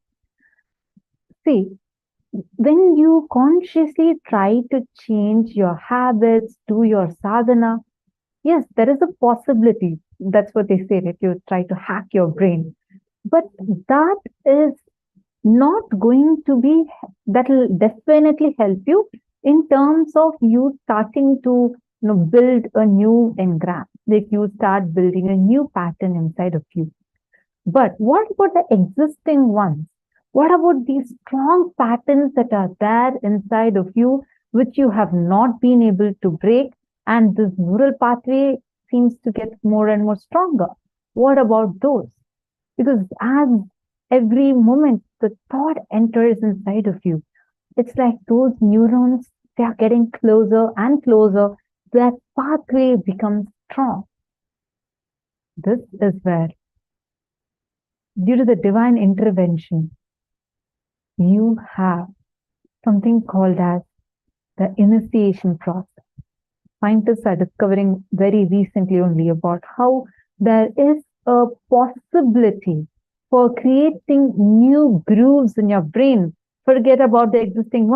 See, when you consciously try to change your habits, do your sadhana, yes, there is a possibility. That's what they say, that you try to hack your brain. But that is not going to be, that will definitely help you in terms of you starting to build a new engram, like you start building a new pattern inside of you. But what about the existing ones? What about these strong patterns that are there inside of you, which you have not been able to break, and this neural pathway seems to get more and more stronger? What about those? Because as every moment the thought enters inside of you, it's like those neurons, they are getting closer and closer. That pathway becomes strong. This is where, due to the divine intervention, you have something called as the initiation process. Scientists are discovering very recently only about how there is a possibility for creating new grooves in your brain. Forget about the existing ones.